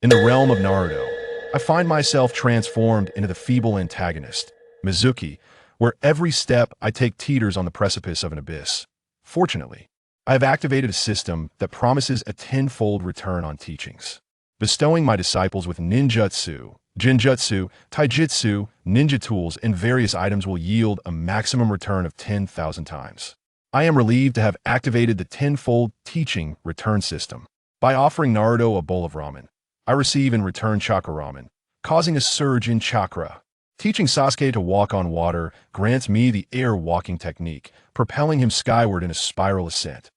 In the realm of Naruto, I find myself transformed into the feeble antagonist, Mizuki, where every step I take teeters on the precipice of an abyss. Fortunately, I have activated a system that promises a tenfold return on teachings, bestowing my disciples with ninjutsu, jinjutsu, taijutsu, ninja tools, and various items will yield a maximum return of 10,000 times. I am relieved to have activated the tenfold teaching return system. By offering Naruto a bowl of ramen, I receive in return chakra ramen, causing a surge in chakra. Teaching Sasuke to walk on water grants me the air walking technique, propelling him skyward in a spiral ascent.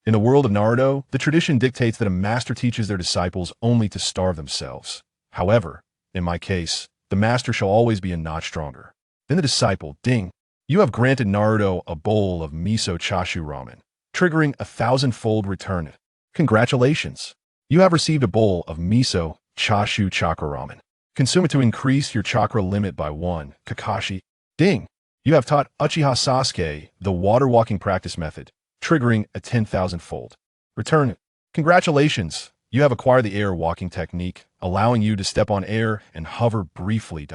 In the world of Naruto, the tradition dictates that a master teaches their disciples only to starve themselves. However, in my case, the master shall always be a notch stronger than the disciple. Ding! You have granted Naruto a bowl of miso chashu ramen, triggering a thousand-fold return. Congratulations! You have received a bowl of miso chashu chakra ramen. Consume it to increase your chakra limit by 1, Kakashi. Ding! You have taught Uchiha Sasuke the water-walking practice method, triggering a 10,000-fold return. Congratulations! You have acquired the air-walking technique, allowing you to step on air and hover briefly.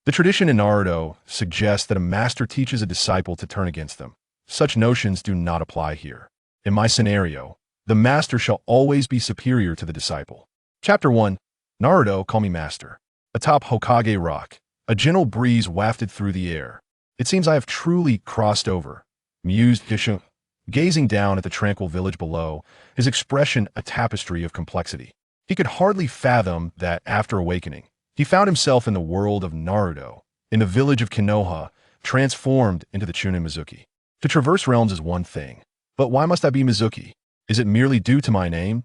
The tradition in Naruto suggests that a master teaches a disciple to turn against them. Such notions do not apply here. In my scenario, the master shall always be superior to the disciple. Chapter 1. Naruto, call me master. Atop Hokage Rock, a gentle breeze wafted through the air. It seems I have truly crossed over, mused Gishu, gazing down at the tranquil village below, his expression a tapestry of complexity. He could hardly fathom that, after awakening, he found himself in the world of Naruto, in the village of Konoha, transformed into the Chunin Mizuki. To traverse realms is one thing, but why must I be Mizuki? Is it merely due to my name?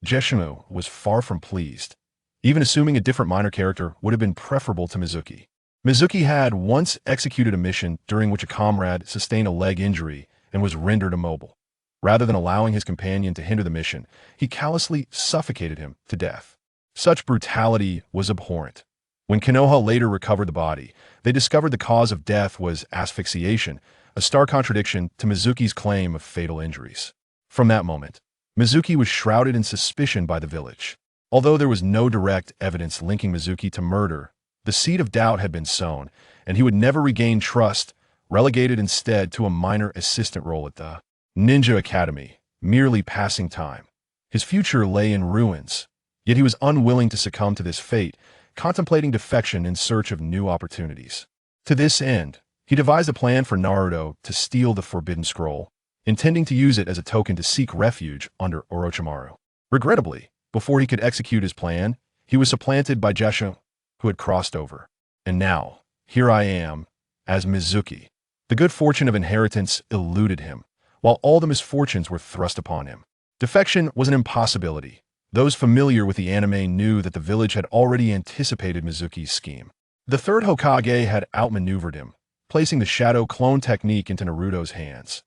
Jeshimu was far from pleased. Even assuming a different minor character would have been preferable to Mizuki. Mizuki had once executed a mission during which a comrade sustained a leg injury and was rendered immobile. Rather than allowing his companion to hinder the mission, he callously suffocated him to death. Such brutality was abhorrent. When Konoha later recovered the body, they discovered the cause of death was asphyxiation, a stark contradiction to Mizuki's claim of fatal injuries. From that moment, Mizuki was shrouded in suspicion by the village. Although there was no direct evidence linking Mizuki to murder, the seed of doubt had been sown, and he would never regain trust, relegated instead to a minor assistant role at the Ninja Academy, merely passing time. His future lay in ruins, yet he was unwilling to succumb to this fate, contemplating defection in search of new opportunities. To this end, he devised a plan for Naruto to steal the Forbidden Scroll, intending to use it as a token to seek refuge under Orochimaru. Regrettably, before he could execute his plan, he was supplanted by Jeshu, who had crossed over. And now, here I am, as Mizuki. The good fortune of inheritance eluded him, while all the misfortunes were thrust upon him. Defection was an impossibility. Those familiar with the anime knew that the village had already anticipated Mizuki's scheme. The third Hokage had outmaneuvered him, placing the shadow clone technique into Naruto's hands.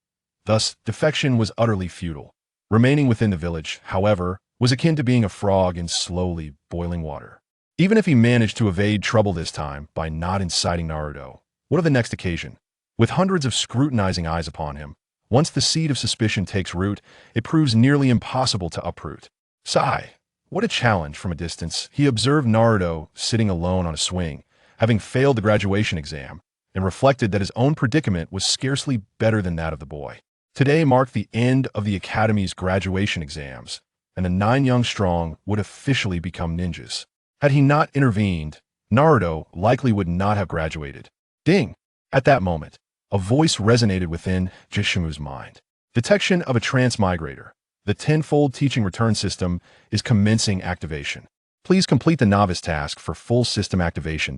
Thus, defection was utterly futile. Remaining within the village, however, was akin to being a frog in slowly boiling water. Even if he managed to evade trouble this time by not inciting Naruto, what of the next occasion? With hundreds of scrutinizing eyes upon him, once the seed of suspicion takes root, it proves nearly impossible to uproot. Sigh! What a challenge from a distance. He observed Naruto sitting alone on a swing, having failed the graduation exam, and reflected that his own predicament was scarcely better than that of the boy. Today marked the end of the Academy's graduation exams, and the 9 young strong would officially become ninjas. Had he not intervened, Naruto likely would not have graduated. Ding! At that moment, a voice resonated within Jishimu's mind. Detection of a transmigrator. The tenfold teaching return system is commencing activation. Please complete the novice task for full system activation.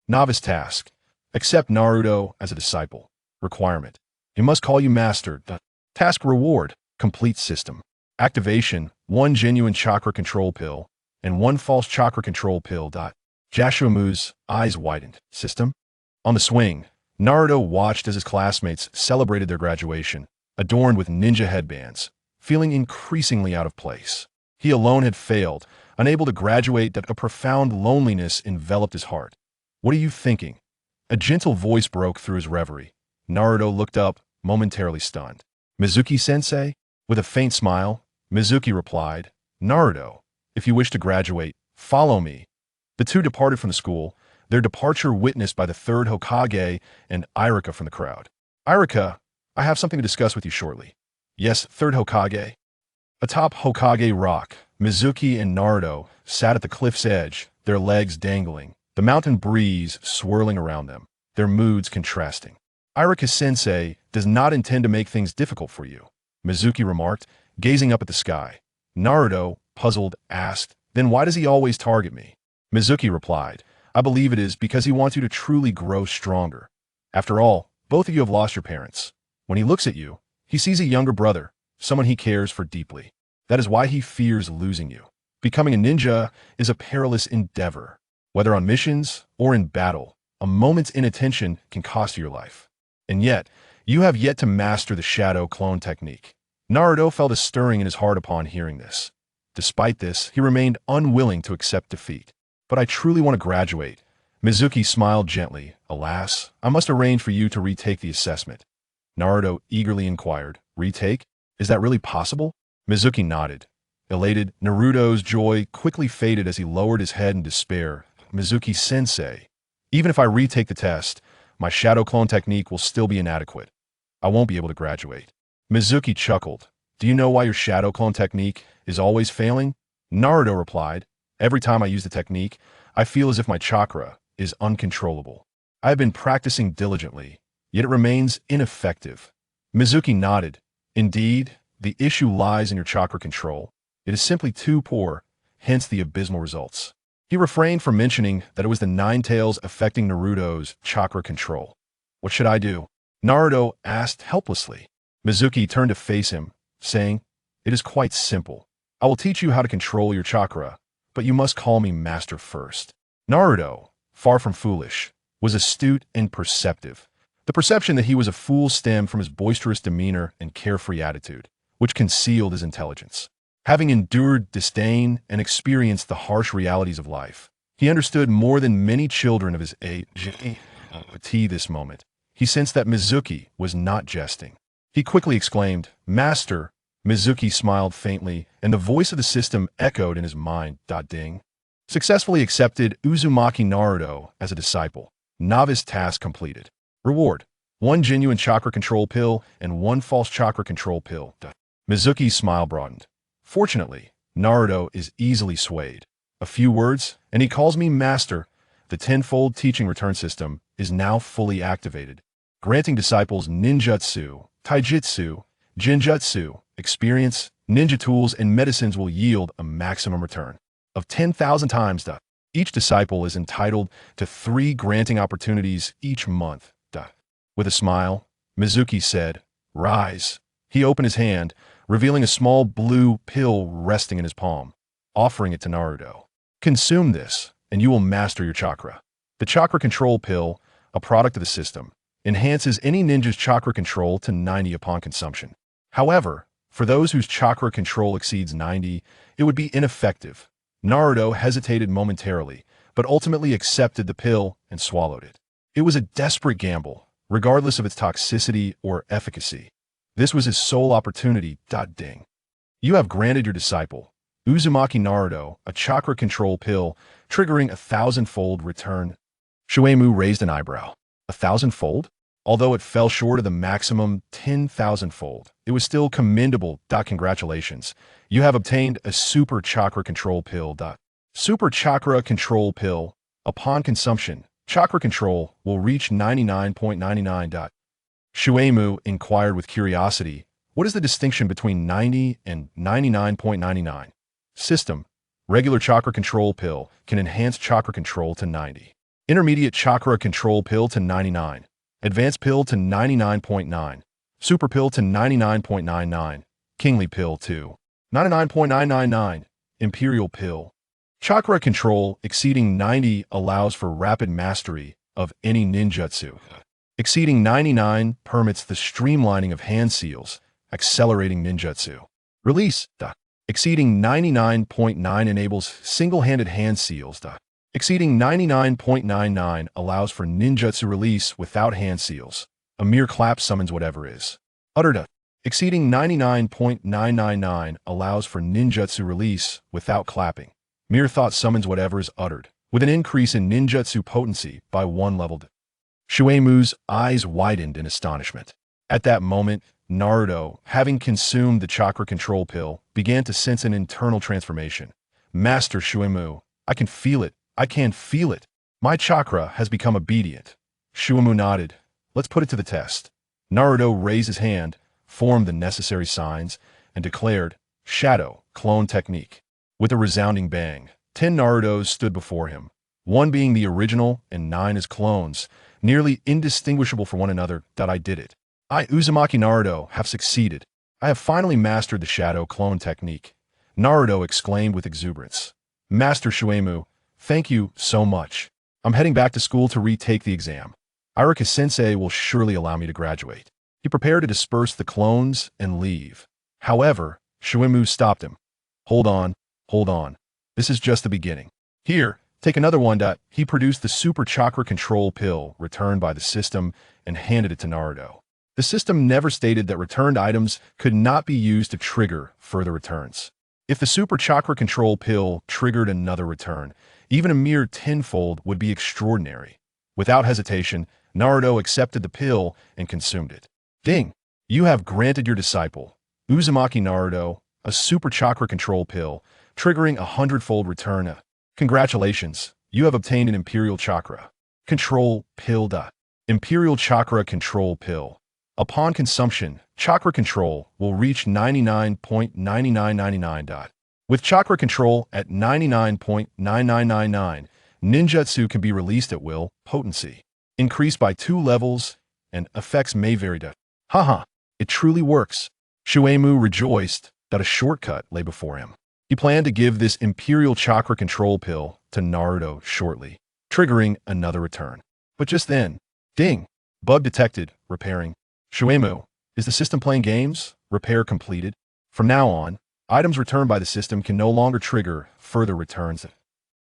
Novice task. Accept Naruto as a disciple. Requirement. He must call you master. Task reward. Complete system. Activation. 1 genuine chakra control pill and 1 false chakra control pill. Jashimu's eyes widened. System? On the swing, Naruto watched as his classmates celebrated their graduation, adorned with ninja headbands, feeling increasingly out of place. He alone had failed, unable to graduate. That a profound loneliness enveloped his heart. What are you thinking? A gentle voice broke through his reverie. Naruto looked up, momentarily stunned. Mizuki-sensei? With a faint smile, Mizuki replied, Naruto, if you wish to graduate, Follow me. The two departed from the school, their departure witnessed by the third Hokage and Irika from the crowd. Irika, I have something to discuss with you shortly. Yes, third Hokage. Atop Hokage Rock, Mizuki and Naruto sat at the cliff's edge, their legs dangling, the mountain breeze swirling around them, their moods contrasting. Irika-sensei does not intend to make things difficult for you, Mizuki remarked, gazing up at the sky. Naruto, puzzled, asked, then why does he always target me? Mizuki replied, I believe it is because he wants you to truly grow stronger. After all, both of you have lost your parents. When he looks at you, he sees a younger brother, someone he cares for deeply. That is why he fears losing you. Becoming a ninja is a perilous endeavor. Whether on missions or in battle, a moment's inattention can cost you your life. And yet, you have yet to master the shadow clone technique. Naruto felt a stirring in his heart upon hearing this. Despite this, he remained unwilling to accept defeat. But I truly want to graduate. Mizuki smiled gently. Alas, I must arrange for you to retake the assessment. Naruto eagerly inquired, retake? Is that really possible? Mizuki nodded. Elated, Naruto's joy quickly faded as he lowered his head in despair. Mizuki-sensei, even if I retake the test, my shadow clone technique will still be inadequate. I won't be able to graduate. Mizuki chuckled. Do you know why your shadow clone technique is always failing? Naruto replied, every time I use the technique, I feel as if my chakra is uncontrollable. I have been practicing diligently, yet it remains ineffective. Mizuki nodded. Indeed, the issue lies in your chakra control. It is simply too poor, hence the abysmal results. He refrained from mentioning that it was the nine tails affecting Naruto's chakra control. What should I do? Naruto asked helplessly. Mizuki turned to face him, saying, it is quite simple. I will teach you how to control your chakra, but you must call me master first. Naruto, far from foolish, was astute and perceptive. The perception that he was a fool stemmed from his boisterous demeanor and carefree attitude, which concealed his intelligence. Having endured disdain and experienced the harsh realities of life, he understood more than many children of his age. This moment, he sensed that Mizuki was not jesting. He quickly exclaimed, Master! Mizuki smiled faintly, and the voice of the system echoed in his mind. Ding. Successfully accepted Uzumaki Naruto as a disciple. Novice task completed. Reward: 1 genuine chakra control pill and 1 false chakra control pill. Mizuki's smile broadened. Fortunately, Naruto is easily swayed. A few words, and he calls me master. The tenfold teaching return system is now fully activated, granting disciples ninjutsu, taijutsu, genjutsu, experience, ninja tools, and medicines will yield a maximum return of 10,000 times. Each disciple is entitled to 3 granting opportunities each month. With a smile, Mizuki said, Rise. He opened his hand, revealing a small blue pill resting in his palm, offering it to Naruto. Consume this, and you will master your chakra. The chakra control pill, a product of the system, enhances any ninja's chakra control to 90 upon consumption. However, for those whose chakra control exceeds 90, it would be ineffective. Naruto hesitated momentarily, but ultimately accepted the pill and swallowed it. It was a desperate gamble, regardless of its toxicity or efficacy. This was his sole opportunity. Ding. You have granted your disciple, Uzumaki Naruto, a chakra control pill, triggering 1,000-fold return. Shueimu raised an eyebrow. 1,000-fold? Although it fell short of the maximum 10,000-fold, it was still commendable. Congratulations. You have obtained a super chakra control pill. Super chakra control pill. Upon consumption, chakra control will reach 99.99. Shueimu inquired with curiosity, what is the distinction between 90 and 99.99? System. Regular chakra control pill can enhance chakra control to 90. Intermediate chakra control pill to 99. Advanced pill to 99.9. Super pill to 99.99. Kingly pill to 99.999. Imperial pill. Chakra control exceeding 90 allows for rapid mastery of any ninjutsu. Exceeding 99 permits the streamlining of hand seals, accelerating ninjutsu. Release. Exceeding 99.9 enables single-handed hand seals. Exceeding 99.99 allows for ninjutsu release without hand seals. A mere clap summons whatever is. Uttered. Exceeding 99.999 allows for ninjutsu release without clapping. Mere thought summons whatever is uttered, with an increase in ninjutsu potency by 1 level. Shuemu's eyes widened in astonishment. At that moment, Naruto, having consumed the chakra control pill, began to sense an internal transformation. Master Shuemu, I can feel it. I can feel it. My chakra has become obedient. Shuemu nodded. Let's put it to the test. Naruto raised his hand, formed the necessary signs, and declared, Shadow, clone technique. With a resounding bang, 10 Narutos stood before him, one being the original and 9 as clones, nearly indistinguishable from one another. I did it. I, Uzumaki Naruto, have succeeded. I have finally mastered the shadow clone technique. Naruto exclaimed with exuberance. Master Shuemu, thank you so much. I'm heading back to school to retake the exam. Iruka-sensei will surely allow me to graduate. He prepared to disperse the clones and leave. However, Shuemu stopped him. Hold on. This is just the beginning. Here, take another one. He produced the super chakra control pill returned by the system and handed it to Naruto. The system never stated that returned items could not be used to trigger further returns. If the super chakra control pill triggered another return, even a mere tenfold would be extraordinary. Without hesitation, Naruto accepted the pill and consumed it. Ding! You have granted your disciple, Uzumaki Naruto, a super chakra control pill, triggering 100-fold return. Congratulations, you have obtained an Imperial Chakra Control Pill. Imperial Chakra Control Pill. Upon consumption, chakra control will reach 99.9999. With chakra control at 99.9999, ninjutsu can be released at will, potency increased by 2 levels, and effects may vary. Haha, it truly works. Shuemu rejoiced that a shortcut lay before him. He planned to give this Imperial Chakra Control Pill to Naruto shortly, triggering another return. But just then, ding! Bug detected, repairing. Shuemu, is the system playing games? Repair completed. From now on, items returned by the system can no longer trigger further returns.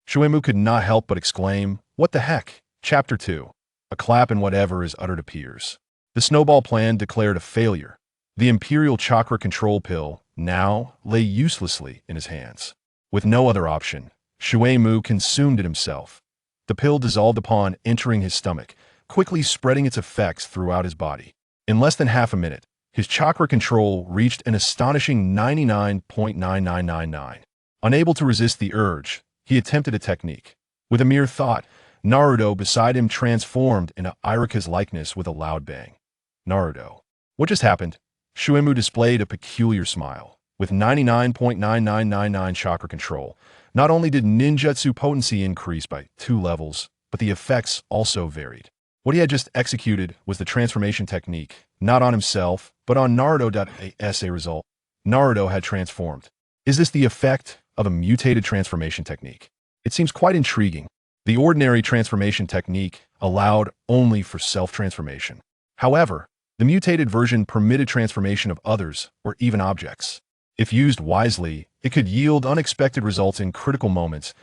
Shuemu could not help but exclaim, what the heck? Chapter 2. A clap and whatever is uttered appears. The snowball plan declared a failure. The Imperial Chakra Control Pill now lay uselessly in his hands. With no other option, Shuemu consumed it himself. The pill dissolved upon entering his stomach, quickly spreading its effects throughout his body. In less than half a minute, his chakra control reached an astonishing 99.9999. Unable to resist the urge, he attempted a technique. With a mere thought, Naruto beside him transformed into Iruka's likeness with a loud bang. Naruto. What just happened? Shuemu displayed a peculiar smile. With 99.9999 chakra control, not only did ninjutsu potency increase by 2 levels, but the effects also varied. What he had just executed was the transformation technique, not on himself, but on Naruto. As a result, Naruto had transformed. Is this the effect of a mutated transformation technique? It seems quite intriguing. The ordinary transformation technique allowed only for self-transformation. However, the mutated version permitted transformation of others or even objects. If used wisely, it could yield unexpected results in critical moments.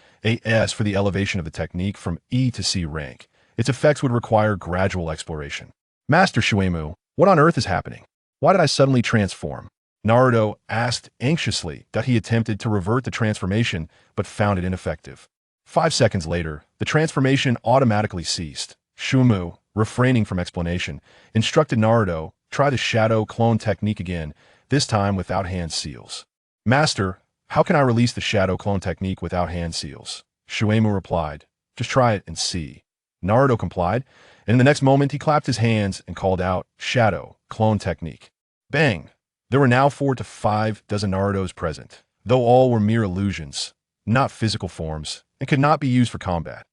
As for the elevation of the technique from E to C rank, its effects would require gradual exploration. Master Shuemu, what on earth is happening? Why did I suddenly transform? Naruto asked anxiously that he attempted to revert the transformation but found it ineffective. 5 seconds later, the transformation automatically ceased. Shuemu, refraining from explanation, instructed Naruto, try the shadow clone technique again, this time without hand seals. Master, how can I release the shadow clone technique without hand seals? Shuemu replied, just try it and see. Naruto complied, and in the next moment he clapped his hands and called out, shadow clone technique. Bang! There were now 4 to 5 dozen Narutos present, though all were mere illusions, not physical forms, and could not be used for combat.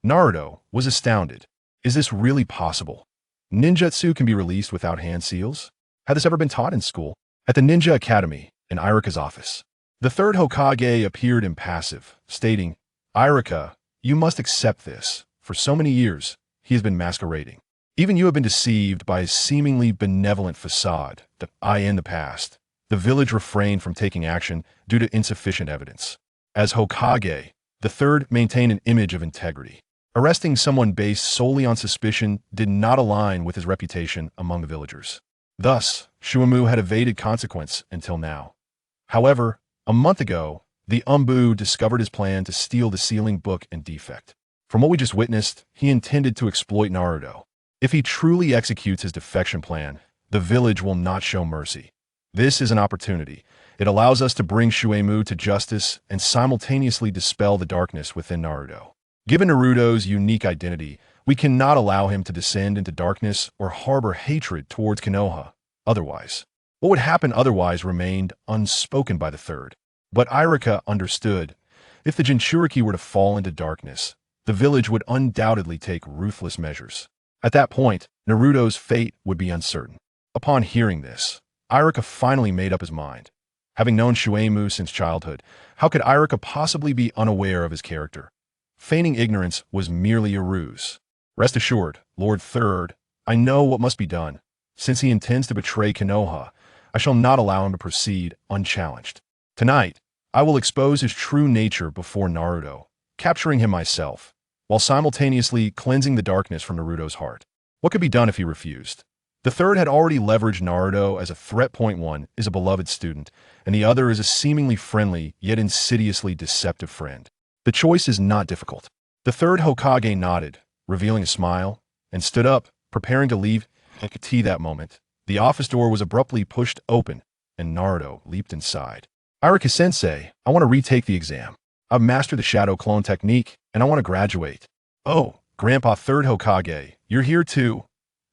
Naruto was astounded. Is this really possible? Ninjutsu can be released without hand seals? Had this ever been taught in school? At the Ninja Academy, in Iruka's office, the third Hokage appeared impassive, stating, Iruka, you must accept this. For so many years, he has been masquerading. Even you have been deceived by his seemingly benevolent facade that in the past, the village refrained from taking action due to insufficient evidence. As Hokage, the third maintained an image of integrity. Arresting someone based solely on suspicion did not align with his reputation among the villagers. Thus, Shuemu had evaded consequence until now. However, a month ago, The Umbu discovered his plan to steal the sealing book and defect. From what we just witnessed, he intended to exploit Naruto. If he truly executes his defection plan, the village will not show mercy. This is an opportunity. It allows us to bring Shueisha to justice and simultaneously dispel the darkness within Naruto. Given Naruto's unique identity, we cannot allow him to descend into darkness or harbor hatred towards Konoha. Otherwise, what would happen otherwise remained unspoken by the third. But Iruka understood. If the Jinchuriki were to fall into darkness, the village would undoubtedly take ruthless measures. At that point, Naruto's fate would be uncertain. Upon hearing this, Iruka finally made up his mind. Having known Shueisha since childhood, how could Iruka possibly be unaware of his character? Feigning ignorance was merely a ruse. Rest assured, Lord Third, I know what must be done. Since he intends to betray Konoha, I shall not allow him to proceed unchallenged. Tonight, I will expose his true nature before Naruto, capturing him myself, while simultaneously cleansing the darkness from Naruto's heart. What could be done if he refused? The third had already leveraged Naruto as a threat. One is a beloved student, and the other is a seemingly friendly yet insidiously deceptive friend. The choice is not difficult. The third Hokage nodded, revealing a smile, and stood up, preparing to leave. At that moment, the office door was abruptly pushed open, and Naruto leaped inside. Iruka-sensei, I want to retake the exam. I've mastered the shadow clone technique, and I want to graduate. Oh, Grandpa Third Hokage, you're here too.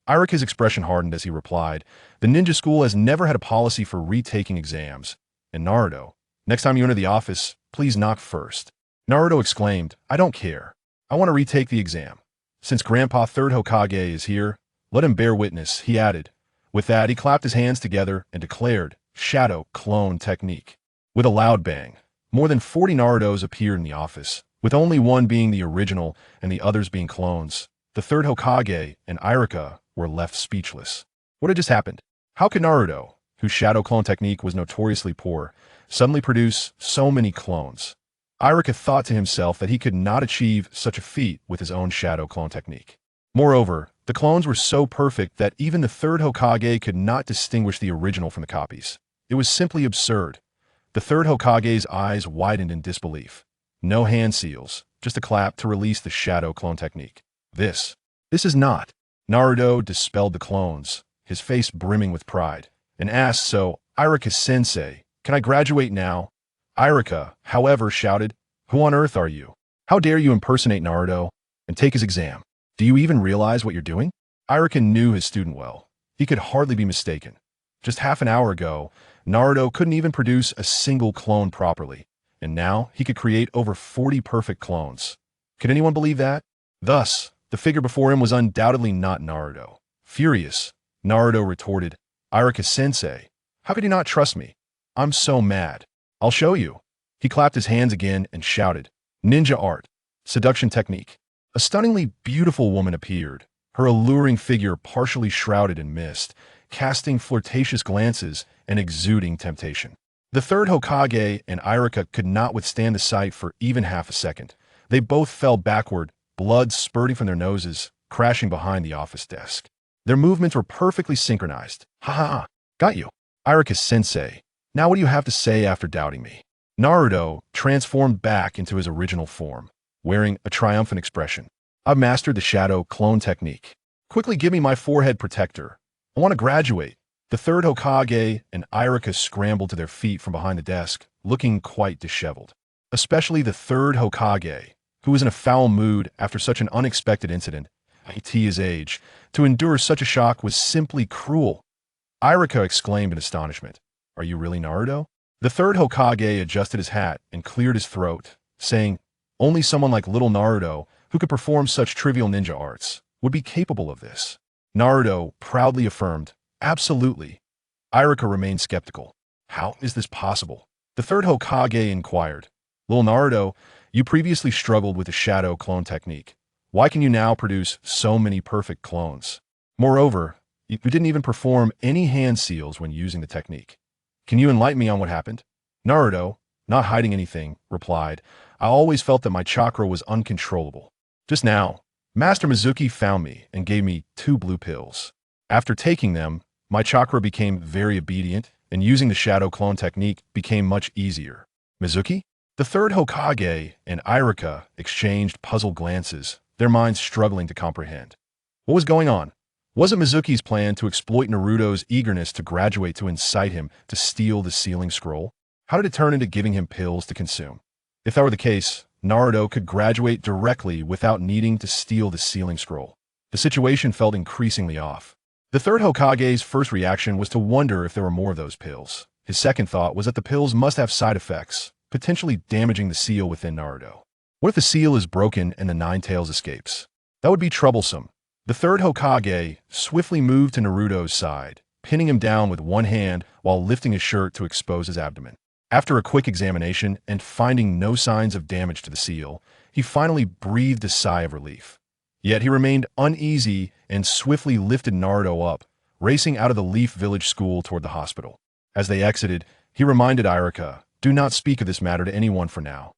Iruka's expression hardened as he replied, the ninja school has never had a policy for retaking exams. And Naruto, next time you enter the office, please knock first. Naruto exclaimed, I don't care. I want to retake the exam. Since Grandpa Third Hokage is here, let him bear witness, he added. With that, he clapped his hands together and declared, shadow clone technique. With a loud bang, more than 40 Narutos appeared in the office, with only one being the original and the others being clones. The third Hokage and Iruka were left speechless. What had just happened? How could Naruto, whose shadow clone technique was notoriously poor, suddenly produce so many clones? Iruka thought to himself that he could not achieve such a feat with his own shadow clone technique. Moreover, the clones were so perfect that even the third Hokage could not distinguish the original from the copies. It was simply absurd. The third Hokage's eyes widened in disbelief. No hand seals, just a clap to release the shadow clone technique. This is not. Naruto dispelled the clones, his face brimming with pride, and asked, so, Iruka-sensei, can I graduate now? Iruka, however, shouted, who on earth are you? How dare you impersonate Naruto and take his exam? Do you even realize what you're doing? Iruka knew his student well. He could hardly be mistaken. Just half an hour ago, Naruto couldn't even produce a single clone properly, and now he could create over 40 perfect clones. Could anyone believe that? Thus, the figure before him was undoubtedly not Naruto. Furious, Naruto retorted, Iruka-sensei, how could you not trust me? I'm so mad. I'll show you. He clapped his hands again and shouted, ninja art, seduction technique. A stunningly beautiful woman appeared, her alluring figure partially shrouded in mist, casting flirtatious glances and exuding temptation. The third Hokage and Iruka could not withstand the sight for even half a second. They both fell backward, blood spurting from their noses, crashing behind the office desk. Their movements were perfectly synchronized. Ha ha ha, got you. Iruka-sensei, now what do you have to say after doubting me? Naruto transformed back into his original form, wearing a triumphant expression. I've mastered the shadow clone technique. Quickly give me my forehead protector. I want to graduate. The third Hokage and Iruka scrambled to their feet from behind the desk, looking quite disheveled. Especially the third Hokage, who was in a foul mood after such an unexpected incident. At his age, to endure such a shock was simply cruel. Iruka exclaimed in astonishment. Are you really Naruto? The third Hokage adjusted his hat and cleared his throat, saying, only someone like little Naruto, who could perform such trivial ninja arts, would be capable of this. Naruto proudly affirmed, absolutely. Iruka remained skeptical. How is this possible? The third Hokage inquired. Little Naruto, you previously struggled with the shadow clone technique. Why can you now produce so many perfect clones? Moreover, you didn't even perform any hand seals when using the technique. Can you enlighten me on what happened? Naruto, not hiding anything, replied, I always felt that my chakra was uncontrollable. Just now, Master Mizuki found me and gave me 2 blue pills. After taking them, my chakra became very obedient, and using the shadow clone technique became much easier. Mizuki? The third Hokage and Irika exchanged puzzled glances, their minds struggling to comprehend. What was going on? Was it Mizuki's plan to exploit Naruto's eagerness to graduate to incite him to steal the sealing scroll? How did it turn into giving him pills to consume? If that were the case, Naruto could graduate directly without needing to steal the sealing scroll. The situation felt increasingly off. The third Hokage's first reaction was to wonder if there were more of those pills. His second thought was that the pills must have side effects, potentially damaging the seal within Naruto. What if the seal is broken and the Nine Tails escapes? That would be troublesome. The third Hokage swiftly moved to Naruto's side, pinning him down with one hand while lifting his shirt to expose his abdomen. After a quick examination and finding no signs of damage to the seal, he finally breathed a sigh of relief. Yet he remained uneasy and swiftly lifted Naruto up, racing out of the Leaf Village school toward the hospital. As they exited, he reminded Irika, "Do not speak of this matter to anyone for now."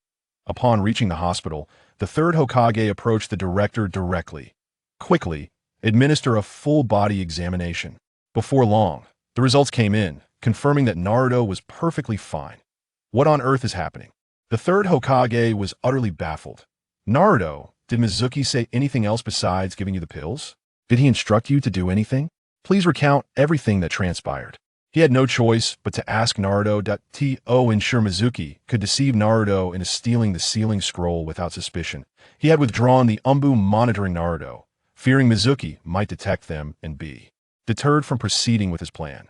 Upon reaching the hospital, the third Hokage approached the director directly. Quickly, administer a full-body examination. Before long, the results came in, confirming that Naruto was perfectly fine. What on earth is happening? The third Hokage was utterly baffled. Naruto, did Mizuki say anything else besides giving you the pills? Did he instruct you to do anything? Please recount everything that transpired. He had no choice but to ask Naruto to ensure Mizuki could deceive Naruto into stealing the sealing scroll without suspicion. He had withdrawn the Umbu monitoring Naruto, fearing Mizuki might detect them and be deterred from proceeding with his plan.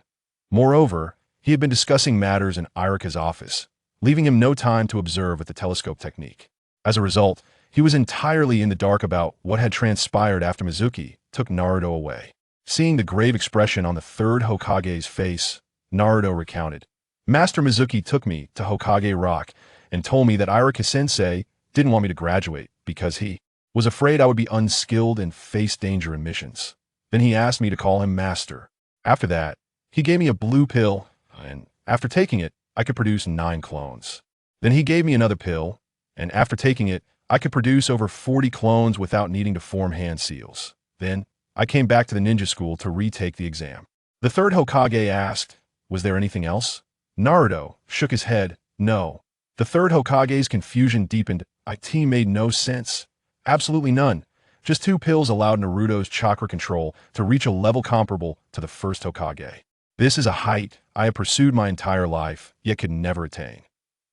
Moreover, he had been discussing matters in Irika's office, leaving him no time to observe with the telescope technique. As a result, he was entirely in the dark about what had transpired after Mizuki took Naruto away. Seeing the grave expression on the third Hokage's face, Naruto recounted, "Master Mizuki took me to Hokage Rock and told me that Irika-sensei didn't want me to graduate because he was afraid I would be unskilled and face danger in missions. Then he asked me to call him master. After that, he gave me a blue pill, and after taking it, I could produce 9 clones. Then he gave me another pill, and after taking it, I could produce over 40 clones without needing to form hand seals. Then, I came back to the ninja school to retake the exam." The third Hokage asked, "Was there anything else?" Naruto shook his head, "No." The third Hokage's confusion deepened. It made no sense. Absolutely none. Just 2 pills allowed Naruto's chakra control to reach a level comparable to the first Hokage. This is a height I have pursued my entire life, yet could never attain.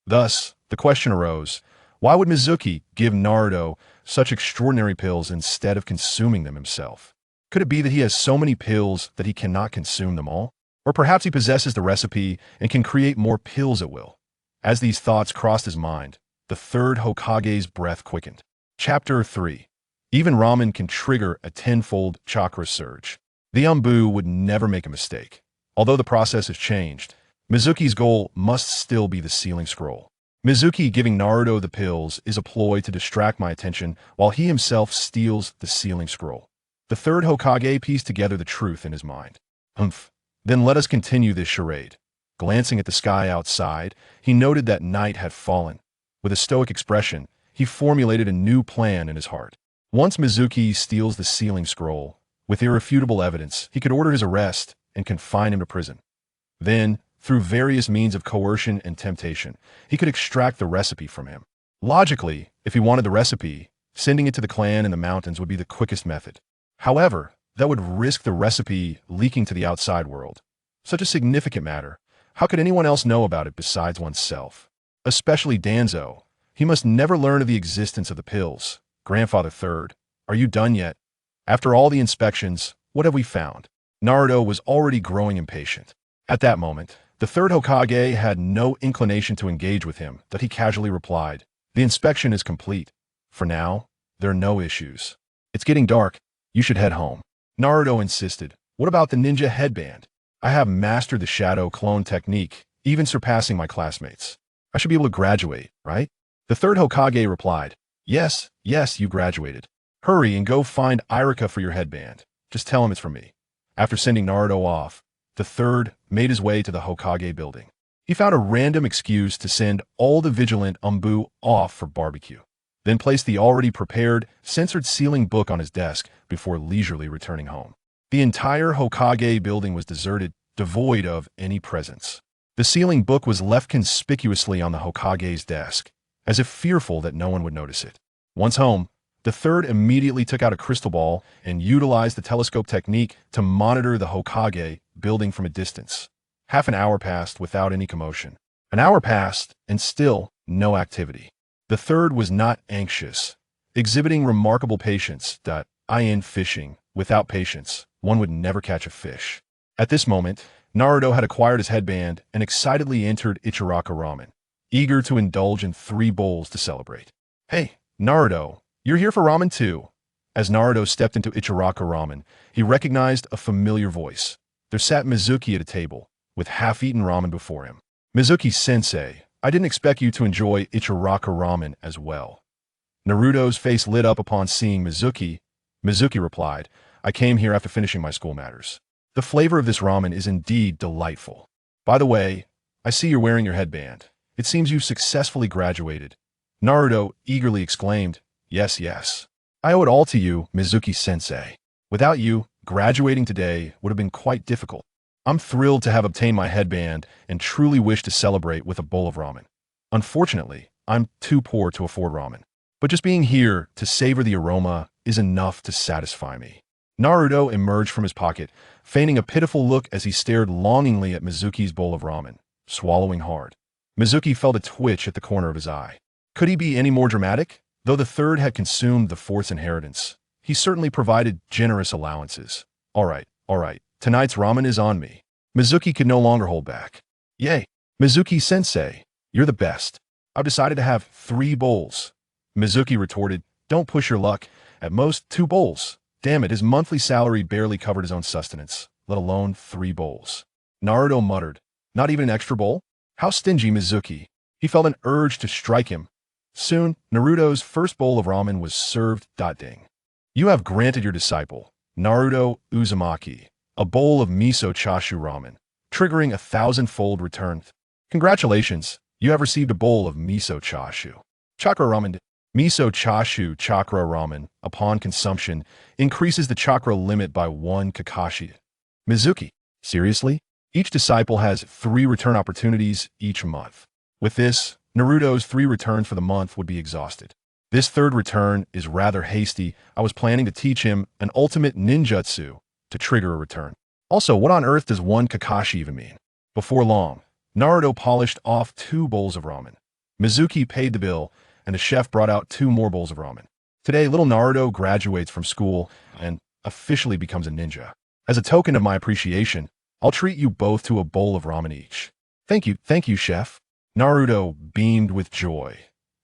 Thus, the question arose, why would Mizuki give Naruto such extraordinary pills instead of consuming them himself? Could it be that he has so many pills that he cannot consume them all? Or perhaps he possesses the recipe and can create more pills at will? As these thoughts crossed his mind, the third Hokage's breath quickened. Chapter 3. Even ramen can trigger a tenfold chakra surge. The Umbu would never make a mistake. Although the process has changed, Mizuki's goal must still be the sealing scroll. Mizuki giving Naruto the pills is a ploy to distract my attention while he himself steals the sealing scroll. The third Hokage pieced together the truth in his mind. Then let us continue this charade. Glancing at the sky outside, he noted that night had fallen. With a stoic expression, he formulated a new plan in his heart. Once Mizuki steals the sealing scroll, with irrefutable evidence, he could order his arrest and confine him to prison. Then, through various means of coercion and temptation, he could extract the recipe from him. Logically, if he wanted the recipe, sending it to the clan in the mountains would be the quickest method. However, that would risk the recipe leaking to the outside world. Such a significant matter. How could anyone else know about it besides oneself? Especially Danzo. He must never learn of the existence of the pills. Grandfather Third, are you done yet? After all the inspections, what have we found? Naruto was already growing impatient. At that moment, the third Hokage had no inclination to engage with him, that he casually replied, "The inspection is complete. For now, there are no issues. It's getting dark. You should head home." Naruto insisted, "What about the ninja headband? I have mastered the shadow clone technique, even surpassing my classmates. I should be able to graduate, right?" The third Hokage replied, Yes, you graduated. Hurry and go find Irika for your headband. Just tell him it's from me." After sending Naruto off, the third made his way to the Hokage building. He found a random excuse to send all the vigilant Umbu off for barbecue, then placed the already prepared, censored sealing book on his desk before leisurely returning home. The entire Hokage building was deserted, devoid of any presence. The sealing book was left conspicuously on the Hokage's desk, as if fearful that no one would notice it. Once home, the third immediately took out a crystal ball and utilized the telescope technique to monitor the Hokage building from a distance. Half an hour passed without any commotion. An hour passed, and still no activity. The third was not anxious, exhibiting remarkable patience. In fishing, without patience, one would never catch a fish. At this moment, Naruto had acquired his headband and excitedly entered Ichiraka Ramen, eager to indulge in 3 bowls to celebrate. Hey, Naruto, you're here for ramen too. As Naruto stepped into Ichiraka Ramen, he recognized a familiar voice. There sat Mizuki at a table, with half-eaten ramen before him. Mizuki-sensei, I didn't expect you to enjoy Ichiraka Ramen as well. Naruto's face lit up upon seeing Mizuki. Mizuki replied, I came here after finishing my school matters. The flavor of this ramen is indeed delightful. By the way, I see you're wearing your headband. It seems you've successfully graduated. Naruto eagerly exclaimed, Yes, yes. I owe it all to you, Mizuki-sensei. Without you, graduating today would have been quite difficult. I'm thrilled to have obtained my headband and truly wish to celebrate with a bowl of ramen. Unfortunately, I'm too poor to afford ramen. But just being here to savor the aroma is enough to satisfy me. Naruto emerged from his pocket, feigning a pitiful look as he stared longingly at Mizuki's bowl of ramen, swallowing hard. Mizuki felt a twitch at the corner of his eye. Could he be any more dramatic? Though the third had consumed the fourth's inheritance, he certainly provided generous allowances. All right, tonight's ramen is on me. Mizuki could no longer hold back. Yay, Mizuki-sensei, you're the best. I've decided to have 3 bowls. Mizuki retorted, Don't push your luck. At most, 2 bowls. Damn it, his monthly salary barely covered his own sustenance, let alone 3 bowls. Naruto muttered, Not even an extra bowl? How stingy, Mizuki. He felt an urge to strike him. Soon, Naruto's first bowl of ramen was served. Ding. You have granted your disciple, Naruto Uzumaki, a bowl of miso chashu ramen, triggering 1,000-fold return. Congratulations, you have received a bowl of miso chashu. Chakra ramen. Miso chashu chakra ramen, upon consumption, increases the chakra limit by 1 Kakashi. Mizuki, seriously? Each disciple has 3 return opportunities each month. With this, Naruto's 3 returns for the month would be exhausted. This third return is rather hasty. I was planning to teach him an ultimate ninjutsu to trigger a return. Also, what on earth does 1 Kakashi even mean? Before long, Naruto polished off 2 bowls of ramen. Mizuki paid the bill, and the chef brought out 2 more bowls of ramen. Today, little Naruto graduates from school and officially becomes a ninja. As a token of my appreciation, I'll treat you both to a bowl of ramen each. Thank you, chef. Naruto beamed with joy.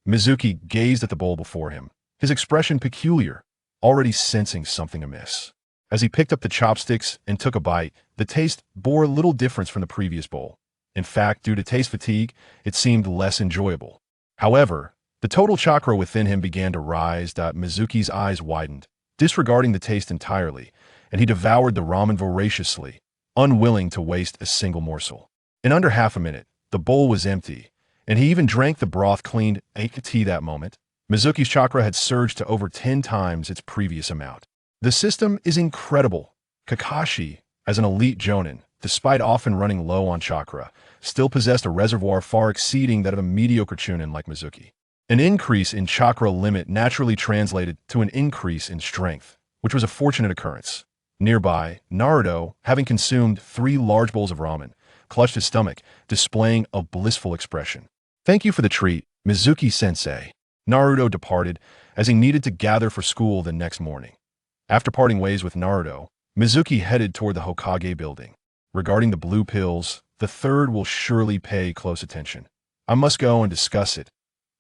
Mizuki gazed at the bowl before him, his expression peculiar, already sensing something amiss. As he picked up the chopsticks and took a bite, the taste bore little difference from the previous bowl. In fact, due to taste fatigue, it seemed less enjoyable. However, the total chakra within him began to rise. Mizuki's eyes widened, disregarding the taste entirely, and he devoured the ramen voraciously, unwilling to waste a single morsel. In under half a minute, the bowl was empty, and he even drank the broth cleaned tea that moment. Mizuki's chakra had surged to over 10 times its previous amount. The system is incredible. Kakashi, as an elite jonin, despite often running low on chakra, still possessed a reservoir far exceeding that of a mediocre chunin like Mizuki. An increase in chakra limit naturally translated to an increase in strength, which was a fortunate occurrence. Nearby, Naruto, having consumed 3 large bowls of ramen, clutched his stomach, displaying a blissful expression. Thank you for the treat, Mizuki-sensei. Naruto departed, as he needed to gather for school the next morning. After parting ways with Naruto, Mizuki headed toward the Hokage building. Regarding the blue pills, the third will surely pay close attention. I must go and discuss it.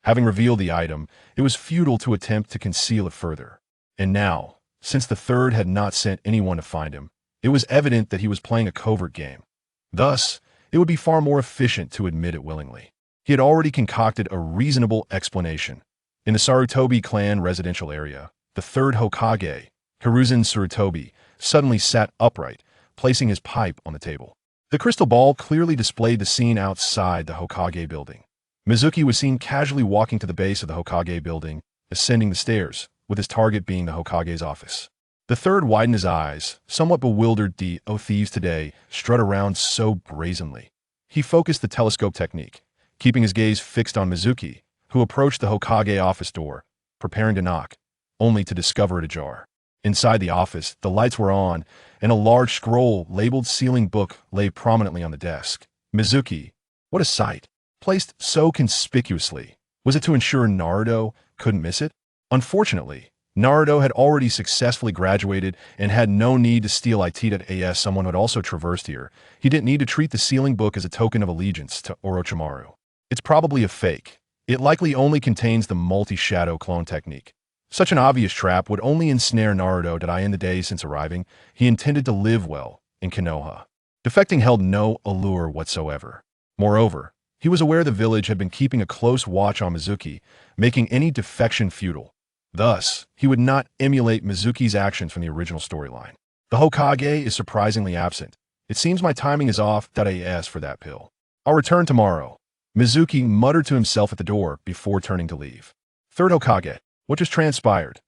Having revealed the item, it was futile to attempt to conceal it further. And now, since the third had not sent anyone to find him, it was evident that he was playing a covert game. Thus, it would be far more efficient to admit it willingly. He had already concocted a reasonable explanation. In the Sarutobi clan residential area, the third Hokage, Hiruzen Sarutobi, suddenly sat upright, placing his pipe on the table. The crystal ball clearly displayed the scene outside the Hokage building. Mizuki was seen casually walking to the base of the Hokage building, ascending the stairs, with his target being the Hokage's office. The third widened his eyes, somewhat bewildered. Thieves today strut around so brazenly. He focused the telescope technique, keeping his gaze fixed on Mizuki, who approached the Hokage office door, preparing to knock, only to discover it ajar. Inside the office, the lights were on, and a large scroll labeled Sealing Book lay prominently on the desk. Mizuki, what a sight! Placed so conspicuously. Was it to ensure Naruto couldn't miss it? Unfortunately, Naruto had already successfully graduated and had no need to steal it. Someone had also traversed here. He didn't need to treat the Sealing Book as a token of allegiance to Orochimaru. It's probably a fake. It likely only contains the multi-shadow clone technique. Such an obvious trap would only ensnare Naruto. In the days since arriving, he intended to live well in Konoha. Defecting held no allure whatsoever. Moreover, he was aware the village had been keeping a close watch on Mizuki, making any defection futile. Thus, he would not emulate Mizuki's actions from the original storyline. The Hokage is surprisingly absent. It seems my timing is off. For that pill. I'll return tomorrow. Mizuki muttered to himself at the door before turning to leave. Third Hokage. What just transpired?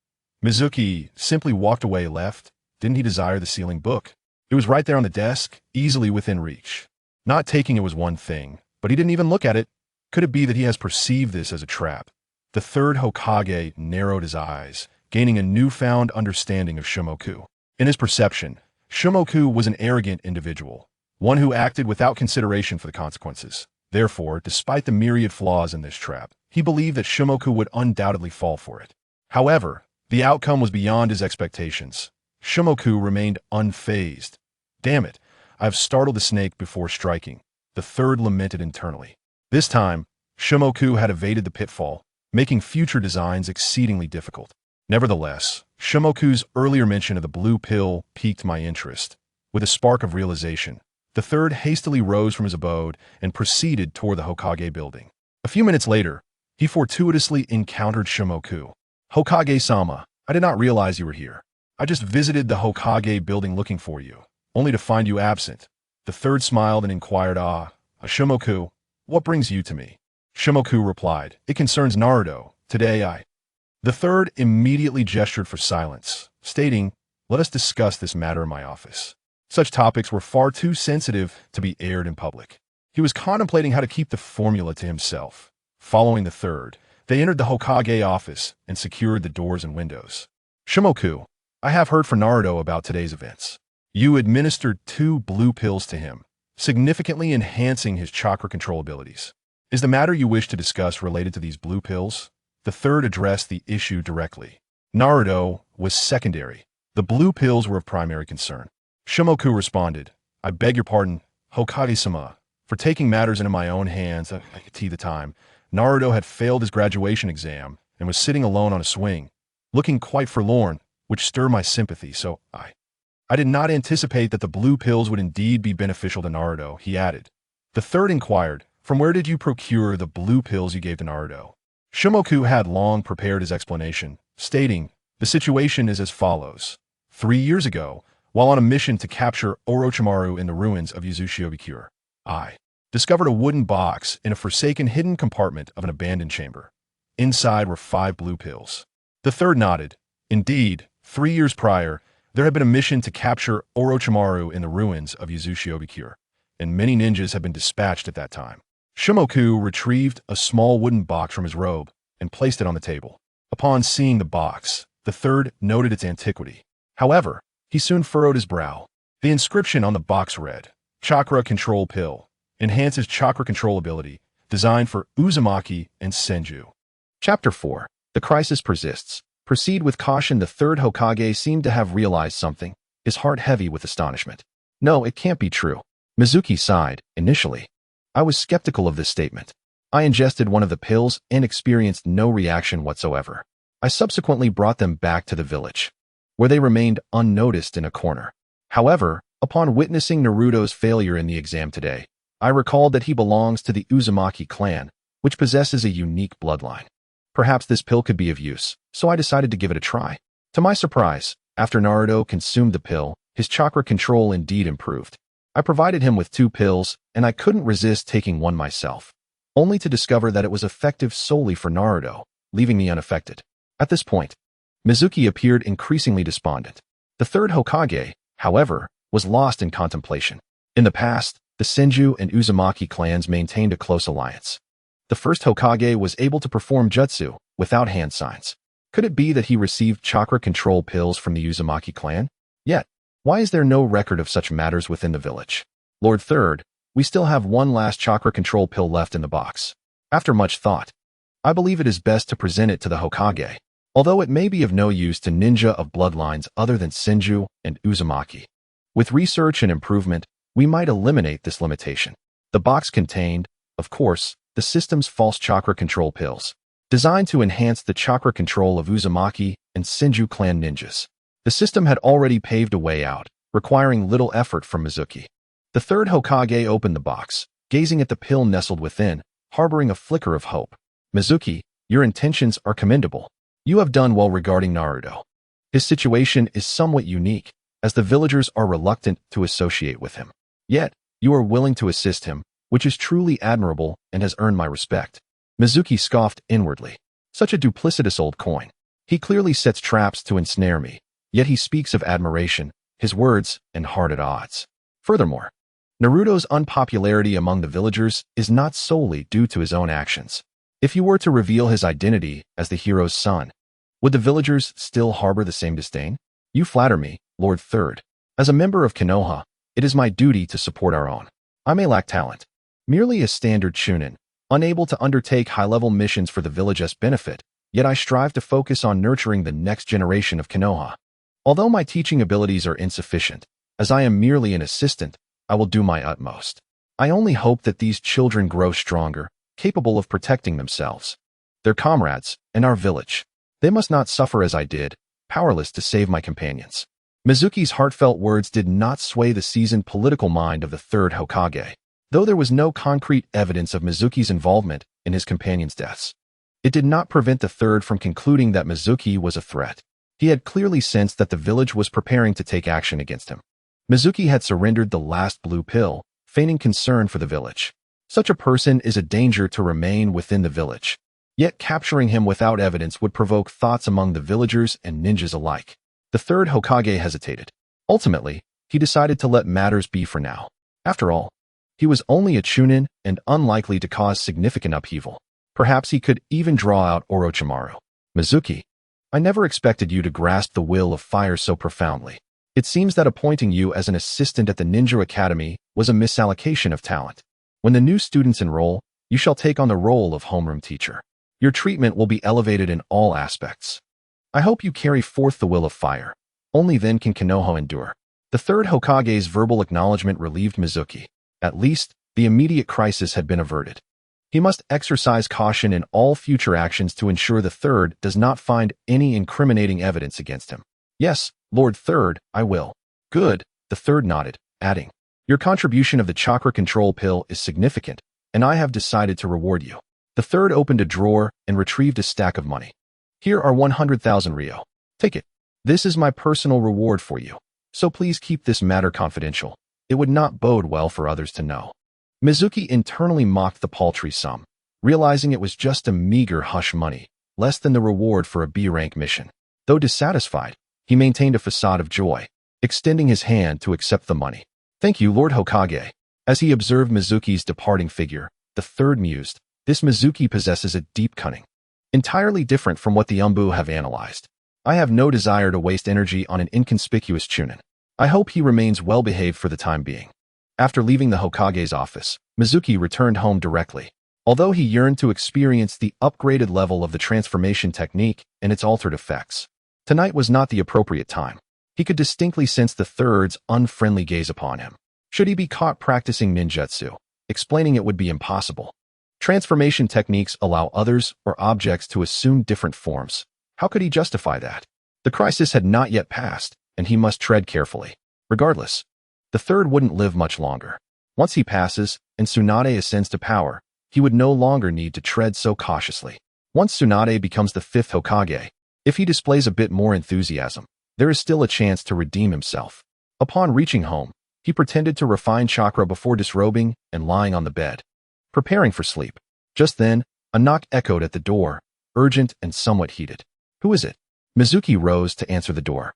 Mizuki simply walked away. Didn't he desire the Sealing Book? It was right there on the desk, easily within reach. Not taking it was one thing, but he didn't even look at it. Could it be that he has perceived this as a trap? The third Hokage narrowed his eyes, gaining a newfound understanding of Shimoku. In his perception, Shimoku was an arrogant individual, one who acted without consideration for the consequences. Therefore, despite the myriad flaws in this trap, he believed that Shimoku would undoubtedly fall for it. However, the outcome was beyond his expectations. Shimoku remained unfazed. Damn it, I've startled the snake before striking, the third lamented internally. This time, Shimoku had evaded the pitfall, making future designs exceedingly difficult. Nevertheless, Shimoku's earlier mention of the blue pill piqued my interest. With a spark of realization, the third hastily rose from his abode and proceeded toward the Hokage building. A few minutes later, he fortuitously encountered Shimoku. Hokage-sama, I did not realize you were here. I just visited the Hokage building looking for you, only to find you absent. The third smiled and inquired, Shimoku, what brings you to me? Shimoku replied, it concerns Naruto. Today The third immediately gestured for silence, stating, let us discuss this matter in my office. Such topics were far too sensitive to be aired in public. He was contemplating how to keep the formula to himself. Following the third, they entered the Hokage office and secured the doors and windows. Shimoku, I have heard from Naruto about today's events. You administered 2 blue pills to him, significantly enhancing his chakra control abilities. Is the matter you wish to discuss related to these blue pills? The third addressed the issue directly. Naruto was secondary. The blue pills were of primary concern. Shimoku responded, I beg your pardon, Hokage-sama, for taking matters into my own hands. At the time, Naruto had failed his graduation exam and was sitting alone on a swing, looking quite forlorn, which stirred my sympathy, so I did not anticipate that the blue pills would indeed be beneficial to Naruto, he added. The third inquired, from where did you procure the blue pills you gave to Naruto? Shimoku had long prepared his explanation, stating, the situation is as follows. 3 years ago, while on a mission to capture Orochimaru in the ruins of Uzushiobikure, I discovered a wooden box in a forsaken hidden compartment of an abandoned chamber. Inside were 5 blue pills. The third nodded. Indeed, 3 years prior, there had been a mission to capture Orochimaru in the ruins of Uzushiobikure, and many ninjas had been dispatched at that time. Shimoku retrieved a small wooden box from his robe and placed it on the table. Upon seeing the box, the third noted its antiquity. However, he soon furrowed his brow. The inscription on the box read, Chakra Control Pill, enhances chakra control ability, designed for Uzumaki and Senju. Chapter 4. The crisis persists. Proceed with caution. The third Hokage seemed to have realized something, his heart heavy with astonishment. No, it can't be true. Mizuki sighed, initially. I was skeptical of this statement. I ingested one of the pills and experienced no reaction whatsoever. I subsequently brought them back to the village, where they remained unnoticed in a corner. However, upon witnessing Naruto's failure in the exam today, I recalled that he belongs to the Uzumaki clan, which possesses a unique bloodline. Perhaps this pill could be of use, so I decided to give it a try. To my surprise, after Naruto consumed the pill, his chakra control indeed improved. I provided him with 2 pills, and I couldn't resist taking one myself, only to discover that it was effective solely for Naruto, leaving me unaffected. At this point, Mizuki appeared increasingly despondent. The third Hokage, however, was lost in contemplation. In the past, the Senju and Uzumaki clans maintained a close alliance. The first Hokage was able to perform jutsu without hand signs. Could it be that he received chakra control pills from the Uzumaki clan? Yet, why is there no record of such matters within the village? Lord Third, we still have one last chakra control pill left in the box. After much thought, I believe it is best to present it to the Hokage, although it may be of no use to ninja of bloodlines other than Senju and Uzumaki. With research and improvement, we might eliminate this limitation. The box contained, of course, the system's false chakra control pills, designed to enhance the chakra control of Uzumaki and Senju clan ninjas. The system had already paved a way out, requiring little effort from Mizuki. The third Hokage opened the box, gazing at the pill nestled within, harboring a flicker of hope. Mizuki, your intentions are commendable. You have done well regarding Naruto. His situation is somewhat unique, as the villagers are reluctant to associate with him. Yet, you are willing to assist him, which is truly admirable and has earned my respect. Mizuki scoffed inwardly. Such a duplicitous old coin. He clearly sets traps to ensnare me, yet he speaks of admiration, his words, and heart at odds. Furthermore, Naruto's unpopularity among the villagers is not solely due to his own actions. If you were to reveal his identity as the hero's son, would the villagers still harbor the same disdain? You flatter me, Lord Third. As a member of Konoha, it is my duty to support our own. I may lack talent, merely a standard chunin, unable to undertake high-level missions for the village's benefit, yet I strive to focus on nurturing the next generation of Konoha. Although my teaching abilities are insufficient, as I am merely an assistant, I will do my utmost. I only hope that these children grow stronger, capable of protecting themselves, their comrades, and our village. They must not suffer as I did, powerless to save my companions. Mizuki's heartfelt words did not sway the seasoned political mind of the third Hokage, though there was no concrete evidence of Mizuki's involvement in his companions' deaths. It did not prevent the third from concluding that Mizuki was a threat. He had clearly sensed that the village was preparing to take action against him. Mizuki had surrendered the last blue pill, feigning concern for the village. Such a person is a danger to remain within the village. Yet capturing him without evidence would provoke thoughts among the villagers and ninjas alike. The third Hokage hesitated. Ultimately, he decided to let matters be for now. After all, he was only a chunin and unlikely to cause significant upheaval. Perhaps he could even draw out Orochimaru. Mizuki, I never expected you to grasp the will of fire so profoundly. It seems that appointing you as an assistant at the Ninja Academy was a misallocation of talent. When the new students enroll, you shall take on the role of homeroom teacher. Your treatment will be elevated in all aspects. I hope you carry forth the will of fire. Only then can Konoha endure. The third Hokage's verbal acknowledgement relieved Mizuki. At least, the immediate crisis had been averted. He must exercise caution in all future actions to ensure the third does not find any incriminating evidence against him. Yes, Lord Third, I will. Good, the third nodded, adding, your contribution of the chakra control pill is significant, and I have decided to reward you. The third opened a drawer and retrieved a stack of money. Here are 100,000 ryo. Take it. This is my personal reward for you, so please keep this matter confidential. It would not bode well for others to know. Mizuki internally mocked the paltry sum, realizing it was just a meager hush money, less than the reward for a B-rank mission. Though dissatisfied, he maintained a facade of joy, extending his hand to accept the money. Thank you, Lord Hokage. As he observed Mizuki's departing figure, the third mused, this Mizuki possesses a deep cunning, entirely different from what the Umbu have analyzed. I have no desire to waste energy on an inconspicuous chunin. I hope he remains well-behaved for the time being. After leaving the Hokage's office, Mizuki returned home directly. Although he yearned to experience the upgraded level of the transformation technique and its altered effects, tonight was not the appropriate time. He could distinctly sense the third's unfriendly gaze upon him. Should he be caught practicing ninjutsu, explaining it would be impossible. Transformation techniques allow others or objects to assume different forms. How could he justify that? The crisis had not yet passed, and he must tread carefully. Regardless, the third wouldn't live much longer. Once he passes, and Tsunade ascends to power, he would no longer need to tread so cautiously. Once Tsunade becomes the fifth Hokage, if he displays a bit more enthusiasm, there is still a chance to redeem himself. Upon reaching home, he pretended to refine chakra before disrobing and lying on the bed, preparing for sleep. Just then, a knock echoed at the door, urgent and somewhat heated. Who is it? Mizuki rose to answer the door.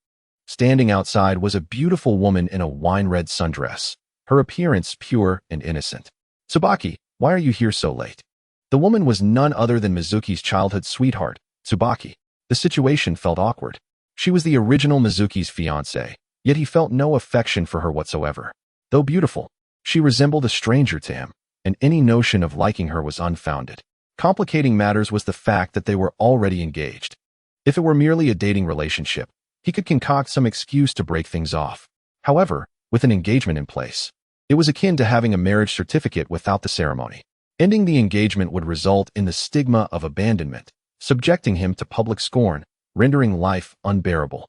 Standing outside was a beautiful woman in a wine-red sundress, her appearance pure and innocent. Tsubaki, why are you here so late? The woman was none other than Mizuki's childhood sweetheart, Tsubaki. The situation felt awkward. She was the original Mizuki's fiancée, yet he felt no affection for her whatsoever. Though beautiful, she resembled a stranger to him, and any notion of liking her was unfounded. Complicating matters was the fact that they were already engaged. If it were merely a dating relationship, he could concoct some excuse to break things off. However, with an engagement in place, it was akin to having a marriage certificate without the ceremony. Ending the engagement would result in the stigma of abandonment, subjecting him to public scorn, rendering life unbearable.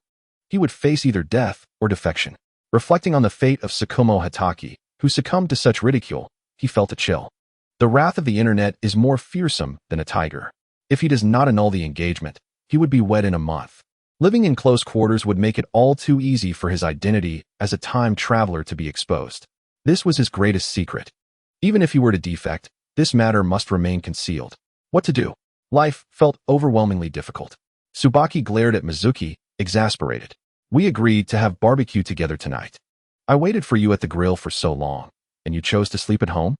He would face either death or defection. Reflecting on the fate of Tsukumo Hatake, who succumbed to such ridicule, he felt a chill. The wrath of the internet is more fearsome than a tiger. If he does not annul the engagement, he would be wed in a month. Living in close quarters would make it all too easy for his identity as a time traveler to be exposed. This was his greatest secret. Even if he were to defect, this matter must remain concealed. What to do? Life felt overwhelmingly difficult. Tsubaki glared at Mizuki, exasperated. We agreed to have barbecue together tonight. I waited for you at the grill for so long, and you chose to sleep at home?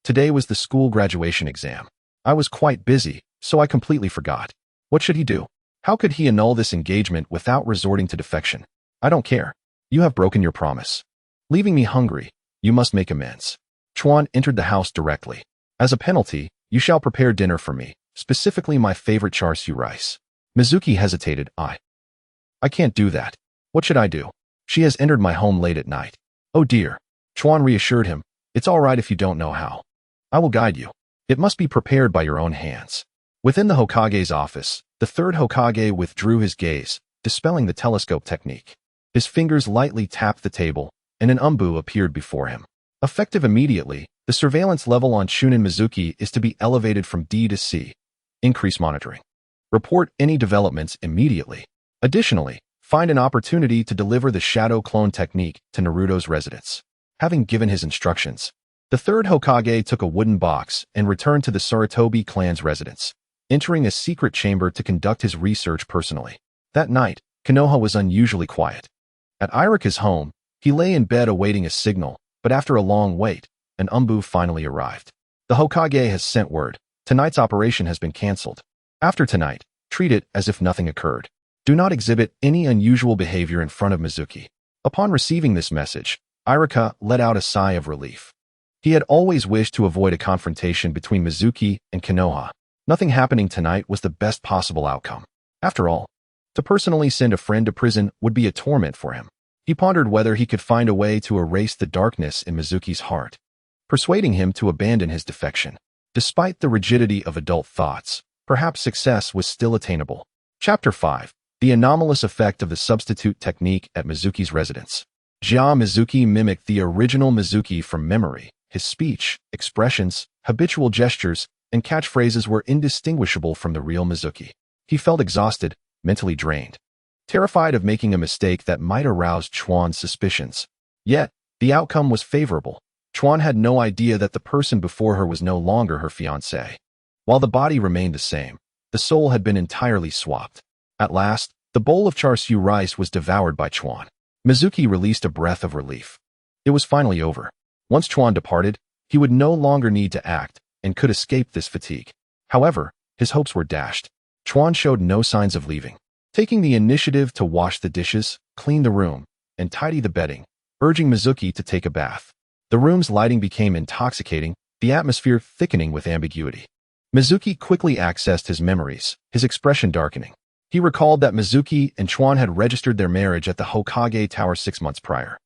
Today was the school graduation exam. I was quite busy, so I completely forgot. What should he do? How could he annul this engagement without resorting to defection? I don't care. You have broken your promise. Leaving me hungry, you must make amends. Chuan entered the house directly. As a penalty, you shall prepare dinner for me, specifically my favorite char siu rice. Mizuki hesitated. I can't do that. What should I do? She has entered my home late at night. Oh dear. Chuan reassured him. It's all right if you don't know how. I will guide you. It must be prepared by your own hands. Within the Hokage's office, the third Hokage withdrew his gaze, dispelling the telescope technique. His fingers lightly tapped the table, and an umbu appeared before him. Effective immediately, the surveillance level on Shunin Mizuki is to be elevated from D to C. Increase monitoring. Report any developments immediately. Additionally, find an opportunity to deliver the shadow clone technique to Naruto's residence. Having given his instructions, the third Hokage took a wooden box and returned to the Sarutobi clan's residence, entering a secret chamber to conduct his research personally. That night, Konoha was unusually quiet. At Irika's home, he lay in bed awaiting a signal, but after a long wait, an umbu finally arrived. The Hokage has sent word. Tonight's operation has been cancelled. After tonight, treat it as if nothing occurred. Do not exhibit any unusual behavior in front of Mizuki. Upon receiving this message, Irika let out a sigh of relief. He had always wished to avoid a confrontation between Mizuki and Konoha. Nothing happening tonight was the best possible outcome. After all, to personally send a friend to prison would be a torment for him. He pondered whether he could find a way to erase the darkness in Mizuki's heart, persuading him to abandon his defection. Despite the rigidity of adult thoughts, perhaps success was still attainable. Chapter 5. The anomalous effect of the substitute technique at Mizuki's residence. Jia Mizuki mimicked the original Mizuki from memory. His speech, expressions, habitual gestures, and catchphrases were indistinguishable from the real Mizuki. He felt exhausted, mentally drained, terrified of making a mistake that might arouse Chuan's suspicions. Yet, the outcome was favorable. Chuan had no idea that the person before her was no longer her fiancé. While the body remained the same, the soul had been entirely swapped. At last, the bowl of char siu rice was devoured by Chuan. Mizuki released a breath of relief. It was finally over. Once Chuan departed, he would no longer need to act and could escape this fatigue. However, his hopes were dashed. Chuan showed no signs of leaving, taking the initiative to wash the dishes, clean the room, and tidy the bedding, urging Mizuki to take a bath. The room's lighting became intoxicating, the atmosphere thickening with ambiguity. Mizuki quickly accessed his memories, his expression darkening. He recalled that Mizuki and Chuan had registered their marriage at the Hokage Tower 6 months prior,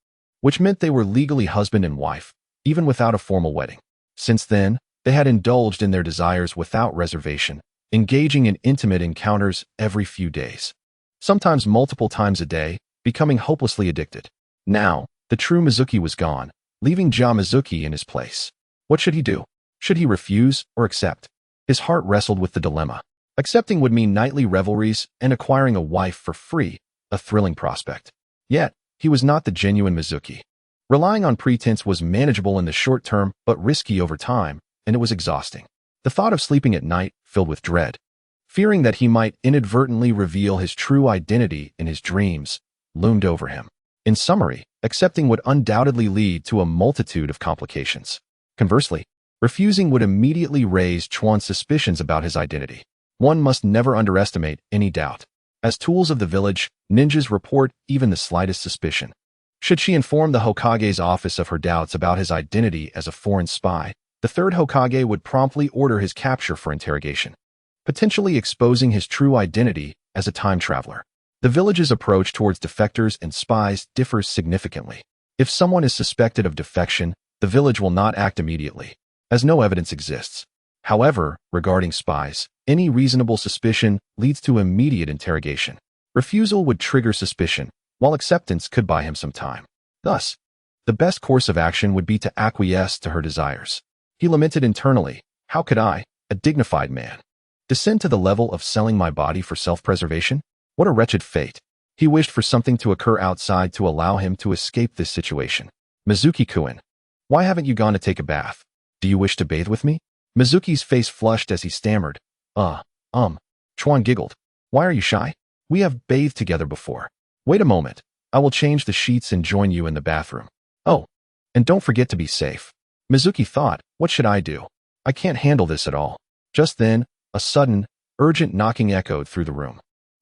which meant they were legally husband and wife, even without a formal wedding. Since then, they had indulged in their desires without reservation, engaging in intimate encounters every few days, sometimes multiple times a day, becoming hopelessly addicted. Now, the true Mizuki was gone, leaving Jia Mizuki in his place. What should he do? Should he refuse or accept? His heart wrestled with the dilemma. Accepting would mean nightly revelries and acquiring a wife for free, a thrilling prospect. Yet, he was not the genuine Mizuki. Relying on pretense was manageable in the short term but risky over time, and it was exhausting. The thought of sleeping at night filled with dread, fearing that he might inadvertently reveal his true identity in his dreams, loomed over him. In summary, accepting would undoubtedly lead to a multitude of complications. Conversely, Refusing would immediately raise Chuan's suspicions about his identity. One must never underestimate any doubt. As tools of the village, ninjas report even the slightest suspicion. Should she inform the Hokage's office of her doubts about his identity as a foreign spy, the third Hokage would promptly order his capture for interrogation, potentially exposing his true identity as a time traveler. The village's approach towards defectors and spies differs significantly. If someone is suspected of defection, the village will not act immediately, as no evidence exists. However, regarding spies, any reasonable suspicion leads to immediate interrogation. Refusal would trigger suspicion, while acceptance could buy him some time. Thus, the best course of action would be to acquiesce to her desires. He lamented internally, "How could I, a dignified man, descend to the level of selling my body for self-preservation? What a wretched fate." He wished for something to occur outside to allow him to escape this situation. "Mizuki-kun, why haven't you gone to take a bath? Do you wish to bathe with me?" Mizuki's face flushed as he stammered. Chuan giggled. "Why are you shy? We have bathed together before. Wait a moment. I will change the sheets and join you in the bathroom. Oh, and don't forget to be safe." Mizuki thought, what should I do? I can't handle this at all. Just then, a sudden, urgent knocking echoed through the room.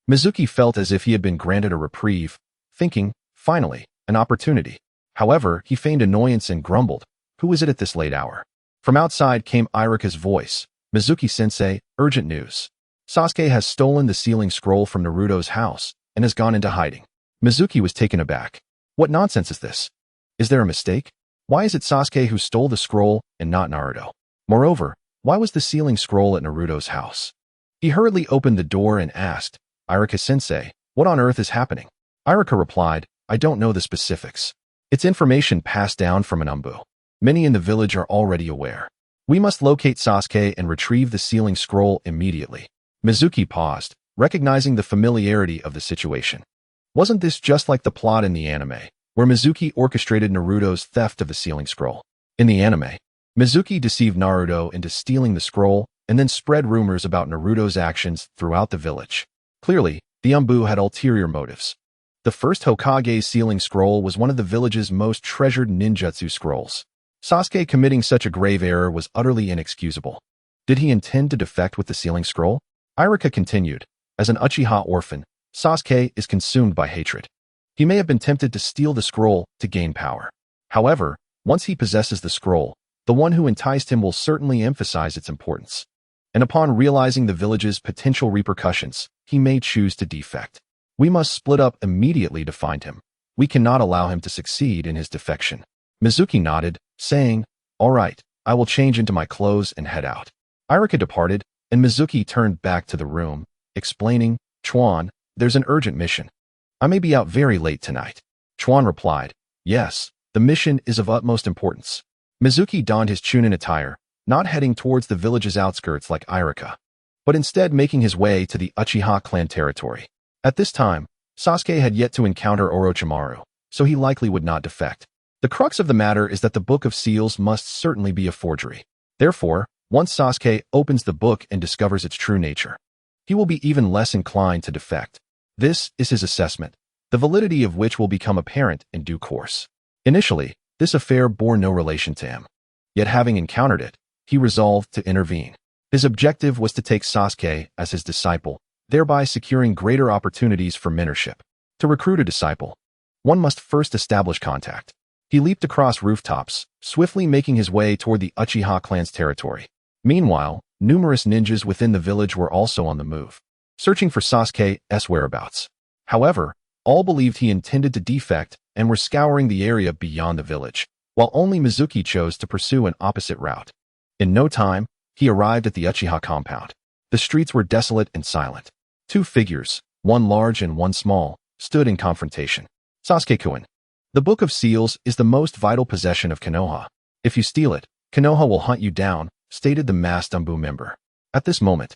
Mizuki felt as if he had been granted a reprieve, thinking, finally, an opportunity. However, he feigned annoyance and grumbled, "Who is it at this late hour?" From outside came Irika's voice. "Mizuki-sensei, urgent news. Sasuke has stolen the sealing scroll from Naruto's house and has gone into hiding." Mizuki was taken aback. What nonsense is this? Is there a mistake? Why is it Sasuke who stole the scroll and not Naruto? Moreover, why was the sealing scroll at Naruto's house? He hurriedly opened the door and asked, "Irika-sensei, what on earth is happening?" Irika replied, "I don't know the specifics. It's information passed down from an umbu. Many in the village are already aware. We must locate Sasuke and retrieve the sealing scroll immediately." Mizuki paused, recognizing the familiarity of the situation. Wasn't this just like the plot in the anime, where Mizuki orchestrated Naruto's theft of the sealing scroll? In the anime, Mizuki deceived Naruto into stealing the scroll and then spread rumors about Naruto's actions throughout the village. Clearly, the umbu had ulterior motives. The first Hokage's sealing scroll was one of the village's most treasured ninjutsu scrolls. Sasuke committing such a grave error was utterly inexcusable. Did he intend to defect with the sealing scroll? Irika continued, "As an Uchiha orphan, Sasuke is consumed by hatred. He may have been tempted to steal the scroll to gain power. However, once he possesses the scroll, the one who enticed him will certainly emphasize its importance. And upon realizing the village's potential repercussions, he may choose to defect. We must split up immediately to find him. We cannot allow him to succeed in his defection." Mizuki nodded, saying, "All right, I will change into my clothes and head out." Irika departed, and Mizuki turned back to the room, explaining, "Chuan, there's an urgent mission. I may be out very late tonight." Chuan replied, "Yes, the mission is of utmost importance." Mizuki donned his Chunin attire, not heading towards the village's outskirts like Irika, but instead making his way to the Uchiha clan territory. At this time, Sasuke had yet to encounter Orochimaru, so he likely would not defect. The crux of the matter is that the Book of Seals must certainly be a forgery. Therefore, once Sasuke opens the book and discovers its true nature, he will be even less inclined to defect. This is his assessment, the validity of which will become apparent in due course. Initially, this affair bore no relation to him. Yet having encountered it, he resolved to intervene. His objective was to take Sasuke as his disciple, thereby securing greater opportunities for mentorship. To recruit a disciple, one must first establish contact. He leaped across rooftops, swiftly making his way toward the Uchiha clan's territory. Meanwhile, numerous ninjas within the village were also on the move, searching for Sasuke's whereabouts. However, all believed he intended to defect and were scouring the area beyond the village, while only Mizuki chose to pursue an opposite route. In no time, he arrived at the Uchiha compound. The streets were desolate and silent. Two figures, one large and one small, stood in confrontation. "Sasuke-kun, the Book of Seals is the most vital possession of Konoha. If you steal it, Konoha will hunt you down," stated the masked umbu member. "At this moment,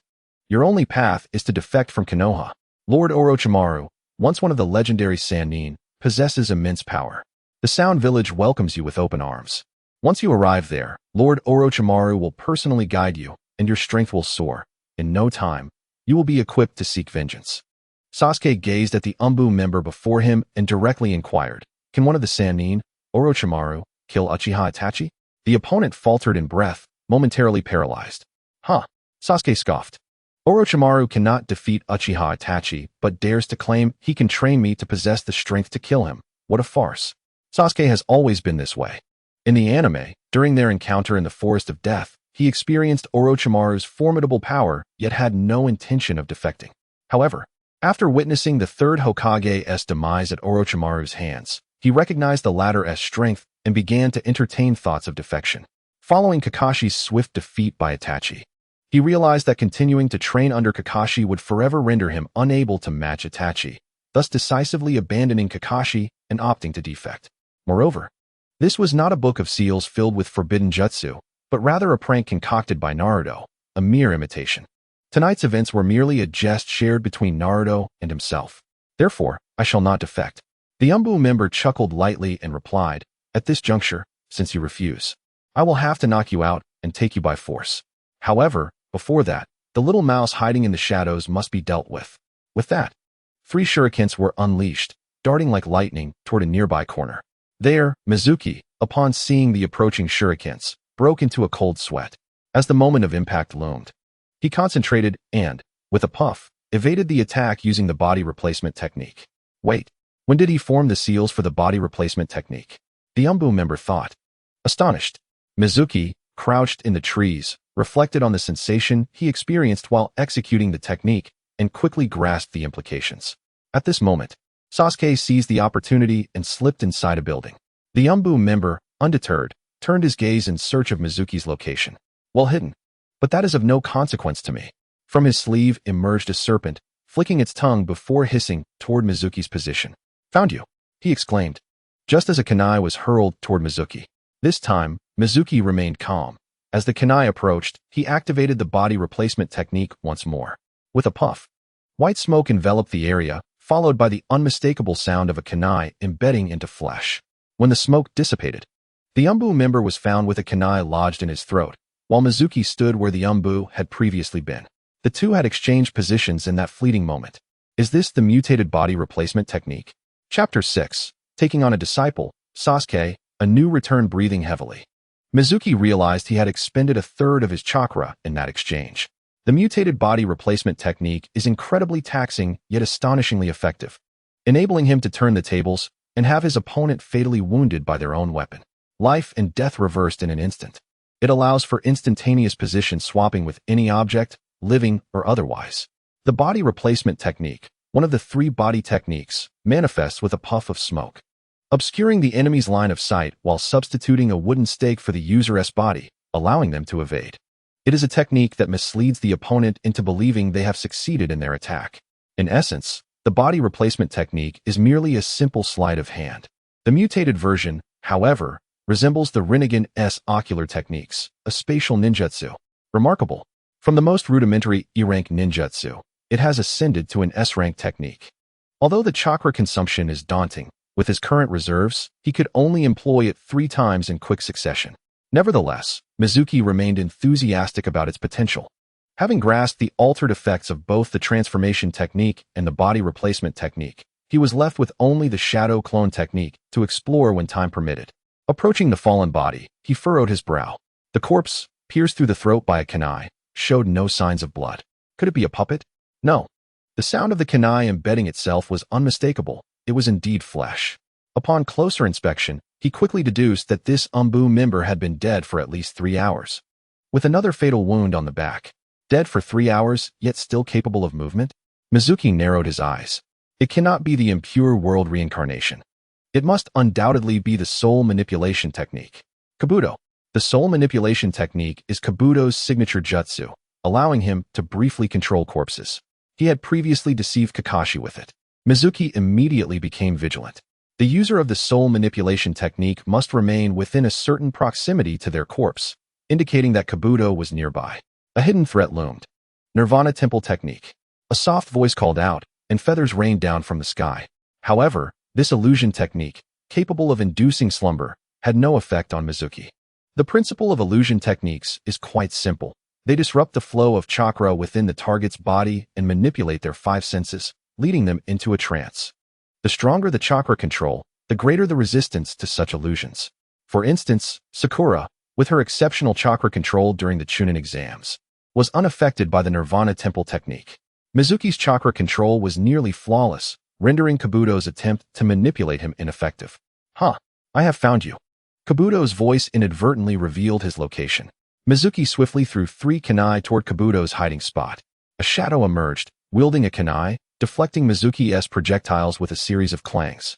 your only path is to defect from Konoha. Lord Orochimaru, once one of the legendary Sannin, possesses immense power. The Sound Village welcomes you with open arms. Once you arrive there, Lord Orochimaru will personally guide you, and your strength will soar. In no time, you will be equipped to seek vengeance." Sasuke gazed at the umbu member before him and directly inquired, "Can one of the Sannin, Orochimaru, kill Uchiha Itachi?" The opponent faltered in breath, momentarily paralyzed. Huh, Sasuke scoffed. Orochimaru cannot defeat Uchiha Itachi, but dares to claim he can train me to possess the strength to kill him. What a farce. Sasuke has always been this way. In the anime, during their encounter in the Forest of Death, he experienced Orochimaru's formidable power, yet had no intention of defecting. However, after witnessing the third Hokage's demise at Orochimaru's hands, he recognized the latter's strength and began to entertain thoughts of defection. Following Kakashi's swift defeat by Itachi, he realized that continuing to train under Kakashi would forever render him unable to match Itachi, thus decisively abandoning Kakashi and opting to defect. Moreover, this was not a book of seals filled with forbidden jutsu, but rather a prank concocted by Naruto, a mere imitation. Tonight's events were merely a jest shared between Naruto and himself. Therefore, I shall not defect. The Umbu member chuckled lightly and replied, "At this juncture, since you refuse, I will have to knock you out and take you by force. However, before that, the little mouse hiding in the shadows must be dealt with." With that, 3 shurikens were unleashed, darting like lightning toward a nearby corner. There, Mizuki, upon seeing the approaching shurikens, broke into a cold sweat. As the moment of impact loomed, he concentrated and, with a puff, evaded the attack using the body replacement technique. Wait, when did he form the seals for the body replacement technique? The Umbu member thought. Astonished, Mizuki, crouched in the trees, reflected on the sensation he experienced while executing the technique and quickly grasped the implications. At this moment, Sasuke seized the opportunity and slipped inside a building. The Umbu member, undeterred, turned his gaze in search of Mizuki's location. Well hidden, but that is of no consequence to me. From his sleeve emerged a serpent, flicking its tongue before hissing toward Mizuki's position. Found you, he exclaimed, just as a kunai was hurled toward Mizuki. This time, Mizuki remained calm. As the kunai approached, he activated the body replacement technique once more. With a puff, white smoke enveloped the area, followed by the unmistakable sound of a kunai embedding into flesh. When the smoke dissipated, the Umbu member was found with a kunai lodged in his throat, while Mizuki stood where the Umbu had previously been. The two had exchanged positions in that fleeting moment. Is this the mutated body replacement technique? Chapter 6. Taking on a disciple, Sasuke, a new return breathing heavily. Mizuki realized he had expended a third of his chakra in that exchange. The mutated body replacement technique is incredibly taxing yet astonishingly effective, enabling him to turn the tables and have his opponent fatally wounded by their own weapon. Life and death reversed in an instant. It allows for instantaneous position swapping with any object, living or otherwise. The body replacement technique, one of the 3 body techniques, manifests with a puff of smoke, obscuring the enemy's line of sight while substituting a wooden stake for the user's body, allowing them to evade. It is a technique that misleads the opponent into believing they have succeeded in their attack. In essence, the body replacement technique is merely a simple sleight of hand. The mutated version, however, resembles the Rinnegan's ocular techniques, a spatial ninjutsu. Remarkable. From the most rudimentary E-rank ninjutsu, it has ascended to an S-rank technique. Although the chakra consumption is daunting, with his current reserves, he could only employ it 3 times in quick succession. Nevertheless, Mizuki remained enthusiastic about its potential. Having grasped the altered effects of both the transformation technique and the body replacement technique, he was left with only the shadow clone technique to explore when time permitted. Approaching the fallen body, he furrowed his brow. The corpse, pierced through the throat by a kunai, showed no signs of blood. Could it be a puppet? No. The sound of the kunai embedding itself was unmistakable. It was indeed flesh. Upon closer inspection, he quickly deduced that this Umbu member had been dead for at least 3 hours, with another fatal wound on the back. Dead for 3 hours, yet still capable of movement? Mizuki narrowed his eyes. It cannot be the impure world reincarnation. It must undoubtedly be the soul manipulation technique. Kabuto. The soul manipulation technique is Kabuto's signature jutsu, allowing him to briefly control corpses. He had previously deceived Kakashi with it. Mizuki immediately became vigilant. The user of the soul manipulation technique must remain within a certain proximity to their corpse, indicating that Kabuto was nearby. A hidden threat loomed. Nirvana Temple Technique. A soft voice called out, and feathers rained down from the sky. However, this illusion technique, capable of inducing slumber, had no effect on Mizuki. The principle of illusion techniques is quite simple. They disrupt the flow of chakra within the target's body and manipulate their 5 senses, leading them into a trance. The stronger the chakra control, the greater the resistance to such illusions. For instance, Sakura, with her exceptional chakra control during the Chunin exams, was unaffected by the Nirvana Temple technique. Mizuki's chakra control was nearly flawless, rendering Kabuto's attempt to manipulate him ineffective. Huh, I have found you. Kabuto's voice inadvertently revealed his location. Mizuki swiftly threw 3 kunai toward Kabuto's hiding spot. A shadow emerged, wielding a kunai, deflecting Mizuki's projectiles with a series of clangs.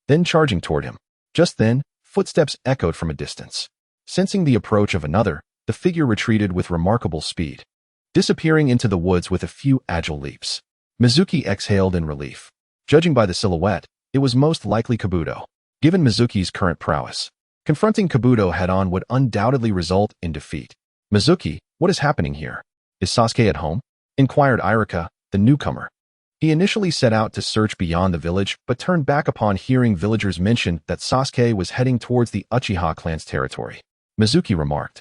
Then charging toward him. Just then, footsteps echoed from a distance. Sensing the approach of another, the figure retreated with remarkable speed, disappearing into the woods with a few agile leaps. Mizuki exhaled in relief. Judging by the silhouette, it was most likely Kabuto. Given Mizuki's current prowess, confronting Kabuto head-on would undoubtedly result in defeat. Mizuki, what is happening here? Is Sasuke at home? Inquired Irika, the newcomer. He initially set out to search beyond the village, but turned back upon hearing villagers mention that Sasuke was heading towards the Uchiha clan's territory. Mizuki remarked,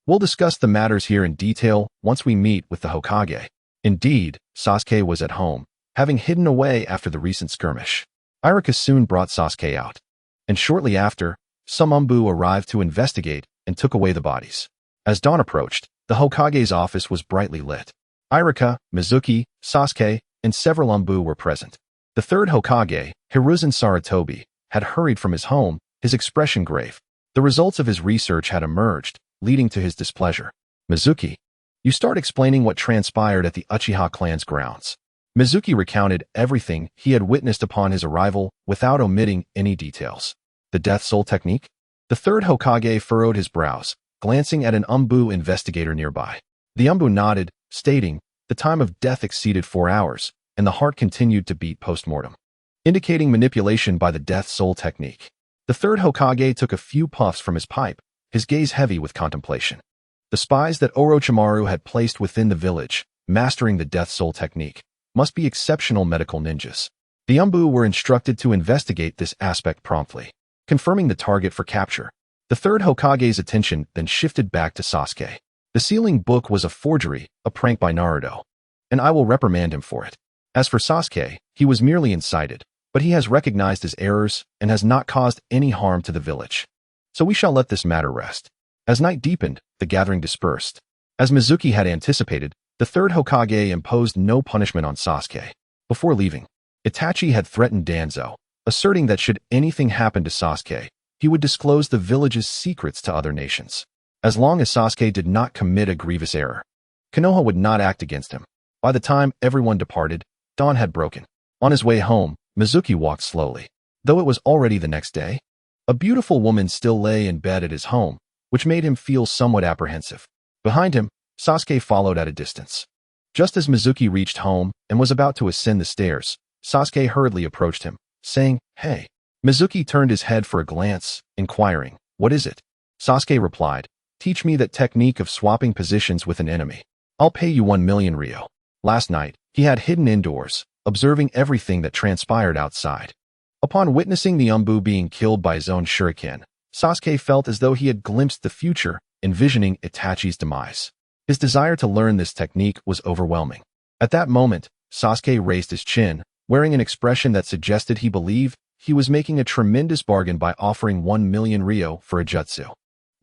"We'll discuss the matters here in detail once we meet with the Hokage." Indeed, Sasuke was at home, having hidden away after the recent skirmish. Irika soon brought Sasuke out, and shortly after, some Umbu arrived to investigate and took away the bodies. As dawn approached, the Hokage's office was brightly lit. Irika, Mizuki, Sasuke, and several Umbu were present. The third Hokage, Hiruzen Sarutobi, had hurried from his home, his expression grave. The results of his research had emerged, leading to his displeasure. "Mizuki, you start explaining what transpired at the Uchiha clan's grounds." Mizuki recounted everything he had witnessed upon his arrival without omitting any details. The Death Soul technique? The third Hokage furrowed his brows, glancing at an Umbu investigator nearby. The Umbu nodded, stating, "The time of death exceeded 4 hours, and the heart continued to beat post-mortem," indicating manipulation by the Death Soul technique. The third Hokage took a few puffs from his pipe, his gaze heavy with contemplation. The spies that Orochimaru had placed within the village, mastering the Death Soul technique, must be exceptional medical ninjas. The Umbu were instructed to investigate this aspect promptly, confirming the target for capture. The third Hokage's attention then shifted back to Sasuke. The sealing book was a forgery, a prank by Naruto, and I will reprimand him for it. As for Sasuke, he was merely incited, but he has recognized his errors and has not caused any harm to the village. So we shall let this matter rest. As night deepened, the gathering dispersed. As Mizuki had anticipated, the third Hokage imposed no punishment on Sasuke. Before leaving, Itachi had threatened Danzo, asserting that should anything happen to Sasuke, he would disclose the village's secrets to other nations. As long as Sasuke did not commit a grievous error, Konoha would not act against him. By the time everyone departed, dawn had broken. On his way home, Mizuki walked slowly. Though it was already the next day, a beautiful woman still lay in bed at his home, which made him feel somewhat apprehensive. Behind him, Sasuke followed at a distance. Just as Mizuki reached home and was about to ascend the stairs, Sasuke hurriedly approached him, saying, "Hey." Mizuki turned his head for a glance, inquiring, "What is it?" Sasuke replied, "Teach me that technique of swapping positions with an enemy. I'll pay you 1 million ryo." Last night, he had hidden indoors, observing everything that transpired outside. Upon witnessing the Umbu being killed by his own shuriken, Sasuke felt as though he had glimpsed the future, envisioning Itachi's demise. His desire to learn this technique was overwhelming. At that moment, Sasuke raised his chin, wearing an expression that suggested he believed he was making a tremendous bargain by offering 1 million ryo for a jutsu.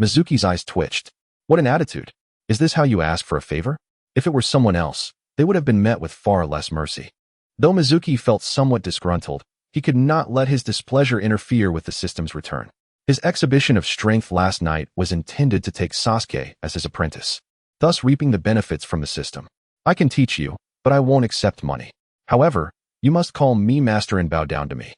Mizuki's eyes twitched. What an attitude! Is this how you ask for a favor? If it were someone else, they would have been met with far less mercy. Though Mizuki felt somewhat disgruntled, he could not let his displeasure interfere with the system's return. His exhibition of strength last night was intended to take Sasuke as his apprentice, thus reaping the benefits from the system. "I can teach you, but I won't accept money. However, you must call me master and bow down to me.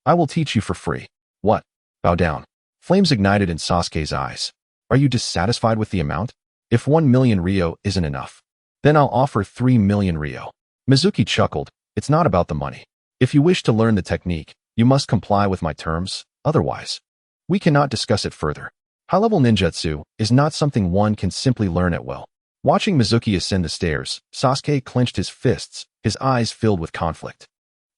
I will teach you for free." "What? Bow down?" Flames ignited in Sasuke's eyes. "Are you dissatisfied with the amount? If 1 million ryo isn't enough, then I'll offer 3 million ryo. Mizuki chuckled. "It's not about the money. If you wish to learn the technique, you must comply with my terms, otherwise, we cannot discuss it further. High-level ninjutsu is not something one can simply learn at will." Watching Mizuki ascend the stairs, Sasuke clenched his fists, his eyes filled with conflict.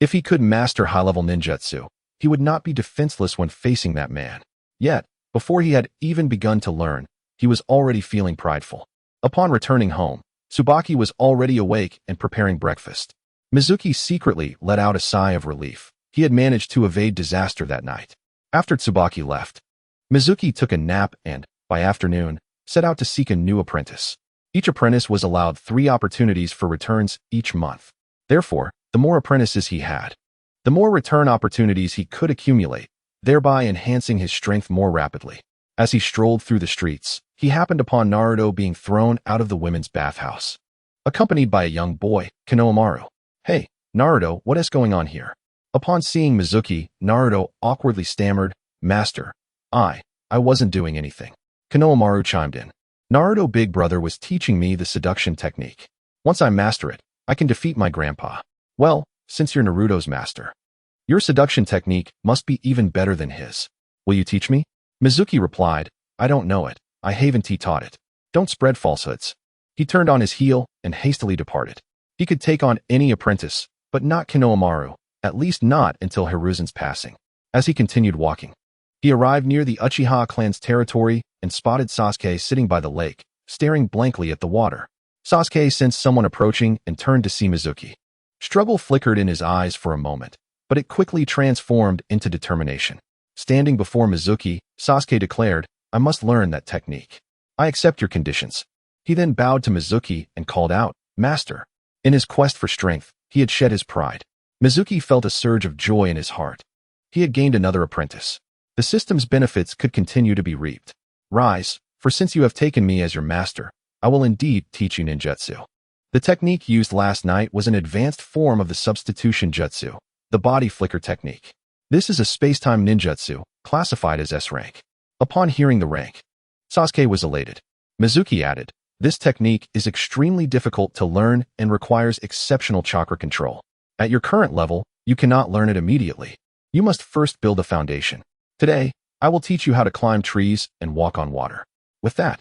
If he could master high-level ninjutsu, he would not be defenseless when facing that man. Yet, before he had even begun to learn, he was already feeling prideful. Upon returning home, Tsubaki was already awake and preparing breakfast. Mizuki secretly let out a sigh of relief. He had managed to evade disaster that night. After Tsubaki left, Mizuki took a nap and, by afternoon, set out to seek a new apprentice. Each apprentice was allowed 3 opportunities for returns each month. Therefore, the more apprentices he had, the more return opportunities he could accumulate, thereby enhancing his strength more rapidly. As he strolled through the streets, he happened upon Naruto being thrown out of the women's bathhouse, accompanied by a young boy, Konohamaru. "Hey, Naruto, what is going on here?" Upon seeing Mizuki, Naruto awkwardly stammered, "Master, I wasn't doing anything." Konohamaru chimed in. "Naruto Big Brother was teaching me the seduction technique. Once I master it, I can defeat my grandpa." "Well, since you're Naruto's master, your seduction technique must be even better than his. Will you teach me?" Mizuki replied, "I don't know it. I haven't taught it. Don't spread falsehoods." He turned on his heel and hastily departed. He could take on any apprentice, but not Konohamaru, at least not until Hiruzen's passing. As he continued walking, he arrived near the Uchiha clan's territory and spotted Sasuke sitting by the lake, staring blankly at the water. Sasuke sensed someone approaching and turned to see Mizuki. Struggle flickered in his eyes for a moment, but it quickly transformed into determination. Standing before Mizuki, Sasuke declared, "I must learn that technique. I accept your conditions." He then bowed to Mizuki and called out, "Master." In his quest for strength, he had shed his pride. Mizuki felt a surge of joy in his heart. He had gained another apprentice. The system's benefits could continue to be reaped. "Rise, for since you have taken me as your master, I will indeed teach you ninjutsu." The technique used last night was an advanced form of the substitution jutsu, the body flicker technique. This is a space-time ninjutsu, classified as S rank. Upon hearing the rank, Sasuke was elated. Mizuki added, "This technique is extremely difficult to learn and requires exceptional chakra control. At your current level, you cannot learn it immediately. You must first build a foundation. Today, I will teach you how to climb trees and walk on water." With that,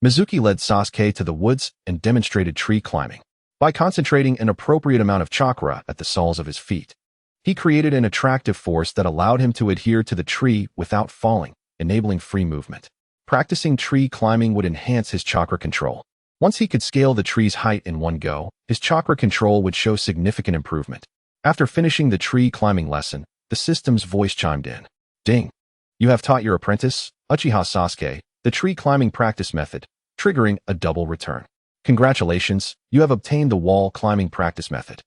Mizuki led Sasuke to the woods and demonstrated tree climbing. By concentrating an appropriate amount of chakra at the soles of his feet, he created an attractive force that allowed him to adhere to the tree without falling, enabling free movement. Practicing tree climbing would enhance his chakra control. Once he could scale the tree's height in one go, his chakra control would show significant improvement. After finishing the tree climbing lesson, the system's voice chimed in. "Ding! You have taught your apprentice, Uchiha Sasuke, the tree climbing practice method, triggering a double return. Congratulations, you have obtained the wall climbing practice method."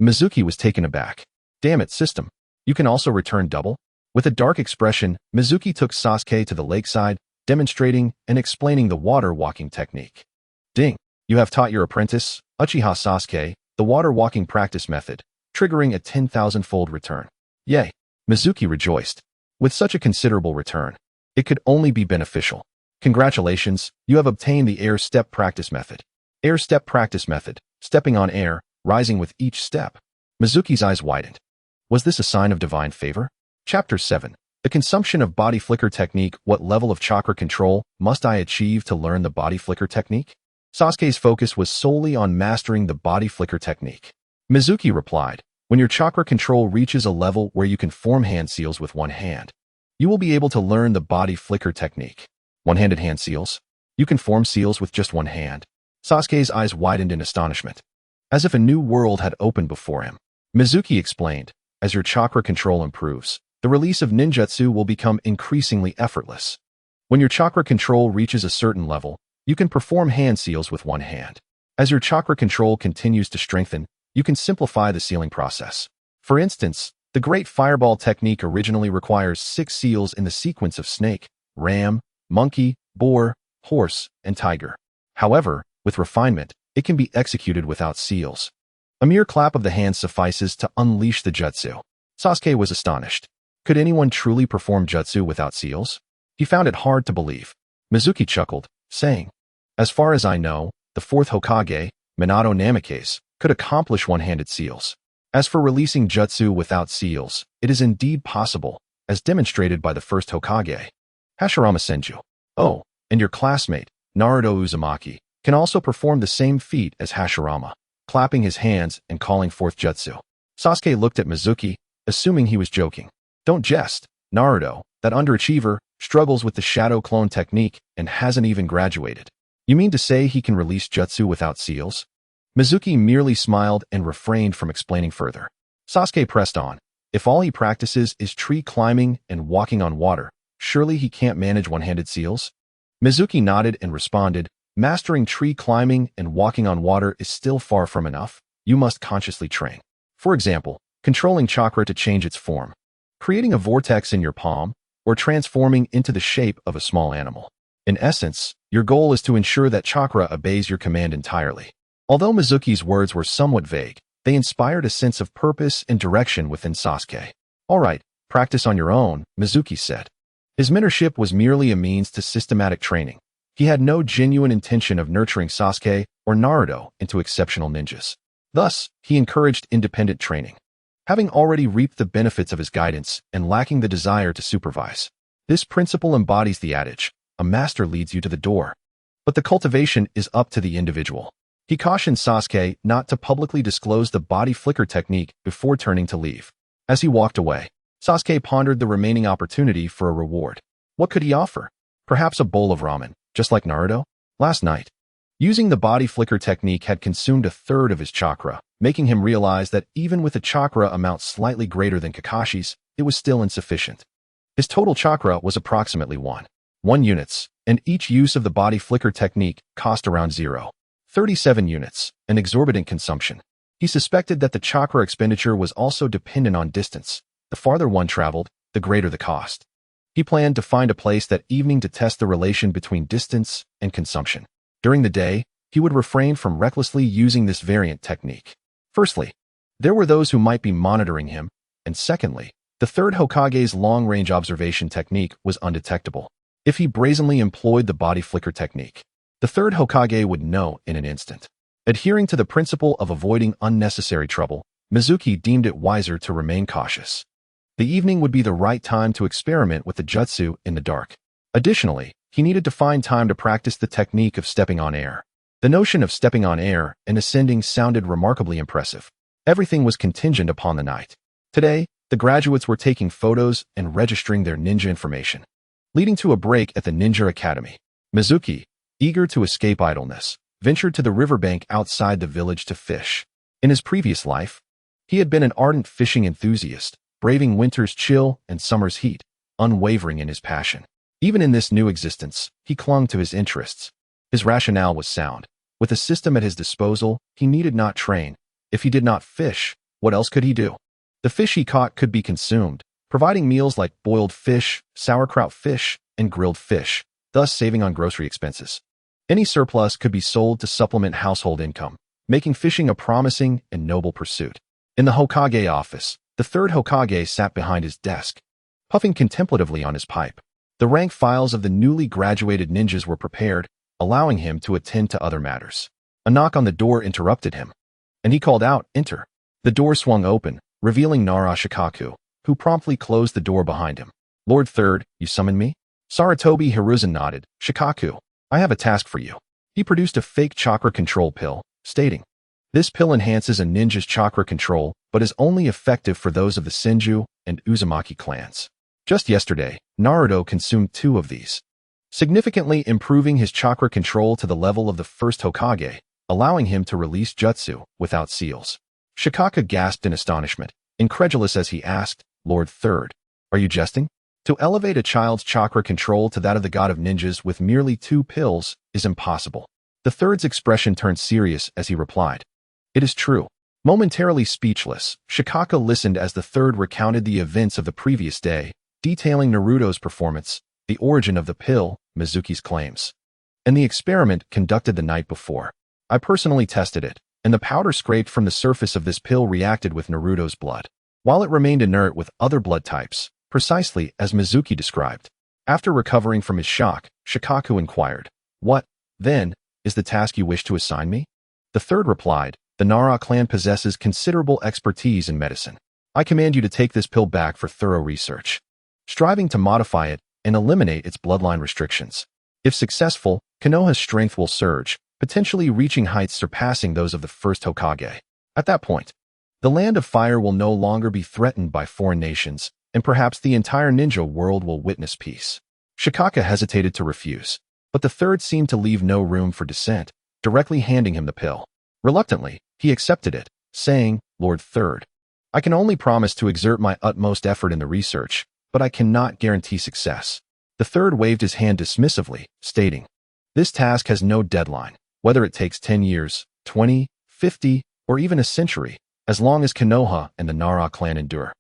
Mizuki was taken aback. "Damn it, system. You can also return double?" With a dark expression, Mizuki took Sasuke to the lakeside, demonstrating and explaining the water walking technique. "Ding! You have taught your apprentice, Uchiha Sasuke, the water walking practice method, triggering a 10,000-fold return." Yay! Mizuki rejoiced. With such a considerable return, it could only be beneficial. "Congratulations, you have obtained the air step practice method. Air step practice method, stepping on air, rising with each step." Mizuki's eyes widened. Was this a sign of divine favor? Chapter 7. The consumption of body flicker technique. What level of chakra control must I achieve to learn the body flicker technique? Sasuke's focus was solely on mastering the body flicker technique. Mizuki replied, "When your chakra control reaches a level where you can form hand seals with one hand, you will be able to learn the body flicker technique." One-handed hand seals? You can form seals with just one hand? Sasuke's eyes widened in astonishment, as if a new world had opened before him. Mizuki explained, "As your chakra control improves, the release of ninjutsu will become increasingly effortless. When your chakra control reaches a certain level, you can perform hand seals with one hand. As your chakra control continues to strengthen, you can simplify the sealing process. For instance, the Great Fireball technique originally requires 6 seals in the sequence of snake, ram, monkey, boar, horse, and tiger. However, with refinement, it can be executed without seals. A mere clap of the hands suffices to unleash the jutsu." Sasuke was astonished. Could anyone truly perform jutsu without seals? He found it hard to believe. Mizuki chuckled, saying, "As far as I know, the 4th Hokage, Minato Namikaze, could accomplish one-handed seals. As for releasing jutsu without seals, it is indeed possible, as demonstrated by the 1st Hokage, Hashirama Senju. Oh, and your classmate, Naruto Uzumaki, can also perform the same feat as Hashirama, clapping his hands and calling forth jutsu." Sasuke looked at Mizuki, assuming he was joking. "Don't jest. Naruto, that underachiever, struggles with the shadow clone technique and hasn't even graduated. You mean to say he can release jutsu without seals?" Mizuki merely smiled and refrained from explaining further. Sasuke pressed on. If all he practices is tree climbing and walking on water, surely he can't manage one-handed seals? Mizuki nodded and responded, "Mastering tree climbing and walking on water is still far from enough. You must consciously train. For example, controlling chakra to change its form, creating a vortex in your palm, or transforming into the shape of a small animal. In essence, your goal is to ensure that chakra obeys your command entirely." Although Mizuki's words were somewhat vague, they inspired a sense of purpose and direction within Sasuke. "All right, practice on your own," Mizuki said. His mentorship was merely a means to systematic training. He had no genuine intention of nurturing Sasuke or Naruto into exceptional ninjas. Thus, he encouraged independent training, having already reaped the benefits of his guidance and lacking the desire to supervise. This principle embodies the adage, "A master leads you to the door, but the cultivation is up to the individual." He cautioned Sasuke not to publicly disclose the body flicker technique before turning to leave. As he walked away, Sasuke pondered the remaining opportunity for a reward. What could he offer? Perhaps a bowl of ramen, just like Naruto? Last night, using the body flicker technique had consumed a third of his chakra, making him realize that even with a chakra amount slightly greater than Kakashi's, it was still insufficient. His total chakra was approximately 1 units, and each use of the body flicker technique cost around 0.37 units, an exorbitant consumption. He suspected that the chakra expenditure was also dependent on distance. The farther one traveled, the greater the cost. He planned to find a place that evening to test the relation between distance and consumption. During the day, he would refrain from recklessly using this variant technique. Firstly, there were those who might be monitoring him, and secondly, the third Hokage's long-range observation technique was undetectable. If he brazenly employed the body flicker technique, the third Hokage would know in an instant. Adhering to the principle of avoiding unnecessary trouble, Mizuki deemed it wiser to remain cautious. The evening would be the right time to experiment with the jutsu in the dark. Additionally, he needed to find time to practice the technique of stepping on air. The notion of stepping on air and ascending sounded remarkably impressive. Everything was contingent upon the night. Today, the graduates were taking photos and registering their ninja information, leading to a break at the Ninja Academy. Mizuki, eager to escape idleness, ventured to the riverbank outside the village to fish. In his previous life, he had been an ardent fishing enthusiast, braving winter's chill and summer's heat, unwavering in his passion. Even in this new existence, he clung to his interests. His rationale was sound. With a system at his disposal, he needed not train. If he did not fish, what else could he do? The fish he caught could be consumed, providing meals like boiled fish, sauerkraut fish, and grilled fish, thus saving on grocery expenses. Any surplus could be sold to supplement household income, making fishing a promising and noble pursuit. In the Hokage office, the third Hokage sat behind his desk, puffing contemplatively on his pipe. The rank files of the newly graduated ninjas were prepared, allowing him to attend to other matters. A knock on the door interrupted him, and he called out, "Enter." The door swung open, revealing Nara Shikaku, who promptly closed the door behind him. "Lord Third, you summoned me?" Saratobi Hiruzen nodded. "Shikaku, I have a task for you." He produced a fake chakra control pill, stating, "This pill enhances a ninja's chakra control, but is only effective for those of the Senju and Uzumaki clans. Just yesterday, Naruto consumed 2 of these, significantly improving his chakra control to the level of the first Hokage, allowing him to release jutsu without seals." Shikaka gasped in astonishment, incredulous as he asked, "Lord Third, are you jesting? To elevate a child's chakra control to that of the god of ninjas with merely 2 pills is impossible." The third's expression turned serious as he replied, "It is true." Momentarily speechless, Shikaka listened as the third recounted the events of the previous day, detailing Naruto's performance, the origin of the pill, Mizuki's claims, and the experiment conducted the night before. "I personally tested it, and the powder scraped from the surface of this pill reacted with Naruto's blood, while it remained inert with other blood types, precisely as Mizuki described." After recovering from his shock, Shikaku inquired, "What, then, is the task you wish to assign me?" The third replied, "The Nara clan possesses considerable expertise in medicine. I command you to take this pill back for thorough research, striving to modify it and eliminate its bloodline restrictions. If successful, Konoha's strength will surge, potentially reaching heights surpassing those of the first Hokage. At that point, the Land of Fire will no longer be threatened by foreign nations, and perhaps the entire ninja world will witness peace." Shikaka hesitated to refuse, but the third seemed to leave no room for dissent, directly handing him the pill. Reluctantly, he accepted it, saying, "Lord Third, I can only promise to exert my utmost effort in the research, but I cannot guarantee success." The third waved his hand dismissively, stating, "This task has no deadline, whether it takes 10 years, 20, 50, or even a century, as long as Konoha and the Nara clan endure.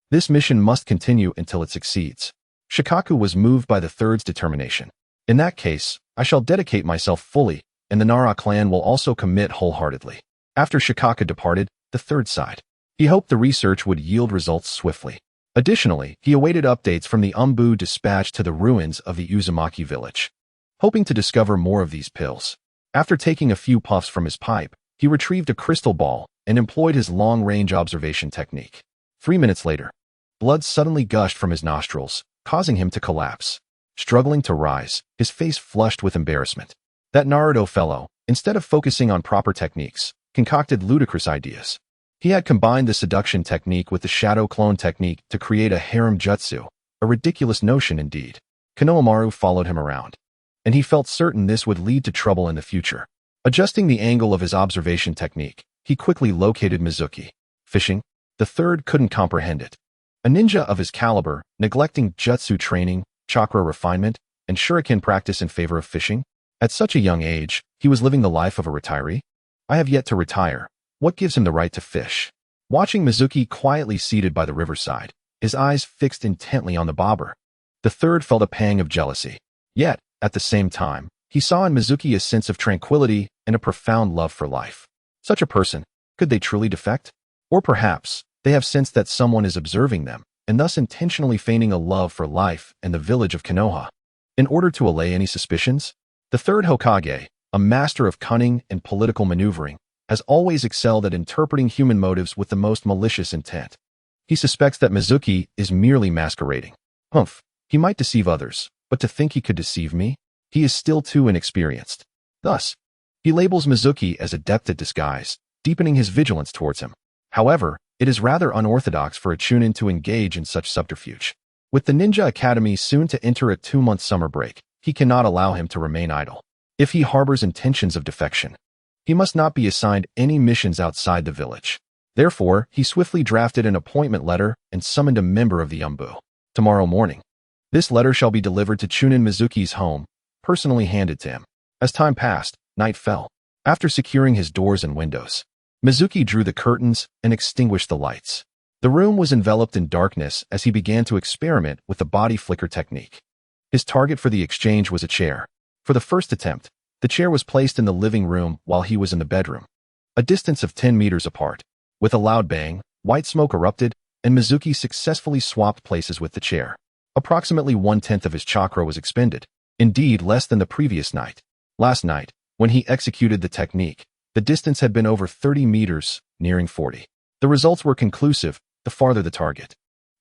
This mission must continue until it succeeds." Shikaku was moved by the third's determination. "In that case, I shall dedicate myself fully, and the Nara clan will also commit wholeheartedly." After Shikaku departed, the third sighed. He hoped the research would yield results swiftly. Additionally, he awaited updates from the Umbu dispatched to the ruins of the Uzumaki village, hoping to discover more of these pills. After taking a few puffs from his pipe, he retrieved a crystal ball and employed his long-range observation technique. 3 minutes later, blood suddenly gushed from his nostrils, causing him to collapse. Struggling to rise, his face flushed with embarrassment. That Naruto fellow, instead of focusing on proper techniques, concocted ludicrous ideas. He had combined the seduction technique with the shadow clone technique to create a harem jutsu, a ridiculous notion indeed. Konohamaru followed him around, and he felt certain this would lead to trouble in the future. Adjusting the angle of his observation technique, he quickly located Mizuki. Fishing? The third couldn't comprehend it. A ninja of his caliber, neglecting jutsu training, chakra refinement, and shuriken practice in favor of fishing? At such a young age, he was living the life of a retiree? "I have yet to retire. What gives him the right to fish?" Watching Mizuki quietly seated by the riverside, his eyes fixed intently on the bobber, the third felt a pang of jealousy. Yet, at the same time, he saw in Mizuki a sense of tranquility and a profound love for life. Such a person, could they truly defect? Or perhaps, they have sensed that someone is observing them, and thus intentionally feigning a love for life and the village of Konoha. In order to allay any suspicions, the third Hokage, a master of cunning and political maneuvering, has always excelled at interpreting human motives with the most malicious intent. He suspects that Mizuki is merely masquerading. Humph, he might deceive others, but to think he could deceive me? He is still too inexperienced. Thus, he labels Mizuki as adept at disguise, deepening his vigilance towards him. However, it is rather unorthodox for a chunin to engage in such subterfuge. With the Ninja Academy soon to enter a 2-month summer break, he cannot allow him to remain idle. If he harbors intentions of defection, he must not be assigned any missions outside the village. Therefore, he swiftly drafted an appointment letter and summoned a member of the Umbu. Tomorrow morning, this letter shall be delivered to Chunin Mizuki's home, personally handed to him. As time passed, night fell. After securing his doors and windows, Mizuki drew the curtains and extinguished the lights. The room was enveloped in darkness as he began to experiment with the body flicker technique. His target for the exchange was a chair. For the first attempt, the chair was placed in the living room while he was in the bedroom, a distance of 10 meters apart. With a loud bang, white smoke erupted, and Mizuki successfully swapped places with the chair. Approximately 1/10 of his chakra was expended, indeed less than the previous night. Last night, when he executed the technique, the distance had been over 30 meters, nearing 40. The results were conclusive, the farther the target,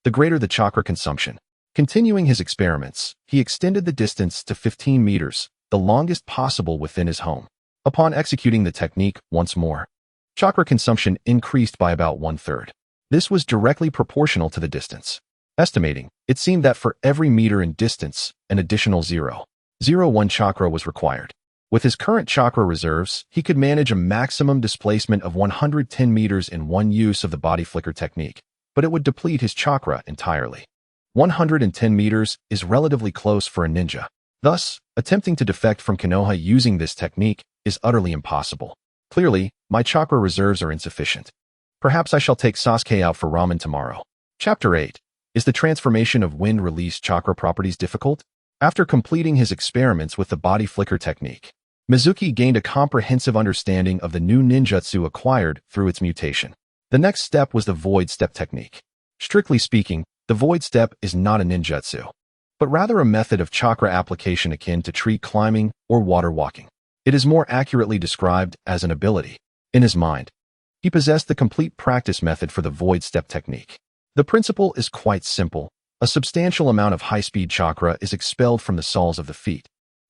the greater the chakra consumption. Continuing his experiments, he extended the distance to 15 meters, the longest possible within his home. Upon executing the technique once more, chakra consumption increased by about 1/3. This was directly proportional to the distance. Estimating, it seemed that for every meter in distance, an additional 0.01 chakra was required. With his current chakra reserves, he could manage a maximum displacement of 110 meters in one use of the body flicker technique, but it would deplete his chakra entirely. 110 meters is relatively close for a ninja. Thus, attempting to defect from Konoha using this technique is utterly impossible. Clearly, my chakra reserves are insufficient. Perhaps I shall take Sasuke out for ramen tomorrow. Chapter 8. Is the transformation of wind release chakra properties difficult? After completing his experiments with the body flicker technique, Mizuki gained a comprehensive understanding of the new ninjutsu acquired through its mutation. The next step was the void step technique. Strictly speaking, the void step is not a ninjutsu, but rather a method of chakra application akin to tree climbing or water walking. It is more accurately described as an ability. In his mind, he possessed the complete practice method for the void step technique. The principle is quite simple. A substantial amount of high-speed chakra is expelled from the soles of the feet,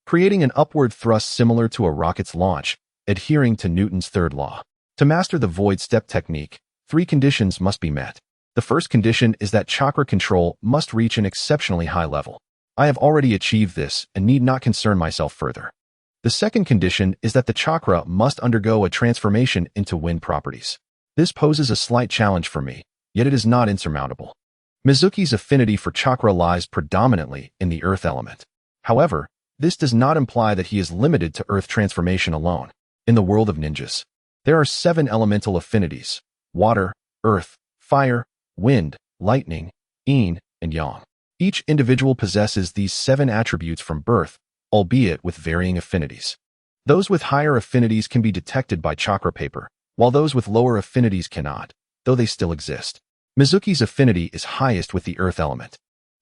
creating an upward thrust similar to a rocket's launch, adhering to Newton's third law. To master the void step technique, 3 conditions must be met. The first condition is that chakra control must reach an exceptionally high level. I have already achieved this and need not concern myself further. The second condition is that the chakra must undergo a transformation into wind properties. This poses a slight challenge for me, yet it is not insurmountable. Mizuki's affinity for chakra lies predominantly in the earth element. However, this does not imply that he is limited to earth transformation alone. In the world of ninjas, there are 7 elemental affinities: water, earth, fire, wind, lightning, yin, and yang. Each individual possesses these 7 attributes from birth, albeit with varying affinities. Those with higher affinities can be detected by chakra paper, while those with lower affinities cannot, though they still exist. Mizuki's affinity is highest with the earth element,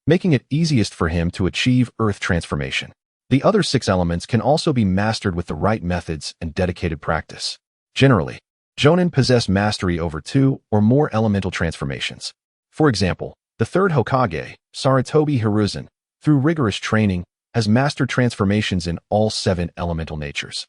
making it easiest for him to achieve earth transformation. The other 6 elements can also be mastered with the right methods and dedicated practice. Generally, Jonin possess mastery over 2 or more elemental transformations. For example, the 3rd Hokage, Sarutobi Hiruzen, through rigorous training, has mastered transformations in all 7 elemental natures,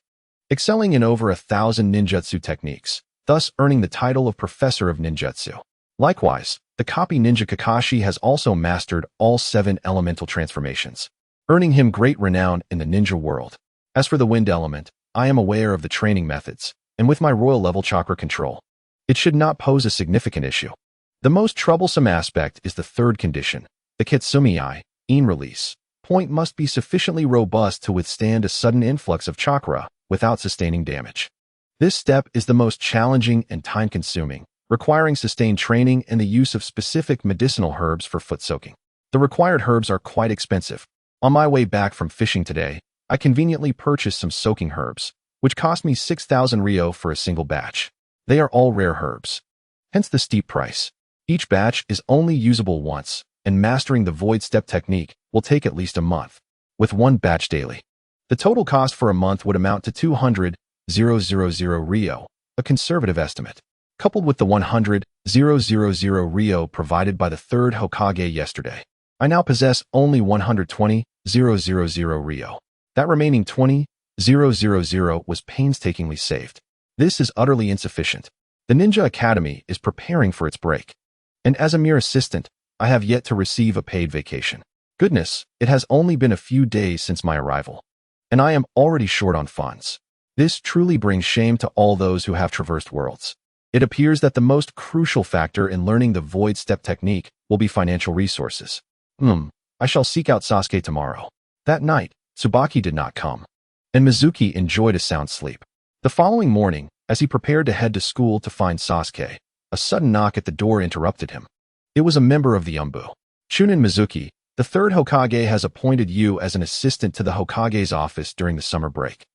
excelling in over 1,000 ninjutsu techniques, thus earning the title of Professor of Ninjutsu. Likewise, the copy ninja Kakashi has also mastered all 7 elemental transformations, earning him great renown in the ninja world. As for the wind element, I am aware of the training methods, and with my royal level chakra control, it should not pose a significant issue. The most troublesome aspect is the 3rd condition, the Kitsumi-I, yin release. Point must be sufficiently robust to withstand a sudden influx of chakra without sustaining damage. This step is the most challenging and time-consuming, requiring sustained training and the use of specific medicinal herbs for foot soaking. The required herbs are quite expensive. On my way back from fishing today, I conveniently purchased some soaking herbs, which cost me 6,000 ryo for a single batch. They are all rare herbs, hence the steep price. Each batch is only usable once, and mastering the void step technique will take at least a month, with 1 batch daily. The total cost for a month would amount to 200,000 ryo, a conservative estimate. Coupled with the 100,000 ryo provided by the 3rd Hokage yesterday, I now possess only 120,000 ryo. That remaining 20,000 was painstakingly saved. This is utterly insufficient. The Ninja Academy is preparing for its break, and as a mere assistant, I have yet to receive a paid vacation. Goodness, it has only been a few days since my arrival, and I am already short on funds. This truly brings shame to all those who have traversed worlds. It appears that the most crucial factor in learning the void step technique will be financial resources. I shall seek out Sasuke tomorrow. That night, Tsubaki did not come, and Mizuki enjoyed a sound sleep. The following morning, as he prepared to head to school to find Sasuke, a sudden knock at the door interrupted him. It was a member of the Umbu. Chunin Mizuki, the 3rd Hokage has appointed you as an assistant to the Hokage's office during the summer break,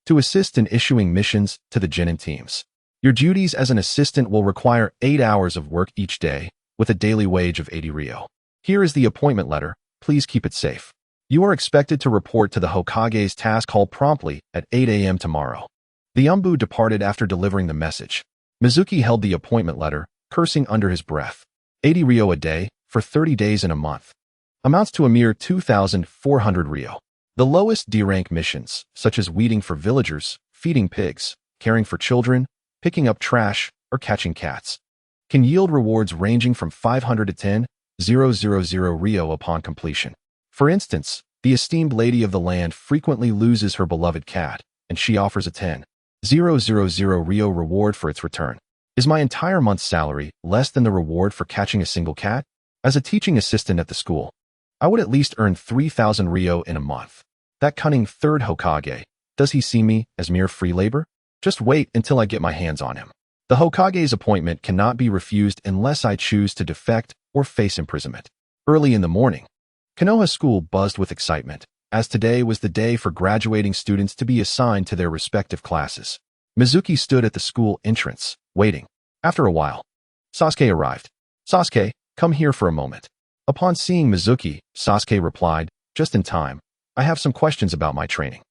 to assist in issuing missions to the genin teams. Your duties as an assistant will require 8 hours of work each day, with a daily wage of 80 ryo. Here is the appointment letter. Please keep it safe. You are expected to report to the Hokage's task hall promptly at 8 a.m. tomorrow. The Umbu departed after delivering the message. Mizuki held the appointment letter, cursing under his breath. 80 ryo a day, for 30 days in a month, amounts to a mere 2,400 ryo. The lowest D-rank missions, such as weeding for villagers, feeding pigs, caring for children, picking up trash, or catching cats, can yield rewards ranging from 500 to 10,000 ryo upon completion. For instance, the esteemed lady of the land frequently loses her beloved cat, and she offers a 10,000 ryo reward for its return. Is my entire month's salary less than the reward for catching a single cat? As a teaching assistant at the school, I would at least earn 3,000 ryo in a month. That cunning 3rd Hokage, does he see me as mere free labor? Just wait until I get my hands on him. The Hokage's appointment cannot be refused unless I choose to defect or face imprisonment. Early in the morning, Konoha School buzzed with excitement, as today was the day for graduating students to be assigned to their respective classes. Mizuki stood at the school entrance, waiting. After a while, Sasuke arrived. Sasuke, come here for a moment. Upon seeing Mizuki, Sasuke replied, just in time. I have some questions about my training.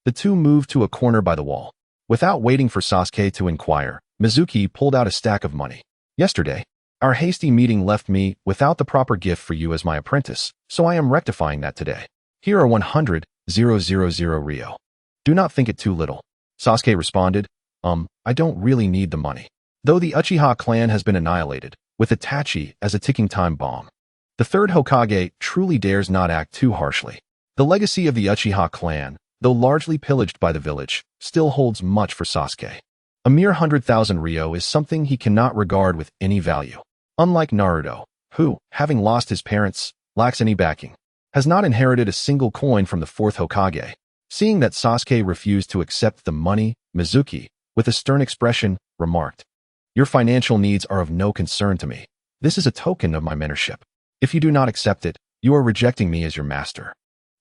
The two moved to a corner by the wall. Without waiting for Sasuke to inquire, Mizuki pulled out a stack of money. Yesterday, our hasty meeting left me without the proper gift for you as my apprentice, so I am rectifying that today. Here are 100,000 ryo. Do not think it too little. Sasuke responded, I don't really need the money. Though the Uchiha clan has been annihilated, with Itachi as a ticking time bomb, the 3rd Hokage truly dares not act too harshly. The legacy of the Uchiha clan, though largely pillaged by the village, still holds much for Sasuke. A mere 100,000 ryo is something he cannot regard with any value. Unlike Naruto, who, having lost his parents, lacks any backing, has not inherited a single coin from the fourth Hokage. Seeing that Sasuke refused to accept the money, Mizuki, with a stern expression, remarked, "Your financial needs are of no concern to me. This is a token of my mentorship. If you do not accept it, you are rejecting me as your master.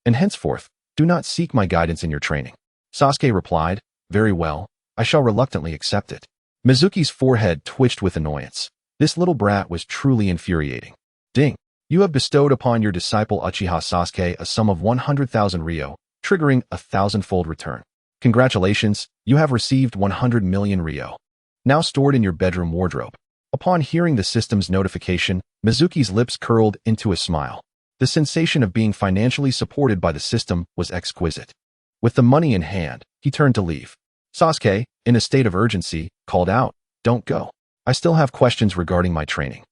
And henceforth, do not seek my guidance in your training." Sasuke replied, "Very well, I shall reluctantly accept it." Mizuki's forehead twitched with annoyance. This little brat was truly infuriating. Ding! You have bestowed upon your disciple Uchiha Sasuke a sum of 100,000 ryo, triggering a 1,000-fold return. Congratulations, you have received 100 million ryo, now stored in your bedroom wardrobe. Upon hearing the system's notification, Mizuki's lips curled into a smile. The sensation of being financially supported by the system was exquisite. With the money in hand, he turned to leave. Sasuke, in a state of urgency, called out, "Don't go. I still have questions regarding my training."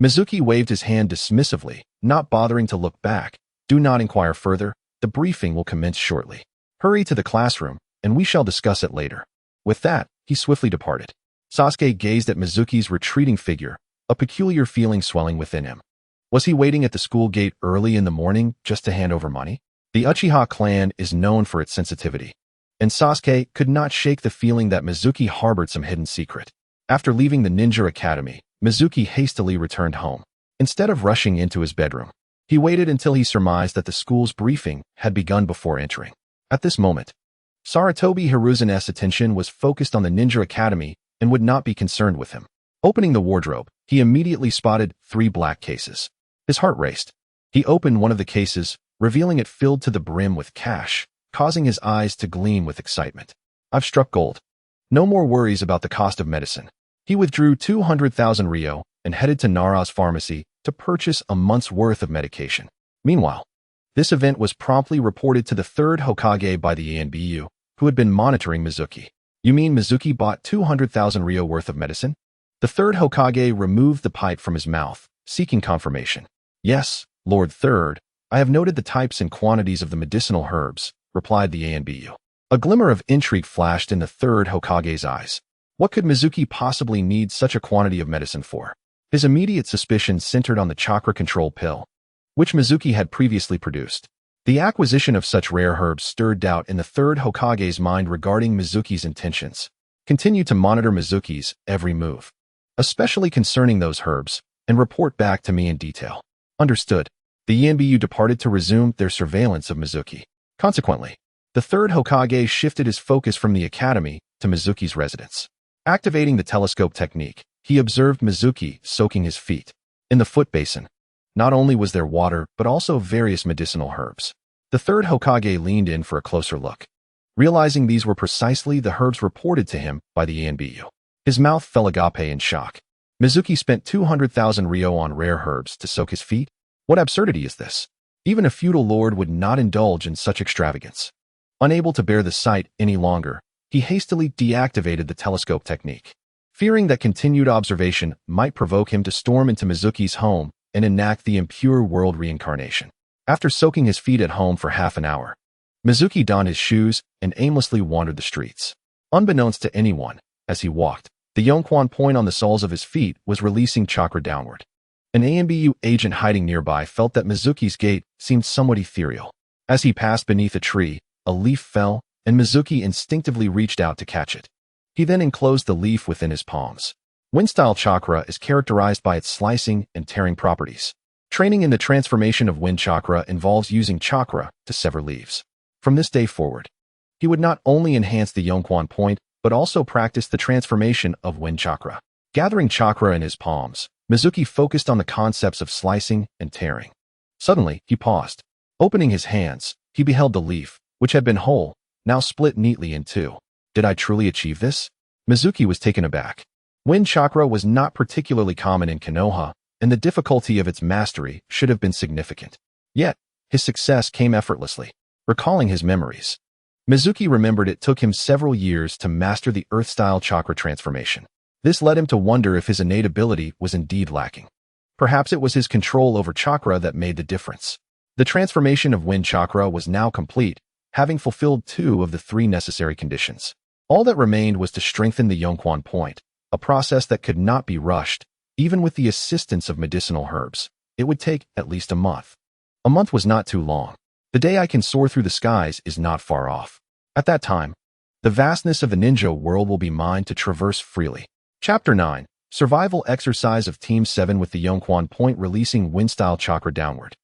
Mizuki waved his hand dismissively, not bothering to look back. "Do not inquire further. The briefing will commence shortly. Hurry to the classroom, and we shall discuss it later." With that, he swiftly departed. Sasuke gazed at Mizuki's retreating figure, a peculiar feeling swelling within him. Was he waiting at the school gate early in the morning just to hand over money? The Uchiha clan is known for its sensitivity, and Sasuke could not shake the feeling that Mizuki harbored some hidden secret. After leaving the ninja academy, Mizuki hastily returned home. Instead of rushing into his bedroom, he waited until he surmised that the school's briefing had begun before entering. At this moment, Sarutobi Hiruzen's attention was focused on the ninja academy and would not be concerned with him. Opening the wardrobe, he immediately spotted 3 black cases. His heart raced. He opened one of the cases, revealing it filled to the brim with cash, causing his eyes to gleam with excitement. "I've struck gold. No more worries about the cost of medicine." He withdrew 200,000 ryo and headed to Nara's pharmacy to purchase a month's worth of medication. Meanwhile, this event was promptly reported to the third Hokage by the ANBU, who had been monitoring Mizuki. "You mean Mizuki bought 200,000 ryo worth of medicine?" The third Hokage removed the pipe from his mouth, seeking confirmation. "Yes, Lord Third, I have noted the types and quantities of the medicinal herbs," replied the ANBU. A glimmer of intrigue flashed in the third Hokage's eyes. What could Mizuki possibly need such a quantity of medicine for? His immediate suspicion centered on the chakra control pill, which Mizuki had previously produced. The acquisition of such rare herbs stirred doubt in the third Hokage's mind regarding Mizuki's intentions. Continue to monitor Mizuki's every move, especially concerning those herbs, and report back to me in detail. Understood. The ANBU departed to resume their surveillance of Mizuki. Consequently, the third Hokage shifted his focus from the academy to Mizuki's residence. Activating the telescope technique, he observed Mizuki soaking his feet. In the foot basin, not only was there water, but also various medicinal herbs. The third Hokage leaned in for a closer look, realizing these were precisely the herbs reported to him by the ANBU. His mouth fell agape in shock. Mizuki spent 200,000 ryo on rare herbs to soak his feet? What absurdity is this? Even a feudal lord would not indulge in such extravagance. Unable to bear the sight any longer, he hastily deactivated the telescope technique. Fearing that continued observation might provoke him to storm into Mizuki's home and enact the impure world reincarnation. After soaking his feet at home for half an hour, Mizuki donned his shoes and aimlessly wandered the streets. Unbeknownst to anyone, as he walked, the Yonquan point on the soles of his feet was releasing chakra downward. An ANBU agent hiding nearby felt that Mizuki's gait seemed somewhat ethereal. As he passed beneath a tree, a leaf fell, and Mizuki instinctively reached out to catch it. He then enclosed the leaf within his palms. Wind-style chakra is characterized by its slicing and tearing properties. Training in the transformation of wind chakra involves using chakra to sever leaves. From this day forward, he would not only enhance the Yonquan point, but also practice the transformation of wind chakra. Gathering chakra in his palms, Mizuki focused on the concepts of slicing and tearing. Suddenly, he paused. Opening his hands, he beheld the leaf, which had been whole, now split neatly in two. Did I truly achieve this? Mizuki was taken aback. Wind chakra was not particularly common in Konoha, and the difficulty of its mastery should have been significant. Yet, his success came effortlessly. Recalling his memories, Mizuki remembered it took him several years to master the earth-style chakra transformation. This led him to wonder if his innate ability was indeed lacking. Perhaps it was his control over chakra that made the difference. The transformation of wind chakra was now complete, having fulfilled 2 of the 3 necessary conditions. All that remained was to strengthen the Yonquan point, a process that could not be rushed, Even with the assistance of medicinal herbs, it would take at least a month. A month was not too long. The day I can soar through the skies is not far off. At that time, the vastness of the ninja world will be mine to traverse freely. Chapter 9. Survival Exercise of Team 7 with the Yonquan Point releasing wind-style chakra downward.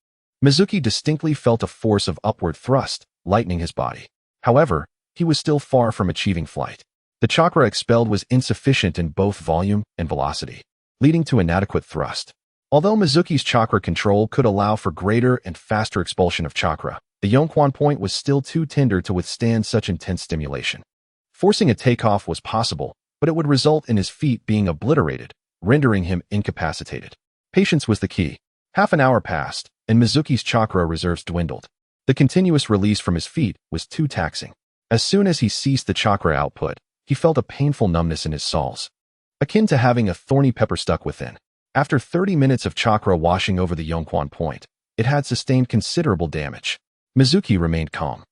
Mizuki distinctly felt a force of upward thrust, lightening his body. However, he was still far from achieving flight. The chakra expelled was insufficient in both volume and velocity, leading to inadequate thrust. Although Mizuki's chakra control could allow for greater and faster expulsion of chakra, the Yonquan Point was still too tender to withstand such intense stimulation. Forcing a takeoff was possible, but it would result in his feet being obliterated, rendering him incapacitated. Patience was the key. Half an hour passed, and Mizuki's chakra reserves dwindled. The continuous release from his feet was too taxing. As soon as he ceased the chakra output, he felt a painful numbness in his soles, akin to having a thorny pepper stuck within. After 30 minutes of chakra washing over the Yonquan Point, it had sustained considerable damage. Mizuki remained calm.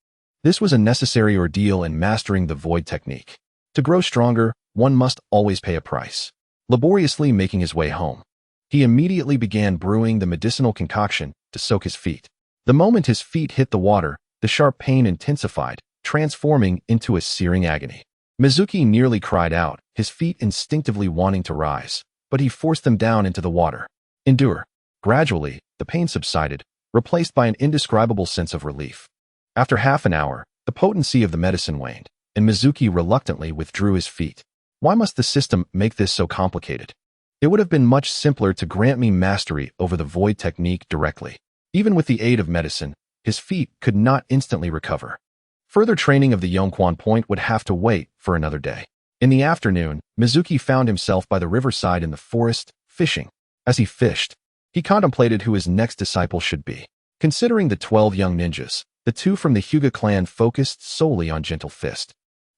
This was a necessary ordeal in mastering the void technique. To grow stronger, one must always pay a price. Laboriously making his way home, he immediately began brewing the medicinal concoction to soak his feet. The moment his feet hit the water, the sharp pain intensified, transforming into a searing agony. Mizuki nearly cried out, his feet instinctively wanting to rise, but he forced them down into the water. Endure. Gradually, the pain subsided, replaced by an indescribable sense of relief. After half an hour, the potency of the medicine waned, and Mizuki reluctantly withdrew his feet. Why must the system make this so complicated? It would have been much simpler to grant me mastery over the void technique directly. Even with the aid of medicine, his feet could not instantly recover. Further training of the Yonquan Point would have to wait for another day. In the afternoon, Mizuki found himself by the riverside in the forest, fishing. As he fished, he contemplated who his next disciple should be. Considering the 12 young ninjas, the 2 from the Hyuga clan focused solely on gentle fist.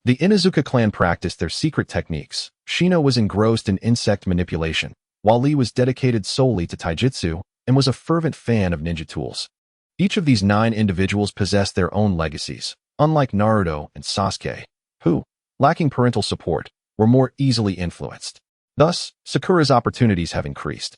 The Inuzuka clan practiced their secret techniques. Shino was engrossed in insect manipulation, while Lee was dedicated solely to taijutsu and was a fervent fan of ninja tools. Each of these 9 individuals possessed their own legacies, unlike Naruto and Sasuke, who, lacking parental support, were more easily influenced. Thus, Sakura's opportunities have increased.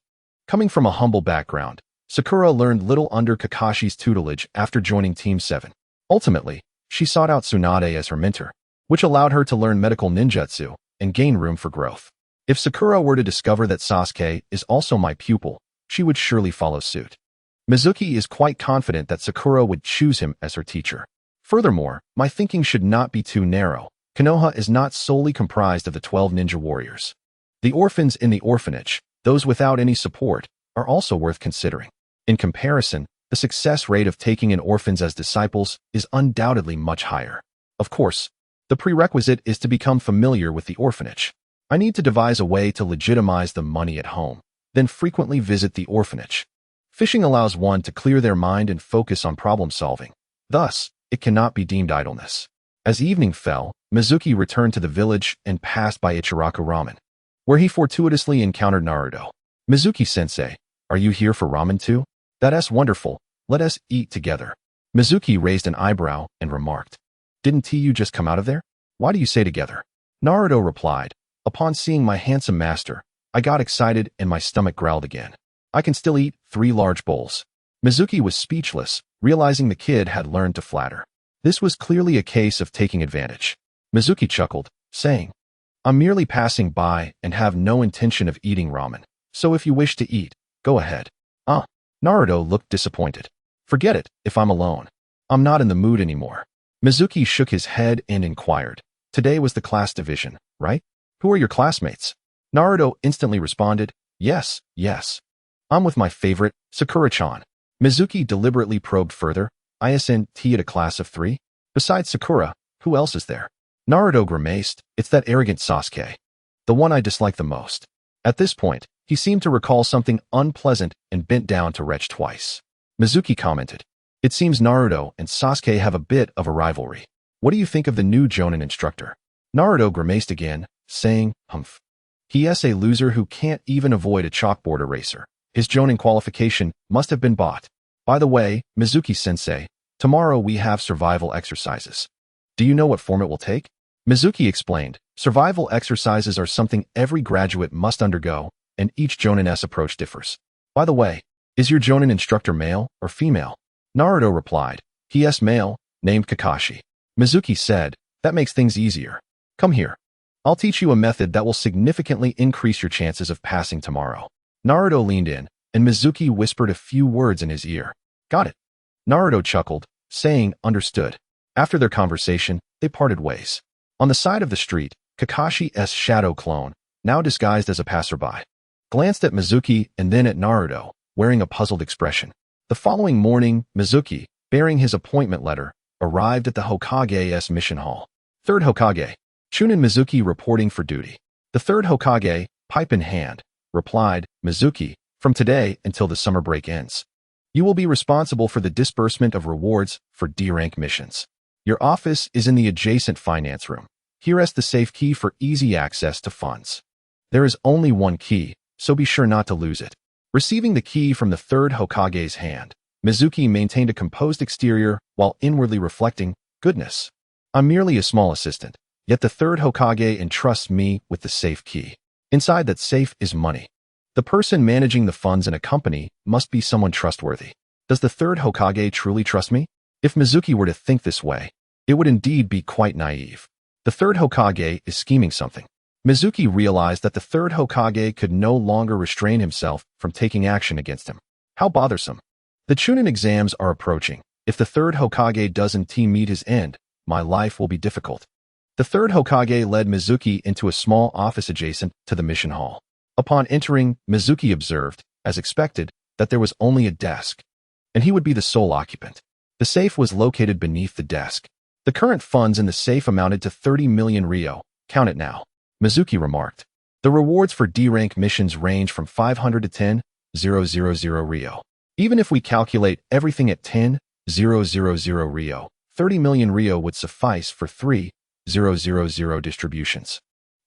Coming from a humble background, Sakura learned little under Kakashi's tutelage after joining Team 7. Ultimately, she sought out Tsunade as her mentor, which allowed her to learn medical ninjutsu and gain room for growth. If Sakura were to discover that Sasuke is also my pupil, she would surely follow suit. Mizuki is quite confident that Sakura would choose him as her teacher. Furthermore, my thinking should not be too narrow. Konoha is not solely comprised of the 12 ninja warriors. The orphans in the orphanage, those without any support, are also worth considering. In comparison, the success rate of taking in orphans as disciples is undoubtedly much higher. Of course, the prerequisite is to become familiar with the orphanage. I need to devise a way to legitimize the money at home, then frequently visit the orphanage. Fishing allows one to clear their mind and focus on problem solving. Thus, it cannot be deemed idleness. As evening fell, Mizuki returned to the village and passed by Ichiraku Ramen, where he fortuitously encountered Naruto. Mizuki-sensei, are you here for ramen too? That's wonderful. Let us eat together. Mizuki raised an eyebrow and remarked, didn't you just come out of there? Why do you say together? Naruto replied, upon seeing my handsome master, I got excited and my stomach growled again. I can still eat 3 large bowls. Mizuki was speechless, realizing the kid had learned to flatter. This was clearly a case of taking advantage. Mizuki chuckled, saying, I'm merely passing by and have no intention of eating ramen, so if you wish to eat, go ahead. Naruto looked disappointed. Forget it, if I'm alone. I'm not in the mood anymore. Mizuki shook his head and inquired, today was the class division, right? Who are your classmates? Naruto instantly responded, yes. I'm with my favorite, Sakura-chan. Mizuki deliberately probed further, isn't at a class of 3? Besides Sakura, who else is there? Naruto grimaced, it's that arrogant Sasuke. The one I dislike the most. At this point, he seemed to recall something unpleasant and bent down to retch twice. Mizuki commented, it seems Naruto and Sasuke have a bit of a rivalry. What do you think of the new Jonin instructor? Naruto grimaced again, saying, humph. He's a loser who can't even avoid a chalkboard eraser. His Jonin qualification must have been bought. By the way, Mizuki-sensei, tomorrow we have survival exercises. Do you know what form it will take? Mizuki explained, survival exercises are something every graduate must undergo, and each Jonin's approach differs. By the way, is your Jonin instructor male or female? Naruto replied, he male, named Kakashi. Mizuki said, that makes things easier. Come here. I'll teach you a method that will significantly increase your chances of passing tomorrow. Naruto leaned in, and Mizuki whispered a few words in his ear. Got it. Naruto chuckled, saying, understood. After their conversation, they parted ways. On the side of the street, Kakashi's shadow clone, now disguised as a passerby, glanced at Mizuki and then at Naruto, wearing a puzzled expression. The following morning, Mizuki, bearing his appointment letter, arrived at the Hokage's mission hall. Third Hokage. Chunin Mizuki reporting for duty. The third Hokage, pipe in hand, replied, Mizuki, from today until the summer break ends, you will be responsible for the disbursement of rewards for D-rank missions. Your office is in the adjacent finance room. Here is the safe key for easy access to funds. There is only one key, so be sure not to lose it. Receiving the key from the third Hokage's hand, Mizuki maintained a composed exterior while inwardly reflecting, goodness. I'm merely a small assistant, yet the third Hokage entrusts me with the safe key. Inside that safe is money. The person managing the funds in a company must be someone trustworthy. Does the third Hokage truly trust me? If Mizuki were to think this way, it would indeed be quite naive. The third Hokage is scheming something. Mizuki realized that the third Hokage could no longer restrain himself from taking action against him. How bothersome. The Chunin exams are approaching. If the third Hokage doesn't meet his end, my life will be difficult. The third Hokage led Mizuki into a small office adjacent to the mission hall. Upon entering, Mizuki observed, as expected, that there was only a desk, and he would be the sole occupant. The safe was located beneath the desk. The current funds in the safe amounted to 30 million Ryo. Count it now. Mizuki remarked. The rewards for D-rank missions range from 500 to 10,000 Ryo. Even if we calculate everything at 10,000 Ryo, 30 million Ryo would suffice for 3,000 distributions.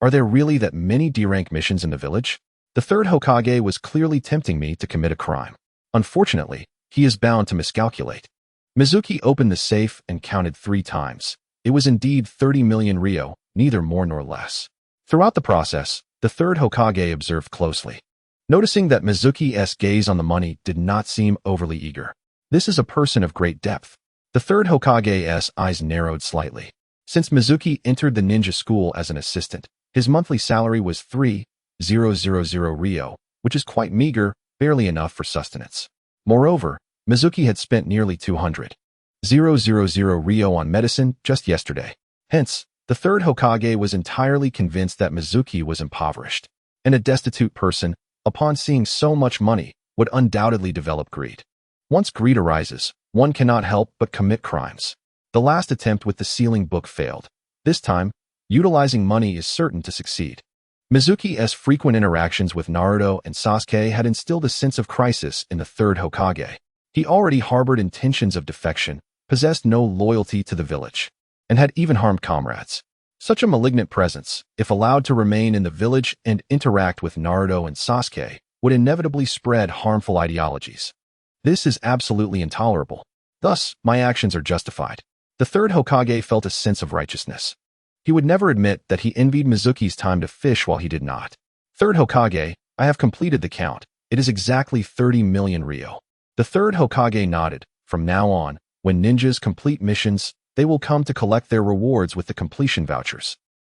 Are there really that many D-rank missions in the village? The third Hokage was clearly tempting me to commit a crime. Unfortunately, he is bound to miscalculate. Mizuki opened the safe and counted 3 times. It was indeed 30 million Ryo, neither more nor less. Throughout the process, the third Hokage observed closely, noticing that Mizuki's gaze on the money did not seem overly eager. This is a person of great depth. The third Hokage's eyes narrowed slightly. Since Mizuki entered the ninja school as an assistant, his monthly salary was 3,000 Ryo, which is quite meager, barely enough for sustenance. Moreover, Mizuki had spent nearly 200,000 Ryo on medicine just yesterday. Hence, the third Hokage was entirely convinced that Mizuki was impoverished, and a destitute person, upon seeing so much money, would undoubtedly develop greed. Once greed arises, one cannot help but commit crimes. The last attempt with the sealing book failed. This time, utilizing money is certain to succeed. Mizuki's frequent interactions with Naruto and Sasuke had instilled a sense of crisis in the third Hokage. He already harbored intentions of defection, possessed no loyalty to the village, and had even harmed comrades. Such a malignant presence, if allowed to remain in the village and interact with Naruto and Sasuke, would inevitably spread harmful ideologies. This is absolutely intolerable. Thus, my actions are justified. The third Hokage felt a sense of righteousness. He would never admit that he envied Mizuki's time to fish while he did not. Third Hokage, I have completed the count. It is exactly 30 million Ryo. The third Hokage nodded. From now on, when ninjas complete missions, they will come to collect their rewards with the completion vouchers.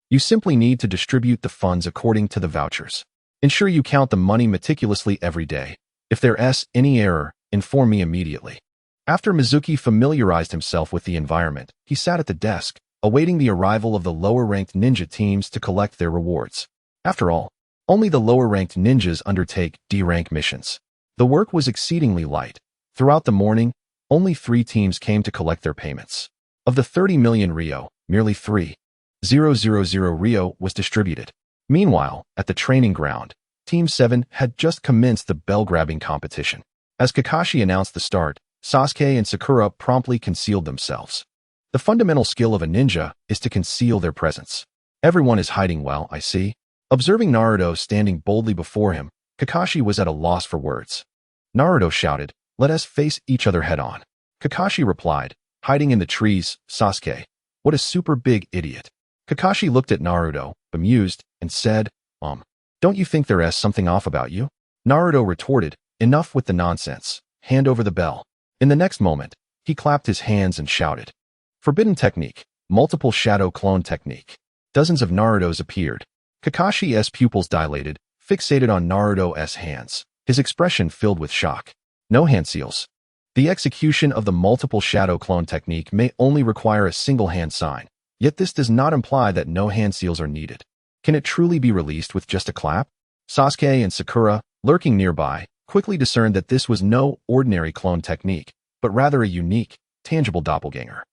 You simply need to distribute the funds according to the vouchers. Ensure you count the money meticulously every day. If there's any error, inform me immediately. After Mizuki familiarized himself with the environment, he sat at the desk, awaiting the arrival of the lower-ranked ninja teams to collect their rewards. After all, only the lower-ranked ninjas undertake D-rank missions. The work was exceedingly light. Throughout the morning, only 3 teams came to collect their payments. Of the 30 million Ryo, merely 3,000 Ryo was distributed. Meanwhile, at the training ground, Team 7 had just commenced the bell-grabbing competition. As Kakashi announced the start, Sasuke and Sakura promptly concealed themselves. The fundamental skill of a ninja is to conceal their presence. Everyone is hiding well, I see. Observing Naruto standing boldly before him, Kakashi was at a loss for words. Naruto shouted, "Let us face each other head-on." Kakashi replied, "Hiding in the trees, Sasuke. What a super big idiot." Kakashi looked at Naruto, bemused, and said, Don't you think there's something off about you? Naruto retorted, enough with the nonsense. Hand over the bell. In the next moment, he clapped his hands and shouted. Forbidden technique. Multiple shadow clone technique. Dozens of Narutos appeared. Kakashi's pupils dilated, fixated on Naruto's hands, his expression filled with shock. No hand seals. The execution of the multiple shadow clone technique may only require a single hand sign, yet this does not imply that no hand seals are needed. Can it truly be released with just a clap? Sasuke and Sakura, lurking nearby, quickly discerned that this was no ordinary clone technique, but rather a unique, tangible doppelganger.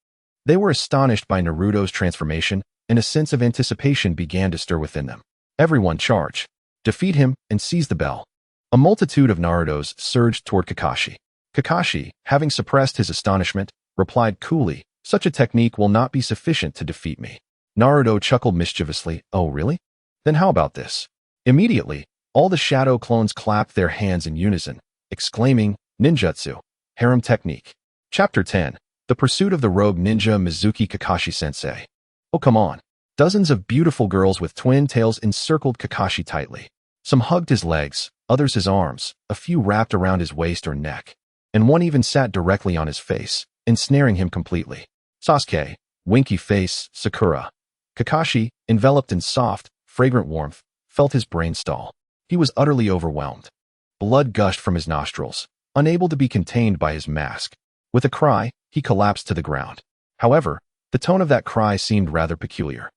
They were astonished by Naruto's transformation, and a sense of anticipation began to stir within them. Everyone charge. Defeat him and seize the bell. A multitude of Narutos surged toward Kakashi. Kakashi, having suppressed his astonishment, replied coolly, "Such a technique will not be sufficient to defeat me." Naruto chuckled mischievously, "Oh really? Then how about this?" Immediately, all the shadow clones clapped their hands in unison, exclaiming, "Ninjutsu! Harem technique!" Chapter 10. The Pursuit of the Rogue Ninja Mizuki Kakashi-sensei. Oh come on. Dozens of beautiful girls with twin tails encircled Kakashi tightly. Some hugged his legs, others his arms, a few wrapped around his waist or neck, and one even sat directly on his face, ensnaring him completely. Sasuke, winky face, Sakura. Kakashi, enveloped in soft, fragrant warmth, felt his brain stall. He was utterly overwhelmed. Blood gushed from his nostrils, unable to be contained by his mask. With a cry, he collapsed to the ground. However, the tone of that cry seemed rather peculiar.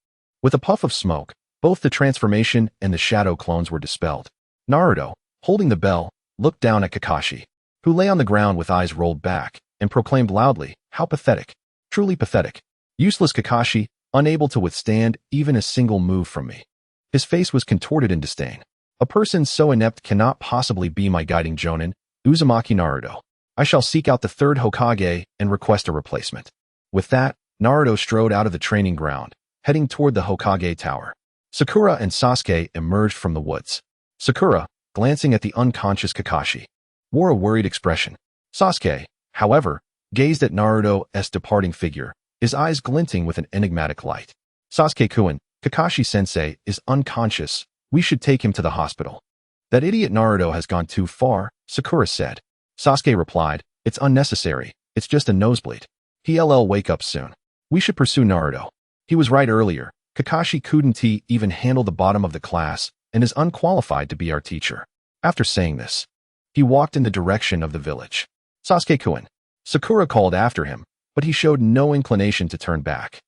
With a puff of smoke, both the transformation and the shadow clones were dispelled. Naruto, holding the bell, looked down at Kakashi, who lay on the ground with eyes rolled back, and proclaimed loudly, "How pathetic! Truly pathetic! Useless Kakashi, unable to withstand even a single move from me." His face was contorted in disdain. "A person so inept cannot possibly be my guiding Jonin, Uzumaki Naruto. I shall seek out the third Hokage and request a replacement." With that, Naruto strode out of the training ground, heading toward the Hokage Tower. Sakura and Sasuke emerged from the woods. Sakura, glancing at the unconscious Kakashi, wore a worried expression. Sasuke, however, gazed at Naruto's departing figure, his eyes glinting with an enigmatic light. "Sasuke-kun, Kakashi-sensei is unconscious. We should take him to the hospital." "That idiot Naruto has gone too far," Sakura said. Sasuke replied, "It's unnecessary. It's just a nosebleed. He'll wake up soon. We should pursue Naruto. He was right earlier. Kakashi couldn't even handle the bottom of the class and is unqualified to be our teacher." After saying this, he walked in the direction of the village. "Sasuke-kun." Sakura called after him, but he showed no inclination to turn back.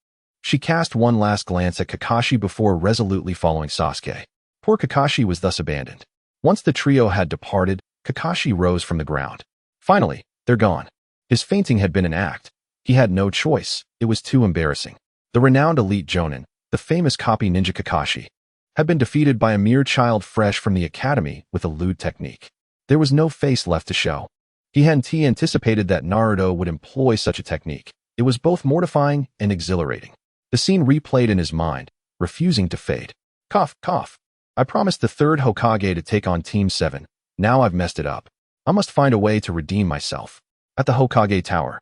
She cast one last glance at Kakashi before resolutely following Sasuke. Poor Kakashi was thus abandoned. Once the trio had departed, Kakashi rose from the ground. Finally, they're gone. His fainting had been an act. He had no choice. It was too embarrassing. The renowned elite Jonin, the famous copy ninja Kakashi, had been defeated by a mere child fresh from the academy with a lewd technique. There was no face left to show. He hadn't anticipated that Naruto would employ such a technique. It was both mortifying and exhilarating. The scene replayed in his mind, refusing to fade. Cough, cough. I promised the third Hokage to take on Team 7. Now I've messed it up. I must find a way to redeem myself. At the Hokage Tower,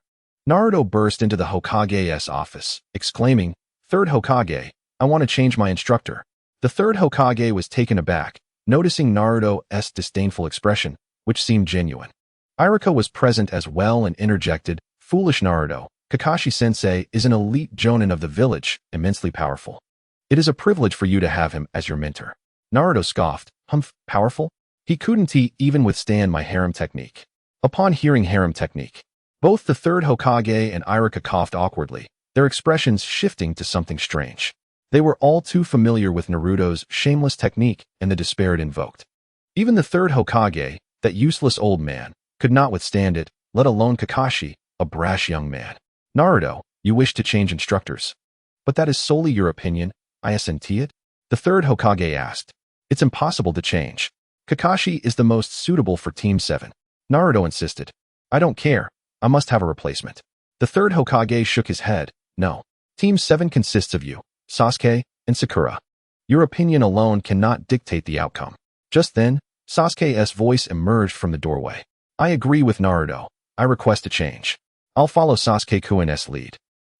Naruto burst into the Hokage's office, exclaiming, "Third Hokage, I want to change my instructor." The third Hokage was taken aback, noticing Naruto's disdainful expression, which seemed genuine. Iruka was present as well and interjected, "Foolish Naruto, Kakashi-sensei is an elite Jonin of the village, immensely powerful. It is a privilege for you to have him as your mentor." Naruto scoffed, "Humph, powerful? He couldn't even withstand my harem technique." Upon hearing harem technique, both the third Hokage and Iruka coughed awkwardly, their expressions shifting to something strange. They were all too familiar with Naruto's shameless technique and the despair it invoked. Even the third Hokage, that useless old man, could not withstand it, let alone Kakashi, a brash young man. "Naruto, you wish to change instructors. But that is solely your opinion, I assent it?" The third Hokage asked. "It's impossible to change. Kakashi is the most suitable for Team 7. Naruto insisted. "I don't care. I must have a replacement." The third Hokage shook his head. "No. Team 7 consists of you, Sasuke, and Sakura. Your opinion alone cannot dictate the outcome." Just then, Sasuke's voice emerged from the doorway. "I agree with Naruto. I request a change. I'll follow Sasuke-kun's lead."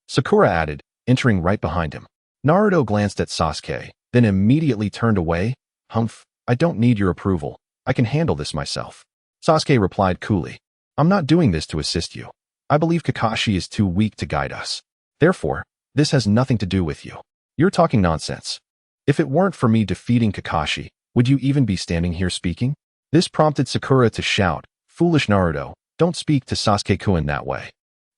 Sakura added, entering right behind him. Naruto glanced at Sasuke, then immediately turned away. "Humph, I don't need your approval. I can handle this myself. Sasuke replied coolly. I'm not doing this to assist you. I believe Kakashi is too weak to guide us. Therefore, this has nothing to do with you. You're talking nonsense. If it weren't for me defeating Kakashi, would you even be standing here speaking? This prompted Sakura to shout, Foolish Naruto, don't speak to Sasuke-kun that way.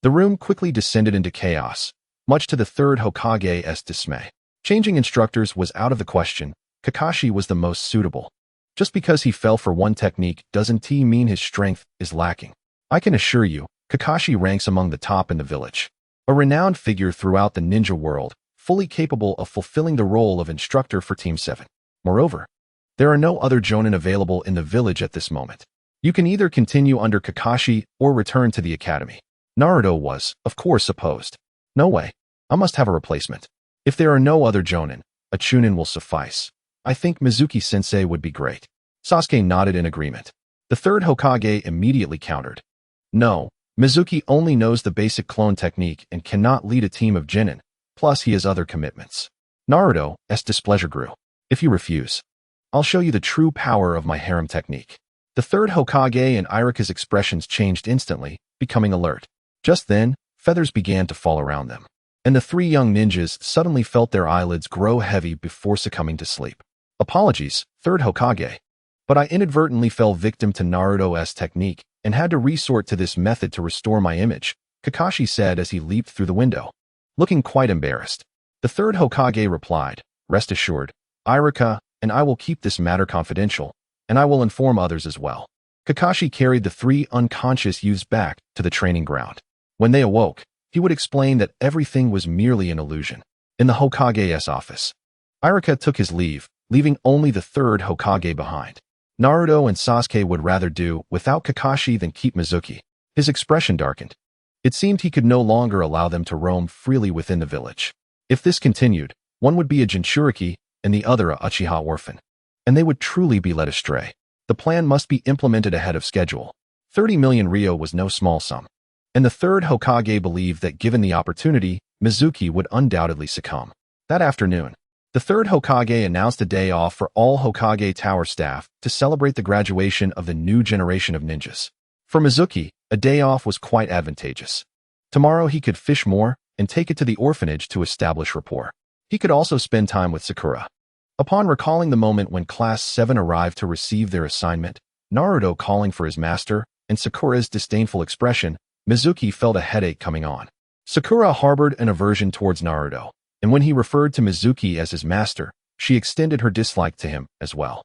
The room quickly descended into chaos, much to the third Hokage's dismay. Changing instructors was out of the question. Kakashi was the most suitable. Just because he fell for one technique doesn't mean his strength is lacking. I can assure you, Kakashi ranks among the top in the village. A renowned figure throughout the ninja world, fully capable of fulfilling the role of instructor for Team 7. Moreover, there are no other jonin available in the village at this moment. You can either continue under Kakashi or return to the academy. Naruto was, of course, opposed. No way. I must have a replacement. If there are no other jonin, a chunin will suffice. I think Mizuki-sensei would be great. Sasuke nodded in agreement. The third Hokage immediately countered. No, Mizuki only knows the basic clone technique and cannot lead a team of genin, plus he has other commitments. Naruto's displeasure grew. If you refuse, I'll show you the true power of my harem technique. The third Hokage and Iruka's expressions changed instantly, becoming alert. Just then, feathers began to fall around them, and the three young ninjas suddenly felt their eyelids grow heavy before succumbing to sleep. Apologies, third Hokage, but I inadvertently fell victim to Naruto's technique and had to resort to this method to restore my image, Kakashi said as he leaped through the window. Looking quite embarrassed, the third Hokage replied, Rest assured, Iruka and I will keep this matter confidential, and I will inform others as well. Kakashi carried the three unconscious youths back to the training ground. When they awoke, he would explain that everything was merely an illusion. In the Hokage's office, Iruka took his leave, leaving only the third Hokage behind. Naruto and Sasuke would rather do without Kakashi than keep Mizuki. His expression darkened. It seemed he could no longer allow them to roam freely within the village. If this continued, one would be a Jinchuriki and the other a Uchiha orphan, and they would truly be led astray. The plan must be implemented ahead of schedule. 30 million ryo was no small sum, and the third Hokage believed that given the opportunity, Mizuki would undoubtedly succumb. That afternoon, the third Hokage announced a day off for all Hokage Tower staff to celebrate the graduation of the new generation of ninjas. For Mizuki, a day off was quite advantageous. Tomorrow he could fish more and take it to the orphanage to establish rapport. He could also spend time with Sakura. Upon recalling the moment when Class 7 arrived to receive their assignment, Naruto calling for his master, and Sakura's disdainful expression, Mizuki felt a headache coming on. Sakura harbored an aversion towards Naruto, and when he referred to Mizuki as his master, she extended her dislike to him as well.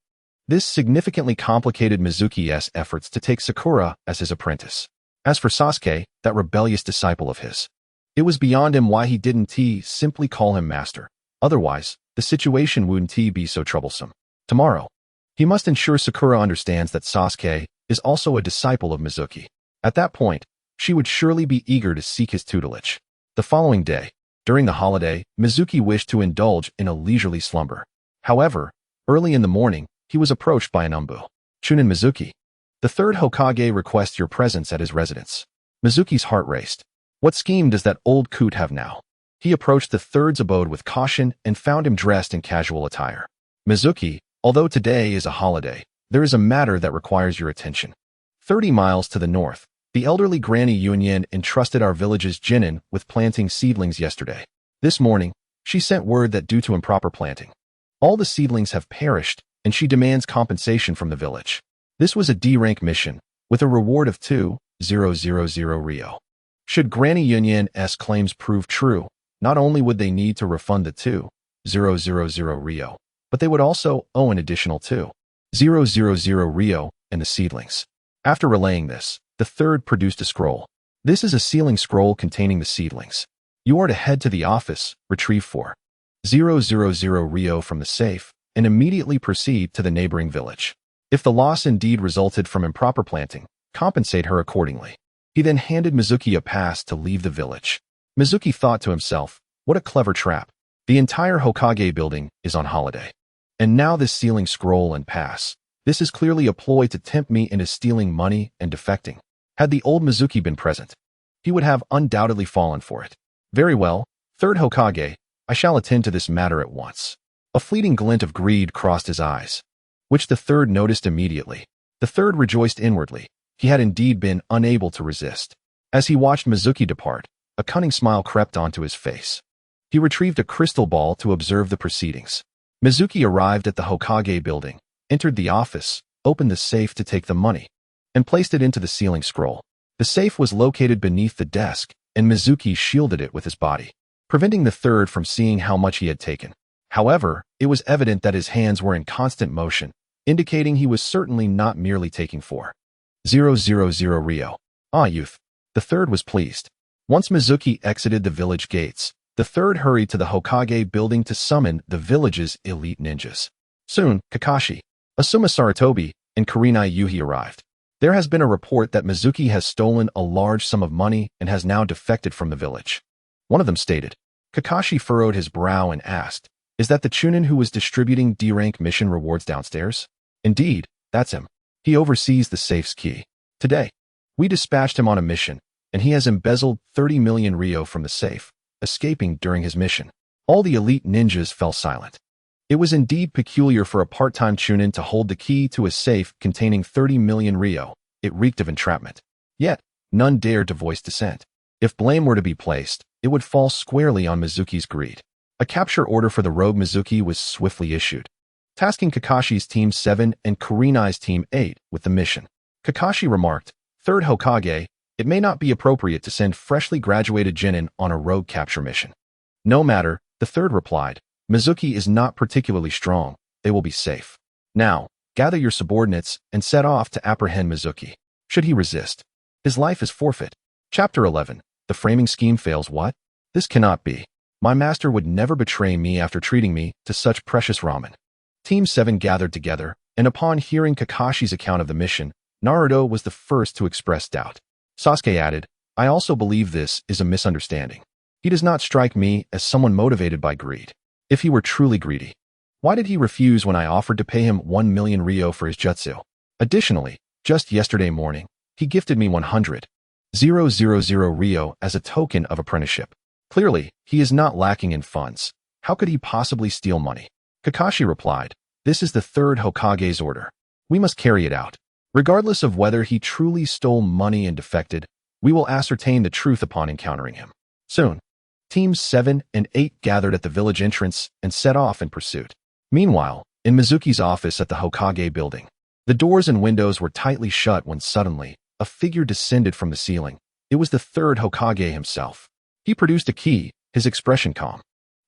This significantly complicated Mizuki's efforts to take Sakura as his apprentice. As for Sasuke, that rebellious disciple of his, it was beyond him why he didn't simply call him master. Otherwise, the situation wouldn't be so troublesome. Tomorrow, he must ensure Sakura understands that Sasuke is also a disciple of Mizuki. At that point, she would surely be eager to seek his tutelage. The following day, during the holiday, Mizuki wished to indulge in a leisurely slumber. However, early in the morning, he was approached by an umbu. Chunin Mizuki. The third Hokage requests your presence at his residence. Mizuki's heart raced. What scheme does that old coot have now? He approached the third's abode with caution and found him dressed in casual attire. Mizuki, although today is a holiday, there is a matter that requires your attention. 30 miles to the north, the elderly Granny Yunyan entrusted our village's genin with planting seedlings yesterday. This morning, she sent word that due to improper planting, all the seedlings have perished, and she demands compensation from the village. This was a D-rank mission, with a reward of 2,000 ryo. Should Granny Yunyan's claims prove true, not only would they need to refund the 2,000 ryo, but they would also owe an additional 2,000 ryo and the seedlings. After relaying this, the third produced a scroll. This is a sealing scroll containing the seedlings. You are to head to the office, retrieve 4,000 ryo from the safe, and immediately proceed to the neighboring village. If the loss indeed resulted from improper planting, compensate her accordingly. He then handed Mizuki a pass to leave the village. Mizuki thought to himself, what a clever trap. The entire Hokage building is on holiday. And now this sealing scroll and pass. This is clearly a ploy to tempt me into stealing money and defecting. Had the old Mizuki been present, he would have undoubtedly fallen for it. Very well, third Hokage, I shall attend to this matter at once. A fleeting glint of greed crossed his eyes. which the third noticed immediately. The third rejoiced inwardly. He had indeed been unable to resist. As he watched Mizuki depart, a cunning smile crept onto his face. He retrieved a crystal ball to observe the proceedings. Mizuki arrived at the Hokage building, entered the office, opened the safe to take the money, and placed it into the ceiling scroll. The safe was located beneath the desk, and Mizuki shielded it with his body, preventing the third from seeing how much he had taken. However, it was evident that his hands were in constant motion, indicating he was certainly not merely taking 4,000 Rio. Ah, youth. The third was pleased. Once Mizuki exited the village gates, the third hurried to the Hokage building to summon the village's elite ninjas. Soon, Kakashi, Asuma Sarutobi, and Kurenai Yuhi arrived. There has been a report that Mizuki has stolen a large sum of money and has now defected from the village. One of them stated. Kakashi furrowed his brow and asked, "Is that the Chunin who was distributing D-rank mission rewards downstairs?" "Indeed, that's him. He oversees the safe's key. Today, we dispatched him on a mission, and he has embezzled 30 million Rio from the safe, escaping during his mission." All the elite ninjas fell silent. It was indeed peculiar for a part-time Chunin to hold the key to a safe containing 30 million Rio. It reeked of entrapment. Yet, none dared to voice dissent. If blame were to be placed, it would fall squarely on Mizuki's greed. A capture order for the rogue Mizuki was swiftly issued, tasking Kakashi's Team 7 and Kurenai's Team 8 with the mission. Kakashi remarked, "Third Hokage, it may not be appropriate to send freshly graduated genin on a rogue capture mission." "No matter," the third replied. "Mizuki is not particularly strong. They will be safe. Now, gather your subordinates and set off to apprehend Mizuki. Should he resist, his life is forfeit." Chapter 11. The framing scheme fails. What? This cannot be. My master would never betray me after treating me to such precious ramen. Team 7 gathered together, and upon hearing Kakashi's account of the mission, Naruto was the first to express doubt. Sasuke added, "I also believe this is a misunderstanding. He does not strike me as someone motivated by greed. If he were truly greedy, why did he refuse when I offered to pay him 1 million Rio for his jutsu? Additionally, just yesterday morning, he gifted me 100,000 Rio as a token of apprenticeship. Clearly, he is not lacking in funds. How could he possibly steal money?" Kakashi replied, "This is the third Hokage's order. We must carry it out. Regardless of whether he truly stole money and defected, we will ascertain the truth upon encountering him." Soon, Teams 7 and 8 gathered at the village entrance and set off in pursuit. Meanwhile, in Mizuki's office at the Hokage building, the doors and windows were tightly shut when suddenly, a figure descended from the ceiling. It was the third Hokage himself. He produced a key, his expression calm.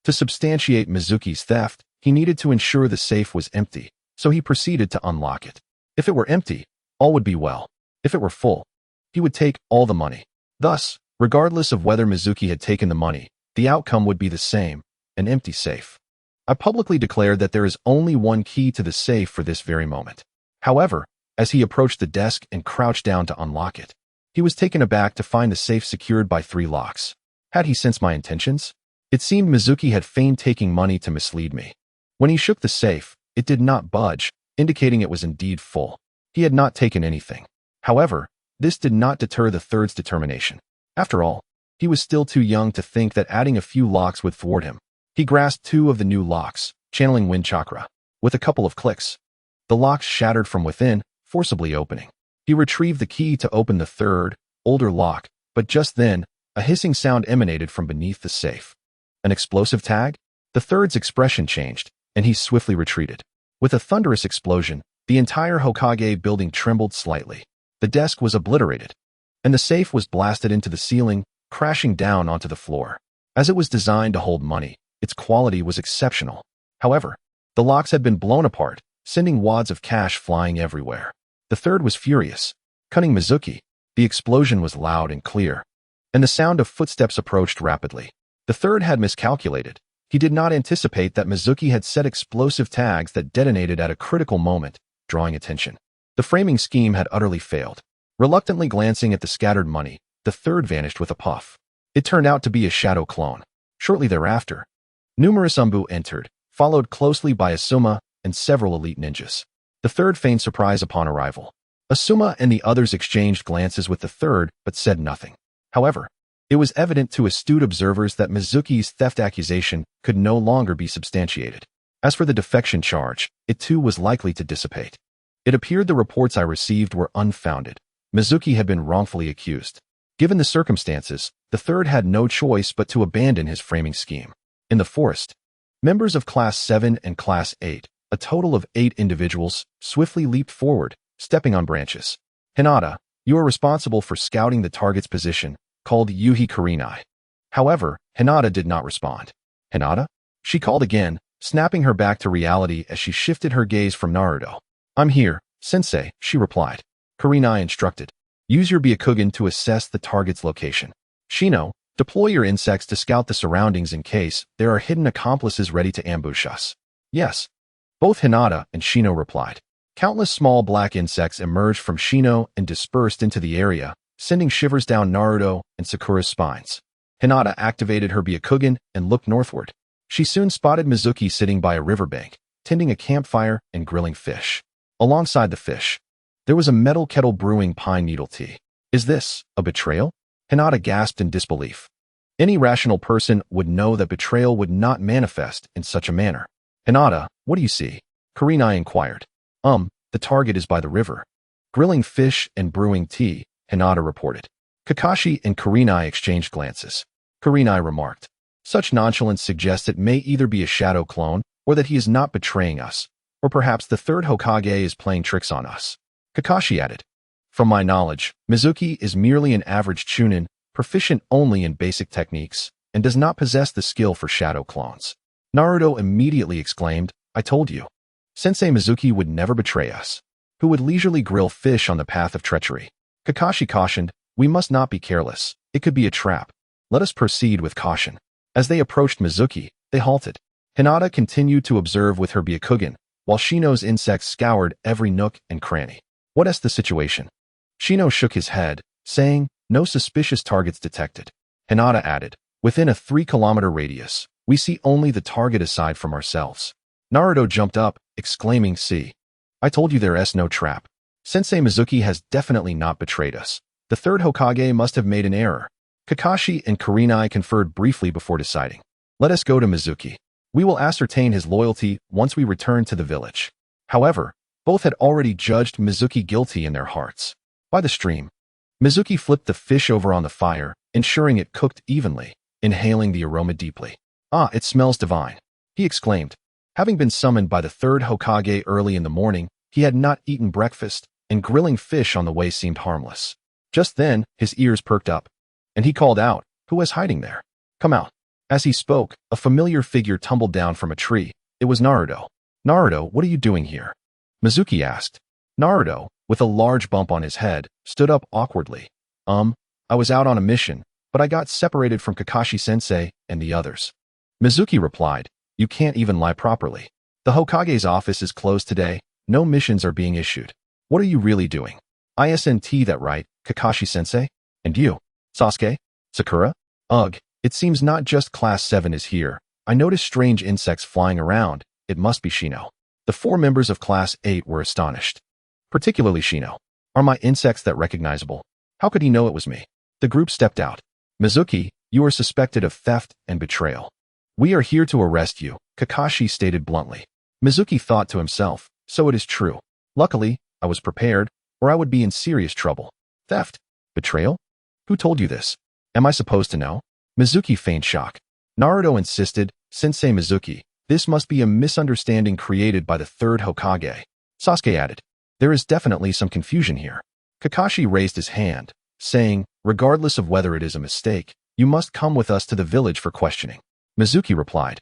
To substantiate Mizuki's theft, he needed to ensure the safe was empty, so he proceeded to unlock it. If it were empty, all would be well. If it were full, he would take all the money. Thus, regardless of whether Mizuki had taken the money, the outcome would be the same, an empty safe. I publicly declared that there is only one key to the safe for this very moment. However, as he approached the desk and crouched down to unlock it, he was taken aback to find the safe secured by 3 locks. Had he sensed my intentions? It seemed Mizuki had feigned taking money to mislead me. When he shook the safe, it did not budge, indicating it was indeed full. He had not taken anything. However, this did not deter the third's determination. After all, he was still too young to think that adding a few locks would thwart him. He grasped 2 of the new locks, channeling wind chakra. With a couple of clicks, the locks shattered from within, forcibly opening. He retrieved the key to open the third, older lock, but just then, a hissing sound emanated from beneath the safe. An explosive tag? The third's expression changed, and he swiftly retreated. With a thunderous explosion, the entire Hokage building trembled slightly. The desk was obliterated, and the safe was blasted into the ceiling, crashing down onto the floor. As it was designed to hold money, its quality was exceptional. However, the locks had been blown apart, sending wads of cash flying everywhere. The third was furious. Cunning Mizuki, the explosion was loud and clear, and the sound of footsteps approached rapidly. The third had miscalculated. He did not anticipate that Mizuki had set explosive tags that detonated at a critical moment, drawing attention. The framing scheme had utterly failed. Reluctantly glancing at the scattered money, the third vanished with a puff. It turned out to be a shadow clone. Shortly thereafter, numerous Umbu entered, followed closely by Asuma and several elite ninjas. The third feigned surprise upon arrival. Asuma and the others exchanged glances with the third, but said nothing. However, it was evident to astute observers that Mizuki's theft accusation could no longer be substantiated. As for the defection charge, it too was likely to dissipate. It appeared the reports I received were unfounded. Mizuki had been wrongfully accused. Given the circumstances, the third had no choice but to abandon his framing scheme. In the forest, members of Class 7 and Class 8, a total of 8 individuals, swiftly leaped forward, stepping on branches. Hinata, you are responsible for scouting the target's position, called Yuhi Kurenai. However, Hinata did not respond. Hinata? She called again, snapping her back to reality as she shifted her gaze from Naruto. I'm here, sensei, she replied. Kurenai instructed. Use your Byakugan to assess the target's location. Shino, deploy your insects to scout the surroundings in case there are hidden accomplices ready to ambush us. Yes. Both Hinata and Shino replied. Countless small black insects emerged from Shino and dispersed into the area, sending shivers down Naruto and Sakura's spines. Hinata activated her Byakugan and looked northward. She soon spotted Mizuki sitting by a riverbank, tending a campfire and grilling fish. Alongside the fish, there was a metal kettle brewing pine needle tea. Is this a betrayal? Hinata gasped in disbelief. Any rational person would know that betrayal would not manifest in such a manner. Hinata, what do you see? Kurenai inquired. The target is by the river. Grilling fish and brewing tea, Hinata reported. Kakashi and Kurenai exchanged glances. Kurenai remarked. Such nonchalance suggests it may either be a shadow clone, or that he is not betraying us, or perhaps the third Hokage is playing tricks on us. Kakashi added. From my knowledge, Mizuki is merely an average chunin, proficient only in basic techniques, and does not possess the skill for shadow clones. Naruto immediately exclaimed, I told you. Sensei Mizuki would never betray us. Who would leisurely grill fish on the path of treachery? Kakashi cautioned, we must not be careless. It could be a trap. Let us proceed with caution. As they approached Mizuki, they halted. Hinata continued to observe with her Byakugan, while Shino's insects scoured every nook and cranny. What is the situation? Shino shook his head, saying, no suspicious targets detected. Hinata added, within a 3-kilometer radius, we see only the target aside from ourselves. Naruto jumped up, exclaiming, see. I told you there is no trap. Sensei Mizuki has definitely not betrayed us. The third Hokage must have made an error. Kakashi and Kurenai conferred briefly before deciding. Let us go to Mizuki. We will ascertain his loyalty once we return to the village. However, both had already judged Mizuki guilty in their hearts. By the stream, Mizuki flipped the fish over on the fire, ensuring it cooked evenly, inhaling the aroma deeply. Ah, it smells divine, he exclaimed. Having been summoned by the third Hokage early in the morning, he had not eaten breakfast, and grilling fish on the way seemed harmless. Just then, his ears perked up, and he called out, who was hiding there? Come out. As he spoke, a familiar figure tumbled down from a tree. It was Naruto. Naruto, what are you doing here? Mizuki asked. Naruto, with a large bump on his head, stood up awkwardly. I was out on a mission, but I got separated from Kakashi-sensei and the others. Mizuki replied, you can't even lie properly. The Hokage's office is closed today. No missions are being issued. What are you really doing? Isn't that right, Kakashi-sensei? And you? Sasuke? Sakura? Ugh, it seems not just Class 7 is here. I noticed strange insects flying around. It must be Shino. The 4 members of Class 8 were astonished. Particularly Shino. Are my insects that recognizable? How could he know it was me? The group stepped out. Mizuki, you are suspected of theft and betrayal. We are here to arrest you, Kakashi stated bluntly. Mizuki thought to himself, so it is true. Luckily, I was prepared, or I would be in serious trouble. Theft? Betrayal? Who told you this? Am I supposed to know? Mizuki feigned shock. Naruto insisted, Sensei Mizuki, this must be a misunderstanding created by the third Hokage. Sasuke added, there is definitely some confusion here. Kakashi raised his hand, saying, regardless of whether it is a mistake, you must come with us to the village for questioning. Mizuki replied,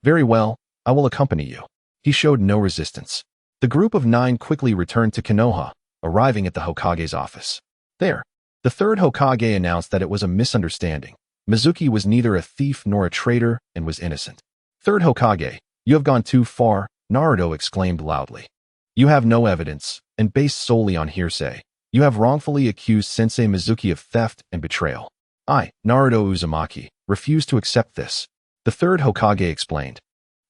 very well, I will accompany you. He showed no resistance. The group of 9 quickly returned to Konoha, arriving at the Hokage's office. There, the third Hokage announced that it was a misunderstanding. Mizuki was neither a thief nor a traitor and was innocent. Third Hokage, you have gone too far, Naruto exclaimed loudly. You have no evidence, and based solely on hearsay, you have wrongfully accused Sensei Mizuki of theft and betrayal. I, Naruto Uzumaki, refuse to accept this. The third Hokage explained.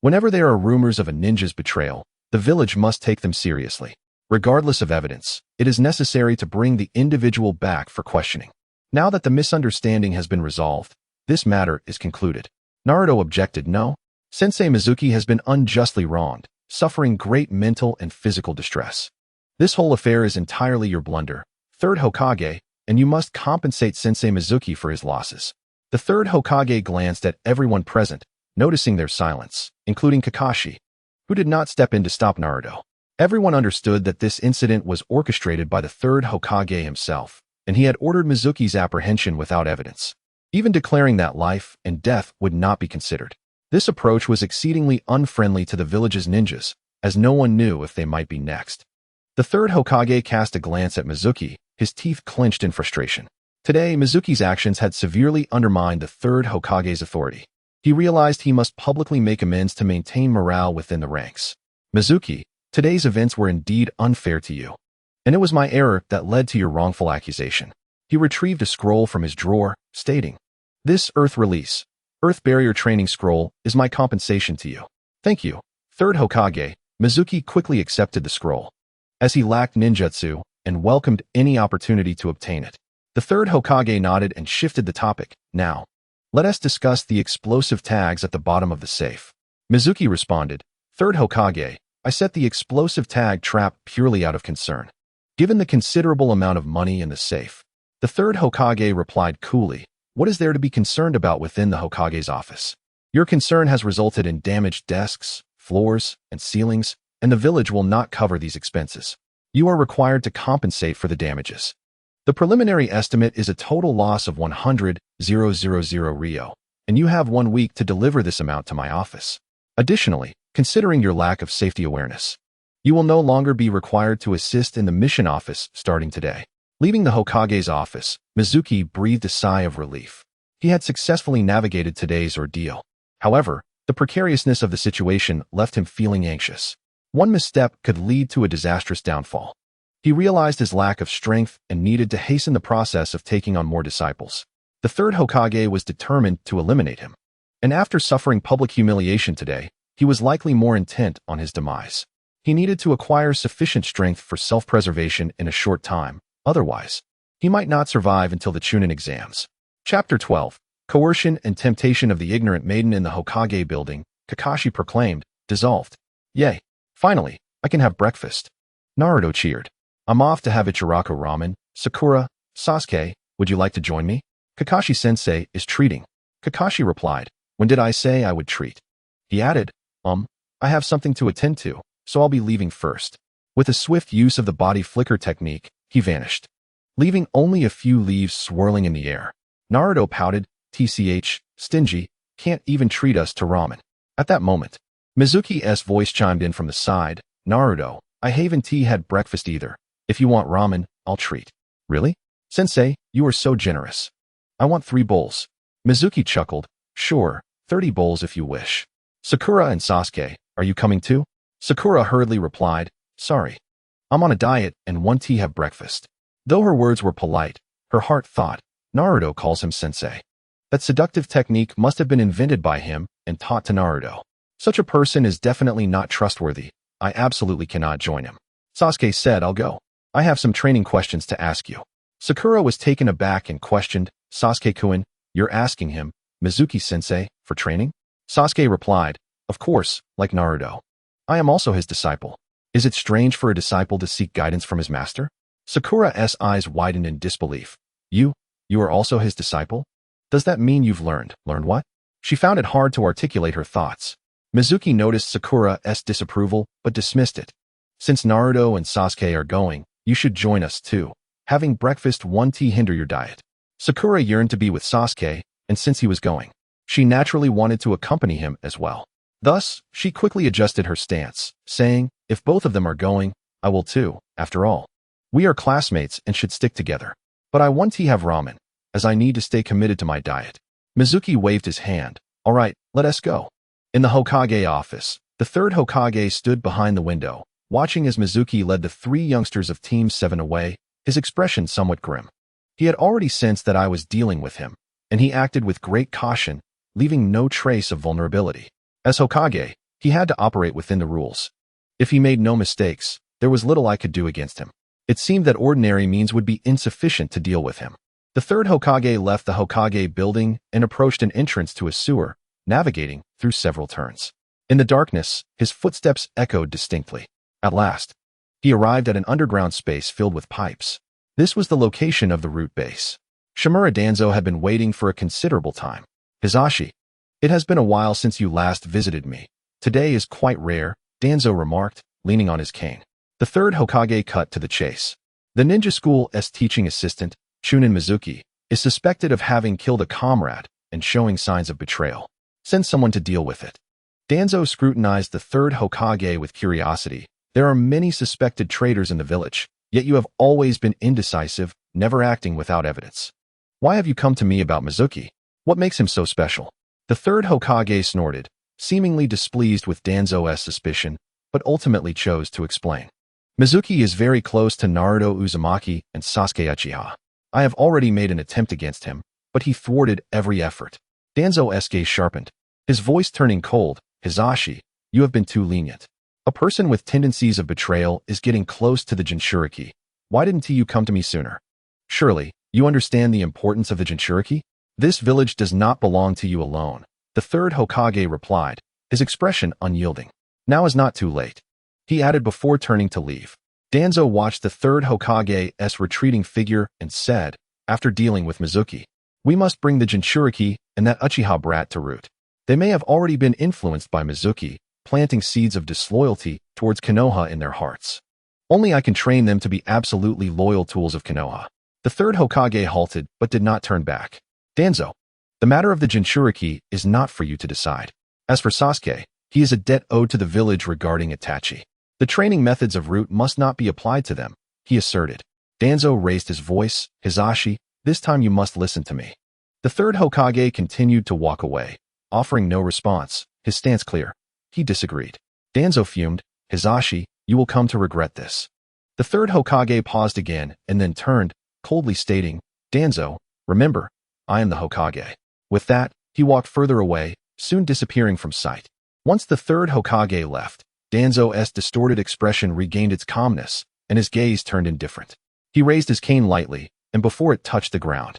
Whenever there are rumors of a ninja's betrayal, the village must take them seriously. Regardless of evidence, it is necessary to bring the individual back for questioning. Now that the misunderstanding has been resolved, this matter is concluded. Naruto objected, no, Sensei Mizuki has been unjustly wronged, suffering great mental and physical distress. This whole affair is entirely your blunder, third Hokage, and you must compensate Sensei Mizuki for his losses. The third Hokage glanced at everyone present, noticing their silence, including Kakashi, who did not step in to stop Naruto. Everyone understood that this incident was orchestrated by the third Hokage himself, and he had ordered Mizuki's apprehension without evidence, even declaring that life and death would not be considered. This approach was exceedingly unfriendly to the village's ninjas, as no one knew if they might be next. The third Hokage cast a glance at Mizuki, his teeth clenched in frustration. Today, Mizuki's actions had severely undermined the third Hokage's authority. He realized he must publicly make amends to maintain morale within the ranks. Mizuki, today's events were indeed unfair to you, and it was my error that led to your wrongful accusation. He retrieved a scroll from his drawer, stating, "This Earth Release, Earth Barrier Training Scroll is my compensation to you." "Thank you, third Hokage." Mizuki quickly accepted the scroll, as he lacked ninjutsu and welcomed any opportunity to obtain it. The third Hokage nodded and shifted the topic. "Now, let us discuss the explosive tags at the bottom of the safe." Mizuki responded, "Third Hokage, I set the explosive tag trap purely out of concern, given the considerable amount of money in the safe." The third Hokage replied coolly, "What is there to be concerned about within the Hokage's office? Your concern has resulted in damaged desks, floors, and ceilings, and the village will not cover these expenses. You are required to compensate for the damages. The preliminary estimate is a total loss of 100,000 Ryo, and you have 1 week to deliver this amount to my office. Additionally, considering your lack of safety awareness, you will no longer be required to assist in the mission office starting today." Leaving the Hokage's office, Mizuki breathed a sigh of relief. He had successfully navigated today's ordeal. However, the precariousness of the situation left him feeling anxious. One misstep could lead to a disastrous downfall. He realized his lack of strength and needed to hasten the process of taking on more disciples. The third Hokage was determined to eliminate him, and after suffering public humiliation today, he was likely more intent on his demise. He needed to acquire sufficient strength for self-preservation in a short time. Otherwise, he might not survive until the Chunin exams. Chapter 12. Coercion and Temptation of the Ignorant Maiden in the Hokage Building, Kakashi proclaimed, dissolved. "Yay! Finally, I can have breakfast." Naruto cheered. "I'm off to have Ichiraku ramen. Sakura, Sasuke, would you like to join me? Kakashi-sensei is treating." Kakashi replied, "When did I say I would treat?" He added, I have something to attend to, so I'll be leaving first." With a swift use of the body flicker technique, he vanished, leaving only a few leaves swirling in the air. Naruto pouted, "TCH, stingy, can't even treat us to ramen." At that moment, Mizuki's voice chimed in from the side, "Naruto, I haven't had breakfast either. If you want ramen, I'll treat." "Really? Sensei, you are so generous. I want 3 bowls." Mizuki chuckled, "Sure, 30 bowls if you wish." "Sakura and Sasuke, are you coming too?" Sakura hurriedly replied, "Sorry. I'm on a diet and want to have breakfast." Though her words were polite, her heart thought, Naruto calls him sensei. That seductive technique must have been invented by him and taught to Naruto. Such a person is definitely not trustworthy. I absolutely cannot join him. Sasuke said, "I'll go. I have some training questions to ask you." Sakura was taken aback and questioned, "Sasuke-kun, you're asking him, Mizuki-sensei, for training?" Sasuke replied, "Of course, like Naruto. I am also his disciple. Is it strange for a disciple to seek guidance from his master?" Sakura's eyes widened in disbelief. You are also his disciple? Does that mean you've learned what?" She found it hard to articulate her thoughts. Mizuki noticed Sakura's disapproval, but dismissed it. "Since Naruto and Sasuke are going, you should join us too. Having breakfast won't hinder your diet." Sakura yearned to be with Sasuke, and since he was going, she naturally wanted to accompany him as well. Thus, she quickly adjusted her stance, saying, "If both of them are going, I will too. After all, we are classmates and should stick together. But I want to have ramen, as I need to stay committed to my diet." Mizuki waved his hand. "All right, let us go." In the Hokage office, the third Hokage stood behind the window, watching as Mizuki led the 3 youngsters of Team 7 away, his expression somewhat grim. He had already sensed that I was dealing with him, and he acted with great caution, leaving no trace of vulnerability. As Hokage, he had to operate within the rules. If he made no mistakes, there was little I could do against him. It seemed that ordinary means would be insufficient to deal with him. The third Hokage left the Hokage building and approached an entrance to a sewer, navigating through several turns. In the darkness, his footsteps echoed distinctly. At last, he arrived at an underground space filled with pipes. This was the location of the root base. Shimura Danzo had been waiting for a considerable time. Hizashi, it has been a while since you last visited me. Today is quite rare, Danzo remarked, leaning on his cane. The third Hokage cut to the chase. The ninja school's teaching assistant, Chunin Mizuki, is suspected of having killed a comrade and showing signs of betrayal. Send someone to deal with it. Danzo scrutinized the third Hokage with curiosity. There are many suspected traitors in the village, yet you have always been indecisive, never acting without evidence. Why have you come to me about Mizuki? What makes him so special? The third Hokage snorted, seemingly displeased with Danzo's suspicion, but ultimately chose to explain. Mizuki is very close to Naruto Uzumaki and Sasuke Uchiha. I have already made an attempt against him, but he thwarted every effort. Danzo's gaze sharpened, his voice turning cold. Hizashi, you have been too lenient. A person with tendencies of betrayal is getting close to the Jinchuriki. Why didn't you come to me sooner? Surely, you understand the importance of the Jinchuriki? This village does not belong to you alone, the third Hokage replied, his expression unyielding. Now is not too late, he added before turning to leave. Danzo watched the third Hokage's retreating figure and said, after dealing with Mizuki, we must bring the Jinchuriki and that Uchiha brat to root. They may have already been influenced by Mizuki, planting seeds of disloyalty towards Konoha in their hearts. Only I can train them to be absolutely loyal tools of Konoha. The third Hokage halted but did not turn back. Danzo, the matter of the Jinchuriki is not for you to decide. As for Sasuke, he is a debt owed to the village regarding Itachi. The training methods of root must not be applied to them, he asserted. Danzo raised his voice, Hizashi, this time you must listen to me. The third Hokage continued to walk away, offering no response, his stance clear. He disagreed. Danzo fumed, Hizashi, you will come to regret this. The third Hokage paused again and then turned, coldly stating, Danzo, remember, I am the Hokage. With that, he walked further away, soon disappearing from sight. Once the third Hokage left, Danzo's distorted expression regained its calmness, and his gaze turned indifferent. He raised his cane lightly, and before it touched the ground,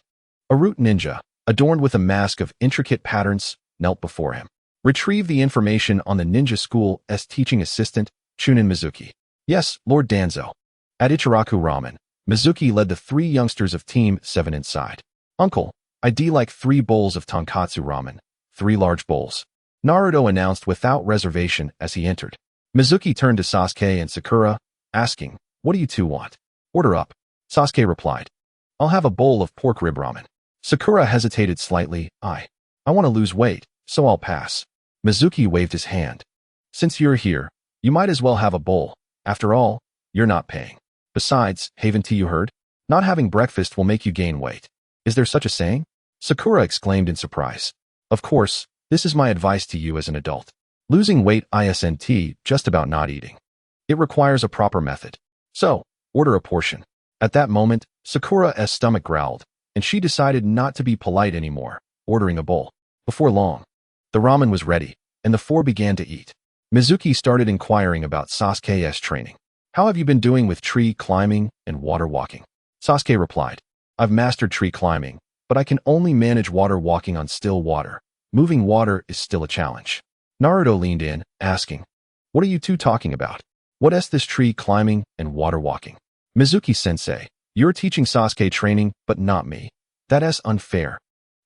a root ninja, adorned with a mask of intricate patterns, knelt before him. Retrieve the information on the ninja school's teaching assistant, Chunin Mizuki. Yes, Lord Danzo. At Ichiraku Ramen, Mizuki led the 3 youngsters of Team 7 inside. Uncle, I'd like 3 bowls of tonkatsu ramen, 3 large bowls, Naruto announced without reservation as he entered. Mizuki turned to Sasuke and Sakura, asking, what do you two want? Order up. Sasuke replied, I'll have a bowl of pork rib ramen. Sakura hesitated slightly. I want to lose weight, so I'll pass. Mizuki waved his hand. Since you're here, you might as well have a bowl. After all, you're not paying. Besides, haven't you heard? Not having breakfast will make you gain weight. Is there such a saying? Sakura exclaimed in surprise. Of course, this is my advice to you as an adult. Losing weight isn't just about not eating. It requires a proper method. So, order a portion. At that moment, Sakura's stomach growled, and she decided not to be polite anymore, ordering a bowl. Before long, the ramen was ready, and the 4 began to eat. Mizuki started inquiring about Sasuke's training. How have you been doing with tree climbing and water walking? Sasuke replied, I've mastered tree climbing, but I can only manage water walking on still water. Moving water is still a challenge. Naruto leaned in, asking, what are you two talking about? What's this tree climbing and water walking? Mizuki-sensei, you're teaching Sasuke training, but not me. That's unfair.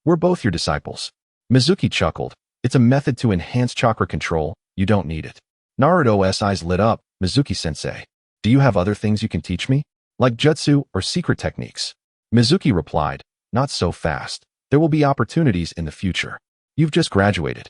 We're both your disciples. Mizuki chuckled. It's a method to enhance chakra control. You don't need it. Naruto's eyes lit up. Mizuki-sensei, do you have other things you can teach me? Like jutsu or secret techniques? Mizuki replied, not so fast. There will be opportunities in the future. You've just graduated.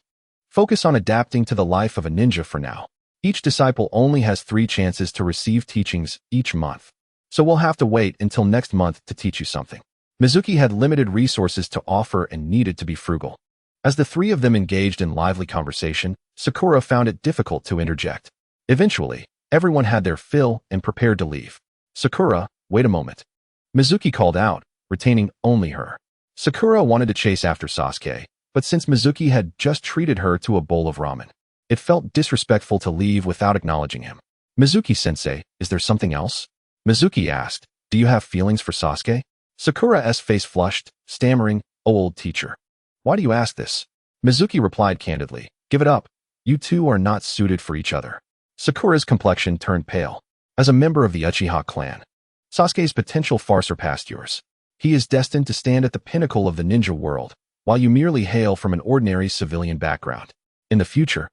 Focus on adapting to the life of a ninja for now. Each disciple only has 3 chances to receive teachings each month. So we'll have to wait until next month to teach you something. Mizuki had limited resources to offer and needed to be frugal. As the 3 of them engaged in lively conversation, Sakura found it difficult to interject. Eventually, everyone had their fill and prepared to leave. Sakura, wait a moment. Mizuki called out, retaining only her. Sakura wanted to chase after Sasuke, but since Mizuki had just treated her to a bowl of ramen, it felt disrespectful to leave without acknowledging him. Mizuki-sensei, is there something else? Mizuki asked, do you have feelings for Sasuke? Sakura's face flushed, stammering, oh old teacher. Why do you ask this? Mizuki replied candidly, "Give it up. You two are not suited for each other." Sakura's complexion turned pale. As a member of the Uchiha clan, Sasuke's potential far surpassed yours. He is destined to stand at the pinnacle of the ninja world, while you merely hail from an ordinary civilian background. In the future,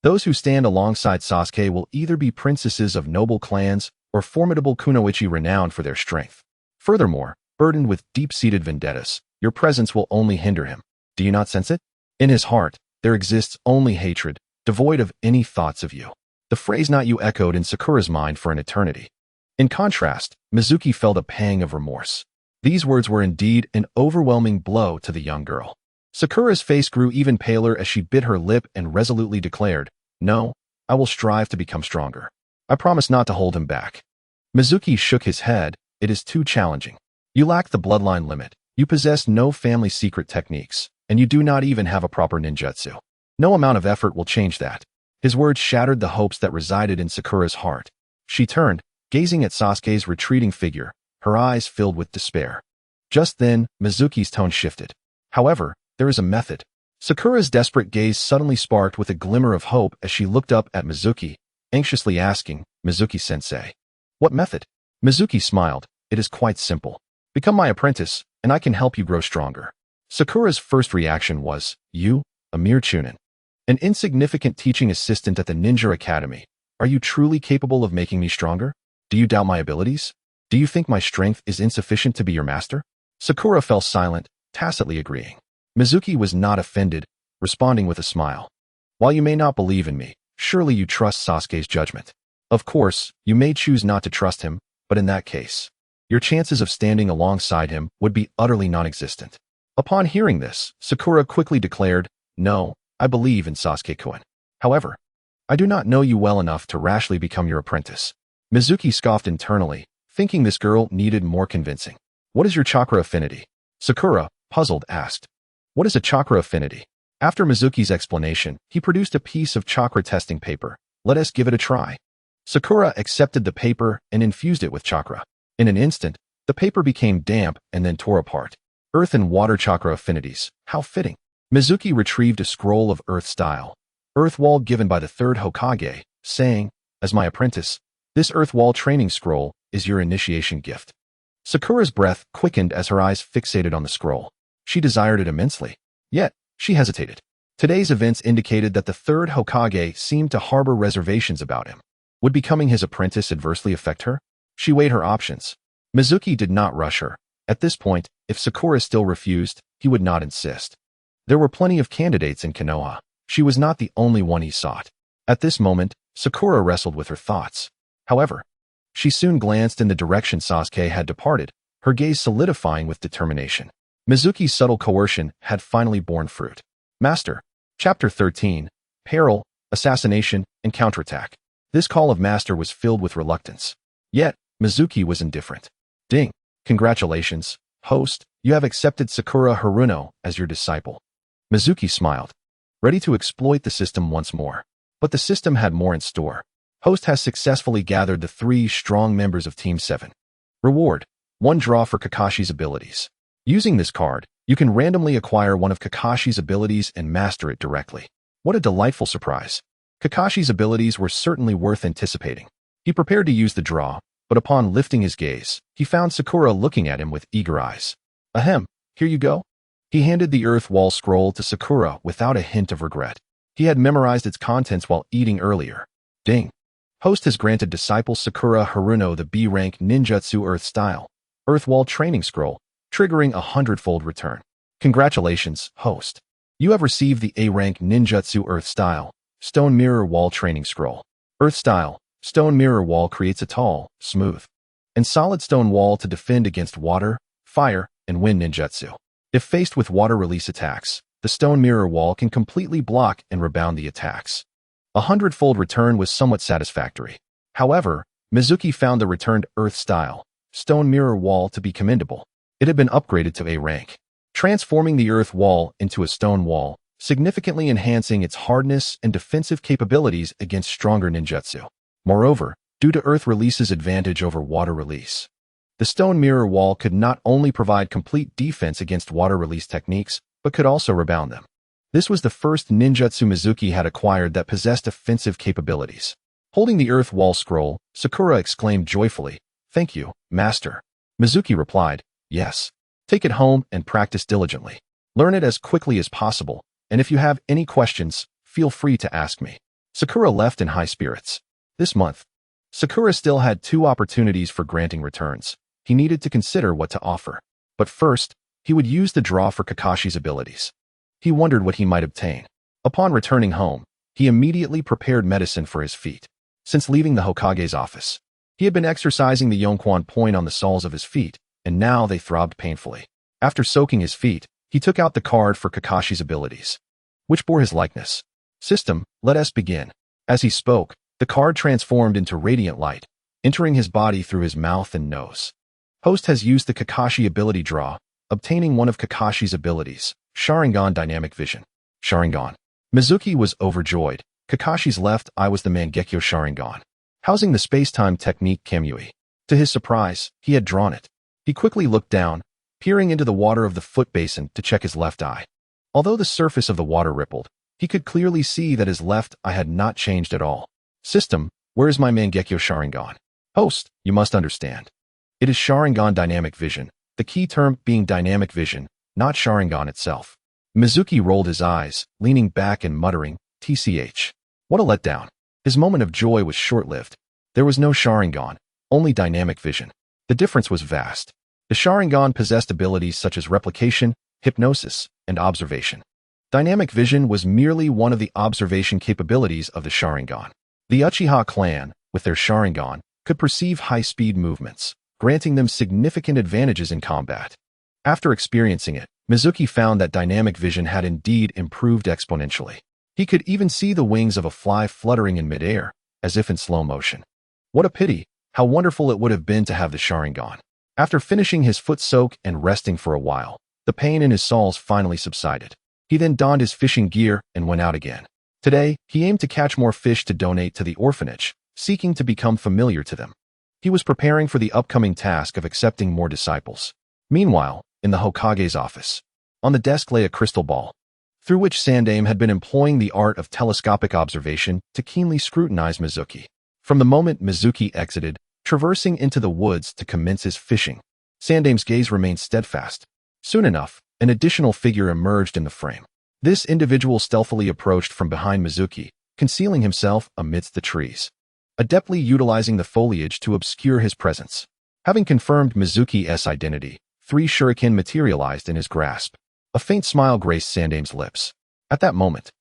those who stand alongside Sasuke will either be princesses of noble clans or formidable kunoichi renowned for their strength. Furthermore, burdened with deep-seated vendettas, your presence will only hinder him. Do you not sense it? In his heart, there exists only hatred, devoid of any thoughts of you. The phrase "not you" echoed in Sakura's mind for an eternity. In contrast, Mizuki felt a pang of remorse. These words were indeed an overwhelming blow to the young girl. Sakura's face grew even paler as she bit her lip and resolutely declared, "No, I will strive to become stronger. I promise not to hold him back." Mizuki shook his head. "It is too challenging. You lack the bloodline limit, you possess no family secret techniques, and you do not even have a proper ninjutsu. No amount of effort will change that." His words shattered the hopes that resided in Sakura's heart. She turned, gazing at Sasuke's retreating figure, her eyes filled with despair. Just then, Mizuki's tone shifted. "However, there is a method." Sakura's desperate gaze suddenly sparked with a glimmer of hope as she looked up at Mizuki, anxiously asking, "Mizuki-sensei, what method?" Mizuki smiled. "It is quite simple. Become my apprentice, and I can help you grow stronger." Sakura's first reaction was, "You, a mere chunin, an insignificant teaching assistant at the Ninja Academy. Are you truly capable of making me stronger? Do you doubt my abilities? Do you think my strength is insufficient to be your master?" Sakura fell silent, tacitly agreeing. Mizuki was not offended, responding with a smile. "While you may not believe in me, surely you trust Sasuke's judgment. Of course, you may choose not to trust him, but in that case, your chances of standing alongside him would be utterly non-existent." Upon hearing this, Sakura quickly declared, "No, I believe in Sasuke-kun. However, I do not know you well enough to rashly become your apprentice." Mizuki scoffed internally, thinking this girl needed more convincing. "What is your chakra affinity?" Sakura, puzzled, asked. "What is a chakra affinity?" After Mizuki's explanation, he produced a piece of chakra testing paper. "Let us give it a try." Sakura accepted the paper and infused it with chakra. In an instant, the paper became damp and then tore apart. Earth and water chakra affinities. How fitting. Mizuki retrieved a scroll of Earth style, Earth Wall given by the third Hokage, saying, "As my apprentice, this Earth Wall training scroll is your initiation gift." Sakura's breath quickened as her eyes fixated on the scroll. She desired it immensely. Yet, she hesitated. Today's events indicated that the third Hokage seemed to harbor reservations about him. Would becoming his apprentice adversely affect her? She weighed her options. Mizuki did not rush her. At this point, if Sakura still refused, he would not insist. There were plenty of candidates in Konoha. She was not the only one he sought. At this moment, Sakura wrestled with her thoughts. However, she soon glanced in the direction Sasuke had departed, her gaze solidifying with determination. Mizuki's subtle coercion had finally borne fruit. Master. Chapter 13. Peril, Assassination, and Counterattack. This call of Master was filled with reluctance. Yet, Mizuki was indifferent. "Ding. Congratulations, host. You have accepted Sakura Haruno as your disciple." Mizuki smiled, ready to exploit the system once more. But the system had more in store. Host has successfully gathered the 3 strong members of Team 7. Reward: 1 draw for Kakashi's abilities. Using this card, you can randomly acquire one of Kakashi's abilities and master it directly. What a delightful surprise. Kakashi's abilities were certainly worth anticipating. He prepared to use the draw, but upon lifting his gaze, he found Sakura looking at him with eager eyes. "Ahem, here you go." He handed the Earth Wall scroll to Sakura without a hint of regret. He had memorized its contents while eating earlier. Ding. Host has granted disciple Sakura Haruno the B-rank ninjutsu Earth style Earth Wall training scroll, triggering a 100-fold return. Congratulations, host. You have received the A-rank ninjutsu Earth style Stone Mirror Wall training scroll. Earth style Stone Mirror Wall creates a tall, smooth, and solid stone wall to defend against water, fire, and wind ninjutsu. If faced with water release attacks, the Stone Mirror Wall can completely block and rebound the attacks. A 100-fold return was somewhat satisfactory. However, Mizuki found the returned Earth style Stone Mirror Wall to be commendable. It had been upgraded to A rank, transforming the Earth Wall into a stone wall, significantly enhancing its hardness and defensive capabilities against stronger ninjutsu. Moreover, due to Earth Release's advantage over water release, the Stone Mirror Wall could not only provide complete defense against water release techniques, but could also rebound them. This was the first ninjutsu Mizuki had acquired that possessed offensive capabilities. Holding the earth wall scroll, Sakura exclaimed joyfully, "Thank you, master." Mizuki replied, "Yes. Take it home and practice diligently. Learn it as quickly as possible, and if you have any questions, feel free to ask me." Sakura left in high spirits. This month, Sakura still had 2 opportunities for granting returns. He needed to consider what to offer. But first, he would use the draw for Kakashi's abilities. He wondered what he might obtain. Upon returning home, he immediately prepared medicine for his feet. Since leaving the Hokage's office, he had been exercising the Yonquan point on the soles of his feet, and now they throbbed painfully. After soaking his feet, he took out the card for Kakashi's abilities, which bore his likeness. "System, let us begin." As he spoke, the card transformed into radiant light, entering his body through his mouth and nose. Host has used the Kakashi ability draw, obtaining one of Kakashi's abilities, Sharingan Dynamic Vision. Sharingan. Mizuki was overjoyed. Kakashi's left eye was the Mangekyo Sharingan, housing the space-time technique Kamui. To his surprise, he had drawn it. He quickly looked down, peering into the water of the foot basin to check his left eye. Although the surface of the water rippled, he could clearly see that his left eye had not changed at all. "System, where is my Mangekyo Sharingan?" "Host, you must understand. It is Sharingan Dynamic Vision, the key term being Dynamic Vision, not Sharingan itself." Mizuki rolled his eyes, leaning back and muttering, "TCH. What a letdown." His moment of joy was short-lived. There was no Sharingan, only Dynamic Vision. The difference was vast. The Sharingan possessed abilities such as replication, hypnosis, and observation. Dynamic Vision was merely one of the observation capabilities of the Sharingan. The Uchiha clan, with their Sharingan, could perceive high-speed movements, granting them significant advantages in combat. After experiencing it, Mizuki found that Dynamic Vision had indeed improved exponentially. He could even see the wings of a fly fluttering in midair, as if in slow motion. What a pity! How wonderful it would have been to have the Sharingan. After finishing his foot soak and resting for a while, the pain in his soles finally subsided. He then donned his fishing gear and went out again. Today, he aimed to catch more fish to donate to the orphanage, seeking to become familiar to them. He was preparing for the upcoming task of accepting more disciples. Meanwhile, in the Hokage's office, on the desk lay a crystal ball, through which Sandaime had been employing the art of telescopic observation to keenly scrutinize Mizuki. From the moment Mizuki exited, traversing into the woods to commence his fishing, Sandaime's gaze remained steadfast. Soon enough, an additional figure emerged in the frame. This individual stealthily approached from behind Mizuki, concealing himself amidst the trees, adeptly utilizing the foliage to obscure his presence. Having confirmed Mizuki's identity, 3 shuriken materialized in his grasp. A faint smile graced Sandaime's lips. At that moment,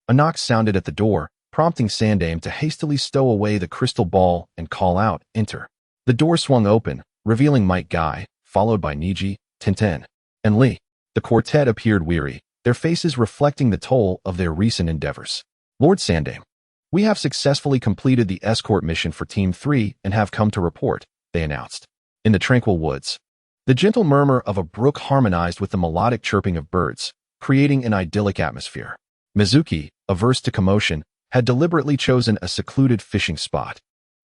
a knock sounded at the door, prompting Sandaime to hastily stow away the crystal ball and call out, "Enter." The door swung open, revealing Might Guy, followed by Niji, Tenten, and Lee. The quartet appeared weary, their faces reflecting the toll of their recent endeavors. "Lord Sandaime, we have successfully completed the escort mission for Team 3 and have come to report," they announced. In the tranquil woods, the gentle murmur of a brook harmonized with the melodic chirping of birds, creating an idyllic atmosphere. Mizuki, averse to commotion, had deliberately chosen a secluded fishing spot.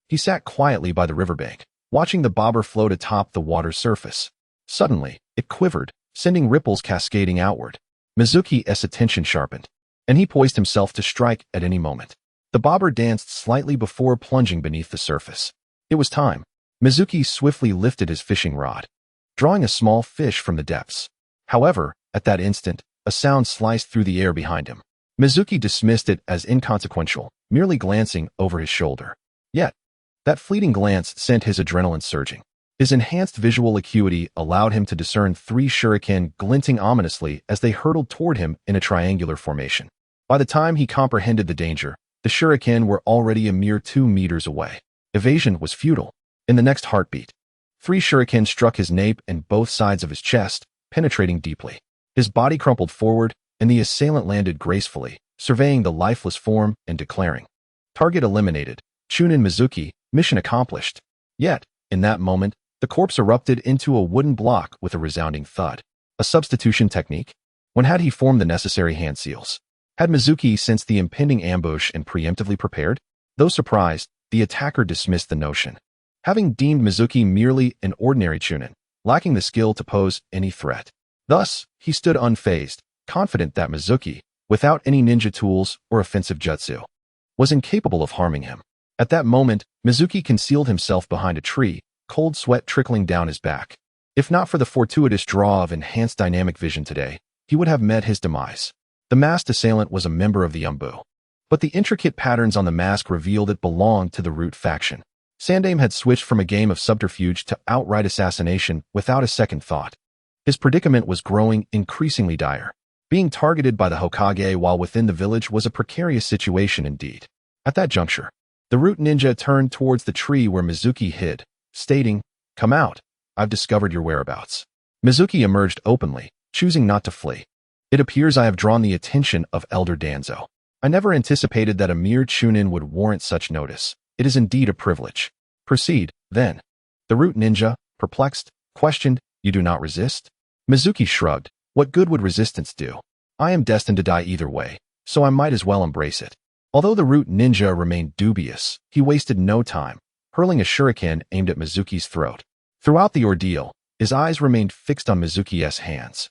He sat quietly by the riverbank, watching the bobber float atop the water's surface. Suddenly, it quivered, sending ripples cascading outward. Mizuki's attention sharpened, and he poised himself to strike at any moment. The bobber danced slightly before plunging beneath the surface. It was time. Mizuki swiftly lifted his fishing rod, drawing a small fish from the depths. However, at that instant, a sound sliced through the air behind him. Mizuki dismissed it as inconsequential, merely glancing over his shoulder. Yet, that fleeting glance sent his adrenaline surging. His enhanced visual acuity allowed him to discern 3 shuriken glinting ominously as they hurtled toward him in a triangular formation. By the time he comprehended the danger, the shuriken were already a mere 2 meters away. Evasion was futile. In the next heartbeat, 3 shuriken struck his nape and both sides of his chest, penetrating deeply. His body crumpled forward, and the assailant landed gracefully, surveying the lifeless form and declaring, "Target eliminated. Chunin Mizuki, mission accomplished." Yet, in that moment, the corpse erupted into a wooden block with a resounding thud. A substitution technique? When had he formed the necessary hand seals? Had Mizuki sensed the impending ambush and preemptively prepared? Though surprised, the attacker dismissed the notion, having deemed Mizuki merely an ordinary Chunin, lacking the skill to pose any threat. Thus, he stood unfazed, confident that Mizuki, without any ninja tools or offensive jutsu, was incapable of harming him. At that moment, Mizuki concealed himself behind a tree, cold sweat trickling down his back. If not for the fortuitous draw of enhanced dynamic vision today, he would have met his demise. The masked assailant was a member of the Umbu, but the intricate patterns on the mask revealed it belonged to the Root faction. Sandaime had switched from a game of subterfuge to outright assassination without a second thought. His predicament was growing increasingly dire. Being targeted by the Hokage while within the village was a precarious situation indeed. At that juncture, the Root ninja turned towards the tree where Mizuki hid, stating, "Come out, I've discovered your whereabouts." Mizuki emerged openly, choosing not to flee. "It appears I have drawn the attention of Elder Danzo. I never anticipated that a mere chunin would warrant such notice. It is indeed a privilege. Proceed, then." The Root ninja, perplexed, questioned, "You do not resist?" Mizuki shrugged. "What good would resistance do? I am destined to die either way, so I might as well embrace it." Although the Root ninja remained dubious, he wasted no time, hurling a shuriken aimed at Mizuki's throat. Throughout the ordeal, his eyes remained fixed on Mizuki's hands,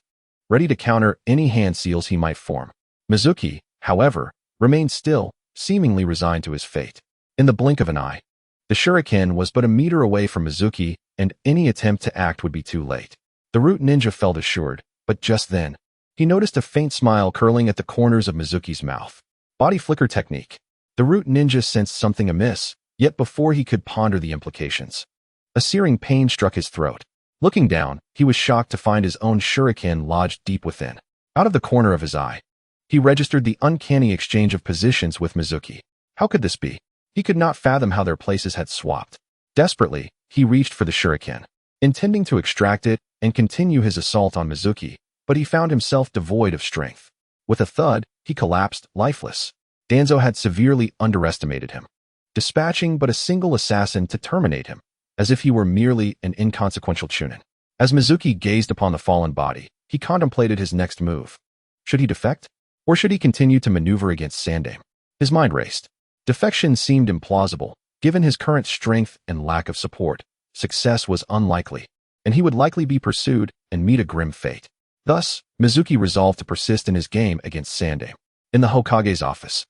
ready to counter any hand seals he might form. Mizuki, however, remained still, seemingly resigned to his fate. In the blink of an eye, the shuriken was but a meter away from Mizuki, and any attempt to act would be too late. The Root ninja felt assured, but just then, he noticed a faint smile curling at the corners of Mizuki's mouth. Body flicker technique. The Root ninja sensed something amiss, yet before he could ponder the implications, a searing pain struck his throat. Looking down, he was shocked to find his own shuriken lodged deep within. Out of the corner of his eye, he registered the uncanny exchange of positions with Mizuki. How could this be? He could not fathom how their places had swapped. Desperately, he reached for the shuriken, intending to extract it and continue his assault on Mizuki, but he found himself devoid of strength. With a thud, he collapsed, lifeless. Danzo had severely underestimated him, dispatching but a single assassin to terminate him, as if he were merely an inconsequential chunin. As Mizuki gazed upon the fallen body, he contemplated his next move. Should he defect? Or should he continue to maneuver against Sandaime? His mind raced. Defection seemed implausible. Given his current strength and lack of support, success was unlikely, and he would likely be pursued and meet a grim fate. Thus, Mizuki resolved to persist in his game against Sandaime. In the Hokage's office,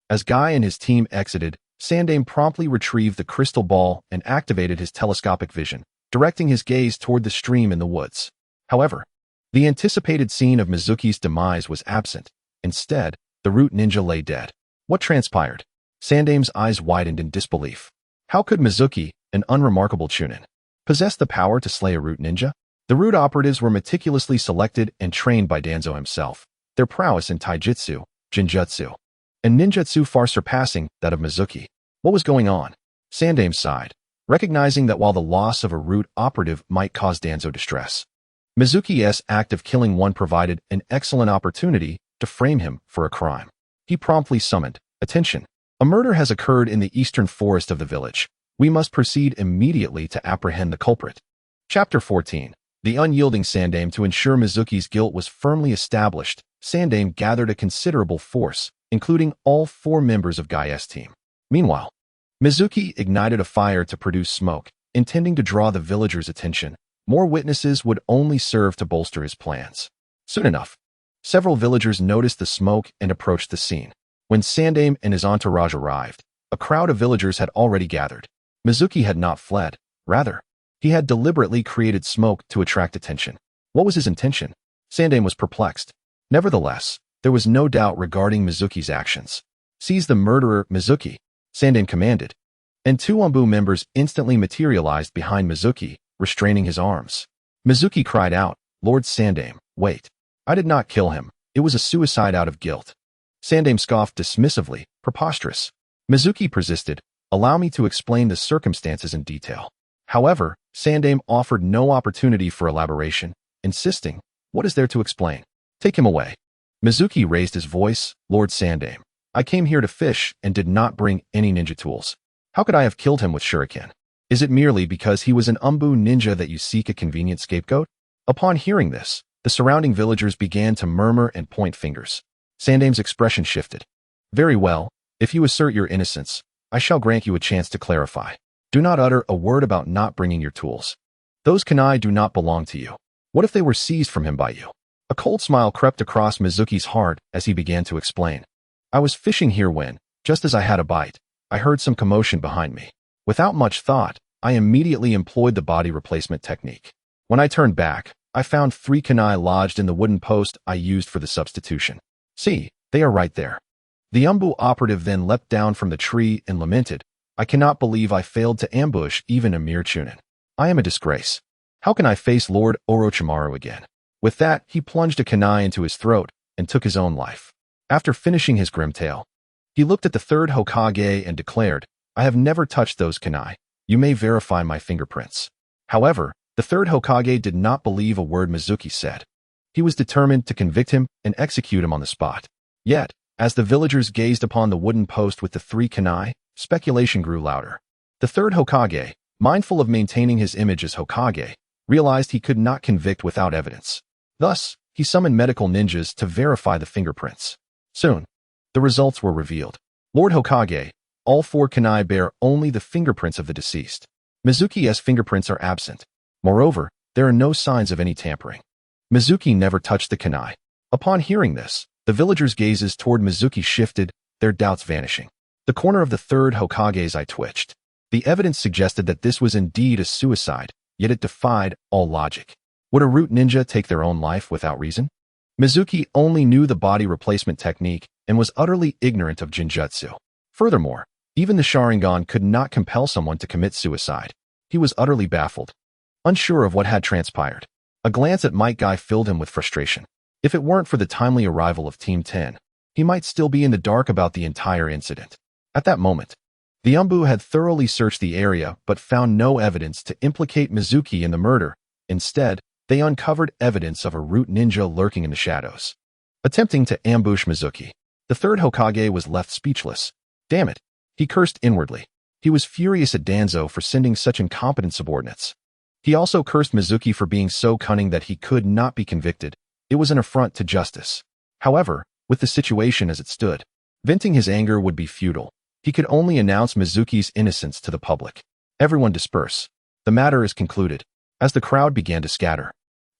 as Guy and his team exited, Sandaime promptly retrieved the crystal ball and activated his telescopic vision, directing his gaze toward the stream in the woods. However, the anticipated scene of Mizuki's demise was absent. Instead, the Root ninja lay dead. What transpired? Sandaime's eyes widened in disbelief. How could Mizuki, an unremarkable chunin, possess the power to slay a Root ninja? The Root operatives were meticulously selected and trained by Danzo himself, their prowess in taijutsu, jinjutsu, and ninjutsu far surpassing that of Mizuki. What was going on? Sandaime sighed, recognizing that while the loss of a Root operative might cause Danzo distress, Mizuki's act of killing one provided an excellent opportunity to frame him for a crime. He promptly summoned, "Attention! A murder has occurred in the eastern forest of the village. We must proceed immediately to apprehend the culprit." Chapter 14. The unyielding Sandaime. To ensure Mizuki's guilt was firmly established, Sandaime gathered a considerable force, including all 4 members of Guy's team. Meanwhile, Mizuki ignited a fire to produce smoke, intending to draw the villagers' attention. More witnesses would only serve to bolster his plans. Soon enough, several villagers noticed the smoke and approached the scene. When Sandaime and his entourage arrived, a crowd of villagers had already gathered. Mizuki had not fled. Rather, he had deliberately created smoke to attract attention. What was his intention? Sandaime was perplexed. Nevertheless, there was no doubt regarding Mizuki's actions. "Seize the murderer, Mizuki," Sandaime commanded, and 2 Umbu members instantly materialized behind Mizuki, restraining his arms. Mizuki cried out, "Lord Sandaime, wait. I did not kill him. It was a suicide out of guilt." Sandaime scoffed dismissively, "Preposterous." Mizuki persisted, "Allow me to explain the circumstances in detail." However, Sandaime offered no opportunity for elaboration, insisting, "What is there to explain? Take him away." Mizuki raised his voice, "Lord Sandaime, I came here to fish and did not bring any ninja tools. How could I have killed him with shuriken? Is it merely because he was an Umbu ninja that you seek a convenient scapegoat?" Upon hearing this, the surrounding villagers began to murmur and point fingers. Sandaime's expression shifted. "Very well, if you assert your innocence, I shall grant you a chance to clarify. Do not utter a word about not bringing your tools. Those kunai do not belong to you. What if they were seized from him by you?" A cold smile crept across Mizuki's heart as he began to explain. I was fishing here when, just as I had a bite, I heard some commotion behind me. Without much thought, I immediately employed the body replacement technique. When I turned back, I found 3 kunai lodged in the wooden post I used for the substitution. See, they are right there. The Umbu operative then leapt down from the tree and lamented, I cannot believe I failed to ambush even a mere chunin. I am a disgrace. How can I face Lord Orochimaru again? With that, he plunged a kunai into his throat and took his own life. After finishing his grim tale, he looked at the 3rd Hokage and declared, I have never touched those kunai. You may verify my fingerprints. However, the 3rd Hokage did not believe a word Mizuki said. He was determined to convict him and execute him on the spot. Yet, as the villagers gazed upon the wooden post with the 3 kunai, speculation grew louder. The 3rd Hokage, mindful of maintaining his image as Hokage, realized he could not convict without evidence. Thus, he summoned medical ninjas to verify the fingerprints. Soon, the results were revealed. Lord Hokage, all 4 kunai bear only the fingerprints of the deceased. Mizuki's fingerprints are absent. Moreover, there are no signs of any tampering. Mizuki never touched the kunai. Upon hearing this, the villagers' gazes toward Mizuki shifted, their doubts vanishing. The corner of the 3rd Hokage's eye twitched. The evidence suggested that this was indeed a suicide, yet it defied all logic. Would a root ninja take their own life without reason? Mizuki only knew the body replacement technique and was utterly ignorant of Jinjutsu. Furthermore, even the Sharingan could not compel someone to commit suicide. He was utterly baffled, unsure of what had transpired. A glance at Might Guy filled him with frustration. If it weren't for the timely arrival of Team 10, he might still be in the dark about the entire incident. At that moment, the Umbu had thoroughly searched the area but found no evidence to implicate Mizuki in the murder. Instead, they uncovered evidence of a root ninja lurking in the shadows, attempting to ambush Mizuki. The 3rd Hokage was left speechless. Damn it, he cursed inwardly. He was furious at Danzo for sending such incompetent subordinates. He also cursed Mizuki for being so cunning that he could not be convicted. It was an affront to justice. However, with the situation as it stood, venting his anger would be futile. He could only announce Mizuki's innocence to the public. Everyone disperse. The matter is concluded. As the crowd began to scatter,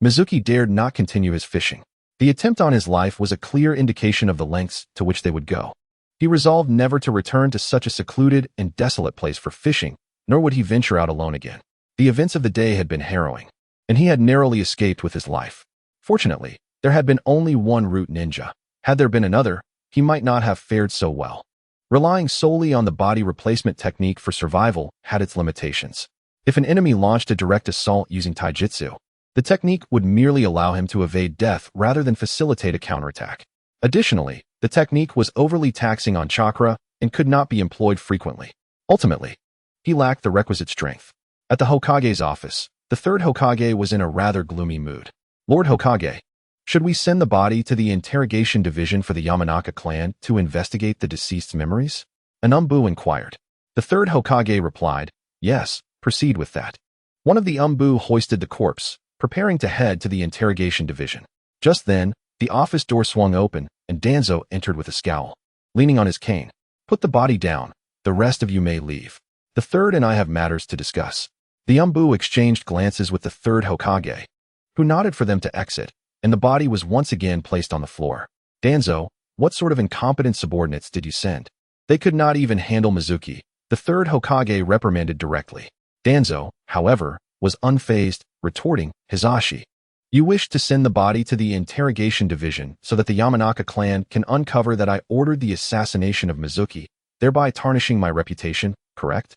Mizuki dared not continue his fishing. The attempt on his life was a clear indication of the lengths to which they would go. He resolved never to return to such a secluded and desolate place for fishing, nor would he venture out alone again. The events of the day had been harrowing, and he had narrowly escaped with his life. Fortunately, there had been only one root ninja. Had there been another, he might not have fared so well. Relying solely on the body replacement technique for survival had its limitations. If an enemy launched a direct assault using taijutsu, the technique would merely allow him to evade death rather than facilitate a counterattack. Additionally, the technique was overly taxing on chakra and could not be employed frequently. Ultimately, he lacked the requisite strength. At the Hokage's office, the 3rd Hokage was in a rather gloomy mood. Lord Hokage, should we send the body to the interrogation division for the Yamanaka clan to investigate the deceased's memories? An Umbu inquired. The 3rd Hokage replied, yes, proceed with that. One of the Umbu hoisted the corpse, preparing to head to the interrogation division. Just then, the office door swung open, and Danzo entered with a scowl. Leaning on his cane, put the body down, the rest of you may leave. The 3rd and I have matters to discuss. The Umbu exchanged glances with the 3rd Hokage, who nodded for them to exit, and the body was once again placed on the floor. Danzo, what sort of incompetent subordinates did you send? They could not even handle Mizuki, the 3rd Hokage reprimanded directly. Danzo, however, was unfazed, retorting, Hizashi, you wish to send the body to the interrogation division so that the Yamanaka clan can uncover that I ordered the assassination of Mizuki, thereby tarnishing my reputation, correct?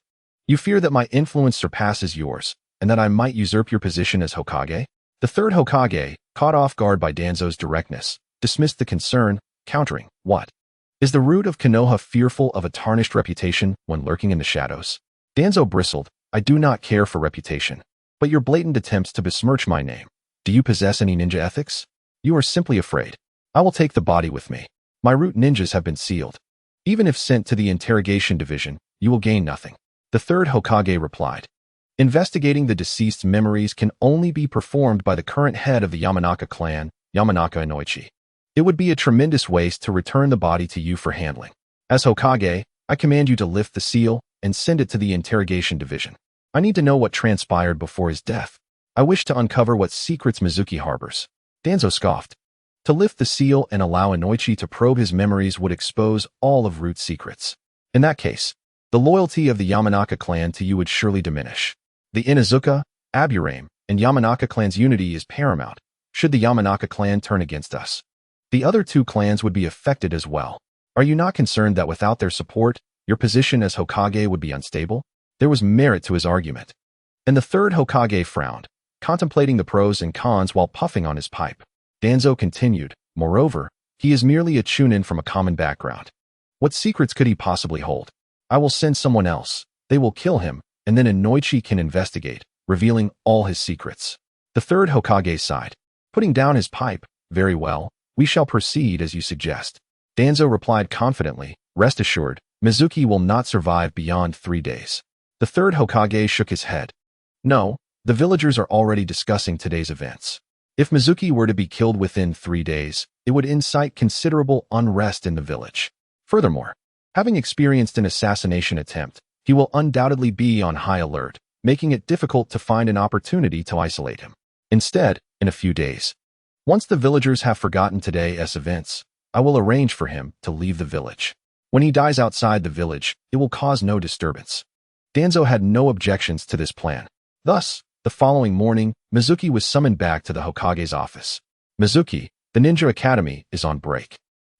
You fear that my influence surpasses yours, and that I might usurp your position as Hokage? The 3rd Hokage, caught off guard by Danzo's directness, dismissed the concern, countering, what? Is the root of Konoha fearful of a tarnished reputation when lurking in the shadows? Danzo bristled, I do not care for reputation, but your blatant attempts to besmirch my name. Do you possess any ninja ethics? You are simply afraid. I will take the body with me. My root ninjas have been sealed. Even if sent to the interrogation division, you will gain nothing. The 3rd Hokage replied. Investigating the deceased's memories can only be performed by the current head of the Yamanaka clan, Yamanaka Inoichi. It would be a tremendous waste to return the body to you for handling. As Hokage, I command you to lift the seal and send it to the interrogation division. I need to know what transpired before his death. I wish to uncover what secrets Mizuki harbors. Danzo scoffed. To lift the seal and allow Inoichi to probe his memories would expose all of Root's secrets. In that case, the loyalty of the Yamanaka clan to you would surely diminish. The Inuzuka, Aburame, and Yamanaka clan's unity is paramount, should the Yamanaka clan turn against us. The other two clans would be affected as well. Are you not concerned that without their support, your position as Hokage would be unstable? There was merit to his argument. And the third Hokage frowned, contemplating the pros and cons while puffing on his pipe. Danzo continued, moreover, he is merely a chunin from a common background. What secrets could he possibly hold? I will send someone else, they will kill him, and then Inoichi can investigate, revealing all his secrets. The third Hokage sighed, putting down his pipe. Very well, we shall proceed as you suggest. Danzo replied confidently, rest assured, Mizuki will not survive beyond 3 days. The third Hokage shook his head. No, the villagers are already discussing today's events. If Mizuki were to be killed within 3 days, it would incite considerable unrest in the village. Furthermore, having experienced an assassination attempt, he will undoubtedly be on high alert, making it difficult to find an opportunity to isolate him. Instead, in a few days, once the villagers have forgotten today's events, I will arrange for him to leave the village. When he dies outside the village, it will cause no disturbance. Danzo had no objections to this plan. Thus, the following morning, Mizuki was summoned back to the Hokage's office. Mizuki, the Ninja Academy is on break.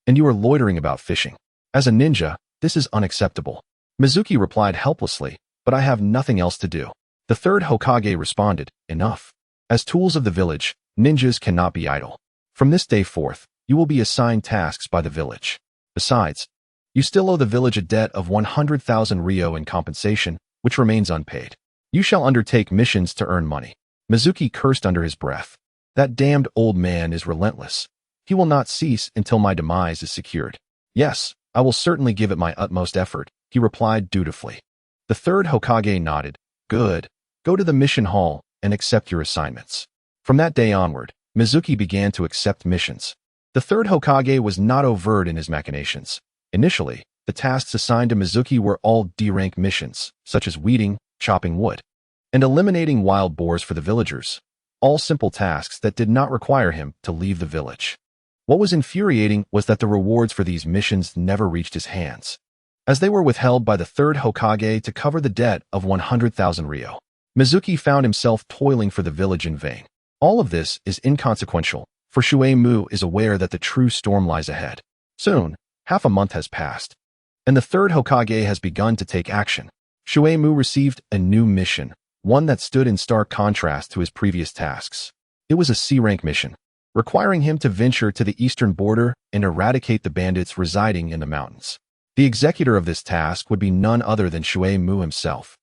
And you are loitering about fishing. As a ninja, this is unacceptable. Mizuki replied helplessly, but I have nothing else to do. The third Hokage responded, enough. As tools of the village, ninjas cannot be idle. From this day forth, you will be assigned tasks by the village. Besides, you still owe the village a debt of 100,000 ryo in compensation, which remains unpaid. You shall undertake missions to earn money. Mizuki cursed under his breath. That damned old man is relentless. He will not cease until my demise is secured. Yes, I will certainly give it my utmost effort, he replied dutifully. The third Hokage nodded. Good. Go to the mission hall and accept your assignments. From that day onward, Mizuki began to accept missions. The third Hokage was not overt in his machinations. Initially, the tasks assigned to Mizuki were all D-rank missions, such as weeding, chopping wood, and eliminating wild boars for the villagers. All simple tasks that did not require him to leave the village. What was infuriating was that the rewards for these missions never reached his hands, as they were withheld by the third Hokage to cover the debt of 100,000 ryo. Mizuki found himself toiling for the village in vain. All of this is inconsequential, for Shuei-mu is aware that the true storm lies ahead. Soon, half a month has passed, and the third Hokage has begun to take action. Shuei-mu received a new mission, one that stood in stark contrast to his previous tasks. It was a C-rank mission, requiring him to venture to the eastern border and eradicate the bandits residing in the mountains. The executor of this task would be none other than Shuei-mu himself.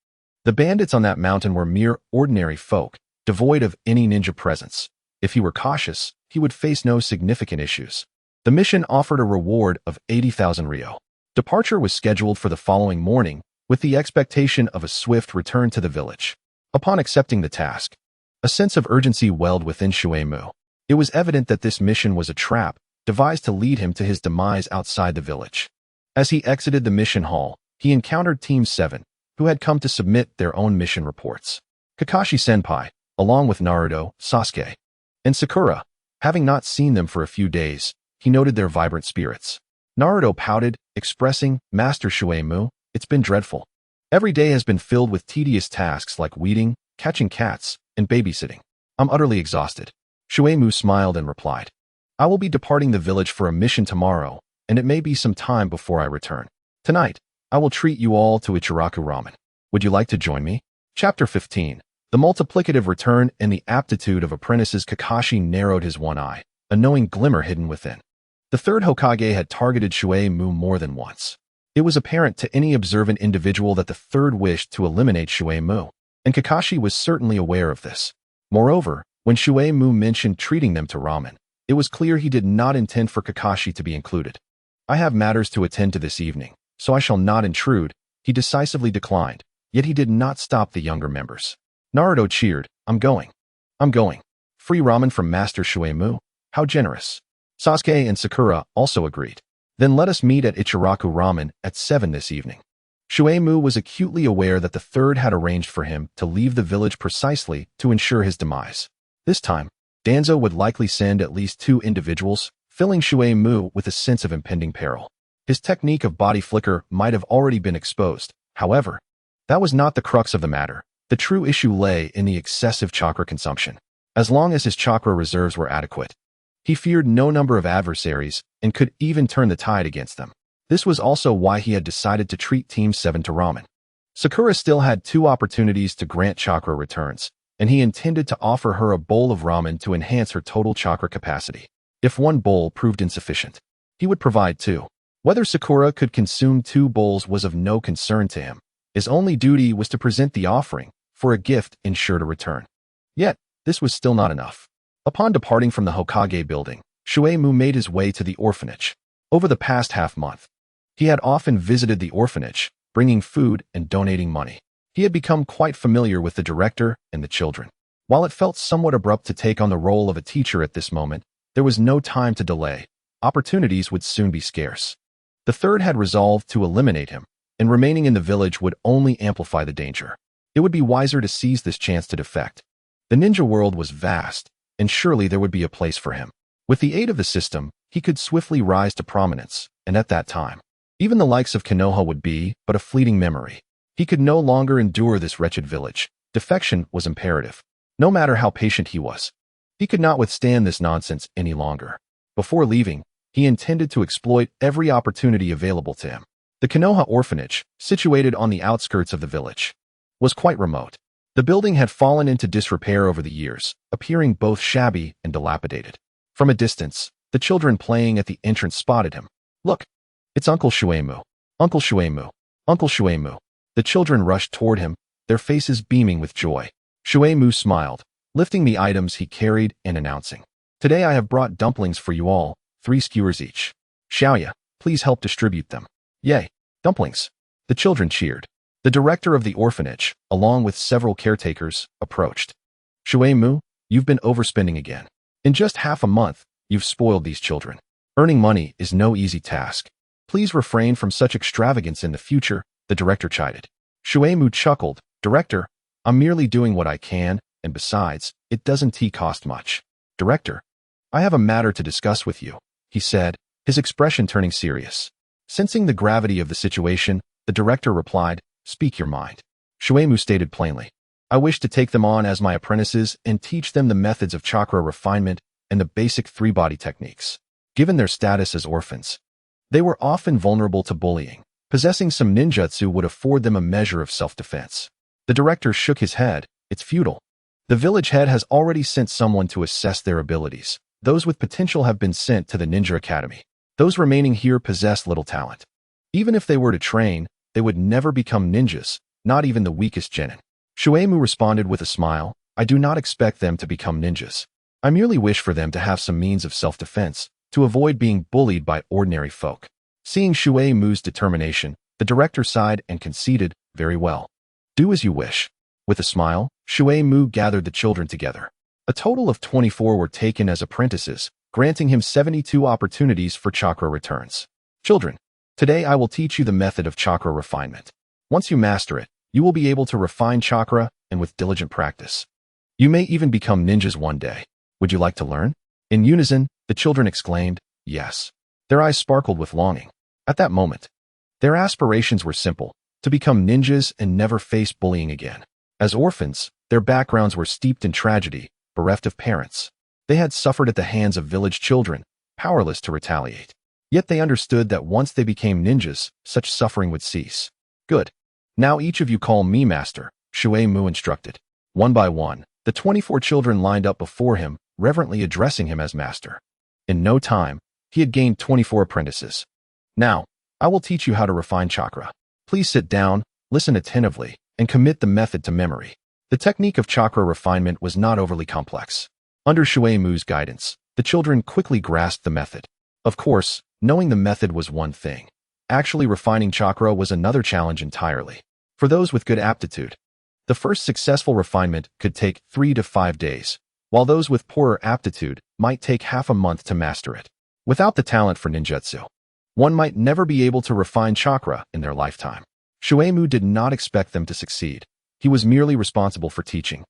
The bandits on that mountain were mere ordinary folk, devoid of any ninja presence. If he were cautious, he would face no significant issues. The mission offered a reward of 80,000 ryo. Departure was scheduled for the following morning, with the expectation of a swift return to the village. Upon accepting the task, a sense of urgency welled within Shuei-mu. It was evident that this mission was a trap, devised to lead him to his demise outside the village. As he exited the mission hall, he encountered Team 7, who had come to submit their own mission reports. Kakashi-senpai, along with Naruto, Sasuke, and Sakura, having not seen them for a few days, he noted their vibrant spirits. Naruto pouted, expressing, Master Shuei-mu, it's been dreadful. Every day has been filled with tedious tasks like weeding, catching cats, and babysitting. I'm utterly exhausted. Shuei-mu smiled and replied, I will be departing the village for a mission tomorrow, and it may be some time before I return. Tonight, I will treat you all to Ichiraku ramen. Would you like to join me? Chapter 15. The multiplicative return and the aptitude of apprentices. Kakashi narrowed his one eye, a knowing glimmer hidden within. The third Hokage had targeted Shuei-mu more than once. It was apparent to any observant individual that the third wished to eliminate Shuei-mu, and Kakashi was certainly aware of this. Moreover, when Shuei-mu mentioned treating them to ramen, it was clear he did not intend for Kakashi to be included. I have matters to attend to this evening, so I shall not intrude, he decisively declined, yet he did not stop the younger members. Naruto cheered, I'm going. Free ramen from Master Shuei-mu? How generous. Sasuke and Sakura also agreed. Then let us meet at Ichiraku ramen at 7 this evening. Shuei-mu was acutely aware that the third had arranged for him to leave the village precisely to ensure his demise. This time, Danzo would likely send at least 2 individuals, filling Shui Mu with a sense of impending peril. His technique of body flicker might have already been exposed. However, that was not the crux of the matter. The true issue lay in the excessive chakra consumption. As long as his chakra reserves were adequate, he feared no number of adversaries and could even turn the tide against them. This was also why he had decided to treat Team 7 to ramen. Sakura still had 2 opportunities to grant chakra returns, and he intended to offer her a bowl of ramen to enhance her total chakra capacity. If one bowl proved insufficient, he would provide 2. Whether Sakura could consume 2 bowls was of no concern to him. His only duty was to present the offering, for a gift ensured a return. Yet, this was still not enough. Upon departing from the Hokage building, Shui Mu made his way to the orphanage. Over the past half-month, he had often visited the orphanage, bringing food and donating money. He had become quite familiar with the director and the children. While it felt somewhat abrupt to take on the role of a teacher at this moment, there was no time to delay. Opportunities would soon be scarce. The third had resolved to eliminate him, and remaining in the village would only amplify the danger. It would be wiser to seize this chance to defect. The ninja world was vast, and surely there would be a place for him. With the aid of the system, he could swiftly rise to prominence, and at that time, even the likes of Konoha would be but a fleeting memory. He could no longer endure this wretched village. Defection was imperative. No matter how patient he was, he could not withstand this nonsense any longer. Before leaving, he intended to exploit every opportunity available to him. The Konoha orphanage, situated on the outskirts of the village, was quite remote. The building had fallen into disrepair over the years, appearing both shabby and dilapidated. From a distance, the children playing at the entrance spotted him. "Look, it's Uncle Shuemu. Uncle Shuemu. Uncle Shuemu." The children rushed toward him, their faces beaming with joy. Shuemu smiled, lifting the items he carried and announcing, "Today I have brought dumplings for you all, 3 skewers each. Xiaoya, please help distribute them." "Yay, dumplings!" The children cheered. The director of the orphanage, along with several caretakers, approached. "Shuemu, you've been overspending again. In just half a month, you've spoiled these children. Earning money is no easy task. Please refrain from such extravagance in the future," the director chided. Shuemu chuckled. "Director, I'm merely doing what I can, and besides, it doesn't cost much." "Director, I have a matter to discuss with you," he said, his expression turning serious. Sensing the gravity of the situation, the director replied, "Speak your mind." Shuemu stated plainly, "I wish to take them on as my apprentices and teach them the methods of chakra refinement and the basic 3-body techniques." Given their status as orphans, they were often vulnerable to bullying. Possessing some ninjutsu would afford them a measure of self-defense. The director shook his head. "It's futile. The village head has already sent someone to assess their abilities. Those with potential have been sent to the ninja academy. Those remaining here possess little talent. Even if they were to train, they would never become ninjas, not even the weakest genin." Shuemu responded with a smile, "I do not expect them to become ninjas. I merely wish for them to have some means of self-defense, to avoid being bullied by ordinary folk." Seeing Shuemu's determination, the director sighed and conceded, "Very well. Do as you wish." With a smile, Shuemu gathered the children together. A total of 24 were taken as apprentices, granting him 72 opportunities for chakra returns. "Children, today I will teach you the method of chakra refinement. Once you master it, you will be able to refine chakra, and with diligent practice, you may even become ninjas one day. Would you like to learn?" In unison, the children exclaimed, "Yes." Their eyes sparkled with longing. At that moment, their aspirations were simple: to become ninjas and never face bullying again. As orphans, their backgrounds were steeped in tragedy, bereft of parents. They had suffered at the hands of village children, powerless to retaliate. Yet they understood that once they became ninjas, such suffering would cease. "Good. Now each of you call me master," Shuemu instructed. One by one, the 24 children lined up before him, reverently addressing him as master. In no time, he had gained 24 apprentices. "Now, I will teach you how to refine chakra. Please sit down, listen attentively, and commit the method to memory." The technique of chakra refinement was not overly complex. Under Shuemu's guidance, the children quickly grasped the method. Of course, knowing the method was one thing. Actually refining chakra was another challenge entirely. For those with good aptitude, the first successful refinement could take 3 to 5 days, while those with poorer aptitude might take half a month to master it. Without the talent for ninjutsu, one might never be able to refine chakra in their lifetime. Shuemu did not expect them to succeed. He was merely responsible for teaching,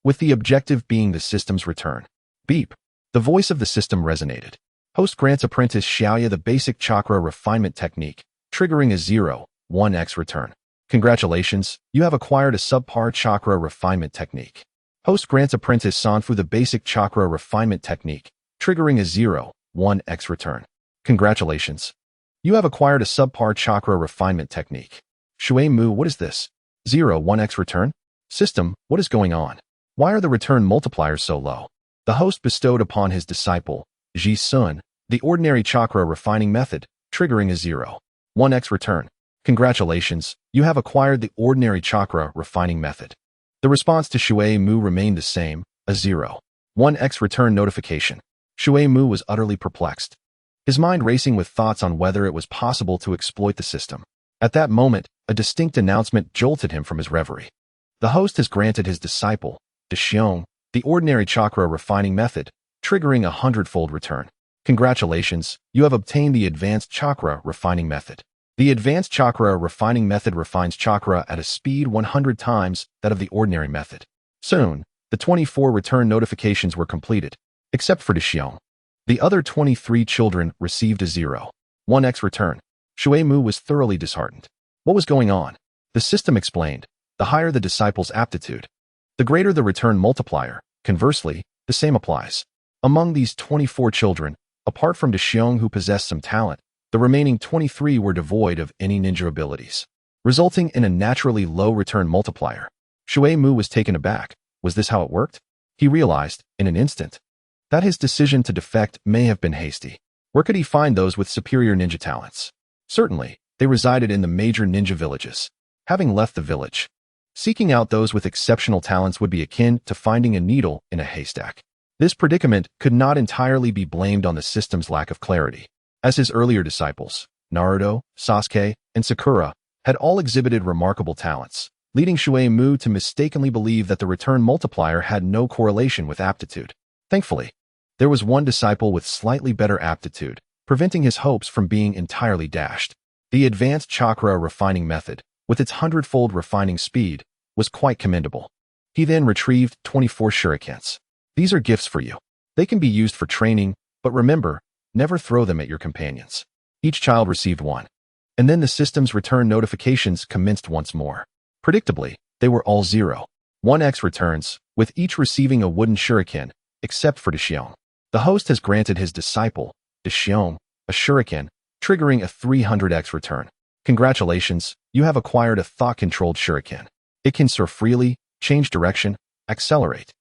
with the objective being the system's return. Beep. The voice of the system resonated. Host grants apprentice Xiaoya the basic chakra refinement technique, triggering a 0-1x return. Congratulations, you have acquired a subpar chakra refinement technique. Host grants apprentice Sanfu the basic chakra refinement technique, triggering a 0-1x return. Congratulations. You have acquired a subpar chakra refinement technique. Shui Mu, what is this? 0-1x return? System, what is going on? Why are the return multipliers so low? The host bestowed upon his disciple, Ji Sun, the ordinary chakra refining method, triggering a 0-1x return. Congratulations, you have acquired the ordinary chakra refining method. The response to Shui Mu remained the same, a 0-1x return notification. Shui Mu was utterly perplexed, his mind racing with thoughts on whether it was possible to exploit the system. At that moment, a distinct announcement jolted him from his reverie. The host has granted his disciple, De Xiong, the ordinary chakra refining method, triggering a 100-fold return. Congratulations, you have obtained the advanced chakra refining method. The advanced chakra refining method refines chakra at a speed 100 times that of the ordinary method. Soon, the 24 return notifications were completed, except for De Xiong. The other 23 children received a 0-1x return. Shui Mu was thoroughly disheartened. What was going on? The system explained, the higher the disciple's aptitude, the greater the return multiplier. Conversely, the same applies. Among these 24 children, apart from De Xiong who possessed some talent, the remaining 23 were devoid of any ninja abilities, resulting in a naturally low return multiplier. Shui Mu was taken aback. Was this how it worked? He realized, in an instant, that his decision to defect may have been hasty. Where could he find those with superior ninja talents? Certainly, they resided in the major ninja villages. Having left the village, seeking out those with exceptional talents would be akin to finding a needle in a haystack. This predicament could not entirely be blamed on the system's lack of clarity, as his earlier disciples, Naruto, Sasuke, and Sakura, had all exhibited remarkable talents, leading Shui Mu to mistakenly believe that the return multiplier had no correlation with aptitude. Thankfully, there was one disciple with slightly better aptitude, preventing his hopes from being entirely dashed. The advanced chakra refining method, with its 100-fold refining speed, was quite commendable. He then retrieved 24 shurikens. These are gifts for you. They can be used for training, but remember, never throw them at your companions. Each child received one. And then the system's return notifications commenced once more. Predictably, they were all 0-1x returns, with each receiving a wooden shuriken, except for De Xiong. The host has granted his disciple, De Xiong, a shuriken, triggering a 300x return. Congratulations, you have acquired a thought-controlled shuriken. It can soar freely, change direction, accelerate,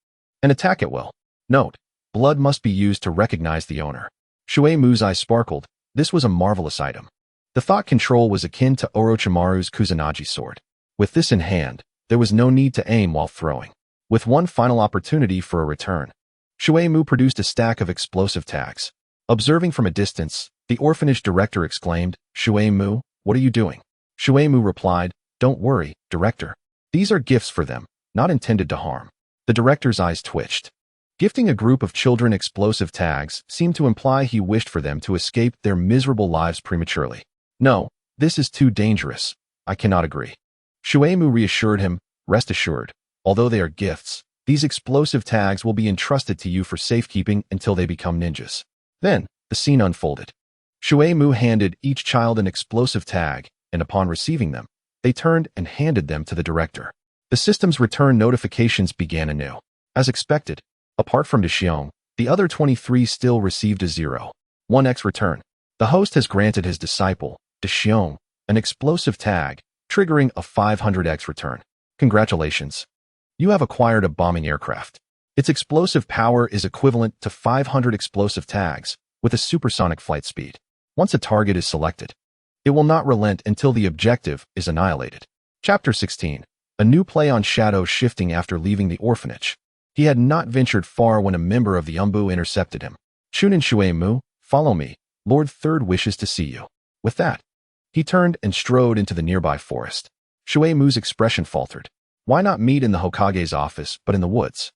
and attack at will. Note, blood must be used to recognize the owner. Shui Mu's eyes sparkled. This was a marvelous item. The thought control was akin to Orochimaru's Kusanagi sword. With this in hand, there was no need to aim while throwing. With one final opportunity for a return, Shui Mu produced a stack of explosive tags. Observing from a distance, the orphanage director exclaimed, Shui Mu, what are you doing? Shui Mu replied, don't worry, director. These are gifts for them, not intended to harm. The director's eyes twitched. Gifting a group of children explosive tags seemed to imply he wished for them to escape their miserable lives prematurely. No, this is too dangerous. I cannot agree. Shui Mu reassured him, rest assured, although they are gifts, these explosive tags will be entrusted to you for safekeeping until they become ninjas. Then, the scene unfolded. Shui Mu handed each child an explosive tag, and upon receiving them, they turned and handed them to the director. The system's return notifications began anew. As expected, apart from De Xiong, the other 23 still received a 0-1x return. The host has granted his disciple, De Xiong, an explosive tag, triggering a 500x return. Congratulations. You have acquired a bombing aircraft. Its explosive power is equivalent to 500 explosive tags, with a supersonic flight speed. Once a target is selected, it will not relent until the objective is annihilated. Chapter 16. A new play on shadow shifting after leaving the orphanage. He had not ventured far when a member of the Umbu intercepted him. Chunin Shui Mu, follow me. Lord Third wishes to see you. With that, he turned and strode into the nearby forest. Shui Mu's expression faltered. Why not meet in the Hokage's office, but in the woods?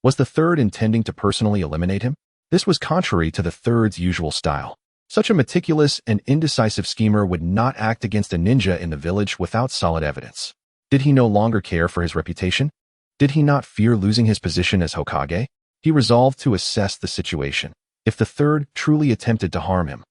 Was the Third intending to personally eliminate him? This was contrary to the Third's usual style. Such a meticulous and indecisive schemer would not act against a ninja in the village without solid evidence. Did he no longer care for his reputation? Did he not fear losing his position as Hokage? He resolved to assess the situation. If the third truly attempted to harm him,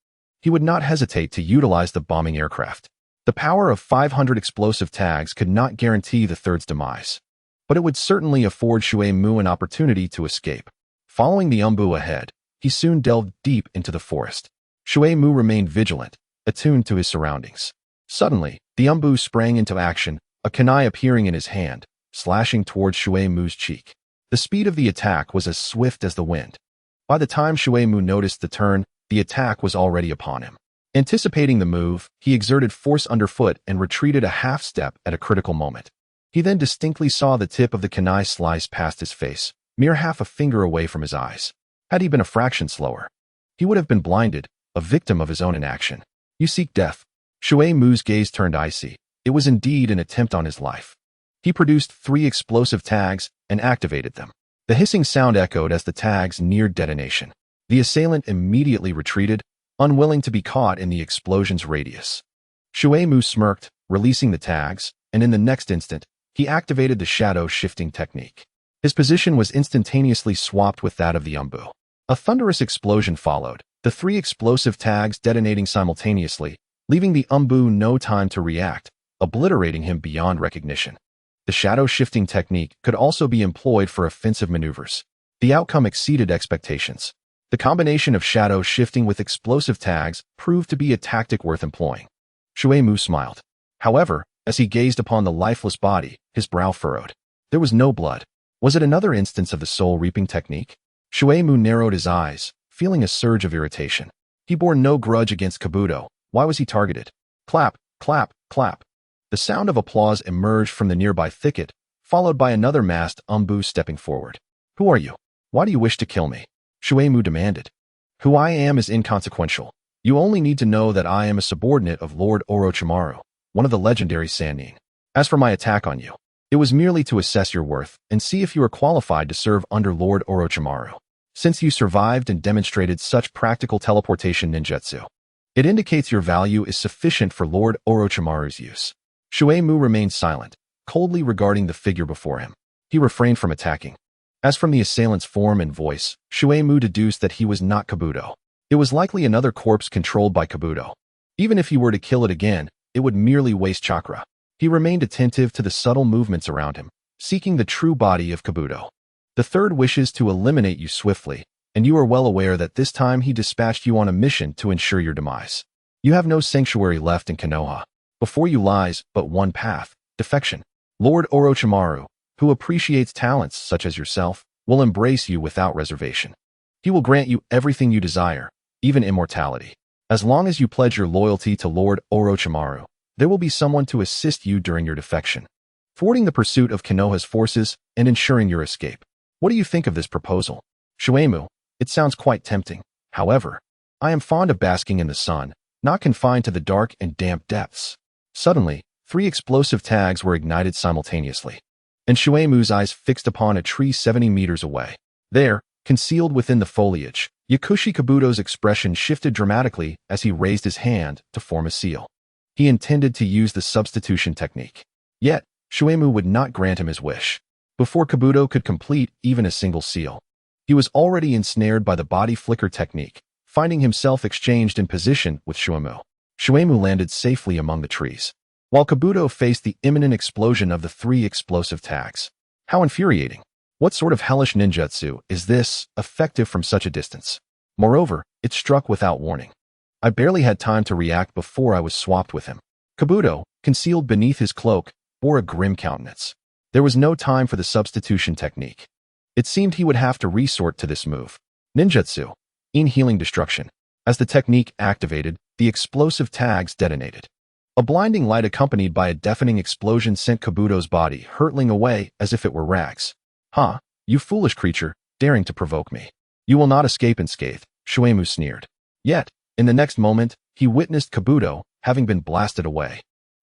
he would not hesitate to utilize the bombing aircraft. The power of 500 explosive tags could not guarantee the third's demise, but it would certainly afford Shui Mu an opportunity to escape. Following the Umbu ahead, he soon delved deep into the forest. Shui Mu remained vigilant, attuned to his surroundings. Suddenly, the Umbu sprang into action, a kunai appearing in his hand, slashing towards Shui Mu's cheek. The speed of the attack was as swift as the wind. By the time Shui Mu noticed the turn, the attack was already upon him. Anticipating the move, he exerted force underfoot and retreated a half step at a critical moment. He then distinctly saw the tip of the kunai slice past his face, mere half a finger away from his eyes. Had he been a fraction slower, he would have been blinded, a victim of his own inaction. You seek death. Shui Mu's gaze turned icy. It was indeed an attempt on his life. He produced 3 explosive tags and activated them. The hissing sound echoed as the tags neared detonation. The assailant immediately retreated, unwilling to be caught in the explosion's radius. Shui Mu smirked, releasing the tags, and in the next instant, he activated the shadow shifting technique. His position was instantaneously swapped with that of the Umbu. A thunderous explosion followed, the 3 explosive tags detonating simultaneously, leaving the Umbu no time to react, obliterating him beyond recognition. The shadow shifting technique could also be employed for offensive maneuvers. The outcome exceeded expectations. The combination of shadow shifting with explosive tags proved to be a tactic worth employing. Shui Mu smiled. However, as he gazed upon the lifeless body, his brow furrowed. There was no blood. Was it another instance of the soul-reaping technique? Shui Mu narrowed his eyes, feeling a surge of irritation. He bore no grudge against Kabuto. Why was he targeted? Clap, clap, clap. The sound of applause emerged from the nearby thicket, followed by another masked Umbu stepping forward. Who are you? Why do you wish to kill me? Shui Mu demanded. Who I am is inconsequential. You only need to know that I am a subordinate of Lord Orochimaru, one of the legendary Sannin. As for my attack on you, it was merely to assess your worth and see if you are qualified to serve under Lord Orochimaru. Since you survived and demonstrated such practical teleportation ninjutsu, it indicates your value is sufficient for Lord Orochimaru's use. Shui Mu remained silent, coldly regarding the figure before him. He refrained from attacking. As from the assailant's form and voice, Shui Mu deduced that he was not Kabuto. It was likely another corpse controlled by Kabuto. Even if he were to kill it again, it would merely waste chakra. He remained attentive to the subtle movements around him, seeking the true body of Kabuto. The third wishes to eliminate you swiftly, and you are well aware that this time he dispatched you on a mission to ensure your demise. You have no sanctuary left in Konoha. Before you lies but one path, defection. Lord Orochimaru, who appreciates talents such as yourself, will embrace you without reservation. He will grant you everything you desire, even immortality. As long as you pledge your loyalty to Lord Orochimaru, there will be someone to assist you during your defection, thwarting the pursuit of Konoha's forces and ensuring your escape. What do you think of this proposal? Shui Mu, it sounds quite tempting. However, I am fond of basking in the sun, not confined to the dark and damp depths. Suddenly, 3 explosive tags were ignited simultaneously, and Shui Mu's eyes fixed upon a tree 70 meters away. There, concealed within the foliage, Yakushi Kabuto's expression shifted dramatically as he raised his hand to form a seal. He intended to use the substitution technique. Yet, Shui Mu would not grant him his wish. Before Kabuto could complete even a single seal, he was already ensnared by the body flicker technique, finding himself exchanged in position with Shui Mu. Shui Mu landed safely among the trees, while Kabuto faced the imminent explosion of the 3 explosive tags. How infuriating! What sort of hellish ninjutsu is this, effective from such a distance? Moreover, it struck without warning. I barely had time to react before I was swapped with him. Kabuto, concealed beneath his cloak, bore a grim countenance. There was no time for the substitution technique. It seemed he would have to resort to this move. Ninjutsu, in healing destruction. As the technique activated, the explosive tags detonated. A blinding light accompanied by a deafening explosion sent Kabuto's body hurtling away as if it were rags. "Ha, you foolish creature, daring to provoke me. You will not escape unscathed," Shui Mu sneered. Yet, in the next moment, he witnessed Kabuto, having been blasted away,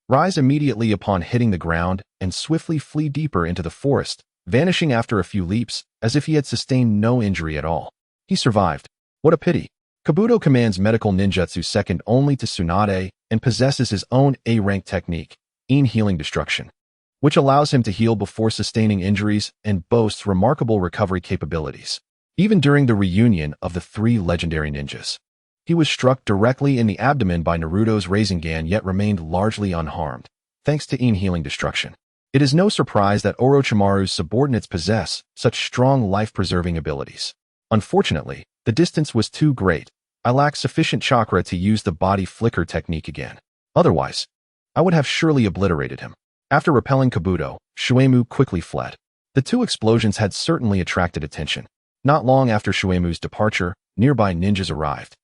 rise immediately upon hitting the ground and swiftly flee deeper into the forest, vanishing after a few leaps as if he had sustained no injury at all. He survived. What a pity. Kabuto commands medical ninjutsu second only to Tsunade and possesses his own A-rank technique, in healing destruction, which allows him to heal before sustaining injuries and boasts remarkable recovery capabilities. even during the reunion of the three legendary ninjas. He was struck directly in the abdomen by Naruto's Rasengan yet remained largely unharmed, thanks to healing destruction. It is no surprise that Orochimaru's subordinates possess such strong life-preserving abilities. Unfortunately, the distance was too great. I lacked sufficient chakra to use the body flicker technique again. Otherwise, I would have surely obliterated him. After repelling Kabuto, Shueisha quickly fled. The two explosions had certainly attracted attention. Not long after Shueisha's departure, nearby ninjas arrived,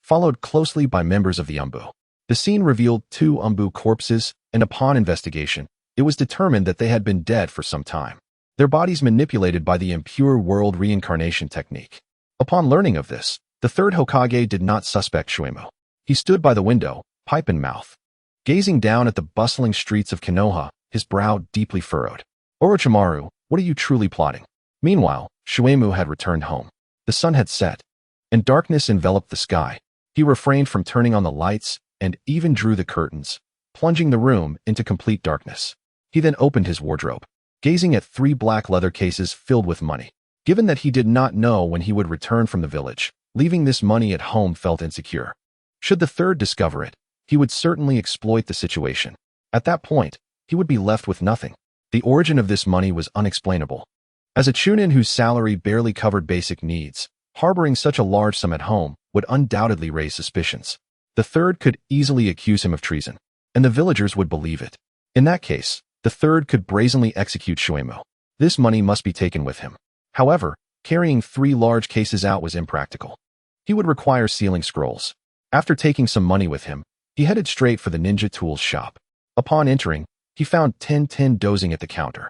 followed closely by members of the Umbu. The scene revealed two Umbu corpses, and upon investigation, it was determined that they had been dead for some time, their bodies manipulated by the impure world reincarnation technique. Upon learning of this, the third Hokage did not suspect Shueisha. He stood by the window, pipe in mouth, gazing down at the bustling streets of Konoha, his brow deeply furrowed. Orochimaru, what are you truly plotting? Meanwhile, Shueisha had returned home. The sun had set, and darkness enveloped the sky. He refrained from turning on the lights and even drew the curtains, plunging the room into complete darkness. He then opened his wardrobe, gazing at 3 black leather cases filled with money. Given that he did not know when he would return from the village, leaving this money at home felt insecure. Should the third discover it, he would certainly exploit the situation. At that point, he would be left with nothing. The origin of this money was unexplainable. As a chunin whose salary barely covered basic needs, harboring such a large sum at home would undoubtedly raise suspicions. The third could easily accuse him of treason, and the villagers would believe it. In that case, the third could brazenly execute Shueisha. This money must be taken with him. However, carrying 3 large cases out was impractical. He would require sealing scrolls. After taking some money with him, he headed straight for the ninja tools shop. Upon entering, he found Ten dozing at the counter.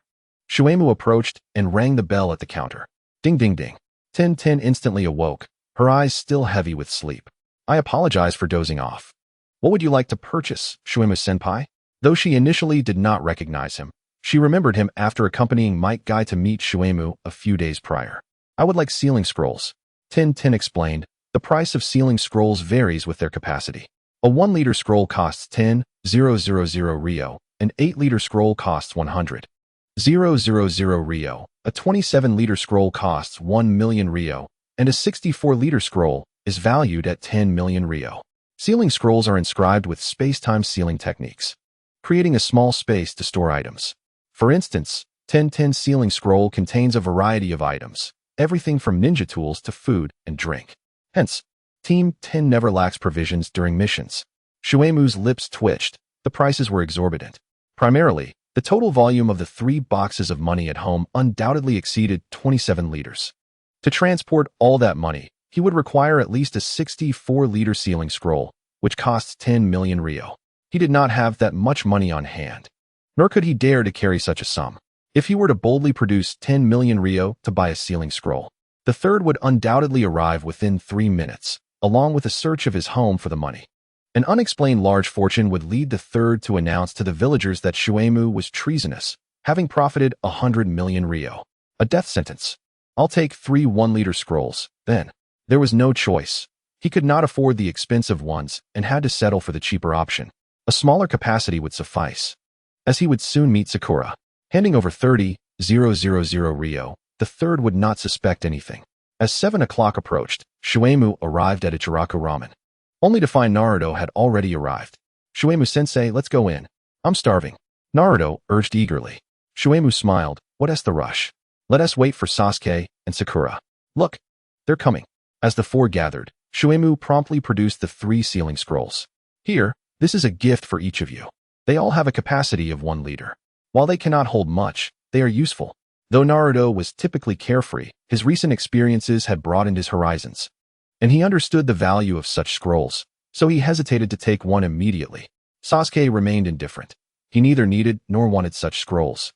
Shueisha approached and rang the bell at the counter. Ding ding ding. Ten instantly awoke, her eyes still heavy with sleep. I apologize for dozing off. What would you like to purchase, Shueisha-senpai? Though she initially did not recognize him, she remembered him after accompanying Might Guy to meet Shueisha a few days prior. I would like sealing scrolls. Ten explained. The price of sealing scrolls varies with their capacity. A 1-liter scroll costs 10,000 Ryo, an 8-liter scroll costs 100,000 Ryo, a 27-liter scroll costs 1 million Ryo, and a 64-liter scroll is valued at 10 million Ryo. Sealing scrolls are inscribed with space-time sealing techniques, creating a small space to store items. For instance, Ten sealing scroll contains a variety of items, everything from ninja tools to food and drink. Hence, Team 10 never lacks provisions during missions. Shueisha's lips twitched. The prices were exorbitant. Primarily, the total volume of the 3 boxes of money at home undoubtedly exceeded 27 liters. To transport all that money, he would require at least a 64-liter sealing scroll, which costs 10 million Ryo. He did not have that much money on hand, nor could he dare to carry such a sum. If he were to boldly produce 10 million Ryo to buy a sealing scroll, the third would undoubtedly arrive within 3 minutes, along with a search of his home for the money. An unexplained large fortune would lead the third to announce to the villagers that Shueisha was treasonous, having profited 100 million Ryo. A death sentence. I'll take 3 1-liter scrolls, then. There was no choice. He could not afford the expensive ones and had to settle for the cheaper option. A smaller capacity would suffice, as he would soon meet Sakura. Handing over 30,000 Ryo, the third would not suspect anything. As 7 o'clock approached, Shueisha arrived at Ichiraku Ramen, only to find Naruto had already arrived. Shueisha-sensei, let's go in. I'm starving. Naruto urged eagerly. Shueisha smiled. What's the rush? Let us wait for Sasuke and Sakura. Look, they're coming. As the 4 gathered, Shueisha promptly produced the 3 sealing scrolls. Here, this is a gift for each of you. They all have a capacity of 1 liter. While they cannot hold much, they are useful. Though Naruto was typically carefree, his recent experiences had broadened his horizons, and he understood the value of such scrolls, so he hesitated to take one immediately. Sasuke remained indifferent. He neither needed nor wanted such scrolls,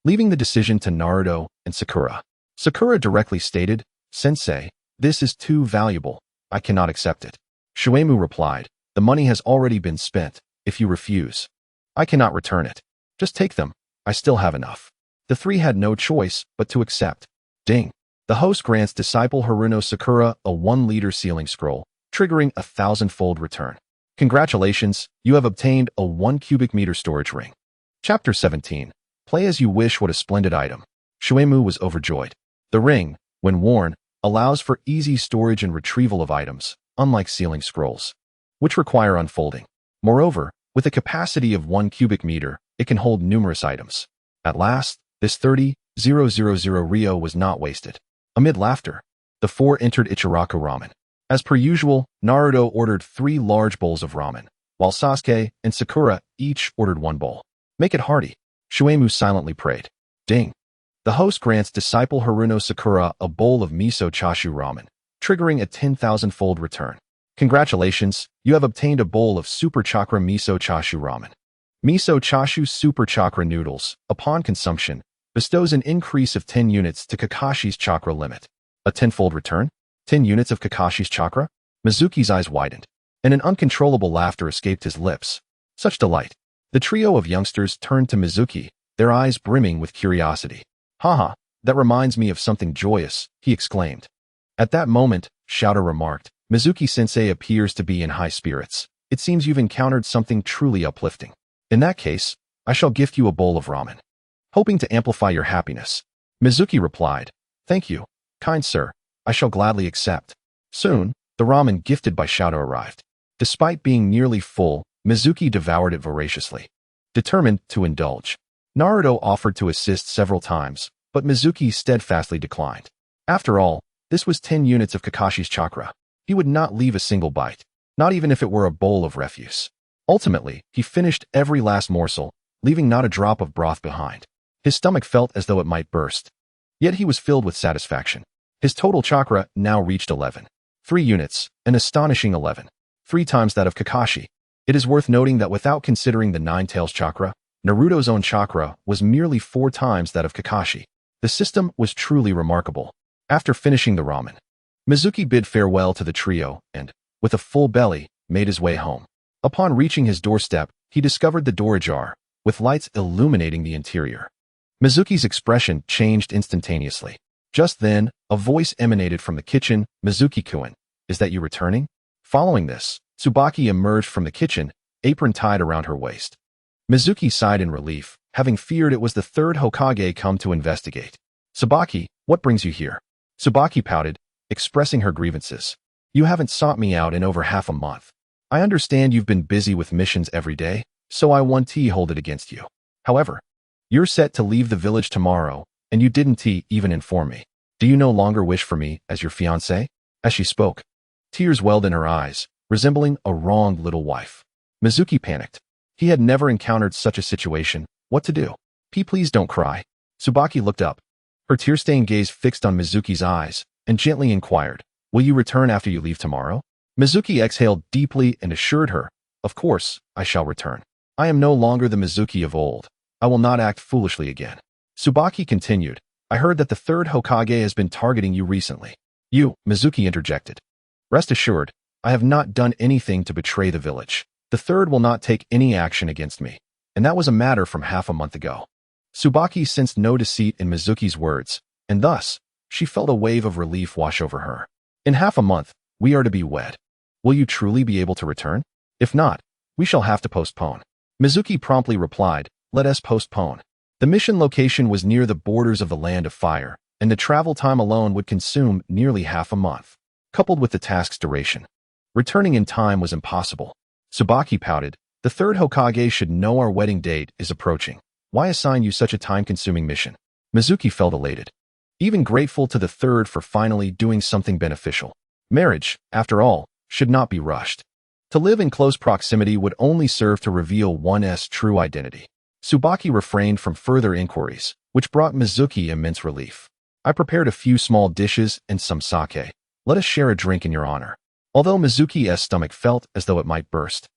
leaving the decision to Naruto and Sakura. Sakura directly stated, Sensei, this is too valuable. I cannot accept it. Shueisha replied, the money has already been spent. If you refuse, I cannot return it. Just take them. I still have enough. The 3 had no choice but to accept. Ding. The host grants disciple Haruno Sakura a 1-liter sealing scroll, triggering a 1,000-fold return. Congratulations, you have obtained a 1 cubic meter storage ring. Chapter 17. Play as you wish. What a splendid item. Shueisha was overjoyed. The ring, when worn, allows for easy storage and retrieval of items, unlike sealing scrolls, which require unfolding. Moreover, with a capacity of 1 cubic meter, it can hold numerous items. At last, this 30,000 Rio was not wasted. Amid laughter, the four entered Ichiraku ramen. As per usual, Naruto ordered 3 large bowls of ramen, while Sasuke and Sakura each ordered 1 bowl. Make it hearty, Shueimu silently prayed. Ding. The host grants disciple Haruno Sakura a bowl of miso chashu ramen, triggering a 10,000-fold return. Congratulations, you have obtained a bowl of Super Chakra Miso Chashu Ramen. Miso Chashu Super Chakra Noodles, upon consumption, bestows an increase of 10 units to Kakashi's chakra limit. A 10-fold return? 10 units of Kakashi's chakra? Mizuki's eyes widened, and an uncontrollable laughter escaped his lips. Such delight. The trio of youngsters turned to Mizuki, their eyes brimming with curiosity. Haha, that reminds me of something joyous, he exclaimed. At that moment, Shouter remarked, Mizuki-sensei appears to be in high spirits. It seems you've encountered something truly uplifting. In that case, I shall gift you a bowl of ramen. Hoping to amplify your happiness. Mizuki replied, Thank you, kind sir, I shall gladly accept. Soon, the ramen gifted by Shouter arrived. Despite being nearly full, Mizuki devoured it voraciously. Determined to indulge. Naruto offered to assist several times, but Mizuki steadfastly declined. After all, this was 10 units of Kakashi's chakra. He would not leave a single bite, not even if it were a bowl of refuse. Ultimately, he finished every last morsel, leaving not a drop of broth behind. His stomach felt as though it might burst. Yet he was filled with satisfaction. His total chakra now reached 11. 3 units, an astonishing 11. 3 times that of Kakashi. It is worth noting that without considering the Nine Tails chakra, Naruto's own chakra was merely 4 times that of Kakashi. The system was truly remarkable. After finishing the ramen, Mizuki bid farewell to the trio and, with a full belly, made his way home. Upon reaching his doorstep, he discovered the door ajar, with lights illuminating the interior. Mizuki's expression changed instantaneously. Just then, a voice emanated from the kitchen, Mizuki-kun, is that you returning? Following this, Tsubaki emerged from the kitchen, apron tied around her waist. Mizuki sighed in relief, having feared it was the 3rd Hokage come to investigate. Tsubaki, what brings you here? Tsubaki pouted, expressing her grievances. You haven't sought me out in over half a month. I understand you've been busy with missions every day, so I won't hold it against you. However, you're set to leave the village tomorrow, and you didn't even inform me. Do you no longer wish for me as your fiancé? As she spoke, tears welled in her eyes, resembling a wronged little wife. Mizuki panicked. He had never encountered such a situation. What to do? Please don't cry. Tsubaki looked up, her tear-stained gaze fixed on Mizuki's eyes, and gently inquired, Will you return after you leave tomorrow? Mizuki exhaled deeply and assured her, Of course, I shall return. I am no longer the Mizuki of old. I will not act foolishly again. Tsubaki continued, I heard that the 3rd Hokage has been targeting you recently. You, Mizuki interjected. Rest assured, I have not done anything to betray the village. The 3rd will not take any action against me, and that was a matter from half a month ago. Tsubaki sensed no deceit in Mizuki's words, and thus, she felt a wave of relief wash over her. In half a month, we are to be wed. Will you truly be able to return? If not, we shall have to postpone. Mizuki promptly replied, Let us postpone. The mission location was near the borders of the Land of Fire, and the travel time alone would consume nearly half a month. Coupled with the task's duration, returning in time was impossible. Tsubaki pouted, The 3rd Hokage should know our wedding date is approaching. Why assign you such a time-consuming mission? Mizuki felt elated, even grateful to the 3rd for finally doing something beneficial. Marriage, after all, should not be rushed. To live in close proximity would only serve to reveal one's true identity. Tsubaki refrained from further inquiries, which brought Mizuki immense relief. I prepared a few small dishes and some sake. Let us share a drink in your honor. Although Mizuki's stomach felt as though it might burst,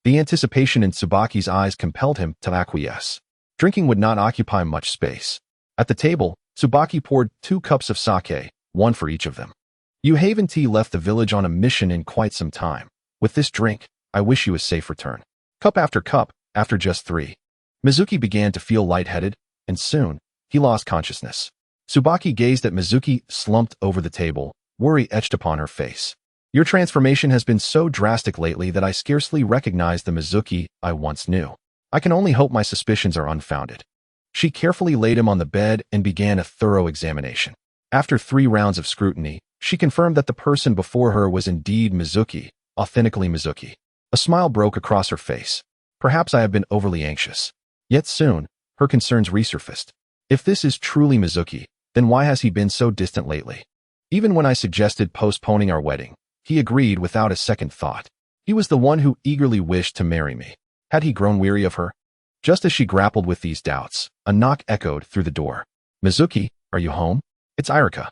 the anticipation in Tsubaki's eyes compelled him to acquiesce. Drinking would not occupy much space. At the table, Tsubaki poured 2 cups of sake, 1 for each of them. You haven't left the village on a mission in quite some time. With this drink, I wish you a safe return. Cup, after just 3. Mizuki began to feel lightheaded, and soon, he lost consciousness. Tsubaki gazed at Mizuki, slumped over the table, worry etched upon her face. Your transformation has been so drastic lately that I scarcely recognize the Mizuki I once knew. I can only hope my suspicions are unfounded. She carefully laid him on the bed and began a thorough examination. After 3 rounds of scrutiny, She confirmed that the person before her was indeed Mizuki, authentically Mizuki. A smile broke across her face. Perhaps I have been overly anxious. Yet soon, her concerns resurfaced. If this is truly Mizuki, then why has he been so distant lately? Even when I suggested postponing our wedding, he agreed without a second thought. He was the one who eagerly wished to marry me. Had he grown weary of her? Just as she grappled with these doubts, a knock echoed through the door. Mizuki, are you home? It's Irika.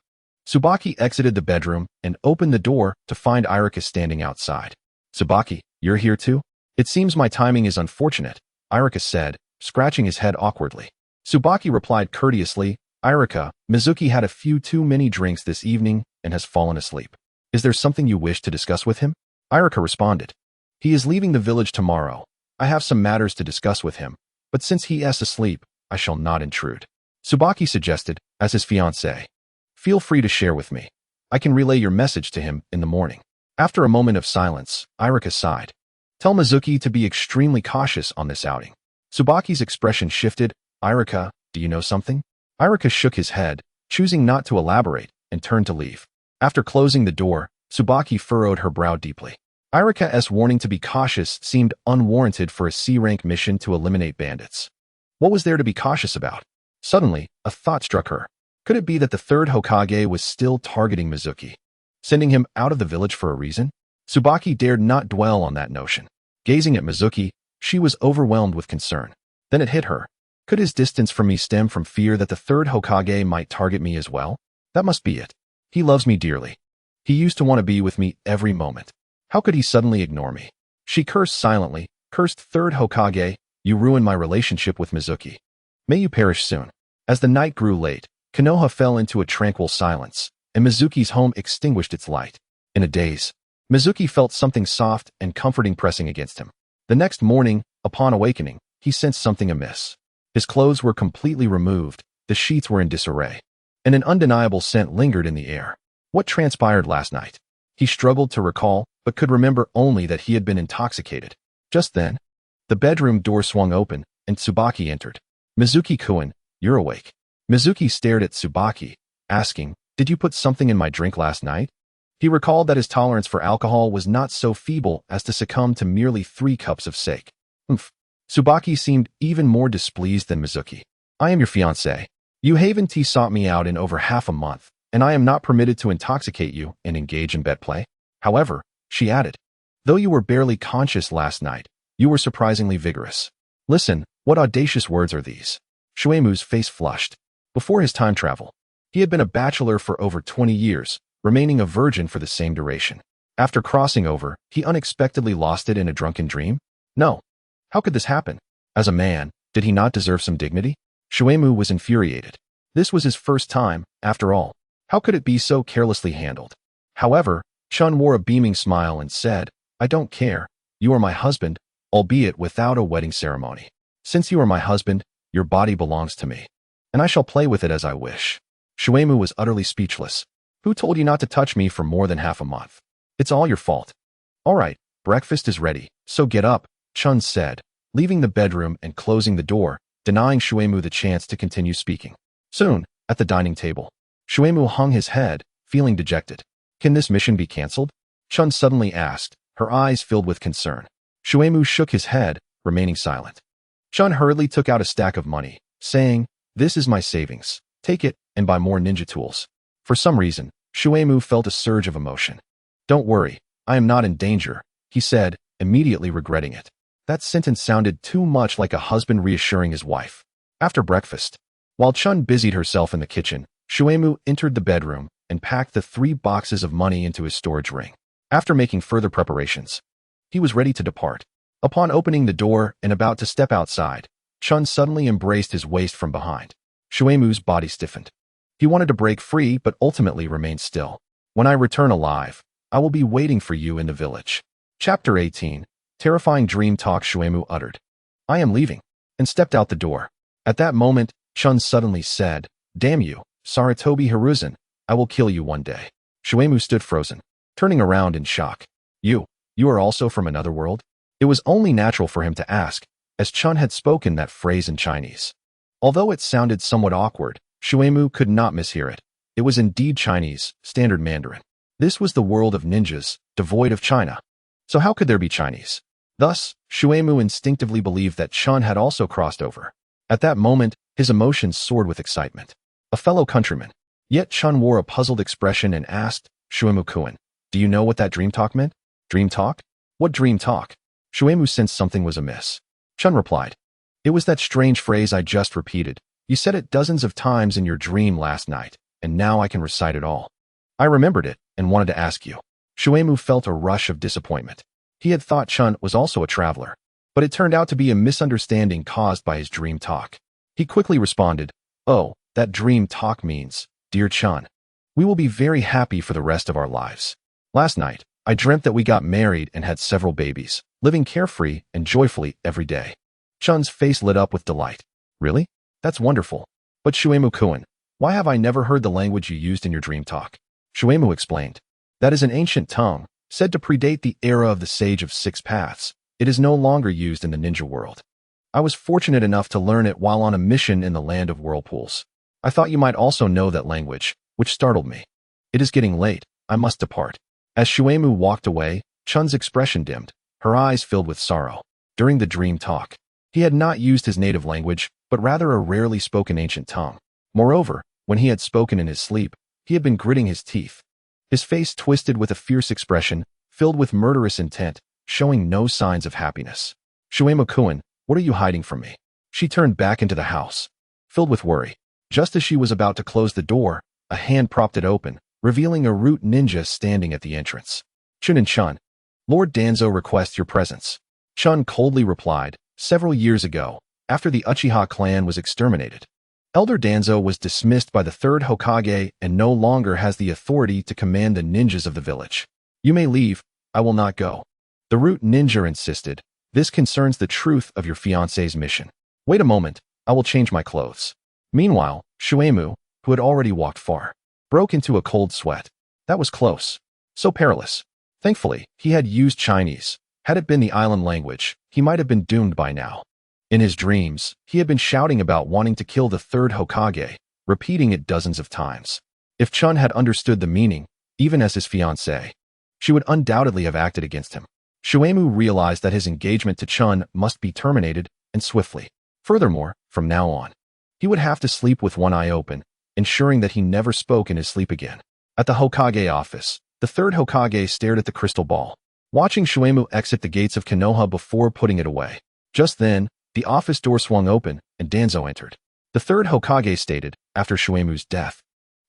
Tsubaki exited the bedroom and opened the door to find Irika standing outside. Tsubaki, you're here too? It seems my timing is unfortunate, Irika said, scratching his head awkwardly. Tsubaki replied courteously, Irika, Mizuki had a few too many drinks this evening and has fallen asleep. Is there something you wish to discuss with him? Irika responded. He is leaving the village tomorrow. I have some matters to discuss with him, but since he is asleep, I shall not intrude. Tsubaki suggested, as his fiancé. Feel free to share with me. I can relay your message to him in the morning. After a moment of silence, Irika sighed. Tell Mizuki to be extremely cautious on this outing. Tsubaki's expression shifted. Irika, do you know something? Irika shook his head, choosing not to elaborate, and turned to leave. After closing the door, Tsubaki furrowed her brow deeply. Irika's warning to be cautious seemed unwarranted for a C-rank mission to eliminate bandits. What was there to be cautious about? Suddenly, a thought struck her. Could it be that the third Hokage was still targeting Mizuki, sending him out of the village for a reason? Tsubaki dared not dwell on that notion. Gazing at Mizuki, she was overwhelmed with concern. Then it hit her. Could his distance from me stem from fear that the third Hokage might target me as well? That must be it. He loves me dearly. He used to want to be with me every moment. How could he suddenly ignore me? She cursed silently. Cursed third Hokage, you ruined my relationship with Mizuki. May you perish soon. As the night grew late, Konoha fell into a tranquil silence, and Mizuki's home extinguished its light. In a daze, Mizuki felt something soft and comforting pressing against him. The next morning, upon awakening, he sensed something amiss. His clothes were completely removed, the sheets were in disarray, and an undeniable scent lingered in the air. What transpired last night? He struggled to recall, but could remember only that he had been intoxicated. Just then, the bedroom door swung open, and Tsubaki entered. Mizuki-kun, you're awake. Mizuki stared at Tsubaki, asking, did you put something in my drink last night? He recalled that his tolerance for alcohol was not so feeble as to succumb to merely 3 cups of sake. Tsubaki seemed even more displeased than Mizuki. I am your fiancé. You haven't sought me out in over half a month, and I am not permitted to intoxicate you and engage in bet play. However, she added, though you were barely conscious last night, you were surprisingly vigorous. Listen, what audacious words are these? Shuemu's face flushed. Before his time travel, he had been a bachelor for over 20 years, remaining a virgin for the same duration. After crossing over, he unexpectedly lost it in a drunken dream? No. How could this happen? As a man, did he not deserve some dignity? Shuemu was infuriated. This was his first time, after all. How could it be so carelessly handled? However, Chun wore a beaming smile and said, I don't care. You are my husband, albeit without a wedding ceremony. Since you are my husband, your body belongs to me, and I shall play with it as I wish. Shuemu was utterly speechless. Who told you not to touch me for more than half a month? It's all your fault. All right, breakfast is ready, so get up, Chun said, leaving the bedroom and closing the door, denying Shuemu the chance to continue speaking. Soon, at the dining table, Shuemu hung his head, feeling dejected. Can this mission be cancelled? Chun suddenly asked, her eyes filled with concern. Shuemu shook his head, remaining silent. Chun hurriedly took out a stack of money, saying, this is my savings. Take it and buy more ninja tools. For some reason, Shuemu felt a surge of emotion. Don't worry, I am not in danger, he said, immediately regretting it. That sentence sounded too much like a husband reassuring his wife. After breakfast, while Chun busied herself in the kitchen, Shuemu entered the bedroom and packed the 3 boxes of money into his storage ring. After making further preparations, he was ready to depart. Upon opening the door and about to step outside, Chun suddenly embraced his waist from behind. Shuemu's body stiffened. He wanted to break free but ultimately remained still. When I return alive, I will be waiting for you in the village. Chapter 18. Terrifying dream talk Shuemu uttered. I am leaving, and stepped out the door. At that moment, Chun suddenly said, damn you, Saratobi Hiruzen, I will kill you one day. Shuemu stood frozen, turning around in shock. You are also from another world? It was only natural for him to ask, as Chun had spoken that phrase in Chinese. Although it sounded somewhat awkward, Shuemu could not mishear it. It was indeed Chinese, standard Mandarin. This was the world of ninjas, devoid of China. So how could there be Chinese? Thus, Shuemu instinctively believed that Chun had also crossed over. At that moment, his emotions soared with excitement. A fellow countryman. Yet Chun wore a puzzled expression and asked, Shuemu-kun, do you know what that dream talk meant? Dream talk? What dream talk? Shuemu sensed something was amiss. Chun replied, it was that strange phrase I just repeated. You said it dozens of times in your dream last night, and now I can recite it all. I remembered it and wanted to ask you. Shuemu felt a rush of disappointment. He had thought Chun was also a traveler, but it turned out to be a misunderstanding caused by his dream talk. He quickly responded, oh, that dream talk means, dear Chun, we will be very happy for the rest of our lives. Last night, I dreamt that we got married and had several babies, living carefree and joyfully every day. Chun's face lit up with delight. Really? That's wonderful. But Shuemu-kun, why have I never heard the language you used in your dream talk? Shuemu explained. That is an ancient tongue, said to predate the era of the Sage of Six Paths. It is no longer used in the ninja world. I was fortunate enough to learn it while on a mission in the land of whirlpools. I thought you might also know that language, which startled me. It is getting late. I must depart. As Shuemu walked away, Chun's expression dimmed, her eyes filled with sorrow. During the dream talk, he had not used his native language, but rather a rarely spoken ancient tongue. Moreover, when he had spoken in his sleep, he had been gritting his teeth. His face twisted with a fierce expression, filled with murderous intent, showing no signs of happiness. Shuemu-kun, what are you hiding from me? She turned back into the house, filled with worry. Just as she was about to close the door, a hand propped it open, revealing a root ninja standing at the entrance. Chun and Chun, Lord Danzo requests your presence. Chun coldly replied, several years ago, after the Uchiha clan was exterminated. Elder Danzo was dismissed by the third Hokage and no longer has the authority to command the ninjas of the village. You may leave, I will not go. The root ninja insisted, this concerns the truth of your fiancé's mission. Wait a moment, I will change my clothes. Meanwhile, Shuemu, who had already walked far, broke into a cold sweat. That was close. So perilous. Thankfully, he had used Chinese. Had it been the island language, he might have been doomed by now. In his dreams, he had been shouting about wanting to kill the third Hokage, repeating it dozens of times. If Chun had understood the meaning, even as his fiancée, she would undoubtedly have acted against him. Shuemu realized that his engagement to Chun must be terminated, and swiftly. Furthermore, from now on, he would have to sleep with one eye open, ensuring that he never spoke in his sleep again. At the Hokage office, the third Hokage stared at the crystal ball, watching Shuemu exit the gates of Konoha before putting it away. Just then, the office door swung open, and Danzo entered. The third Hokage stated, after Shuemu's death,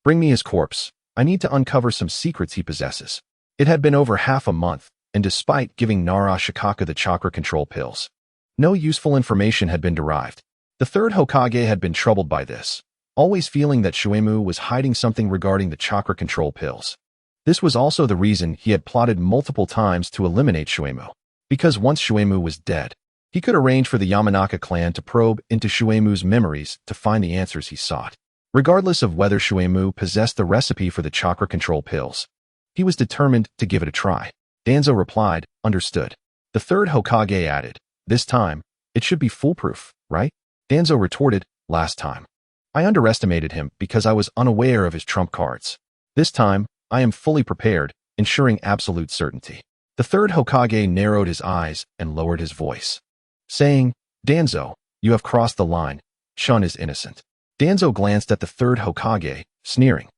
bring me his corpse. I need to uncover some secrets he possesses. It had been over half a month, and despite giving Nara Shikaka the chakra control pills, no useful information had been derived. The third Hokage had been troubled by this, always feeling that Shuemu was hiding something regarding the chakra control pills. This was also the reason he had plotted multiple times to eliminate Shuemu, because once Shuemu was dead, he could arrange for the Yamanaka clan to probe into Shuemu's memories to find the answers he sought. Regardless of whether Shuemu possessed the recipe for the chakra control pills, he was determined to give it a try. Danzo replied, understood. The third Hokage added, this time, it should be foolproof, right? Danzo retorted, last time. I underestimated him because I was unaware of his trump cards. This time, I am fully prepared, ensuring absolute certainty. The third Hokage narrowed his eyes and lowered his voice, saying, Danzo, you have crossed the line. Chun is innocent. Danzo glanced at the third Hokage, sneering.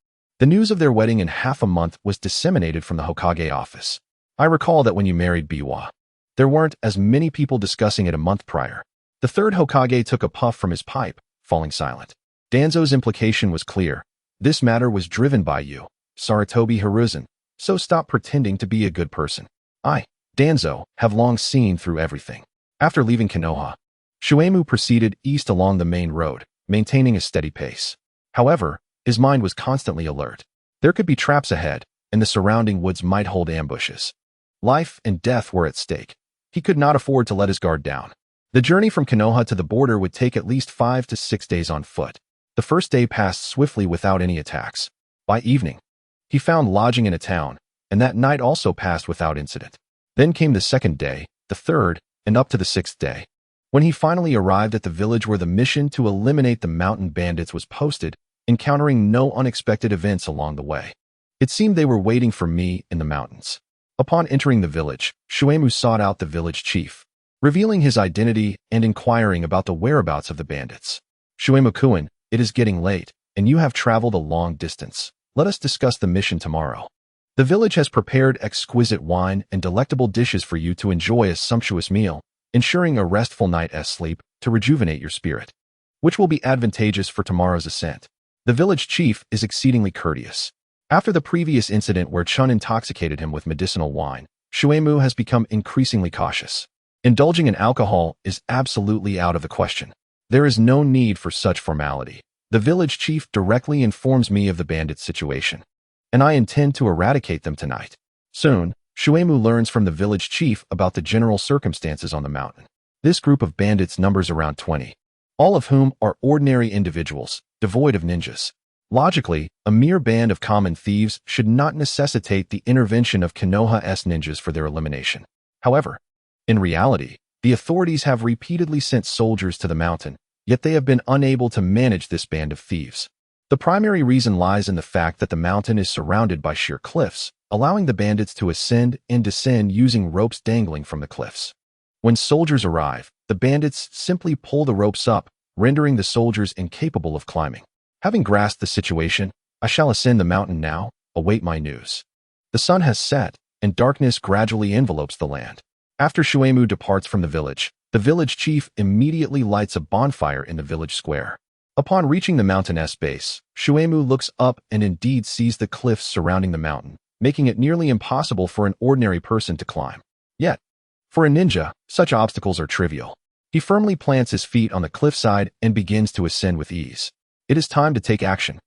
The news of their wedding in half a month was disseminated from the Hokage office. I recall that when you married Biwa, there weren't as many people discussing it a month prior. The third Hokage took a puff from his pipe, falling silent. Danzo's implication was clear. This matter was driven by you, Sarutobi Hiruzen, so stop pretending to be a good person. I, Danzo, have long seen through everything. After leaving Konoha, Shuemu proceeded east along the main road, maintaining a steady pace. However, his mind was constantly alert. There could be traps ahead, and the surrounding woods might hold ambushes. Life and death were at stake. He could not afford to let his guard down. The journey from Konoha to the border would take at least 5 to 6 days on foot. The first day passed swiftly without any attacks. By evening, he found lodging in a town, and that night also passed without incident. Then came the second day, the third, and up to the 6th day. When he finally arrived at the village where the mission to eliminate the mountain bandits was posted, encountering no unexpected events along the way. It seemed they were waiting for me in the mountains. Upon entering the village, Shuemu sought out the village chief, revealing his identity and inquiring about the whereabouts of the bandits. Shuemu-kun, it is getting late, and you have traveled a long distance. Let us discuss the mission tomorrow. The village has prepared exquisite wine and delectable dishes for you to enjoy a sumptuous meal, ensuring a restful night's sleep to rejuvenate your spirit, which will be advantageous for tomorrow's ascent. The village chief is exceedingly courteous. After the previous incident where Chun intoxicated him with medicinal wine, Shuemu has become increasingly cautious. Indulging in alcohol is absolutely out of the question. There is no need for such formality. The village chief directly informs me of the bandits' situation, and I intend to eradicate them tonight. Soon, Shuemu learns from the village chief about the general circumstances on the mountain. This group of bandits numbers around 20, all of whom are ordinary individuals, devoid of ninjas. Logically, a mere band of common thieves should not necessitate the intervention of Konoha's ninjas for their elimination. However, in reality, the authorities have repeatedly sent soldiers to the mountain, yet they have been unable to manage this band of thieves. The primary reason lies in the fact that the mountain is surrounded by sheer cliffs, allowing the bandits to ascend and descend using ropes dangling from the cliffs. When soldiers arrive, the bandits simply pull the ropes up, rendering the soldiers incapable of climbing. Having grasped the situation, I shall ascend the mountain now, await my news. The sun has set, and darkness gradually envelopes the land. After Shuemu departs from the village chief immediately lights a bonfire in the village square. Upon reaching the mountain's base, Shuemu looks up and indeed sees the cliffs surrounding the mountain, making it nearly impossible for an ordinary person to climb. Yet, for a ninja, such obstacles are trivial. He firmly plants his feet on the cliffside and begins to ascend with ease. It is time to take action.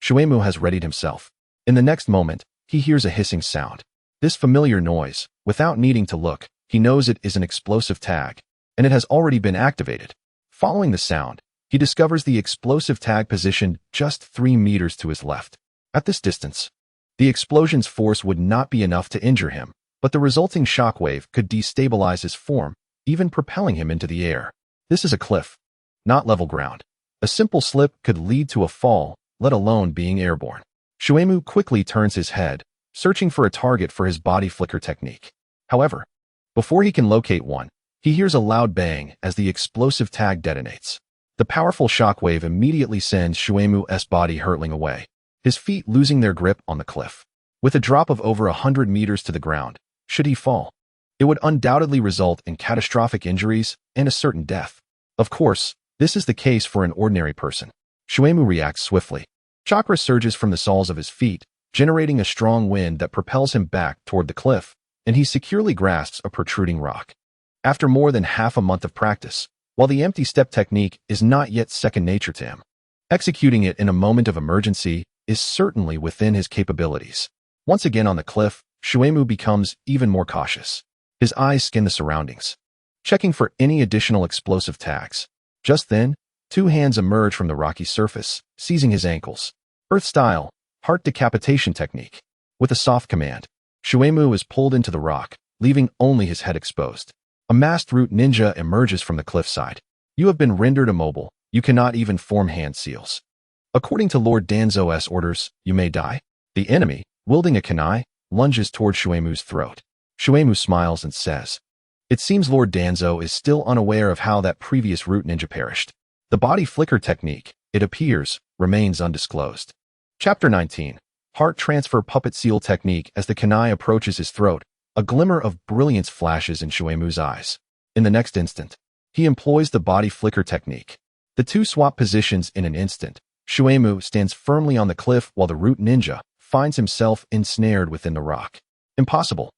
Shuemu has readied himself. In the next moment, he hears a hissing sound. This familiar noise, without needing to look, he knows it is an explosive tag, and it has already been activated. Following the sound, he discovers the explosive tag positioned just 3 meters to his left. At this distance, the explosion's force would not be enough to injure him, but the resulting shockwave could destabilize his form, even propelling him into the air. This is a cliff, not level ground. A simple slip could lead to a fall, let alone being airborne. Shuemu quickly turns his head, searching for a target for his body flicker technique. However, before he can locate one, he hears a loud bang as the explosive tag detonates. The powerful shockwave immediately sends Shuemu's body hurtling away, his feet losing their grip on the cliff. With a drop of over 100 meters to the ground, should he fall, it would undoubtedly result in catastrophic injuries and a certain death. Of course, this is the case for an ordinary person. Shuemu reacts swiftly. Chakra surges from the soles of his feet, generating a strong wind that propels him back toward the cliff, and he securely grasps a protruding rock. After more than half a month of practice, while the empty step technique is not yet second nature to him, executing it in a moment of emergency is certainly within his capabilities. Once again on the cliff, Shuemu becomes even more cautious. His eyes scan the surroundings, checking for any additional explosive tags. Just then, 2 hands emerge from the rocky surface, seizing his ankles. Earth-style, heart decapitation technique. With a soft command, Shuemu is pulled into the rock, leaving only his head exposed. A masked root ninja emerges from the cliffside. You have been rendered immobile. You cannot even form hand seals. According to Lord Danzo's orders, you may die. The enemy, wielding a kunai, lunges toward Shuemu's throat. Shuemu smiles and says, "It seems Lord Danzo is still unaware of how that previous root ninja perished. The body flicker technique, it appears, remains undisclosed." Chapter 19. Heart Transfer Puppet Seal Technique. As the kunai approaches his throat, a glimmer of brilliance flashes in Shuemu's eyes. In the next instant, he employs the body flicker technique. The two swap positions in an instant. Shuemu stands firmly on the cliff while the root ninja finds himself ensnared within the rock. Impossible.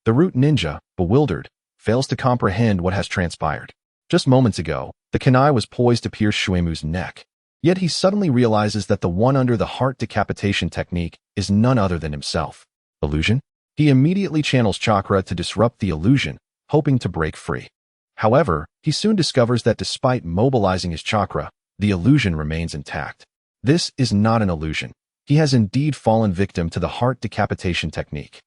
The root ninja, bewildered, fails to comprehend what has transpired. Just moments ago, the kunai was poised to pierce Shuemu's neck. Yet he suddenly realizes that the one under the heart decapitation technique is none other than himself. Illusion? He immediately channels chakra to disrupt the illusion, hoping to break free. However, he soon discovers that despite mobilizing his chakra, the illusion remains intact. This is not an illusion. He has indeed fallen victim to the heart decapitation technique.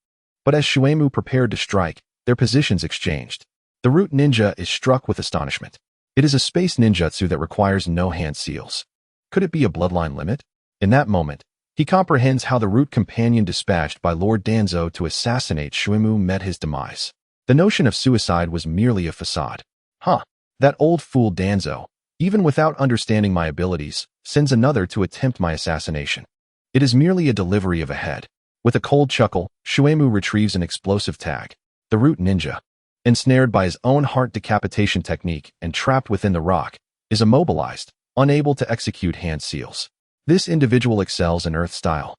But as Shuemu prepared to strike, their positions exchanged. The root ninja is struck with astonishment. It is a space ninjutsu that requires no hand seals. Could it be a bloodline limit? In that moment, he comprehends how the root companion dispatched by Lord Danzo to assassinate Shuimu met his demise. The notion of suicide was merely a facade. That old fool Danzo, even without understanding my abilities, sends another to attempt my assassination. It is merely a delivery of a head. With a cold chuckle, Shuimu retrieves an explosive tag. The root ninja, ensnared by his own heart decapitation technique and trapped within the rock, is immobilized, unable to execute hand seals. This individual excels in earth style.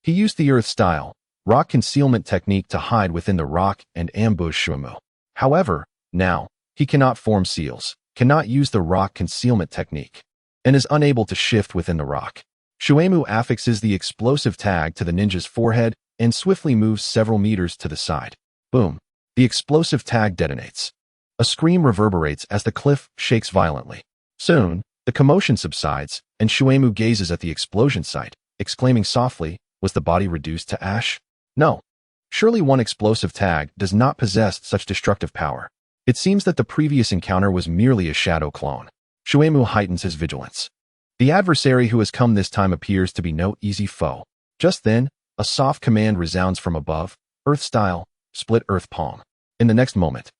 He used the earth style, rock concealment technique to hide within the rock and ambush Shuimu. However, now, he cannot form seals, cannot use the rock concealment technique, and is unable to shift within the rock. Shuimu affixes the explosive tag to the ninja's forehead and swiftly moves several meters to the side. Boom. The explosive tag detonates. A scream reverberates as the cliff shakes violently. Soon, the commotion subsides, and Shuimu gazes at the explosion site, exclaiming softly, "Was the body reduced to ash?" No. Surely one explosive tag does not possess such destructive power. It seems that the previous encounter was merely a shadow clone. Shuimu heightens his vigilance. The adversary who has come this time appears to be no easy foe. Just then, a soft command resounds from above, "Earth style, split earth palm." In the next moment,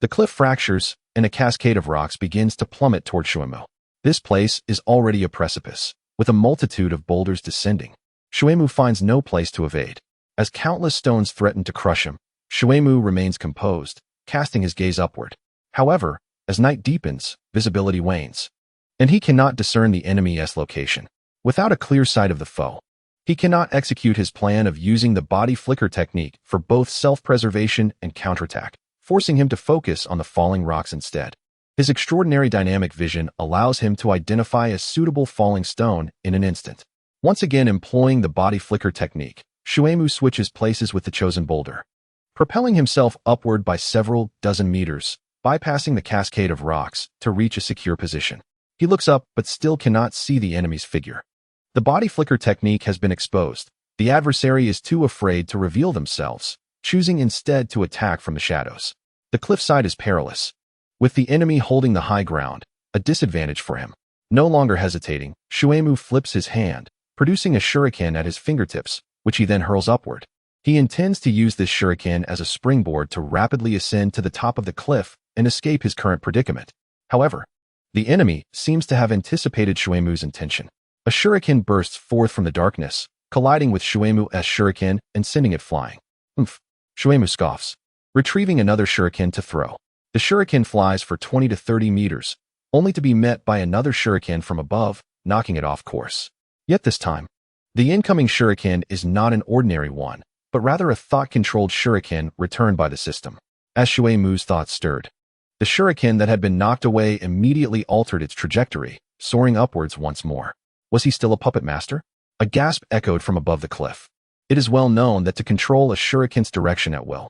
the cliff fractures, and a cascade of rocks begins to plummet toward Shuimu. This place is already a precipice, with a multitude of boulders descending. Shuimu finds no place to evade. As countless stones threaten to crush him, Shuimu remains composed, casting his gaze upward. However, as night deepens, visibility wanes, and he cannot discern the enemy's location. Without a clear sight of the foe, he cannot execute his plan of using the body flicker technique for both self-preservation and counterattack, forcing him to focus on the falling rocks instead. His extraordinary dynamic vision allows him to identify a suitable falling stone in an instant. Once again employing the body flicker technique, Shuimu switches places with the chosen boulder, propelling himself upward by several dozen meters, bypassing the cascade of rocks to reach a secure position. He looks up but still cannot see the enemy's figure. The body flicker technique has been exposed. The adversary is too afraid to reveal themselves, choosing instead to attack from the shadows. The cliffside is perilous, with the enemy holding the high ground, a disadvantage for him. No longer hesitating, Shuimu flips his hand, producing a shuriken at his fingertips, which he then hurls upward. He intends to use this shuriken as a springboard to rapidly ascend to the top of the cliff and escape his current predicament. However, the enemy seems to have anticipated Shuimu's intention. A shuriken bursts forth from the darkness, colliding with Shuimu's shuriken and sending it flying. Oomph! Shuimu scoffs, retrieving another shuriken to throw. The shuriken flies for 20 to 30 meters, only to be met by another shuriken from above, knocking it off course. Yet this time, the incoming shuriken is not an ordinary one, but rather a thought-controlled shuriken returned by the system. As Shuimu's thoughts stirred, the shuriken that had been knocked away immediately altered its trajectory, soaring upwards once more. Was he still a puppet master? A gasp echoed from above the cliff. It is well known that to control a shuriken's direction at will,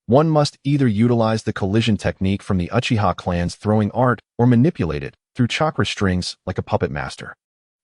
one must either utilize the collision technique from the Uchiha clan's throwing art or manipulate it through chakra strings like a puppet master.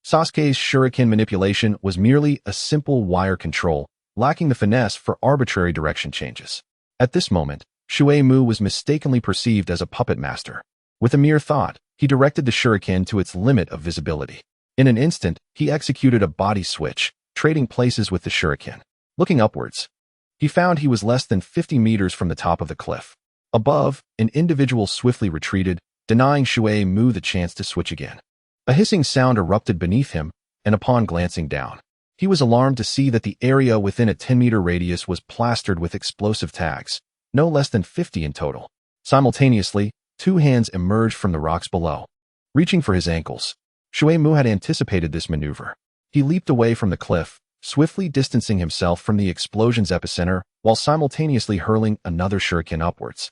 Sasuke's shuriken manipulation was merely a simple wire control, lacking the finesse for arbitrary direction changes. At this moment, Shuimu was mistakenly perceived as a puppet master. With a mere thought, he directed the shuriken to its limit of visibility. In an instant, he executed a body switch, trading places with the shuriken. Looking upwards, he found he was less than 50 meters from the top of the cliff. Above, an individual swiftly retreated, denying Shuimu the chance to switch again. A hissing sound erupted beneath him, and upon glancing down, he was alarmed to see that the area within a 10-meter radius was plastered with explosive tags, no less than 50 in total. Simultaneously, two hands emerged from the rocks below. Reaching for his ankles, Shuimu had anticipated this maneuver. He leaped away from the cliff, swiftly distancing himself from the explosion's epicenter while simultaneously hurling another shuriken upwards.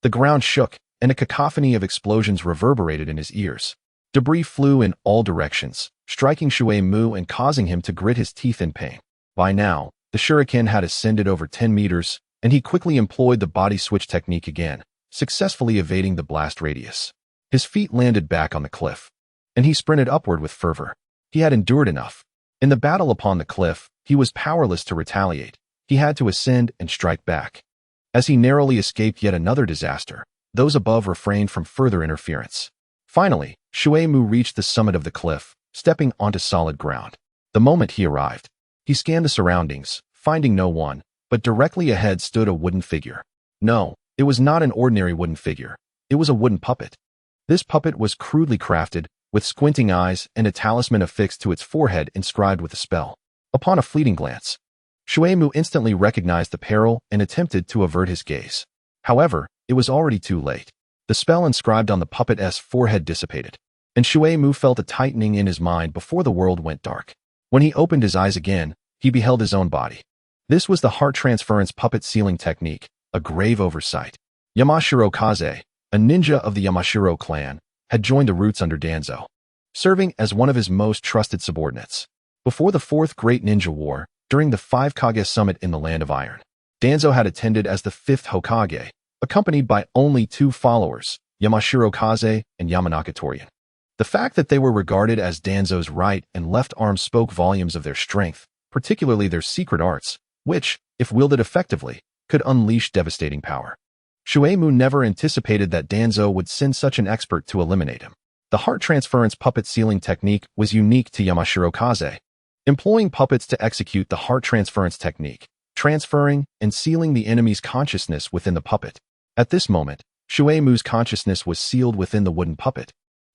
The ground shook, and a cacophony of explosions reverberated in his ears. Debris flew in all directions, striking Shuimu and causing him to grit his teeth in pain. By now, the shuriken had ascended over 10 meters, and he quickly employed the body switch technique again, successfully evading the blast radius. His feet landed back on the cliff, and he sprinted upward with fervor. He had endured enough. In the battle upon the cliff, he was powerless to retaliate. He had to ascend and strike back. As he narrowly escaped yet another disaster, those above refrained from further interference. Finally, Shuimu reached the summit of the cliff, stepping onto solid ground. The moment he arrived, he scanned the surroundings, finding no one, but directly ahead stood a wooden figure. No, it was not an ordinary wooden figure. It was a wooden puppet. This puppet was crudely crafted, with squinting eyes and a talisman affixed to its forehead inscribed with a spell. Upon a fleeting glance, Shuei-mu instantly recognized the peril and attempted to avert his gaze. However, it was already too late. The spell inscribed on the puppet's forehead dissipated, and Shuei-mu felt a tightening in his mind before the world went dark. When he opened his eyes again, he beheld his own body. This was the heart transference puppet sealing technique, a grave oversight. Yamashiro Kaze, a ninja of the Yamashiro clan, had joined the roots under Danzo, serving as one of his most trusted subordinates. Before the Fourth Great Ninja War, during the Five Kage Summit in the Land of Iron, Danzo had attended as the fifth Hokage, accompanied by only 2 followers, Yamashiro Kaze and Yamanaka Torian. The fact that they were regarded as Danzo's right and left arms spoke volumes of their strength, particularly their secret arts, which, if wielded effectively, could unleash devastating power. Shuei-mu never anticipated that Danzo would send such an expert to eliminate him. The heart transference puppet sealing technique was unique to Yamashiro Kaze, employing puppets to execute the heart transference technique, transferring and sealing the enemy's consciousness within the puppet. At this moment, Shuei-mu's consciousness was sealed within the wooden puppet,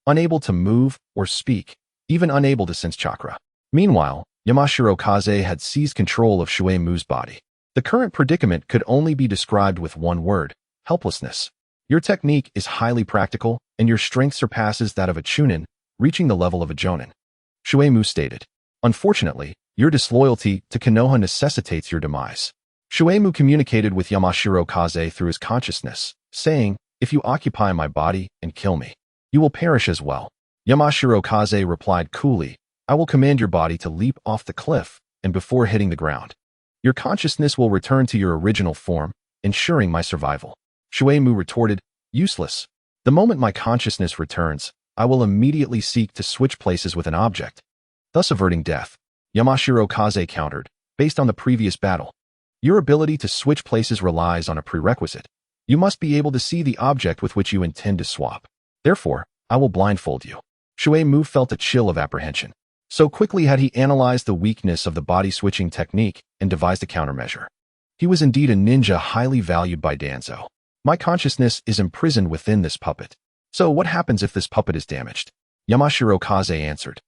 unable to move or speak, even unable to sense chakra. Meanwhile, Yamashiro Kaze had seized control of Shuei-mu's body. The current predicament could only be described with one word: helplessness. Your technique is highly practical, and your strength surpasses that of a chunin, reaching the level of a jonin, Shuei-mu stated. Unfortunately, your disloyalty to Konoha necessitates your demise. Shuei-mu communicated with Yamashiro Kaze through his consciousness, saying, "If you occupy my body and kill me, you will perish as well." Yamashiro Kaze replied coolly, "I will command your body to leap off the cliff, and before hitting the ground, your consciousness will return to your original form, ensuring my survival." Shuei-mu retorted, "Useless. The moment my consciousness returns, I will immediately seek to switch places with an object, thus averting death." Yamashiro Kaze countered, "Based on the previous battle, your ability to switch places relies on a prerequisite. You must be able to see the object with which you intend to swap. Therefore, I will blindfold you." Shuei-mu felt a chill of apprehension. So quickly had he analyzed the weakness of the body-switching technique and devised a countermeasure. He was indeed a ninja highly valued by Danzo. "My consciousness is imprisoned within this puppet. So what happens if this puppet is damaged?" Yamashiro Kaze answered.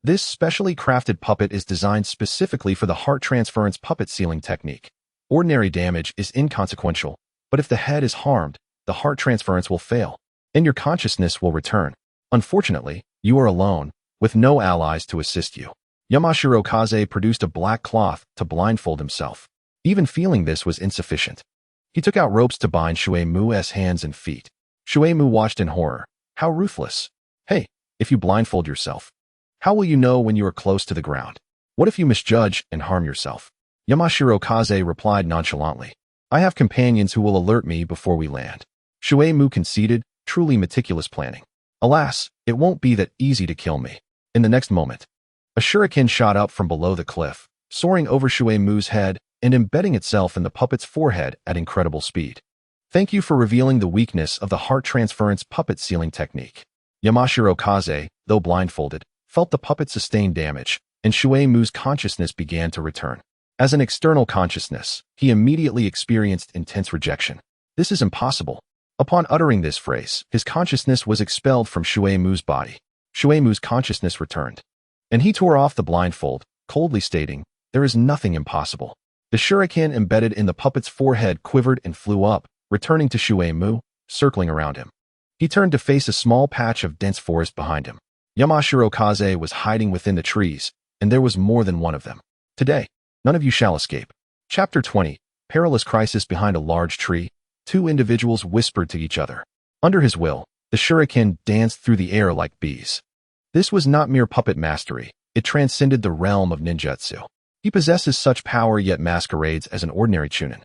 "This specially crafted puppet is designed specifically for the heart transference puppet sealing technique. Ordinary damage is inconsequential, but if the head is harmed, the heart transference will fail, and your consciousness will return. Unfortunately, you are alone, with no allies to assist you." Yamashiro Kaze produced a black cloth to blindfold himself. Even feeling this was insufficient. He took out ropes to bind Shuei-mu's hands and feet. Shuei-mu watched in horror. How ruthless. "Hey, if you blindfold yourself, how will you know when you are close to the ground? What if you misjudge and harm yourself?" Yamashiro Kaze replied nonchalantly, "I have companions who will alert me before we land." Shuei-mu conceded, truly meticulous planning. "Alas, it won't be that easy to kill me." In the next moment, a shuriken shot up from below the cliff, soaring over Shuei-mu's head and embedding itself in the puppet's forehead at incredible speed. "Thank you for revealing the weakness of the heart transference puppet sealing technique." Yamashiro Kaze, though blindfolded, felt the puppet sustain damage, and Shuei-mu's consciousness began to return. As an external consciousness, he immediately experienced intense rejection. "This is impossible." Upon uttering this phrase, his consciousness was expelled from Shuei-mu's body. Shuei-mu's consciousness returned, and he tore off the blindfold, coldly stating, "There is nothing impossible." The shuriken embedded in the puppet's forehead quivered and flew up, returning to Shuei-mu, circling around him. He turned to face a small patch of dense forest behind him. Yamashiro Kaze was hiding within the trees, and there was more than one of them. "Today, none of you shall escape." Chapter 20. Perilous crisis behind a large tree. 2 individuals whispered to each other. Under his will, the shuriken danced through the air like bees. This was not mere puppet mastery. It transcended the realm of ninjutsu. He possesses such power yet masquerades as an ordinary chunin,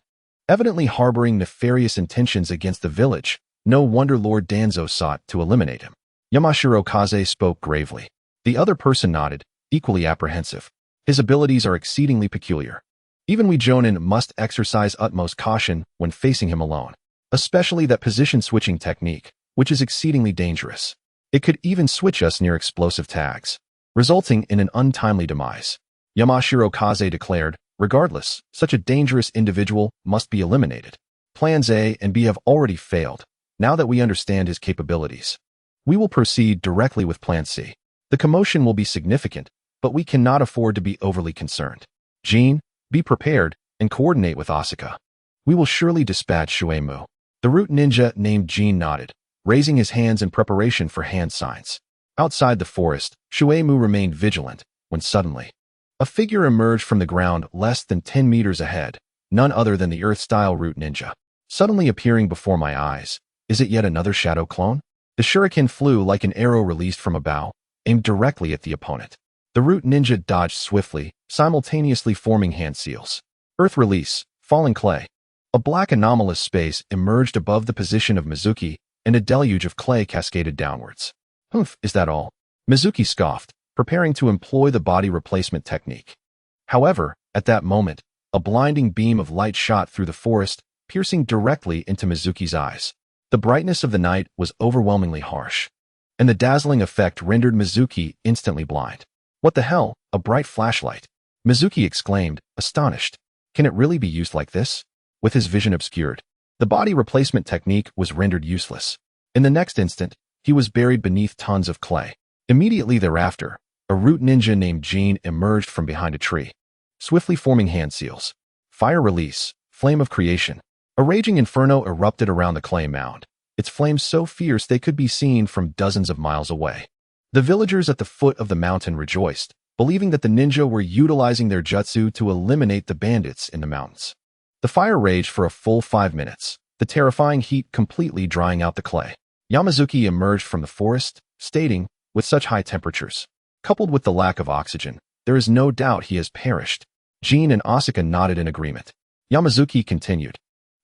evidently harboring nefarious intentions against the village. No wonder Lord Danzo sought to eliminate him. Yamashiro Kaze spoke gravely. The other person nodded, equally apprehensive. "His abilities are exceedingly peculiar. Even we jonin must exercise utmost caution when facing him alone, especially that position-switching technique, which is exceedingly dangerous. It could even switch us near explosive tags, resulting in an untimely demise." Yamashiro Kaze declared. Regardless, such a dangerous individual must be eliminated. Plans A and B have already failed. Now that we understand his capabilities, we will proceed directly with Plan C. The commotion will be significant, but we cannot afford to be overly concerned. Jin, be prepared and coordinate with Asuka. We will surely dispatch Shueimu. The root ninja named Jin nodded, raising his hands in preparation for hand signs. Outside the forest, Shueimu remained vigilant, when suddenly, a figure emerged from the ground less than 10 meters ahead, none other than the Earth-style root ninja. Suddenly appearing before my eyes, is it yet another shadow clone? The shuriken flew like an arrow released from a bow, aimed directly at the opponent. The root ninja dodged swiftly, simultaneously forming hand seals. Earth release, falling clay. A black anomalous space emerged above the position of Mizuki, and a deluge of clay cascaded downwards. Humph, is that all? Mizuki scoffed, preparing to employ the body replacement technique. However, at that moment, a blinding beam of light shot through the forest, piercing directly into Mizuki's eyes. The brightness of the night was overwhelmingly harsh, and the dazzling effect rendered Mizuki instantly blind. What the hell? A bright flashlight! Mizuki exclaimed, astonished. Can it really be used like this? With his vision obscured, the body replacement technique was rendered useless. In the next instant, he was buried beneath tons of clay. Immediately thereafter, a root ninja named Jin emerged from behind a tree, swiftly forming hand seals. Fire release, flame of creation. A raging inferno erupted around the clay mound, its flames so fierce they could be seen from dozens of miles away. The villagers at the foot of the mountain rejoiced, believing that the ninja were utilizing their jutsu to eliminate the bandits in the mountains. The fire raged for a full 5 minutes, the terrifying heat completely drying out the clay. Yamazuki emerged from the forest, stating, with such high temperatures, coupled with the lack of oxygen, there is no doubt he has perished. Jin and Asuka nodded in agreement. Yamazuki continued,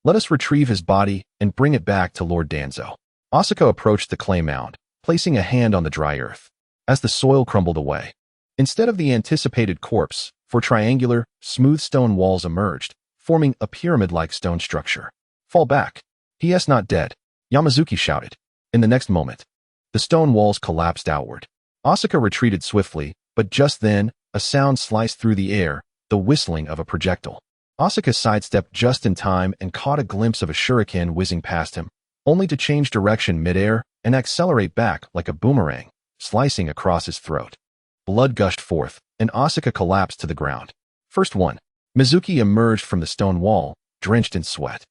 let us retrieve his body and bring it back to Lord Danzo. Asuka approached the clay mound, placing a hand on the dry earth. As the soil crumbled away, instead of the anticipated corpse, 4 triangular, smooth stone walls emerged, forming a pyramid-like stone structure. Fall back. He is not dead, Yamazuki shouted. In the next moment, the stone walls collapsed outward. Asuka retreated swiftly, but just then, a sound sliced through the air, the whistling of a projectile. Asuka sidestepped just in time and caught a glimpse of a shuriken whizzing past him, only to change direction midair and accelerate back like a boomerang, slicing across his throat. Blood gushed forth, and Asuka collapsed to the ground. First one. Mizuki emerged from the stone wall, drenched in sweat.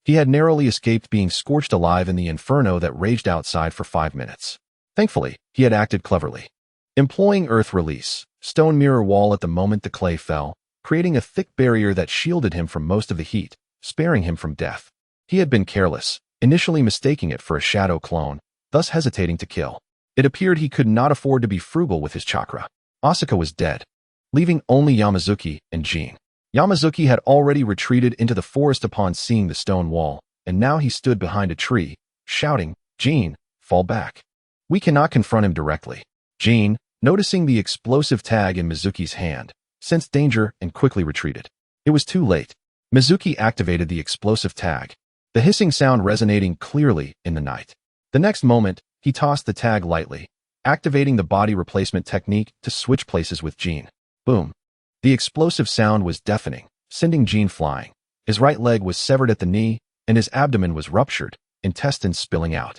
He had narrowly escaped being scorched alive in the inferno that raged outside for 5 minutes. Thankfully, he had acted cleverly. Employing earth release, stone mirror wall at the moment the clay fell, creating a thick barrier that shielded him from most of the heat, sparing him from death. He had been careless, initially mistaking it for a shadow clone, thus hesitating to kill. It appeared he could not afford to be frugal with his chakra. Asuka was dead, leaving only Yamazuki and Jin. Yamazuki had already retreated into the forest upon seeing the stone wall, and now he stood behind a tree, shouting, Jin, fall back. We cannot confront him directly. Jin, noticing the explosive tag in Mizuki's hand, sensed danger and quickly retreated. It was too late. Mizuki activated the explosive tag, the hissing sound resonating clearly in the night. The next moment, he tossed the tag lightly, activating the body replacement technique to switch places with Jin. Boom. The explosive sound was deafening, sending Jin flying. His right leg was severed at the knee, and his abdomen was ruptured, intestines spilling out.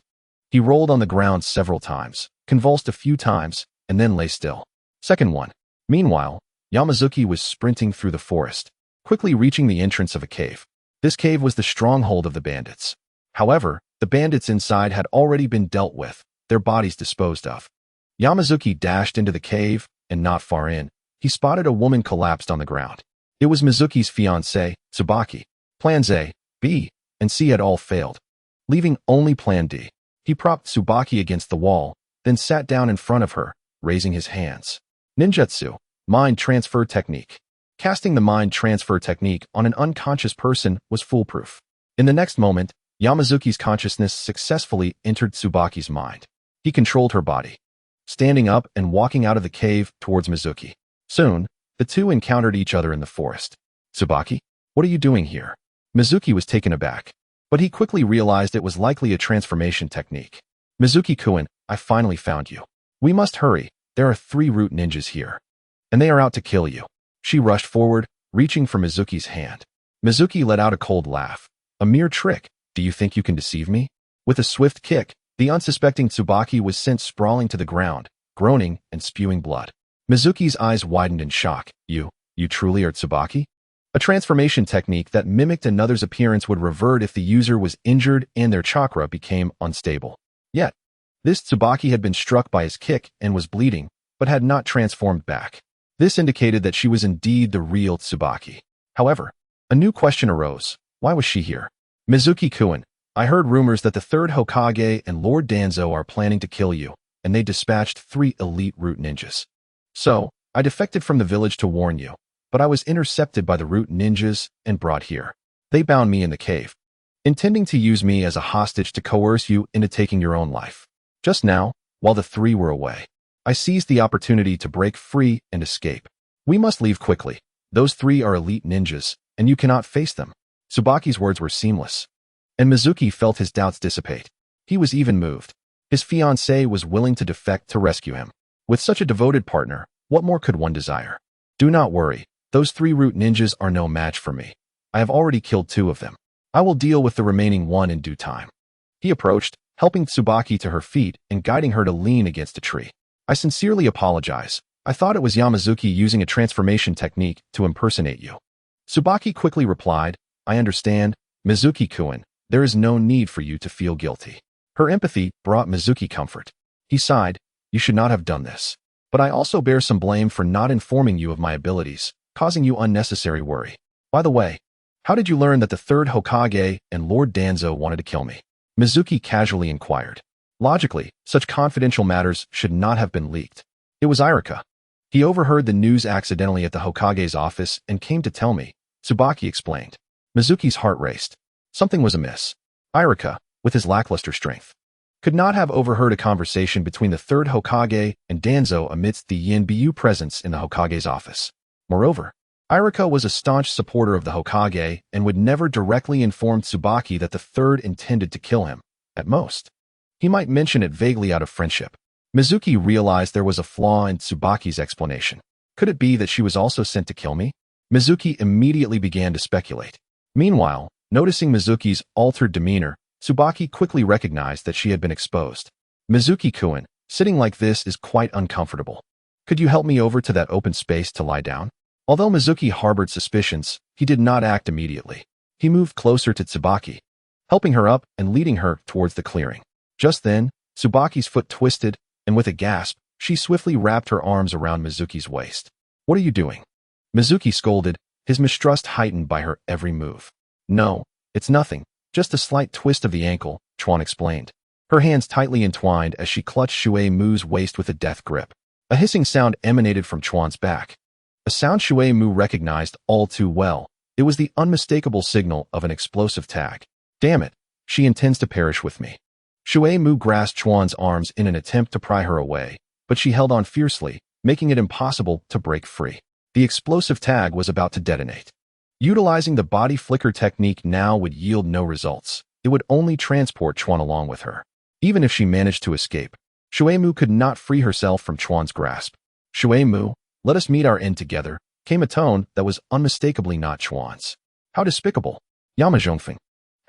He rolled on the ground several times, convulsed a few times, and then lay still. Second one. Meanwhile, Yamazuki was sprinting through the forest, quickly reaching the entrance of a cave. This cave was the stronghold of the bandits. However, the bandits inside had already been dealt with, their bodies disposed of. Yamazuki dashed into the cave, and not far in, he spotted a woman collapsed on the ground. It was Mizuki's fiancée, Tsubaki. Plans A, B, and C had all failed, leaving only Plan D. He propped Tsubaki against the wall, then sat down in front of her, raising his hands. Ninjutsu, mind transfer technique. Casting the mind transfer technique on an unconscious person was foolproof. In the next moment, Yamazuki's consciousness successfully entered Tsubaki's mind. He controlled her body, standing up and walking out of the cave towards Mizuki. Soon, the two encountered each other in the forest. Tsubaki, what are you doing here? Mizuki was taken aback, but he quickly realized it was likely a transformation technique. Mizuki-kun, I finally found you. We must hurry, there are 3 root ninjas here, and they are out to kill you. She rushed forward, reaching for Mizuki's hand. Mizuki let out a cold laugh. A mere trick. Do you think you can deceive me? With a swift kick, the unsuspecting Tsubaki was sent sprawling to the ground, groaning and spewing blood. Mizuki's eyes widened in shock. You truly are Tsubaki? A transformation technique that mimicked another's appearance would revert if the user was injured and their chakra became unstable. Yet, this Tsubaki had been struck by his kick and was bleeding, but had not transformed back. This indicated that she was indeed the real Tsubaki. However, a new question arose. Why was she here? Mizuki-kun, I heard rumors that the third Hokage and Lord Danzo are planning to kill you, and they dispatched 3 elite root ninjas. So, I defected from the village to warn you, but I was intercepted by the root ninjas and brought here. They bound me in the cave, intending to use me as a hostage to coerce you into taking your own life. Just now, while the 3 were away, I seized the opportunity to break free and escape. We must leave quickly. Those 3 are elite ninjas, and you cannot face them. Tsubaki's words were seamless, and Mizuki felt his doubts dissipate. He was even moved. His fiancée was willing to defect to rescue him. With such a devoted partner, what more could one desire? Do not worry. Those 3 root ninjas are no match for me. I have already killed 2 of them. I will deal with the remaining 1 in due time. He approached, helping Tsubaki to her feet and guiding her to lean against a tree. I sincerely apologize. I thought it was Yamazuki using a transformation technique to impersonate you. Tsubaki quickly replied, I understand, Mizuki-kun, there is no need for you to feel guilty. Her empathy brought Mizuki comfort. He sighed, you should not have done this. But I also bear some blame for not informing you of my abilities, causing you unnecessary worry. By the way, how did you learn that the third Hokage and Lord Danzo wanted to kill me? Mizuki casually inquired. Logically, such confidential matters should not have been leaked. It was Irika. He overheard the news accidentally at the Hokage's office and came to tell me, Tsubaki explained. Mizuki's heart raced. Something was amiss. Irika, with his lackluster strength, could not have overheard a conversation between the third Hokage and Danzo amidst the Yinbyu presence in the Hokage's office. Moreover, Irika was a staunch supporter of the Hokage and would never directly inform Tsubaki that the third intended to kill him. At most, he might mention it vaguely out of friendship. Mizuki realized there was a flaw in Tsubaki's explanation. Could it be that she was also sent to kill me? Mizuki immediately began to speculate. Meanwhile, noticing Mizuki's altered demeanor, Tsubaki quickly recognized that she had been exposed. Mizuki-kun, sitting like this is quite uncomfortable. Could you help me over to that open space to lie down? Although Mizuki harbored suspicions, he did not act immediately. He moved closer to Tsubaki, helping her up and leading her towards the clearing. Just then, Tsubaki's foot twisted, and with a gasp, she swiftly wrapped her arms around Mizuki's waist. What are you doing? Mizuki scolded, his mistrust heightened by her every move. No, it's nothing, just a slight twist of the ankle, Chuan explained. Her hands tightly entwined as she clutched Shui Mu's waist with a death grip. A hissing sound emanated from Chuan's back. A sound Shui Mu recognized all too well. It was the unmistakable signal of an explosive tag. Damn it, she intends to perish with me. Shui Mu grasped Chuan's arms in an attempt to pry her away, but she held on fiercely, making it impossible to break free. The explosive tag was about to detonate. Utilizing the body flicker technique now would yield no results. It would only transport Chuan along with her. Even if she managed to escape, Shui Mu could not free herself from Chuan's grasp. Shui Mu, let us meet our end together, came a tone that was unmistakably not Chuan's. How despicable. Yamazhongfeng.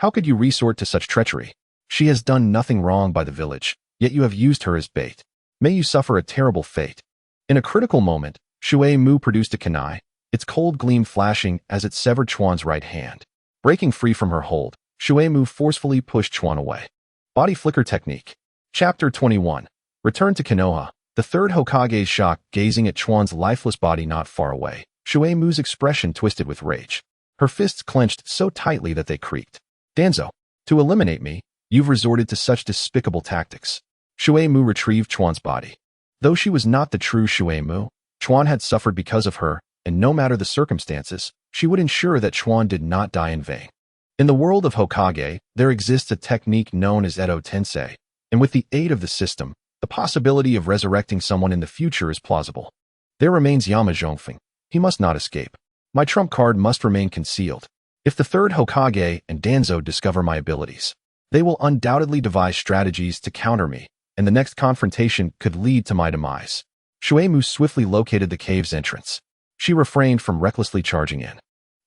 How could you resort to such treachery? She has done nothing wrong by the village, yet you have used her as bait. May you suffer a terrible fate. In a critical moment, Shui Mu produced a kunai, its cold gleam flashing as it severed Chuan's right hand. Breaking free from her hold, Shui Mu forcefully pushed Chuan away. Body flicker technique. Chapter 21. Return to Konoha. The third Hokage's shock gazing at Chuan's lifeless body not far away. Shui Mu's expression twisted with rage. Her fists clenched so tightly that they creaked. Danzo, to eliminate me, you've resorted to such despicable tactics. Shui Mu retrieved Chuan's body. Though she was not the true Shui Mu, Chuan had suffered because of her, and no matter the circumstances, she would ensure that Chuan did not die in vain. In the world of Hokage, there exists a technique known as Edo Tensei, and with the aid of the system, the possibility of resurrecting someone in the future is plausible. There remains Yamazhongfeng. He must not escape. My trump card must remain concealed. If the third Hokage and Danzo discover my abilities, they will undoubtedly devise strategies to counter me, and the next confrontation could lead to my demise. Shui Mu swiftly located the cave's entrance. She refrained from recklessly charging in.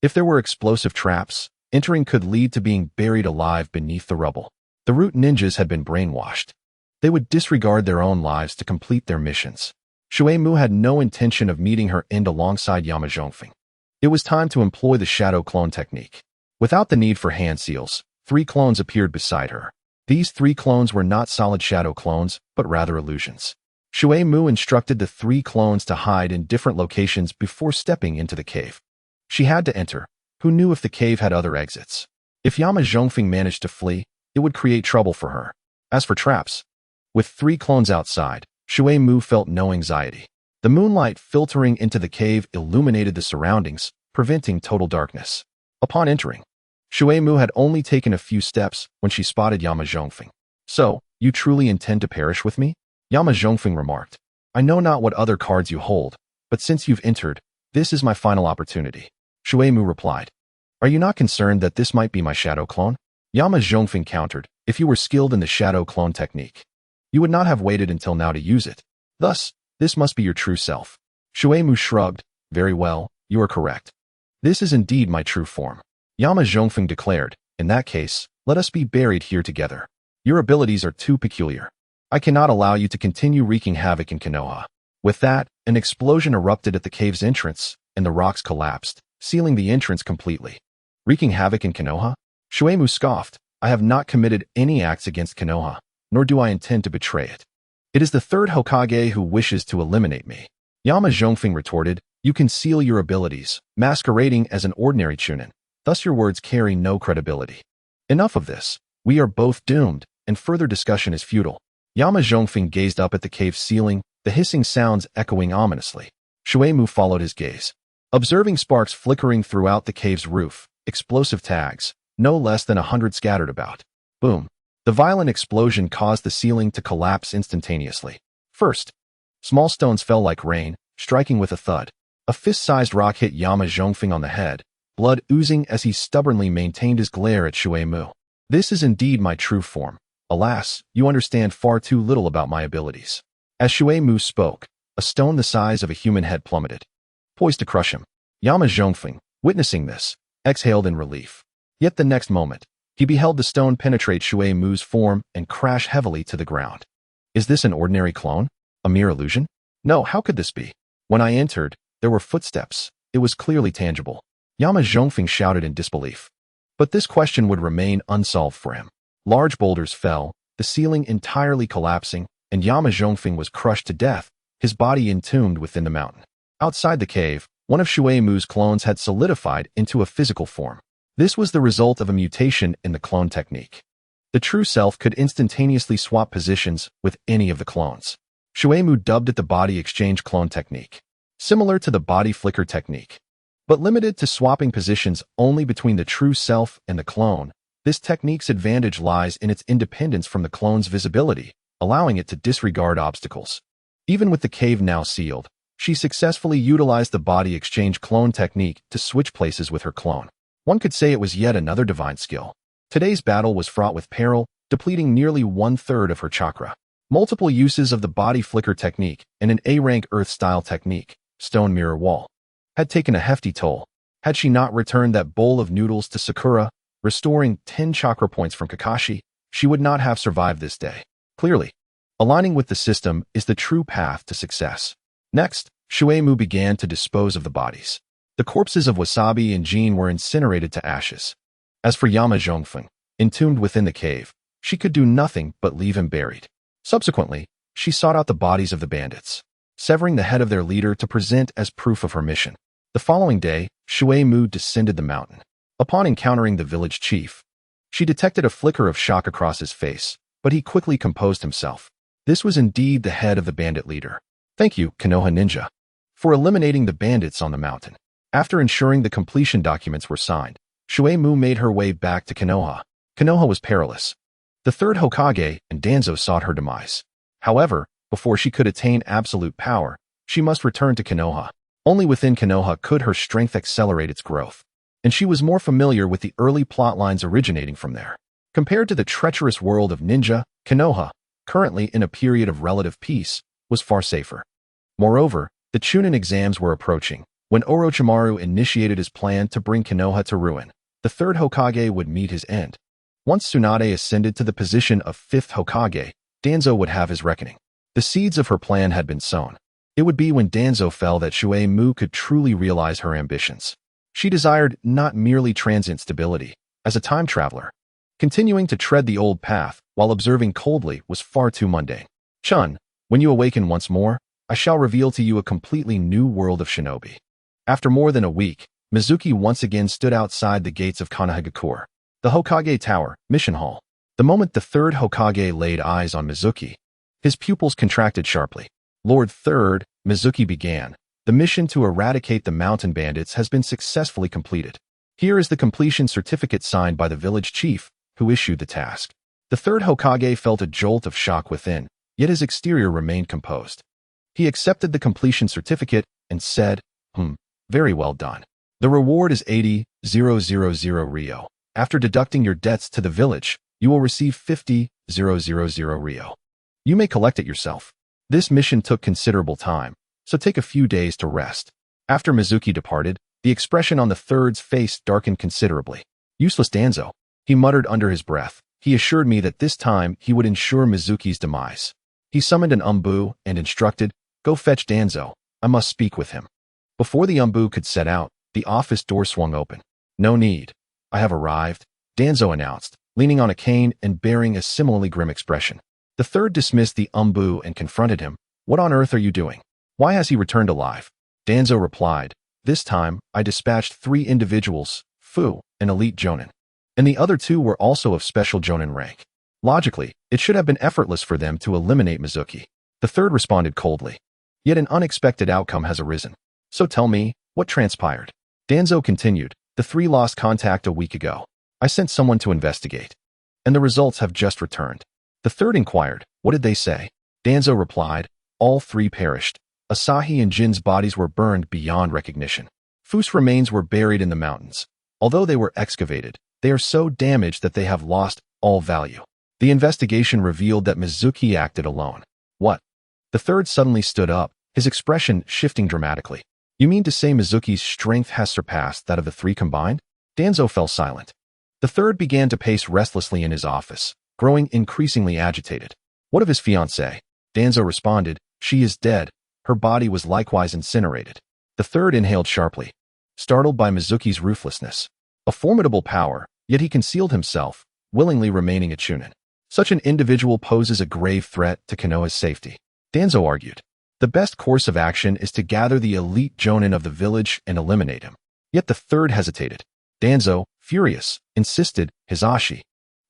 If there were explosive traps, entering could lead to being buried alive beneath the rubble. The root ninjas had been brainwashed. They would disregard their own lives to complete their missions. Shuei had no intention of meeting her end alongside Yama Zhongfeng. It was time to employ the shadow clone technique. Without the need for hand seals, 3 clones appeared beside her. These 3 clones were not solid shadow clones, but rather illusions. Shuei instructed the 3 clones to hide in different locations before stepping into the cave. She had to enter. Who knew if the cave had other exits? If Yama Zhongfeng managed to flee, it would create trouble for her. As for traps, with 3 clones outside, Shuei felt no anxiety. The moonlight filtering into the cave illuminated the surroundings, preventing total darkness. Upon entering, Shuei had only taken a few steps when she spotted Yama Zhongfeng. "So, you truly intend to perish with me?" Yama Zhongfeng remarked. "I know not what other cards you hold, but since you've entered, this is my final opportunity." Shuei replied. "Are you not concerned that this might be my shadow clone?" Yama Zhongfeng countered. "If you were skilled in the shadow clone technique, you would not have waited until now to use it. Thus, this must be your true self." Shuei shrugged. "Very well, you are correct. This is indeed my true form." Yama Zhongfeng declared. "In that case, let us be buried here together. Your abilities are too peculiar. I cannot allow you to continue wreaking havoc in Konoha." With that, an explosion erupted at the cave's entrance, and the rocks collapsed, sealing the entrance completely. "Wreaking havoc in Konoha?" Shuei scoffed. "I have not committed any acts against Konoha, nor do I intend to betray it. It is the 3rd Hokage who wishes to eliminate me." Yama Zhongfeng retorted. "You conceal your abilities, masquerading as an ordinary chunin. Thus your words carry no credibility. Enough of this. We are both doomed, and further discussion is futile." Yama Zhongfeng gazed up at the cave's ceiling, the hissing sounds echoing ominously. Shuei followed his gaze. Observing sparks flickering throughout the cave's roof, explosive tags, no less than 100 scattered about. Boom. The violent explosion caused the ceiling to collapse instantaneously. First, small stones fell like rain, striking with a thud. A fist-sized rock hit Yama Zhongfeng on the head, blood oozing as he stubbornly maintained his glare at Shuei. "This is indeed my true form. Alas, you understand far too little about my abilities." As Shuei spoke, a stone the size of a human head plummeted, poised to crush him. Yama Zhongfeng, witnessing this, exhaled in relief. Yet the next moment, he beheld the stone penetrate Shuei's form and crash heavily to the ground. Is this an ordinary clone? A mere illusion? No, how could this be? When I entered, there were footsteps. It was clearly tangible. Yama Zhongfeng shouted in disbelief. But this question would remain unsolved for him. Large boulders fell, the ceiling entirely collapsing, and Yama Zhongfeng was crushed to death, his body entombed within the mountain. Outside the cave, one of Shuei's clones had solidified into a physical form. This was the result of a mutation in the clone technique. The true self could instantaneously swap positions with any of the clones. Shuei dubbed it the body exchange clone technique, similar to the body flicker technique, but limited to swapping positions only between the true self and the clone. This technique's advantage lies in its independence from the clone's visibility, allowing it to disregard obstacles. Even with the cave now sealed, she successfully utilized the body exchange clone technique to switch places with her clone. One could say it was yet another divine skill. Today's battle was fraught with peril, depleting nearly 1/3 of her chakra. Multiple uses of the body flicker technique and an A-rank Earth-style technique, stone mirror wall, had taken a hefty toll. Had she not returned that bowl of noodles to Sakura, restoring 10 chakra points from Kakashi, she would not have survived this day. Clearly, aligning with the system is the true path to success. Next, Shuei began to dispose of the bodies. The corpses of Wasabi and Jin were incinerated to ashes. As for Yama Zhongfeng, entombed within the cave, she could do nothing but leave him buried. Subsequently, she sought out the bodies of the bandits, severing the head of their leader to present as proof of her mission. The following day, Shuei descended the mountain. Upon encountering the village chief, she detected a flicker of shock across his face, but he quickly composed himself. This was indeed the head of the bandit leader. "Thank you, Konoha Ninja, for eliminating the bandits on the mountain." After ensuring the completion documents were signed, Shuei made her way back to Konoha. Konoha was perilous. The 3rd Hokage and Danzo sought her demise. However, before she could attain absolute power, she must return to Konoha. Only within Konoha could her strength accelerate its growth, and she was more familiar with the early plot lines originating from there. Compared to the treacherous world of ninja, Konoha, currently in a period of relative peace, was far safer. Moreover, the Chunin exams were approaching, When Orochimaru initiated his plan to bring Konoha to ruin, the third Hokage would meet his end. Once Tsunade ascended to the position of fifth Hokage, Danzo would have his reckoning. The seeds of her plan had been sown. It would be when Danzo fell that Shuei-mu could truly realize her ambitions. She desired not merely transient stability. As a time traveler, continuing to tread the old path while observing coldly was far too mundane. Chun, when you awaken once more, I shall reveal to you a completely new world of shinobi. After more than a week, Mizuki once again stood outside the gates of Konohagakure, the Hokage Tower, Mission Hall. The moment the third Hokage laid eyes on Mizuki, his pupils contracted sharply. Lord Third, Mizuki began, the mission to eradicate the mountain bandits has been successfully completed. Here is the completion certificate signed by the village chief, who issued the task. The third Hokage felt a jolt of shock within, yet his exterior remained composed. He accepted the completion certificate and said, very well done. The reward is 80,000 Rio. After deducting your debts to the village, you will receive 50,000 Rio. You may collect it yourself. This mission took considerable time, so take a few days to rest. After Mizuki departed, the expression on the third's face darkened considerably. Useless Danzo, he muttered under his breath. He assured me that this time he would ensure Mizuki's demise. He summoned an umbu and instructed, go fetch Danzo. I must speak with him. Before the umbu could set out, the office door swung open. No need. I have arrived, Danzo announced, leaning on a cane and bearing a similarly grim expression. The third dismissed the umbu and confronted him. What on earth are you doing? Why has he returned alive? Danzo replied, this time, I dispatched 3 individuals, Fu, an elite jonin. And the other 2 were also of special jonin rank. Logically, it should have been effortless for them to eliminate Mizuki. The third responded coldly. Yet an unexpected outcome has arisen. So tell me, what transpired? Danzo continued, the 3 lost contact a week ago. I sent someone to investigate. And the results have just returned. The third inquired, what did they say? Danzo replied, all 3 perished. Asahi and Jin's bodies were burned beyond recognition. Fu's remains were buried in the mountains. Although they were excavated, they are so damaged that they have lost all value. The investigation revealed that Mizuki acted alone. What? The third suddenly stood up, his expression shifting dramatically. You mean to say Mizuki's strength has surpassed that of the 3 combined? Danzo fell silent. The third began to pace restlessly in his office, growing increasingly agitated. What of his fiancée? Danzo responded, she is dead. Her body was likewise incinerated. The third inhaled sharply, startled by Mizuki's ruthlessness. A formidable power, yet he concealed himself, willingly remaining a chunin. Such an individual poses a grave threat to Konoha's safety. Danzo argued. The best course of action is to gather the elite jonin of the village and eliminate him. Yet the third hesitated. Danzo, furious, insisted, Hisashi,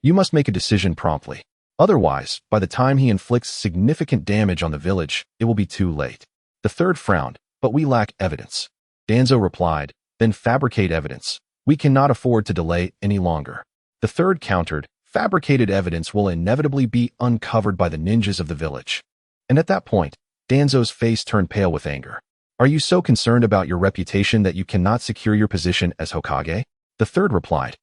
you must make a decision promptly. Otherwise, by the time he inflicts significant damage on the village, it will be too late. The third frowned, but we lack evidence. Danzo replied, then fabricate evidence. We cannot afford to delay any longer. The third countered, fabricated evidence will inevitably be uncovered by the ninjas of the village. And at that point, Danzo's face turned pale with anger. Are you so concerned about your reputation that you cannot secure your position as Hokage? The third replied,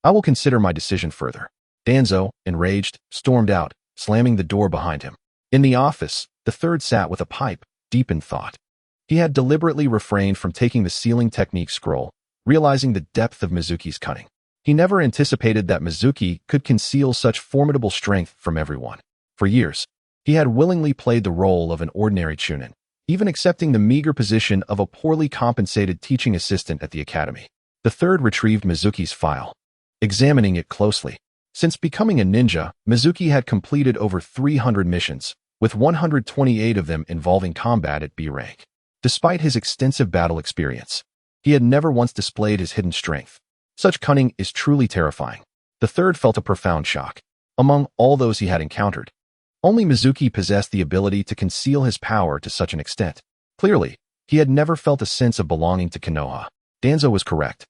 I will consider my decision further. Danzo, enraged, stormed out, slamming the door behind him. In the office, the third sat with a pipe, deep in thought. He had deliberately refrained from taking the sealing technique scroll, realizing the depth of Mizuki's cunning. He never anticipated that Mizuki could conceal such formidable strength from everyone. For years, he had willingly played the role of an ordinary chunin, even accepting the meager position of a poorly compensated teaching assistant at the academy. The third retrieved Mizuki's file, examining it closely. Since becoming a ninja, Mizuki had completed over 300 missions, with 128 of them involving combat at B rank. Despite his extensive battle experience, he had never once displayed his hidden strength. Such cunning is truly terrifying. The third felt a profound shock. Among all those he had encountered, only Mizuki possessed the ability to conceal his power to such an extent. Clearly, he had never felt a sense of belonging to Konoha. Danzo was correct.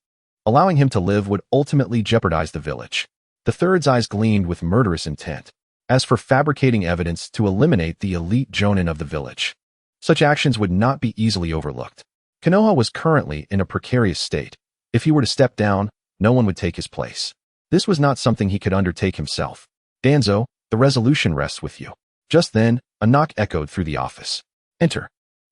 Allowing him to live would ultimately jeopardize the village. The third's eyes gleamed with murderous intent. As for fabricating evidence to eliminate the elite jonin of the village, such actions would not be easily overlooked. Konoha was currently in a precarious state. If he were to step down, no one would take his place. This was not something he could undertake himself. Danzo, the resolution rests with you. Just then, a knock echoed through the office. Enter.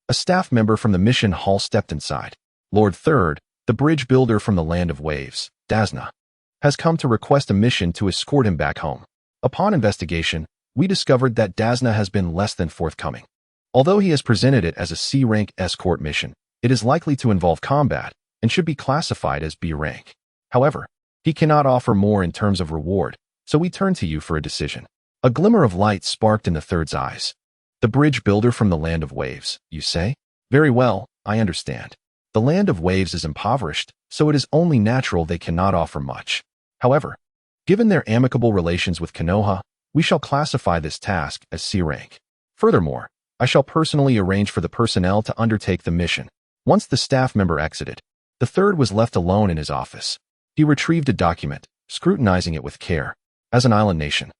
A staff member from the mission hall stepped inside. Lord Third, the bridge builder from the land of waves, Dasna, has come to request a mission to escort him back home. Upon investigation, we discovered that Dasna has been less than forthcoming. Although he has presented it as a C-rank escort mission, it is likely to involve combat and should be classified as B rank. However, he cannot offer more in terms of reward, so we turn to you for a decision. A glimmer of light sparked in the Third's eyes. The bridge builder from the land of waves, you say? Very well, I understand. The land of waves is impoverished, so it is only natural they cannot offer much. However, given their amicable relations with Konoha, we shall classify this task as C rank. Furthermore, I shall personally arrange for the personnel to undertake the mission. Once the staff member exited, the Third was left alone in his office. He retrieved a document, scrutinizing it with care. As an island nation,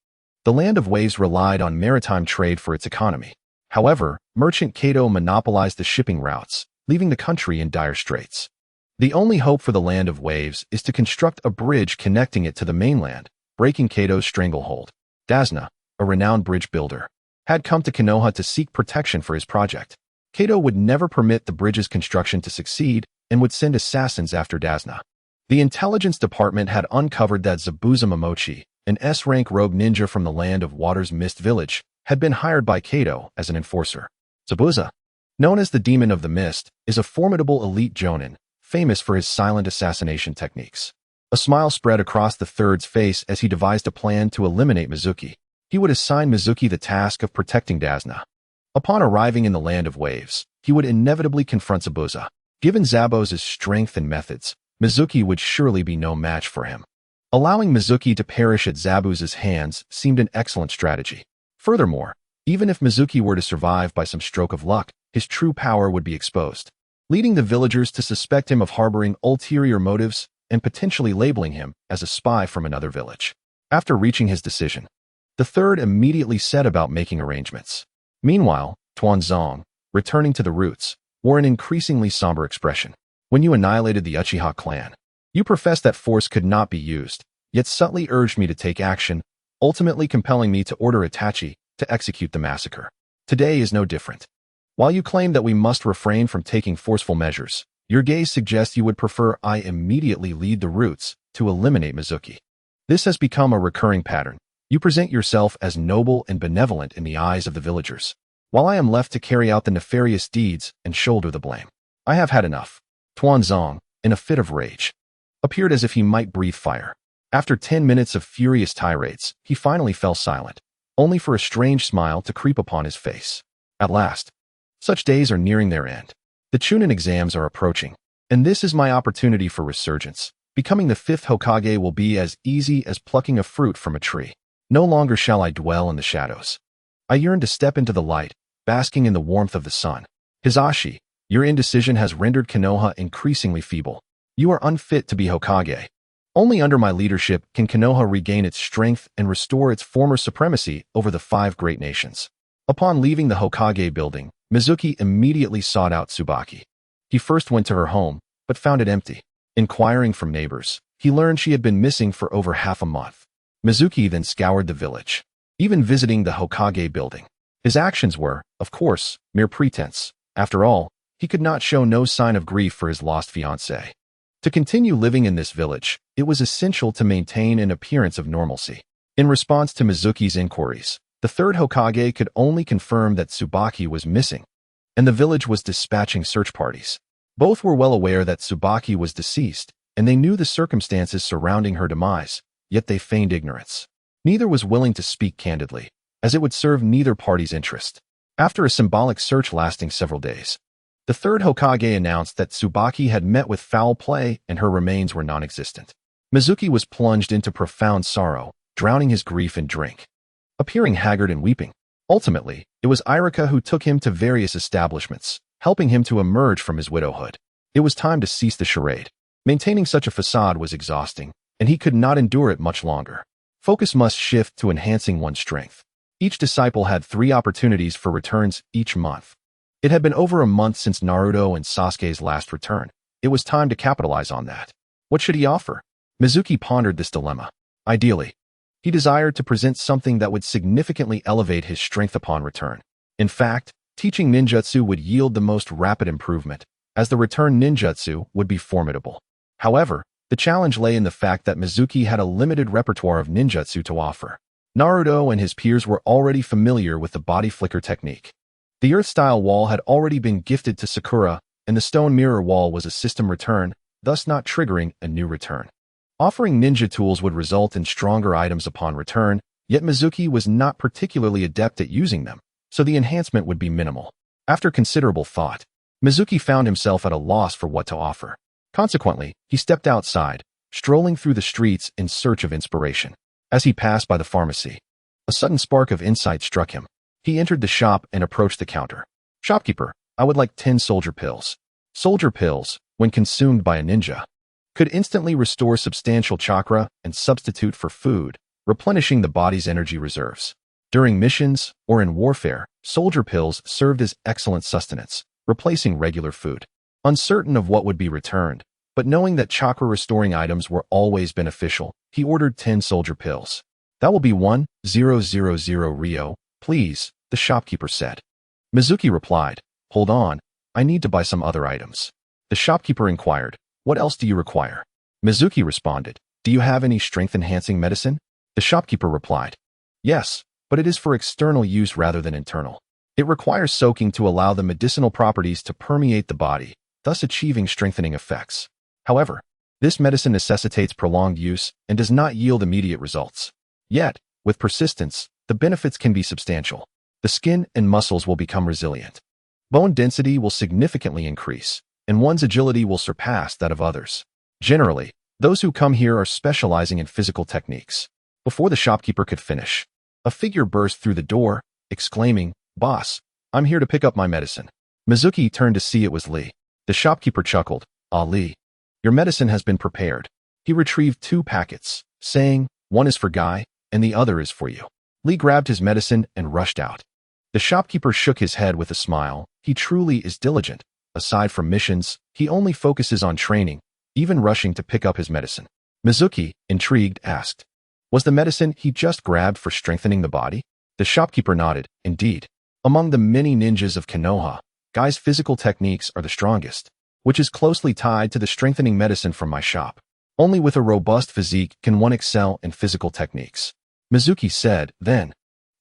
the land of waves relied on maritime trade for its economy. However, merchant Kato monopolized the shipping routes, leaving the country in dire straits. The only hope for the land of waves is to construct a bridge connecting it to the mainland, breaking Kato's stranglehold. Dasna, a renowned bridge builder, had come to Konoha to seek protection for his project. Kato would never permit the bridge's construction to succeed and would send assassins after Dasna. The intelligence department had uncovered that Zabuza Momochi, an S-rank rogue ninja from the land of Water's Mist Village, had been hired by Kato as an enforcer. Zabuza, known as the Demon of the Mist, is a formidable elite jonin, famous for his silent assassination techniques. A smile spread across the Third's face as he devised a plan to eliminate Mizuki. He would assign Mizuki the task of protecting Dasna. Upon arriving in the land of waves, he would inevitably confront Zabuza. Given Zabuz's strength and methods, Mizuki would surely be no match for him. Allowing Mizuki to perish at Zabuza's hands seemed an excellent strategy. Furthermore, even if Mizuki were to survive by some stroke of luck, his true power would be exposed, leading the villagers to suspect him of harboring ulterior motives and potentially labeling him as a spy from another village. After reaching his decision, the Third immediately set about making arrangements. Meanwhile, Tuanzong, returning to the roots, wore an increasingly somber expression. When you annihilated the Uchiha clan, you professed that force could not be used, yet subtly urged me to take action, ultimately compelling me to order Itachi to execute the massacre. Today is no different. While you claim that we must refrain from taking forceful measures, your gaze suggests you would prefer I immediately lead the roots to eliminate Mizuki. This has become a recurring pattern. You present yourself as noble and benevolent in the eyes of the villagers, while I am left to carry out the nefarious deeds and shoulder the blame. I have had enough. Tuanzong, in a fit of rage, appeared as if he might breathe fire. After 10 minutes of furious tirades, he finally fell silent, only for a strange smile to creep upon his face. At last, such days are nearing their end. The Chunin exams are approaching, and this is my opportunity for resurgence. Becoming the 5th Hokage will be as easy as plucking a fruit from a tree. No longer shall I dwell in the shadows. I yearn to step into the light, basking in the warmth of the sun. Hisashi, your indecision has rendered Konoha increasingly feeble. You are unfit to be Hokage. Only under my leadership can Konoha regain its strength and restore its former supremacy over the 5 great nations. Upon leaving the Hokage building, Mizuki immediately sought out Tsubaki. He first went to her home, but found it empty. Inquiring from neighbors, he learned she had been missing for over half a month. Mizuki then scoured the village, even visiting the Hokage building. His actions were, of course, mere pretense. After all, he could not show no sign of grief for his lost fiancée. To continue living in this village, it was essential to maintain an appearance of normalcy. In response to Mizuki's inquiries, the 3rd Hokage could only confirm that Tsubaki was missing, and the village was dispatching search parties. Both were well aware that Tsubaki was deceased, and they knew the circumstances surrounding her demise, yet they feigned ignorance. Neither was willing to speak candidly, as it would serve neither party's interest. After a symbolic search lasting several days, the 3rd Hokage announced that Tsubaki had met with foul play and her remains were non-existent. Mizuki was plunged into profound sorrow, drowning his grief in drink, appearing haggard and weeping. Ultimately, it was Irika who took him to various establishments, helping him to emerge from his widowhood. It was time to cease the charade. Maintaining such a facade was exhausting, and he could not endure it much longer. Focus must shift to enhancing one's strength. Each disciple had 3 opportunities for returns each month. It had been over a month since Naruto and Sasuke's last return. It was time to capitalize on that. What should he offer? Mizuki pondered this dilemma. Ideally, he desired to present something that would significantly elevate his strength upon return. In fact, teaching ninjutsu would yield the most rapid improvement, as the return ninjutsu would be formidable. However, the challenge lay in the fact that Mizuki had a limited repertoire of ninjutsu to offer. Naruto and his peers were already familiar with the body flicker technique. The earth-style wall had already been gifted to Sakura, and the stone mirror wall was a system return, thus not triggering a new return. Offering ninja tools would result in stronger items upon return, yet Mizuki was not particularly adept at using them, so the enhancement would be minimal. After considerable thought, Mizuki found himself at a loss for what to offer. Consequently, he stepped outside, strolling through the streets in search of inspiration. As he passed by the pharmacy, a sudden spark of insight struck him. He entered the shop and approached the counter. "Shopkeeper, I would like 10 soldier pills." Soldier pills, when consumed by a ninja, could instantly restore substantial chakra and substitute for food, replenishing the body's energy reserves. During missions or in warfare, soldier pills served as excellent sustenance, replacing regular food. Uncertain of what would be returned, but knowing that chakra-restoring items were always beneficial, he ordered 10 soldier pills. "That will be 1,000 Rio, please," the shopkeeper said. Mizuki replied, "Hold on, I need to buy some other items." The shopkeeper inquired, "What else do you require?" Mizuki responded, "Do you have any strength-enhancing medicine?" The shopkeeper replied, "Yes, but it is for external use rather than internal. It requires soaking to allow the medicinal properties to permeate the body, thus achieving strengthening effects. However, this medicine necessitates prolonged use and does not yield immediate results. Yet, with persistence, the benefits can be substantial. The skin and muscles will become resilient. Bone density will significantly increase, and one's agility will surpass that of others. Generally, those who come here are specializing in physical techniques." Before the shopkeeper could finish, a figure burst through the door, exclaiming, "Boss, I'm here to pick up my medicine." Mizuki turned to see it was Lee. The shopkeeper chuckled, "Ah, Lee, your medicine has been prepared." He retrieved 2 packets, saying, "One is for Guy, and the other is for you." Lee grabbed his medicine and rushed out. The shopkeeper shook his head with a smile. He truly is diligent. Aside from missions, he only focuses on training, even rushing to pick up his medicine. Mizuki, intrigued, asked, "Was the medicine he just grabbed for strengthening the body?" The shopkeeper nodded, "Indeed. Among the many ninjas of Konoha, Guy's physical techniques are the strongest, which is closely tied to the strengthening medicine from my shop. Only with a robust physique can one excel in physical techniques." Mizuki said, "Then,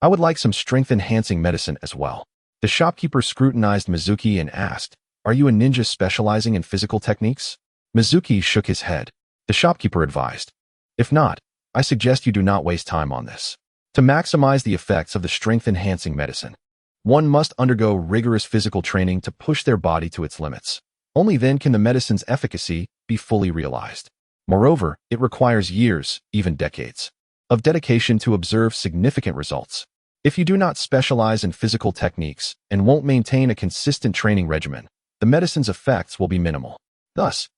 I would like some strength-enhancing medicine as well." The shopkeeper scrutinized Mizuki and asked, "Are you a ninja specializing in physical techniques?" Mizuki shook his head. The shopkeeper advised, "If not, I suggest you do not waste time on this. To maximize the effects of the strength-enhancing medicine, one must undergo rigorous physical training to push their body to its limits. Only then can the medicine's efficacy be fully realized. Moreover, it requires years, even decades, of dedication to observe significant results. If you do not specialize in physical techniques and won't maintain a consistent training regimen, the medicine's effects will be minimal. Thus,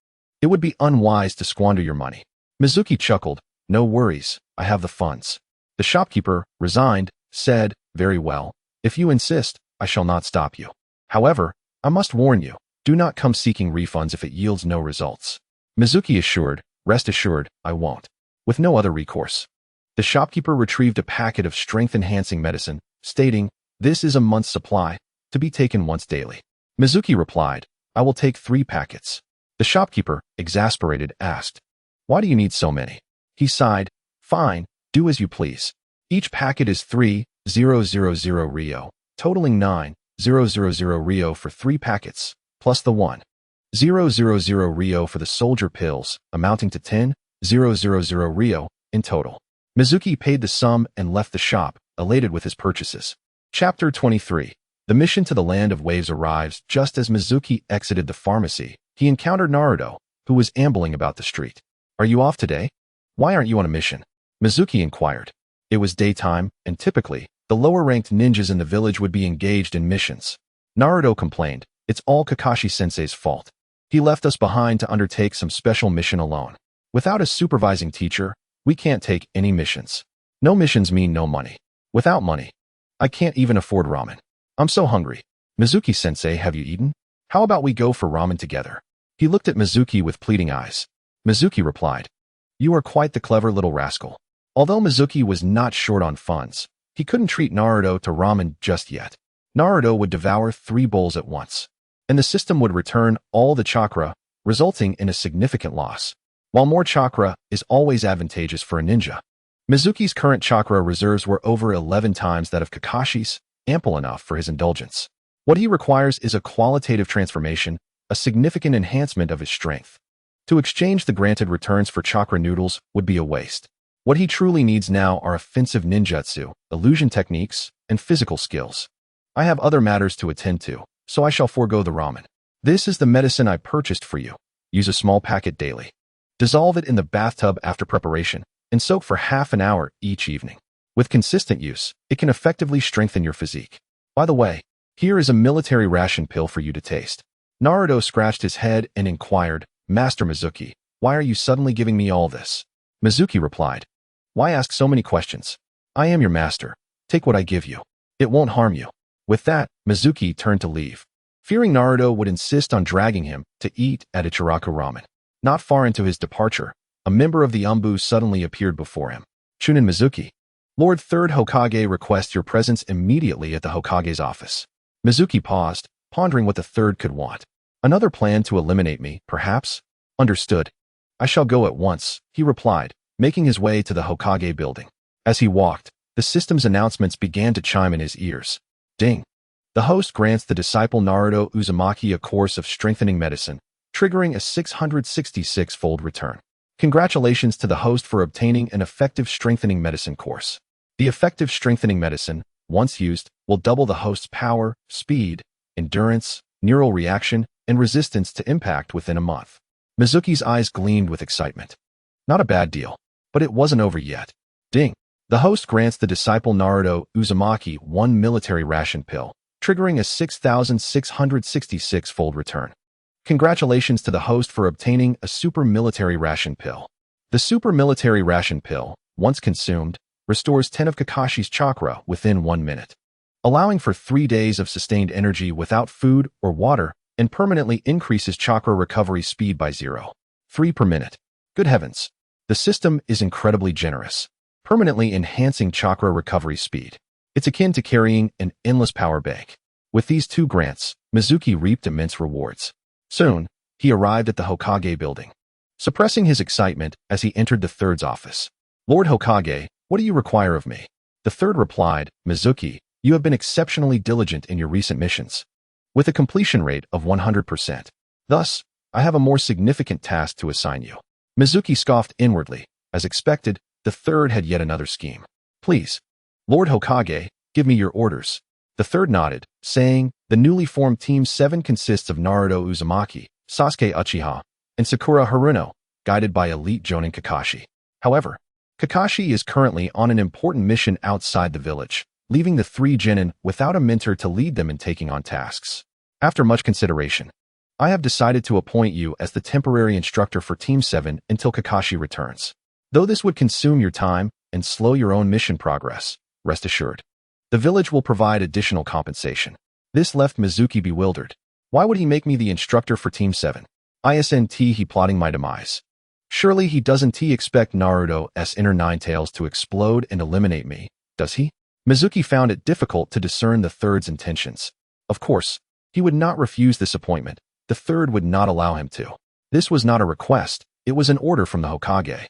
it would be unwise to squander your money." Mizuki chuckled, "No worries, I have the funds." The shopkeeper, resigned, said, "Very well. If you insist, I shall not stop you. However, I must warn you, do not come seeking refunds if it yields no results." Mizuki assured, "Rest assured, I won't." With no other recourse, the shopkeeper retrieved a packet of strength-enhancing medicine, stating, "This is a month's supply, to be taken once daily." Mizuki replied, "I will take 3 packets." The shopkeeper, exasperated, asked, "Why do you need so many?" He sighed, "Fine, do as you please. Each packet is 3,000 Rio, totaling 9,000 Rio for 3 packets, plus the 1,000 Rio for the soldier pills, amounting to 10,000 Rio in total." Mizuki paid the sum and left the shop, elated with his purchases. Chapter 23. The mission to the Land of Waves arrives just as Mizuki exited the pharmacy. He encountered Naruto, who was ambling about the street. "Are you off today? Why aren't you on a mission?" Mizuki inquired. It was daytime, and typically, the lower-ranked ninjas in the village would be engaged in missions. Naruto complained, "It's all Kakashi-sensei's fault. He left us behind to undertake some special mission alone. Without a supervising teacher, we can't take any missions. No missions mean no money. Without money, I can't even afford ramen. I'm so hungry. Mizuki-sensei, have you eaten? How about we go for ramen together?" He looked at Mizuki with pleading eyes. Mizuki replied, "You are quite the clever little rascal." Although Mizuki was not short on funds, he couldn't treat Naruto to ramen just yet. Naruto would devour 3 bowls at once. and the system would return all the chakra, resulting in a significant loss. While more chakra is always advantageous for a ninja, Mizuki's current chakra reserves were over 11 times that of Kakashi's, ample enough for his indulgence. What he requires is a qualitative transformation, a significant enhancement of his strength. To exchange the granted returns for chakra noodles would be a waste. What he truly needs now are offensive ninjutsu, illusion techniques, and physical skills. I have other matters to attend to, so I shall forego the ramen. This is the medicine I purchased for you. Use a small packet daily. Dissolve it in the bathtub after preparation, and soak for half an hour each evening. With consistent use, it can effectively strengthen your physique. By the way, here is a military ration pill for you to taste. Naruto scratched his head and inquired, Master Mizuki, why are you suddenly giving me all this? Mizuki replied, why ask so many questions? I am your master. Take what I give you. It won't harm you. With that, Mizuki turned to leave, fearing Naruto would insist on dragging him to eat at Ichiraku Ramen. Not far into his departure, a member of the Umbu suddenly appeared before him. Chunin Mizuki, Lord Third Hokage requests your presence immediately at the Hokage's office. Mizuki paused, pondering what the third could want. Another plan to eliminate me, perhaps? Understood. I shall go at once, he replied, making his way to the Hokage building. As he walked, the system's announcements began to chime in his ears. Ding! The host grants the disciple Naruto Uzumaki a course of strengthening medicine, triggering a 666-fold return. Congratulations to the host for obtaining an effective strengthening medicine course. The effective strengthening medicine, once used, will double the host's power, speed, endurance, neural reaction, and resistance to impact within a month. Mizuki's eyes gleamed with excitement. Not a bad deal, but it wasn't over yet. Ding! The host grants the disciple Naruto Uzumaki one military ration pill, triggering a 6,666-fold return. Congratulations to the host for obtaining a super military ration pill. The super military ration pill, once consumed, restores 10 of Kakashi's chakra within 1 minute, allowing for 3 days of sustained energy without food or water, and permanently increases chakra recovery speed by 0.3 per minute. Good heavens! The system is incredibly generous, permanently enhancing chakra recovery speed. It's akin to carrying an endless power bank. With these two grants, Mizuki reaped immense rewards. Soon, he arrived at the Hokage building, suppressing his excitement as he entered the third's office. Lord Hokage, what do you require of me? The third replied, Mizuki, you have been exceptionally diligent in your recent missions, with a completion rate of 100%. Thus, I have a more significant task to assign you. Mizuki scoffed inwardly. As expected, the third had yet another scheme. Please, Lord Hokage, give me your orders. The third nodded, saying, the newly formed Team 7 consists of Naruto Uzumaki, Sasuke Uchiha, and Sakura Haruno, guided by elite Jonin Kakashi. However, Kakashi is currently on an important mission outside the village, leaving the 3 genin without a mentor to lead them in taking on tasks. After much consideration, I have decided to appoint you as the temporary instructor for Team 7 until Kakashi returns. Though this would consume your time and slow your own mission progress, rest assured, the village will provide additional compensation. This left Mizuki bewildered. Why would he make me the instructor for Team 7? Isn't he plotting my demise? Surely he doesn't expect Naruto's inner nine tails to explode and eliminate me, does he? Mizuki found it difficult to discern the third's intentions. Of course, he would not refuse this appointment. The third would not allow him to. This was not a request, it was an order from the Hokage.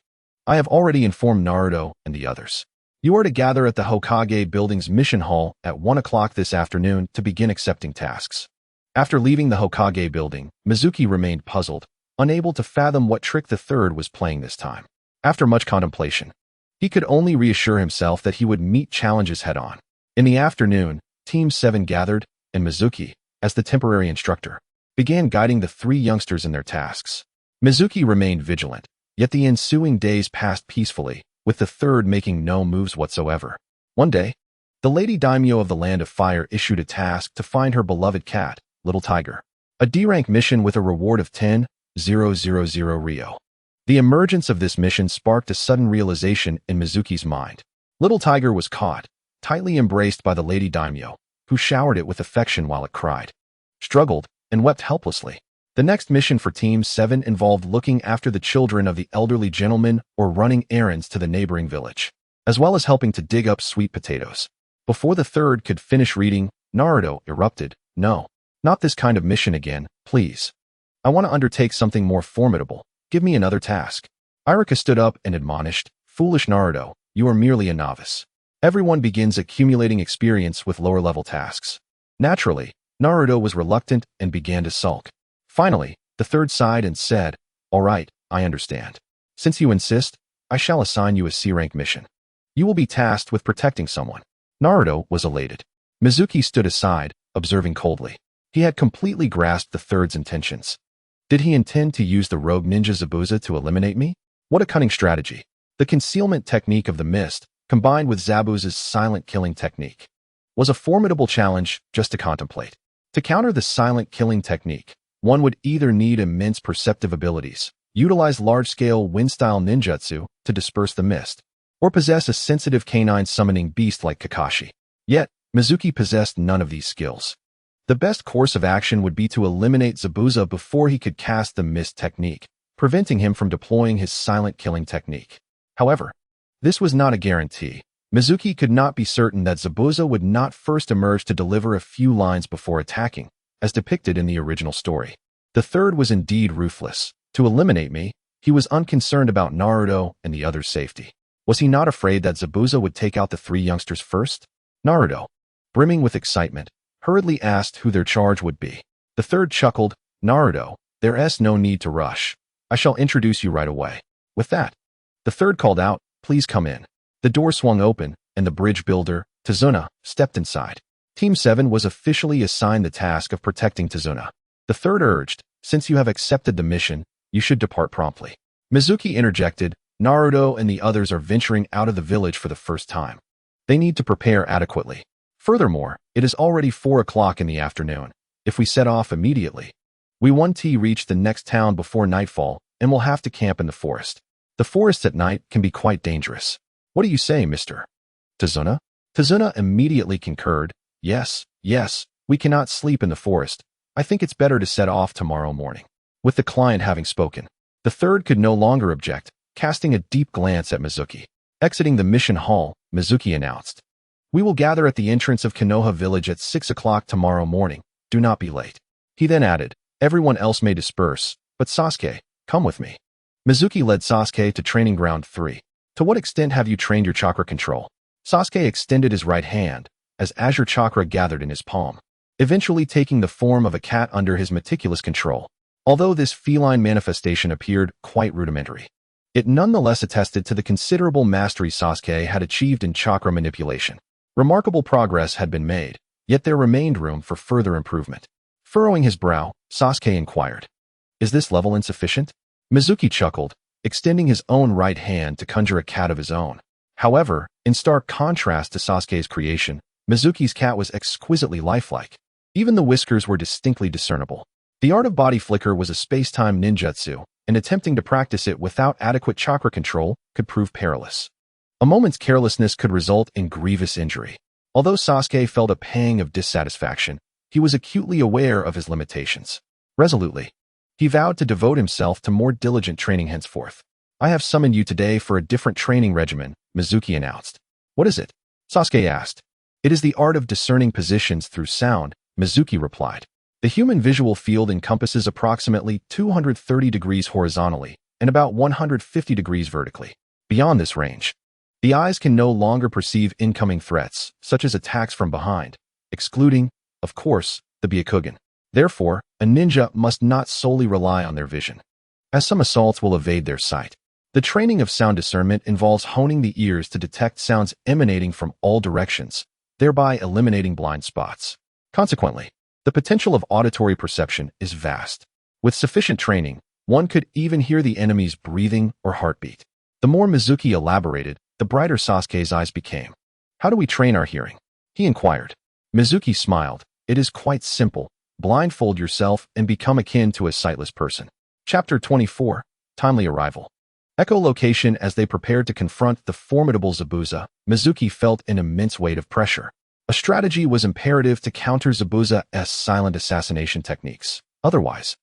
I have already informed Naruto and the others. You are to gather at the Hokage building's mission hall at 1 o'clock this afternoon to begin accepting tasks. After leaving the Hokage building, Mizuki remained puzzled, unable to fathom what trick the third was playing this time. After much contemplation, he could only reassure himself that he would meet challenges head-on. In the afternoon, Team 7 gathered, and Mizuki, as the temporary instructor, began guiding the 3 youngsters in their tasks. Mizuki remained vigilant, yet the ensuing days passed peacefully, with the third making no moves whatsoever. One day, the Lady Daimyo of the Land of Fire issued a task to find her beloved cat, Little Tiger. A D-rank mission with a reward of 10,000 Ryo. The emergence of this mission sparked a sudden realization in Mizuki's mind. Little Tiger was caught, tightly embraced by the Lady Daimyo, who showered it with affection while it cried, struggled, and wept helplessly. The next mission for Team 7 involved looking after the children of the elderly gentleman or running errands to the neighboring village, as well as helping to dig up sweet potatoes. Before the third could finish reading, Naruto erupted. No, Not this kind of mission again, please. I want to undertake something more formidable. Give me another task. Iruka stood up and admonished, Foolish Naruto, you are merely a novice. Everyone begins accumulating experience with lower-level tasks. Naturally, Naruto was reluctant and began to sulk. Finally, the third sighed and said, All right, I understand. Since you insist, I shall assign you a C-rank mission. You will be tasked with protecting someone. Naruto was elated. Mizuki stood aside, observing coldly. He had completely grasped the third's intentions. Did he intend to use the rogue ninja Zabuza to eliminate me? What a cunning strategy. The concealment technique of the mist, combined with Zabuza's silent killing technique, was a formidable challenge just to contemplate. To counter the silent killing technique, one would either need immense perceptive abilities, utilize large-scale wind-style ninjutsu to disperse the mist, or possess a sensitive canine summoning beast like Kakashi. Yet, Mizuki possessed none of these skills. The best course of action would be to eliminate Zabuza before he could cast the mist technique, preventing him from deploying his silent killing technique. However, this was not a guarantee. Mizuki could not be certain that Zabuza would not first emerge to deliver a few lines before attacking, as depicted in the original story. The third was indeed ruthless. To eliminate me, he was unconcerned about Naruto and the others' safety. Was he not afraid that Zabuza would take out the three youngsters first? Naruto, brimming with excitement, hurriedly asked who their charge would be. The third chuckled, Naruto, there's no need to rush. I shall introduce you right away. With that, the third called out, Please come in. The door swung open, and the bridge builder, Tazuna, stepped inside. Team 7 was officially assigned the task of protecting Tazuna. The third urged, Since you have accepted the mission, you should depart promptly. Mizuki interjected, Naruto and the others are venturing out of the village for the first time. They need to prepare adequately. Furthermore, it is already 4 o'clock in the afternoon. If we set off immediately, we won't reach the next town before nightfall and will have to camp in the forest. The forests at night can be quite dangerous. What do you say, Mr. Tazuna? Tazuna immediately concurred, Yes, we cannot sleep in the forest. I think it's better to set off tomorrow morning. With the client having spoken, the third could no longer object, casting a deep glance at Mizuki. Exiting the mission hall, Mizuki announced, We will gather at the entrance of Konoha village at 6 o'clock tomorrow morning. Do not be late. He then added, Everyone else may disperse, but Sasuke, come with me. Mizuki led Sasuke to Training Ground 3. To what extent have you trained your chakra control? Sasuke extended his right hand, as azure chakra gathered in his palm, eventually taking the form of a cat under his meticulous control. Although this feline manifestation appeared quite rudimentary, it nonetheless attested to the considerable mastery Sasuke had achieved in chakra manipulation. Remarkable progress had been made, yet there remained room for further improvement. Furrowing his brow, Sasuke inquired, Is this level insufficient? Mizuki chuckled, extending his own right hand to conjure a cat of his own. However, in stark contrast to Sasuke's creation, Mizuki's cat was exquisitely lifelike. Even the whiskers were distinctly discernible. The art of body flicker was a space-time ninjutsu, and attempting to practice it without adequate chakra control could prove perilous. A moment's carelessness could result in grievous injury. Although Sasuke felt a pang of dissatisfaction, he was acutely aware of his limitations. Resolutely, he vowed to devote himself to more diligent training henceforth. I have summoned you today for a different training regimen, Mizuki announced. What is it? Sasuke asked. It is the art of discerning positions through sound, Mizuki replied. The human visual field encompasses approximately 230 degrees horizontally and about 150 degrees vertically. Beyond this range, the eyes can no longer perceive incoming threats, such as attacks from behind, excluding, of course, the Byakugan. Therefore, a ninja must not solely rely on their vision, as some assaults will evade their sight. The training of sound discernment involves honing the ears to detect sounds emanating from all directions, thereby eliminating blind spots. Consequently, the potential of auditory perception is vast. With sufficient training, one could even hear the enemy's breathing or heartbeat. The more Mizuki elaborated, the brighter Sasuke's eyes became. How do we train our hearing? He inquired. Mizuki smiled. It is quite simple. Blindfold yourself and become akin to a sightless person. Chapter 24, Timely Arrival. Echolocation. As they prepared to confront the formidable Zabuza, Mizuki felt an immense weight of pressure. A strategy was imperative to counter Zabuza's silent assassination techniques. Otherwise,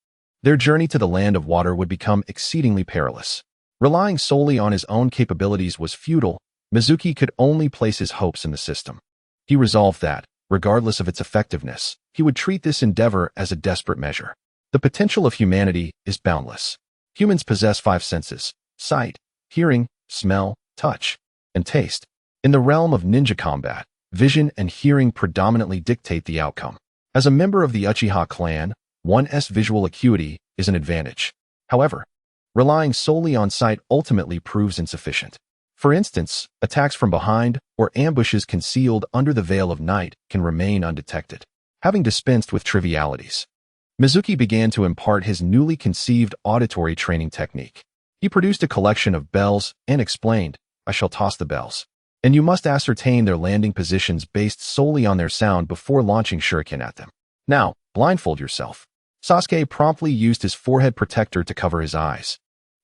their journey to the land of water would become exceedingly perilous. Relying solely on his own capabilities was futile. Mizuki could only place his hopes in the system. He resolved that, regardless of its effectiveness, he would treat this endeavor as a desperate measure. The potential of humanity is boundless. Humans possess five senses: sight, hearing, smell, touch, and taste. In the realm of ninja combat, vision and hearing predominantly dictate the outcome. As a member of the Uchiha clan, one's visual acuity is an advantage. However, relying solely on sight ultimately proves insufficient. For instance, attacks from behind or ambushes concealed under the veil of night can remain undetected. Having dispensed with trivialities, Mizuki began to impart his newly conceived auditory training technique. He produced a collection of bells and explained, "I shall toss the bells, and you must ascertain their landing positions based solely on their sound before launching shuriken at them. Now, blindfold yourself." Sasuke promptly used his forehead protector to cover his eyes,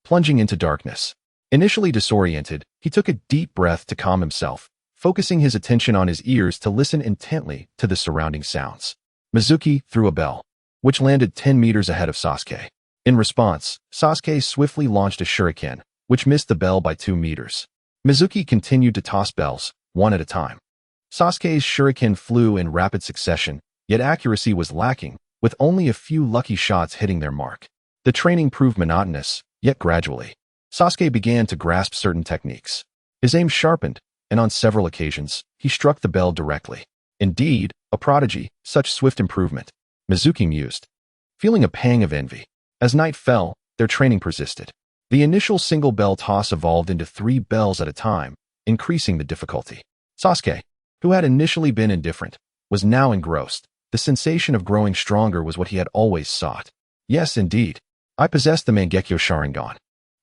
plunging into darkness. Initially disoriented, he took a deep breath to calm himself, focusing his attention on his ears to listen intently to the surrounding sounds. Mizuki threw a bell, which landed 10 meters ahead of Sasuke. In response, Sasuke swiftly launched a shuriken, which missed the bell by 2 meters. Mizuki continued to toss bells, one at a time. Sasuke's shuriken flew in rapid succession, yet accuracy was lacking, with only a few lucky shots hitting their mark. The training proved monotonous, yet gradually, Sasuke began to grasp certain techniques. His aim sharpened, and on several occasions, he struck the bell directly. Indeed, a prodigy, such swift improvement, Mizuki mused, feeling a pang of envy. As night fell, their training persisted. The initial single bell toss evolved into 3 bells at a time, increasing the difficulty. Sasuke, who had initially been indifferent, was now engrossed. The sensation of growing stronger was what he had always sought. Yes, indeed. I possess the Mangekyo Sharingan,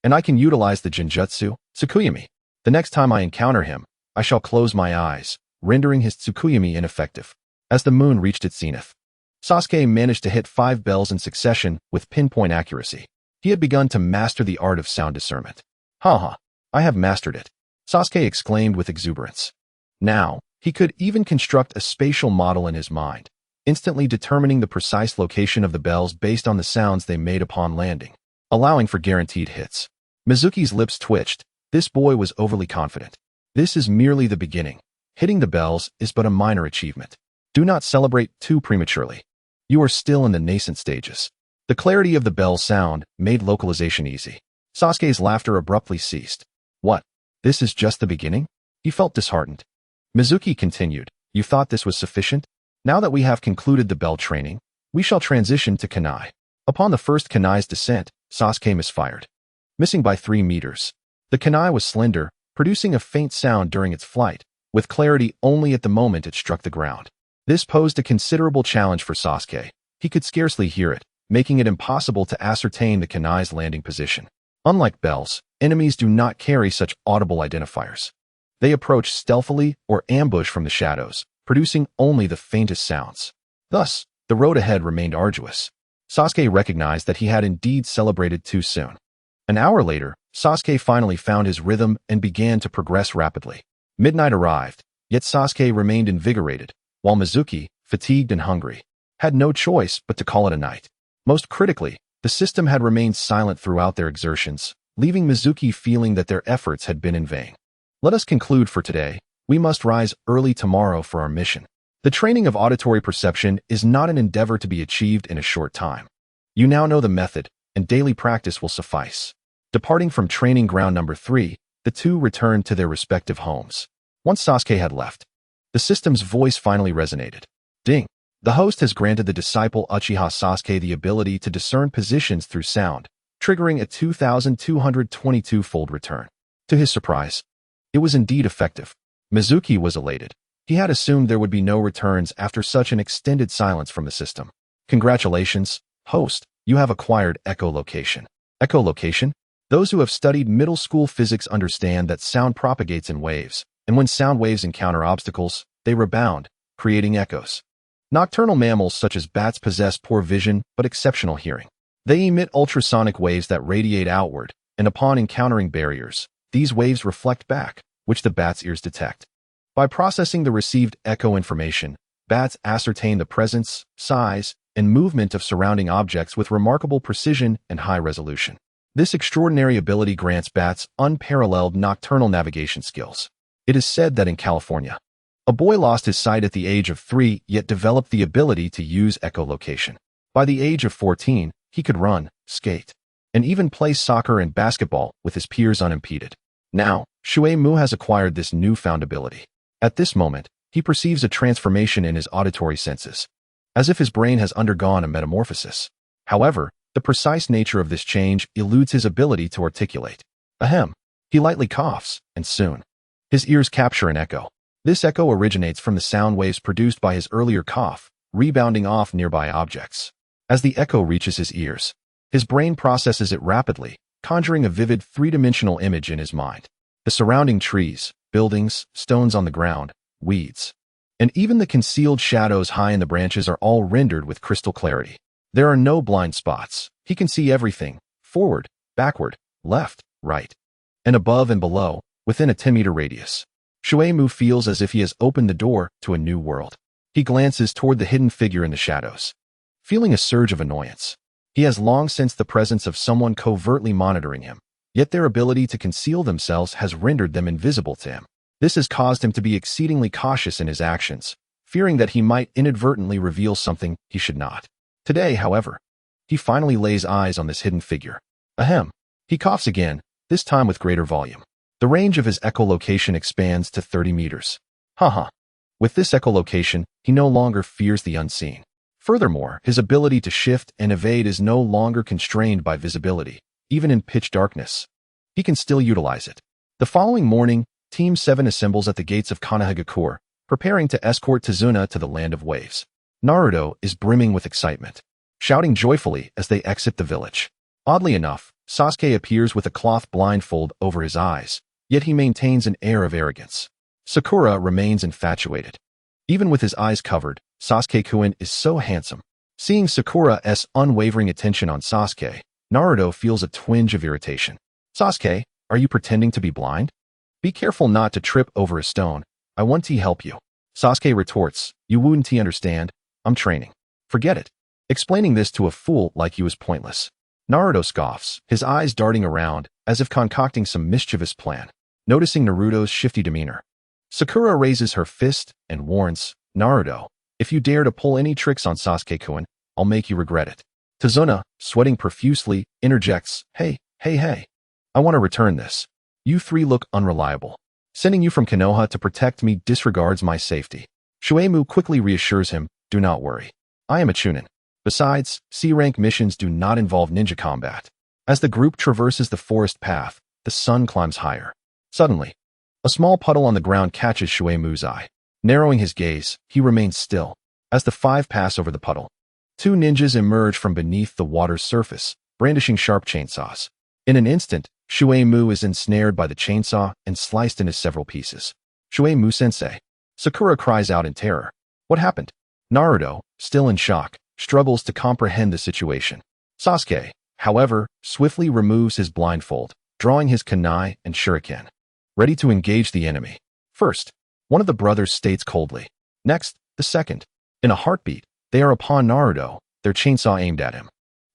and I can utilize the Genjutsu, Tsukuyami. The next time I encounter him, I shall close my eyes, rendering his Tsukuyami ineffective. As the moon reached its zenith, Sasuke managed to hit 5 bells in succession with pinpoint accuracy. He had begun to master the art of sound discernment. "Haha, I have mastered it," Sasuke exclaimed with exuberance. Now, he could even construct a spatial model in his mind, instantly determining the precise location of the bells based on the sounds they made upon landing, allowing for guaranteed hits. Mizuki's lips twitched. This boy was overly confident. This is merely the beginning. Hitting the bells is but a minor achievement. Do not celebrate too prematurely. You are still in the nascent stages. The clarity of the bell sound made localization easy. Sasuke's laughter abruptly ceased. What? This is just the beginning? He felt disheartened. Mizuki continued, "You thought this was sufficient? Now that we have concluded the bell training, we shall transition to Kanai." Upon the first Kanai's descent, Sasuke misfired, missing by 3 meters. The Kanai was slender, producing a faint sound during its flight, with clarity only at the moment it struck the ground. This posed a considerable challenge for Sasuke. He could scarcely hear it, making it impossible to ascertain the Kanai's landing position. Unlike bells, enemies do not carry such audible identifiers. They approach stealthily or ambush from the shadows, producing only the faintest sounds. Thus, the road ahead remained arduous. Sasuke recognized that he had indeed celebrated too soon. An hour later, Sasuke finally found his rhythm and began to progress rapidly. Midnight arrived, yet Sasuke remained invigorated, while Mizuki, fatigued and hungry, had no choice but to call it a night. Most critically, the system had remained silent throughout their exertions, leaving Mizuki feeling that their efforts had been in vain. Let us conclude for today. We must rise early tomorrow for our mission. The training of auditory perception is not an endeavor to be achieved in a short time. You now know the method, and daily practice will suffice. Departing from training ground number 3, the two returned to their respective homes. Once Sasuke had left, the system's voice finally resonated. Ding! The host has granted the disciple Uchiha Sasuke the ability to discern positions through sound, triggering a 2,222-fold return. To his surprise, it was indeed effective. Mizuki was elated. He had assumed there would be no returns after such an extended silence from the system. Congratulations, host, you have acquired echolocation. Echolocation? Those who have studied middle school physics understand that sound propagates in waves, and when sound waves encounter obstacles, they rebound, creating echoes. Nocturnal mammals such as bats possess poor vision but exceptional hearing. They emit ultrasonic waves that radiate outward, and upon encountering barriers, these waves reflect back, which the bat's ears detect. By processing the received echo information, bats ascertain the presence, size, and movement of surrounding objects with remarkable precision and high resolution. This extraordinary ability grants bats unparalleled nocturnal navigation skills. It is said that in California, A boy lost his sight at the age of 3, yet developed the ability to use echolocation. By the age of 14, he could run, skate, and even play soccer and basketball with his peers unimpeded. Now, Shui Mu has acquired this newfound ability. At this moment, he perceives a transformation in his auditory senses, as if his brain has undergone a metamorphosis. However, the precise nature of this change eludes his ability to articulate. Ahem. He lightly coughs, and soon, his ears capture an echo. This echo originates from the sound waves produced by his earlier cough, rebounding off nearby objects. As the echo reaches his ears, his brain processes it rapidly, conjuring a vivid three-dimensional image in his mind. The surrounding trees, buildings, stones on the ground, weeds, and even the concealed shadows high in the branches are all rendered with crystal clarity. There are no blind spots. He can see everything, forward, backward, left, right, and above and below, within a 10-meter radius. Shui Mu feels as if he has opened the door to a new world. He glances toward the hidden figure in the shadows, feeling a surge of annoyance. He has long sensed the presence of someone covertly monitoring him, yet their ability to conceal themselves has rendered them invisible to him. This has caused him to be exceedingly cautious in his actions, fearing that he might inadvertently reveal something he should not. Today, however, he finally lays eyes on this hidden figure. Ahem. He coughs again, this time with greater volume. The range of his echolocation expands to 30 meters. Haha. With this echolocation, he no longer fears the unseen. Furthermore, his ability to shift and evade is no longer constrained by visibility, even in pitch darkness. He can still utilize it. The following morning, Team 7 assembles at the gates of Konohagakure, preparing to escort Tazuna to the land of waves. Naruto is brimming with excitement, shouting joyfully as they exit the village. Oddly enough, Sasuke appears with a cloth blindfold over his eyes, yet he maintains an air of arrogance. Sakura remains infatuated. Even with his eyes covered, Sasuke-kun is so handsome. Seeing Sakura's unwavering attention on Sasuke, Naruto feels a twinge of irritation. Sasuke, are you pretending to be blind? Be careful not to trip over a stone. I want to help you. Sasuke retorts, you wouldn't understand. I'm training. Forget it. Explaining this to a fool like you is pointless. Naruto scoffs, his eyes darting around, as if concocting some mischievous plan. Noticing Naruto's shifty demeanor, Sakura raises her fist and warns, Naruto, if you dare to pull any tricks on Sasuke-kun, I'll make you regret it. Tazuna, sweating profusely, interjects, hey, I want to return this. You three look unreliable. Sending you from Konoha to protect me disregards my safety. Shueimu quickly reassures him, do not worry. I am a Chunin. Besides, C-rank missions do not involve ninja combat. As the group traverses the forest path, the sun climbs higher. Suddenly, a small puddle on the ground catches Shueimu's eye. Narrowing his gaze, he remains still. As the five pass over the puddle, two ninjas emerge from beneath the water's surface, brandishing sharp chainsaws. In an instant, Shueimu is ensnared by the chainsaw and sliced into several pieces. Shueimu-sensei. Sakura cries out in terror. What happened? Naruto, still in shock, struggles to comprehend the situation. Sasuke, however, swiftly removes his blindfold, drawing his kunai and shuriken, ready to engage the enemy. First, one of the brothers states coldly. Next, the second. In a heartbeat, they are upon Naruto, their chainsaw aimed at him.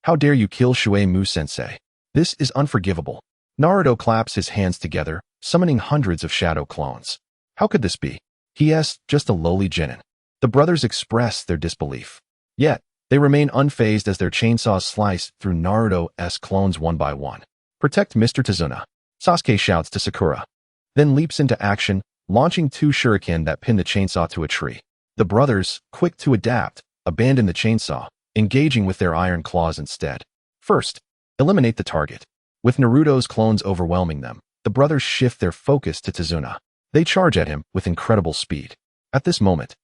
How dare you kill Shueimu-sensei? This is unforgivable. Naruto claps his hands together, summoning hundreds of shadow clones. How could this be? He is just a lowly genin. The brothers express their disbelief. Yet, they remain unfazed as their chainsaws slice through Naruto's clones one by one. Protect Mr. Tazuna. Sasuke shouts to Sakura, then leaps into action, launching two shuriken that pin the chainsaw to a tree. The brothers, quick to adapt, abandon the chainsaw, engaging with their iron claws instead. First, eliminate the target. With Naruto's clones overwhelming them, the brothers shift their focus to Tazuna. They charge at him with incredible speed. At this moment,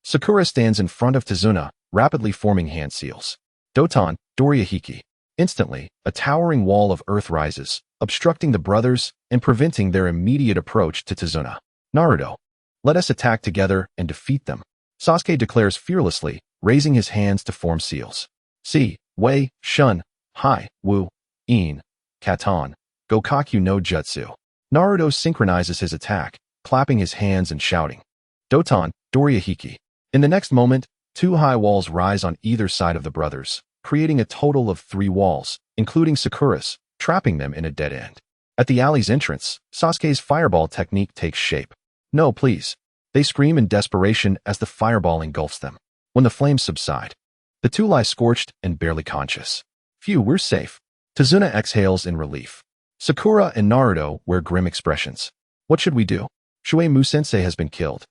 Sakura stands in front of Tazuna, rapidly forming hand seals. Doton, Dorihiki. Instantly, a towering wall of earth rises, obstructing the brothers and preventing their immediate approach to Tazuna. Naruto, let us attack together and defeat them. Sasuke declares fearlessly, raising his hands to form seals. Si, Wei, Shun, Hai, Wu, In, Katon, Gokaku no Jutsu. Naruto synchronizes his attack, clapping his hands and shouting. Doton, Dorihiki. In the next moment, two high walls rise on either side of the brothers, creating a total of 3 walls, including Sakura's, trapping them in a dead end. At the alley's entrance, Sasuke's fireball technique takes shape. No, please. They scream in desperation as the fireball engulfs them. When the flames subside, the two lie scorched and barely conscious. Phew, we're safe. Tazuna exhales in relief. Sakura and Naruto wear grim expressions. What should we do? Shuei-mu-sensei has been killed.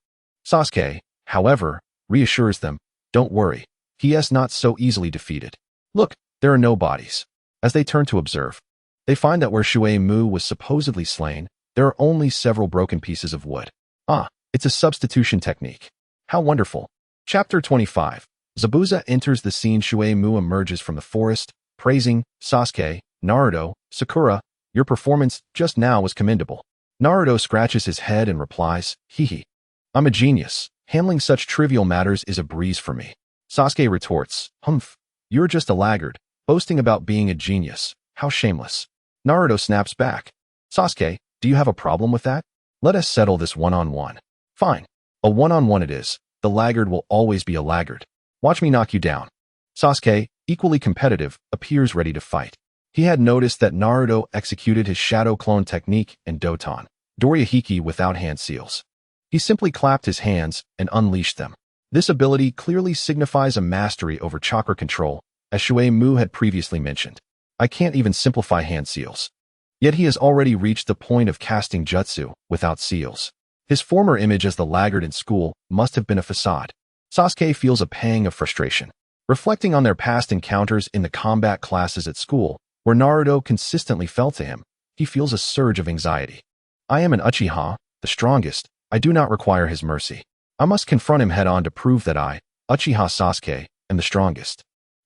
Sasuke, however, reassures them, don't worry, he is not so easily defeated. Look, there are no bodies. As they turn to observe, they find that where Shuei-mu was supposedly slain, there are only several broken pieces of wood. Ah, it's a substitution technique. How wonderful. Chapter 25. Zabuza enters the scene. Shuei-mu emerges from the forest, praising Sasuke, Naruto, Sakura, your performance just now was commendable. Naruto scratches his head and replies, hee. I'm a genius. Handling such trivial matters is a breeze for me. Sasuke retorts, humph, you're just a laggard, boasting about being a genius. How shameless. Naruto snaps back. Sasuke, do you have a problem with that? Let us settle this one-on-one. Fine. A one-on-one it is. The laggard will always be a laggard. Watch me knock you down. Sasuke, equally competitive, appears ready to fight. He had noticed that Naruto executed his shadow clone technique and Doton, Dorihiki without hand seals. He simply clapped his hands and unleashed them. This ability clearly signifies a mastery over chakra control, as Shuei-mu had previously mentioned. I can't even simplify hand seals. Yet he has already reached the point of casting jutsu without seals. His former image as the laggard in school must have been a facade. Sasuke feels a pang of frustration. Reflecting on their past encounters in the combat classes at school, where Naruto consistently fell to him, he feels a surge of anxiety. I am an Uchiha, the strongest. I do not require his mercy. I must confront him head-on to prove that I, Uchiha Sasuke, am the strongest.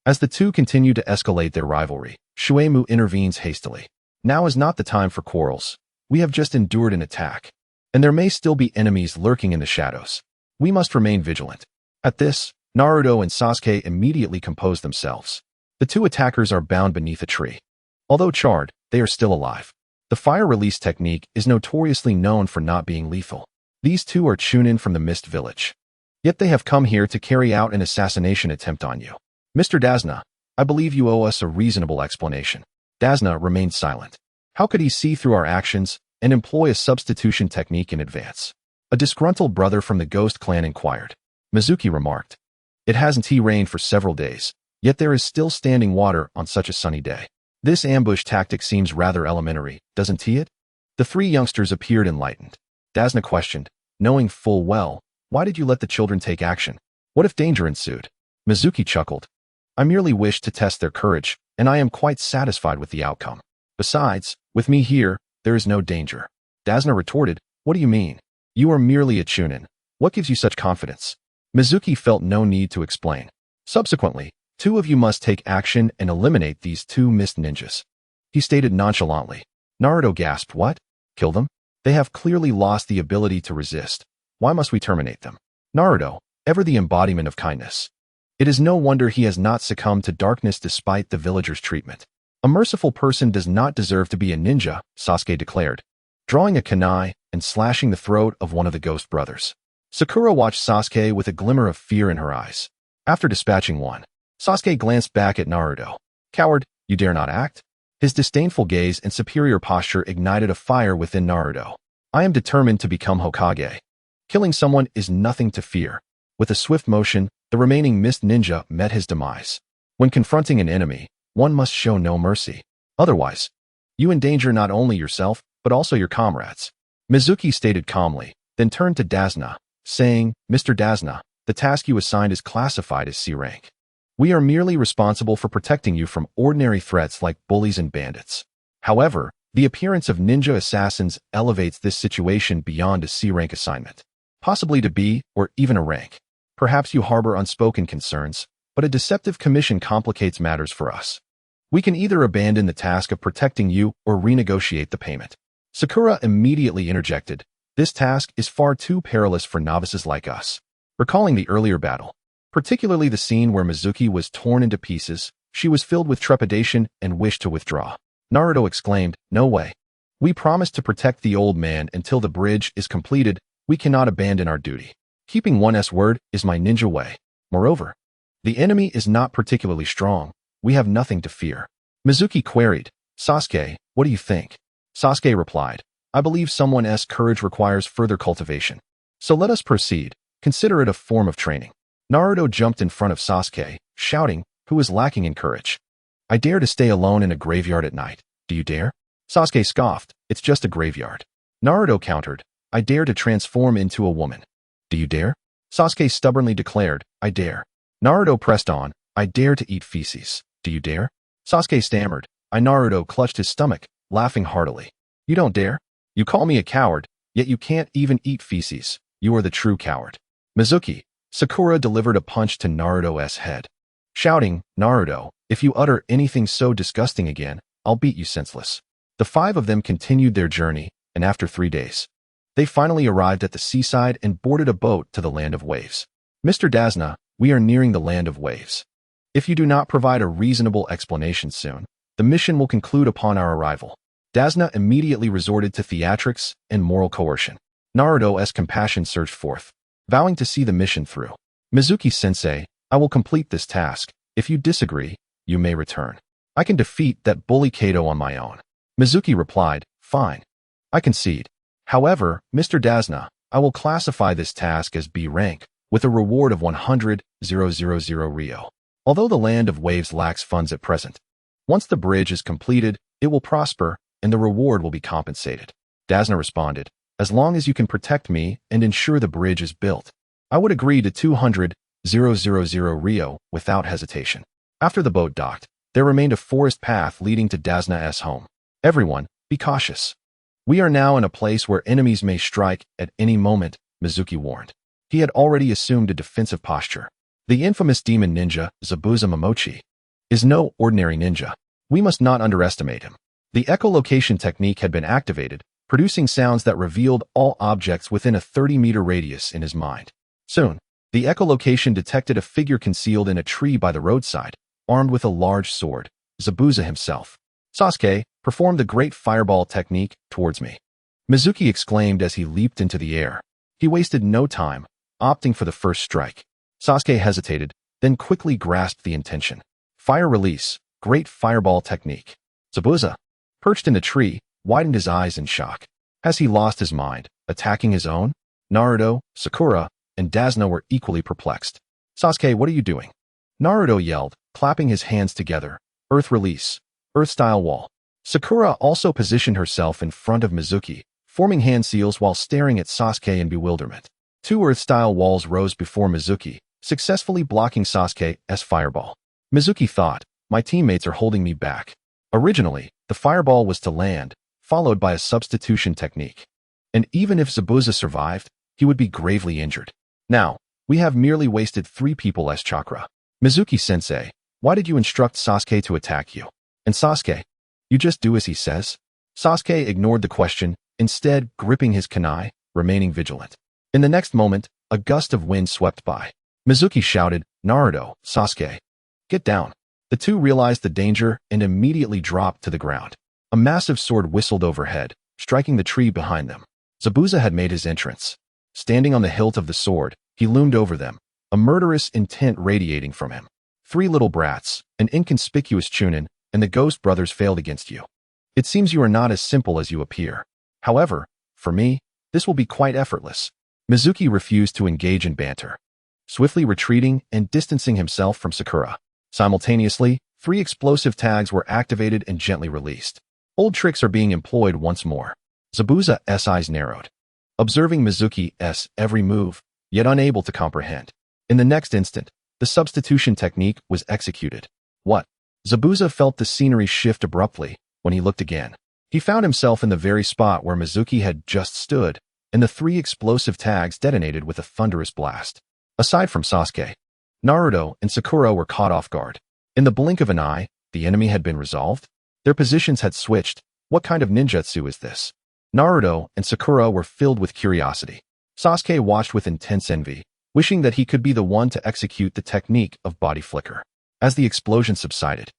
As the two continue to escalate their rivalry, Shuei-mu intervenes hastily. Now is not the time for quarrels. We have just endured an attack, and there may still be enemies lurking in the shadows. We must remain vigilant. At this, Naruto and Sasuke immediately compose themselves. The two attackers are bound beneath a tree. Although charred, they are still alive. The fire release technique is notoriously known for not being lethal. These two are Chunin from the Mist Village. Yet they have come here to carry out an assassination attempt on you. Mr. Dazna, I believe you owe us a reasonable explanation. Dazna remained silent. How could he see through our actions and employ a substitution technique in advance? A disgruntled brother from the Ghost Clan inquired. Mizuki remarked, it hasn't rained for several days, yet there is still standing water on such a sunny day. This ambush tactic seems rather elementary, doesn't it? The three youngsters appeared enlightened. Dazna questioned, knowing full well, why did you let the children take action? What if danger ensued? Mizuki chuckled. I merely wished to test their courage, and I am quite satisfied with the outcome. Besides, with me here, there is no danger. Dazna retorted, what do you mean? You are merely a Chunin. What gives you such confidence? Mizuki felt no need to explain. Subsequently, two of you must take action and eliminate these two mist ninjas. He stated nonchalantly. Naruto gasped, what? Kill them? They have clearly lost the ability to resist. Why must we terminate them? Naruto, ever the embodiment of kindness. It is no wonder he has not succumbed to darkness despite the villagers' treatment. A merciful person does not deserve to be a ninja, Sasuke declared, drawing a kunai and slashing the throat of one of the ghost brothers. Sakura watched Sasuke with a glimmer of fear in her eyes. After dispatching one, Sasuke glanced back at Naruto. Coward, you dare not act? His disdainful gaze and superior posture ignited a fire within Naruto. I am determined to become Hokage. Killing someone is nothing to fear. With a swift motion, the remaining mist ninja met his demise. When confronting an enemy, one must show no mercy. Otherwise, you endanger not only yourself, but also your comrades. Mizuki stated calmly, then turned to Dazna, saying, Mr. Dazna, the task you assigned is classified as C rank. We are merely responsible for protecting you from ordinary threats like bullies and bandits. However, the appearance of ninja assassins elevates this situation beyond a C rank assignment, possibly to B or even a rank. Perhaps you harbor unspoken concerns, but a deceptive commission complicates matters for us. We can either abandon the task of protecting you or renegotiate the payment. Sakura immediately interjected, this task is far too perilous for novices like us. Recalling the earlier battle, particularly the scene where Mizuki was torn into pieces, she was filled with trepidation and wished to withdraw. Naruto exclaimed, no way. We promised to protect the old man until the bridge is completed. We cannot abandon our duty. Keeping one's word is my ninja way. Moreover, the enemy is not particularly strong. We have nothing to fear. Mizuki queried, Sasuke, what do you think? Sasuke replied, I believe someone's courage requires further cultivation. So let us proceed. Consider it a form of training. Naruto jumped in front of Sasuke, shouting, who was lacking in courage. I dare to stay alone in a graveyard at night. Do you dare? Sasuke scoffed, it's just a graveyard. Naruto countered, I dare to transform into a woman. Do you dare? Sasuke stubbornly declared, I dare. Naruto pressed on, I dare to eat feces. Do you dare? Sasuke stammered. Naruto clutched his stomach, laughing heartily. You don't dare? You call me a coward, yet you can't even eat feces. You are the true coward. Mizuki, Sakura delivered a punch to Naruto's head, shouting, Naruto, if you utter anything so disgusting again, I'll beat you senseless. The five of them continued their journey, and after 3 days, they finally arrived at the seaside and boarded a boat to the land of waves. Mr. Dasna, we are nearing the land of waves. If you do not provide a reasonable explanation soon, the mission will conclude upon our arrival. Dasna immediately resorted to theatrics and moral coercion. Naruto's compassion surged forth, vowing to see the mission through. Mizuki-sensei, I will complete this task. If you disagree, you may return. I can defeat that bully Kato on my own. Mizuki replied, fine. I concede. However, Mr. Dasna, I will classify this task as B rank, with a reward of 100,000 Ryo. Although the land of waves lacks funds at present, once the bridge is completed, it will prosper, and the reward will be compensated. Dasna responded, as long as you can protect me and ensure the bridge is built, I would agree to 200,000 Ryo without hesitation. After the boat docked, there remained a forest path leading to Dasna's home. Everyone, be cautious. We are now in a place where enemies may strike at any moment, Mizuki warned. He had already assumed a defensive posture. The infamous demon ninja, Zabuza Momochi, is no ordinary ninja. We must not underestimate him. The echolocation technique had been activated, producing sounds that revealed all objects within a 30-meter radius in his mind. Soon, the echolocation detected a figure concealed in a tree by the roadside, armed with a large sword, Zabuza himself. Sasuke, perform the great fireball technique towards me. Mizuki exclaimed as he leaped into the air. He wasted no time, opting for the first strike. Sasuke hesitated, then quickly grasped the intention. Fire release, great fireball technique. Zabuza, perched in the tree, widened his eyes in shock. Has he lost his mind, attacking his own? Naruto, Sakura, and Dasna were equally perplexed. Sasuke, what are you doing? Naruto yelled, clapping his hands together. Earth release, earth-style wall. Sakura also positioned herself in front of Mizuki, forming hand seals while staring at Sasuke in bewilderment. 2 earth-style walls rose before Mizuki, successfully blocking Sasuke's fireball. Mizuki thought, my teammates are holding me back. Originally, the fireball was to land, followed by a substitution technique. And even if Zabuza survived, he would be gravely injured. Now, we have merely wasted 3 people's chakra. Mizuki-sensei, why did you instruct Sasuke to attack you? And Sasuke, you just do as he says? Sasuke ignored the question, instead gripping his kunai, remaining vigilant. In the next moment, a gust of wind swept by. Mizuki shouted, Naruto, Sasuke, get down. The two realized the danger and immediately dropped to the ground. A massive sword whistled overhead, striking the tree behind them. Zabuza had made his entrance. Standing on the hilt of the sword, he loomed over them, a murderous intent radiating from him. 3 little brats, an inconspicuous Chunin, and the Ghost Brothers failed against you. It seems you are not as simple as you appear. However, for me, this will be quite effortless. Mizuki refused to engage in banter, swiftly retreating and distancing himself from Sakura. Simultaneously, 3 explosive tags were activated and gently released. Old tricks are being employed once more. Zabuza's eyes narrowed, observing Mizuki's every move, yet unable to comprehend. In the next instant, the substitution technique was executed. What? Zabuza felt the scenery shift abruptly when he looked again. He found himself in the very spot where Mizuki had just stood, and the 3 explosive tags detonated with a thunderous blast. Aside from Sasuke, Naruto and Sakura were caught off guard. In the blink of an eye, the enemy had been resolved. Their positions had switched. What kind of ninjutsu is this? Naruto and Sakura were filled with curiosity. Sasuke watched with intense envy, wishing that he could be the one to execute the technique of body flicker. As the explosion subsided,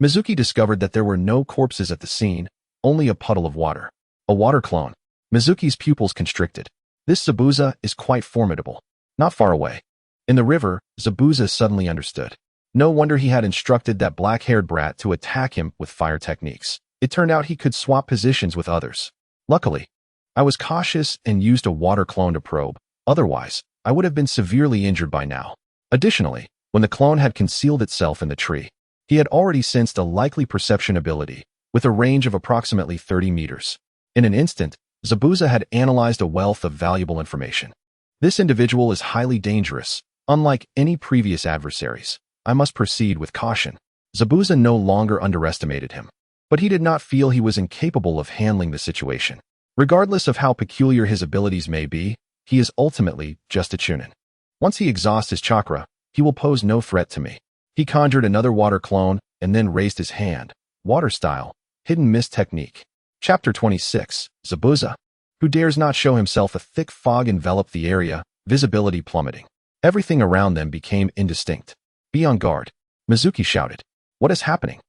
Mizuki discovered that there were no corpses at the scene, only a puddle of water. A water clone. Mizuki's pupils constricted. This Zabuza is quite formidable. Not far away, in the river, Zabuza suddenly understood. No wonder he had instructed that black-haired brat to attack him with fire techniques. It turned out he could swap positions with others. Luckily, I was cautious and used a water clone to probe, Otherwise, I would have been severely injured by now. Additionally, when the clone had concealed itself in the tree, he had already sensed a likely perception ability with a range of approximately 30 meters. In an instant, Zabuza had analyzed a wealth of valuable information. This individual is highly dangerous, unlike any previous adversaries. I must proceed with caution. Zabuza no longer underestimated him, but he did not feel he was incapable of handling the situation. Regardless of how peculiar his abilities may be, he is ultimately just a chunin. Once he exhausts his chakra, he will pose no threat to me. He conjured another water clone and then raised his hand. Water style, hidden mist technique. Chapter 26, Zabuza. Who dares not show himself? A thick fog enveloped the area, visibility plummeting. Everything around them became indistinct. Be on guard, Mizuki shouted. What is happening?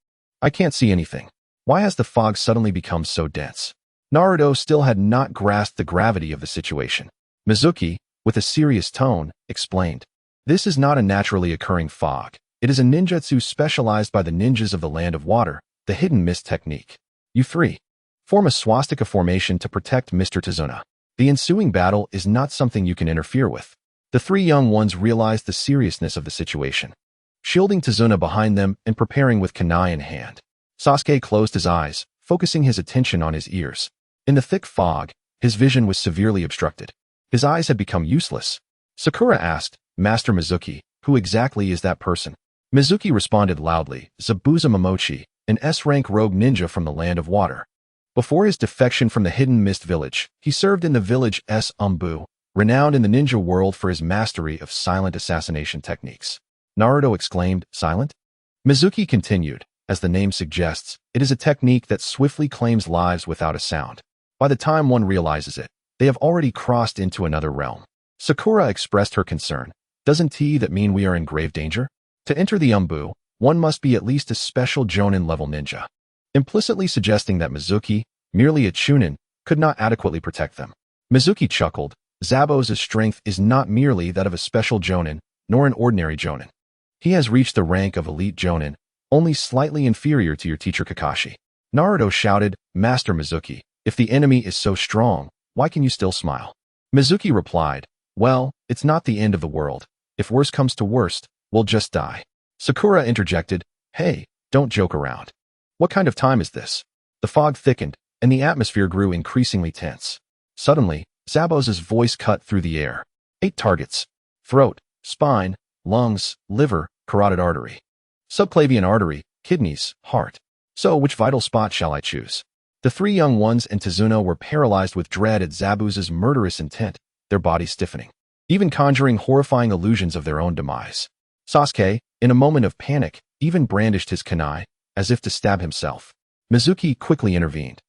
I can't see anything. Why has the fog suddenly become so dense? Naruto still had not grasped the gravity of the situation. Mizuki, with a serious tone, explained. This is not a naturally occurring fog. It is a ninjutsu specialized by the ninjas of the Land of Water, the hidden mist technique. You three, form a swastika formation to protect Mr. Tazuna. The ensuing battle is not something you can interfere with. The three young ones realized the seriousness of the situation. Shielding Tazuna behind them and preparing with kunai in hand, Sasuke closed his eyes, focusing his attention on his ears. In the thick fog, his vision was severely obstructed. His eyes had become useless. Sakura asked, Master Mizuki, who exactly is that person? Mizuki responded loudly, Zabuza Momochi, an S-rank rogue ninja from the Land of Water. Before his defection from the Hidden Mist Village, he served in the village S-Umbu, renowned in the ninja world for his mastery of silent assassination techniques. Naruto exclaimed, Silent? Mizuki continued, as the name suggests, it is a technique that swiftly claims lives without a sound. By the time one realizes it, they have already crossed into another realm. Sakura expressed her concern. Doesn't that mean we are in grave danger? To enter the Umbu, one must be at least a special Jonin-level ninja, implicitly suggesting that Mizuki, merely a chunin, could not adequately protect them. Mizuki chuckled. Zabuza's strength is not merely that of a special Jonin, nor an ordinary Jonin. He has reached the rank of elite Jonin, only slightly inferior to your teacher Kakashi. Naruto shouted, Master Mizuki, if the enemy is so strong, why can you still smile? Mizuki replied, well, it's not the end of the world. If worse comes to worst, we'll just die. Sakura interjected, hey, don't joke around. What kind of time is this? The fog thickened, and the atmosphere grew increasingly tense. Suddenly, Zabuza's voice cut through the air. 8 targets. Throat, spine, lungs, liver, carotid artery, subclavian artery, kidneys, heart. So which vital spot shall I choose? The three young ones and Tazuna were paralyzed with dread at Zabuza's murderous intent, their bodies stiffening, even conjuring horrifying illusions of their own demise. Sasuke, in a moment of panic, even brandished his kunai, as if to stab himself. Mizuki quickly intervened.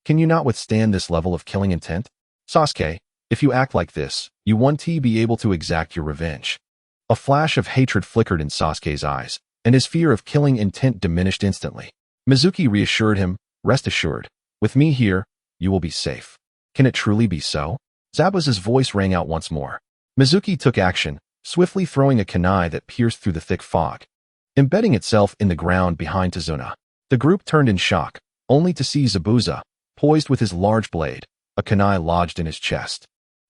Can you not withstand this level of killing intent? Sasuke, if you act like this, you won't be able to exact your revenge. A flash of hatred flickered in Sasuke's eyes, and his fear of killing intent diminished instantly. Mizuki reassured him, rest assured, with me here, you will be safe. Can it truly be so? Zabuza's voice rang out once more. Mizuki took action, swiftly throwing a kunai that pierced through the thick fog, embedding itself in the ground behind Tazuna. The group turned in shock, only to see Zabuza, poised with his large blade, a kunai lodged in his chest.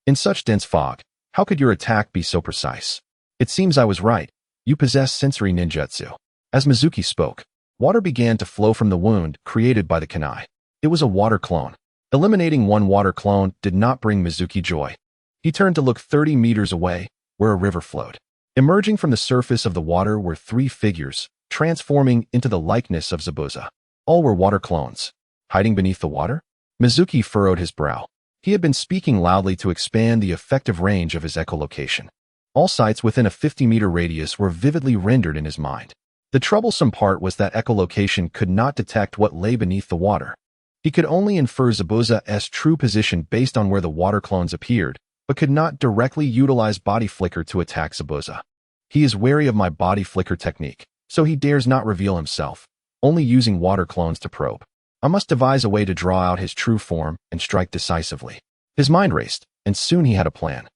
In such dense fog, how could your attack be so precise? It seems I was right. You possess sensory ninjutsu. As Mizuki spoke, water began to flow from the wound created by the kunai. It was a water clone. Eliminating one water clone did not bring Mizuki joy. He turned to look 30 meters away, where a river flowed. Emerging from the surface of the water were 3 figures, transforming into the likeness of Zabuza. All were water clones. Hiding beneath the water? Mizuki furrowed his brow. He had been speaking loudly to expand the effective range of his echolocation. All sites within a 50-meter radius were vividly rendered in his mind. The troublesome part was that echolocation could not detect what lay beneath the water. He could only infer Zabuza's true position based on where the water clones appeared, but could not directly utilize body flicker to attack Zabuza. He is wary of my body flicker technique, so he dares not reveal himself, only using water clones to probe. I must devise a way to draw out his true form and strike decisively. His mind raced, and soon he had a plan.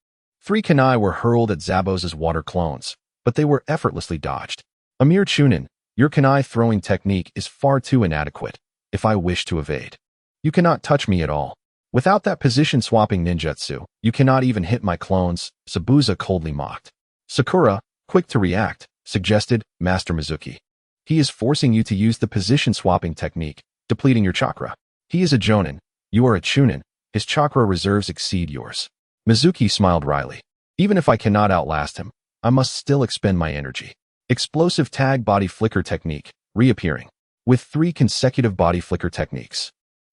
3 kunai were hurled at Zabuza's water clones, but they were effortlessly dodged. A mere chunin, your kunai throwing technique is far too inadequate. If I wish to evade, you cannot touch me at all. Without that position-swapping ninjutsu, you cannot even hit my clones, Zabuza coldly mocked. Sakura, quick to react, suggested Master Mizuki. He is forcing you to use the position-swapping technique, depleting your chakra. He is a jonin. You are a chunin. His chakra reserves exceed yours. Mizuki smiled wryly. Even if I cannot outlast him, I must still expend my energy. Explosive tag body flicker technique, reappearing. With 3 consecutive body flicker techniques.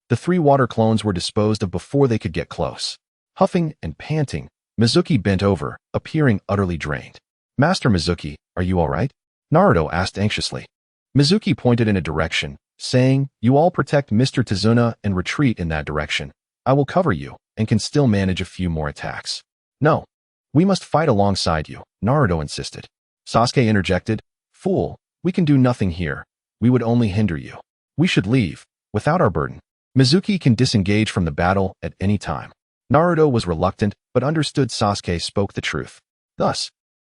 The 3 water clones were disposed of before they could get close. Huffing and panting, Mizuki bent over, appearing utterly drained. Master Mizuki, are you all right? Naruto asked anxiously. Mizuki pointed in a direction, saying, you all protect Mr. Tazuna and retreat in that direction. I will cover you, and can still manage a few more attacks. No. We must fight alongside you, Naruto insisted. Sasuke interjected, fool, we can do nothing here. We would only hinder you. We should leave, without our burden. Mizuki can disengage from the battle at any time. Naruto was reluctant, but understood Sasuke spoke the truth. Thus,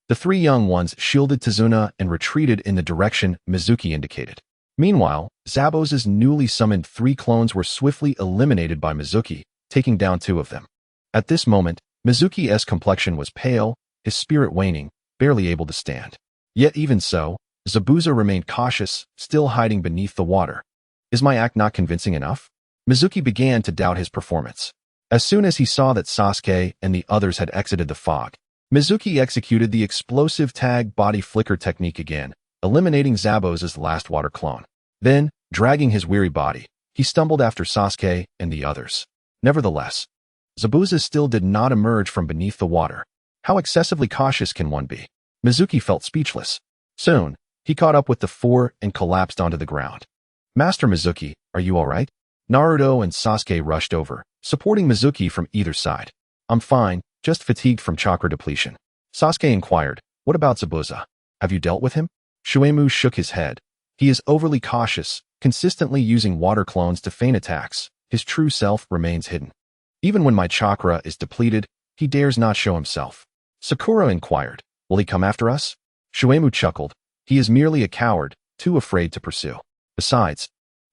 the 3 young ones shielded Tazuna and retreated in the direction Mizuki indicated. Meanwhile, Zabuza's newly summoned 3 clones were swiftly eliminated by Mizuki, taking down 2 of them. At this moment, Mizuki's complexion was pale, his spirit waning, barely able to stand. Yet even so, Zabuza remained cautious, still hiding beneath the water. Is my act not convincing enough? Mizuki began to doubt his performance. As soon as he saw that Sasuke and the others had exited the fog, Mizuki executed the explosive tag body flicker technique again, eliminating Zabuza's last water clone. Then, dragging his weary body, he stumbled after Sasuke and the others. Nevertheless, Zabuza still did not emerge from beneath the water. How excessively cautious can one be? Mizuki felt speechless. Soon, he caught up with the 4 and collapsed onto the ground. Master Mizuki, are you all right? Naruto and Sasuke rushed over, supporting Mizuki from either side. I'm fine, just fatigued from chakra depletion. Sasuke inquired, what about Zabuza? Have you dealt with him? Shuemu shook his head. He is overly cautious, consistently using water clones to feign attacks. His true self remains hidden. Even when my chakra is depleted, he dares not show himself. Sakura inquired, will he come after us? Shuemu chuckled. He is merely a coward, too afraid to pursue. Besides,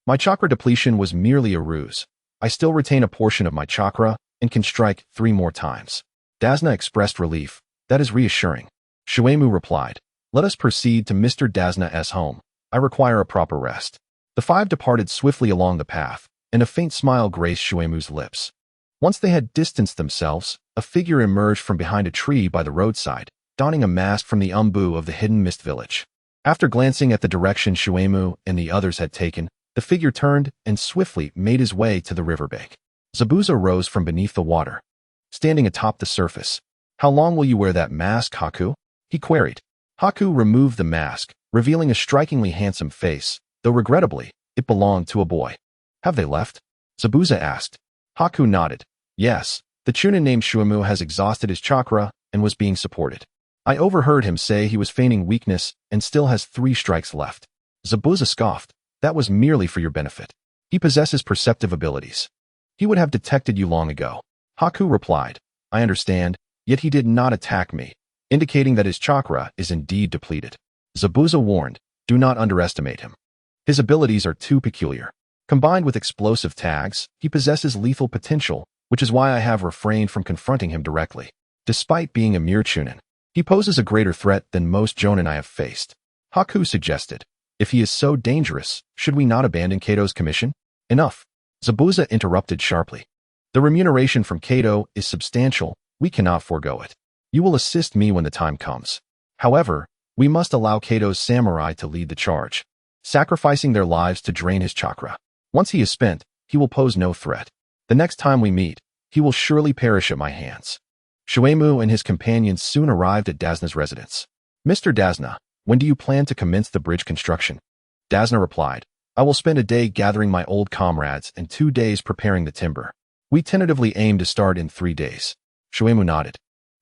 my chakra depletion was merely a ruse. I still retain a portion of my chakra and can strike 3 more times. Dazna expressed relief. That is reassuring. Shuemu replied, let us proceed to Mr. Dazna's home. I require a proper rest. The 5 departed swiftly along the path, and a faint smile graced Shuemu's lips. Once they had distanced themselves, a figure emerged from behind a tree by the roadside, donning a mask from the umbu of the hidden mist village. After glancing at the direction Shuemu and the others had taken, the figure turned and swiftly made his way to the riverbank. Zabuza rose from beneath the water, standing atop the surface. How long will you wear that mask, Haku? He queried. Haku removed the mask, revealing a strikingly handsome face, though regrettably, it belonged to a boy. Have they left? Zabuza asked. Haku nodded. Yes, the Chunin named Shuemu has exhausted his chakra and was being supported. I overheard him say he was feigning weakness and still has 3 strikes left. Zabuza scoffed. That was merely for your benefit. He possesses perceptive abilities. He would have detected you long ago. Haku replied. I understand, yet he did not attack me, indicating that his chakra is indeed depleted. Zabuza warned, do not underestimate him. His abilities are too peculiar. Combined with explosive tags, he possesses lethal potential, which is why I have refrained from confronting him directly. Despite being a mere chunin, he poses a greater threat than most jonin I have faced. Haku suggested, if he is so dangerous, should we not abandon Kato's commission? Enough. Zabuza interrupted sharply. The remuneration from Kato is substantial, we cannot forego it. You will assist me when the time comes. However, we must allow Kato's samurai to lead the charge, sacrificing their lives to drain his chakra. Once he is spent, he will pose no threat. The next time we meet, he will surely perish at my hands. Shuemu and his companions soon arrived at Dazna's residence. Mr. Dazna, when do you plan to commence the bridge construction? Dazna replied, I will spend a day gathering my old comrades and 2 days preparing the timber. We tentatively aim to start in 3 days. Shuemu nodded.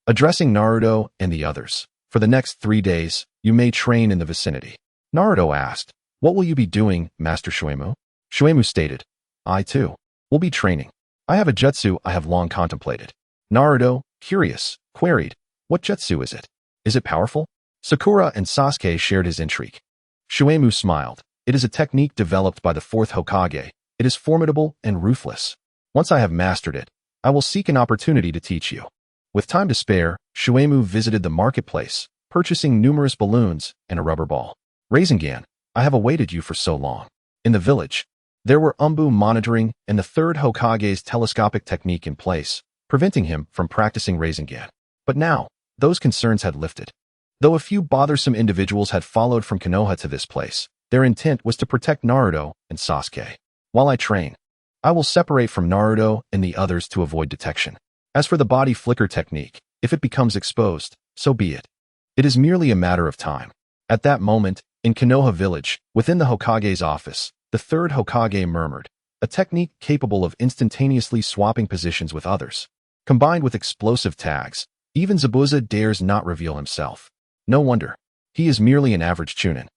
Addressing Naruto and the others, for the next 3 days, you may train in the vicinity. Naruto asked, what will you be doing, Master Shuemu? Shuemu stated, I too will be training. I have a jutsu I have long contemplated. Naruto, curious, queried, what jutsu is it? Is it powerful? Sakura and Sasuke shared his intrigue. Shuemu smiled. It is a technique developed by the 4th Hokage. It is formidable and ruthless. Once I have mastered it, I will seek an opportunity to teach you. With time to spare, Shuemu visited the marketplace, purchasing numerous balloons and a rubber ball. Rasengan, I have awaited you for so long. In the village, there were Umbu monitoring and the third Hokage's telescopic technique in place, preventing him from practicing Rasengan. But now, those concerns had lifted. Though a few bothersome individuals had followed from Konoha to this place, their intent was to protect Naruto and Sasuke. While I train, I will separate from Naruto and the others to avoid detection. As for the body flicker technique, if it becomes exposed, so be it. It is merely a matter of time. At that moment, in Konoha village, within the Hokage's office, the third Hokage murmured, a technique capable of instantaneously swapping positions with others. Combined with explosive tags, even Zabuza dares not reveal himself. No wonder. He is merely an average chunin.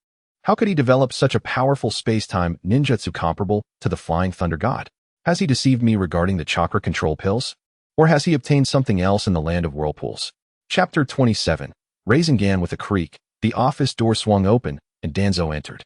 How could he develop such a powerful space-time ninjutsu comparable to the Flying Thunder God? Has he deceived me regarding the chakra control pills? Or has he obtained something else in the land of whirlpools? Chapter 27. Rasengan with a creak, the office door swung open, and Danzo entered.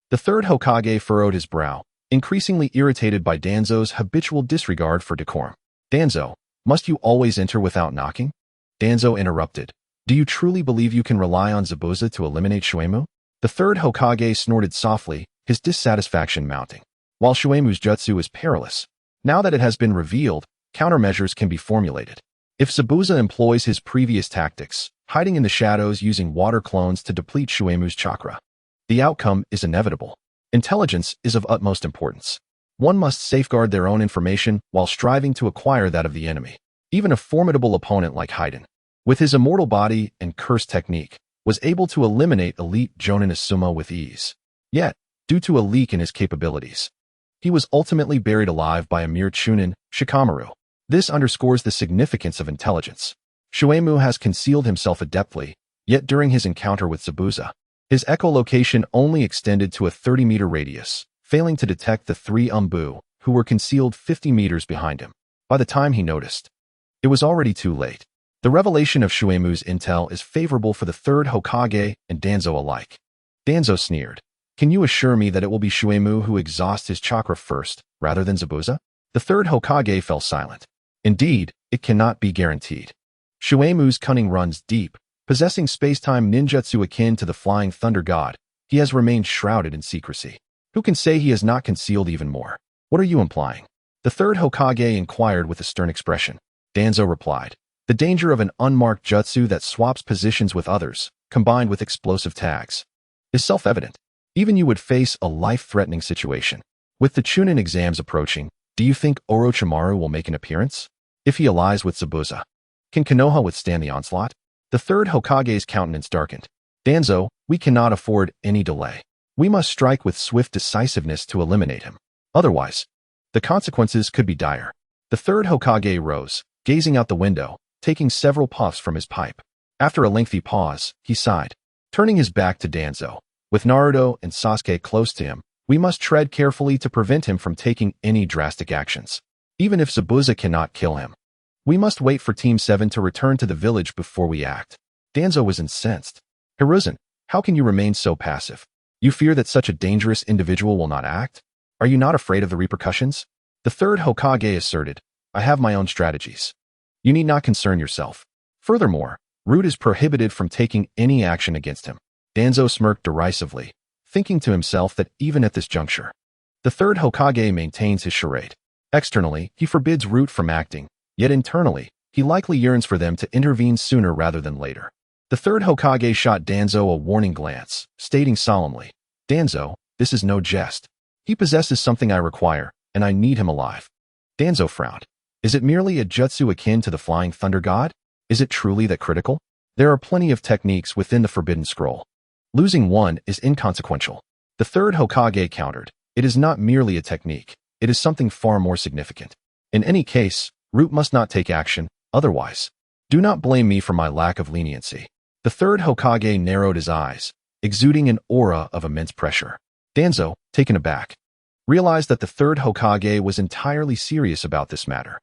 The third Hokage furrowed his brow, increasingly irritated by Danzo's habitual disregard for decorum. Danzo, must you always enter without knocking? Danzo interrupted. Do you truly believe you can rely on Zabuza to eliminate Shuemu? The third Hokage snorted softly, his dissatisfaction mounting. While Shuemu's jutsu is perilous, now that it has been revealed, countermeasures can be formulated. If Zabuza employs his previous tactics, hiding in the shadows using water clones to deplete Shuemu's chakra, the outcome is inevitable. Intelligence is of utmost importance. One must safeguard their own information while striving to acquire that of the enemy. Even a formidable opponent like Haiden, with his immortal body and curse technique, was able to eliminate elite Jonin Asuma with ease. Yet, due to a leak in his capabilities, he was ultimately buried alive by a mere chunin, Shikamaru. This underscores the significance of intelligence. Shuemu has concealed himself adeptly, yet during his encounter with Zabuza, his echolocation only extended to a 30-meter radius, failing to detect the three Umbu, who were concealed 50 meters behind him. By the time he noticed, it was already too late. The revelation of Shuemu's intel is favorable for the third Hokage and Danzo alike. Danzo sneered. Can you assure me that it will be Shuemu who exhausts his chakra first, rather than Zabuza? The third Hokage fell silent. Indeed, it cannot be guaranteed. Shuemu's cunning runs deep. Possessing space-time ninjutsu akin to the Flying Thunder God, he has remained shrouded in secrecy. Who can say he has not concealed even more? What are you implying? The third Hokage inquired with a stern expression. Danzo replied. The danger of an unmarked jutsu that swaps positions with others, combined with explosive tags, is self-evident. Even you would face a life-threatening situation. With the Chunin exams approaching, do you think Orochimaru will make an appearance? If he allies with Zabuza, can Konoha withstand the onslaught? The third Hokage's countenance darkened. Danzo, we cannot afford any delay. We must strike with swift decisiveness to eliminate him. Otherwise, the consequences could be dire. The third Hokage rose, gazing out the window, taking several puffs from his pipe. After a lengthy pause, he sighed. Turning his back to Danzo, with Naruto and Sasuke close to him, we must tread carefully to prevent him from taking any drastic actions. Even if Zabuza cannot kill him, we must wait for Team 7 to return to the village before we act. Danzo was incensed. Hiruzen, how can you remain so passive? You fear that such a dangerous individual will not act? Are you not afraid of the repercussions? The third Hokage asserted, I have my own strategies. You need not concern yourself. Furthermore, Root is prohibited from taking any action against him. Danzo smirked derisively, thinking to himself that even at this juncture, the third Hokage maintains his charade. Externally, he forbids Root from acting, yet internally, he likely yearns for them to intervene sooner rather than later. The third Hokage shot Danzo a warning glance, stating solemnly, Danzo, this is no jest. He possesses something I require, and I need him alive. Danzo frowned. Is it merely a jutsu akin to the Flying Thunder God? Is it truly that critical? There are plenty of techniques within the Forbidden Scroll. Losing one is inconsequential. The third Hokage countered. It is not merely a technique. It is something far more significant. In any case, Root must not take action, otherwise. Do not blame me for my lack of leniency. The third Hokage narrowed his eyes, exuding an aura of immense pressure. Danzo, taken aback, realized that the third Hokage was entirely serious about this matter.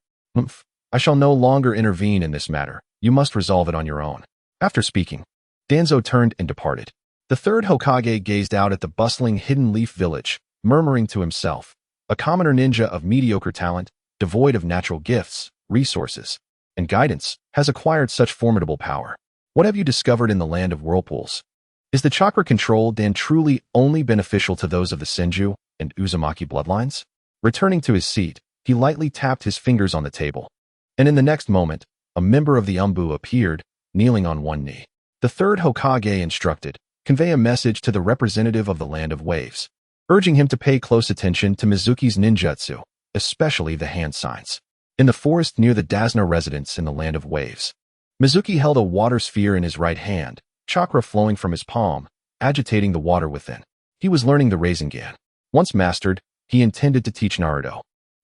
I shall no longer intervene in this matter. You must resolve it on your own. After speaking, Danzo turned and departed. The third Hokage gazed out at the bustling Hidden Leaf village, murmuring to himself, a commoner ninja of mediocre talent, devoid of natural gifts, resources, and guidance, has acquired such formidable power? What have you discovered in the land of whirlpools? Is the chakra control then truly only beneficial to those of the Senju and Uzumaki bloodlines? Returning to his seat, he lightly tapped his fingers on the table. And in the next moment, a member of the Umbu appeared, kneeling on one knee. The third Hokage instructed, convey a message to the representative of the Land of Waves, urging him to pay close attention to Mizuki's ninjutsu, especially the hand signs. In the forest near the Dasna residence in the Land of Waves, Mizuki held a water sphere in his right hand, chakra flowing from his palm, agitating the water within. He was learning the Rasengan. Once mastered, he intended to teach Naruto,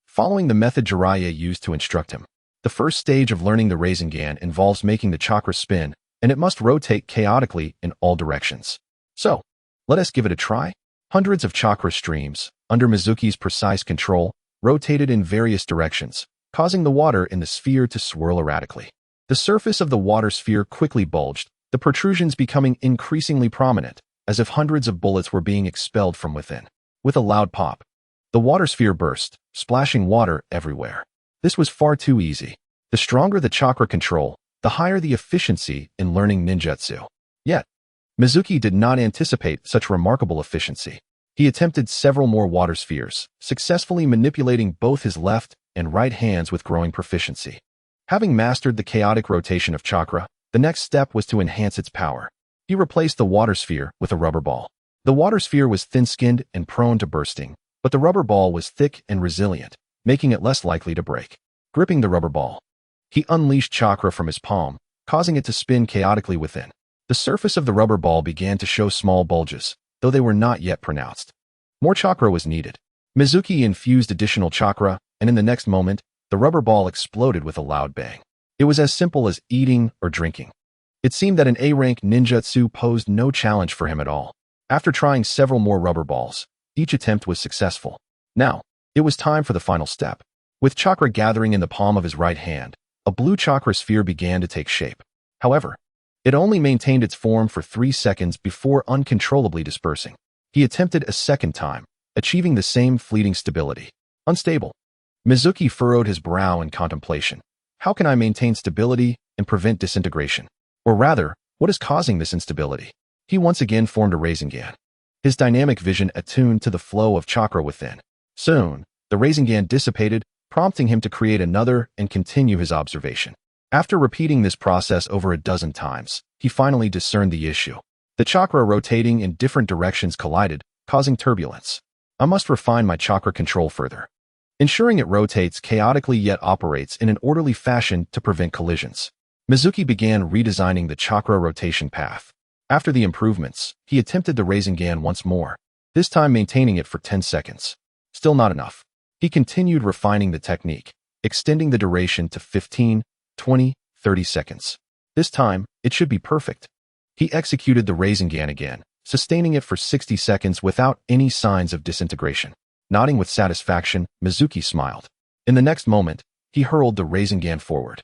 following the method Jiraiya used to instruct him. The first stage of learning the Rasengan involves making the chakra spin, and it must rotate chaotically in all directions. So, let us give it a try. Hundreds of chakra streams, under Mizuki's precise control, rotated in various directions, causing the water in the sphere to swirl erratically. The surface of the water sphere quickly bulged, the protrusions becoming increasingly prominent, as if hundreds of bullets were being expelled from within. With a loud pop, the water sphere burst, splashing water everywhere. This was far too easy. The stronger the chakra control, the higher the efficiency in learning ninjutsu. Yet, Mizuki did not anticipate such remarkable efficiency. He attempted several more water spheres, successfully manipulating both his left and right hands with growing proficiency. Having mastered the chaotic rotation of chakra, the next step was to enhance its power. He replaced the water sphere with a rubber ball. The water sphere was thin-skinned and prone to bursting, but the rubber ball was thick and resilient, making it less likely to break. Gripping the rubber ball, he unleashed chakra from his palm, causing it to spin chaotically within. The surface of the rubber ball began to show small bulges, though they were not yet pronounced. More chakra was needed. Mizuki infused additional chakra, and in the next moment, the rubber ball exploded with a loud bang. It was as simple as eating or drinking. It seemed that an A-rank ninjutsu posed no challenge for him at all. After trying several more rubber balls, each attempt was successful. Now, it was time for the final step. With chakra gathering in the palm of his right hand, a blue chakra sphere began to take shape. However, it only maintained its form for 3 seconds before uncontrollably dispersing. He attempted a second time, achieving the same fleeting stability. Unstable. Mizuki furrowed his brow in contemplation. How can I maintain stability and prevent disintegration? Or rather, what is causing this instability? He once again formed a Rasengan, his dynamic vision attuned to the flow of chakra within. Soon, the Rasengan dissipated, prompting him to create another and continue his observation. After repeating this process over a dozen times, he finally discerned the issue. The chakra rotating in different directions collided, causing turbulence. I must refine my chakra control further, ensuring it rotates chaotically yet operates in an orderly fashion to prevent collisions. Mizuki began redesigning the chakra rotation path. After the improvements, he attempted the Rasengan once more, this time maintaining it for 10 seconds. Still not enough. He continued refining the technique, extending the duration to 15, 20, 30 seconds. This time, it should be perfect. He executed the Rasengan again, sustaining it for 60 seconds without any signs of disintegration. Nodding with satisfaction, Mizuki smiled. In the next moment, he hurled the Rasengan forward.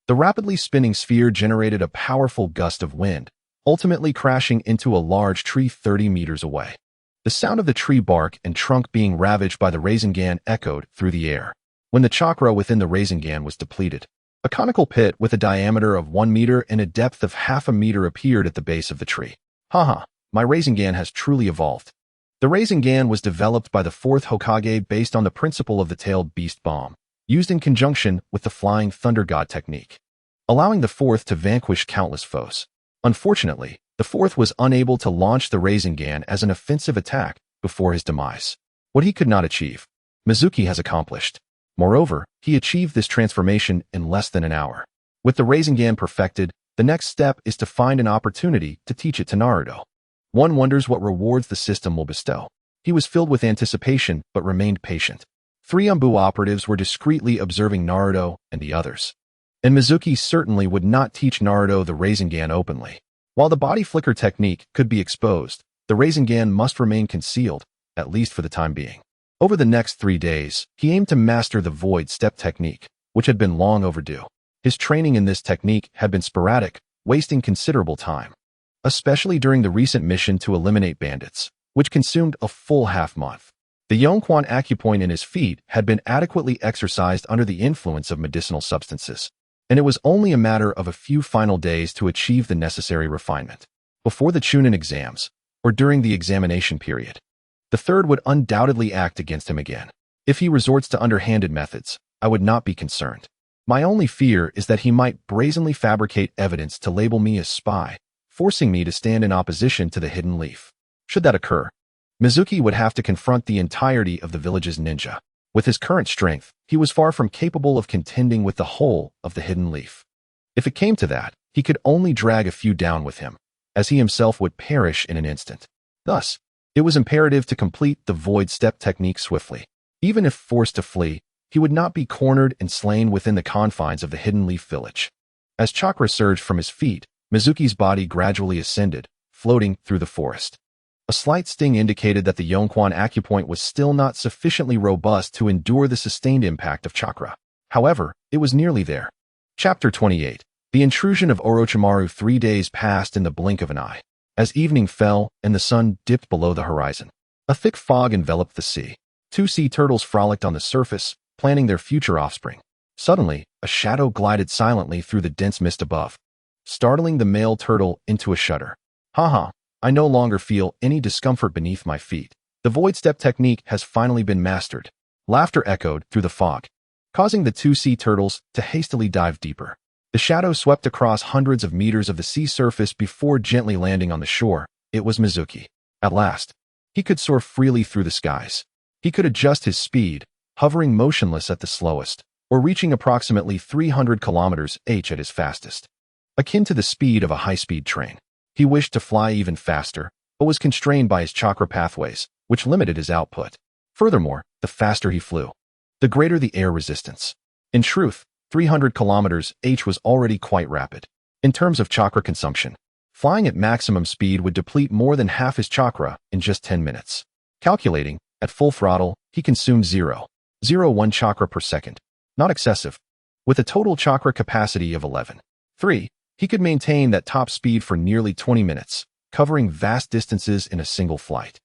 The rapidly spinning sphere generated a powerful gust of wind, ultimately crashing into a large tree 30 meters away. The sound of the tree bark and trunk being ravaged by the Rasengan echoed through the air. When the chakra within the Rasengan was depleted, a conical pit with a diameter of 1 meter and a depth of half a meter appeared at the base of the tree. Haha, my Rasengan has truly evolved. The Rasengan was developed by the fourth Hokage based on the principle of the tailed beast bomb, used in conjunction with the flying thunder god technique, allowing the fourth to vanquish countless foes. Unfortunately, the fourth was unable to launch the Rasengan as an offensive attack before his demise. What he could not achieve, Mizuki has accomplished. Moreover, he achieved this transformation in less than an hour. With the Rasengan perfected, the next step is to find an opportunity to teach it to Naruto. One wonders what rewards the system will bestow. He was filled with anticipation but remained patient. 3 Umbu operatives were discreetly observing Naruto and the others. And Mizuki certainly would not teach Naruto the Rasengan openly. While the body flicker technique could be exposed, the Rasengan must remain concealed, at least for the time being. Over the next 3 days, he aimed to master the void step technique, which had been long overdue. His training in this technique had been sporadic, wasting considerable time, especially during the recent mission to eliminate bandits, which consumed a full half-month. The Yongquan acupoint in his feet had been adequately exercised under the influence of medicinal substances, and it was only a matter of a few final days to achieve the necessary refinement. Before the Chunin exams, or during the examination period, the third would undoubtedly act against him again. If he resorts to underhanded methods, I would not be concerned. My only fear is that he might brazenly fabricate evidence to label me as spy, forcing me to stand in opposition to the hidden leaf. Should that occur, Mizuki would have to confront the entirety of the village's ninja. With his current strength, he was far from capable of contending with the whole of the hidden leaf. If it came to that, he could only drag a few down with him, as he himself would perish in an instant. Thus, it was imperative to complete the void step technique swiftly. Even if forced to flee, he would not be cornered and slain within the confines of the hidden leaf village. As chakra surged from his feet, Mizuki's body gradually ascended, floating through the forest. A slight sting indicated that the Yongquan acupoint was still not sufficiently robust to endure the sustained impact of chakra. However, it was nearly there. Chapter 28. The intrusion of Orochimaru. 3 days passed in the blink of an eye. As evening fell and the sun dipped below the horizon, a thick fog enveloped the sea. 2 sea turtles frolicked on the surface, planning their future offspring. Suddenly, a shadow glided silently through the dense mist above, startling the male turtle into a shudder. Haha. I no longer feel any discomfort beneath my feet. The void step technique has finally been mastered. Laughter echoed through the fog, causing the 2 sea turtles to hastily dive deeper. The shadow swept across hundreds of meters of the sea surface before gently landing on the shore. It was Mizuki. At last, he could soar freely through the skies. He could adjust his speed, hovering motionless at the slowest, or reaching approximately 300 km/h at his fastest, akin to the speed of a high-speed train. He wished to fly even faster, but was constrained by his chakra pathways, which limited his output. Furthermore, the faster he flew, the greater the air resistance. In truth, 300 km/h was already quite rapid. In terms of chakra consumption, flying at maximum speed would deplete more than half his chakra in just 10 minutes. Calculating, at full throttle, he consumed 0.01 chakra per second. Not excessive. With a total chakra capacity of 11.3, he could maintain that top speed for nearly 20 minutes, covering vast distances in a single flight.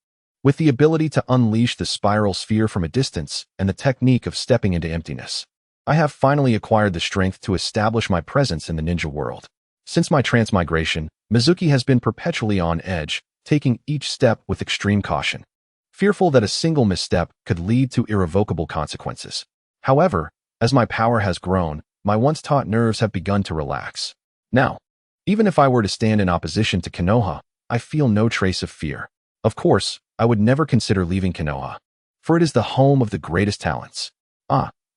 With the ability to unleash the spiral sphere from a distance and the technique of stepping into emptiness, I have finally acquired the strength to establish my presence in the ninja world. Since my transmigration, Mizuki has been perpetually on edge, taking each step with extreme caution, fearful that a single misstep could lead to irrevocable consequences. However, as my power has grown, my once taut nerves have begun to relax. Now, even if I were to stand in opposition to Konoha, I feel no trace of fear. Of course, I would never consider leaving Konoha, for it is the home of the greatest talents.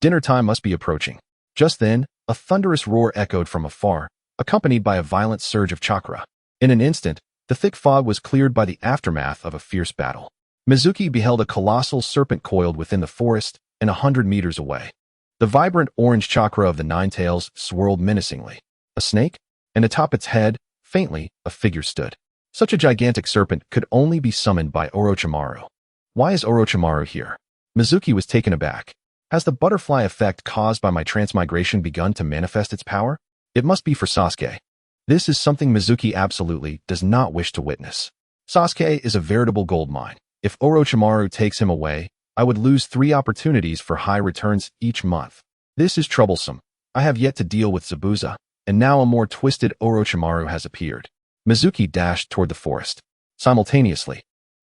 Dinner time must be approaching. Just then, a thunderous roar echoed from afar, accompanied by a violent surge of chakra. In an instant, the thick fog was cleared by the aftermath of a fierce battle. Mizuki beheld a colossal serpent coiled within the forest and 100 meters away. The vibrant orange chakra of the nine tails swirled menacingly. A snake? And atop its head, faintly, a figure stood. Such a gigantic serpent could only be summoned by Orochimaru. Why is Orochimaru here? Mizuki was taken aback. Has the butterfly effect caused by my transmigration begun to manifest its power? It must be for Sasuke. This is something Mizuki absolutely does not wish to witness. Sasuke is a veritable goldmine. If Orochimaru takes him away, I would lose 3 opportunities for high returns each month. This is troublesome. I have yet to deal with Zabuza, and now a more twisted Orochimaru has appeared. Mizuki dashed toward the forest. Simultaneously,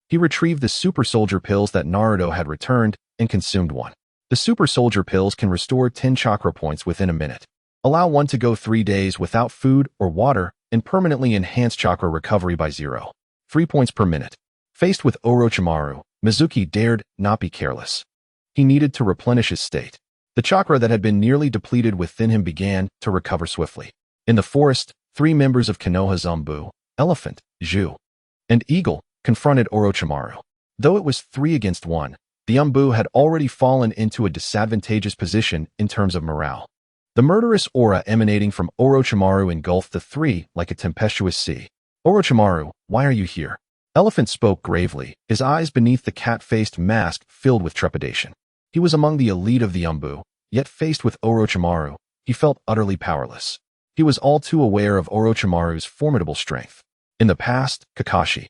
he retrieved the super soldier pills that Naruto had returned and consumed one. The super soldier pills can restore 10 chakra points within a minute, allow one to go 3 days without food or water, and permanently enhance chakra recovery by 0.3 points per minute. Faced with Orochimaru, Mizuki dared not be careless. He needed to replenish his state. The chakra that had been nearly depleted within him began to recover swiftly. In the forest, 3 members of Konoha Zumbu, Elephant, Zhu, and Eagle, confronted Orochimaru. Though it was 3 against 1, the Umbu had already fallen into a disadvantageous position in terms of morale. The murderous aura emanating from Orochimaru engulfed the 3 like a tempestuous sea. Orochimaru, why are you here? Elephant spoke gravely, his eyes beneath the cat-faced mask filled with trepidation. He was among the elite of the Umbu, yet faced with Orochimaru, he felt utterly powerless. He was all too aware of Orochimaru's formidable strength. In the past, Kakashi,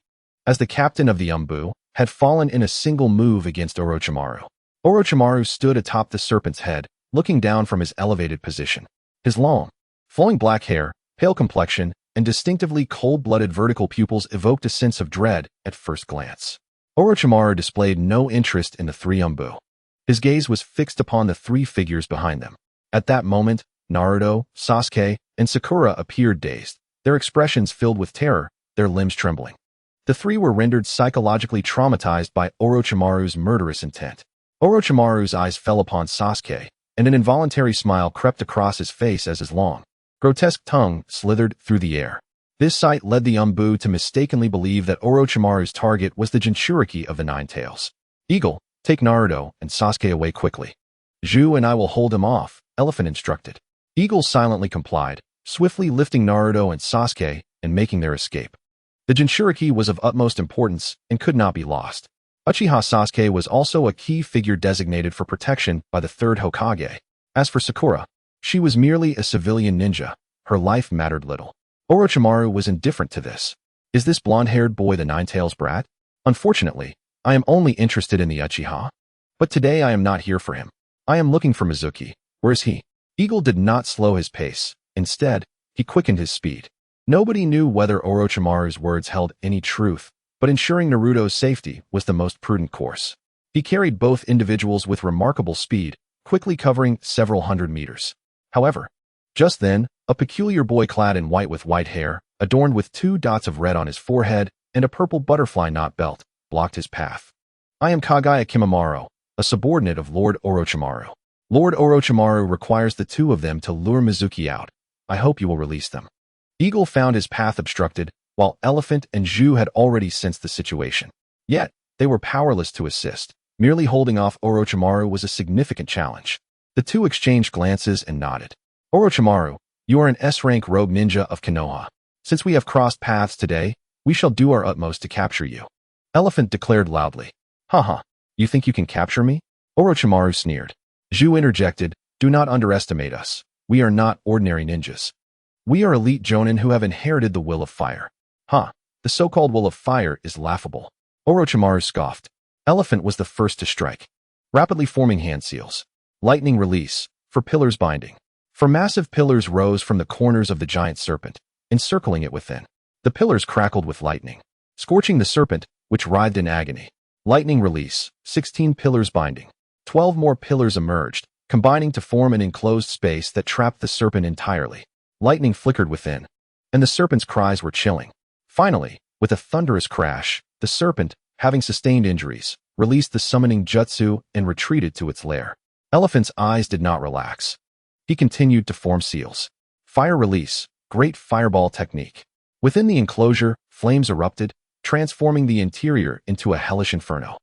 as the captain of the Umbu, had fallen in a single move against Orochimaru. Orochimaru stood atop the serpent's head, looking down from his elevated position. His long, flowing black hair, pale complexion, and distinctively cold-blooded vertical pupils evoked a sense of dread at first glance. Orochimaru displayed no interest in the three Anbu. His gaze was fixed upon the three figures behind them. At that moment, Naruto, Sasuke, and Sakura appeared dazed, their expressions filled with terror, their limbs trembling. The three were rendered psychologically traumatized by Orochimaru's murderous intent. Orochimaru's eyes fell upon Sasuke, and an involuntary smile crept across his face as his long, grotesque tongue slithered through the air. This sight led the Anbu to mistakenly believe that Orochimaru's target was the Jinchuriki of the Nine Tails. Eagle, take Naruto and Sasuke away quickly. Zhu and I will hold him off, Elephant instructed. Eagle silently complied, swiftly lifting Naruto and Sasuke and making their escape. The Jinchuriki was of utmost importance and could not be lost. Uchiha Sasuke was also a key figure designated for protection by the third Hokage. As for Sakura, she was merely a civilian ninja. Her life mattered little. Orochimaru was indifferent to this. Is this blonde-haired boy the Nine-Tails brat? Unfortunately, I am only interested in the Uchiha. But today I am not here for him. I am looking for Mizuki. Where is he? Eagle did not slow his pace. Instead, he quickened his speed. Nobody knew whether Orochimaru's words held any truth, but ensuring Naruto's safety was the most prudent course. He carried both individuals with remarkable speed, quickly covering several hundred meters. However, just then, a peculiar boy clad in white with white hair, adorned with 2 dots of red on his forehead and a purple butterfly knot belt, blocked his path. I am Kagaya Kimimaro, a subordinate of Lord Orochimaru. Lord Orochimaru requires the two of them to lure Mizuki out. I hope you will release them. Eagle found his path obstructed, while Elephant and Zhu had already sensed the situation. Yet, they were powerless to assist. Merely holding off Orochimaru was a significant challenge. The two exchanged glances and nodded. Orochimaru, you are an S-rank rogue ninja of Konoha. Since we have crossed paths today, we shall do our utmost to capture you. Elephant declared loudly. Haha, you think you can capture me? Orochimaru sneered. Zhu interjected, do not underestimate us. We are not ordinary ninjas. We are elite jonin who have inherited the will of fire. The so-called will of fire is laughable. Orochimaru scoffed. Elephant was the first to strike. Rapidly forming hand seals. Lightning release, for pillars binding. For massive pillars rose from the corners of the giant serpent, encircling it within. The pillars crackled with lightning, scorching the serpent, which writhed in agony. Lightning release, 16 pillars binding. 12 more pillars emerged, combining to form an enclosed space that trapped the serpent entirely. Lightning flickered within, and the serpent's cries were chilling. Finally, with a thunderous crash, the serpent, having sustained injuries, released the summoning jutsu and retreated to its lair. Elephant's eyes did not relax. He continued to form seals. Fire release, great fireball technique. Within the enclosure, flames erupted, transforming the interior into a hellish inferno.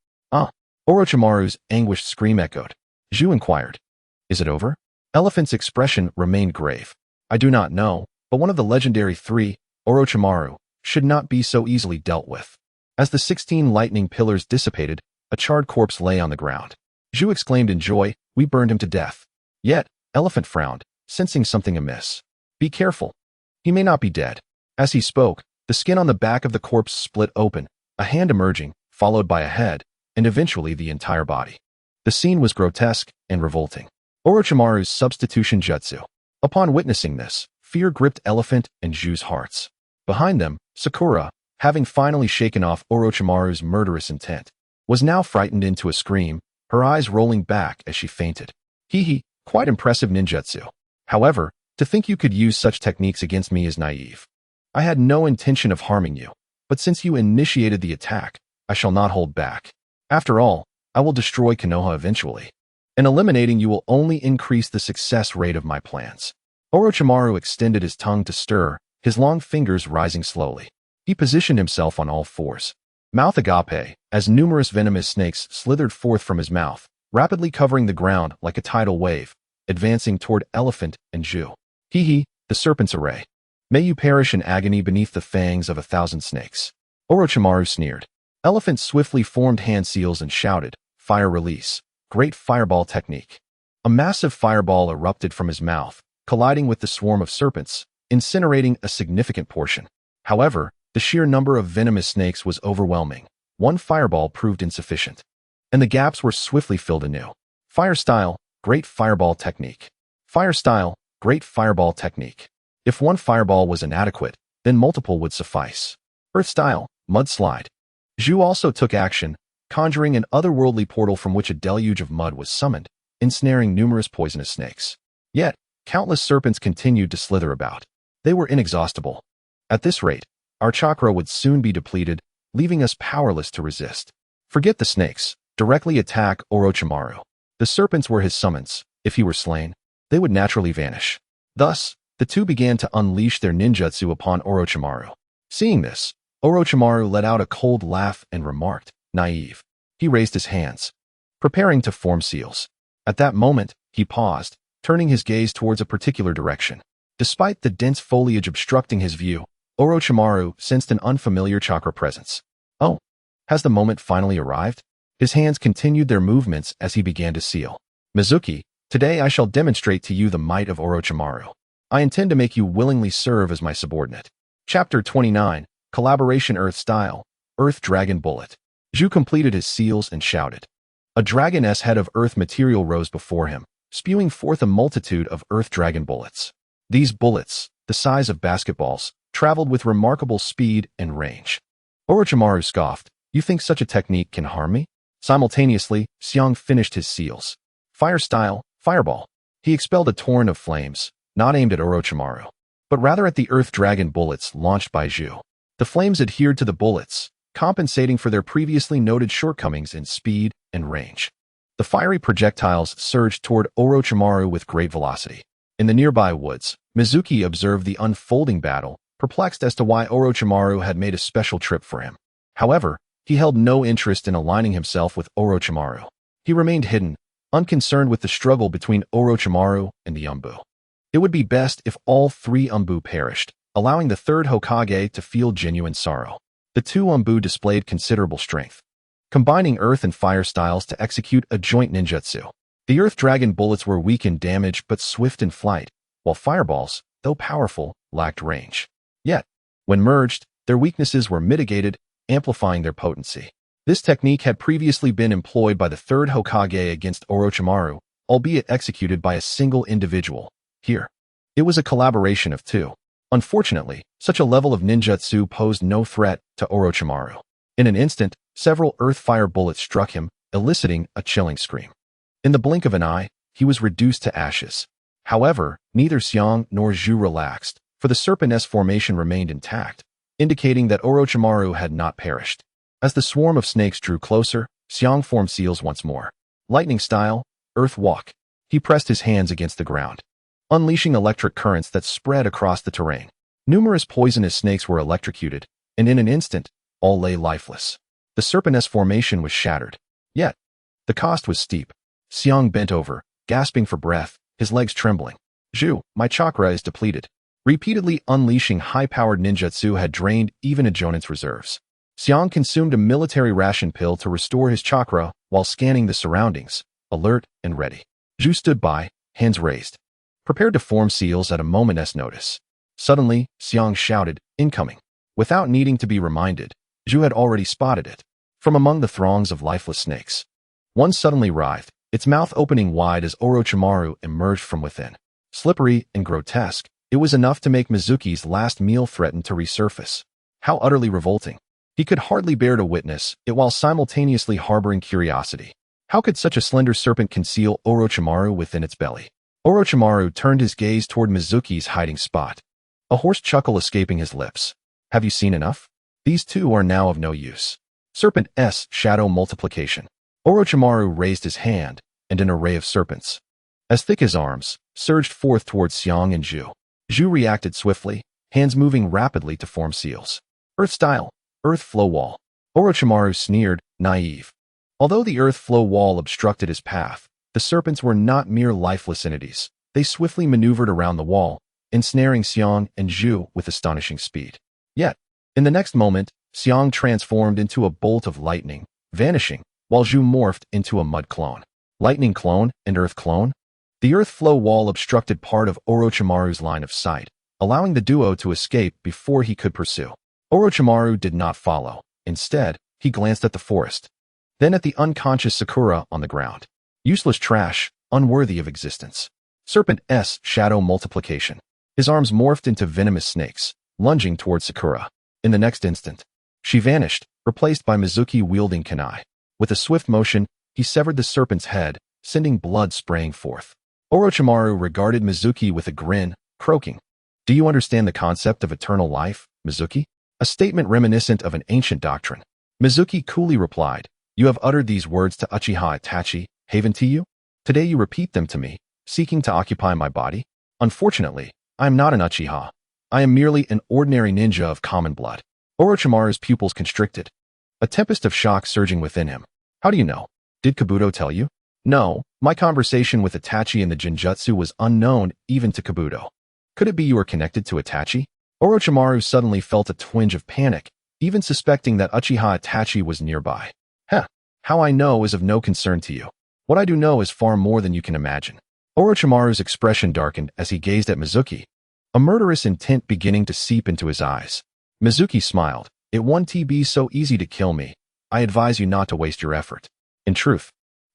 Orochimaru's anguished scream echoed. Zhu inquired. Is it over? Elephant's expression remained grave. I do not know, but one of the legendary three, Orochimaru, should not be so easily dealt with. As the 16 lightning pillars dissipated, a charred corpse lay on the ground. Zhu exclaimed in joy, we burned him to death. Yet, Elephant frowned, sensing something amiss. Be careful. He may not be dead. As he spoke, the skin on the back of the corpse split open, a hand emerging, followed by a head, and eventually the entire body. The scene was grotesque and revolting. Orochimaru's substitution jutsu. Upon witnessing this, fear gripped Elephant and Zhu's hearts. Behind them, Sakura, having finally shaken off Orochimaru's murderous intent, was now frightened into a scream, her eyes rolling back as she fainted. Quite impressive ninjutsu. However, to think you could use such techniques against me is naive. I had no intention of harming you, but since you initiated the attack, I shall not hold back. After all, I will destroy Konoha eventually, and eliminating you will only increase the success rate of my plans. Orochimaru extended his tongue to stir, his long fingers rising slowly. He positioned himself on all fours. Mouth agape, as numerous venomous snakes slithered forth from his mouth, rapidly covering the ground like a tidal wave, advancing toward Elephant and Zhu. The serpent's array. May you perish in agony beneath the fangs of 1,000 snakes. Orochimaru sneered. Elephant swiftly formed hand seals and shouted, fire release, great fireball technique. A massive fireball erupted from his mouth, colliding with the swarm of serpents, incinerating a significant portion. However, the sheer number of venomous snakes was overwhelming, one fireball proved insufficient, and the gaps were swiftly filled anew. Fire style, great fireball technique. Fire style, great fireball technique. If one fireball was inadequate, then multiple would suffice. Earth style, mudslide. Zhu also took action, conjuring an otherworldly portal from which a deluge of mud was summoned, ensnaring numerous poisonous snakes. Yet, countless serpents continued to slither about. They were inexhaustible. At this rate, our chakra would soon be depleted, leaving us powerless to resist. Forget the snakes. Directly attack Orochimaru. The serpents were his summons. If he were slain, they would naturally vanish. Thus, the two began to unleash their ninjutsu upon Orochimaru. Seeing this, Orochimaru let out a cold laugh and remarked, "Naive." He raised his hands, preparing to form seals. At that moment, he paused, turning his gaze towards a particular direction. Despite the dense foliage obstructing his view, Orochimaru sensed an unfamiliar chakra presence. Oh, has the moment finally arrived? His hands continued their movements as he began to seal. Mizuki, today I shall demonstrate to you the might of Orochimaru. I intend to make you willingly serve as my subordinate. Chapter 29, Collaboration Earth Style, Earth Dragon Bullet. Zhu completed his seals and shouted. A dragoness head of earth material rose before him, spewing forth a multitude of earth dragon bullets. These bullets, the size of basketballs, traveled with remarkable speed and range. Orochimaru scoffed, "You think such a technique can harm me?" Simultaneously, Xiang finished his seals. Fire style, fireball. He expelled a torrent of flames, not aimed at Orochimaru, but rather at the earth dragon bullets launched by Zhu. The flames adhered to the bullets, compensating for their previously noted shortcomings in speed and range. The fiery projectiles surged toward Orochimaru with great velocity. In the nearby woods, Mizuki observed the unfolding battle, perplexed as to why Orochimaru had made a special trip for him. However, he held no interest in aligning himself with Orochimaru. He remained hidden, unconcerned with the struggle between Orochimaru and the Umbu. It would be best if all three Umbu perished, allowing the third Hokage to feel genuine sorrow. The two Umbu displayed considerable strength, combining earth and fire styles to execute a joint ninjutsu. The earth dragon bullets were weak in damage but swift in flight, while fireballs, though powerful, lacked range. Yet, when merged, their weaknesses were mitigated, amplifying their potency. This technique had previously been employed by the third Hokage against Orochimaru, albeit executed by a single individual. Here, it was a collaboration of two. Unfortunately, such a level of ninjutsu posed no threat to Orochimaru. In an instant, several earth-fire bullets struck him, eliciting a chilling scream. In the blink of an eye, he was reduced to ashes. However, neither Xiang nor Zhu relaxed, for the serpent S formation remained intact, indicating that Orochimaru had not perished. As the swarm of snakes drew closer, Xiang formed seals once more. Lightning style, earth walk. He pressed his hands against the ground, unleashing electric currents that spread across the terrain. Numerous poisonous snakes were electrocuted, and in an instant, all lay lifeless. The serpent S formation was shattered. Yet, the cost was steep. Xiang bent over, gasping for breath, his legs trembling. "Zhu, my chakra is depleted." Repeatedly unleashing high-powered ninjutsu had drained even a Jonin's reserves. Xiang consumed a military ration pill to restore his chakra while scanning the surroundings, alert and ready. Zhu stood by, hands raised, prepared to form seals at a moment's notice. Suddenly, Xiang shouted, "Incoming." Without needing to be reminded, Zhu had already spotted it. From among the throngs of lifeless snakes, one suddenly writhed, its mouth opening wide as Orochimaru emerged from within. Slippery and grotesque, it was enough to make Mizuki's last meal threaten to resurface. How utterly revolting. He could hardly bear to witness it while simultaneously harboring curiosity. How could such a slender serpent conceal Orochimaru within its belly? Orochimaru turned his gaze toward Mizuki's hiding spot, a hoarse chuckle escaping his lips. "Have you seen enough? These two are now of no use." Serpent S shadow multiplication. Orochimaru raised his hand, and an array of serpents, as thick as arms, surged forth towards Xiang and Zhu. Zhu reacted swiftly, hands moving rapidly to form seals. Earth style, earth flow wall. Orochimaru sneered, "Naive." Although the earth flow wall obstructed his path, the serpents were not mere lifeless entities. They swiftly maneuvered around the wall, ensnaring Xiang and Zhu with astonishing speed. Yet, in the next moment, Xiang transformed into a bolt of lightning, vanishing, while Zhu morphed into a mud clone. Lightning clone and earth clone? The earth flow wall obstructed part of Orochimaru's line of sight, allowing the duo to escape before he could pursue. Orochimaru did not follow. Instead, He glanced at the forest, then at the unconscious Sakura on the ground. Useless trash, unworthy of existence. Serpent S shadow multiplication. His arms morphed into venomous snakes, lunging towards Sakura. In the next instant, she vanished, replaced by Mizuki wielding kunai. With a swift motion, he severed the serpent's head, sending blood spraying forth. Orochimaru regarded Mizuki with a grin, croaking, "Do you understand the concept of eternal life, Mizuki?" A statement reminiscent of an ancient doctrine. Mizuki coolly replied, "You have uttered these words to Uchiha Itachi, haven't you? Today you repeat them to me, seeking to occupy my body? Unfortunately, I am not an Uchiha. I am merely an ordinary ninja of common blood." Orochimaru's pupils constricted, a tempest of shock surging within him. "How do you know? Did Kabuto tell you?" "No, my conversation with Itachi in the Genjutsu was unknown even to Kabuto." "Could it be you are connected to Itachi?" Orochimaru suddenly felt a twinge of panic, even suspecting that Uchiha Itachi was nearby. How I know is of no concern to you. What I do know is far more than you can imagine." Orochimaru's expression darkened as he gazed at Mizuki, a murderous intent beginning to seep into his eyes. Mizuki smiled. "It won't be so easy to kill me. I advise you not to waste your effort. In truth,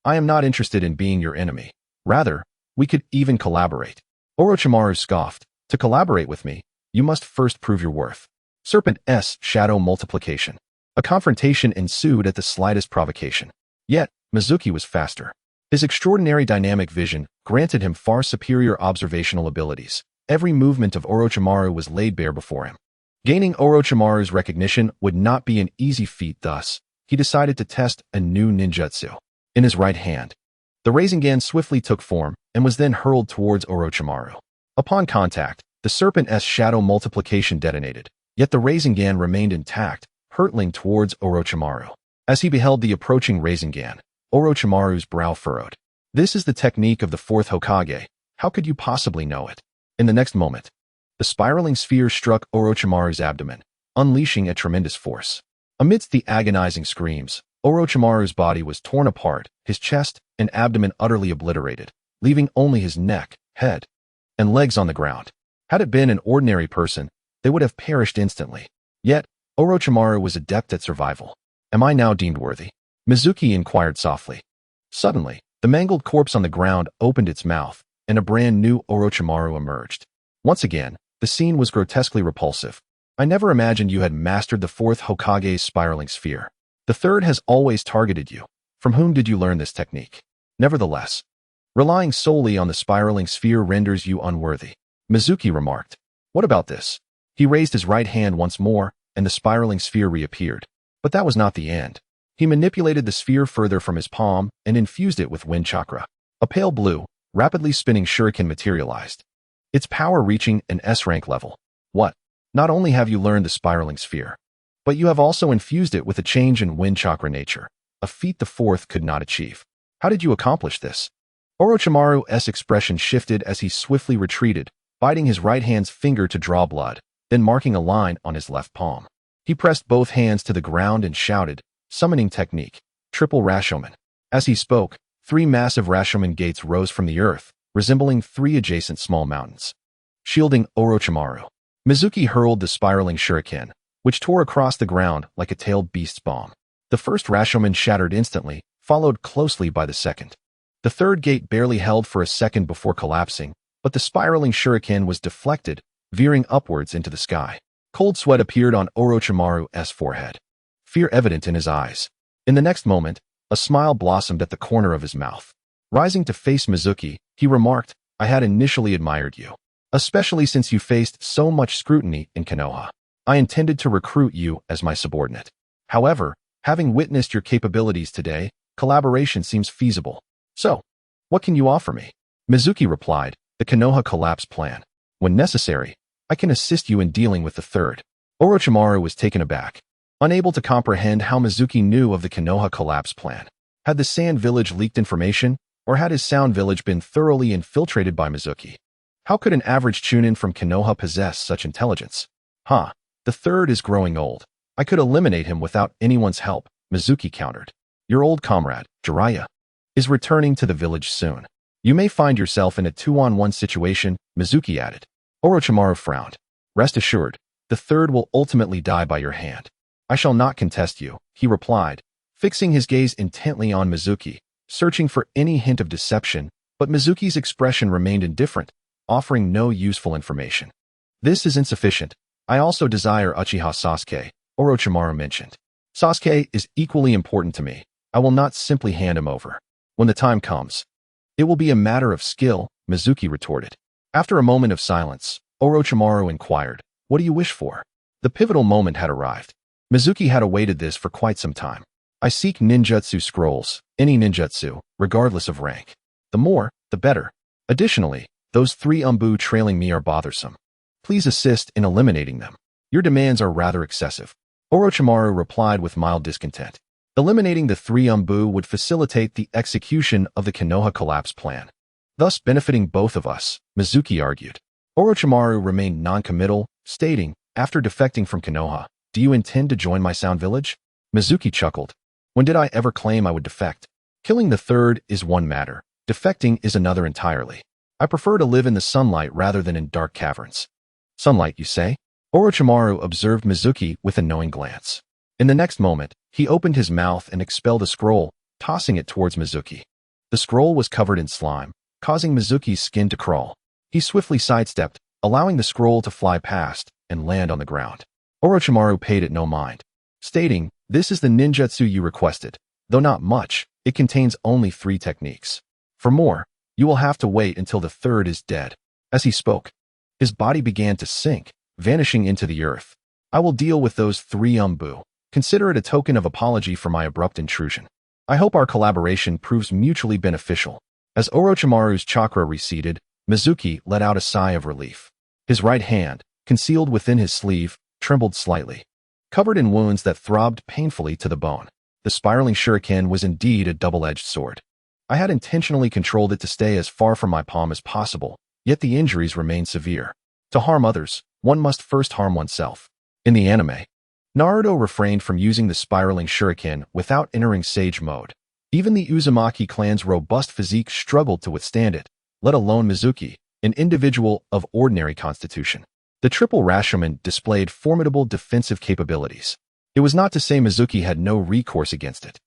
I am not interested in being your enemy. Rather, we could even collaborate." Orochimaru scoffed. "To collaborate with me, you must first prove your worth." Serpent S shadow multiplication. A confrontation ensued at the slightest provocation. Yet, Mizuki was faster. His extraordinary dynamic vision granted him far superior observational abilities. Every movement of Orochimaru was laid bare before him. Gaining Orochimaru's recognition would not be an easy feat, thus, he decided to test a new ninjutsu. In his right hand, the Rasengan swiftly took form and was then hurled towards Orochimaru. Upon contact, the Serpent S shadow multiplication detonated, yet the Rasengan remained intact, hurtling towards Orochimaru. As he beheld the approaching Rasengan, Orochimaru's brow furrowed. "This is the technique of the fourth Hokage. How could you possibly know it?" In the next moment, the spiraling sphere struck Orochimaru's abdomen, unleashing a tremendous force. Amidst the agonizing screams, Orochimaru's body was torn apart, his chest and abdomen utterly obliterated, leaving only his neck, head, and legs on the ground. Had it been an ordinary person, they would have perished instantly. Yet, Orochimaru was adept at survival. "Am I now deemed worthy?" Mizuki inquired softly. Suddenly, the mangled corpse on the ground opened its mouth, and a brand new Orochimaru emerged. Once again, the scene was grotesquely repulsive. "I never imagined you had mastered the fourth Hokage's spiraling sphere. The third has always targeted you. From whom did you learn this technique? Nevertheless, relying solely on the spiraling sphere renders you unworthy," Mizuki remarked. "What about this?" He raised his right hand once more, and the spiraling sphere reappeared. But that was not the end. He manipulated the sphere further from his palm and infused it with wind chakra. A pale blue, rapidly spinning shuriken materialized, its power reaching an S-rank level. "What? Not only have you learned the spiraling sphere, but you have also infused it with a change in wind chakra nature, a feat the fourth could not achieve. How did you accomplish this?" Orochimaru's expression shifted as he swiftly retreated, biting his right hand's finger to draw blood, then marking a line on his left palm. He pressed both hands to the ground and shouted, "Summoning technique, triple Rashomon." As he spoke, 3 massive Rashomon gates rose from the earth, resembling 3 adjacent small mountains, shielding Orochimaru. Mizuki hurled the spiraling shuriken, which tore across the ground like a tailed beast's bomb. The first Rashomon shattered instantly, followed closely by the second. The third gate barely held for a second before collapsing, but the spiraling shuriken was deflected, veering upwards into the sky. Cold sweat appeared on Orochimaru's forehead, fear evident in his eyes. In the next moment, a smile blossomed at the corner of his mouth. Rising to face Mizuki, he remarked, "I had initially admired you, especially since you faced so much scrutiny in Konoha. I intended to recruit you as my subordinate. However, having witnessed your capabilities today, collaboration seems feasible. So, what can you offer me?" Mizuki replied, "The Konoha collapse plan. When necessary, I can assist you in dealing with the third." Orochimaru was taken aback, unable to comprehend how Mizuki knew of the Konoha collapse plan. Had the Sand Village leaked information, or had his Sound Village been thoroughly infiltrated by Mizuki? How could an average Chunin from Konoha possess such intelligence? The third is growing old. I could eliminate him without anyone's help," Mizuki countered. "Your old comrade, Jiraiya, is returning to the village soon. You may find yourself in a 2-on-1 situation," Mizuki added. Orochimaru frowned. "Rest assured, the third will ultimately die by your hand." I shall not contest you, he replied, fixing his gaze intently on Mizuki, searching for any hint of deception, but Mizuki's expression remained indifferent, offering no useful information. This is insufficient. I also desire Uchiha Sasuke, Orochimaru mentioned. Sasuke is equally important to me. I will not simply hand him over. When the time comes, it will be a matter of skill, Mizuki retorted. After a moment of silence, Orochimaru inquired, what do you wish for? The pivotal moment had arrived. Mizuki had awaited this for quite some time. I seek ninjutsu scrolls, any ninjutsu, regardless of rank. The more, the better. Additionally, those 3 umbu trailing me are bothersome. Please assist in eliminating them. Your demands are rather excessive. Orochimaru replied with mild discontent. Eliminating the 3 umbu would facilitate the execution of the Konoha collapse plan, thus benefiting both of us, Mizuki argued. Orochimaru remained non-committal, stating, after defecting from Konoha, do you intend to join my Sound Village? Mizuki chuckled. When did I ever claim I would defect? Killing the 3rd is one matter. Defecting is another entirely. I prefer to live in the sunlight rather than in dark caverns. Sunlight, you say? Orochimaru observed Mizuki with a knowing glance. In the next moment, he opened his mouth and expelled a scroll, tossing it towards Mizuki. The scroll was covered in slime, causing Mizuki's skin to crawl. He swiftly sidestepped, allowing the scroll to fly past and land on the ground. Orochimaru paid it no mind, stating, this is the ninjutsu you requested. Though not much, it contains only 3 techniques. For more, you will have to wait until the 3rd is dead. As he spoke, his body began to sink, vanishing into the earth. I will deal with those 3 umbu. Consider it a token of apology for my abrupt intrusion. I hope our collaboration proves mutually beneficial. As Orochimaru's chakra receded, Mizuki let out a sigh of relief. His right hand, concealed within his sleeve, trembled slightly, covered in wounds that throbbed painfully to the bone. The spiraling shuriken was indeed a double-edged sword. I had intentionally controlled it to stay as far from my palm as possible, yet the injuries remained severe. To harm others, one must first harm oneself. In the anime, Naruto refrained from using the spiraling shuriken without entering Sage mode. Even the Uzumaki clan's robust physique struggled to withstand it, let alone Mizuki, an individual of ordinary constitution. The triple Rashomon displayed formidable defensive capabilities. It was not to say Mizuki had no recourse against it.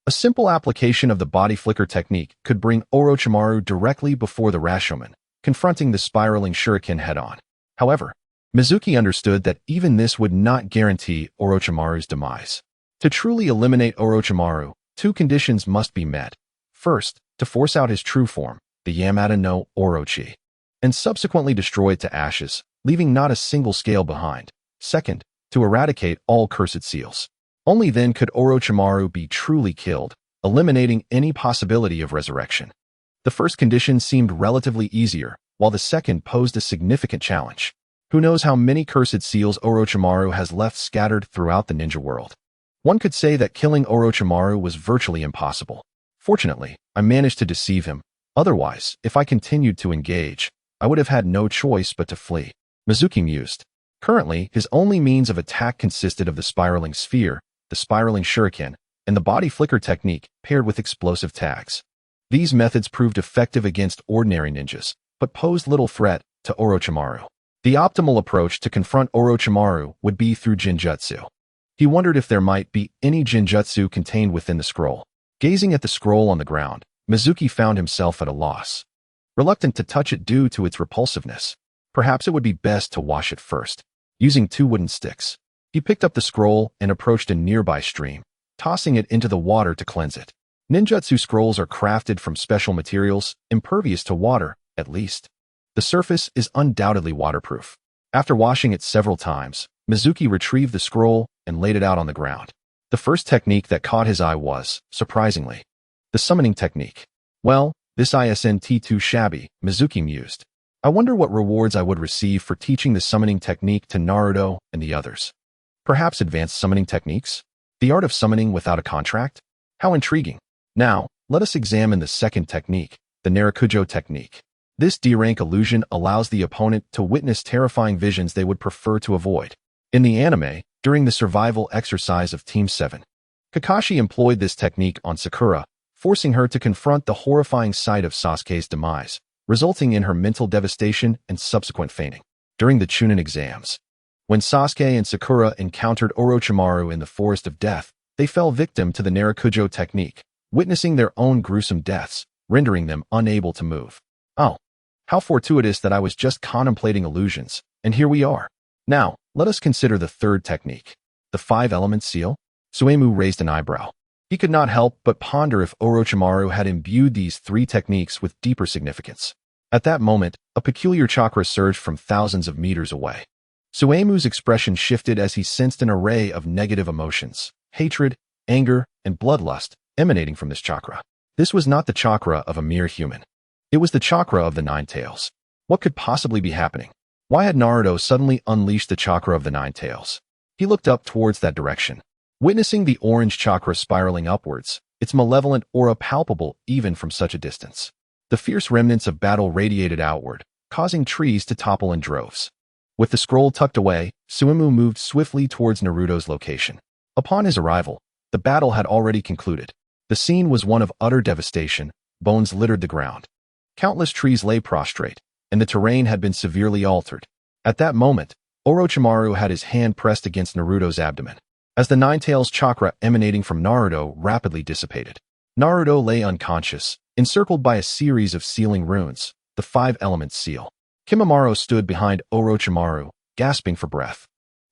A simple application of the body flicker technique could bring Orochimaru directly before the Rashomon, confronting the spiraling shuriken head-on. However, Mizuki understood that even this would not guarantee Orochimaru's demise. To truly eliminate Orochimaru, 2 conditions must be met. First, to force out his true form, the Yamata no Orochi, and subsequently destroy it to ashes, leaving not a single scale behind. Second, to eradicate all cursed seals. Only then could Orochimaru be truly killed, eliminating any possibility of resurrection. The first condition seemed relatively easier, while the second posed a significant challenge. Who knows how many cursed seals Orochimaru has left scattered throughout the ninja world. One could say that killing Orochimaru was virtually impossible. Fortunately, I managed to deceive him. Otherwise, if I continued to engage, I would have had no choice but to flee. Mizuki mused. Currently, his only means of attack consisted of the spiraling sphere, the spiraling shuriken, and the body flicker technique paired with explosive tags. These methods proved effective against ordinary ninjas, but posed little threat to Orochimaru. The optimal approach to confront Orochimaru would be through Jinjutsu. He wondered if there might be any Jinjutsu contained within the scroll. Gazing at the scroll on the ground, Mizuki found himself at a loss, reluctant to touch it due to its repulsiveness. Perhaps it would be best to wash it first. Using 2 wooden sticks, he picked up the scroll and approached a nearby stream, tossing it into the water to cleanse it. Ninjutsu scrolls are crafted from special materials, impervious to water, at least. The surface is undoubtedly waterproof. After washing it several times, Mizuki retrieved the scroll and laid it out on the ground. The first technique that caught his eye was, surprisingly, the summoning technique. Well, this isn't too shabby, Mizuki mused. I wonder what rewards I would receive for teaching the summoning technique to Naruto and the others. Perhaps advanced summoning techniques? The art of summoning without a contract? How intriguing. Now, let us examine the second technique, the Narakujo technique. This D-rank illusion allows the opponent to witness terrifying visions they would prefer to avoid. In the anime, during the survival exercise of Team 7, Kakashi employed this technique on Sakura, forcing her to confront the horrifying sight of Sasuke's demise, resulting in her mental devastation and subsequent fainting. During the Chunin exams, When Sasuke and Sakura encountered Orochimaru in the Forest of Death, they fell victim to the Narakujo technique, witnessing their own gruesome deaths, rendering them unable to move. Oh, how fortuitous that I was just contemplating illusions, and here we are. Now, let us consider the third technique. The five-element seal? Suemu raised an eyebrow. He could not help but ponder if Orochimaru had imbued these three techniques with deeper significance. At that moment, a peculiar chakra surged from thousands of meters away. Suemu's expression shifted as he sensed an array of negative emotions, hatred, anger, and bloodlust emanating from this chakra. This was not the chakra of a mere human. It was the chakra of the Nine Tails. What could possibly be happening? Why had Naruto suddenly unleashed the chakra of the Nine Tails? He looked up towards that direction. Witnessing the orange chakra spiraling upwards, its malevolent aura palpable even from such a distance. The fierce remnants of battle radiated outward, causing trees to topple in droves. With the scroll tucked away, Suemu moved swiftly towards Naruto's location. Upon his arrival, the battle had already concluded. The scene was one of utter devastation, bones littered the ground. Countless trees lay prostrate, and the terrain had been severely altered. At that moment, Orochimaru had his hand pressed against Naruto's abdomen. As the Nine Tails chakra emanating from Naruto rapidly dissipated, Naruto lay unconscious, encircled by a series of sealing runes, the five-element seal. Kimimaro stood behind Orochimaru, gasping for breath.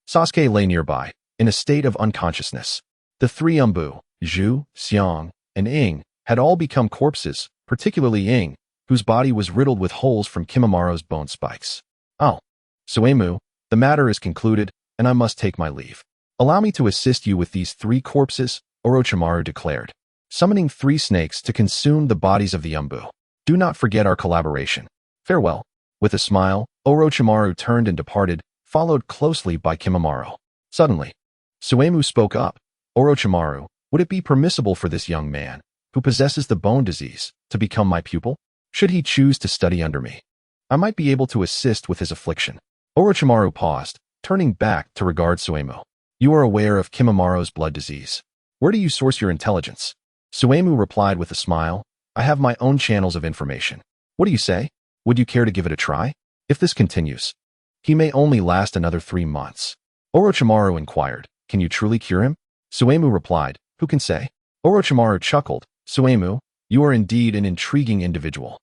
Sasuke lay nearby, in a state of unconsciousness. The three Umbu, Zhu, Xiang, and Ing, had all become corpses, particularly Ing, whose body was riddled with holes from Kimimaro's bone spikes. Oh, Suemu, the matter is concluded, and I must take my leave. Allow me to assist you with these three corpses, Orochimaru declared, summoning three snakes to consume the bodies of the Umbu. Do not forget our collaboration. Farewell. With a smile, Orochimaru turned and departed, followed closely by Kimimaro. Suddenly, Suemu spoke up. Orochimaru, would it be permissible for this young man, who possesses the bone disease, to become my pupil? Should he choose to study under me, I might be able to assist with his affliction. Orochimaru paused, turning back to regard Suemu. You are aware of Kimimaro's blood disease. Where do you source your intelligence? Suemu replied with a smile. I have my own channels of information. What do you say? Would you care to give it a try? If this continues, he may only last another 3 months. Orochimaru inquired, can you truly cure him? Suemu replied, who can say? Orochimaru chuckled, Suemu, you are indeed an intriguing individual.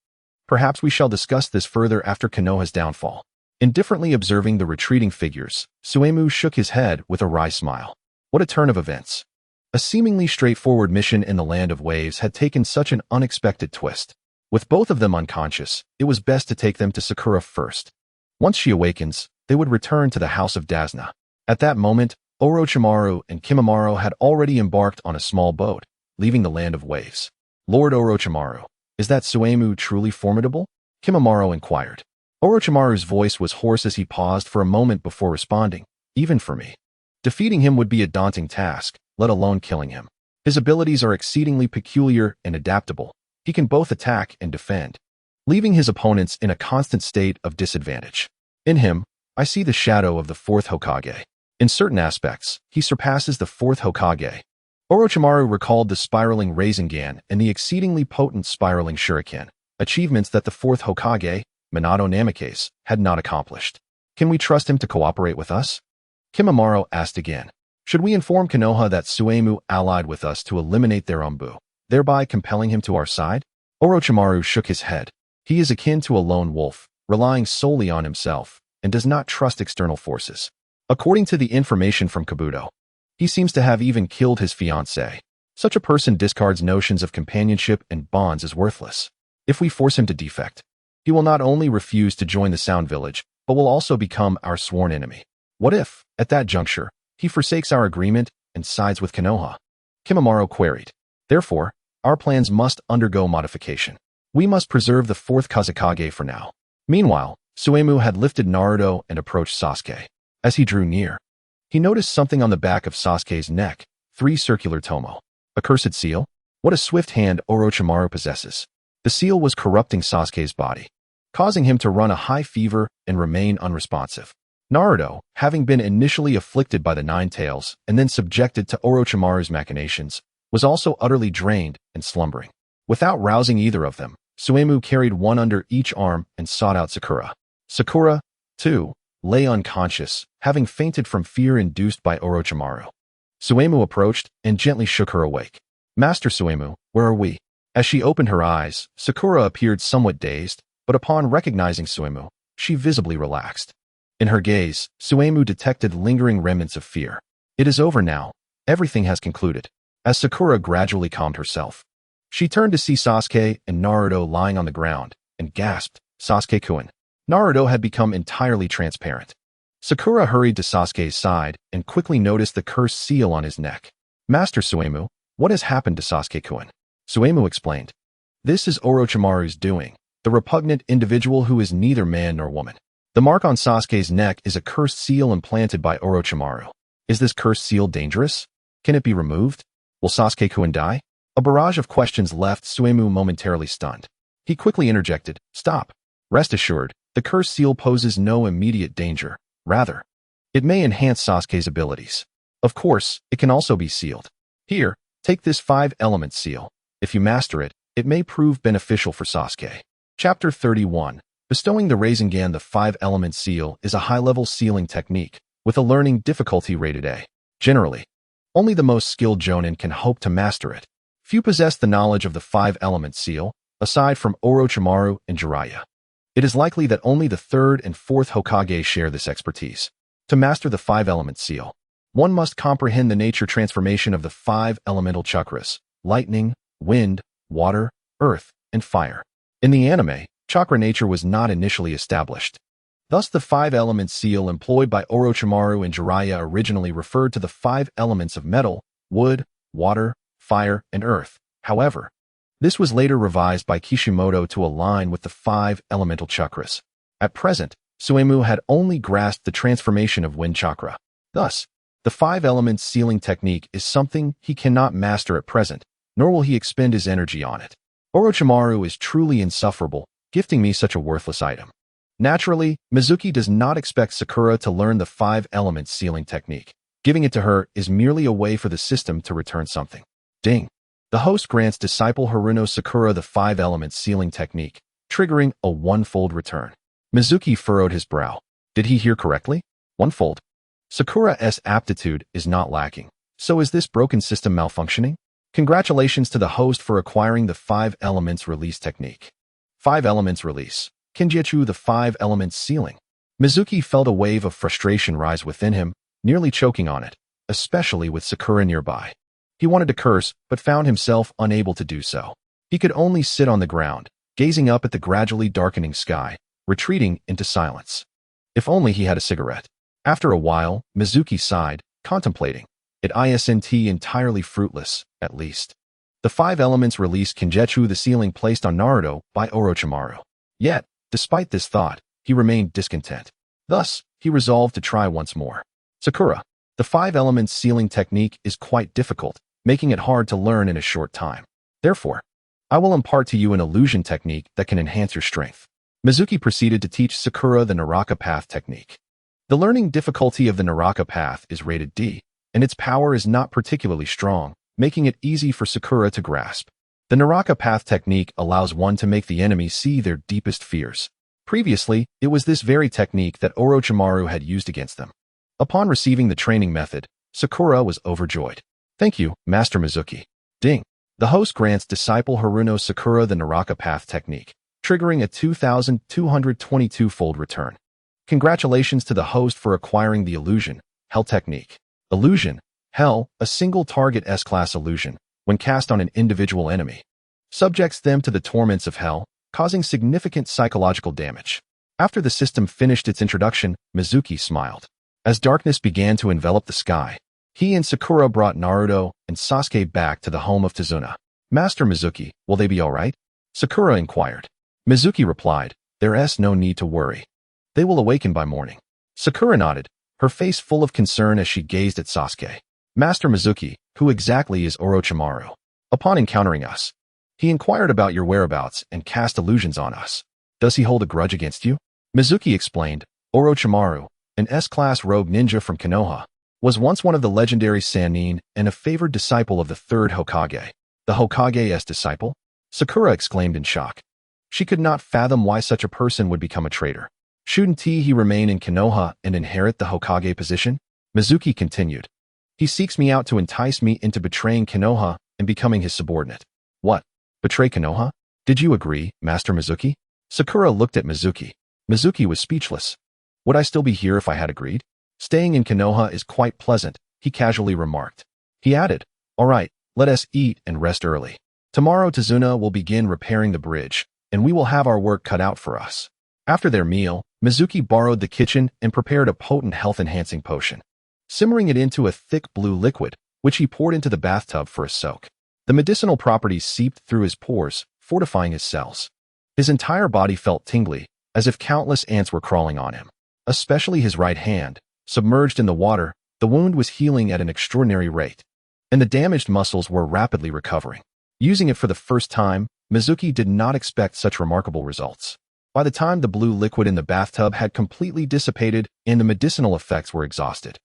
Perhaps we shall discuss this further after Konoha's downfall. Indifferently observing the retreating figures, Suemu shook his head with a wry smile. What a turn of events. A seemingly straightforward mission in the Land of Waves had taken such an unexpected twist. With both of them unconscious, it was best to take them to Sakura first. Once she awakens, they would return to the House of Dazna. At that moment, Orochimaru and Kimimaro had already embarked on a small boat, leaving the Land of Waves. Lord Orochimaru, is that Suemu truly formidable? Kimimaro inquired. Orochimaru's voice was hoarse as he paused for a moment before responding. Even for me. Defeating him would be a daunting task, let alone killing him. His abilities are exceedingly peculiar and adaptable. He can both attack and defend, leaving his opponents in a constant state of disadvantage. In him, I see the shadow of the fourth Hokage. In certain aspects, he surpasses the fourth Hokage. Orochimaru recalled the spiraling Rasengan and the exceedingly potent spiraling Shuriken, achievements that the fourth Hokage, Minato Namikaze, had not accomplished. Can we trust him to cooperate with us? Kimimaro asked again. Should we inform Konoha that Suemu allied with us to eliminate their Umbu, thereby compelling him to our side? Orochimaru shook his head. He is akin to a lone wolf, relying solely on himself, and does not trust external forces. According to the information from Kabuto, he seems to have even killed his fiancée. Such a person discards notions of companionship and bonds as worthless. If we force him to defect, he will not only refuse to join the Sound Village, but will also become our sworn enemy. What if, at that juncture, he forsakes our agreement and sides with Konoha? Kimimaro queried. Therefore, our plans must undergo modification. We must preserve the fourth Kazekage for now. Meanwhile, Suemu had lifted Naruto and approached Sasuke. As he drew near, he noticed something on the back of Sasuke's neck, 3 circular tomo. A cursed seal? What a swift hand Orochimaru possesses. The seal was corrupting Sasuke's body, causing him to run a high fever and remain unresponsive. Naruto, having been initially afflicted by the Nine Tails and then subjected to Orochimaru's machinations, was also utterly drained and slumbering. Without rousing either of them, Suemu carried one under each arm and sought out Sakura. Sakura, too, lay unconscious, having fainted from fear induced by Orochimaru. Suemu approached and gently shook her awake. "Master Suemu, where are we?" As she opened her eyes, Sakura appeared somewhat dazed, but upon recognizing Suemu, she visibly relaxed. In her gaze, Suemu detected lingering remnants of fear. "It is over now. Everything has concluded." As Sakura gradually calmed herself, she turned to see Sasuke and Naruto lying on the ground, and gasped, "Sasuke-kun." Naruto had become entirely transparent. Sakura hurried to Sasuke's side and quickly noticed the cursed seal on his neck. "Master Suemu, what has happened to Sasuke-kun?" Suemu explained. "This is Orochimaru's doing, the repugnant individual who is neither man nor woman. The mark on Sasuke's neck is a cursed seal implanted by Orochimaru. Is this cursed seal dangerous? Can it be removed? Will Sasuke-kun die?" A barrage of questions left Suemu momentarily stunned. He quickly interjected, "Stop. Rest assured, the cursed seal poses no immediate danger. Rather, it may enhance Sasuke's abilities. Of course, it can also be sealed. Here, take this 5-element seal. If you master it, it may prove beneficial for Sasuke." Chapter 31. Bestowing the Rasengan. The 5-element seal is a high-level sealing technique, with a learning difficulty rated A. Generally, only the most skilled jonin can hope to master it. Few possess the knowledge of the 5-element seal, aside from Orochimaru and Jiraiya. It is likely that only the 3rd and 4th Hokage share this expertise. To master the 5-element seal, one must comprehend the nature transformation of the 5 elemental chakras: lightning, wind, water, earth, and fire. In the anime, chakra nature was not initially established. Thus, the 5-element seal employed by Orochimaru and Jiraiya originally referred to the 5 elements of metal, wood, water, fire, and earth. However, this was later revised by Kishimoto to align with the 5 elemental chakras. At present, Suemu had only grasped the transformation of wind chakra. Thus, the 5-element sealing technique is something he cannot master at present, nor will he expend his energy on it. Orochimaru is truly insufferable, gifting me such a worthless item. Naturally, Mizuki does not expect Sakura to learn the 5-element sealing technique. Giving it to her is merely a way for the system to return something. Ding. The host grants disciple Haruno Sakura the 5-element sealing technique, triggering a 1-fold return. Mizuki furrowed his brow. Did he hear correctly? 1-fold. Sakura's aptitude is not lacking. So is this broken system malfunctioning? Congratulations to the host for acquiring the 5 elements release technique. 5 elements release. Kenjutsu the 5 elements sealing. Mizuki felt a wave of frustration rise within him, nearly choking on it, especially with Sakura nearby. He wanted to curse, but found himself unable to do so. He could only sit on the ground, gazing up at the gradually darkening sky, retreating into silence. If only he had a cigarette. After a while, Mizuki sighed, contemplating. It isn't entirely fruitless, at least. The 5 elements release Kenjutsu the sealing placed on Naruto by Orochimaru. Yet, despite this thought, he remained discontent. Thus, he resolved to try once more. Sakura, the 5 elements sealing technique is quite difficult, making it hard to learn in a short time. Therefore, I will impart to you an illusion technique that can enhance your strength. Mizuki proceeded to teach Sakura the Naraka Path technique. The learning difficulty of the Naraka Path is rated D, and its power is not particularly strong, making it easy for Sakura to grasp. The Naraka Path technique allows one to make the enemy see their deepest fears. Previously, it was this very technique that Orochimaru had used against them. Upon receiving the training method, Sakura was overjoyed. Thank you, Master Mizuki. Ding. The host grants disciple Haruno Sakura the Naraka Path technique, triggering a 2,222-fold return. Congratulations to the host for acquiring the illusion, Hell technique. Illusion, Hell, a single target S-class illusion, when cast on an individual enemy, subjects them to the torments of hell, causing significant psychological damage. After the system finished its introduction, Mizuki smiled. As darkness began to envelop the sky, he and Sakura brought Naruto and Sasuke back to the home of Tazuna. Master Mizuki, will they be all right? Sakura inquired. Mizuki replied, There's no need to worry. They will awaken by morning. Sakura nodded, her face full of concern as she gazed at Sasuke. Master Mizuki, who exactly is Orochimaru? Upon encountering us, he inquired about your whereabouts and cast illusions on us. Does he hold a grudge against you? Mizuki explained, Orochimaru, an S-class rogue ninja from Konoha, was once one of the legendary Sannin and a favored disciple of the 3rd Hokage. The Hokage's disciple? Sakura exclaimed in shock. She could not fathom why such a person would become a traitor. Shouldn't he remain in Konoha and inherit the Hokage position? Mizuki continued. He seeks me out to entice me into betraying Konoha and becoming his subordinate. What? Betray Konoha? Did you agree, Master Mizuki? Sakura looked at Mizuki. Mizuki was speechless. Would I still be here if I had agreed? Staying in Konoha is quite pleasant, he casually remarked. He added, all right, let us eat and rest early. Tomorrow Tazuna will begin repairing the bridge, and we will have our work cut out for us. After their meal, Mizuki borrowed the kitchen and prepared a potent health-enhancing potion, simmering it into a thick blue liquid, which he poured into the bathtub for a soak. The medicinal properties seeped through his pores, fortifying his cells. His entire body felt tingly, as if countless ants were crawling on him. Especially his right hand, submerged in the water, the wound was healing at an extraordinary rate, and the damaged muscles were rapidly recovering. Using it for the first time, Mizuki did not expect such remarkable results. By the time the blue liquid in the bathtub had completely dissipated and the medicinal effects were exhausted,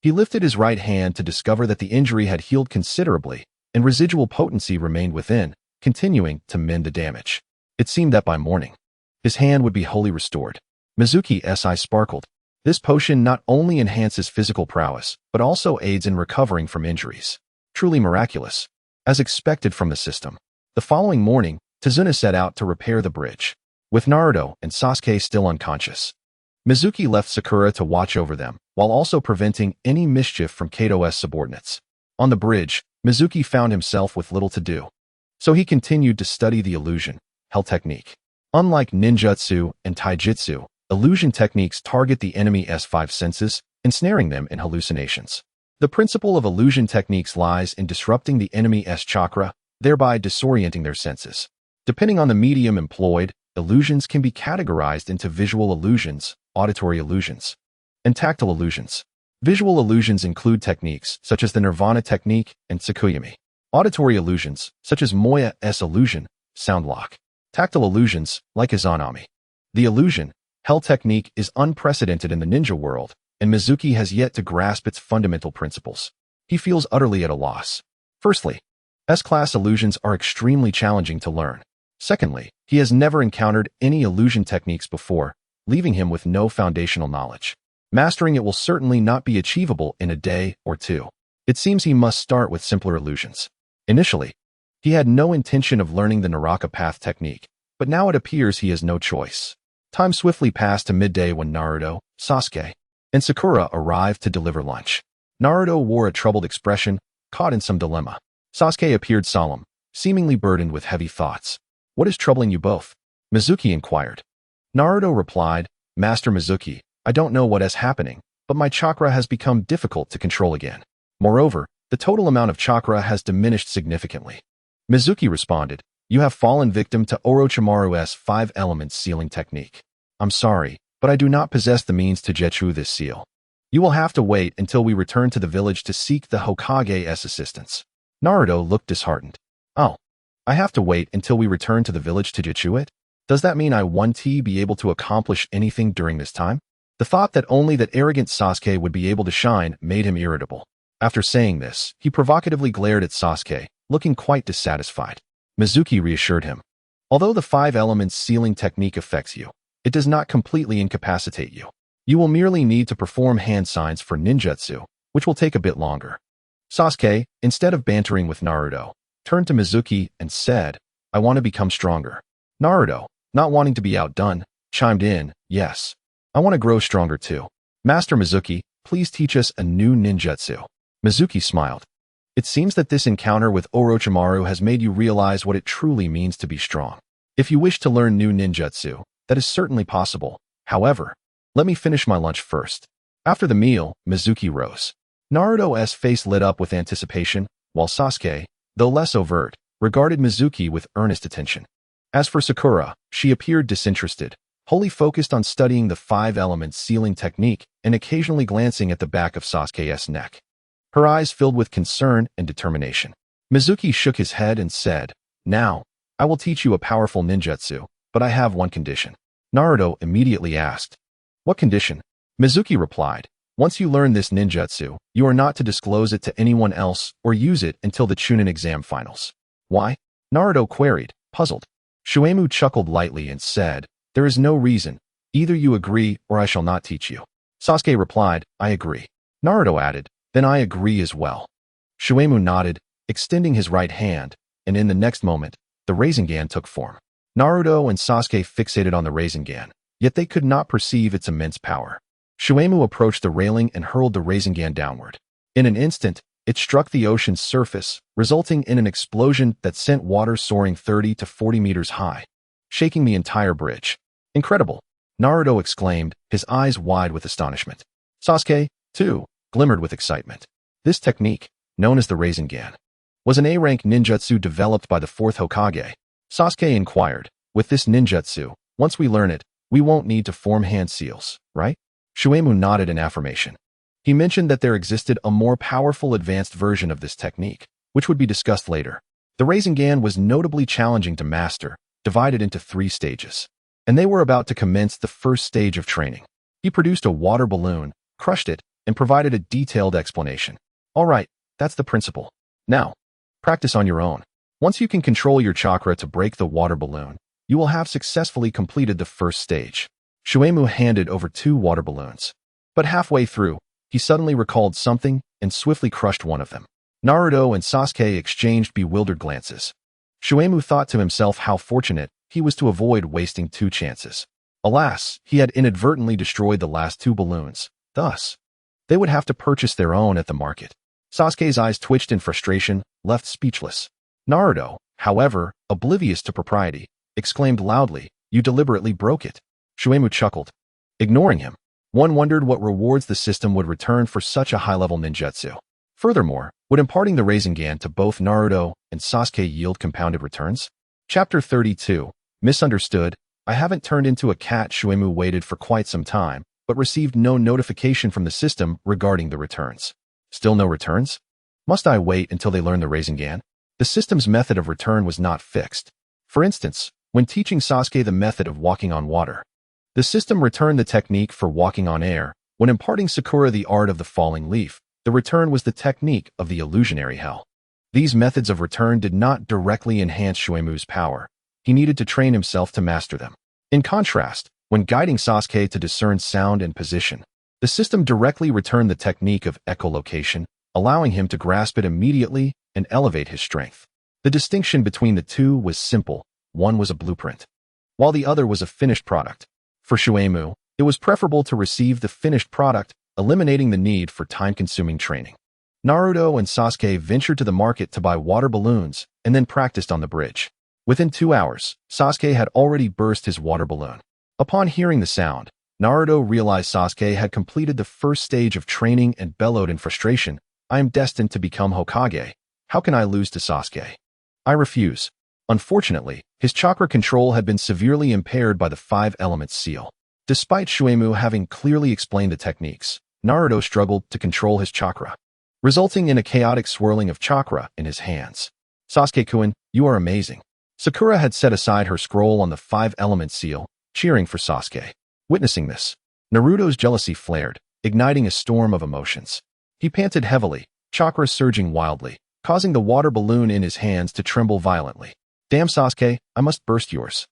he lifted his right hand to discover that the injury had healed considerably, and residual potency remained within, continuing to mend the damage. It seemed that by morning, his hand would be wholly restored. Mizuki's eye sparkled. This potion not only enhances physical prowess, but also aids in recovering from injuries. Truly miraculous. As expected from the system. The following morning, Tazuna set out to repair the bridge, with Naruto and Sasuke still unconscious. Mizuki left Sakura to watch over them, while also preventing any mischief from Kato's subordinates. On the bridge, Mizuki found himself with little to do, so he continued to study the illusion, hell technique. Unlike ninjutsu and taijutsu, illusion techniques target the enemy's five senses, ensnaring them in hallucinations. The principle of illusion techniques lies in disrupting the enemy's chakra, thereby disorienting their senses. Depending on the medium employed, illusions can be categorized into visual illusions, auditory illusions, and tactile illusions. Visual illusions include techniques such as the Nirvana technique and Tsukuyomi. Auditory illusions, such as Moya's illusion, sound lock. Tactile illusions, like Izanami. The illusion, hell technique is unprecedented in the ninja world, and Mizuki has yet to grasp its fundamental principles. He feels utterly at a loss. Firstly, S-class illusions are extremely challenging to learn. Secondly, he has never encountered any illusion techniques before, leaving him with no foundational knowledge. Mastering it will certainly not be achievable in a day or two. It seems he must start with simpler illusions. Initially, he had no intention of learning the Naraka Path technique, but now it appears he has no choice. Time swiftly passed to midday when Naruto, Sasuke, and Sakura arrived to deliver lunch. Naruto wore a troubled expression, caught in some dilemma. Sasuke appeared solemn, seemingly burdened with heavy thoughts. What is troubling you both? Mizuki inquired. Naruto replied, Master Mizuki, I don't know what is happening, but my chakra has become difficult to control again. Moreover, the total amount of chakra has diminished significantly. Mizuki responded, you have fallen victim to Orochimaru's 5 elements sealing technique. I'm sorry, but I do not possess the means to jetsu this seal. You will have to wait until we return to the village to seek the Hokage's assistance. Naruto looked disheartened. Oh, I have to wait until we return to the village to jetsu it? Does that mean I won't be able to accomplish anything during this time? The thought that only that arrogant Sasuke would be able to shine made him irritable. After saying this, he provocatively glared at Sasuke, looking quite dissatisfied. Mizuki reassured him. Although the 5 elements sealing technique affects you, it does not completely incapacitate you. You will merely need to perform hand signs for ninjutsu, which will take a bit longer. Sasuke, instead of bantering with Naruto, turned to Mizuki and said, I want to become stronger. Naruto, not wanting to be outdone, chimed in, yes. I want to grow stronger too. Master Mizuki, please teach us a new ninjutsu. Mizuki smiled. It seems that this encounter with Orochimaru has made you realize what it truly means to be strong. If you wish to learn new ninjutsu, that is certainly possible. However, let me finish my lunch first. After the meal, Mizuki rose. Naruto's face lit up with anticipation, while Sasuke, though less overt, regarded Mizuki with earnest attention. As for Sakura, she appeared disinterested, wholly focused on studying the 5 elements sealing technique and occasionally glancing at the back of Sasuke's neck. Her eyes filled with concern and determination. Mizuki shook his head and said, Now, I will teach you a powerful ninjutsu, but I have one condition. Naruto immediately asked, What condition? Mizuki replied, Once you learn this ninjutsu, you are not to disclose it to anyone else or use it until the Chunin exam finals. Why? Naruto queried, puzzled. Shuemu chuckled lightly and said, There is no reason. Either you agree or I shall not teach you. Sasuke replied, I agree. Naruto added, then I agree as well. Shuemu nodded, extending his right hand, and in the next moment, the Rasengan took form. Naruto and Sasuke fixated on the Rasengan, yet they could not perceive its immense power. Shuemu approached the railing and hurled the Rasengan downward. In an instant, it struck the ocean's surface, resulting in an explosion that sent water soaring 30 to 40 meters high, shaking the entire bridge. Incredible! Naruto exclaimed, his eyes wide with astonishment. Sasuke, too, glimmered with excitement. This technique, known as the Rasengan, was an A-rank ninjutsu developed by the 4th Hokage. Sasuke inquired, with this ninjutsu, once we learn it, we won't need to form hand seals, right? Shuemu nodded in affirmation. He mentioned that there existed a more powerful advanced version of this technique, which would be discussed later. The Rasengan was notably challenging to master, divided into 3 stages. And they were about to commence the first stage of training. He produced a water balloon, crushed it, and provided a detailed explanation. All right, that's the principle. Now, practice on your own. Once you can control your chakra to break the water balloon, you will have successfully completed the first stage. Shuemu handed over 2 water balloons. But halfway through, he suddenly recalled something and swiftly crushed one of them. Naruto and Sasuke exchanged bewildered glances. Shuemu thought to himself how fortunate he was to avoid wasting 2 chances. Alas, he had inadvertently destroyed the last 2 balloons. Thus, they would have to purchase their own at the market. Sasuke's eyes twitched in frustration, left speechless. Naruto, however, oblivious to propriety, exclaimed loudly, you deliberately broke it. Shuemu chuckled. Ignoring him, one wondered what rewards the system would return for such a high-level ninjutsu. Furthermore, would imparting the Rasengan to both Naruto and Sasuke yield compounded returns? Chapter 32. Misunderstood. I haven't turned into a cat. Shuemu waited for quite some time, but received no notification from the system regarding the returns. Still no returns? Must I wait until they learn the Rasengan? The system's method of return was not fixed. For instance, when teaching Sasuke the method of walking on water, the system returned the technique for walking on air. When imparting Sakura the art of the falling leaf, the return was the technique of the illusionary hell. These methods of return did not directly enhance Shuemu's power. He needed to train himself to master them. In contrast, when guiding Sasuke to discern sound and position, the system directly returned the technique of echolocation, allowing him to grasp it immediately and elevate his strength. The distinction between the two was simple. One was a blueprint, while the other was a finished product. For Shuemu, it was preferable to receive the finished product, eliminating the need for time-consuming training. Naruto and Sasuke ventured to the market to buy water balloons and then practiced on the bridge. Within 2 hours, Sasuke had already burst his water balloon. Upon hearing the sound, Naruto realized Sasuke had completed the first stage of training and bellowed in frustration, I am destined to become Hokage. How can I lose to Sasuke? I refuse. Unfortunately, his chakra control had been severely impaired by the 5 elements seal. Despite Shuemu having clearly explained the techniques, Naruto struggled to control his chakra, resulting in a chaotic swirling of chakra in his hands. Sasuke-kun, you are amazing. Sakura had set aside her scroll on the 5 elements seal, cheering for Sasuke. Witnessing this, Naruto's jealousy flared, igniting a storm of emotions. He panted heavily, chakra surging wildly, causing the water balloon in his hands to tremble violently. Damn Sasuke, I must burst yours.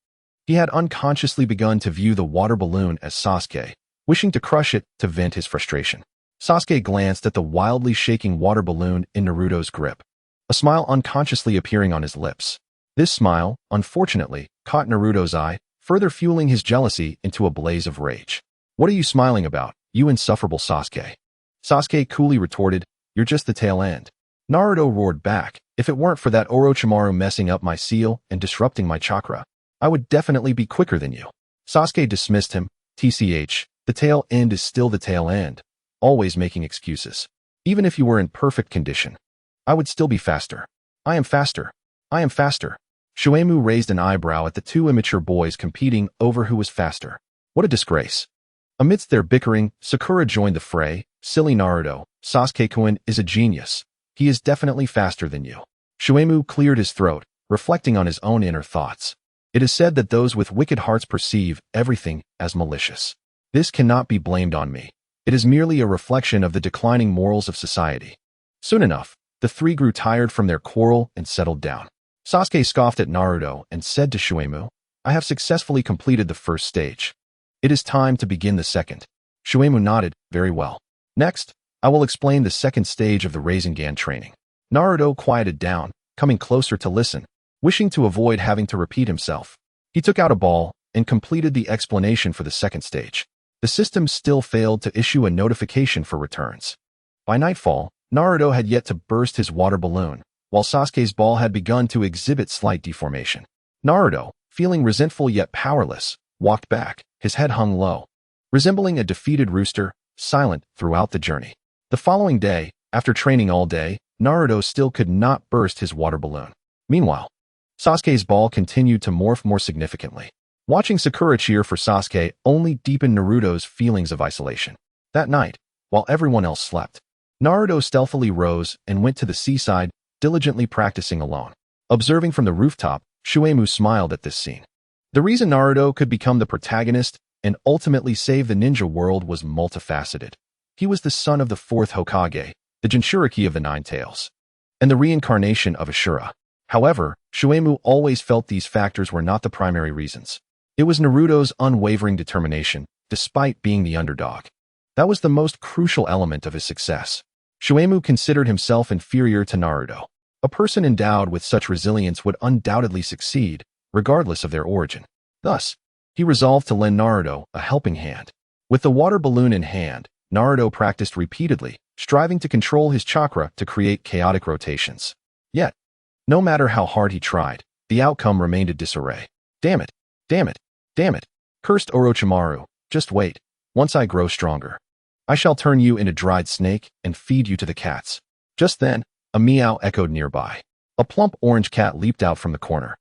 He had unconsciously begun to view the water balloon as Sasuke, wishing to crush it to vent his frustration. Sasuke glanced at the wildly shaking water balloon in Naruto's grip, a smile unconsciously appearing on his lips. This smile, unfortunately, caught Naruto's eye, further fueling his jealousy into a blaze of rage. What are you smiling about, you insufferable Sasuke? Sasuke coolly retorted, you're just the tail end. Naruto roared back, if it weren't for that Orochimaru messing up my seal and disrupting my chakra, I would definitely be quicker than you. Sasuke dismissed him, TCH, the tail end is still the tail end, always making excuses. Even if you were in perfect condition, I would still be faster. I am faster. I am faster. Shuemu raised an eyebrow at the 2 immature boys competing over who was faster. What a disgrace. Amidst their bickering, Sakura joined the fray. Silly Naruto, Sasuke-kun is a genius. He is definitely faster than you. Shuemu cleared his throat, reflecting on his own inner thoughts. It is said that those with wicked hearts perceive everything as malicious. This cannot be blamed on me. It is merely a reflection of the declining morals of society. Soon enough, the 3 grew tired from their quarrel and settled down. Sasuke scoffed at Naruto and said to Shuemu, I have successfully completed the first stage. It is time to begin the second. Shuemu nodded. Very well. Next, I will explain the second stage of the Rasengan training. Naruto quieted down, coming closer to listen, wishing to avoid having to repeat himself. He took out a ball and completed the explanation for the second stage. The system still failed to issue a notification for returns. By nightfall, Naruto had yet to burst his water balloon, while Sasuke's ball had begun to exhibit slight deformation. Naruto, feeling resentful yet powerless, walked back, his head hung low, resembling a defeated rooster, silent throughout the journey. The following day, after training all day, Naruto still could not burst his water balloon. Meanwhile, Sasuke's ball continued to morph more significantly. Watching Sakura cheer for Sasuke only deepened Naruto's feelings of isolation. That night, while everyone else slept, Naruto stealthily rose and went to the seaside, diligently practicing alone. Observing from the rooftop, Shuemu smiled at this scene. The reason Naruto could become the protagonist and ultimately save the ninja world was multifaceted. He was the son of the fourth Hokage, the Jinchuriki of the Nine Tails, and the reincarnation of Ashura. However, Shuemu always felt these factors were not the primary reasons. It was Naruto's unwavering determination, despite being the underdog. That was the most crucial element of his success. Shuemu considered himself inferior to Naruto. A person endowed with such resilience would undoubtedly succeed, regardless of their origin. Thus, he resolved to lend Naruto a helping hand. With the water balloon in hand, Naruto practiced repeatedly, striving to control his chakra to create chaotic rotations. Yet, no matter how hard he tried, the outcome remained a disarray. Damn it! Damn it! Damn it! Cursed Orochimaru, just wait. Once I grow stronger, I shall turn you into dried snake and feed you to the cats. Just then, a meow echoed nearby. A plump orange cat leaped out from the corner,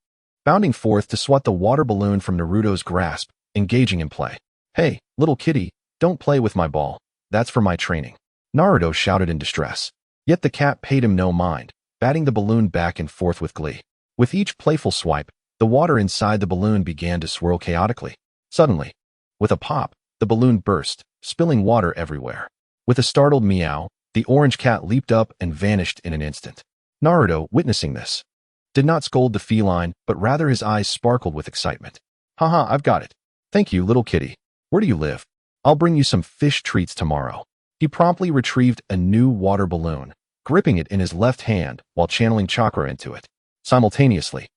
bounding forth to swat the water balloon from Naruto's grasp, engaging in play. Hey, little kitty, don't play with my ball. That's for my training. Naruto shouted in distress. Yet the cat paid him no mind, batting the balloon back and forth with glee. With each playful swipe, the water inside the balloon began to swirl chaotically. Suddenly, with a pop, the balloon burst, spilling water everywhere. With a startled meow, the orange cat leaped up and vanished in an instant. Naruto, witnessing this, did not scold the feline, but rather his eyes sparkled with excitement. Haha, I've got it. Thank you, little kitty. Where do you live? I'll bring you some fish treats tomorrow. He promptly retrieved a new water balloon, gripping it in his left hand while channeling chakra into it. Simultaneously,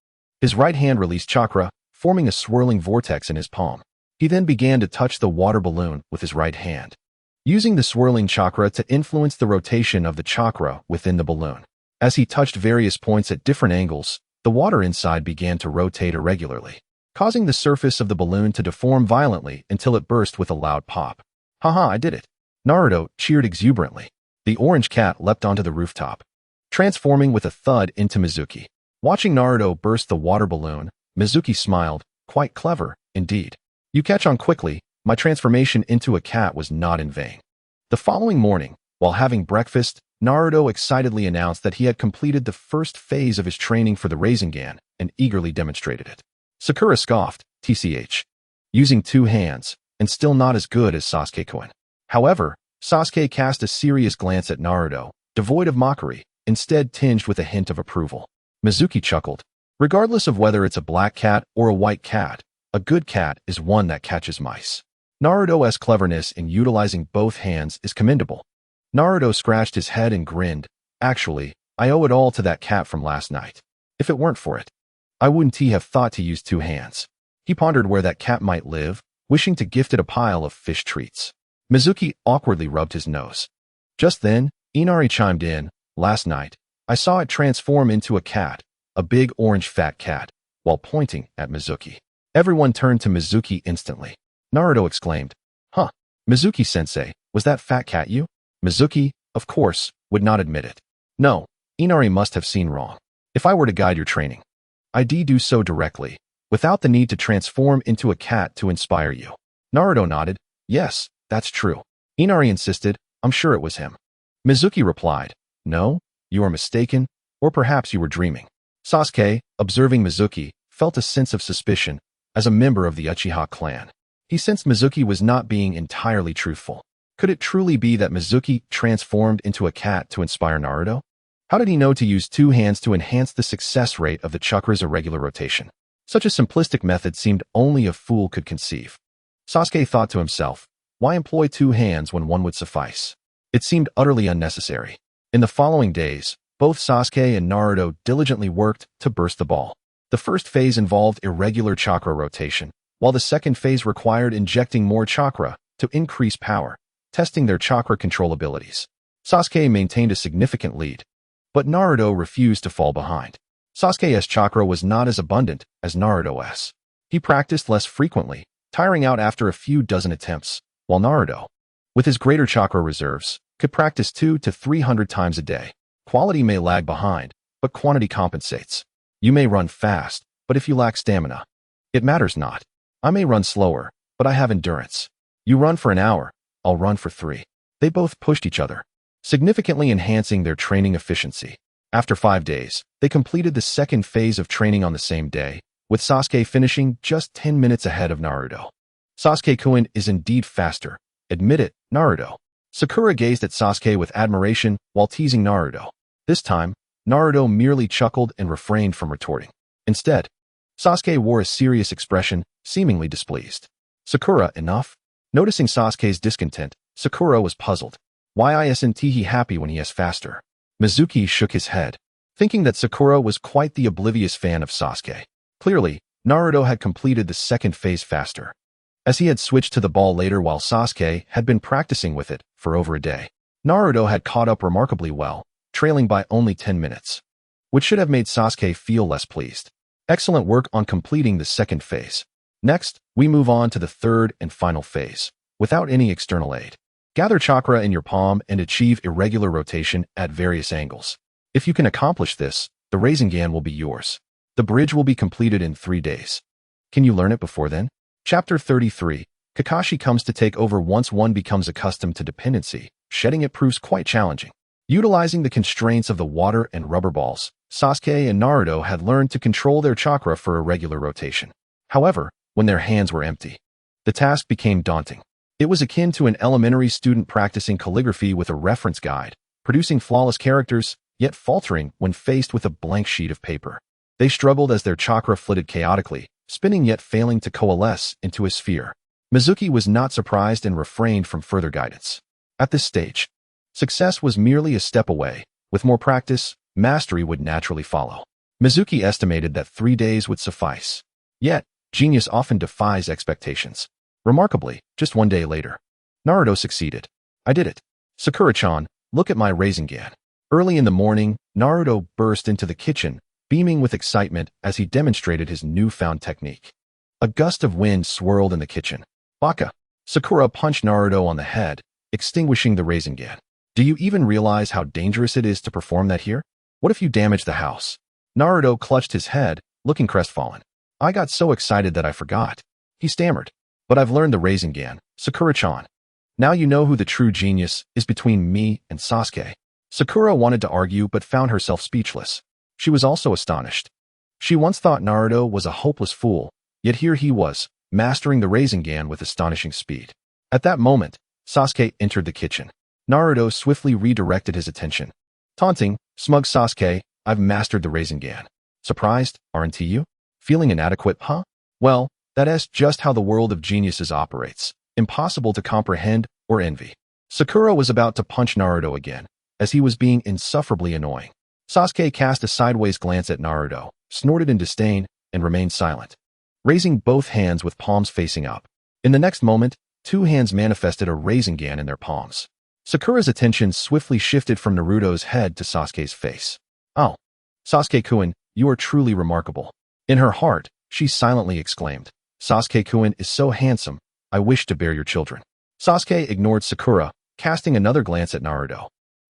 his right hand released chakra, forming a swirling vortex in his palm. He then began to touch the water balloon with his right hand, using the swirling chakra to influence the rotation of the chakra within the balloon. As he touched various points at different angles, the water inside began to rotate irregularly, causing the surface of the balloon to deform violently until it burst with a loud pop. Haha, I did it! Naruto cheered exuberantly. The orange cat leapt onto the rooftop, transforming with a thud into Mizuki. Watching Naruto burst the water balloon, Mizuki smiled. Quite clever, indeed. You catch on quickly. My transformation into a cat was not in vain. The following morning, while having breakfast, Naruto excitedly announced that he had completed the first phase of his training for the Rasengan and eagerly demonstrated it. Sakura scoffed, TCH. Using two hands, and still not as good as Sasuke-kun. However, Sasuke cast a serious glance at Naruto, devoid of mockery, instead tinged with a hint of approval. Mizuki chuckled. Regardless of whether it's a black cat or a white cat, a good cat is one that catches mice. Naruto's cleverness in utilizing both hands is commendable. Naruto scratched his head and grinned. Actually, I owe it all to that cat from last night. If it weren't for it, I wouldn't have thought to use two hands. He pondered where that cat might live, wishing to gift it a pile of fish treats. Mizuki awkwardly rubbed his nose. Just then, Inari chimed in. Last night, I saw it transform into a cat, a big orange fat cat, while pointing at Mizuki. Everyone turned to Mizuki instantly. Naruto exclaimed, Huh, Mizuki-sensei, was that fat cat you? Mizuki, of course, would not admit it. No, Inari must have seen wrong. If I were to guide your training, I'd do so directly, without the need to transform into a cat to inspire you. Naruto nodded. Yes, that's true. Inari insisted. I'm sure it was him. Mizuki replied, No, you are mistaken, or perhaps you were dreaming. Sasuke, observing Mizuki, felt a sense of suspicion. As a member of the Uchiha clan, he sensed Mizuki was not being entirely truthful. Could it truly be that Mizuki transformed into a cat to inspire Naruto? How did he know to use two hands to enhance the success rate of the chakra's irregular rotation? Such a simplistic method seemed only a fool could conceive. Sasuke thought to himself, why employ two hands when one would suffice? It seemed utterly unnecessary. In the following days, both Sasuke and Naruto diligently worked to burst the ball. The first phase involved irregular chakra rotation, while the second phase required injecting more chakra to increase power, testing their chakra control abilities. Sasuke maintained a significant lead, but Naruto refused to fall behind. Sasuke's chakra was not as abundant as Naruto's. He practiced less frequently, tiring out after a few dozen attempts, while Naruto, with his greater chakra reserves, could practice 200 to 300 times a day. Quality may lag behind, but quantity compensates. You may run fast, but if you lack stamina, it matters not. I may run slower, but I have endurance. You run for an hour, I'll run for 3. They both pushed each other, significantly enhancing their training efficiency. After 5 days, they completed the second phase of training on the same day, with Sasuke finishing just 10 minutes ahead of Naruto. Sasuke-kun is indeed faster. Admit it, Naruto. Sakura gazed at Sasuke with admiration while teasing Naruto. This time, Naruto merely chuckled and refrained from retorting. Instead, Sasuke wore a serious expression, seemingly displeased. Sakura, enough? Noticing Sasuke's discontent, Sakura was puzzled. Why isn't he happy when he is faster? Mizuki shook his head, thinking that Sakura was quite the oblivious fan of Sasuke. Clearly, Naruto had completed the second phase faster, as he had switched to the ball later while Sasuke had been practicing with it for over a day. Naruto had caught up remarkably well, trailing by only 10 minutes, which should have made Sasuke feel less pleased. Excellent work on completing the second phase. Next, we move on to the third and final phase, without any external aid. Gather chakra in your palm and achieve irregular rotation at various angles. If you can accomplish this, the Rasengan will be yours. The bridge will be completed in 3 days. Can you learn it before then? Chapter 33. Kakashi comes to take over. Once one becomes accustomed to dependency, shedding it proves quite challenging. Utilizing the constraints of the water and rubber balls, Sasuke and Naruto had learned to control their chakra for irregular rotation. However, when their hands were empty, the task became daunting. It was akin to an elementary student practicing calligraphy with a reference guide, producing flawless characters, yet faltering when faced with a blank sheet of paper. They struggled as their chakra flitted chaotically, spinning yet failing to coalesce into a sphere. Mizuki was not surprised and refrained from further guidance. At this stage, success was merely a step away. With more practice, mastery would naturally follow. Mizuki estimated that 3 days would suffice. Yet, genius often defies expectations. Remarkably, just 1 day later, Naruto succeeded. I did it. Sakura-chan, look at my Rasengan. Early in the morning, Naruto burst into the kitchen, beaming with excitement as he demonstrated his newfound technique. A gust of wind swirled in the kitchen. Baka! Sakura punched Naruto on the head, extinguishing the Rasengan. Do you even realize how dangerous it is to perform that here? What if you damage the house? Naruto clutched his head, looking crestfallen. I got so excited that I forgot. He stammered. But I've learned the Rasengan, Sakura-chan. Now you know who the true genius is between me and Sasuke. Sakura wanted to argue but found herself speechless. She was also astonished. She once thought Naruto was a hopeless fool, yet here he was, mastering the Rasengan with astonishing speed. At that moment, Sasuke entered the kitchen. Naruto swiftly redirected his attention. Taunting, smug Sasuke, I've mastered the Rasengan. Surprised, aren't you? Feeling inadequate, huh? Well, that is just how the world of geniuses operates. Impossible to comprehend or envy. Sakura was about to punch Naruto again, as he was being insufferably annoying. Sasuke cast a sideways glance at Naruto, snorted in disdain, and remained silent, raising both hands with palms facing up. In the next moment, 2 hands manifested a Rasengan in their palms. Sakura's attention swiftly shifted from Naruto's head to Sasuke's face. Oh, Sasuke-kun, you are truly remarkable. In her heart, she silently exclaimed, Sasuke-kun is so handsome, I wish to bear your children. Sasuke ignored Sakura, casting another glance at Naruto,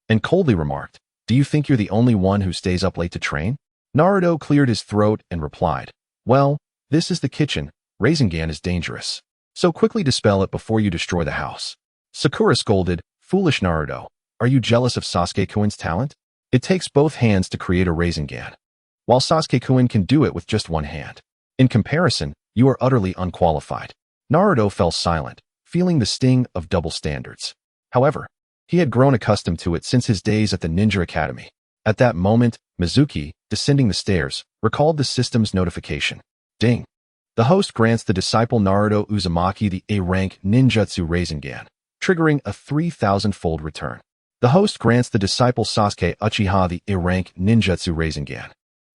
and coldly remarked, do you think you're the only one who stays up late to train? Naruto cleared his throat and replied, well, this is the kitchen. Rasengan is dangerous, so quickly dispel it before you destroy the house. Sakura scolded, foolish Naruto, are you jealous of Sasuke-kun's talent? It takes both hands to create a Rasengan, while Sasuke-kun can do it with just 1 hand. In comparison, you are utterly unqualified. Naruto fell silent, feeling the sting of double standards. However, he had grown accustomed to it since his days at the Ninja Academy. At that moment, Mizuki, descending the stairs, recalled the system's notification. Ding! The host grants the disciple Naruto Uzumaki the A-rank ninjutsu Rasengan, triggering a 3,000-fold return. The host grants the disciple Sasuke Uchiha the A-rank ninjutsu Rasengan,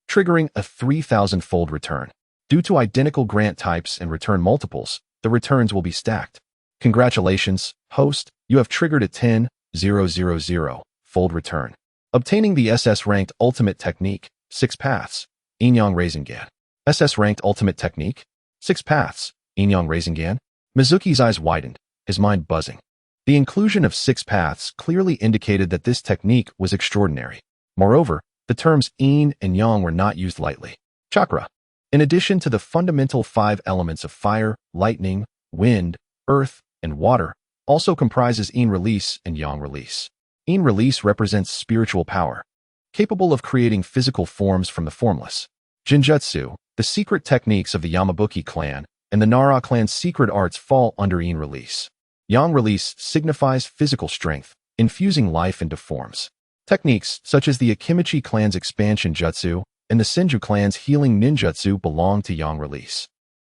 triggering a 3,000-fold return. Due to identical grant types and return multiples, the returns will be stacked. Congratulations, host, you have triggered a 10,000-fold return. Obtaining the SS-ranked ultimate technique, 6 paths, Inyang Rasengan. SS-ranked ultimate technique, 6 paths, Inyang Rasengan. Mizuki's eyes widened, his mind buzzing. The inclusion of 6 paths clearly indicated that this technique was extraordinary. Moreover, the terms yin and yang were not used lightly. Chakra. In addition to the fundamental 5 elements of fire, lightning, wind, earth, and water, also comprises yin release and yang release. Yin release represents spiritual power, capable of creating physical forms from the formless. Jinjutsu, the secret techniques of the Yamabuki clan, and the Nara clan's secret arts fall under yin release. Yang release signifies physical strength, infusing life into forms. Techniques such as the Akimichi clan's expansion jutsu and the Senju clan's healing ninjutsu belong to yang release.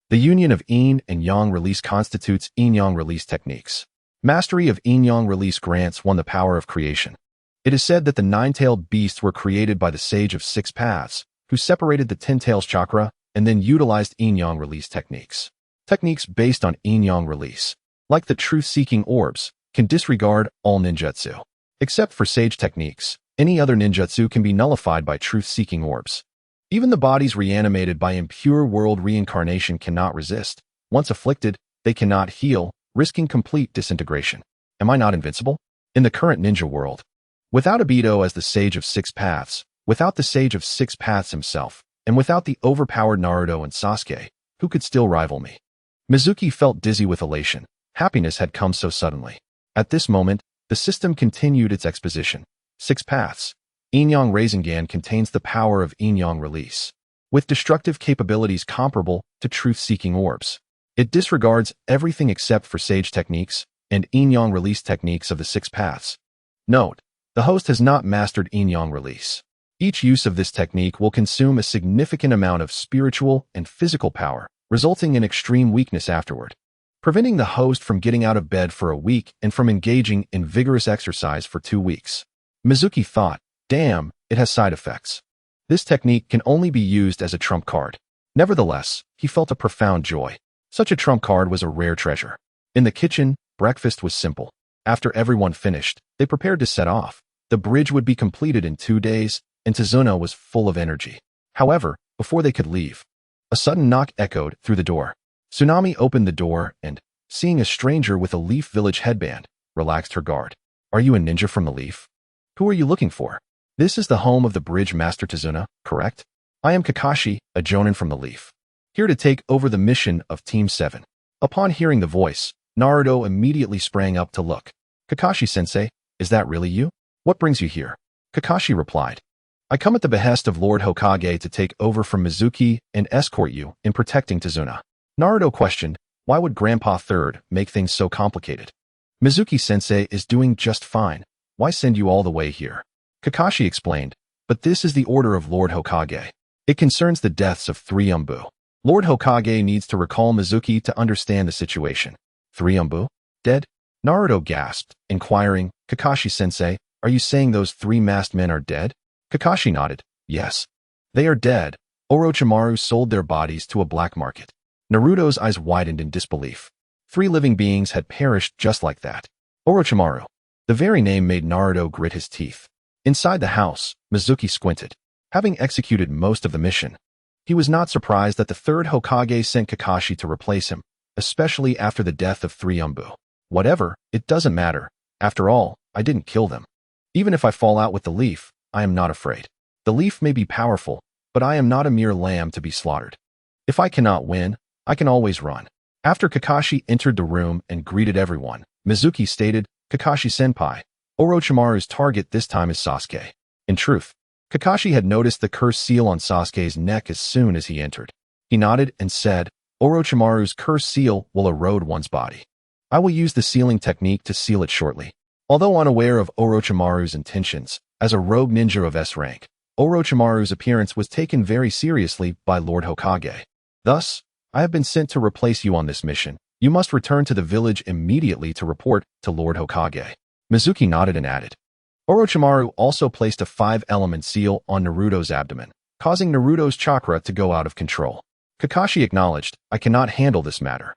The union of yin and yang release constitutes yin-yang release techniques. Mastery of yin-yang release grants one the power of creation. It is said that the 9-tailed beasts were created by the sage of 6 paths, who separated the 10 tails chakra and then utilized yin-yang release techniques. Techniques based on yin-yang release, like the truth-seeking orbs, can disregard all ninjutsu. Except for sage techniques, any other ninjutsu can be nullified by truth-seeking orbs. Even the bodies reanimated by impure world reincarnation cannot resist. Once afflicted, they cannot heal, risking complete disintegration. Am I not invincible? In the current ninja world, without Obito as the sage of 6 paths, without the sage of 6 paths himself, and without the overpowered Naruto and Sasuke, who could still rival me? Mizuki felt dizzy with elation. Happiness had come so suddenly. At this moment, the system continued its exposition. 6 paths. Inyang Rasengan contains the power of yin-yang release, with destructive capabilities comparable to truth-seeking orbs. It disregards everything except for sage techniques and yin-yang release techniques of the 6 paths. Note, the host has not mastered yin-yang release. Each use of this technique will consume a significant amount of spiritual and physical power, resulting in extreme weakness afterward, preventing the host from getting out of bed for a week and from engaging in vigorous exercise for 2 weeks. Mizuki thought, damn, it has side effects. This technique can only be used as a trump card. Nevertheless, he felt a profound joy. Such a trump card was a rare treasure. In the kitchen, breakfast was simple. After everyone finished, they prepared to set off. The bridge would be completed in 2 days, and Tazuna was full of energy. However, before they could leave, a sudden knock echoed through the door. Tsunami opened the door and, seeing a stranger with a Leaf Village headband, relaxed her guard. Are you a ninja from the Leaf? Who are you looking for? This is the home of the bridge master Tazuna, correct? I am Kakashi, a jonin from the Leaf, here to take over the mission of Team 7. Upon hearing the voice, Naruto immediately sprang up to look. Kakashi-sensei, is that really you? What brings you here? Kakashi replied. I come at the behest of Lord Hokage to take over from Mizuki and escort you in protecting Tazuna. Naruto questioned, why would Grandpa Third make things so complicated? Mizuki-sensei is doing just fine. Why send you all the way here? Kakashi explained, but this is the order of Lord Hokage. It concerns the deaths of 3 Umbu. Lord Hokage needs to recall Mizuki to understand the situation. 3 Umbu? Dead? Naruto gasped, inquiring, Kakashi-sensei, are you saying those 3 masked men are dead? Kakashi nodded, yes. They are dead. Orochimaru sold their bodies to a black market. Naruto's eyes widened in disbelief. 3 living beings had perished just like that. Orochimaru. The very name made Naruto grit his teeth. Inside the house, Mizuki squinted. Having executed most of the mission, he was not surprised that the 3rd Hokage sent Kakashi to replace him, especially after the death of 3 Umbu. Whatever, it doesn't matter. After all, I didn't kill them. Even if I fall out with the Leaf, I am not afraid. The Leaf may be powerful, but I am not a mere lamb to be slaughtered. If I cannot win, I can always run. After Kakashi entered the room and greeted everyone, Mizuki stated, Kakashi-senpai, Orochimaru's target this time is Sasuke. In truth, Kakashi had noticed the curse seal on Sasuke's neck as soon as he entered. He nodded and said, Orochimaru's curse seal will erode one's body. I will use the sealing technique to seal it shortly. Although unaware of Orochimaru's intentions, as a rogue ninja of S rank, Orochimaru's appearance was taken very seriously by Lord Hokage. Thus, I have been sent to replace you on this mission. You must return to the village immediately to report to Lord Hokage. Mizuki nodded and added. Orochimaru also placed a 5-element seal on Naruto's abdomen, causing Naruto's chakra to go out of control. Kakashi acknowledged, I cannot handle this matter.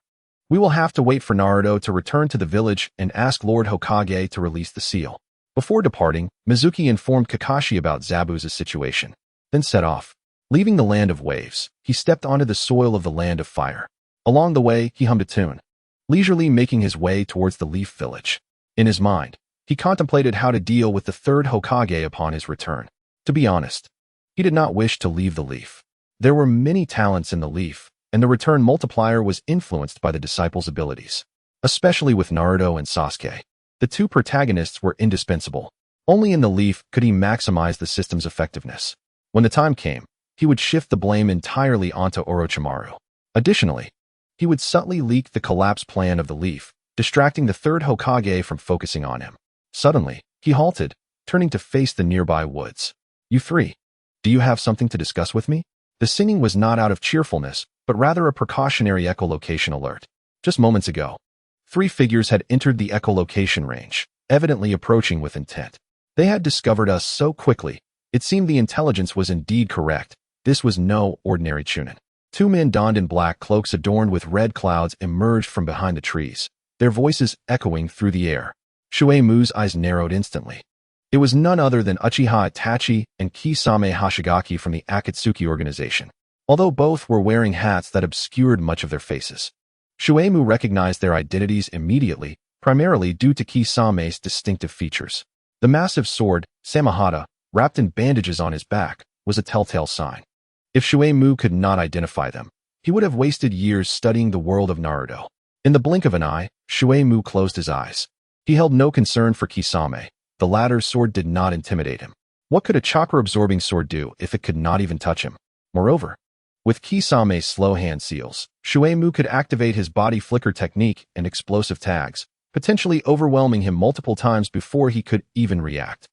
We will have to wait for Naruto to return to the village and ask Lord Hokage to release the seal. Before departing, Mizuki informed Kakashi about Zabuza's situation, then set off. Leaving the land of waves, he stepped onto the soil of the land of fire. Along the way, he hummed a tune, leisurely making his way towards the Leaf Village. In his mind, he contemplated how to deal with the third Hokage upon his return. To be honest, he did not wish to leave the Leaf. There were many talents in the Leaf, and the return multiplier was influenced by the disciples' abilities, especially with Naruto and Sasuke. The two protagonists were indispensable. Only in the Leaf could he maximize the system's effectiveness. When the time came, he would shift the blame entirely onto Orochimaru. Additionally, he would subtly leak the collapse plan of the Leaf, distracting the third Hokage from focusing on him. Suddenly, he halted, turning to face the nearby woods. You three, do you have something to discuss with me? The singing was not out of cheerfulness, but rather a precautionary echolocation alert. Just moments ago, 3 figures had entered the echolocation range, evidently approaching with intent. They had discovered us so quickly, it seemed the intelligence was indeed correct. This was no ordinary Chunin. 2 men donned in black cloaks adorned with red clouds emerged from behind the trees, their voices echoing through the air. Shueimu's eyes narrowed instantly. It was none other than Uchiha Itachi and Kisame Hashigaki from the Akatsuki organization, although both were wearing hats that obscured much of their faces. Shueimu recognized their identities immediately, primarily due to Kisame's distinctive features. The massive sword, Samahata, wrapped in bandages on his back, was a telltale sign. If Shueimu could not identify them, he would have wasted years studying the world of Naruto. In the blink of an eye, Shueimu closed his eyes. He held no concern for Kisame. The latter's sword did not intimidate him. What could a chakra-absorbing sword do if it could not even touch him? Moreover, with Kisame's slow hand seals, Shueimu could activate his body flicker technique and explosive tags, potentially overwhelming him multiple times before he could even react.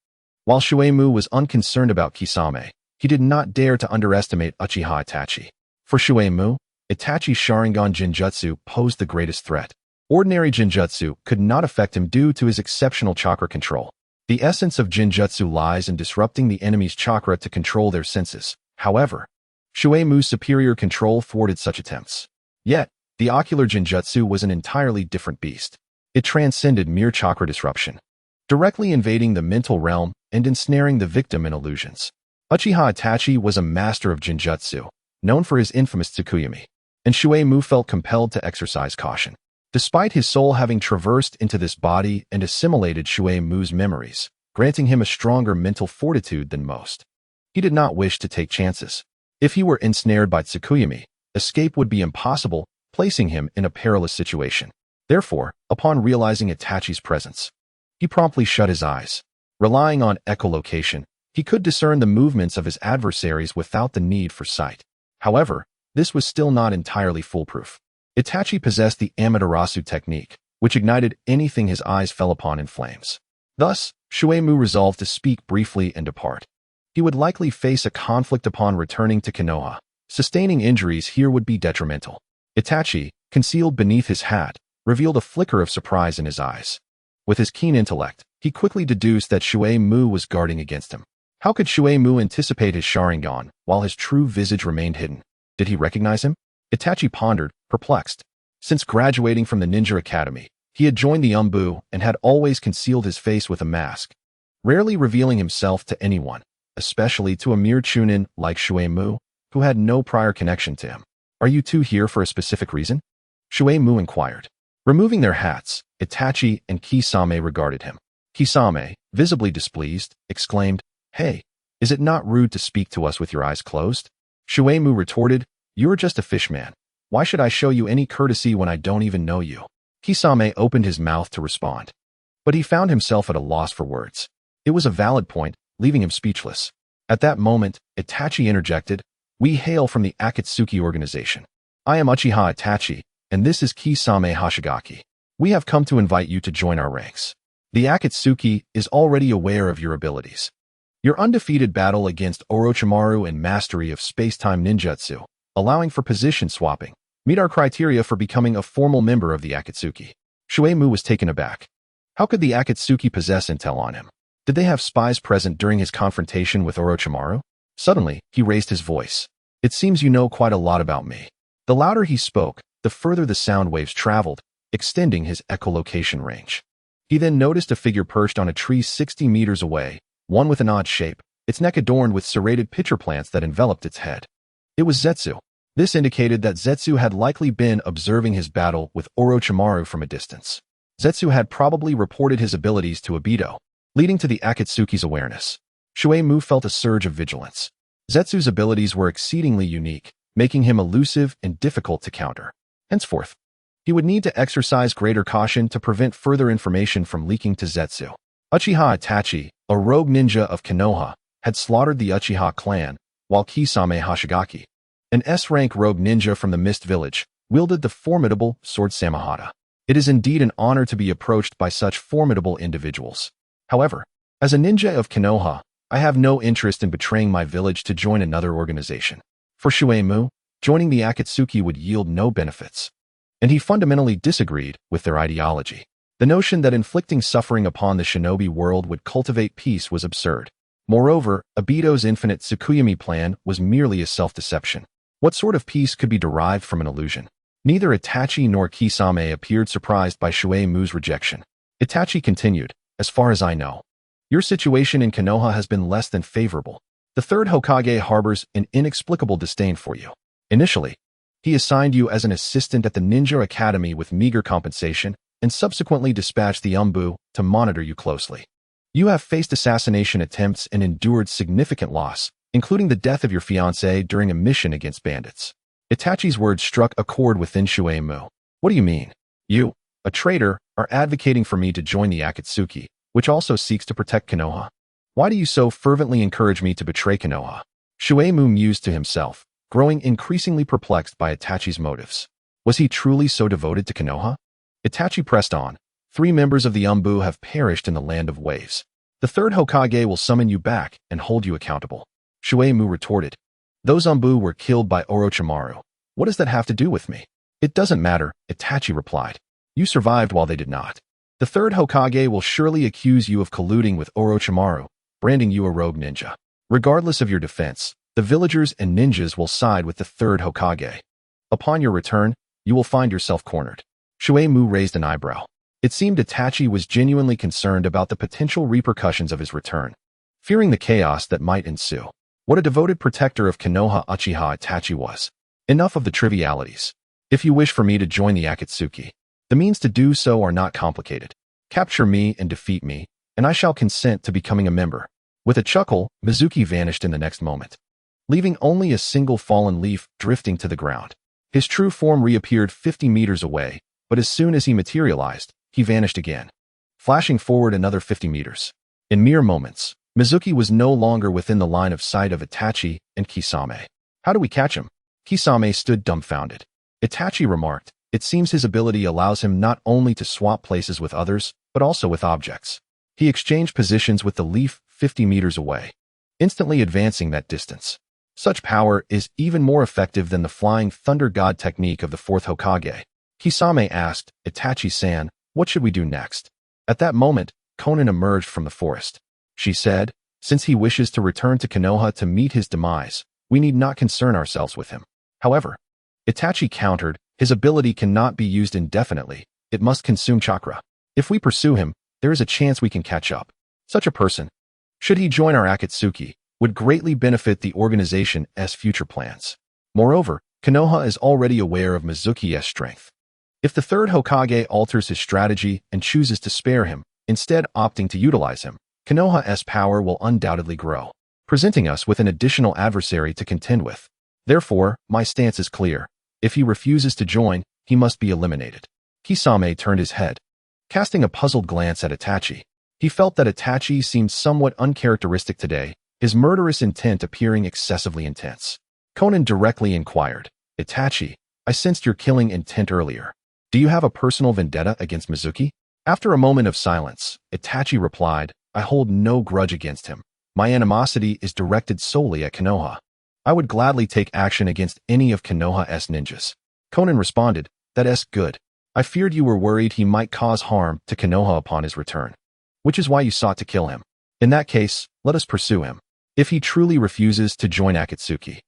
While Shueimu was unconcerned about Kisame, he did not dare to underestimate Uchiha Itachi. For Shueimu, Itachi's Sharingan Jinjutsu posed the greatest threat. Ordinary Jinjutsu could not affect him due to his exceptional chakra control. The essence of Jinjutsu lies in disrupting the enemy's chakra to control their senses. However, Shueimu's superior control thwarted such attempts. Yet, the ocular Jinjutsu was an entirely different beast. It transcended mere chakra disruption, directly invading the mental realm and ensnaring the victim in illusions. Uchiha Itachi was a master of Jinjutsu, known for his infamous Tsukuyami, and Shueimu felt compelled to exercise caution. Despite his soul having traversed into this body and assimilated Shueimu's memories, granting him a stronger mental fortitude than most, he did not wish to take chances. If he were ensnared by Tsukuyami, escape would be impossible, placing him in a perilous situation. Therefore, upon realizing Itachi's presence, he promptly shut his eyes. Relying on echolocation, he could discern the movements of his adversaries without the need for sight. However, this was still not entirely foolproof. Itachi possessed the Amaterasu technique, which ignited anything his eyes fell upon in flames. Thus, Shueimu resolved to speak briefly and depart. He would likely face a conflict upon returning to Konoha. Sustaining injuries here would be detrimental. Itachi, concealed beneath his hat, revealed a flicker of surprise in his eyes. With his keen intellect, he quickly deduced that Shueimu was guarding against him. How could Shueimu anticipate his Sharingan while his true visage remained hidden? Did he recognize him? Itachi pondered, perplexed. Since graduating from the Ninja Academy, he had joined the Umbu and had always concealed his face with a mask, rarely revealing himself to anyone, especially to a mere Chunin like Shueimu, who had no prior connection to him. Are you two here for a specific reason? Shueimu inquired. Removing their hats, Itachi and Kisame regarded him. Kisame, visibly displeased, exclaimed, Hey, is it not rude to speak to us with your eyes closed? Shueimu retorted, You're just a fishman. Why should I show you any courtesy when I don't even know you? Kisame opened his mouth to respond, but he found himself at a loss for words. It was a valid point, leaving him speechless. At that moment, Itachi interjected, We hail from the Akatsuki organization. I am Uchiha Itachi, and this is Kisame Hashigaki. We have come to invite you to join our ranks. The Akatsuki is already aware of your abilities. Your undefeated battle against Orochimaru and mastery of space-time ninjutsu, allowing for position swapping, Meet our criteria for becoming a formal member of the Akatsuki. Shuei-mu was taken aback. How could the Akatsuki possess intel on him? Did they have spies present during his confrontation with Orochimaru? Suddenly, he raised his voice. It seems you know quite a lot about me. The louder he spoke, the further the sound waves traveled, extending his echolocation range. He then noticed a figure perched on a tree 60 meters away, one with an odd shape, its neck adorned with serrated pitcher plants that enveloped its head. It was Zetsu. This indicated that Zetsu had likely been observing his battle with Orochimaru from a distance. Zetsu had probably reported his abilities to Obito, leading to the Akatsuki's awareness. Shuei-mu felt a surge of vigilance. Zetsu's abilities were exceedingly unique, making him elusive and difficult to counter. Henceforth, he would need to exercise greater caution to prevent further information from leaking to Zetsu. Uchiha Itachi, a rogue ninja of Konoha, had slaughtered the Uchiha clan, while Kisame Hoshigaki, an S-rank rogue ninja from the Mist Village, wielded the formidable sword Samehada. It is indeed an honor to be approached by such formidable individuals. However, as a ninja of Konoha, I have no interest in betraying my village to join another organization. For Shuei-mu, joining the Akatsuki would yield no benefits. And he fundamentally disagreed with their ideology. The notion that inflicting suffering upon the shinobi world would cultivate peace was absurd. Moreover, Obito's infinite Tsukuyomi plan was merely a self-deception. What sort of peace could be derived from an illusion? Neither Itachi nor Kisame appeared surprised by Shuei-mu's rejection. Itachi continued, as far as I know, your situation in Konoha has been less than favorable. The third Hokage harbors an inexplicable disdain for you. Initially, he assigned you as an assistant at the Ninja Academy with meager compensation and subsequently dispatched the Umbu to monitor you closely. You have faced assassination attempts and endured significant loss, including the death of your fiancée during a mission against bandits. Itachi's words struck a chord within Shuei-mu. What do you mean? You, a traitor, are advocating for me to join the Akatsuki, which also seeks to protect Konoha. Why do you so fervently encourage me to betray Konoha? Shuei-mu mused to himself, growing increasingly perplexed by Itachi's motives. Was he truly so devoted to Konoha? Itachi pressed on. 3 members of the Umbu have perished in the land of waves. The third Hokage will summon you back and hold you accountable. Shuei-mu retorted. Those Umbu were killed by Orochimaru. What does that have to do with me? It doesn't matter, Itachi replied. You survived while they did not. The third Hokage will surely accuse you of colluding with Orochimaru, branding you a rogue ninja. Regardless of your defense, the villagers and ninjas will side with the third Hokage. Upon your return, you will find yourself cornered. Shuei-mu raised an eyebrow. It seemed Itachi was genuinely concerned about the potential repercussions of his return, fearing the chaos that might ensue. What a devoted protector of Konoha Uchiha Itachi was. Enough of the trivialities. If you wish for me to join the Akatsuki, the means to do so are not complicated. Capture me and defeat me, and I shall consent to becoming a member. With a chuckle, Mizuki vanished in the next moment, leaving only a single fallen leaf drifting to the ground. His true form reappeared 50 meters away, but as soon as he materialized, he vanished again, flashing forward another 50 meters. In mere moments, Mizuki was no longer within the line of sight of Itachi and Kisame. How do we catch him? Kisame stood dumbfounded. Itachi remarked, it seems his ability allows him not only to swap places with others, but also with objects. He exchanged positions with the leaf 50 meters away, instantly advancing that distance. Such power is even more effective than the flying thunder god technique of the fourth Hokage. Kisame asked, Itachi-san, what should we do next? At that moment, Konan emerged from the forest. She said, since he wishes to return to Konoha to meet his demise, we need not concern ourselves with him. However, Itachi countered, his ability cannot be used indefinitely, it must consume chakra. If we pursue him, there is a chance we can catch up. Such a person, should he join our Akatsuki, would greatly benefit the organization's future plans. Moreover, Konoha is already aware of Mizuki's strength. If the third Hokage alters his strategy and chooses to spare him, instead opting to utilize him, Konoha's power will undoubtedly grow, presenting us with an additional adversary to contend with. Therefore, my stance is clear. If he refuses to join, he must be eliminated. Kisame turned his head, casting a puzzled glance at Itachi. He felt that Itachi seemed somewhat uncharacteristic today, his murderous intent appearing excessively intense. Konan directly inquired, Itachi, I sensed your killing intent earlier. Do you have a personal vendetta against Mizuki? After a moment of silence, Itachi replied, I hold no grudge against him. My animosity is directed solely at Konoha. I would gladly take action against any of Konoha's ninjas. Conan responded, "That's good. I feared you were worried he might cause harm to Konoha upon his return, which is why you sought to kill him. In that case, let us pursue him. If he truly refuses to join Akatsuki,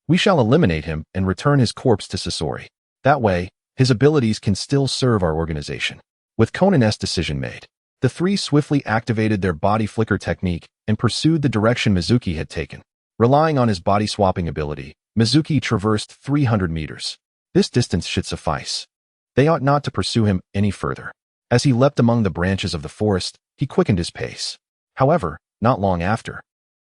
we shall eliminate him and return his corpse to Sasori. That way, his abilities can still serve our organization." With Conan's decision made, the three swiftly activated their body flicker technique and pursued the direction Mizuki had taken. Relying on his body-swapping ability, Mizuki traversed 300 meters. This distance should suffice. They ought not to pursue him any further. As he leapt among the branches of the forest, he quickened his pace. However, not long after,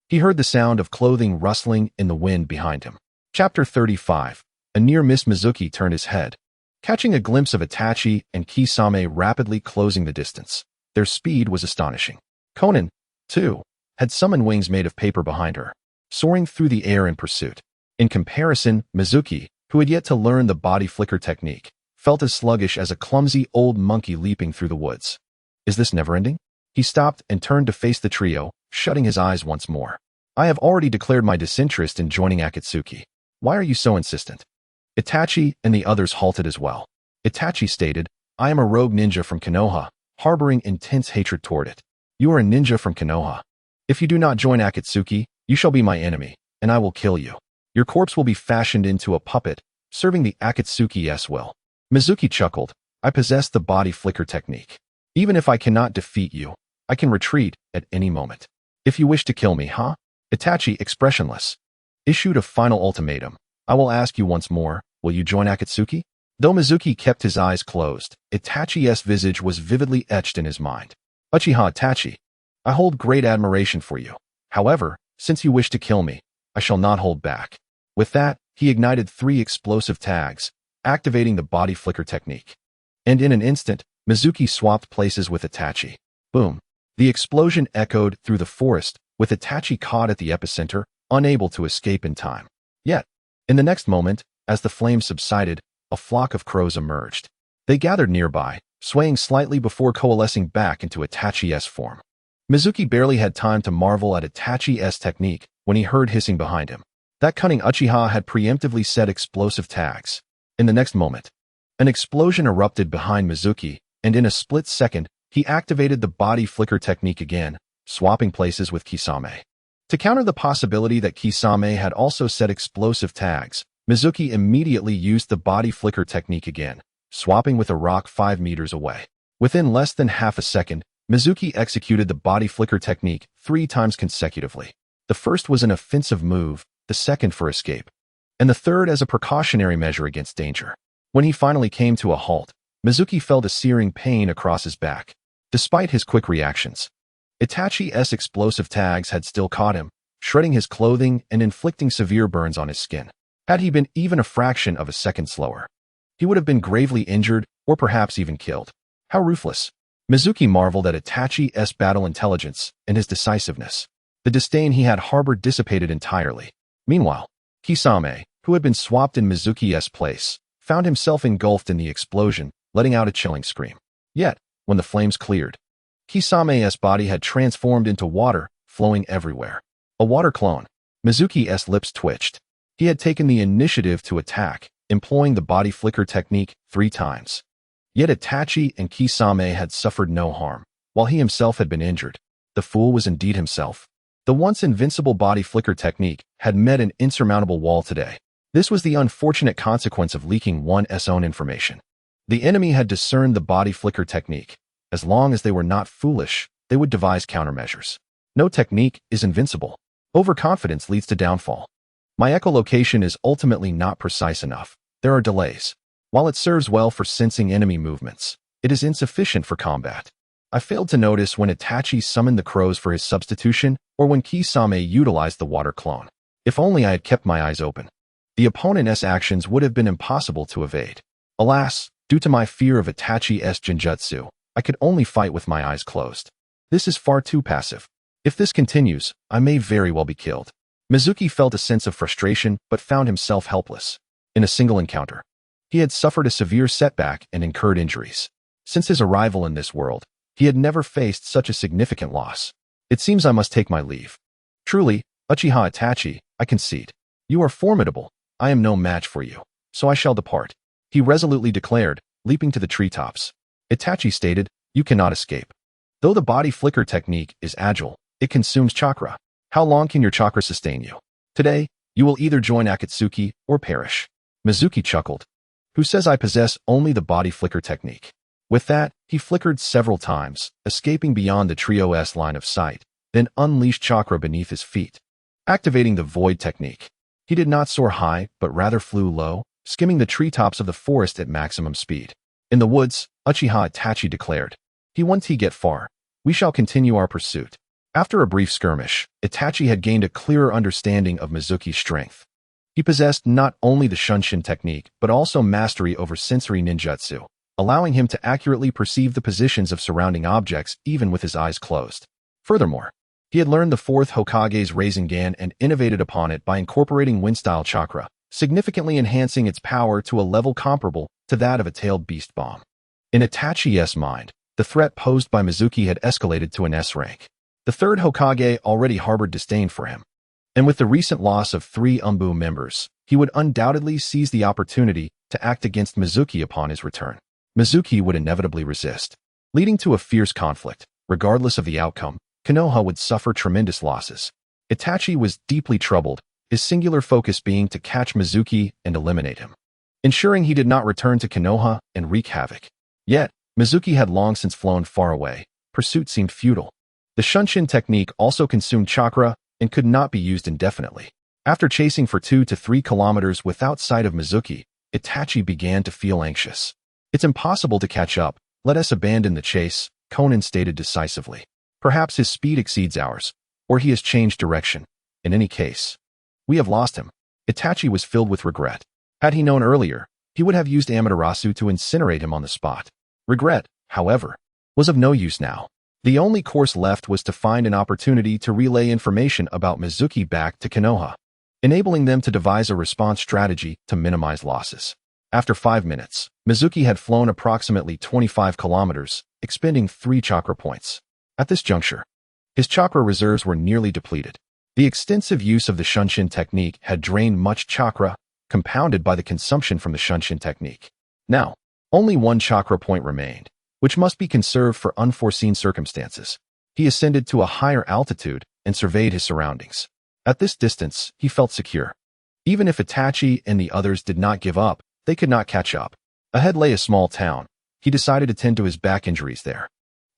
he heard the sound of clothing rustling in the wind behind him. Chapter 35. A near-miss. Mizuki turned his head, catching a glimpse of Itachi and Kisame rapidly closing the distance. Their speed was astonishing. Conan, too, had summoned wings made of paper behind her, soaring through the air in pursuit. In comparison, Mizuki, who had yet to learn the body flicker technique, felt as sluggish as a clumsy old monkey leaping through the woods. Is this never-ending? He stopped and turned to face the trio, shutting his eyes once more. I have already declared my disinterest in joining Akatsuki. Why are you so insistent? Itachi and the others halted as well. Itachi stated, I am a rogue ninja from Konoha, harboring intense hatred toward it. You are a ninja from Konoha. If you do not join Akatsuki, you shall be my enemy, and I will kill you. Your corpse will be fashioned into a puppet, serving the Akatsuki's will. Mizuki chuckled, I possess the body flicker technique. Even if I cannot defeat you, I can retreat at any moment. If you wish to kill me, huh? Itachi, expressionless, issued a final ultimatum. I will ask you once more, will you join Akatsuki? Though Mizuki kept his eyes closed, Itachi's visage was vividly etched in his mind. Uchiha Itachi, I hold great admiration for you. However, since you wish to kill me, I shall not hold back. With that, he ignited 3 explosive tags, activating the body flicker technique. And in an instant, Mizuki swapped places with Itachi. Boom. The explosion echoed through the forest, with Itachi caught at the epicenter, unable to escape in time. Yet, in the next moment, as the flames subsided, a flock of crows emerged. They gathered nearby, swaying slightly before coalescing back into Itachi's form. Mizuki barely had time to marvel at Itachi's technique when he heard hissing behind him. That cunning Uchiha had preemptively set explosive tags. In the next moment, an explosion erupted behind Mizuki, and in a split second, he activated the body flicker technique again, swapping places with Kisame. To counter the possibility that Kisame had also set explosive tags, Mizuki immediately used the body flicker technique again, swapping with a rock 5 meters away. Within less than half a second, Mizuki executed the body flicker technique 3 times consecutively. The first was an offensive move, the second for escape, and the third as a precautionary measure against danger. When he finally came to a halt, Mizuki felt a searing pain across his back. Despite his quick reactions, Itachi's explosive tags had still caught him, shredding his clothing and inflicting severe burns on his skin. Had he been even a fraction of a second slower, he would have been gravely injured or perhaps even killed. How ruthless! Mizuki marveled at Itachi's battle intelligence and his decisiveness. The disdain he had harbored dissipated entirely. Meanwhile, Kisame, who had been swapped in Mizuki's place, found himself engulfed in the explosion, letting out a chilling scream. Yet, when the flames cleared, Kisame's body had transformed into water, flowing everywhere. A water clone. Mizuki's lips twitched. He had taken the initiative to attack, employing the body flicker technique 3 times. Yet Itachi and Kisame had suffered no harm, while he himself had been injured. The fool was indeed himself. The once invincible body flicker technique had met an insurmountable wall today. This was the unfortunate consequence of leaking one's own information. The enemy had discerned the body flicker technique. As long as they were not foolish, they would devise countermeasures. No technique is invincible. Overconfidence leads to downfall. My echolocation is ultimately not precise enough. There are delays. While it serves well for sensing enemy movements, it is insufficient for combat. I failed to notice when Itachi summoned the crows for his substitution or when Kisame utilized the water clone. If only I had kept my eyes open. The opponent's actions would have been impossible to evade. Alas, due to my fear of Itachi's genjutsu, I could only fight with my eyes closed. This is far too passive. If this continues, I may very well be killed. Mizuki felt a sense of frustration but found himself helpless. In a single encounter, he had suffered a severe setback and incurred injuries. Since his arrival in this world, he had never faced such a significant loss. It seems I must take my leave. Truly, Uchiha Itachi, I concede. You are formidable. I am no match for you, so I shall depart. he resolutely declared, leaping to the treetops. Itachi stated, "You cannot escape. Though the body flicker technique is agile, it consumes chakra. How long can your chakra sustain you? Today, you will either join Akatsuki or perish." Mizuki chuckled. "Who says I possess only the body flicker technique?" With that, he flickered several times, escaping beyond the trio's line of sight, then unleashed chakra beneath his feet, activating the void technique. He did not soar high, but rather flew low, skimming the treetops of the forest at maximum speed. In the woods, Uchiha Itachi declared, "He won't get far. We shall continue our pursuit." After a brief skirmish, Itachi had gained a clearer understanding of Mizuki's strength. He possessed not only the Shunshin technique, but also mastery over sensory ninjutsu, allowing him to accurately perceive the positions of surrounding objects even with his eyes closed. Furthermore, he had learned the fourth Hokage's Rasengan and innovated upon it by incorporating wind-style chakra, significantly enhancing its power to a level comparable to that of a tailed beast bomb. In Itachi's mind, the threat posed by Mizuki had escalated to an S rank. The third Hokage already harbored disdain for him, and with the recent loss of 3 Umbu members, he would undoubtedly seize the opportunity to act against Mizuki upon his return. Mizuki would inevitably resist, leading to a fierce conflict. Regardless of the outcome, Konoha would suffer tremendous losses. Itachi was deeply troubled, his singular focus being to catch Mizuki and eliminate him, ensuring he did not return to Konoha and wreak havoc. Yet, Mizuki had long since flown far away. Pursuit seemed futile. The Shunshin technique also consumed chakra and could not be used indefinitely. After chasing for 2 to 3 kilometers without sight of Mizuki, Itachi began to feel anxious. "It's impossible to catch up. Let us abandon the chase," Conan stated decisively. "Perhaps his speed exceeds ours, or he has changed direction. In any case, we have lost him." Itachi was filled with regret. Had he known earlier, he would have used Amaterasu to incinerate him on the spot. Regret, however, was of no use now. The only course left was to find an opportunity to relay information about Mizuki back to Konoha, enabling them to devise a response strategy to minimize losses. After 5 minutes, Mizuki had flown approximately 25 kilometers, expending 3 chakra points. At this juncture, his chakra reserves were nearly depleted. The extensive use of the Shunshin technique had drained much chakra, compounded by the consumption from the Shunshin technique. Now, only 1 chakra point remained, which must be conserved for unforeseen circumstances. He ascended to a higher altitude and surveyed his surroundings. At this distance, he felt secure. Even if Itachi and the others did not give up, they could not catch up. Ahead lay a small town. He decided to tend to his back injuries there.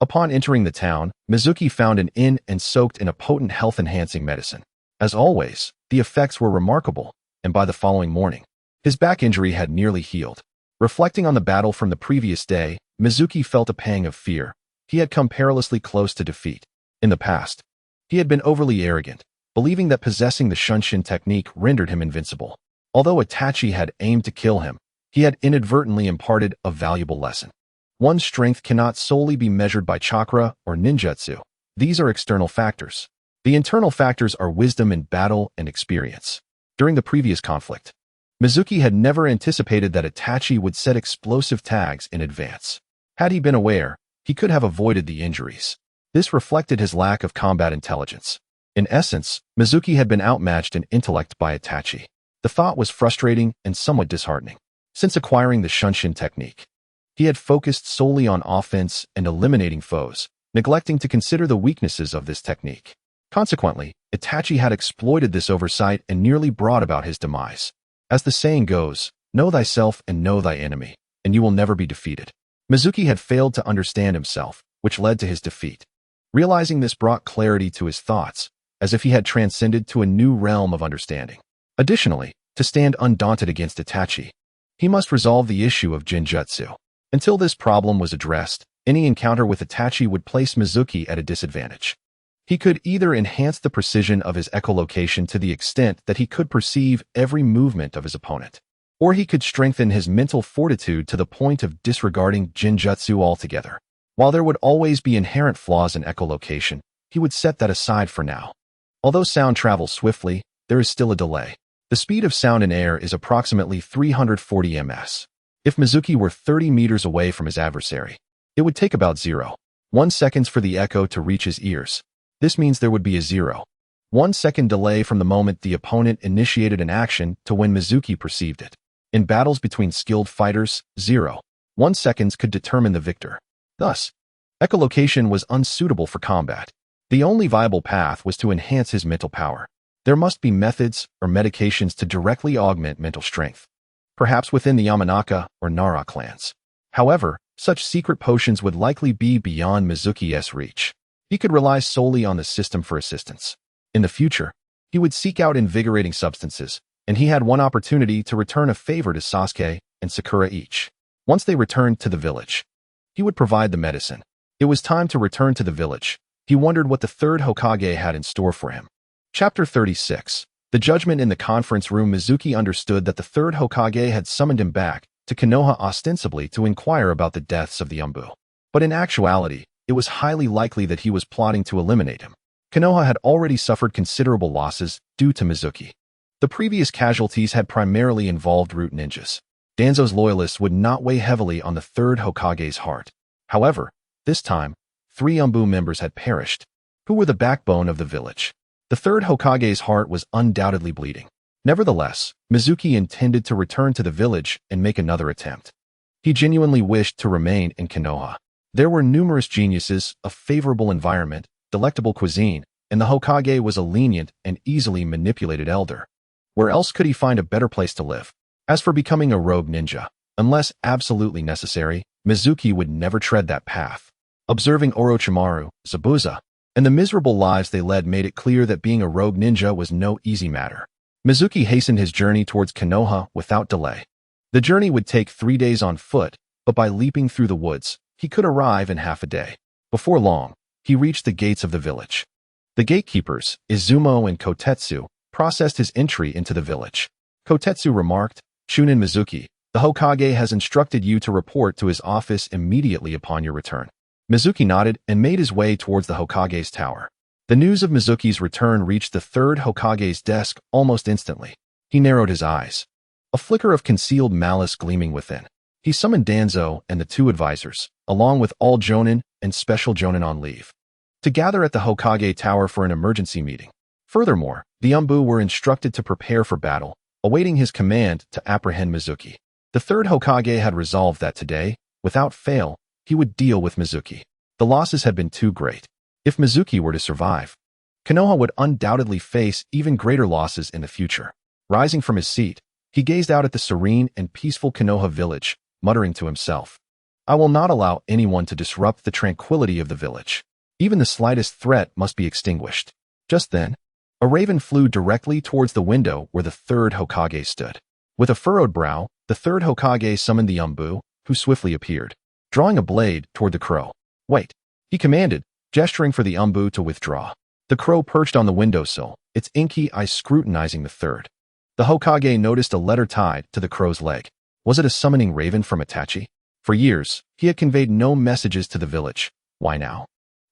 Upon entering the town, Mizuki found an inn and soaked in a potent health-enhancing medicine. As always, the effects were remarkable, and by the following morning, his back injury had nearly healed. Reflecting on the battle from the previous day, Mizuki felt a pang of fear. He had come perilously close to defeat. In the past, he had been overly arrogant, believing that possessing the Shunshin technique rendered him invincible. Although Itachi had aimed to kill him, he had inadvertently imparted a valuable lesson. One's strength cannot solely be measured by chakra or ninjutsu. These are external factors. The internal factors are wisdom in battle and experience. During the previous conflict, Mizuki had never anticipated that Itachi would set explosive tags in advance. Had he been aware, he could have avoided the injuries. This reflected his lack of combat intelligence. In essence, Mizuki had been outmatched in intellect by Itachi. The thought was frustrating and somewhat disheartening. Since acquiring the Shunshin technique, he had focused solely on offense and eliminating foes, neglecting to consider the weaknesses of this technique. Consequently, Itachi had exploited this oversight and nearly brought about his demise. As the saying goes, know thyself and know thy enemy, and you will never be defeated. Mizuki had failed to understand himself, which led to his defeat. Realizing this brought clarity to his thoughts, as if he had transcended to a new realm of understanding. Additionally, to stand undaunted against Itachi, he must resolve the issue of Jinjutsu. Until this problem was addressed, any encounter with Itachi would place Mizuki at a disadvantage. He could either enhance the precision of his echolocation to the extent that he could perceive every movement of his opponent, or he could strengthen his mental fortitude to the point of disregarding Jinjutsu altogether. While there would always be inherent flaws in echolocation, he would set that aside for now. Although sound travels swiftly, there is still a delay. The speed of sound in air is approximately 340 ms. If Mizuki were 30 meters away from his adversary, it would take about 0.1 seconds for the echo to reach his ears. This means there would be a 0.1 second delay from the moment the opponent initiated an action to when Mizuki perceived it. In battles between skilled fighters, 0.1 seconds could determine the victor. Thus, echolocation was unsuitable for combat. The only viable path was to enhance his mental power. There must be methods or medications to directly augment mental strength, perhaps within the Yamanaka or Nara clans. However, such secret potions would likely be beyond Mizuki's reach. He could rely solely on the system for assistance. In the future, he would seek out invigorating substances, and he had one opportunity to return a favor to Sasuke and Sakura each. Once they returned to the village, he would provide the medicine. It was time to return to the village. He wondered what the third Hokage had in store for him. Chapter 36. The Judgment. In the conference room, Mizuki understood that the third Hokage had summoned him back to Konoha ostensibly to inquire about the deaths of the Anbu. But in actuality, it was highly likely that he was plotting to eliminate him. Konoha had already suffered considerable losses due to Mizuki. The previous casualties had primarily involved root ninjas. Danzo's loyalists would not weigh heavily on the third Hokage's heart. However, this time, 3 Anbu members had perished, who were the backbone of the village. The third Hokage's heart was undoubtedly bleeding. Nevertheless, Mizuki intended to return to the village and make another attempt. He genuinely wished to remain in Konoha. There were numerous geniuses, a favorable environment, delectable cuisine, and the Hokage was a lenient and easily manipulated elder. Where else could he find a better place to live? As for becoming a rogue ninja, unless absolutely necessary, Mizuki would never tread that path. Observing Orochimaru, Zabuza, and the miserable lives they led made it clear that being a rogue ninja was no easy matter. Mizuki hastened his journey towards Konoha without delay. The journey would take 3 days on foot, but by leaping through the woods, he could arrive in half a day. Before long, he reached the gates of the village. The gatekeepers, Izumo and Kotetsu, processed his entry into the village. Kotetsu remarked, "Chunin Mizuki, the Hokage has instructed you to report to his office immediately upon your return." Mizuki nodded and made his way towards the Hokage's tower. The news of Mizuki's return reached the third Hokage's desk almost instantly. He narrowed his eyes, a flicker of concealed malice gleaming within. He summoned Danzo and the 2 advisors, along with all Jonin and special Jonin on leave, to gather at the Hokage tower for an emergency meeting. Furthermore, the Anbu were instructed to prepare for battle, awaiting his command to apprehend Mizuki. The third Hokage had resolved that today, without fail, he would deal with Mizuki. The losses had been too great. If Mizuki were to survive, Konoha would undoubtedly face even greater losses in the future. Rising from his seat, he gazed out at the serene and peaceful Konoha village, muttering to himself, "I will not allow anyone to disrupt the tranquility of the village. Even the slightest threat must be extinguished." Just then, a raven flew directly towards the window where the third Hokage stood. With a furrowed brow, the third Hokage summoned the Anbu, who swiftly appeared, drawing a blade toward the crow. "Wait," he commanded, gesturing for the Anbu to withdraw. The crow perched on the windowsill, its inky eyes scrutinizing the third. The Hokage noticed a letter tied to the crow's leg. Was it a summoning raven from Itachi? For years, he had conveyed no messages to the village. Why now?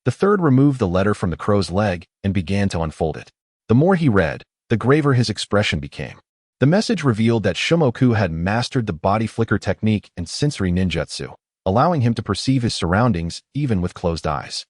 The third removed the letter from the crow's leg and began to unfold it. The more he read, the graver his expression became. The message revealed that Shumoku had mastered the body flicker technique and sensory ninjutsu, allowing him to perceive his surroundings even with closed eyes.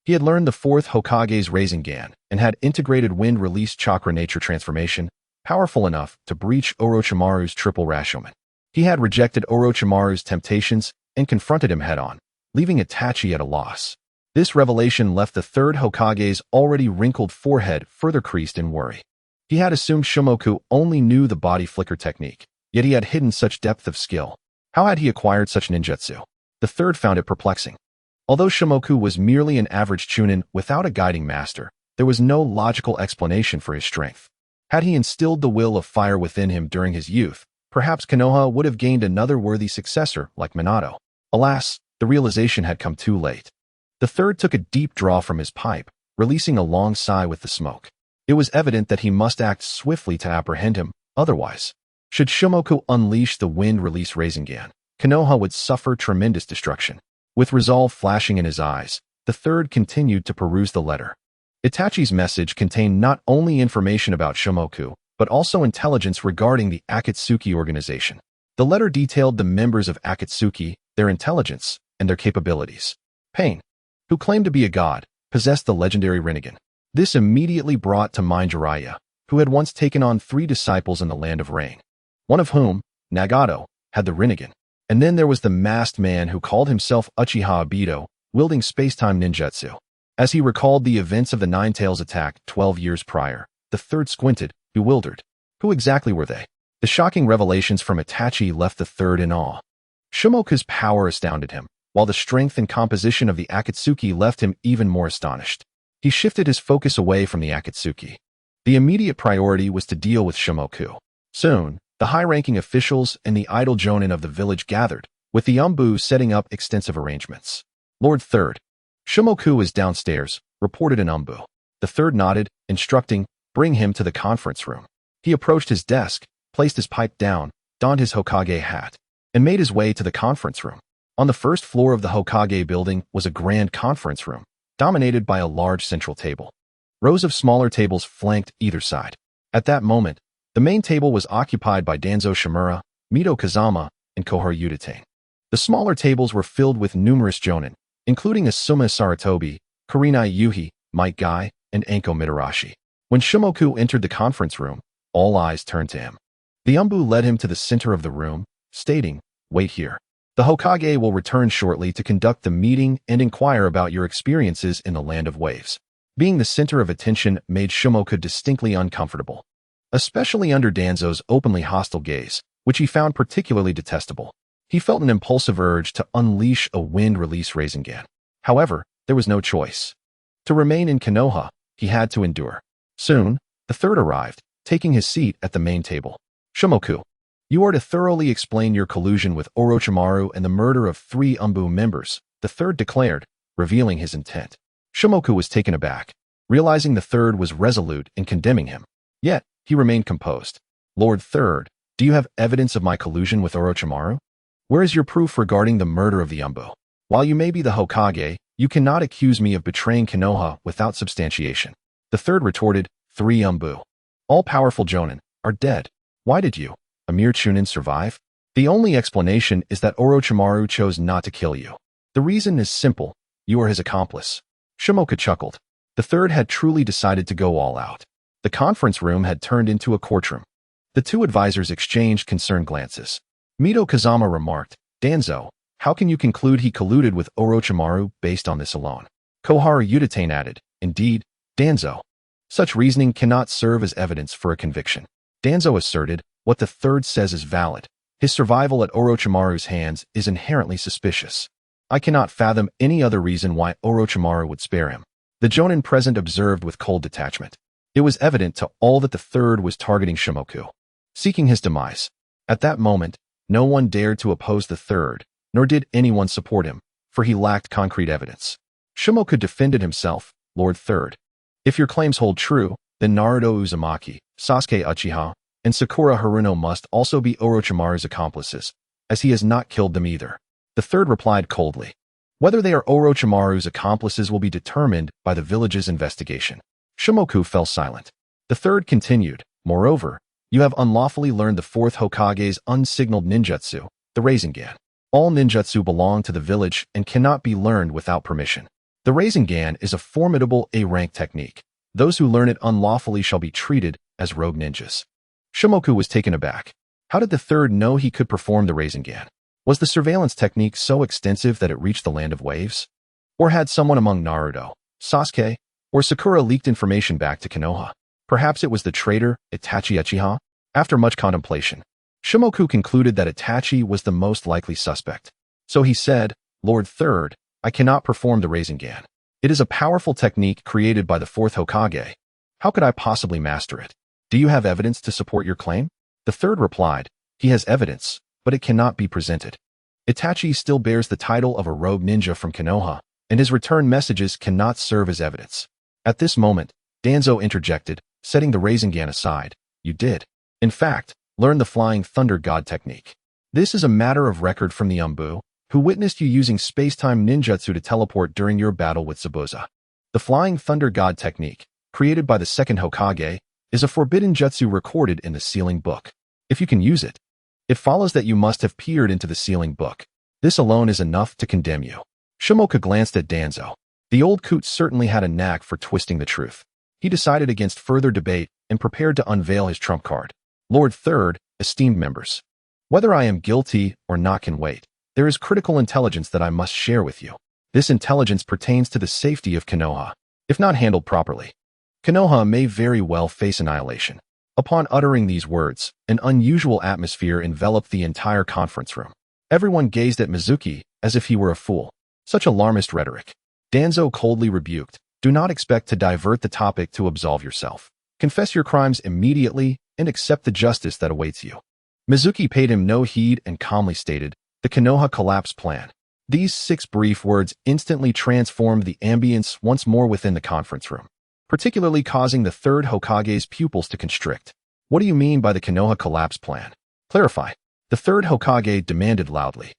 He had learned the 4th Hokage's Rasengan and had integrated wind-release chakra nature transformation, powerful enough to breach Orochimaru's triple Rashomon. He had rejected Orochimaru's temptations and confronted him head-on, leaving Itachi at a loss. This revelation left the third Hokage's already wrinkled forehead further creased in worry. He had assumed Shumoku only knew the body flicker technique, yet he had hidden such depth of skill. How had he acquired such ninjutsu? The third found it perplexing. Although Shumoku was merely an average chunin without a guiding master, there was no logical explanation for his strength. Had he instilled the will of fire within him during his youth, perhaps Konoha would have gained another worthy successor like Minato. Alas, the realization had come too late. The third took a deep draw from his pipe, releasing a long sigh with the smoke. It was evident that he must act swiftly to apprehend him, otherwise, should Shumoku unleash the wind-release Rasengan, Konoha would suffer tremendous destruction. With resolve flashing in his eyes, the third continued to peruse the letter. Itachi's message contained not only information about Shumoku, but also intelligence regarding the Akatsuki organization. The letter detailed the members of Akatsuki, their intelligence, and their capabilities. Pain, who claimed to be a god, possessed the legendary Rinnegan. This immediately brought to mind Jiraiya, who had once taken on 3 disciples in the Land of Rain, one of whom, Nagato, had the Rinnegan. And then there was the masked man who called himself Uchiha Obito, wielding space-time ninjutsu. As he recalled the events of the Nine-Tails attack 12 years prior, the third squinted, bewildered. Who exactly were they? The shocking revelations from Itachi left the third in awe. Shimoku's power astounded him, while the strength and composition of the Akatsuki left him even more astonished. He shifted his focus away from the Akatsuki. The immediate priority was to deal with Shimoku. Soon, the high-ranking officials and the idle jonin of the village gathered, with the Umbu setting up extensive arrangements. Lord Third. Shimoku is downstairs, reported an Umbu. The third nodded, instructing, bring him to the conference room. He approached his desk, placed his pipe down, donned his Hokage hat, and made his way to the conference room. On the first floor of the Hokage building was a grand conference room, dominated by a large central table. Rows of smaller tables flanked either side. At that moment, the main table was occupied by Danzo Shimura, Mito Kazama, and Koharu Udatain. The smaller tables were filled with numerous jonin, including Asuma Saratobi, Kurenai Yuhi, Might Guy, and Anko Mitarashi. When Shimoku entered the conference room, all eyes turned to him. The Umbu led him to the center of the room, stating, wait here. The Hokage will return shortly to conduct the meeting and inquire about your experiences in the Land of Waves. Being the center of attention made Shimoku distinctly uncomfortable, especially under Danzo's openly hostile gaze, which he found particularly detestable. He felt an impulsive urge to unleash a wind-release Rasengan. However, there was no choice. To remain in Konoha, he had to endure. Soon, the third arrived, taking his seat at the main table. Shimoku, you are to thoroughly explain your collusion with Orochimaru and the murder of 3 Umbu members, the third declared, revealing his intent. Shimoku was taken aback, realizing the third was resolute in condemning him. Yet, he remained composed. Lord Third, do you have evidence of my collusion with Orochimaru? Where is your proof regarding the murder of the Umbu? While you may be the Hokage, you cannot accuse me of betraying Konoha without substantiation. The third retorted, 3 Umbu. All-powerful jonin, are dead. Why did you, a mere chunin, survive? The only explanation is that Orochimaru chose not to kill you. The reason is simple, you are his accomplice. Shimoku chuckled. The third had truly decided to go all out. The conference room had turned into a courtroom. The two advisors exchanged concerned glances. Mito Kazama remarked, Danzo, how can you conclude he colluded with Orochimaru based on this alone? Koharu Udatain added, indeed, Danzo. Such reasoning cannot serve as evidence for a conviction. Danzo asserted, what the third says is valid. His survival at Orochimaru's hands is inherently suspicious. I cannot fathom any other reason why Orochimaru would spare him. The jonin present observed with cold detachment. It was evident to all that the third was targeting Shimoku, seeking his demise. At that moment, no one dared to oppose the third, nor did anyone support him, for he lacked concrete evidence. Shimoku defended himself, Lord Third. If your claims hold true, then Naruto Uzumaki, Sasuke Uchiha, and Sakura Haruno must also be Orochimaru's accomplices, as he has not killed them either. The third replied coldly. Whether they are Orochimaru's accomplices will be determined by the village's investigation. Shimoku fell silent. The third continued, moreover, you have unlawfully learned the fourth Hokage's unsignaled ninjutsu, the Rasengan. All ninjutsu belong to the village and cannot be learned without permission. The Rasengan is a formidable A-rank technique. Those who learn it unlawfully shall be treated as rogue ninjas. Shimoku was taken aback. How did the third know he could perform the Rasengan? Was the surveillance technique so extensive that it reached the Land of Waves? Or had someone among Naruto, Sasuke, or Sakura leaked information back to Konoha? Perhaps it was the traitor, Itachi Uchiha? After much contemplation, Shimoku concluded that Itachi was the most likely suspect. So he said, Lord Third, I cannot perform the Rasengan. It is a powerful technique created by the fourth Hokage. How could I possibly master it? Do you have evidence to support your claim? The third replied, he has evidence, but it cannot be presented. Itachi still bears the title of a rogue ninja from Konoha, and his return messages cannot serve as evidence. At this moment, Danzo interjected, setting the Rasengan aside. You did, in fact, learn the Flying Thunder God technique. This is a matter of record from the Umbu, who witnessed you using space-time ninjutsu to teleport during your battle with Zabuza. The Flying Thunder God technique, created by the second Hokage, is a forbidden jutsu recorded in the sealing book. If you can use it, it follows that you must have peered into the sealing book. This alone is enough to condemn you. Shimoku glanced at Danzo. The old coot certainly had a knack for twisting the truth. He decided against further debate and prepared to unveil his trump card. Lord Third, esteemed members, Whether I am guilty or not can wait. There is critical intelligence that I must share with you. This intelligence pertains to the safety of Konoha. If not handled properly, Konoha may very well face annihilation. Upon uttering these words, an unusual atmosphere enveloped the entire conference room. Everyone gazed at Mizuki as if he were a fool. Such alarmist rhetoric. Danzo coldly rebuked, "Do not expect to divert the topic to absolve yourself. Confess your crimes immediately and accept the justice that awaits you." Mizuki paid him no heed and calmly stated, "The Konoha collapse plan." These 6 brief words instantly transformed the ambience once more within the conference room, particularly causing the third Hokage's pupils to constrict. "What do you mean by the Konoha collapse plan? Clarify," the third Hokage demanded loudly.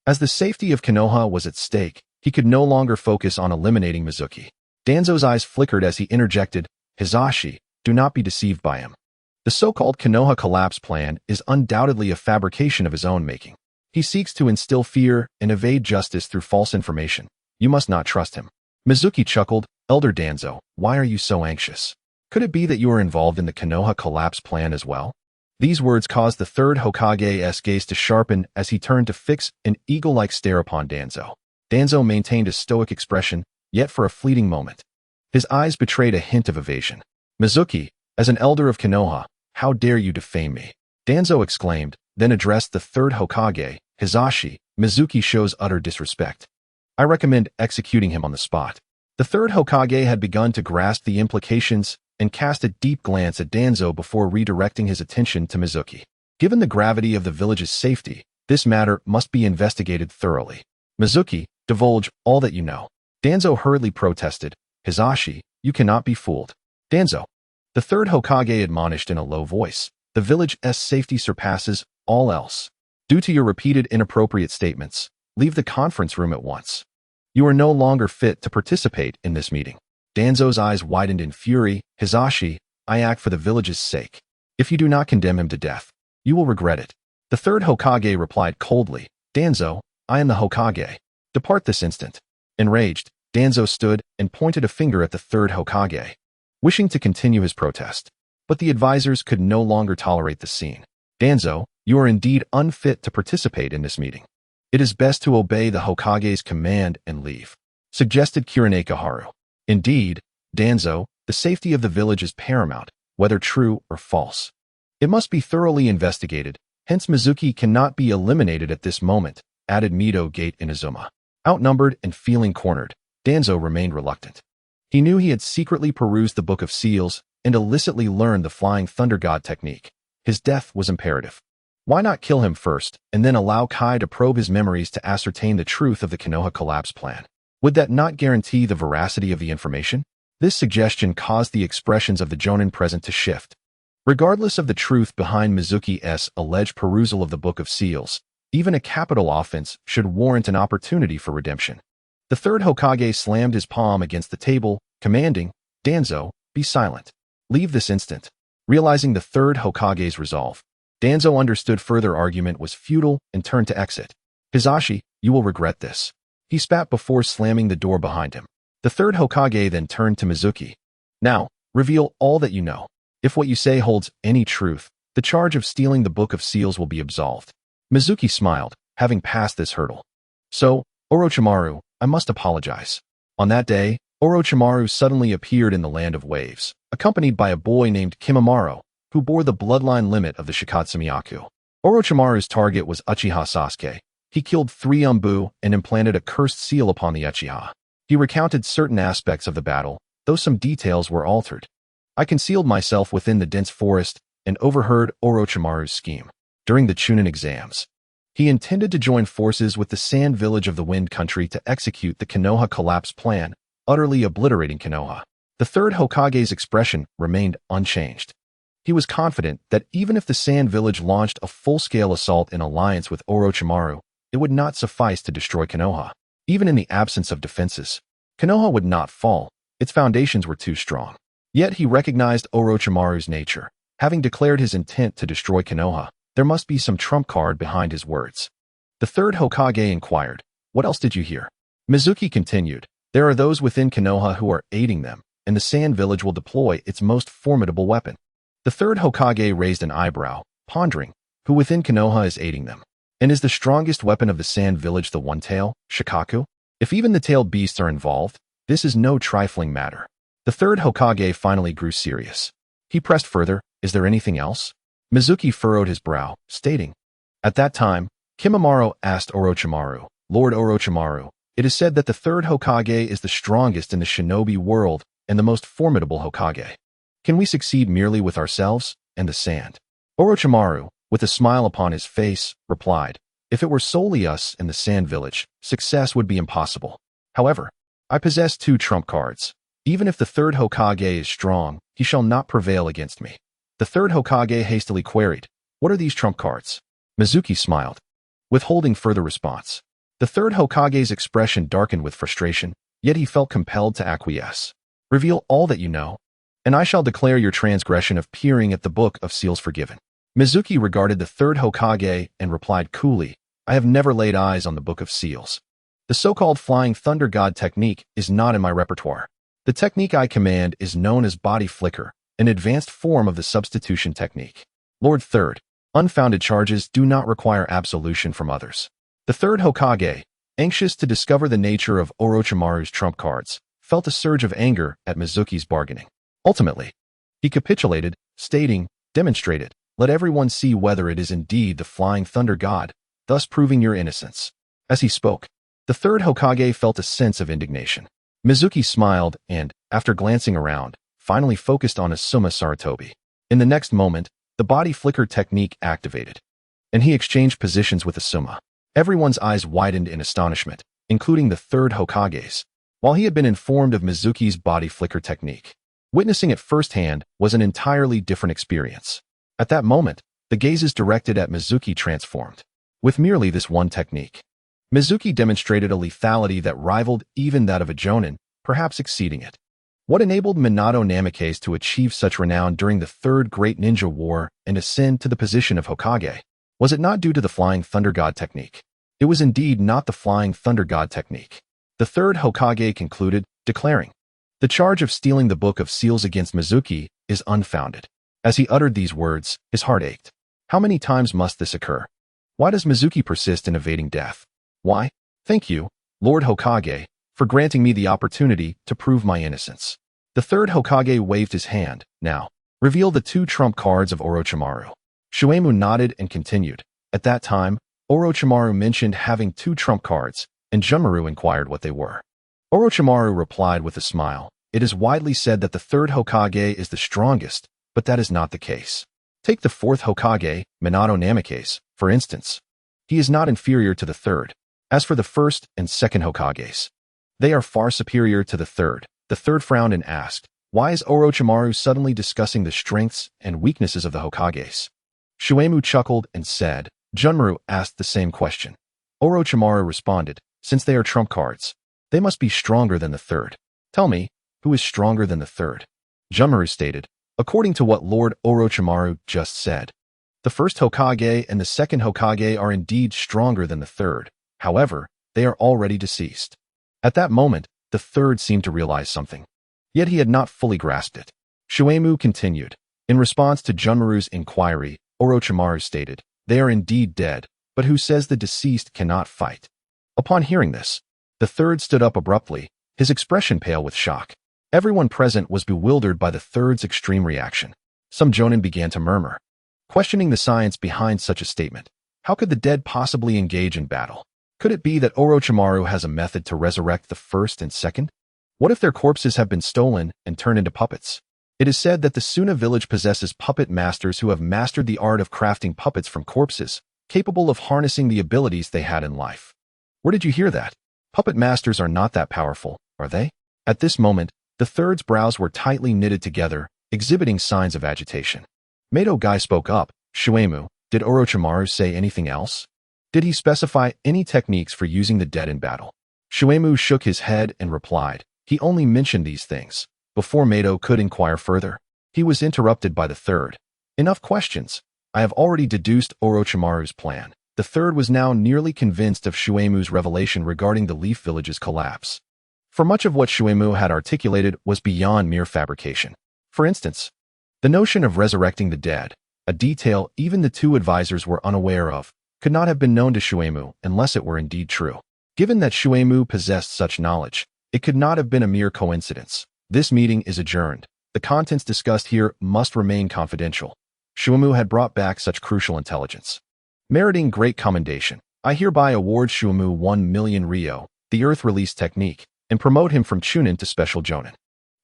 As the safety of Konoha was at stake, he could no longer focus on eliminating Mizuki. Danzo's eyes flickered as he interjected, "Hisashi, do not be deceived by him. The so-called Konoha collapse plan is undoubtedly a fabrication of his own making. He seeks to instill fear and evade justice through false information. You must not trust him." Mizuki chuckled, "Elder Danzo, why are you so anxious? Could it be that you are involved in the Konoha collapse plan as well?" These words caused the third Hokage's gaze to sharpen as he turned to fix an eagle-like stare upon Danzo. Danzo maintained a stoic expression, yet for a fleeting moment, his eyes betrayed a hint of evasion. "Mizuki, as an elder of Konoha, how dare you defame me?" Danzo exclaimed, then addressed the third Hokage, "Hisashi, Mizuki shows utter disrespect. I recommend executing him on the spot." The third Hokage had begun to grasp the implications and cast a deep glance at Danzo before redirecting his attention to Mizuki. Given the gravity of the village's safety, this matter must be investigated thoroughly. "Mizuki, divulge all that you know." Danzo hurriedly protested, "Hisashi, you cannot be fooled." "Danzo," the third Hokage admonished in a low voice, "the village's safety surpasses all else. Due to your repeated inappropriate statements, leave the conference room at once. You are no longer fit to participate in this meeting." Danzo's eyes widened in fury. "Hisashi, I act for the village's sake. If you do not condemn him to death, you will regret it." The third Hokage replied coldly, "Danzo, I am the Hokage. Depart this instant." Enraged, Danzo stood and pointed a finger at the third Hokage, wishing to continue his protest. But the advisors could no longer tolerate the scene. "Danzo, you are indeed unfit to participate in this meeting. It is best to obey the Hokage's command and leave," suggested Kurenaka Haru. "Indeed, Danzo, the safety of the village is paramount, whether true or false. It must be thoroughly investigated, hence Mizuki cannot be eliminated at this moment," added Mido Gate Inazuma. Outnumbered and feeling cornered, Danzo remained reluctant. He knew he had secretly perused the Book of Seals and illicitly learned the Flying Thunder God technique. His death was imperative. Why not kill him first and then allow Kai to probe his memories to ascertain the truth of the Konoha collapse plan? Would that not guarantee the veracity of the information? This suggestion caused the expressions of the Jonin present to shift. Regardless of the truth behind Mizuki's alleged perusal of the Book of Seals, even a capital offense should warrant an opportunity for redemption. The third Hokage slammed his palm against the table, commanding, "Danzo, be silent. Leave this instant." Realizing the third Hokage's resolve, Danzo understood further argument was futile and turned to exit. "Hisashi, you will regret this." He spat before slamming the door behind him. The third Hokage then turned to Mizuki. "Now, reveal all that you know. If what you say holds any truth, the charge of stealing the Book of Seals will be absolved." Mizuki smiled, having passed this hurdle. "So, Orochimaru, I must apologize." On that day, Orochimaru suddenly appeared in the Land of Waves, accompanied by a boy named Kimimaro, who bore the bloodline limit of the Shikatsumiyaku. Orochimaru's target was Uchiha Sasuke. He killed 3 Umbu and implanted a cursed seal upon the Uchiha. He recounted certain aspects of the battle, though some details were altered. "I concealed myself within the dense forest and overheard Orochimaru's scheme. During the Chunin exams, he intended to join forces with the Sand Village of the Wind Country to execute the Konoha collapse plan, utterly obliterating Konoha." The third Hokage's expression remained unchanged. He was confident that even if the Sand Village launched a full-scale assault in alliance with Orochimaru, it would not suffice to destroy Konoha. Even in the absence of defenses, Konoha would not fall. Its foundations were too strong. Yet he recognized Orochimaru's nature. Having declared his intent to destroy Konoha, there must be some trump card behind his words. The third Hokage inquired, "What else did you hear?" Mizuki continued, "There are those within Konoha who are aiding them, and the Sand Village will deploy its most formidable weapon." The third Hokage raised an eyebrow, pondering, who within Konoha is aiding them. And is the strongest weapon of the Sand Village the One Tail, Shikaku? If even the tailed beasts are involved, this is no trifling matter. The third Hokage finally grew serious. He pressed further, is there anything else? Mizuki furrowed his brow, stating. At that time, Kimimaro asked Orochimaru, Lord Orochimaru, it is said that the third Hokage is the strongest in the shinobi world and the most formidable Hokage. Can we succeed merely with ourselves and the sand? Orochimaru, with a smile upon his face, replied, if it were solely us and the Sand Village, success would be impossible. However, I possess 2 trump cards. Even if the third Hokage is strong, he shall not prevail against me. The third Hokage hastily queried, what are these trump cards? Mizuki smiled, withholding further response. The third Hokage's expression darkened with frustration, yet he felt compelled to acquiesce. Reveal all that you know, and I shall declare your transgression of peering at the Book of Seals forgiven. Mizuki regarded the third Hokage and replied coolly, I have never laid eyes on the Book of Seals. The so-called Flying Thunder God technique is not in my repertoire. The technique I command is known as body flicker, an advanced form of the substitution technique. Lord Third, unfounded charges do not require absolution from others. The third Hokage, anxious to discover the nature of Orochimaru's trump cards, felt a surge of anger at Mizuki's bargaining. Ultimately, he capitulated, stating, demonstrate it, let everyone see whether it is indeed the Flying Thunder God, thus proving your innocence. As he spoke, the third Hokage felt a sense of indignation. Mizuki smiled and, after glancing around, finally focused on Asuma Sarutobi. In the next moment, the body flicker technique activated, and he exchanged positions with Asuma. Everyone's eyes widened in astonishment, including the third Hokage's. While he had been informed of Mizuki's body flicker technique, witnessing it firsthand was an entirely different experience. At that moment, the gazes directed at Mizuki transformed. With merely this one technique, Mizuki demonstrated a lethality that rivaled even that of a Jonin, perhaps exceeding it. What enabled Minato Namikaze to achieve such renown during the Third Great Ninja War and ascend to the position of Hokage? Was it not due to the Flying Thunder God technique? It was indeed not the Flying Thunder God technique. The third Hokage concluded, declaring, the charge of stealing the Book of Seals against Mizuki is unfounded. As he uttered these words, his heart ached. How many times must this occur? Why does Mizuki persist in evading death? Why? Thank you, Lord Hokage, for granting me the opportunity to prove my innocence. The third Hokage waved his hand. Now, reveal the 2 trump cards of Orochimaru. Shuemu nodded and continued. At that time, Orochimaru mentioned having 2 trump cards, and Junmaru inquired what they were. Orochimaru replied with a smile, it is widely said that the third Hokage is the strongest, but that is not the case. Take the fourth Hokage, Minato Namikaze, for instance. He is not inferior to the third. As for the first and second Hokages, they are far superior to the third. The third frowned and asked, why is Orochimaru suddenly discussing the strengths and weaknesses of the Hokages? Shuemu chuckled and said, Junmaru asked the same question. Orochimaru responded, since they are trump cards, they must be stronger than the third. Tell me, who is stronger than the third? Junmaru stated, according to what Lord Orochimaru just said, the first Hokage and the second Hokage are indeed stronger than the third. However, they are already deceased. At that moment, the third seemed to realize something. Yet he had not fully grasped it. Shuemu continued. In response to Junmaru's inquiry, Orochimaru stated, they are indeed dead, but who says the deceased cannot fight? Upon hearing this, the third stood up abruptly, his expression pale with shock. Everyone present was bewildered by the third's extreme reaction. Some jonin began to murmur, questioning the science behind such a statement. How could the dead possibly engage in battle? Could it be that Orochimaru has a method to resurrect the first and second? What if their corpses have been stolen and turned into puppets? It is said that the Suna village possesses puppet masters who have mastered the art of crafting puppets from corpses, capable of harnessing the abilities they had in life. Where did you hear that? Puppet masters are not that powerful, are they? At this moment, the third's brows were tightly knitted together, exhibiting signs of agitation. Mato Gai spoke up, Shuemu, did Orochimaru say anything else? Did he specify any techniques for using the dead in battle? Shuemu shook his head and replied, he only mentioned these things. Before Mato could inquire further, he was interrupted by the third. Enough questions. I have already deduced Orochimaru's plan. The third was now nearly convinced of Shuemu's revelation regarding the Leaf Village's collapse. For much of what Shuemu had articulated was beyond mere fabrication. For instance, the notion of resurrecting the dead, a detail even the two advisors were unaware of, could not have been known to Shuemu unless it were indeed true. Given that Shuemu possessed such knowledge, it could not have been a mere coincidence. This meeting is adjourned. The contents discussed here must remain confidential. Shuemu had brought back such crucial intelligence, meriting great commendation. I hereby award Shuemu 1 million Ryo, the Earth Release Technique, and promote him from Chunin to Special Jonin.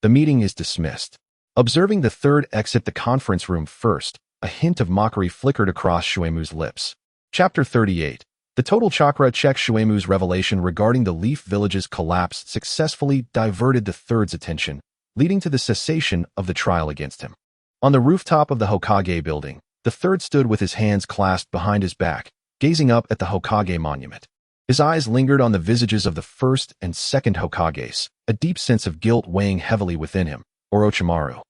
The meeting is dismissed. Observing the third exit the conference room first, a hint of mockery flickered across Shuemu's lips. Chapter 38. The total chakra check. Shuemu's revelation regarding the Leaf Village's collapse successfully diverted the third's attention, leading to the cessation of the trial against him. On the rooftop of the Hokage building, the third stood with his hands clasped behind his back, gazing up at the Hokage monument. His eyes lingered on the visages of the first and second Hokages, a deep sense of guilt weighing heavily within him. Orochimaru,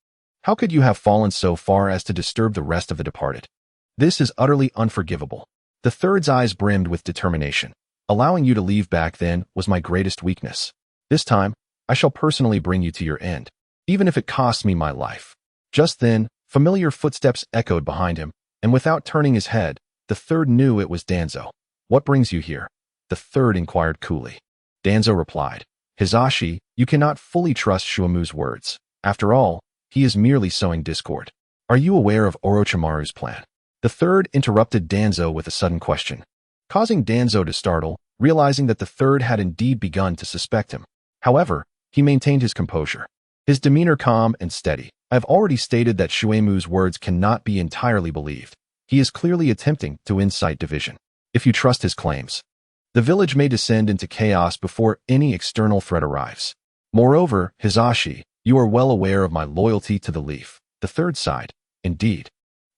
how could you have fallen so far as to disturb the rest of the departed? This is utterly unforgivable. The third's eyes brimmed with determination. Allowing you to leave back then was my greatest weakness. This time, I shall personally bring you to your end, even if it costs me my life. Just then, familiar footsteps echoed behind him, and without turning his head, the third knew it was Danzo. What brings you here? The third inquired coolly. Danzo replied, Hisashi, you cannot fully trust Shuemu's words. After all, he is merely sowing discord. Are you aware of Orochimaru's plan? The third interrupted Danzo with a sudden question, causing Danzo to startle, realizing that the third had indeed begun to suspect him. However, he maintained his composure, his demeanor calm and steady. I have already stated that Shuemu's words cannot be entirely believed. He is clearly attempting to incite division. If you trust his claims, the village may descend into chaos before any external threat arrives. Moreover, Hisashi, you are well aware of my loyalty to the Leaf. The third side, indeed.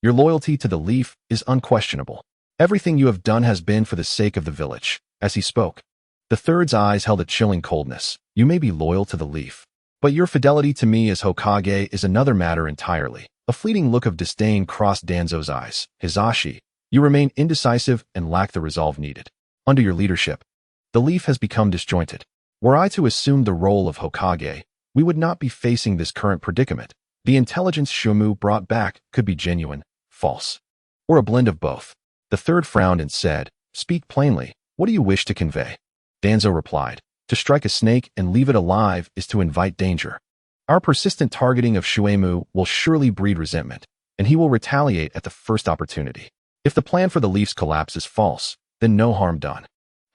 Your loyalty to the Leaf is unquestionable. Everything you have done has been for the sake of the village. As he spoke, the third's eyes held a chilling coldness. You may be loyal to the Leaf, but your fidelity to me as Hokage is another matter entirely. A fleeting look of disdain crossed Danzo's eyes. Hisashi, you remain indecisive and lack the resolve needed. Under your leadership, the Leaf has become disjointed. Were I to assume the role of Hokage, we would not be facing this current predicament. The intelligence Shuemu brought back could be genuine, false, or a blend of both. The third frowned and said, Speak plainly, what do you wish to convey? Danzo replied, To strike a snake and leave it alive is to invite danger. Our persistent targeting of Shuemu will surely breed resentment, and he will retaliate at the first opportunity. If the plan for the Leaf's collapse is false, then no harm done.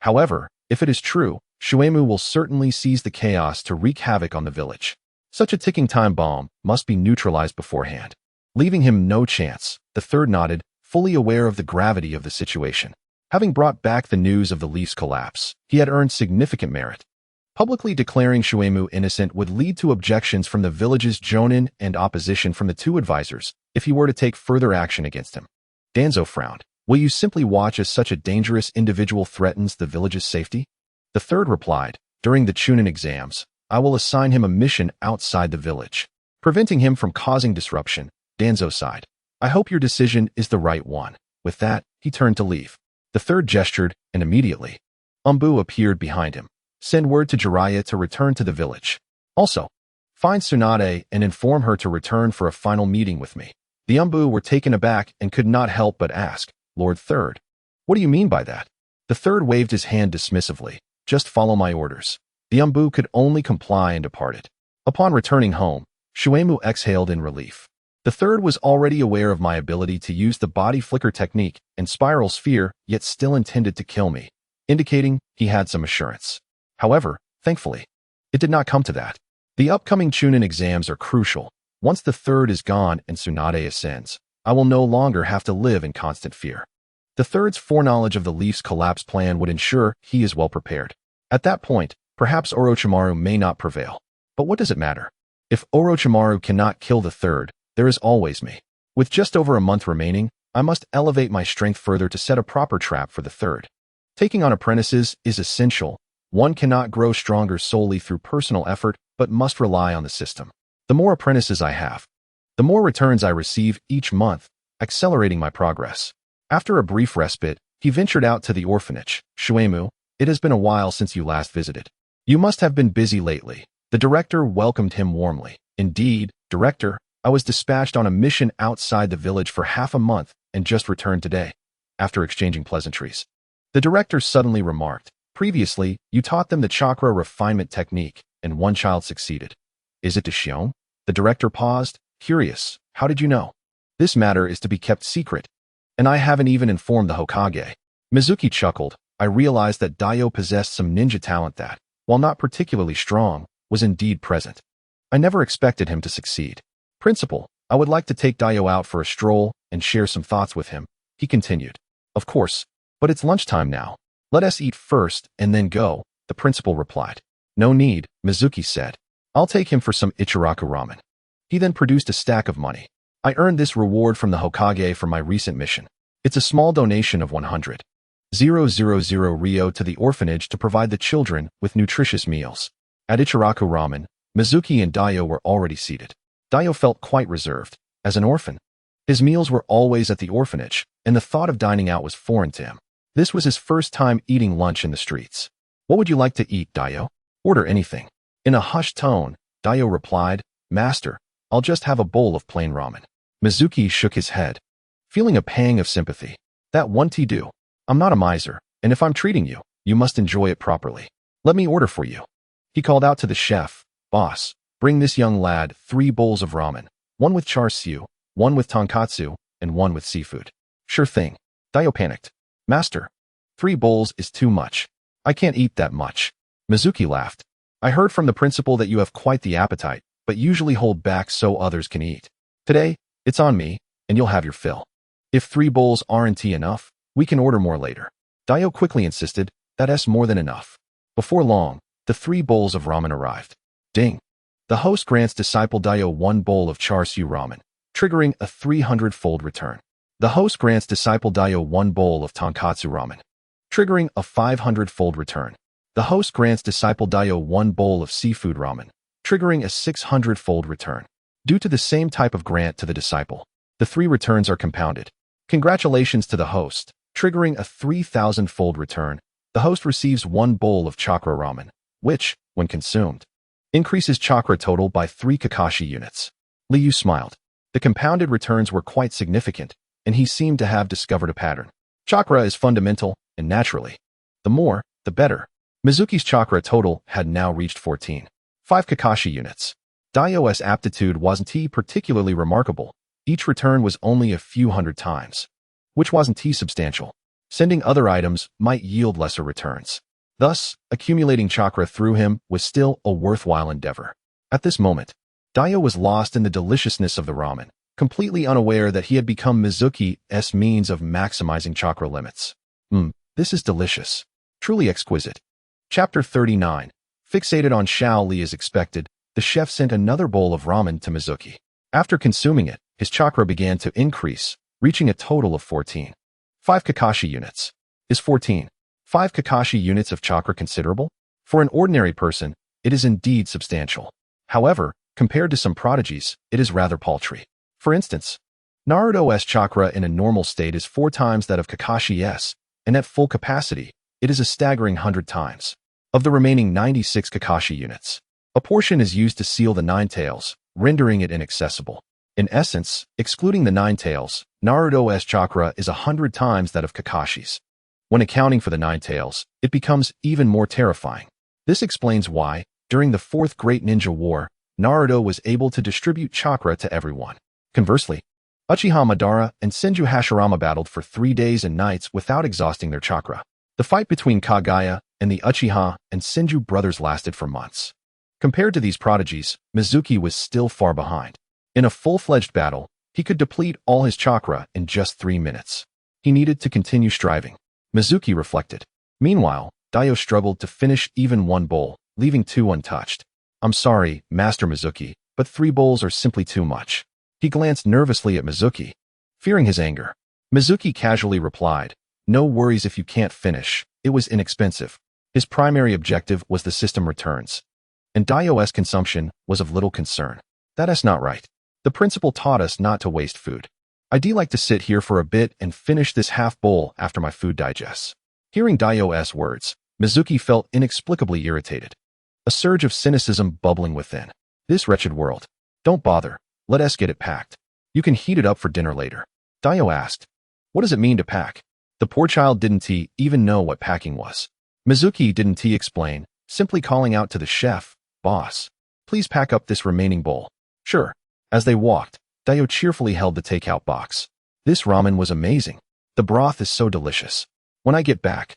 However, if it is true, Shuemu will certainly seize the chaos to wreak havoc on the village. Such a ticking time bomb must be neutralized beforehand, leaving him no chance. The third nodded, fully aware of the gravity of the situation. Having brought back the news of the Leaf's collapse, he had earned significant merit. Publicly declaring Shuemu innocent would lead to objections from the village's Jonin and opposition from the two advisors if he were to take further action against him. Danzo frowned. Will you simply watch as such a dangerous individual threatens the village's safety? The third replied, During the Chunin exams, I will assign him a mission outside the village, preventing him from causing disruption. Danzo sighed. I hope your decision is the right one. With that, he turned to leave. The third gestured, and immediately, Umbu appeared behind him. Send word to Jiraiya to return to the village. Also, find Tsunade and inform her to return for a final meeting with me. The Umbu were taken aback and could not help but ask, Lord Third, what do you mean by that? The third waved his hand dismissively. Just follow my orders. The Umbu could only comply and departed. Upon returning home, Shuemu exhaled in relief. The third was already aware of my ability to use the body flicker technique and spiral sphere, yet still intended to kill me, indicating he had some assurance. However, thankfully, it did not come to that. The upcoming Chunin exams are crucial. Once the third is gone and Tsunade ascends, I will no longer have to live in constant fear. The third's foreknowledge of the Leaf's collapse plan would ensure he is well prepared. At that point, perhaps Orochimaru may not prevail. But what does it matter? If Orochimaru cannot kill the third, there is always me. With just over a month remaining, I must elevate my strength further to set a proper trap for the third. Taking on apprentices is essential. One cannot grow stronger solely through personal effort, but must rely on the system. The more apprentices I have, the more returns I receive each month, accelerating my progress. After a brief respite, he ventured out to the orphanage. Shuemu, it has been a while since you last visited. You must have been busy lately. The director welcomed him warmly. Indeed, Director, I was dispatched on a mission outside the village for half a month and just returned today, after exchanging pleasantries. The director suddenly remarked, previously, you taught them the chakra refinement technique, and one child succeeded. Is it Shion? The director paused, curious. How did you know? This matter is to be kept secret, and I haven't even informed the Hokage. Mizuki chuckled. I realized that Daio possessed some ninja talent that, while not particularly strong, was indeed present. I never expected him to succeed. Principal, I would like to take Daio out for a stroll and share some thoughts with him, he continued. Of course, but it's lunchtime now. Let us eat first and then go, the principal replied. No need, Mizuki said. I'll take him for some Ichiraku ramen. He then produced a stack of money. I earned this reward from the Hokage for my recent mission. It's a small donation of 100,000 Rio to the orphanage to provide the children with nutritious meals. At Ichiraku Ramen, Mizuki and Daio were already seated. Daio felt quite reserved. As an orphan, his meals were always at the orphanage, and the thought of dining out was foreign to him. This was his first time eating lunch in the streets. What would you like to eat, Daio? Order anything. In a hushed tone, Daio replied, Master, I'll just have a bowl of plain ramen. Mizuki shook his head, feeling a pang of sympathy. That won't do. I'm not a miser, and if I'm treating you, you must enjoy it properly. Let me order for you. He called out to the chef, Boss, bring this young lad 3 bowls of ramen, one with char siu, one with tonkatsu, and one with seafood. Sure thing. Daio panicked. Master, 3 bowls is too much. I can't eat that much. Mizuki laughed. I heard from the principal that you have quite the appetite, but usually hold back so others can eat. Today, it's on me, and you'll have your fill. If 3 bowls aren't enough, we can order more later. Daio quickly insisted, that's more than enough. Before long, the 3 bowls of ramen arrived. Ding. The host grants disciple Daio 1 bowl of char siu ramen, triggering a 300-fold return. The host grants disciple Daio 1 bowl of tonkatsu ramen, triggering a 500-fold return. The host grants disciple Daio 1 bowl of seafood ramen, triggering a 600-fold return. Due to the same type of grant to the disciple, the 3 returns are compounded. Congratulations to the host, triggering a 3,000-fold return. The host receives 1 bowl of chakra ramen, which, when consumed, increases chakra total by 3 Kakashi units. Liu smiled. The compounded returns were quite significant, and he seemed to have discovered a pattern. Chakra is fundamental, and naturally, the more, the better. Mizuki's chakra total had now reached 14.5 Kakashi units. Daio's aptitude wasn't particularly remarkable. Each return was only a few hundred times, which wasn't substantial. Sending other items might yield lesser returns. Thus, accumulating chakra through him was still a worthwhile endeavor. At this moment, Daio was lost in the deliciousness of the ramen, completely unaware that he had become Mizuki's means of maximizing chakra limits. This is delicious. Truly exquisite. Chapter 39. Fixated on Shao Li as expected, the chef sent another bowl of ramen to Mizuki. After consuming it, his chakra began to increase, reaching a total of 14.5 Kakashi units. Is 14.5 Kakashi units of chakra considerable? For an ordinary person, it is indeed substantial. However, compared to some prodigies, it is rather paltry. For instance, Naruto's chakra in a normal state is 4 times that of Kakashi's, and at full capacity, it is a staggering 100 times. Of the remaining 96 Kakashi units, a portion is used to seal the 9 tails, rendering it inaccessible. In essence, excluding the 9 tails, Naruto's chakra is 100 times that of Kakashi's. When accounting for the 9 tails, it becomes even more terrifying. This explains why, during the 4th Great Ninja War, Naruto was able to distribute chakra to everyone. Conversely, Uchiha Madara and Senju Hashirama battled for 3 days and nights without exhausting their chakra. The fight between Kagaya and the Uchiha and Senju brothers lasted for months. Compared to these prodigies, Mizuki was still far behind. In a full-fledged battle, he could deplete all his chakra in just 3 minutes. He needed to continue striving. Mizuki reflected. Meanwhile, Daio struggled to finish even 1 bowl, leaving 2 untouched. I'm sorry, Master Mizuki, but 3 bowls are simply too much. He glanced nervously at Mizuki, fearing his anger. Mizuki casually replied, No worries if you can't finish, it was inexpensive. His primary objective was the system returns, and Daio's consumption was of little concern. That's not right. The principal taught us not to waste food. I'd like to sit here for a bit and finish this half bowl after my food digests. Hearing Daio's words, Mizuki felt inexplicably irritated. A surge of cynicism bubbling within. This wretched world. Don't bother. Let us get it packed. You can heat it up for dinner later. Dio asked. What does it mean to pack? The poor child didn't even know what packing was. Mizuki didn't explain, simply calling out to the chef, Boss, please pack up this remaining bowl. Sure. As they walked, Dio cheerfully held the takeout box. This ramen was amazing. The broth is so delicious. When I get back,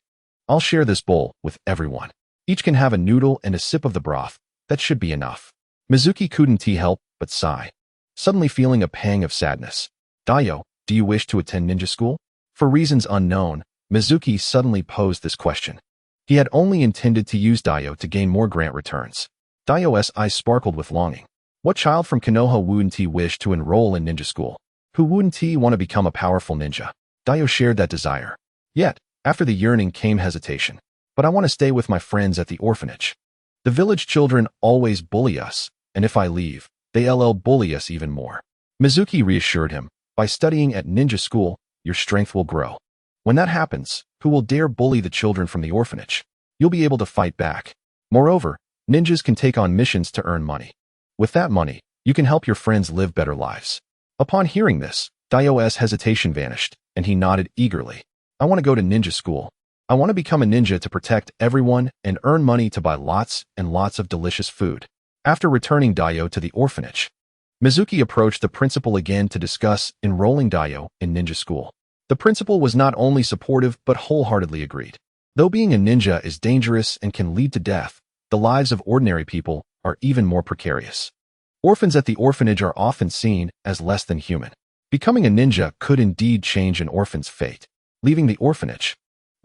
I'll share this bowl with everyone. Each can have a noodle and a sip of the broth. That should be enough. Mizuki couldn't help but sigh, suddenly feeling a pang of sadness. Dio, do you wish to attend ninja school? For reasons unknown, Mizuki suddenly posed this question. He had only intended to use Dio to gain more grant returns. Dio's eyes sparkled with longing. What child from Konoha wouldn't wish to enroll in ninja school? Who wouldn't want to become a powerful ninja? Dio shared that desire. Yet, after the yearning came hesitation. But I want to stay with my friends at the orphanage. The village children always bully us, and if I leave, they'll bully us even more. Mizuki reassured him, by studying at ninja school, your strength will grow. When that happens, who will dare bully the children from the orphanage? You'll be able to fight back. Moreover, ninjas can take on missions to earn money. With that money, you can help your friends live better lives. Upon hearing this, Dio's hesitation vanished, and he nodded eagerly. I want to go to ninja school. I want to become a ninja to protect everyone and earn money to buy lots and lots of delicious food. After returning Dio to the orphanage, Mizuki approached the principal again to discuss enrolling Dio in ninja school. The principal was not only supportive but wholeheartedly agreed. Though being a ninja is dangerous and can lead to death, the lives of ordinary people are even more precarious. Orphans at the orphanage are often seen as less than human. Becoming a ninja could indeed change an orphan's fate. Leaving the orphanage,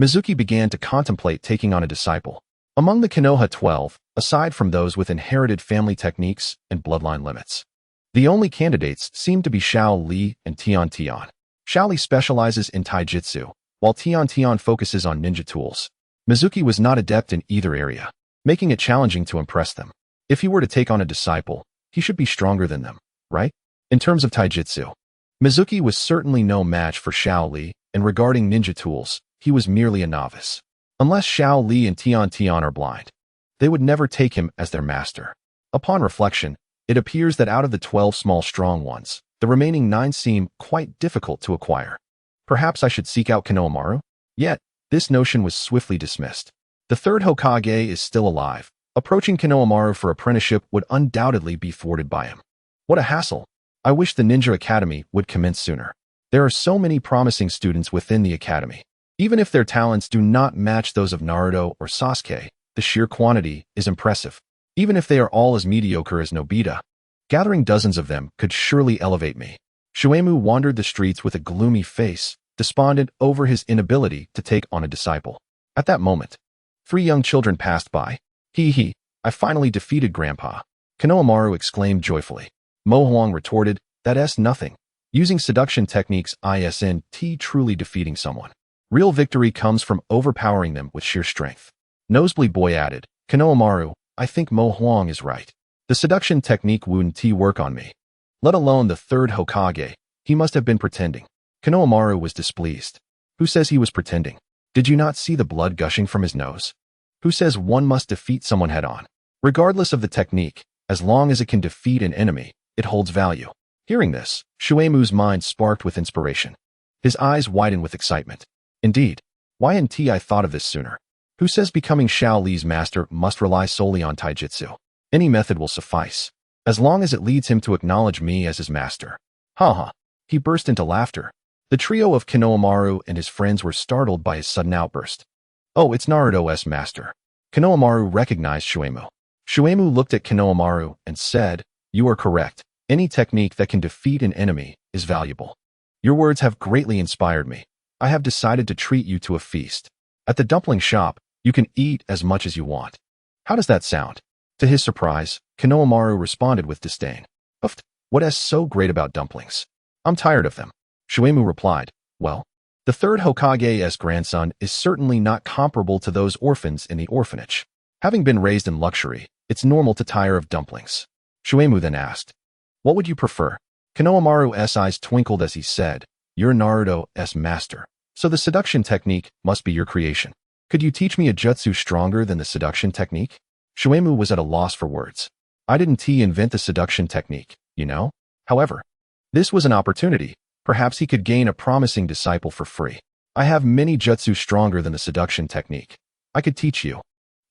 Mizuki began to contemplate taking on a disciple. Among the Konoha 12, aside from those with inherited family techniques and bloodline limits, the only candidates seemed to be Xiao Li and Tian Tian. Xiao Li specializes in taijutsu, while Tian Tian focuses on ninja tools. Mizuki was not adept in either area, making it challenging to impress them. If he were to take on a disciple, he should be stronger than them, right? In terms of taijutsu, Mizuki was certainly no match for Xiao Li, and regarding ninja tools, he was merely a novice. Unless Xiao Li and Tian Tian are blind, they would never take him as their master. Upon reflection, it appears that out of the 12 small strong ones, the remaining 9 seem quite difficult to acquire. Perhaps I should seek out Konohamaru? Yet, this notion was swiftly dismissed. The third Hokage is still alive. Approaching Konohamaru for apprenticeship would undoubtedly be thwarted by him. What a hassle. I wish the Ninja Academy would commence sooner. There are so many promising students within the academy. Even if their talents do not match those of Naruto or Sasuke, the sheer quantity is impressive. Even if they are all as mediocre as Nobita, gathering dozens of them could surely elevate me. Shuemu wandered the streets with a gloomy face, despondent over his inability to take on a disciple. At that moment, 3 young children passed by. Hee, I finally defeated Grandpa. Konohamaru exclaimed joyfully. Mo Huang retorted, that's nothing. Using seduction techniques isn't truly defeating someone. Real victory comes from overpowering them with sheer strength. Nosebleed Boy added, Konohamaru, I think Mo Huang is right. The seduction technique wouldn't work on me. Let alone the third Hokage, he must have been pretending. Konohamaru was displeased. Who says he was pretending? Did you not see the blood gushing from his nose? Who says one must defeat someone head-on? Regardless of the technique, as long as it can defeat an enemy, it holds value. Hearing this, Shuemu's mind sparked with inspiration. His eyes widened with excitement. Indeed, why hadn't I thought of this sooner? Who says becoming Xiao Li's master must rely solely on taijutsu? Any method will suffice, as long as it leads him to acknowledge me as his master. Ha. He burst into laughter. The trio of Konohamaru and his friends were startled by his sudden outburst. Oh, it's Naruto's master. Konohamaru recognized Shuemu. Shuemu looked at Konohamaru and said, You are correct. Any technique that can defeat an enemy is valuable. Your words have greatly inspired me. I have decided to treat you to a feast. At the dumpling shop, you can eat as much as you want. How does that sound? To his surprise, Konohamaru responded with disdain. Uft, what is so great about dumplings? I'm tired of them. Shuemu replied, Well, the third Hokage's grandson is certainly not comparable to those orphans in the orphanage. Having been raised in luxury, it's normal to tire of dumplings. Shuemu then asked, What would you prefer? Konohamaru's eyes twinkled as he said, You're Naruto's master, so the seduction technique must be your creation. Could you teach me a jutsu stronger than the seduction technique? Shuemu was at a loss for words. I didn't invent the seduction technique, you know? However, this was an opportunity. Perhaps he could gain a promising disciple for free. I have many jutsu stronger than the seduction technique. I could teach you.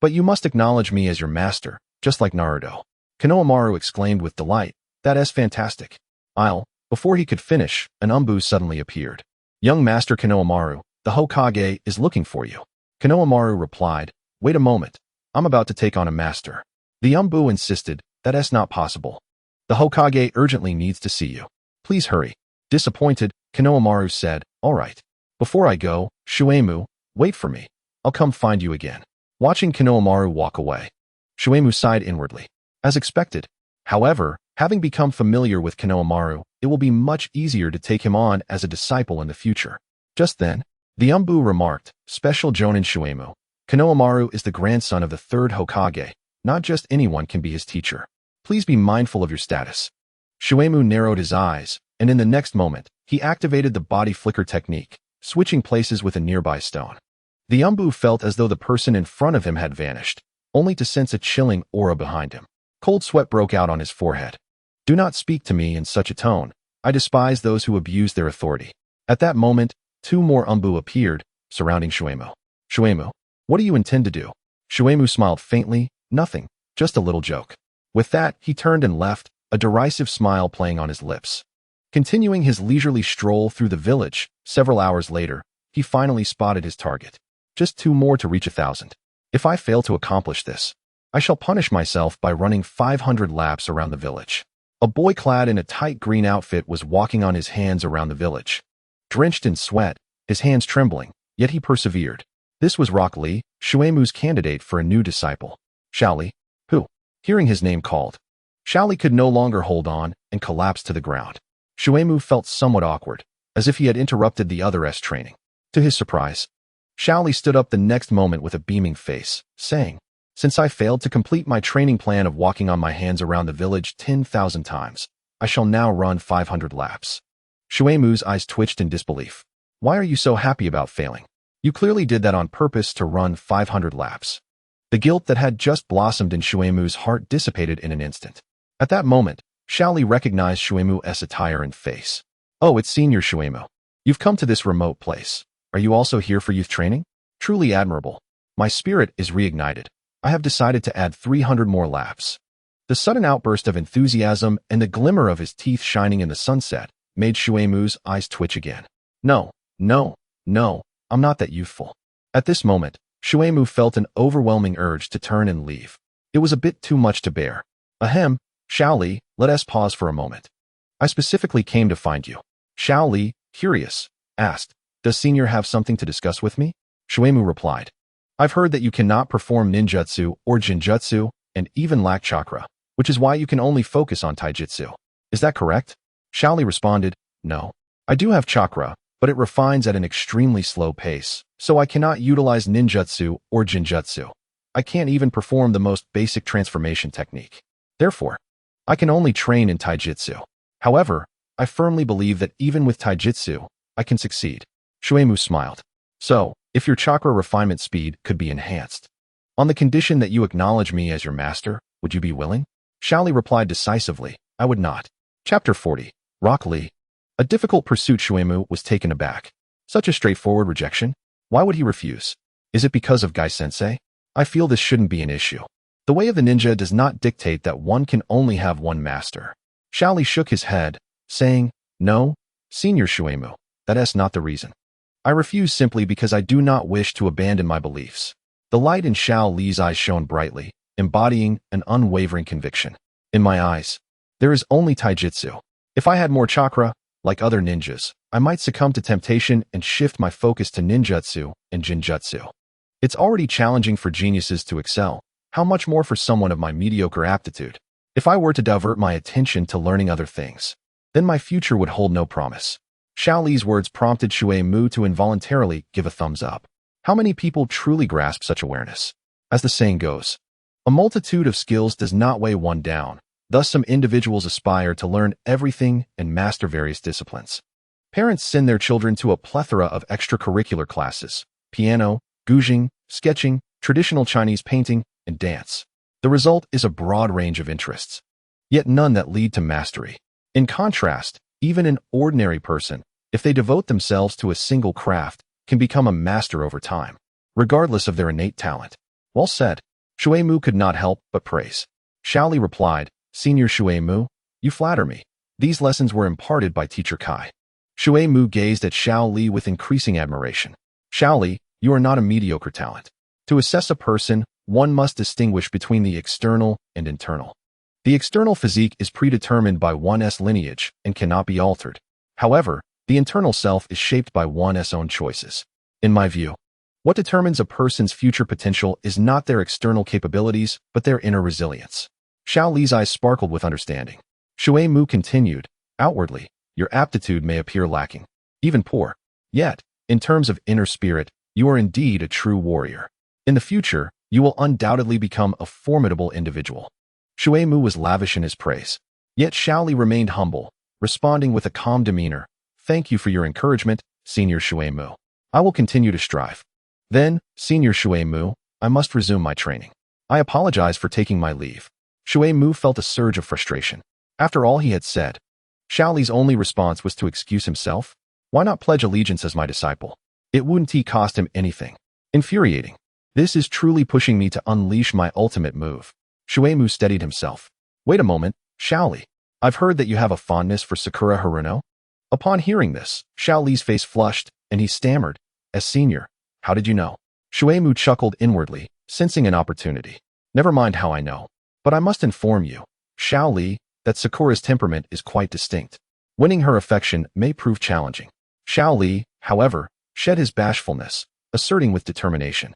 But you must acknowledge me as your master, just like Naruto. Konohamaru exclaimed with delight. That's fantastic. Before he could finish, an umbu suddenly appeared. Young Master Konohamaru, the Hokage is looking for you. Konohamaru replied, wait a moment. I'm about to take on a master. The umbu insisted, that's not possible. The Hokage urgently needs to see you. Please hurry. Disappointed, Konohamaru said, all right. Before I go, Shuemu, wait for me. I'll come find you again. Watching Konohamaru walk away, Shuemu sighed inwardly. As expected. However, having become familiar with Konohamaru, it will be much easier to take him on as a disciple in the future. Just then, the umbu remarked, Special Jonin Shuemu. Konohamaru is the grandson of the third Hokage. Not just anyone can be his teacher. Please be mindful of your status. Shuemu narrowed his eyes, and in the next moment, he activated the body flicker technique, switching places with a nearby stone. The umbu felt as though the person in front of him had vanished, only to sense a chilling aura behind him. Cold sweat broke out on his forehead. Do not speak to me in such a tone. I despise those who abuse their authority. At that moment, two more umbu appeared, surrounding Shuemu. Shuemu, what do you intend to do? Shuemu smiled faintly, nothing, just a little joke. With that, he turned and left, a derisive smile playing on his lips. Continuing his leisurely stroll through the village, several hours later, he finally spotted his target. Just 2 more to reach 1,000. If I fail to accomplish this, I shall punish myself by running 500 laps around the village. A boy clad in a tight green outfit was walking on his hands around the village. Drenched in sweat, his hands trembling, yet he persevered. This was Rock Lee, Shuemu's candidate for a new disciple. Shaoli, who, hearing his name called, Shaoli could no longer hold on and collapsed to the ground. Shuemu felt somewhat awkward, as if he had interrupted the other's training. To his surprise, Shaoli stood up the next moment with a beaming face, saying, Since I failed to complete my training plan of walking on my hands around the village 10,000 times, I shall now run 500 laps. Shuemu's eyes twitched in disbelief. Why are you so happy about failing? You clearly did that on purpose to run 500 laps. The guilt that had just blossomed in Shuemu's heart dissipated in an instant. At that moment, Shaoli recognized Shuemu's attire and face. Oh, it's Senior Shuemu. You've come to this remote place. Are you also here for youth training? Truly admirable. My spirit is reignited. I have decided to add 300 more laps. The sudden outburst of enthusiasm and the glimmer of his teeth shining in the sunset made Shuemu's eyes twitch again. No, I'm not that youthful. At this moment, Shuemu felt an overwhelming urge to turn and leave. It was a bit too much to bear. Ahem, Shaoli, let us pause for a moment. I specifically came to find you. Shaoli, curious, asked, Does Senior have something to discuss with me? Shuemu replied, I've heard that you cannot perform ninjutsu or jinjutsu and even lack chakra, which is why you can only focus on taijutsu. Is that correct? Shaoli responded, No. I do have chakra, but it refines at an extremely slow pace, so I cannot utilize ninjutsu or jinjutsu. I can't even perform the most basic transformation technique. Therefore, I can only train in taijutsu. However, I firmly believe that even with taijutsu, I can succeed. Shuemu smiled. So, if your chakra refinement speed could be enhanced, on the condition that you acknowledge me as your master, would you be willing? Shaoli replied decisively, I would not. Chapter 40. Rock Lee. A difficult pursuit. Shuemu was taken aback. Such a straightforward rejection? Why would he refuse? Is it because of Gai-sensei? I feel this shouldn't be an issue. The way of the ninja does not dictate that one can only have one master. Shaoli shook his head, saying, No, Senior Shuemu, that's not the reason. I refuse simply because I do not wish to abandon my beliefs. The light in Shaoli's eyes shone brightly, embodying an unwavering conviction. In my eyes, there is only taijutsu. If I had more chakra, like other ninjas, I might succumb to temptation and shift my focus to ninjutsu and jinjutsu. It's already challenging for geniuses to excel. How much more for someone of my mediocre aptitude? If I were to divert my attention to learning other things, then my future would hold no promise. Shaoli's words prompted Shuemu to involuntarily give a thumbs up. How many people truly grasp such awareness? As the saying goes, a multitude of skills does not weigh one down. Thus, some individuals aspire to learn everything and master various disciplines. Parents send their children to a plethora of extracurricular classes: piano, guzheng, sketching, traditional Chinese painting, and dance. The result is a broad range of interests, yet none that lead to mastery. In contrast, even an ordinary person, if they devote themselves to a single craft, can become a master over time, regardless of their innate talent. Well said. Shui Mu could not help but praise. Xiao Li replied, Senior Shui Mu, you flatter me. These lessons were imparted by Teacher Kai. Shui Mu gazed at Xiao Li with increasing admiration. Xiao Li, you are not a mediocre talent. To assess a person, one must distinguish between the external and internal. The external physique is predetermined by one's lineage and cannot be altered. However, the internal self is shaped by one's own choices. In my view, what determines a person's future potential is not their external capabilities, but their inner resilience. Xiao Li's eyes sparkled with understanding. Shui Mu continued, outwardly, your aptitude may appear lacking, even poor. Yet, in terms of inner spirit, you are indeed a true warrior. In the future, you will undoubtedly become a formidable individual. Shui Mu was lavish in his praise. Yet Xiao Li remained humble, responding with a calm demeanor. Thank you for your encouragement, Senior Shui Mu. I will continue to strive. Then, Senior Shui Mu, I must resume my training. I apologize for taking my leave. Shui Mu felt a surge of frustration. After all he had said, Xiao Li's only response was to excuse himself. Why not pledge allegiance as my disciple? It wouldn't cost him anything. Infuriating. This is truly pushing me to unleash my ultimate move. Shui Mu steadied himself. Wait a moment, Xiao Li. I've heard that you have a fondness for Sakura Haruno. Upon hearing this, Xiao Li's face flushed, and he stammered, as senior, how did you know? Shui Mu chuckled inwardly, sensing an opportunity. Never mind how I know. But I must inform you, Xiao Li, that Sakura's temperament is quite distinct. Winning her affection may prove challenging. Xiao Li, however, shed his bashfulness, asserting with determination.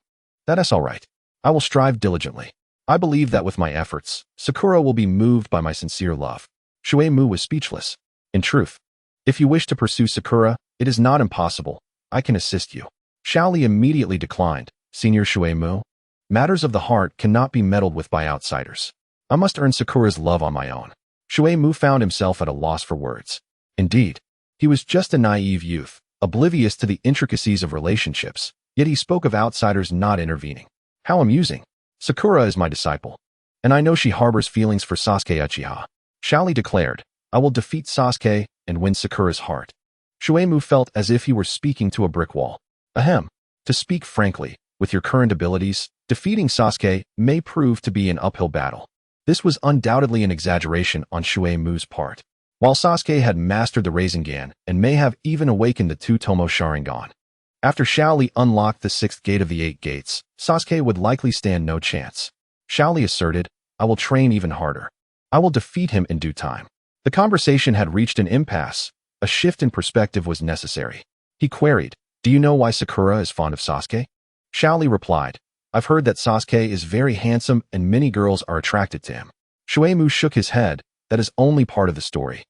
That is all right. I will strive diligently. I believe that with my efforts, Sakura will be moved by my sincere love. Shui Mu was speechless. In truth, if you wish to pursue Sakura, it is not impossible. I can assist you. Xiao Li immediately declined. Senior Shui Mu, matters of the heart cannot be meddled with by outsiders. I must earn Sakura's love on my own. Shui Mu found himself at a loss for words. Indeed, he was just a naive youth, oblivious to the intricacies of relationships, yet he spoke of outsiders not intervening. How amusing. Sakura is my disciple, and I know she harbors feelings for Sasuke Uchiha. Xiao Li declared, I will defeat Sasuke and win Sakura's heart. Shui Mu felt as if he were speaking to a brick wall. Ahem. To speak frankly, with your current abilities, defeating Sasuke may prove to be an uphill battle. This was undoubtedly an exaggeration on Shui Mu's part. While Sasuke had mastered the Rasengan and may have even awakened the Two-Tomo Sharingan, after Xiao Li unlocked the 6th gate of the 8 gates, Sasuke would likely stand no chance. Xiao Li asserted, I will train even harder. I will defeat him in due time. The conversation had reached an impasse. A shift in perspective was necessary. He queried, do you know why Sakura is fond of Sasuke? Xiao Li replied, I've heard that Sasuke is very handsome and many girls are attracted to him. Shui Mu shook his head. That is only part of the story.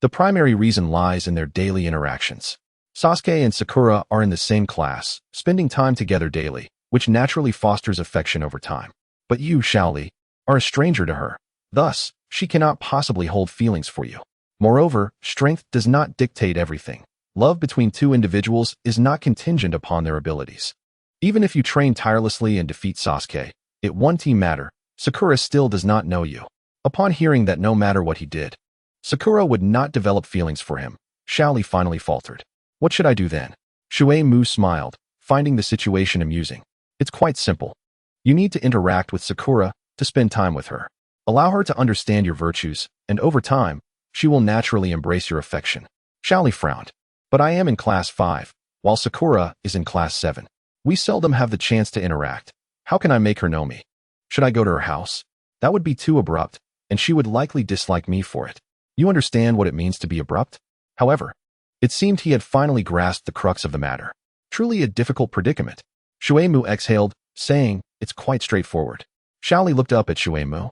The primary reason lies in their daily interactions. Sasuke and Sakura are in the same class, spending time together daily, which naturally fosters affection over time. But you, Xiao Li, are a stranger to her. Thus, she cannot possibly hold feelings for you. Moreover, strength does not dictate everything. Love between two individuals is not contingent upon their abilities. Even if you train tirelessly and defeat Sasuke, it won't matter. Sakura still does not know you. Upon hearing that no matter what he did, Sakura would not develop feelings for him, Xiao Li finally faltered. What should I do then? Shui Mu smiled, finding the situation amusing. It's quite simple. You need to interact with Sakura to spend time with her. Allow her to understand your virtues, and over time, she will naturally embrace your affection. Xiao Li frowned. But I am in class 5, while Sakura is in class 7. We seldom have the chance to interact. How can I make her know me? Should I go to her house? That would be too abrupt, and she would likely dislike me for it. You understand what it means to be abrupt? However, it seemed he had finally grasped the crux of the matter. Truly a difficult predicament. Shui Mu exhaled, saying, it's quite straightforward. Xiao Li looked up at Shui Mu,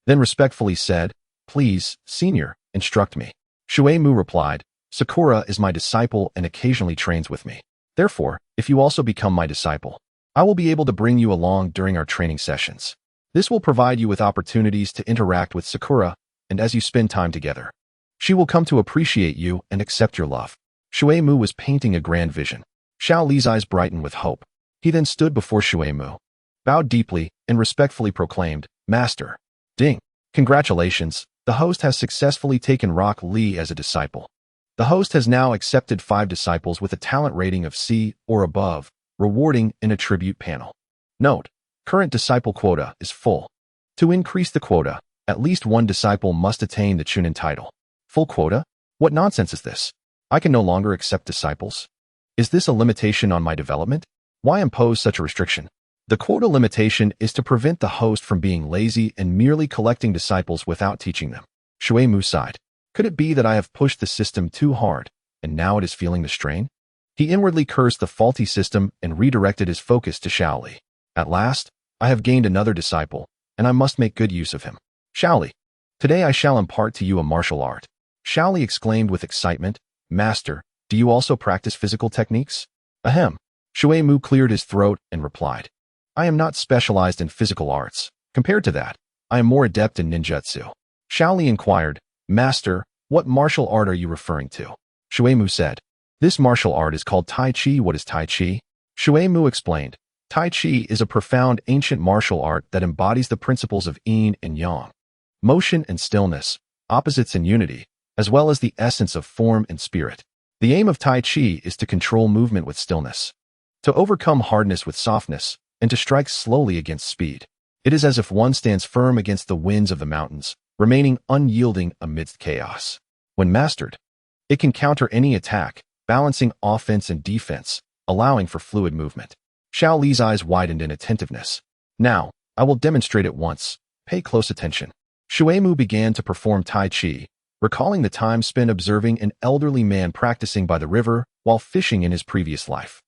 then respectfully said, please, senior, instruct me. Shui Mu replied, Sakura is my disciple and occasionally trains with me. Therefore, if you also become my disciple, I will be able to bring you along during our training sessions. This will provide you with opportunities to interact with Sakura, and as you spend time together, she will come to appreciate you and accept your love. Shui Mu was painting a grand vision. Xiao Li's eyes brightened with hope. He then stood before Shui Mu, bowed deeply, and respectfully proclaimed, Master. Ding. Congratulations, The host has successfully taken Rock Lee as a disciple. The host has now accepted 5 disciples with a talent rating of C or above, rewarding in a tribute panel. Note: current disciple quota is full. To increase the quota, at least 1 disciple must attain the Chunin title. Full quota? What nonsense is this? I can no longer accept disciples. Is this a limitation on my development? Why impose such a restriction? The quota limitation is to prevent the host from being lazy and merely collecting disciples without teaching them. Shui Mu sighed. Could it be that I have pushed the system too hard, and now it is feeling the strain? He inwardly cursed the faulty system and redirected his focus to Shaoli. At last, I have gained another disciple, and I must make good use of him. Shaoli, today I shall impart to you a martial art. Shaoli exclaimed with excitement. Master, do you also practice physical techniques? Ahem. Shui Mu cleared his throat and replied. I am not specialized in physical arts. Compared to that, I am more adept in ninjutsu. Shaoli inquired, Master, what martial art are you referring to? Shui Mu said, This martial art is called Tai Chi. What is Tai Chi? Shui Mu explained, Tai Chi is a profound ancient martial art that embodies the principles of yin and yang, motion and stillness, opposites and unity, as well as the essence of form and spirit. The aim of Tai Chi is to control movement with stillness, to overcome hardness with softness, and to strike slowly against speed. It is as if one stands firm against the winds of the mountains, remaining unyielding amidst chaos. When mastered, it can counter any attack, balancing offense and defense, allowing for fluid movement. Xiao Li's eyes widened in attentiveness. Now, I will demonstrate it once. Pay close attention. Shui Mu began to perform Tai Chi, recalling the time spent observing an elderly man practicing by the river while fishing in his previous life.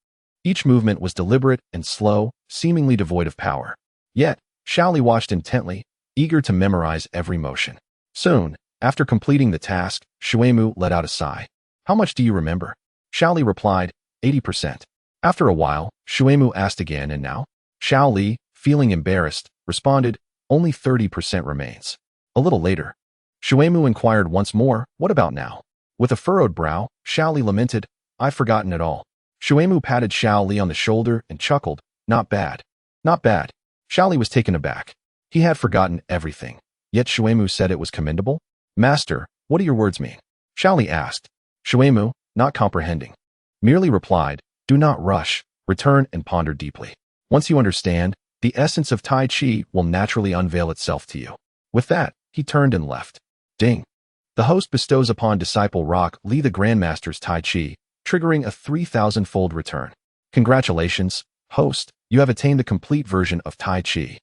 Each movement was deliberate and slow, seemingly devoid of power. Yet, Shaoli watched intently, eager to memorize every motion. Soon, after completing the task, Shui Mu let out a sigh. How much do you remember? Shaoli replied, 80%. After a while, Shui Mu asked again, and now? Shaoli, feeling embarrassed, responded, only 30% remains. A little later, Shui Mu inquired once more, what about now? With a furrowed brow, Shaoli lamented, I've forgotten it all. Shui Mu patted Shaoli on the shoulder and chuckled, not bad. Not bad. Shaoli was taken aback. He had forgotten everything. Yet Shui Mu said it was commendable? Master, what do your words mean? Shaoli asked. Shui Mu, not comprehending, merely replied, do not rush, return and ponder deeply. Once you understand, the essence of Tai Chi will naturally unveil itself to you. With that, he turned and left. Ding. The host bestows upon disciple Rock Lee the Grandmaster's Tai Chi, triggering a 3,000-fold return. Congratulations, host, you have attained the complete version of Tai Chi.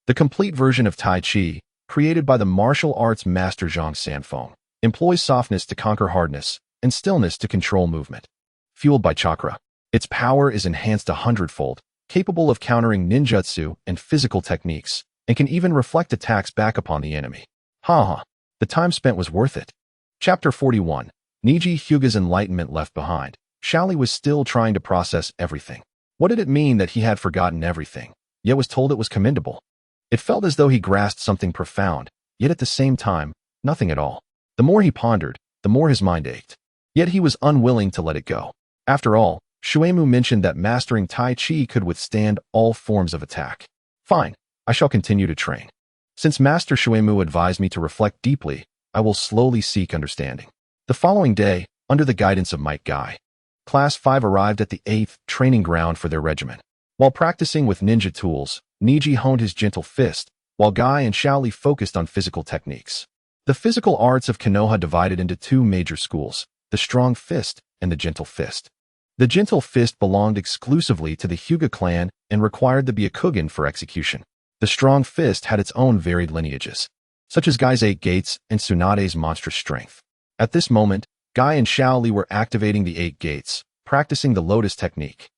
The complete version of Tai Chi, created by the martial arts master Zhang Sanfeng, employs softness to conquer hardness and stillness to control movement. Fueled by chakra, its power is enhanced 100-fold, capable of countering ninjutsu and physical techniques, and can even reflect attacks back upon the enemy. Ha! The time spent was worth it. Chapter 41. Niji Hyuga's enlightenment left behind. Shaoli was still trying to process everything. What did it mean that he had forgotten everything, yet was told it was commendable? It felt as though he grasped something profound, yet at the same time, nothing at all. The more he pondered, the more his mind ached. Yet he was unwilling to let it go. After all, Shui Mu mentioned that mastering Tai Chi could withstand all forms of attack. Fine, I shall continue to train. Since Master Shui Mu advised me to reflect deeply, I will slowly seek understanding. The following day, under the guidance of Mike Guy, Class 5 arrived at the 8th training ground for their regimen. While practicing with ninja tools, Niji honed his gentle fist, while Guy and Shaoli focused on physical techniques. The physical arts of Konoha divided into 2 major schools, the strong fist and the gentle fist. The gentle fist belonged exclusively to the Hyuga clan and required the Byakugan for execution. The strong fist had its own varied lineages, such as Guy's 8 gates and Tsunade's monstrous strength. At this moment, Guy and Shaoli were activating the 8 gates, practicing the lotus technique.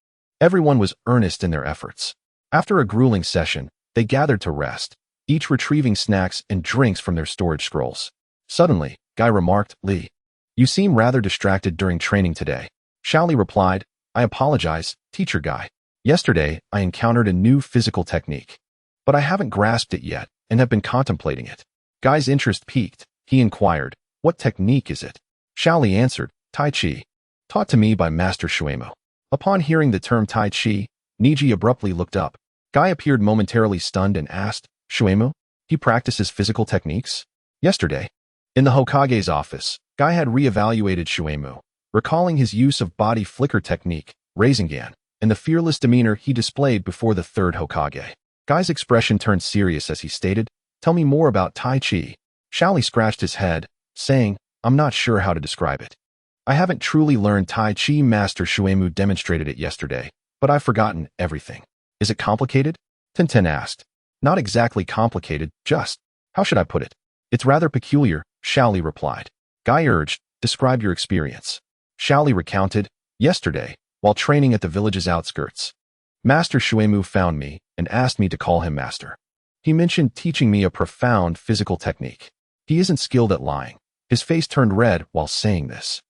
Everyone was earnest in their efforts. After a grueling session, they gathered to rest, each retrieving snacks and drinks from their storage scrolls. Suddenly, Guy remarked, Lee, you seem rather distracted during training today. Shaoli replied, I apologize, Teacher Guy. Yesterday, I encountered a new physical technique, but I haven't grasped it yet and have been contemplating it. Guy's interest piqued. He inquired, what technique is it? Shaoli answered, Tai Chi, taught to me by Master Shui Mu. Upon hearing the term Tai Chi, Niji abruptly looked up. Guy appeared momentarily stunned and asked, Shui Mu? He practices physical techniques? Yesterday, In the Hokage's office, Guy had re-evaluated Shuemu, recalling his use of body flicker technique, Rasengan, and the fearless demeanor he displayed before the third Hokage. Guy's expression turned serious as he stated, "Tell me more about Tai Chi." Shaoli scratched his head, saying, "I'm not sure how to describe it. I haven't truly learned Tai Chi. Master Shuemu demonstrated it yesterday, but I've forgotten everything." "Is it complicated?" Tenten asked. "Not exactly complicated, just, how should I put it? It's rather peculiar," Shaoli replied. Guy urged, "Describe your experience." Shaoli recounted, "Yesterday, while training at the village's outskirts, Master Shuemu found me and asked me to call him master. He mentioned teaching me a profound physical technique. He isn't skilled at lying." His face turned red while saying this.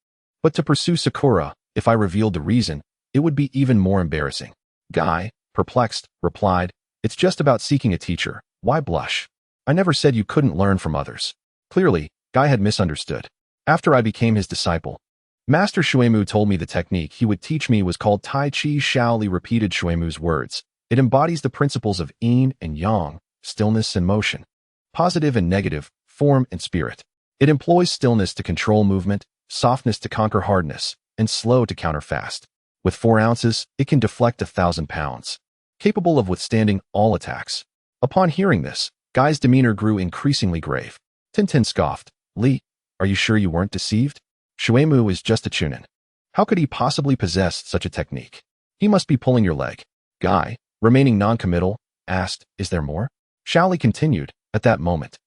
"But to pursue Sakura, if I revealed the reason, it would be even more embarrassing." Guy, perplexed, replied, "It's just about seeking a teacher. Why blush? I never said you couldn't learn from others." Clearly, Guy had misunderstood. "After I became his disciple, Master Shuemu told me the technique he would teach me was called Tai Chi." Shaoli repeated Shuemu's words. "It embodies the principles of yin and yang, stillness and motion, positive and negative, form and spirit. It employs stillness to control movement, softness to conquer hardness, and slow to counter fast. With 4 ounces, it can deflect 1,000 pounds, capable of withstanding all attacks." Upon hearing this, Guy's demeanor grew increasingly grave. Tenten scoffed. "Li, are you sure you weren't deceived? Shuemu is just a chunin. How could he possibly possess such a technique? He must be pulling your leg." Guy, remaining non-committal, asked, "Is there more?" Shaoli continued, "At that moment,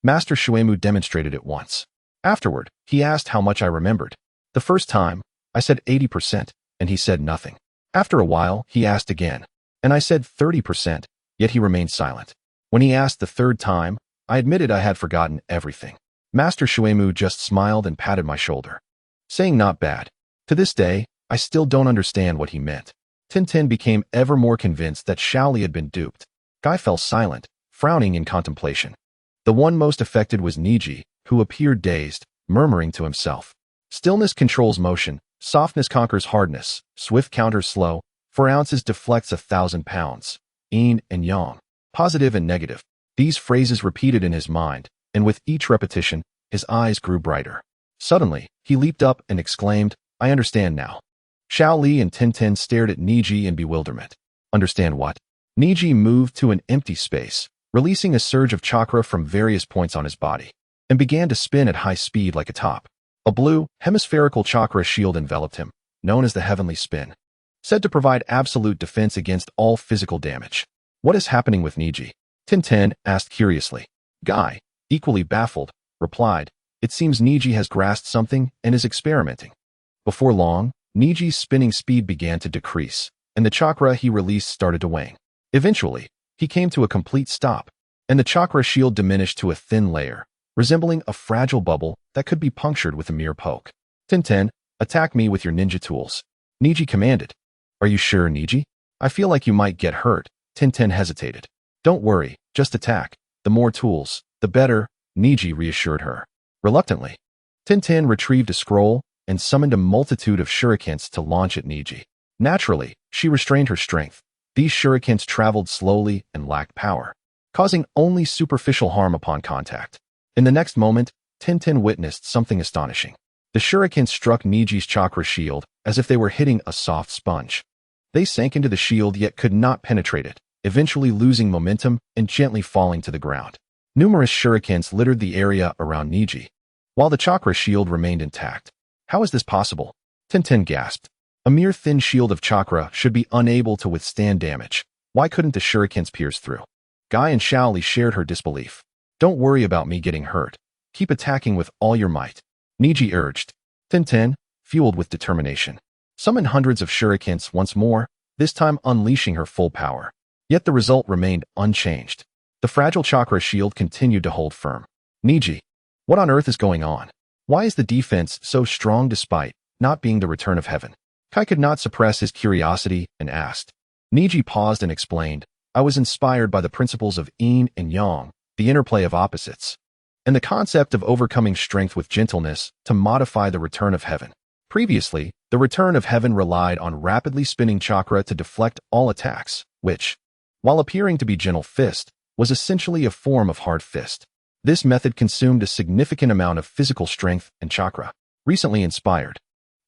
Master Shuemu demonstrated it once. Afterward, he asked how much I remembered. The first time, I said 80%, and he said nothing. After a while, he asked again, and I said 30%, yet he remained silent. When he asked the third time, I admitted I had forgotten everything. Master Shuemu just smiled and patted my shoulder, saying not bad. To this day, I still don't understand what he meant." Tenten became ever more convinced that Shaoli had been duped. Guy fell silent, frowning in contemplation. The one most affected was Niji, who appeared dazed, murmuring to himself. "Stillness controls motion, softness conquers hardness, swift counters slow, 4 ounces deflects 1,000 pounds, yin and yang, positive and negative." These phrases repeated in his mind, and with each repetition, his eyes grew brighter. Suddenly, he leaped up and exclaimed, "I understand now." Shaoli and Tenten stared at Niji in bewilderment. "Understand what?" Niji moved to an empty space, releasing a surge of chakra from various points on his body, and began to spin at high speed like a top. A blue, hemispherical chakra shield enveloped him, known as the Heavenly Spin, said to provide absolute defense against all physical damage. "What is happening with Niji?" Tenten asked curiously. Guy, equally baffled, replied, "It seems Niji has grasped something and is experimenting." Before long, Niji's spinning speed began to decrease, and the chakra he released started to wane. Eventually, he came to a complete stop, and the chakra shield diminished to a thin layer, resembling a fragile bubble that could be punctured with a mere poke. "Tenten, attack me with your ninja tools," Niji commanded. "Are you sure, Niji? I feel like you might get hurt." Tenten hesitated. "Don't worry, just attack. The more tools, the better," Niji reassured her. Reluctantly, Tenten retrieved a scroll and summoned a multitude of shurikens to launch at Niji. Naturally, she restrained her strength. These shurikens traveled slowly and lacked power, causing only superficial harm upon contact. In the next moment, Tenten witnessed something astonishing. The shurikens struck Niji's chakra shield as if they were hitting a soft sponge. They sank into the shield yet could not penetrate it, eventually losing momentum and gently falling to the ground. Numerous shurikens littered the area around Niji, while the chakra shield remained intact. "How is this possible?" Tenten gasped. "A mere thin shield of chakra should be unable to withstand damage. Why couldn't the shurikens pierce through?" Guy and Shaoli shared her disbelief. "Don't worry about me getting hurt. Keep attacking with all your might," Niji urged. Tenten, fueled with determination, summoned hundreds of shurikens once more, this time unleashing her full power. Yet the result remained unchanged. The fragile chakra shield continued to hold firm. "Niji, what on earth is going on? Why is the defense so strong despite not being the return of heaven?" Kai could not suppress his curiosity and asked. Niji paused and explained, "I was inspired by the principles of yin and yang, the interplay of opposites, and the concept of overcoming strength with gentleness to modify the return of heaven. Previously, the return of heaven relied on rapidly spinning chakra to deflect all attacks, which, while appearing to be gentle fist, was essentially a form of hard fist. This method consumed a significant amount of physical strength and chakra. Recently inspired,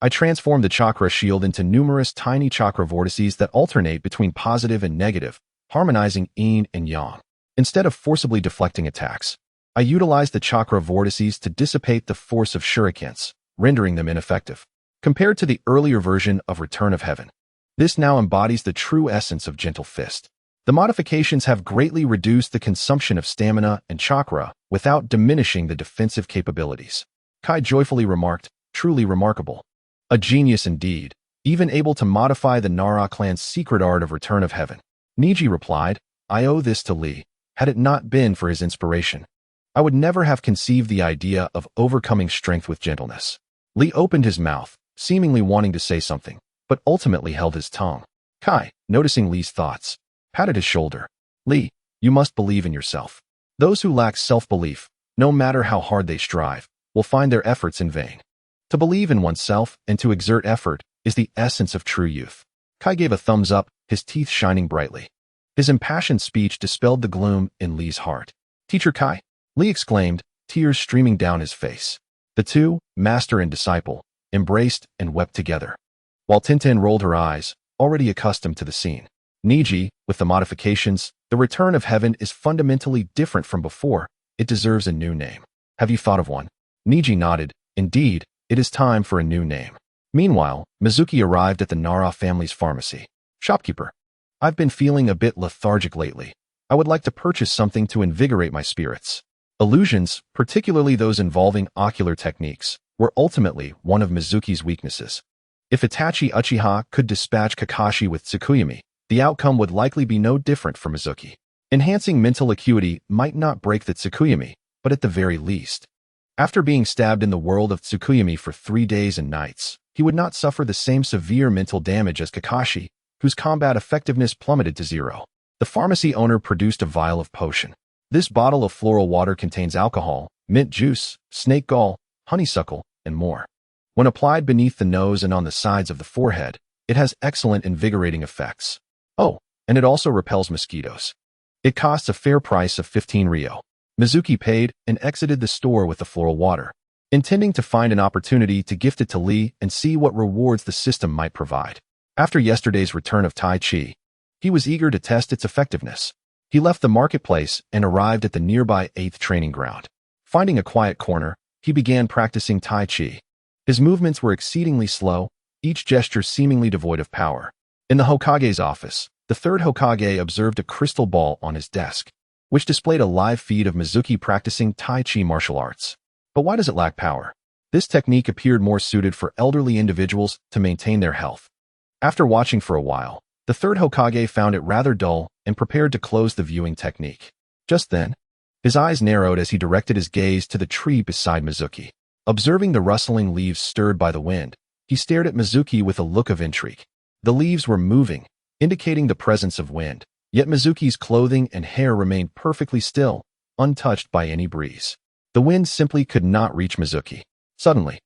I transformed the chakra shield into numerous tiny chakra vortices that alternate between positive and negative, harmonizing yin and yang. Instead of forcibly deflecting attacks, I utilized the chakra vortices to dissipate the force of shurikens, rendering them ineffective. Compared to the earlier version of Return of Heaven, this now embodies the true essence of Gentle Fist. The modifications have greatly reduced the consumption of stamina and chakra without diminishing the defensive capabilities. Kai joyfully remarked, "Truly remarkable. A genius indeed, even able to modify the Nara clan's secret art of Return of Heaven." Niji replied, "I owe this to Lee. Had it not been for his inspiration, I would never have conceived the idea of overcoming strength with gentleness." Lee opened his mouth, seemingly wanting to say something, but ultimately held his tongue. Kai, noticing Lee's thoughts, patted his shoulder. "Lee, you must believe in yourself. Those who lack self-belief, no matter how hard they strive, will find their efforts in vain. To believe in oneself and to exert effort is the essence of true youth." Kai gave a thumbs up, his teeth shining brightly. His impassioned speech dispelled the gloom in Lee's heart. "Teacher Kai?" Lee exclaimed, tears streaming down his face. The two, master and disciple, embraced and wept together, while Tintin rolled her eyes, already accustomed to the scene. "Niji, with the modifications, the Return of Heaven is fundamentally different from before. It deserves a new name. Have you thought of one?" Niji nodded. "Indeed, it is time for a new name." Meanwhile, Mizuki arrived at the Nara family's pharmacy. "Shopkeeper, I've been feeling a bit lethargic lately. I would like to purchase something to invigorate my spirits." Illusions, particularly those involving ocular techniques, were ultimately one of Mizuki's weaknesses. If Itachi Uchiha could dispatch Kakashi with Tsukuyami, the outcome would likely be no different for Mizuki. Enhancing mental acuity might not break the Tsukuyami, but at the very least, after being stabbed in the world of Tsukuyami for 3 days and nights, he would not suffer the same severe mental damage as Kakashi, whose combat effectiveness plummeted to 0. The pharmacy owner produced a vial of potion. This bottle of floral water contains alcohol, mint juice, snake gall, honeysuckle, and more. When applied beneath the nose and on the sides of the forehead, it has excellent invigorating effects. Oh, and it also repels mosquitoes. It costs a fair price of 15 ryo. Mizuki paid and exited the store with the floral water, intending to find an opportunity to gift it to Lee and see what rewards the system might provide. After yesterday's return of Tai Chi, he was eager to test its effectiveness. He left the marketplace and arrived at the nearby 8th training ground. Finding a quiet corner, he began practicing Tai Chi. His movements were exceedingly slow, each gesture seemingly devoid of power. In the Hokage's office, the third Hokage observed a crystal ball on his desk, which displayed a live feed of Mizuki practicing Tai Chi martial arts. But why does it lack power? This technique appeared more suited for elderly individuals to maintain their health. After watching for a while, the third Hokage found it rather dull and prepared to close the viewing technique. Just then, his eyes narrowed as he directed his gaze to the tree beside Mizuki. Observing the rustling leaves stirred by the wind, he stared at Mizuki with a look of intrigue. The leaves were moving, indicating the presence of wind, yet Mizuki's clothing and hair remained perfectly still, untouched by any breeze. The wind simply could not reach Mizuki. Suddenly,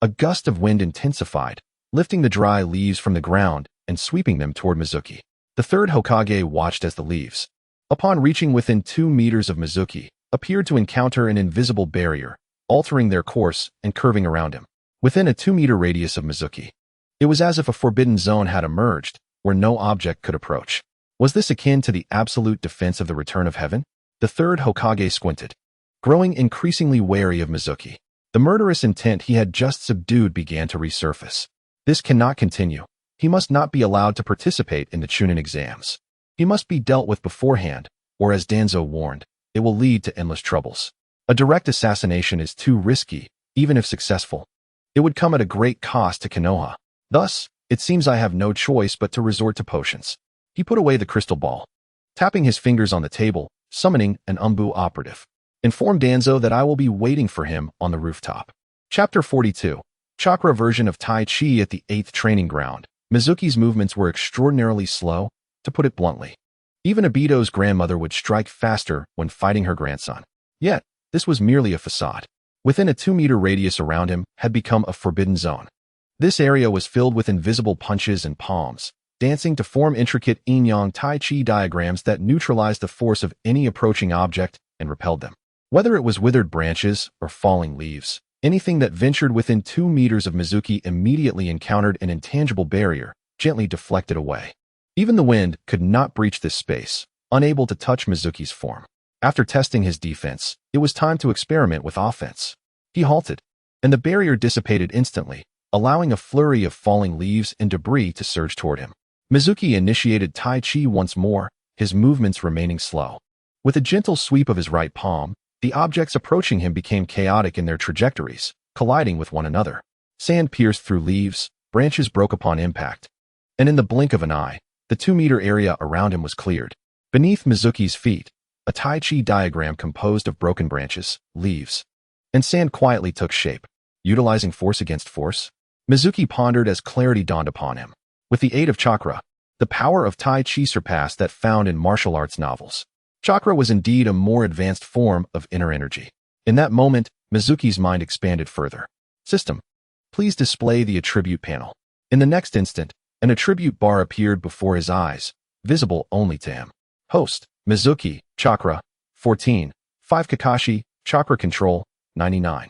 a gust of wind intensified, lifting the dry leaves from the ground and sweeping them toward Mizuki. The third Hokage watched as the leaves, upon reaching within 2 meters of Mizuki, appeared to encounter an invisible barrier, altering their course and curving around him. Within a 2-meter radius of Mizuki, it was as if a forbidden zone had emerged, where no object could approach. Was this akin to the absolute defense of the Return of Heaven? The third Hokage squinted, growing increasingly wary of Mizuki. The murderous intent he had just subdued began to resurface. This cannot continue. He must not be allowed to participate in the Chunin exams. He must be dealt with beforehand, or as Danzo warned, it will lead to endless troubles. A direct assassination is too risky, even if successful. It would come at a great cost to Konoha. Thus, it seems I have no choice but to resort to potions. He put away the crystal ball, tapping his fingers on the table, summoning an Umbu operative. Inform Danzo that I will be waiting for him on the rooftop. Chapter 42. Chakra version of Tai Chi at the 8th training ground. Mizuki's movements were extraordinarily slow, to put it bluntly. Even Obito's grandmother would strike faster when fighting her grandson. Yet, this was merely a facade. Within a 2-meter radius around him had become a forbidden zone. This area was filled with invisible punches and palms, dancing to form intricate yin-yang Tai Chi diagrams that neutralized the force of any approaching object and repelled them. Whether it was withered branches or falling leaves, anything that ventured within 2 meters of Mizuki immediately encountered an intangible barrier, gently deflected away. Even the wind could not breach this space, unable to touch Mizuki's form. After testing his defense, it was time to experiment with offense. He halted, and the barrier dissipated instantly, allowing a flurry of falling leaves and debris to surge toward him. Mizuki initiated Tai Chi once more, his movements remaining slow. With a gentle sweep of his right palm, the objects approaching him became chaotic in their trajectories, colliding with one another. Sand pierced through leaves, branches broke upon impact, and in the blink of an eye, the 2-meter area around him was cleared. Beneath Mizuki's feet, a Tai Chi diagram composed of broken branches, leaves, and sand quietly took shape. Utilizing force against force? Mizuki pondered as clarity dawned upon him. With the aid of chakra, the power of Tai Chi surpassed that found in martial arts novels. Chakra was indeed a more advanced form of inner energy. In that moment, Mizuki's mind expanded further. System. Please display the attribute panel. In the next instant, an attribute bar appeared before his eyes, visible only to him. Host, Mizuki, Chakra, 14. 5 Kakashi, Chakra Control, 99.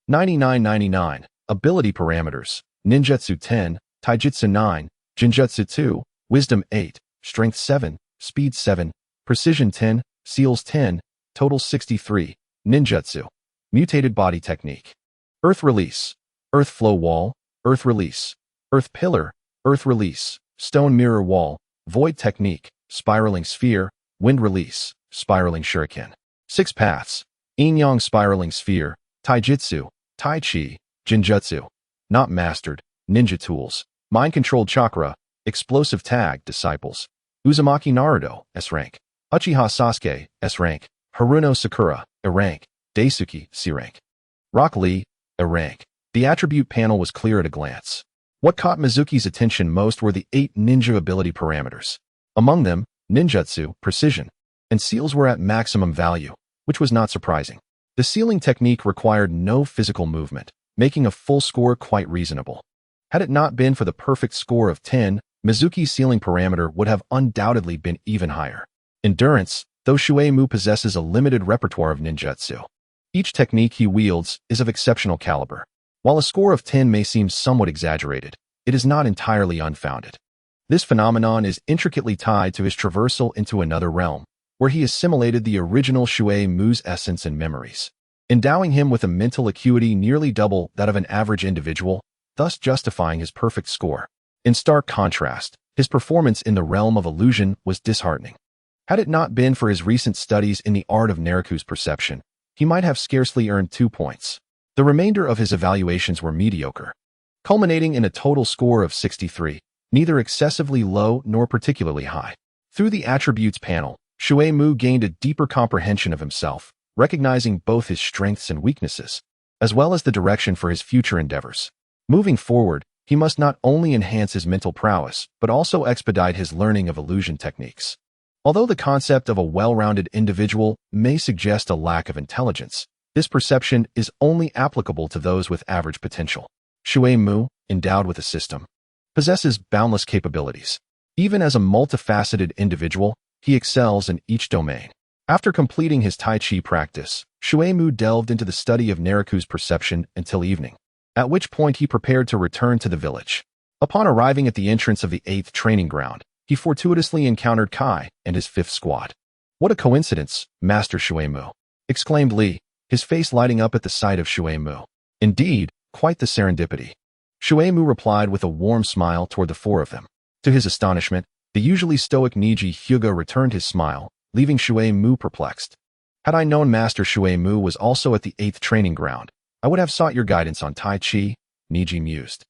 99. Ability Parameters, Ninjutsu 10, Taijutsu 9, Jinjutsu 2, Wisdom 8, Strength 7, Speed 7, Precision 10, Seals 10, Total 63, Ninjutsu. Mutated Body Technique. Earth Release, Earth Flow Wall, Earth Release, Earth Pillar, Earth Release, Stone Mirror Wall, Void Technique, Spiraling Sphere, Wind Release, Spiraling Shuriken. 6 Paths, Yin-Yang Spiraling Sphere, Taijutsu, Tai Chi, Jinjutsu. Not Mastered, Ninja Tools, Mind-Controlled Chakra, Explosive Tag, Disciples. Uzumaki Naruto, S rank. Uchiha Sasuke, S rank. Haruno Sakura, A rank. Daisuke, C rank. Rock Lee, A rank. The attribute panel was clear at a glance. What caught Mizuki's attention most were the 8 ninja ability parameters. Among them, ninjutsu, precision, and seals were at maximum value, which was not surprising. The sealing technique required no physical movement, making a full score quite reasonable. Had it not been for the perfect score of 10, Mizuki's sealing parameter would have undoubtedly been even higher. Endurance, though Shuei Mu possesses a limited repertoire of ninjutsu. Each technique he wields is of exceptional caliber. While a score of 10 may seem somewhat exaggerated, it is not entirely unfounded. This phenomenon is intricately tied to his traversal into another realm, where he assimilated the original Shuei Mu's essence and memories, endowing him with a mental acuity nearly double that of an average individual, thus justifying his perfect score. In stark contrast, his performance in the realm of illusion was disheartening. Had it not been for his recent studies in the art of Naruto's perception, he might have scarcely earned 2 points. The remainder of his evaluations were mediocre, culminating in a total score of 63, neither excessively low nor particularly high. Through the attributes panel, Shuei Mu gained a deeper comprehension of himself, recognizing both his strengths and weaknesses, as well as the direction for his future endeavors. Moving forward, he must not only enhance his mental prowess, but also expedite his learning of illusion techniques. Although the concept of a well-rounded individual may suggest a lack of intelligence, this perception is only applicable to those with average potential. Shuei Mu, endowed with a system, possesses boundless capabilities. Even as a multifaceted individual, he excels in each domain. After completing his Tai Chi practice, Shuei Mu delved into the study of Naruto's perception until evening, at which point he prepared to return to the village. Upon arriving at the entrance of the 8th training ground, he fortuitously encountered Kai and his 5th squad. "What a coincidence, Master Shuei Mu," exclaimed Li, his face lighting up at the sight of Shuei Mu. "Indeed, quite the serendipity." Shuei Mu replied with a warm smile toward the 4 of them. To his astonishment, the usually stoic Niji Hyuga returned his smile, leaving Shuei Mu perplexed. "Had I known Master Shuei Mu was also at the 8th training ground, I would have sought your guidance on Tai Chi," Niji mused.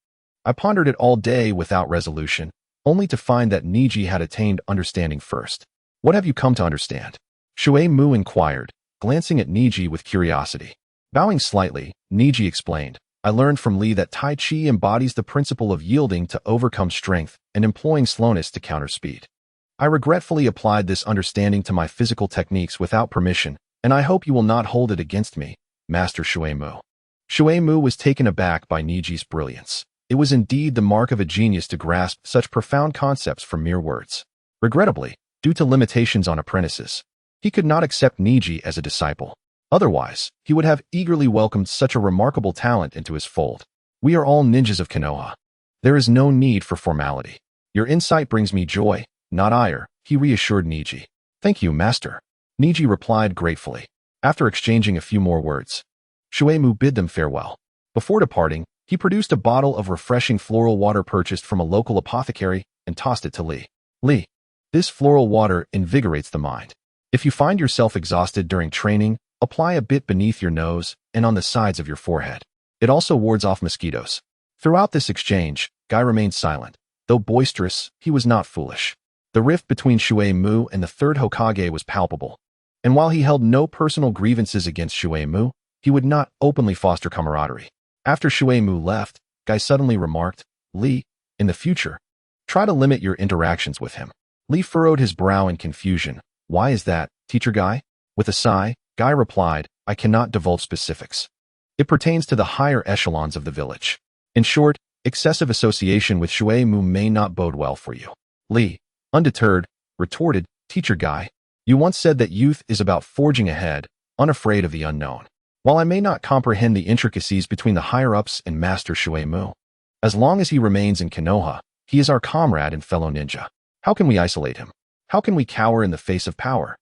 "I pondered it all day without resolution, only to find that Niji had attained understanding first. What have you come to understand?" Shuei Mu inquired, glancing at Niji with curiosity. Bowing slightly, Niji explained, "I learned from Li that Tai Chi embodies the principle of yielding to overcome strength and employing slowness to counter speed. I regretfully applied this understanding to my physical techniques without permission, and I hope you will not hold it against me, Master Shuei Mu." Shuei Mu was taken aback by Niji's brilliance. It was indeed the mark of a genius to grasp such profound concepts from mere words. Regrettably, due to limitations on apprentices, he could not accept Niji as a disciple. Otherwise, he would have eagerly welcomed such a remarkable talent into his fold. We are all ninjas of Konoha. There is no need for formality. Your insight brings me joy, not ire, he reassured Niji. Thank you, master. Niji replied gratefully. After exchanging a few more words, Shueimu bid them farewell. Before departing, he produced a bottle of refreshing floral water purchased from a local apothecary and tossed it to Lee. Lee, this floral water invigorates the mind. If you find yourself exhausted during training, apply a bit beneath your nose and on the sides of your forehead. It also wards off mosquitoes. Throughout this exchange, Guy remained silent. Though boisterous, he was not foolish. The rift between Shueimu and the third Hokage was palpable. And while he held no personal grievances against Shueimu, he would not openly foster camaraderie. After Shueimu left, Guy suddenly remarked, Lee, in the future, try to limit your interactions with him. Lee furrowed his brow in confusion. Why is that, teacher Guy? With a sigh, Guy replied, I cannot divulge specifics. It pertains to the higher echelons of the village. In short, excessive association with Shueimu may not bode well for you. Lee, undeterred, retorted, teacher Guy, you once said that youth is about forging ahead, unafraid of the unknown. While I may not comprehend the intricacies between the higher-ups and Master Shueimu, as long as he remains in Konoha, he is our comrade and fellow ninja. How can we isolate him? How can we cower in the face of power?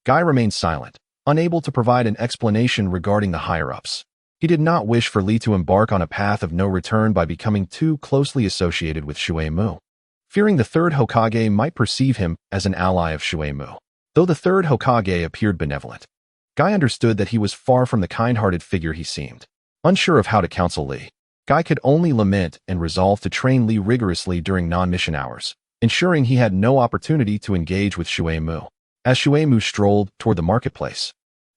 Guy remained silent, unable to provide an explanation regarding the higher-ups. He did not wish for Lee to embark on a path of no return by becoming too closely associated with Shueimu, fearing the third Hokage might perceive him as an ally of Shueimu. Though the third Hokage appeared benevolent, Guy understood that he was far from the kind-hearted figure he seemed. Unsure of how to counsel Lee, Guy could only lament and resolve to train Lee rigorously during non-mission hours, ensuring he had no opportunity to engage with Shueimu. As Shueimu strolled toward the marketplace,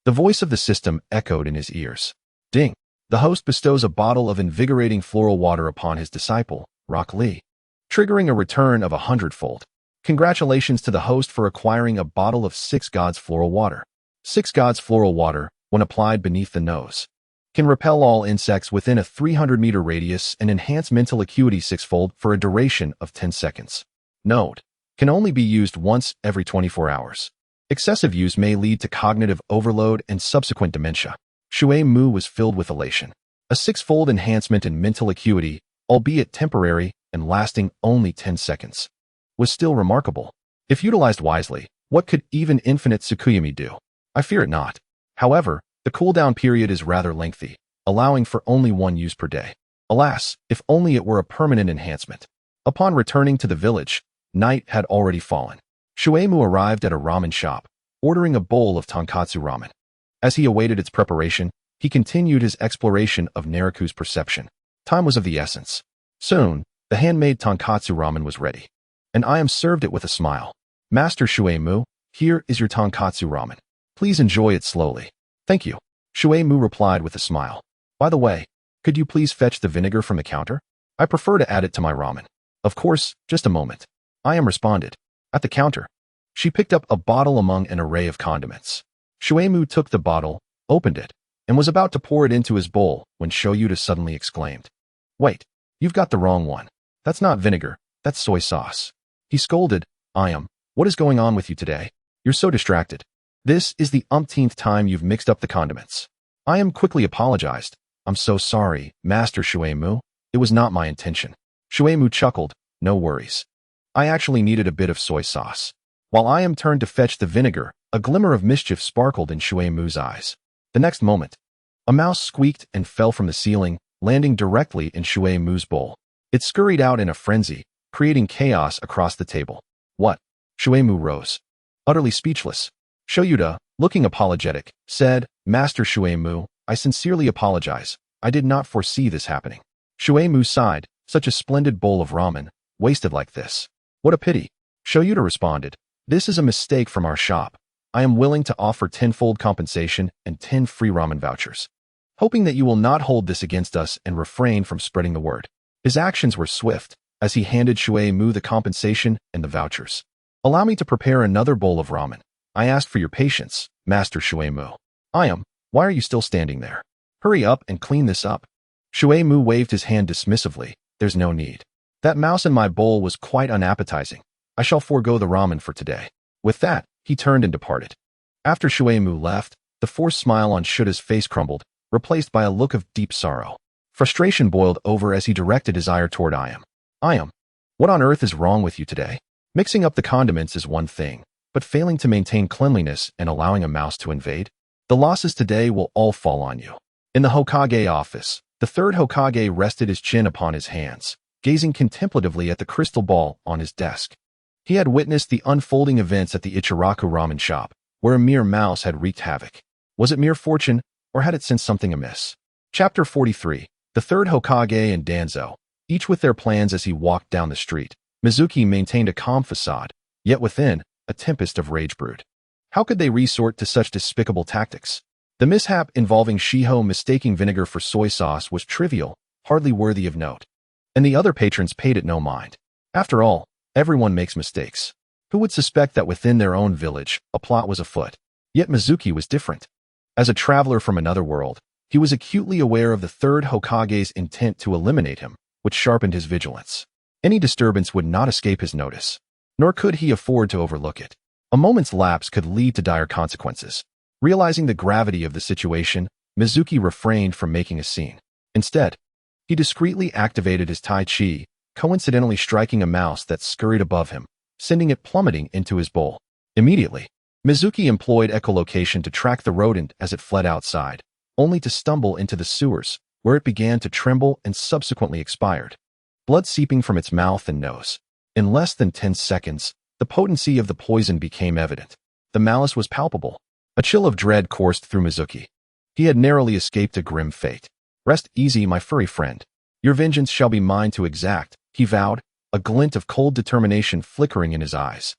the voice of the system echoed in his ears. Ding! The host bestows a bottle of invigorating floral water upon his disciple, Rock Lee, triggering a return of 100-fold. Congratulations to the host for acquiring a bottle of 6 Gods floral water. 6 Gods floral water, when applied beneath the nose, can repel all insects within a 300-meter radius and enhance mental acuity 6-fold for a duration of 10 seconds. Note: can only be used once every 24 hours. Excessive use may lead to cognitive overload and subsequent dementia. Shueimu was filled with elation. A 6-fold enhancement in mental acuity, albeit temporary and lasting only 10 seconds, was still remarkable. If utilized wisely, what could even infinite Tsukuyami do? I fear it not. However, the cooldown period is rather lengthy, allowing for only 1 use per day. Alas, if only it were a permanent enhancement. Upon returning to the village, night had already fallen. Shueimu arrived at a ramen shop, ordering a bowl of tonkatsu ramen. As he awaited its preparation, he continued his exploration of Nariku's perception. Time was of the essence. Soon, the handmade tonkatsu ramen was ready, and I am served it with a smile. Master Shueimu, here is your tonkatsu ramen. Please enjoy it slowly. Thank you. Shueimu replied with a smile. By the way, could you please fetch the vinegar from the counter? I prefer to add it to my ramen. Of course, just a moment. I am responded. At the counter, she picked up a bottle among an array of condiments. Shueimu took the bottle, opened it, and was about to pour it into his bowl when Shoyuta suddenly exclaimed, Wait, you've got the wrong one. That's not vinegar, that's soy sauce. He scolded, what is going on with you today? You're so distracted. This is the umpteenth time you've mixed up the condiments. Quickly apologized. I'm so sorry, Master Shueimu. It was not my intention. Shueimu chuckled, no worries. I actually needed a bit of soy sauce. While turned to fetch the vinegar, a glimmer of mischief sparkled in Shueimu's eyes. The next moment, a mouse squeaked and fell from the ceiling, landing directly in Shueimu's bowl. It scurried out in a frenzy, creating chaos across the table. What? Shueimu rose, utterly speechless. Shoyuta, looking apologetic, said, Master Shueimu, I sincerely apologize. I did not foresee this happening. Shueimu sighed, such a splendid bowl of ramen, wasted like this. What a pity. Shoyuta responded, This is a mistake from our shop. I am willing to offer 10-fold compensation and 10 free ramen vouchers, hoping that you will not hold this against us and refrain from spreading the word. His actions were swift, as he handed Shueimu the compensation and the vouchers. Allow me to prepare another bowl of ramen. I ask for your patience, Master Shueimu. Why are you still standing there? Hurry up and clean this up. Shueimu waved his hand dismissively. There's no need. That mouse in my bowl was quite unappetizing. I shall forego the ramen for today. With that, he turned and departed. After Shueimu left, The forced smile on Shuta's face crumbled, replaced by a look of deep sorrow. Frustration boiled over as he directed his ire toward Ayam. Ayam, what on earth is wrong with you today? Mixing up the condiments is one thing, but failing to maintain cleanliness and allowing a mouse to invade? The losses today will all fall on you. In the Hokage office, the third Hokage rested his chin upon his hands, gazing contemplatively at the crystal ball on his desk. He had witnessed the unfolding events at the Ichiraku ramen shop, where a mere mouse had wreaked havoc. Was it mere fortune, or had it sensed something amiss? Chapter 43. The third Hokage and Danzo, each with their plans as he walked down the street. Mizuki maintained a calm facade, yet within, a tempest of rage brewed. How could they resort to such despicable tactics? The mishap involving Shiho mistaking vinegar for soy sauce was trivial, hardly worthy of note. And the other patrons paid it no mind. After all, everyone makes mistakes. Who would suspect that within their own village, a plot was afoot? Yet Mizuki was different. As a traveler from another world, he was acutely aware of the third Hokage's intent to eliminate him, which sharpened his vigilance. Any disturbance would not escape his notice, nor could he afford to overlook it. A moment's lapse could lead to dire consequences. Realizing the gravity of the situation, Mizuki refrained from making a scene. Instead, he discreetly activated his Tai Chi, coincidentally striking a mouse that scurried above him, sending it plummeting into his bowl. Immediately, Mizuki employed echolocation to track the rodent as it fled outside, only to stumble into the sewers, where it began to tremble and subsequently expired. Blood seeping from its mouth and nose. In less than 10 seconds, the potency of the poison became evident. The malice was palpable. A chill of dread coursed through Mizuki. He had narrowly escaped a grim fate. Rest easy, my furry friend. Your vengeance shall be mine to exact, he vowed, a glint of cold determination flickering in his eyes.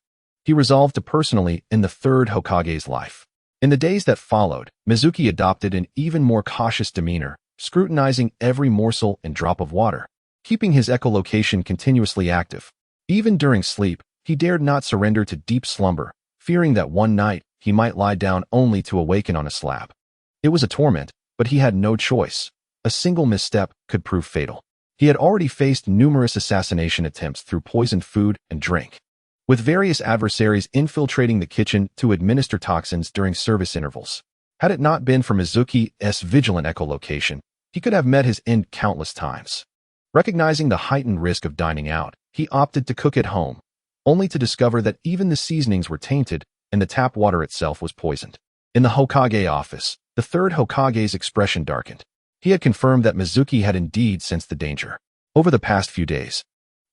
He resolved to personally end the third Hokage's life. In the days that followed, Mizuki adopted an even more cautious demeanor, scrutinizing every morsel and drop of water, keeping his echolocation continuously active. Even during sleep, he dared not surrender to deep slumber, fearing that one night he might lie down only to awaken on a slab. It was a torment, but he had no choice. A single misstep could prove fatal. He had already faced numerous assassination attempts through poisoned food and drink, with various adversaries infiltrating the kitchen to administer toxins during service intervals. Had it not been for Mizuki's vigilant echolocation, he could have met his end countless times. Recognizing the heightened risk of dining out, he opted to cook at home, only to discover that even the seasonings were tainted and the tap water itself was poisoned. In the Hokage office, the third Hokage's expression darkened. He had confirmed that Mizuki had indeed sensed the danger. Over the past few days,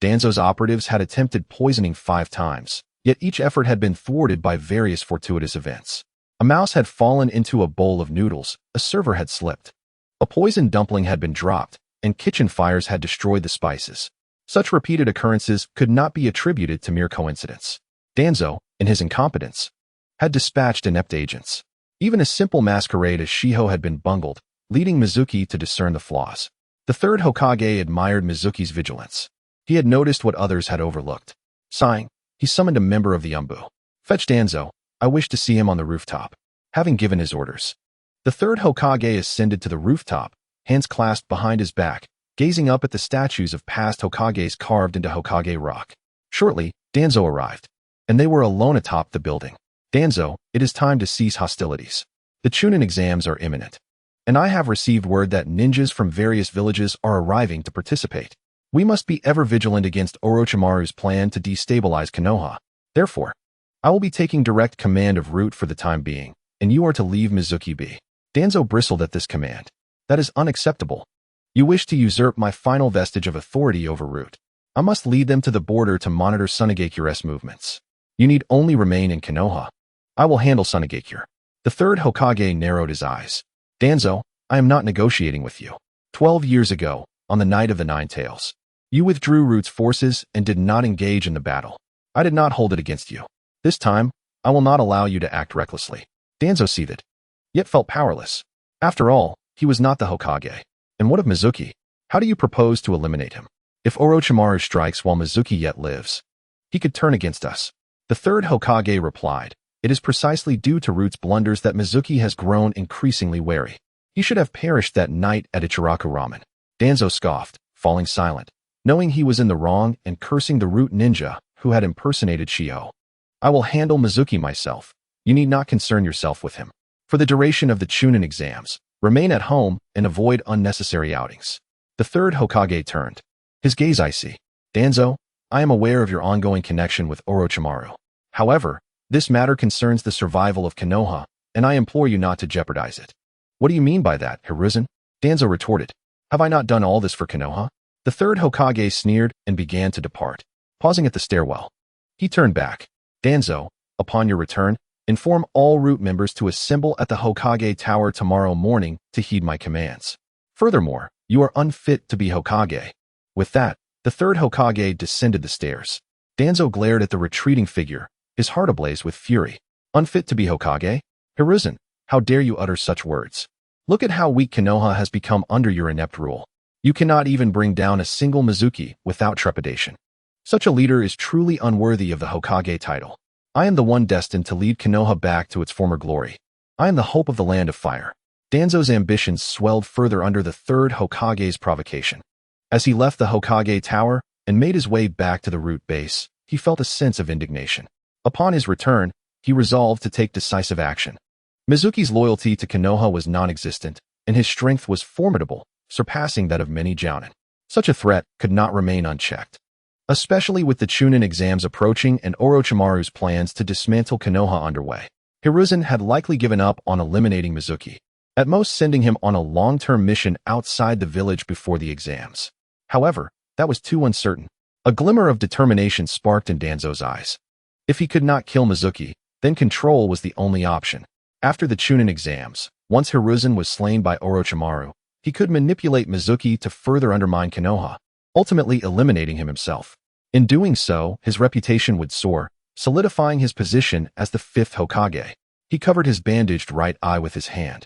Danzo's operatives had attempted poisoning 5 times, yet each effort had been thwarted by various fortuitous events. A mouse had fallen into a bowl of noodles, a server had slipped, a poisoned dumpling had been dropped, and kitchen fires had destroyed the spices. Such repeated occurrences could not be attributed to mere coincidence. Danzo, in his incompetence, had dispatched inept agents. Even a simple masquerade as Shiho had been bungled, leading Mizuki to discern the flaws. The third Hokage admired Mizuki's vigilance. He had noticed what others had overlooked. Sighing, he summoned a member of the Umbu. Fetch Danzo, I wish to see him on the rooftop. Having given his orders, the third Hokage ascended to the rooftop, hands clasped behind his back, gazing up at the statues of past Hokages carved into Hokage rock. Shortly, Danzo arrived, and they were alone atop the building. Danzo, it is time to cease hostilities. The Chunin exams are imminent, and I have received word that ninjas from various villages are arriving to participate. We must be ever vigilant against Orochimaru's plan to destabilize Konoha. Therefore, I will be taking direct command of Root for the time being, and you are to leave Mizuki be. Danzo bristled at this command. That is unacceptable. You wish to usurp my final vestige of authority over Root. I must lead them to the border to monitor Sunagekure's movements. You need only remain in Konoha. I will handle Sunagekure. The third Hokage narrowed his eyes. Danzo, I am not negotiating with you. 12 years ago, on the night of the Nine Tails, you withdrew Root's forces and did not engage in the battle. I did not hold it against you. This time, I will not allow you to act recklessly. Danzo seethed, yet felt powerless. After all, he was not the Hokage. And what of Mizuki? How do you propose to eliminate him? If Orochimaru strikes while Mizuki yet lives, he could turn against us. The third Hokage replied, it is precisely due to Root's blunders that Mizuki has grown increasingly wary. He should have perished that night at Ichiraku Ramen. Danzo scoffed, falling silent, knowing he was in the wrong and cursing the Root ninja who had impersonated Shiho. I will handle Mizuki myself. You need not concern yourself with him. For the duration of the Chunin exams, remain at home and avoid unnecessary outings. The third Hokage turned. His gaze icy. Danzo, I am aware of your ongoing connection with Orochimaru. However, this matter concerns the survival of Konoha, and I implore you not to jeopardize it. What do you mean by that, Hiruzen? Danzo retorted. Have I not done all this for Konoha? The third Hokage sneered and began to depart, pausing at the stairwell. He turned back. Danzo, upon your return, inform all root members to assemble at the Hokage Tower tomorrow morning to heed my commands. Furthermore, you are unfit to be Hokage. With that, the third Hokage descended the stairs. Danzo glared at the retreating figure, his heart ablaze with fury. Unfit to be Hokage? Hiruzen, how dare you utter such words? Look at how weak Konoha has become under your inept rule. You cannot even bring down a single Mizuki without trepidation. Such a leader is truly unworthy of the Hokage title. I am the one destined to lead Konoha back to its former glory. I am the hope of the land of fire. Danzo's ambitions swelled further under the third Hokage's provocation. As he left the Hokage Tower and made his way back to the root base, he felt a sense of indignation. Upon his return, he resolved to take decisive action. Mizuki's loyalty to Konoha was non-existent, and his strength was formidable, surpassing that of many Jounin. Such a threat could not remain unchecked. Especially with the Chunin exams approaching and Orochimaru's plans to dismantle Konoha underway. Hiruzen had likely given up on eliminating Mizuki, at most sending him on a long-term mission outside the village before the exams. However, that was too uncertain. A glimmer of determination sparked in Danzo's eyes. If he could not kill Mizuki, then control was the only option. After the Chunin exams, once Hiruzen was slain by Orochimaru, he could manipulate Mizuki to further undermine Konoha, ultimately eliminating him himself. In doing so, his reputation would soar, solidifying his position as the fifth Hokage. He covered his bandaged right eye with his hand,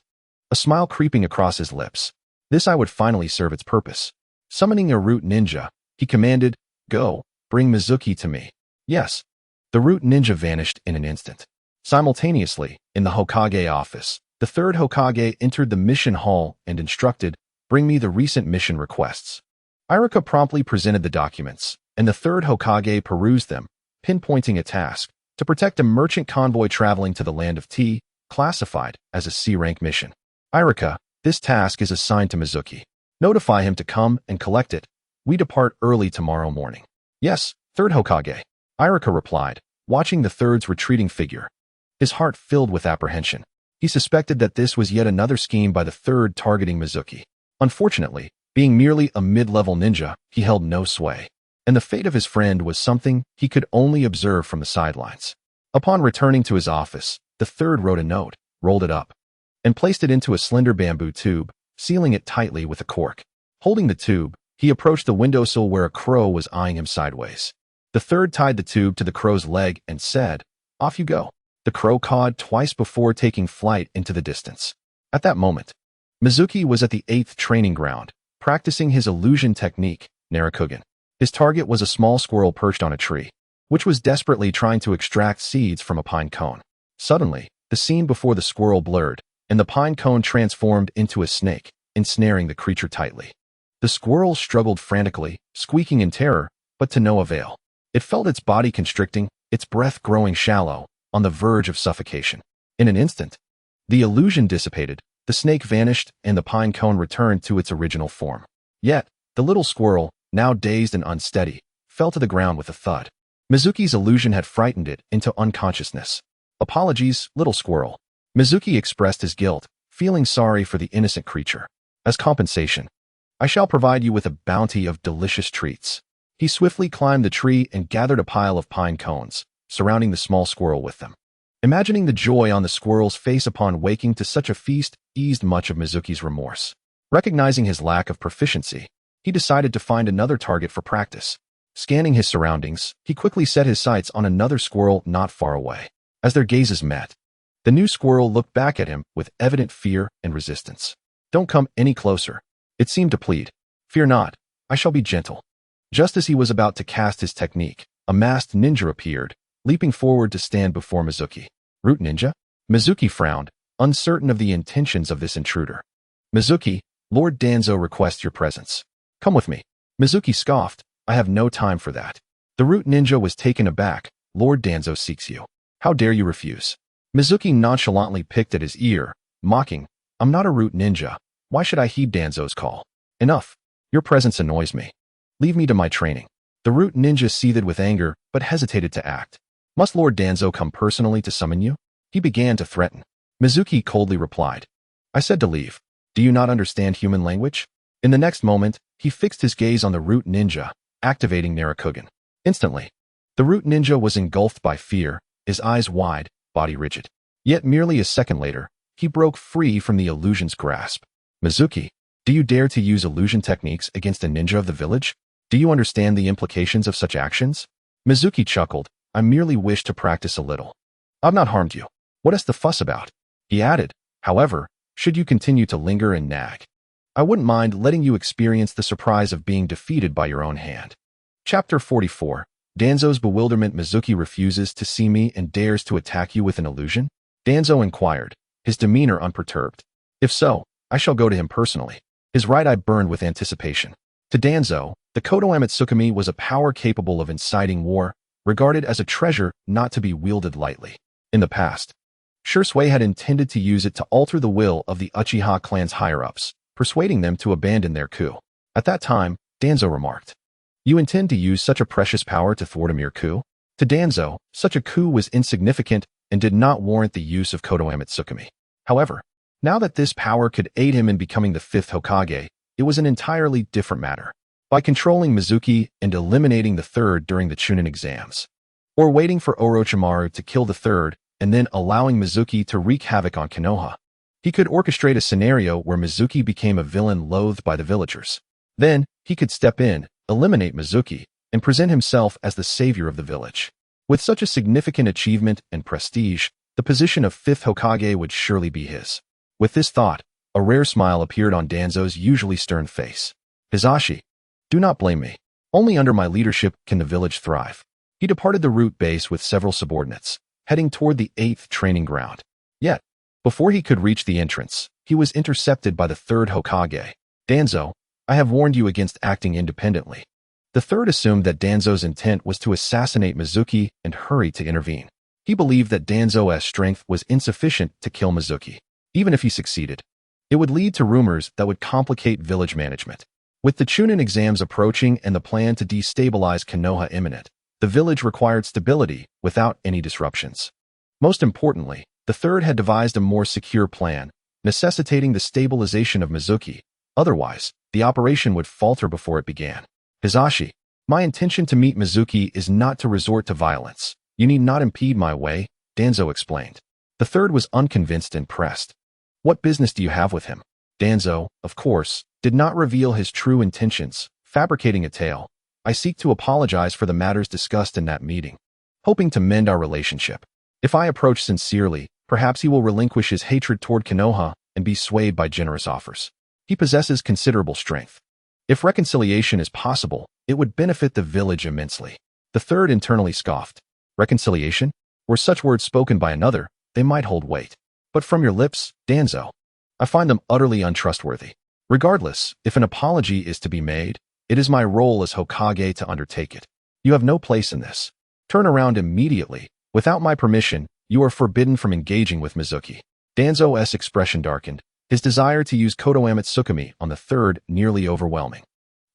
a smile creeping across his lips. This eye would finally serve its purpose. Summoning a root ninja, he commanded, "Go, bring Mizuki to me." Yes, the root ninja vanished in an instant. Simultaneously, in the Hokage office, the third Hokage entered the mission hall and instructed, "Bring me the recent mission requests." Iruka promptly presented the documents, and the third Hokage perused them, pinpointing a task to protect a merchant convoy traveling to the land of tea, classified as a C-rank mission. Iruka, this task is assigned to Mizuki. Notify him to come and collect it. We depart early tomorrow morning. Yes, third Hokage. Iruka replied, watching the third's retreating figure. His heart filled with apprehension. He suspected that this was yet another scheme by the third targeting Mizuki. Unfortunately, being merely a mid-level ninja, he held no sway, and the fate of his friend was something he could only observe from the sidelines. Upon returning to his office, the third wrote a note, rolled it up, and placed it into a slender bamboo tube, sealing it tightly with a cork. Holding the tube, he approached the windowsill where a crow was eyeing him sideways. The third tied the tube to the crow's leg and said, "Off you go." The crow cawed twice before taking flight into the distance. At that moment, Mizuki was at the 8th training ground, practicing his illusion technique, Narakugan. His target was a small squirrel perched on a tree, which was desperately trying to extract seeds from a pine cone. Suddenly, the scene before the squirrel blurred, and the pine cone transformed into a snake, ensnaring the creature tightly. The squirrel struggled frantically, squeaking in terror, but to no avail. It felt its body constricting, its breath growing shallow, on the verge of suffocation. In an instant, the illusion dissipated, the snake vanished, and the pine cone returned to its original form. Yet, the little squirrel, now dazed and unsteady, fell to the ground with a thud. Mizuki's illusion had frightened it into unconsciousness. "Apologies, little squirrel." Mizuki expressed his guilt, feeling sorry for the innocent creature. "As compensation, I shall provide you with a bounty of delicious treats." He swiftly climbed the tree and gathered a pile of pine cones, surrounding the small squirrel with them. Imagining the joy on the squirrel's face upon waking to such a feast eased much of Mizuki's remorse. Recognizing his lack of proficiency, he decided to find another target for practice. Scanning his surroundings, he quickly set his sights on another squirrel not far away. As their gazes met, the new squirrel looked back at him with evident fear and resistance. "Don't come any closer," it seemed to plead. "Fear not, I shall be gentle." Just as he was about to cast his technique, a masked ninja appeared, leaping forward to stand before Mizuki. "Root ninja?" Mizuki frowned, uncertain of the intentions of this intruder. "Mizuki, Lord Danzo requests your presence. Come with me." Mizuki scoffed, "I have no time for that." The root ninja was taken aback. "Lord Danzo seeks you. How dare you refuse?" Mizuki nonchalantly picked at his ear, mocking, I'm not a root ninja. Why should I heed Danzo's call? Enough. Your presence annoys me. Leave me to my training. The root ninja seethed with anger, but hesitated to act. Must Lord Danzo come personally to summon you? He began to threaten. Mizuki coldly replied, I said to leave. Do you not understand human language? In the next moment, he fixed his gaze on the root ninja, activating Narukugan. Instantly, the root ninja was engulfed by fear, his eyes wide, body rigid. Yet merely a second later, he broke free from the illusion's grasp. Mizuki, do you dare to use illusion techniques against a ninja of the village? Do you understand the implications of such actions? Mizuki chuckled, I merely wish to practice a little. I've not harmed you. What is the fuss about? He added, however, should you continue to linger and nag, I wouldn't mind letting you experience the surprise of being defeated by your own hand. Chapter 44. Danzo's bewilderment. Mizuki refuses to see me and dares to attack you with an illusion? Danzo inquired, his demeanor unperturbed. If so, I shall go to him personally. His right eye burned with anticipation. To Danzo, the Kodoame Tsukumi was a power capable of inciting war, regarded as a treasure not to be wielded lightly. In the past, Shursui had intended to use it to alter the will of the Uchiha clan's higher-ups, persuading them to abandon their coup. At that time, Danzo remarked, You intend to use such a precious power to thwart a mere coup? To Danzo, such a coup was insignificant and did not warrant the use of Kodoame Tsukumi. However, now that this power could aid him in becoming the fifth Hokage, it was an entirely different matter. By controlling Mizuki and eliminating the third during the Chunin exams, or waiting for Orochimaru to kill the third and then allowing Mizuki to wreak havoc on Konoha, he could orchestrate a scenario where Mizuki became a villain loathed by the villagers. Then, he could step in, eliminate Mizuki, and present himself as the savior of the village. With such a significant achievement and prestige, the position of fifth Hokage would surely be his. With this thought, a rare smile appeared on Danzo's usually stern face. Hizashi, do not blame me. Only under my leadership can the village thrive. He departed the root base with several subordinates, heading toward the 8th training ground. Yet, before he could reach the entrance, he was intercepted by the third Hokage. Danzo, I have warned you against acting independently. The third assumed that Danzo's intent was to assassinate Mizuki and hurried to intervene. He believed that Danzo's strength was insufficient to kill Mizuki. Even if he succeeded, it would lead to rumors that would complicate village management. With the Chunin exams approaching and the plan to destabilize Konoha imminent, the village required stability without any disruptions. Most importantly, the third had devised a more secure plan, necessitating the stabilization of Mizuki. Otherwise, the operation would falter before it began. Hizashi, my intention to meet Mizuki is not to resort to violence. You need not impede my way, Danzo explained. The third was unconvinced and pressed. What business do you have with him? Danzo, of course, did not reveal his true intentions, fabricating a tale. I seek to apologize for the matters discussed in that meeting, hoping to mend our relationship. If I approach sincerely, perhaps he will relinquish his hatred toward Konoha and be swayed by generous offers. He possesses considerable strength. If reconciliation is possible, it would benefit the village immensely. The third internally scoffed. Reconciliation? Were such words spoken by another, they might hold weight. But from your lips, Danzo, I find them utterly untrustworthy. Regardless, if an apology is to be made, it is my role as Hokage to undertake it. You have no place in this. Turn around immediately. Without my permission, you are forbidden from engaging with Mizuki. Danzo's expression darkened, his desire to use Kodoame Tsukumi on the third nearly overwhelming.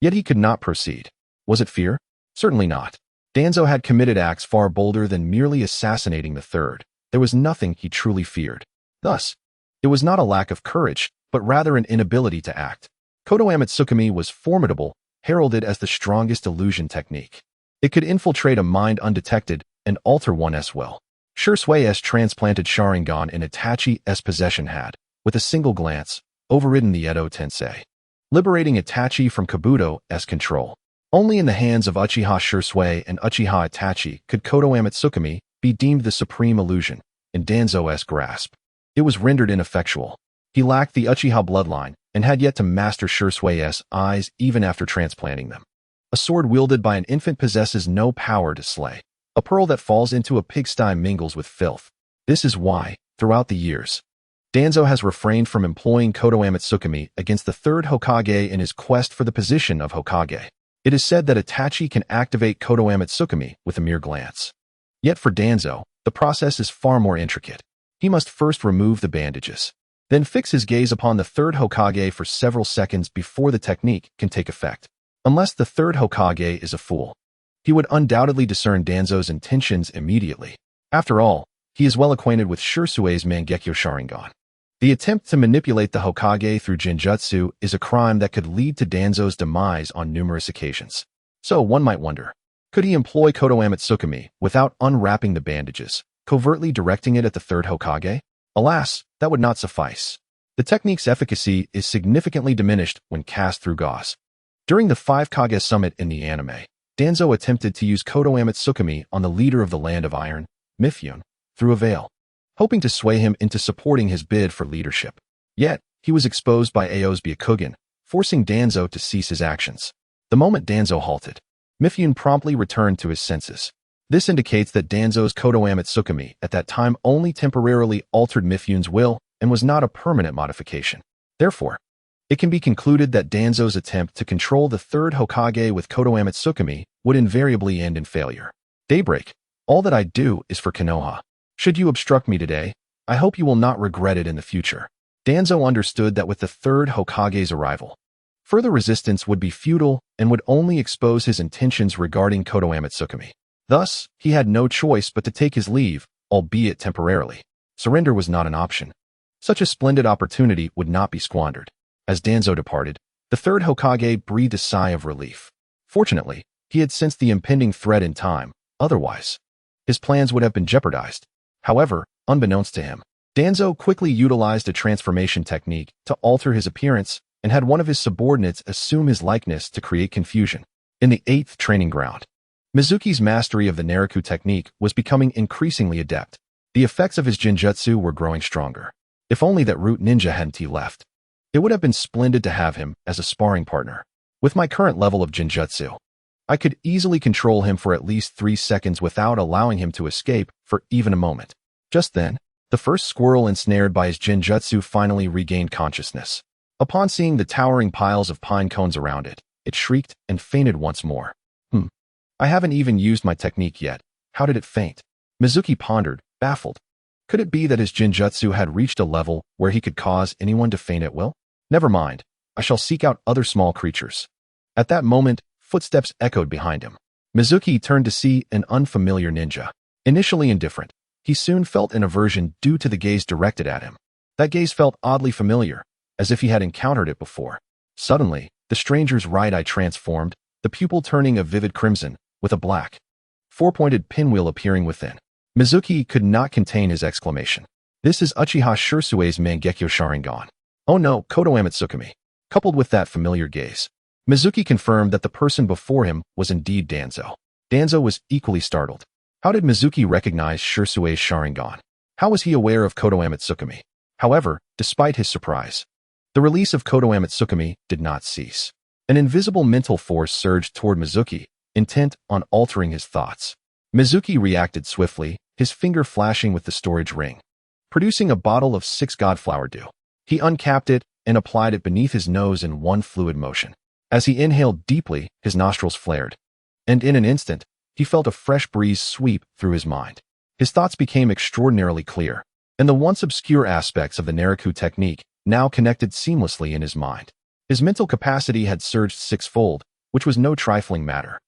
Yet he could not proceed. Was it fear? Certainly not. Danzo had committed acts far bolder than merely assassinating the third. There was nothing he truly feared. Thus, it was not a lack of courage, but rather an inability to act. Kodoame Tsukumi was formidable, heralded as the strongest illusion technique. It could infiltrate a mind undetected and alter one's will. Shursui's transplanted Sharingan in Itachi's possession had, with a single glance, overridden the Edo Tensei, liberating Itachi from Kabuto's control. Only in the hands of Uchiha Shursui and Uchiha Itachi could Kodoame Tsukumi be deemed the supreme illusion, in Danzo's grasp. It was rendered ineffectual. He lacked the Uchiha bloodline and had yet to master Shursui's eyes even after transplanting them. A sword wielded by an infant possesses no power to slay. A pearl that falls into a pigsty mingles with filth. This is why, throughout the years, Danzo has refrained from employing Kodoame Tsukumi against the third Hokage in his quest for the position of Hokage. It is said that Itachi can activate Kodoame Tsukumi with a mere glance. Yet for Danzo, the process is far more intricate. He must first remove the bandages, then fix his gaze upon the third Hokage for several seconds before the technique can take effect. Unless the third Hokage is a fool, he would undoubtedly discern Danzo's intentions immediately. After all, he is well acquainted with Shursue's Mangekyo Sharingan. The attempt to manipulate the Hokage through Genjutsu is a crime that could lead to Danzo's demise on numerous occasions. So one might wonder, could he employ Kodoame Tsukumi without unwrapping the bandages, covertly directing it at the third Hokage? Alas, that would not suffice. The technique's efficacy is significantly diminished when cast through gauze. During the Five Kage Summit in the anime, Danzo attempted to use Kodoame Tsukumi on the leader of the Land of Iron, Mifune, through a veil, hoping to sway him into supporting his bid for leadership. Yet, he was exposed by Ao's Byakugan, forcing Danzo to cease his actions. The moment Danzo halted, Mifune promptly returned to his senses. This indicates that Danzo's Kodoame Tsukumi at that time only temporarily altered Mifune's will and was not a permanent modification. Therefore, it can be concluded that Danzo's attempt to control the third Hokage with Kodoame Tsukumi would invariably end in failure. Daybreak, all that I do is for Konoha. Should you obstruct me today, I hope you will not regret it in the future. Danzo understood that with the third Hokage's arrival, further resistance would be futile and would only expose his intentions regarding Kodoame Tsukumi. Thus, he had no choice but to take his leave, albeit temporarily. Surrender was not an option. Such a splendid opportunity would not be squandered. As Danzo departed, the third Hokage breathed a sigh of relief. Fortunately, he had sensed the impending threat in time, otherwise, his plans would have been jeopardized. However, unbeknownst to him, Danzo quickly utilized a transformation technique to alter his appearance and had one of his subordinates assume his likeness to create confusion. In the 8th training ground, Mizuki's mastery of the Naruto technique was becoming increasingly adept. The effects of his Genjutsu were growing stronger. If only that root ninja hadn't left. It would have been splendid to have him as a sparring partner. With my current level of Genjutsu, I could easily control him for at least 3 seconds without allowing him to escape for even a moment. Just then, the first squirrel ensnared by his Genjutsu finally regained consciousness. Upon seeing the towering piles of pine cones around it, it shrieked and fainted once more. I haven't even used my technique yet. How did it faint? Mizuki pondered, baffled. Could it be that his Genjutsu had reached a level where he could cause anyone to faint at will? Never mind. I shall seek out other small creatures. At that moment, footsteps echoed behind him. Mizuki turned to see an unfamiliar ninja. Initially indifferent, he soon felt an aversion due to the gaze directed at him. That gaze felt oddly familiar, as if he had encountered it before. Suddenly, the stranger's right eye transformed, the pupil turning a vivid crimson, with a black, 4-pointed pinwheel appearing within. Mizuki could not contain his exclamation. This is Uchiha Shursue's Mangekyo Sharingan. Oh no, Kodoame Tsukumi. Coupled with that familiar gaze, Mizuki confirmed that the person before him was indeed Danzo. Danzo was equally startled. How did Mizuki recognize Shursue's Sharingan? How was he aware of Kodoame Tsukumi? However, despite his surprise, the release of Kodoame Tsukumi did not cease. An invisible mental force surged toward Mizuki, intent on altering his thoughts. Mizuki reacted swiftly, his finger flashing with the storage ring, producing a bottle of 6 Godflower Dew. He uncapped it and applied it beneath his nose in one fluid motion. As he inhaled deeply, his nostrils flared, and in an instant, he felt a fresh breeze sweep through his mind. His thoughts became extraordinarily clear, and the once obscure aspects of the Naruto technique now connected seamlessly in his mind. His mental capacity had surged 6-fold, which was no trifling matter.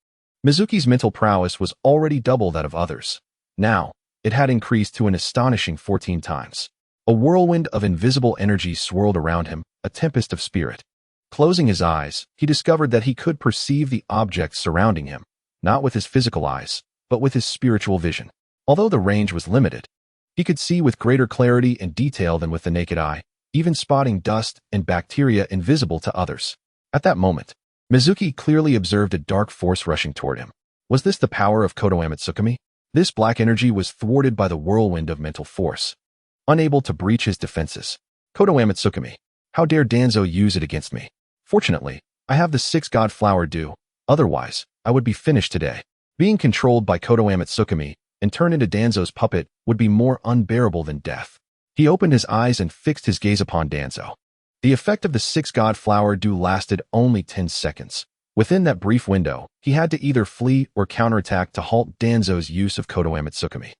Mizuki's mental prowess was already double that of others. Now, it had increased to an astonishing 14 times. A whirlwind of invisible energy swirled around him, a tempest of spirit. Closing his eyes, he discovered that he could perceive the objects surrounding him, not with his physical eyes, but with his spiritual vision. Although the range was limited, he could see with greater clarity and detail than with the naked eye, even spotting dust and bacteria invisible to others. At that moment, Mizuki clearly observed a dark force rushing toward him. Was this the power of Kodoame Tsukumi? This black energy was thwarted by the whirlwind of mental force, unable to breach his defenses. Kodoame Tsukumi. How dare Danzo use it against me? Fortunately, I have the 6 Godflower Dew, otherwise, I would be finished today. Being controlled by Kodoame Tsukumi and turned into Danzo's puppet would be more unbearable than death. He opened his eyes and fixed his gaze upon Danzo. The effect of the 6 Godflower Dew lasted only 10 seconds. Within that brief window, he had to either flee or counterattack to halt Danzo's use of Kodoame Tsukumi.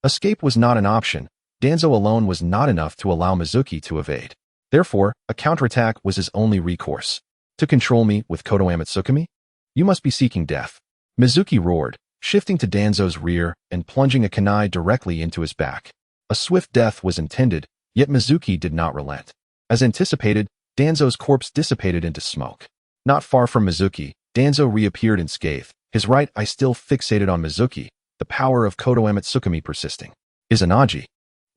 Escape was not an option. Danzo alone was not enough to allow Mizuki to evade. Therefore, a counterattack was his only recourse. To control me with Kodoame Tsukumi? You must be seeking death. Mizuki roared, shifting to Danzo's rear and plunging a kunai directly into his back. A swift death was intended, yet Mizuki did not relent. As anticipated, Danzo's corpse dissipated into smoke. Not far from Mizuki, Danzo reappeared unscathed, his right eye still fixated on Mizuki, the power of Kodoame Tsukumi persisting. Izanagi,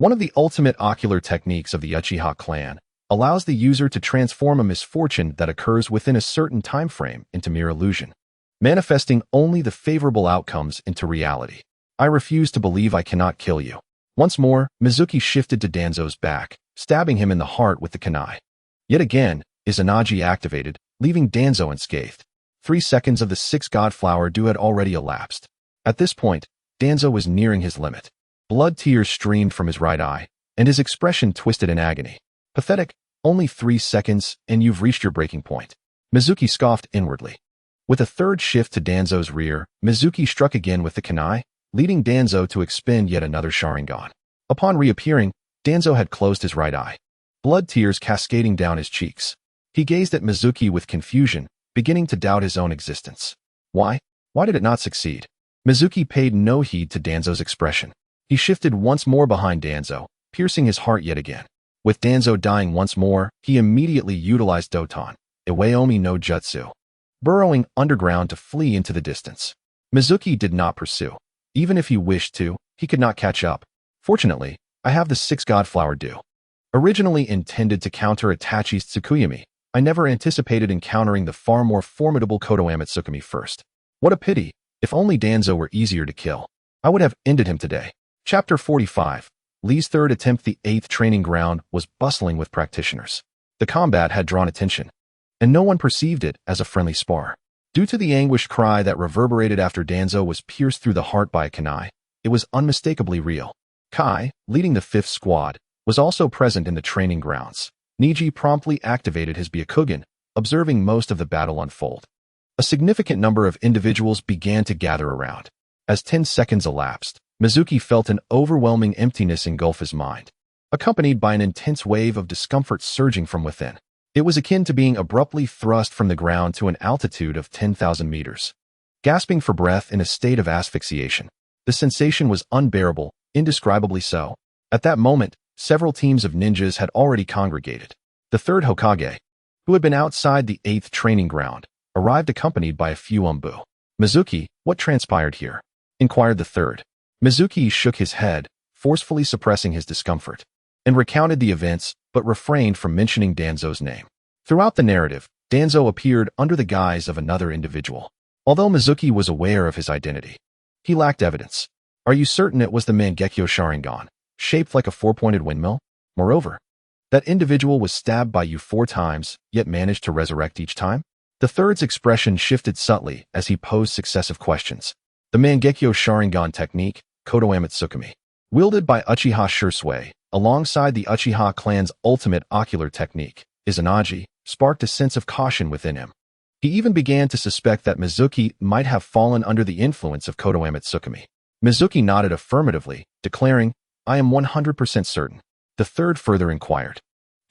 one of the ultimate ocular techniques of the Uchiha clan, allows the user to transform a misfortune that occurs within a certain time frame into mere illusion, manifesting only the favorable outcomes into reality. I refuse to believe I cannot kill you. Once more, Mizuki shifted to Danzo's back, stabbing him in the heart with the kunai. Yet again, Izanagi activated, leaving Danzo unscathed. 3 seconds of the 6 God Flower Dew had already elapsed. At this point, Danzo was nearing his limit. Blood tears streamed from his right eye, and his expression twisted in agony. Pathetic, only 3 seconds, and you've reached your breaking point. Mizuki scoffed inwardly. With a third shift to Danzo's rear, Mizuki struck again with the kunai, leading Danzo to expend yet another Sharingan. Upon reappearing, Danzo had closed his right eye, blood tears cascading down his cheeks. He gazed at Mizuki with confusion, beginning to doubt his own existence. Why? Why did it not succeed? Mizuki paid no heed to Danzo's expression. He shifted once more behind Danzo, piercing his heart yet again. With Danzo dying once more, he immediately utilized Doton, Iwayomi no Jutsu, burrowing underground to flee into the distance. Mizuki did not pursue. Even if he wished to, he could not catch up. Fortunately, I have the 6 God Flower Dew. Originally intended to counter Itachi's Tsukuyami, I never anticipated encountering the far more formidable Kodoame Tsukumi first. What a pity! If only Danzo were easier to kill, I would have ended him today. Chapter 45. Lee's third attempt. The 8th training ground was bustling with practitioners. The combat had drawn attention, and no one perceived it as a friendly spar. Due to the anguished cry that reverberated after Danzo was pierced through the heart by a kunai, it was unmistakably real. Kai, leading the 5th squad, was also present in the training grounds. Niji promptly activated his Byakugan, observing most of the battle unfold. A significant number of individuals began to gather around. As 10 seconds elapsed, Mizuki felt an overwhelming emptiness engulf his mind, accompanied by an intense wave of discomfort surging from within. It was akin to being abruptly thrust from the ground to an altitude of 10,000 meters. Gasping for breath in a state of asphyxiation, the sensation was unbearable, indescribably so. At that moment, several teams of ninjas had already congregated. The 3rd Hokage, who had been outside the 8th training ground, arrived accompanied by a few Umbu. Mizuki, what transpired here? Inquired the 3rd. Mizuki shook his head, forcefully suppressing his discomfort, and recounted the events, but refrained from mentioning Danzo's name. Throughout the narrative, Danzo appeared under the guise of another individual. Although Mizuki was aware of his identity, he lacked evidence. Are you certain it was the Mangekyo Sharingan, shaped like a 4-pointed windmill? Moreover, that individual was stabbed by you 4 times, yet managed to resurrect each time? The 3rd's expression shifted subtly as he posed successive questions. The Mangekyo Sharingan technique, Kodoame Tsukumi, wielded by Uchiha Shursui, alongside the Uchiha clan's ultimate ocular technique, Izanagi, sparked a sense of caution within him. He even began to suspect that Mizuki might have fallen under the influence of Kodoame Tsukumi. Mizuki nodded affirmatively, declaring, I am 100% certain. The 3rd further inquired,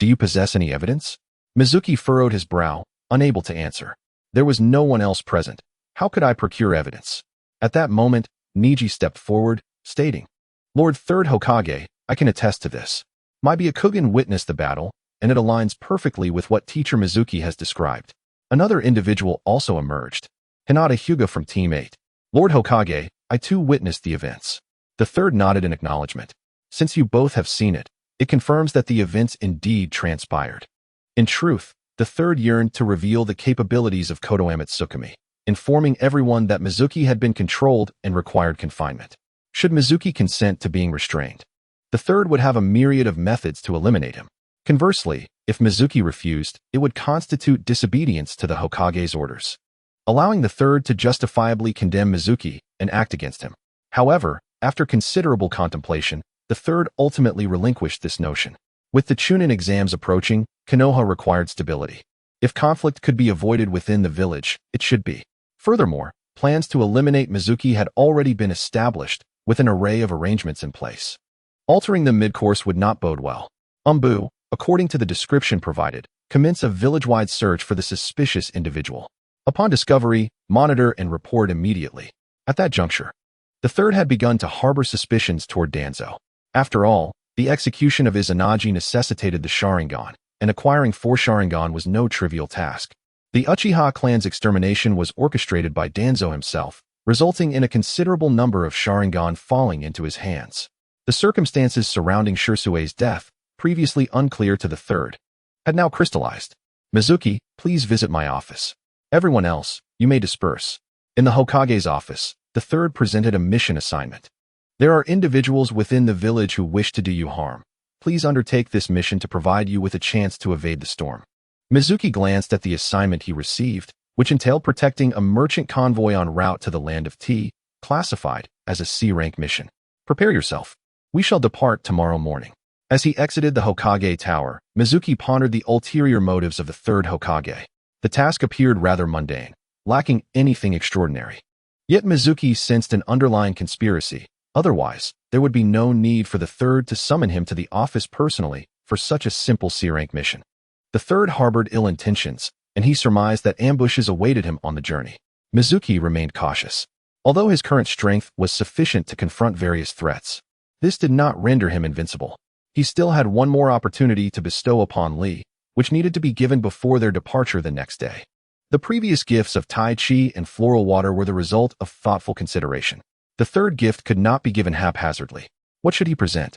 do you possess any evidence? Mizuki furrowed his brow, unable to answer. There was no one else present. How could I procure evidence? At that moment, Niji stepped forward, stating, Lord 3rd Hokage, I can attest to this. My Byakugan witnessed the battle, and it aligns perfectly with what Teacher Mizuki has described. Another individual also emerged, Hinata Hyuga from Team 8. Lord Hokage, I too witnessed the events. The 3rd nodded in acknowledgement. Since you both have seen it, it confirms that the events indeed transpired. In truth, the 3rd yearned to reveal the capabilities of Kodoame Tsukumi, informing everyone that Mizuki had been controlled and required confinement. Should Mizuki consent to being restrained, the 3rd would have a myriad of methods to eliminate him. Conversely, if Mizuki refused, it would constitute disobedience to the Hokage's orders, allowing the 3rd to justifiably condemn Mizuki and act against him. However, after considerable contemplation, the 3rd ultimately relinquished this notion. With the Chunin exams approaching, Konoha required stability. If conflict could be avoided within the village, it should be. Furthermore, plans to eliminate Mizuki had already been established, with an array of arrangements in place. Altering them mid-course would not bode well. Umbu, according to the description provided, commence a village-wide search for the suspicious individual. Upon discovery, monitor and report immediately. At that juncture, the third had begun to harbor suspicions toward Danzo. After all, the execution of Izanagi necessitated the Sharingan, and acquiring 4 Sharingan was no trivial task. The Uchiha clan's extermination was orchestrated by Danzo himself, resulting in a considerable number of Sharingan falling into his hands. The circumstances surrounding Shirsue's death, previously unclear to the third, had now crystallized. Mizuki, please visit my office. Everyone else, you may disperse. In the Hokage's office, the third presented a mission assignment. There are individuals within the village who wish to do you harm. Please undertake this mission to provide you with a chance to evade the storm. Mizuki glanced at the assignment he received, which entailed protecting a merchant convoy en route to the land of Tea, classified as a C-rank mission. Prepare yourself. We shall depart tomorrow morning. As he exited the Hokage tower, Mizuki pondered the ulterior motives of the third Hokage. The task appeared rather mundane, lacking anything extraordinary. Yet Mizuki sensed an underlying conspiracy. Otherwise, there would be no need for the third to summon him to the office personally for such a simple C-rank mission. The third harbored ill intentions, and he surmised that ambushes awaited him on the journey. Mizuki remained cautious. Although his current strength was sufficient to confront various threats, this did not render him invincible. He still had one more opportunity to bestow upon Lee, which needed to be given before their departure the next day. The previous gifts of Tai Chi and floral water were the result of thoughtful consideration. The third gift could not be given haphazardly. What should he present?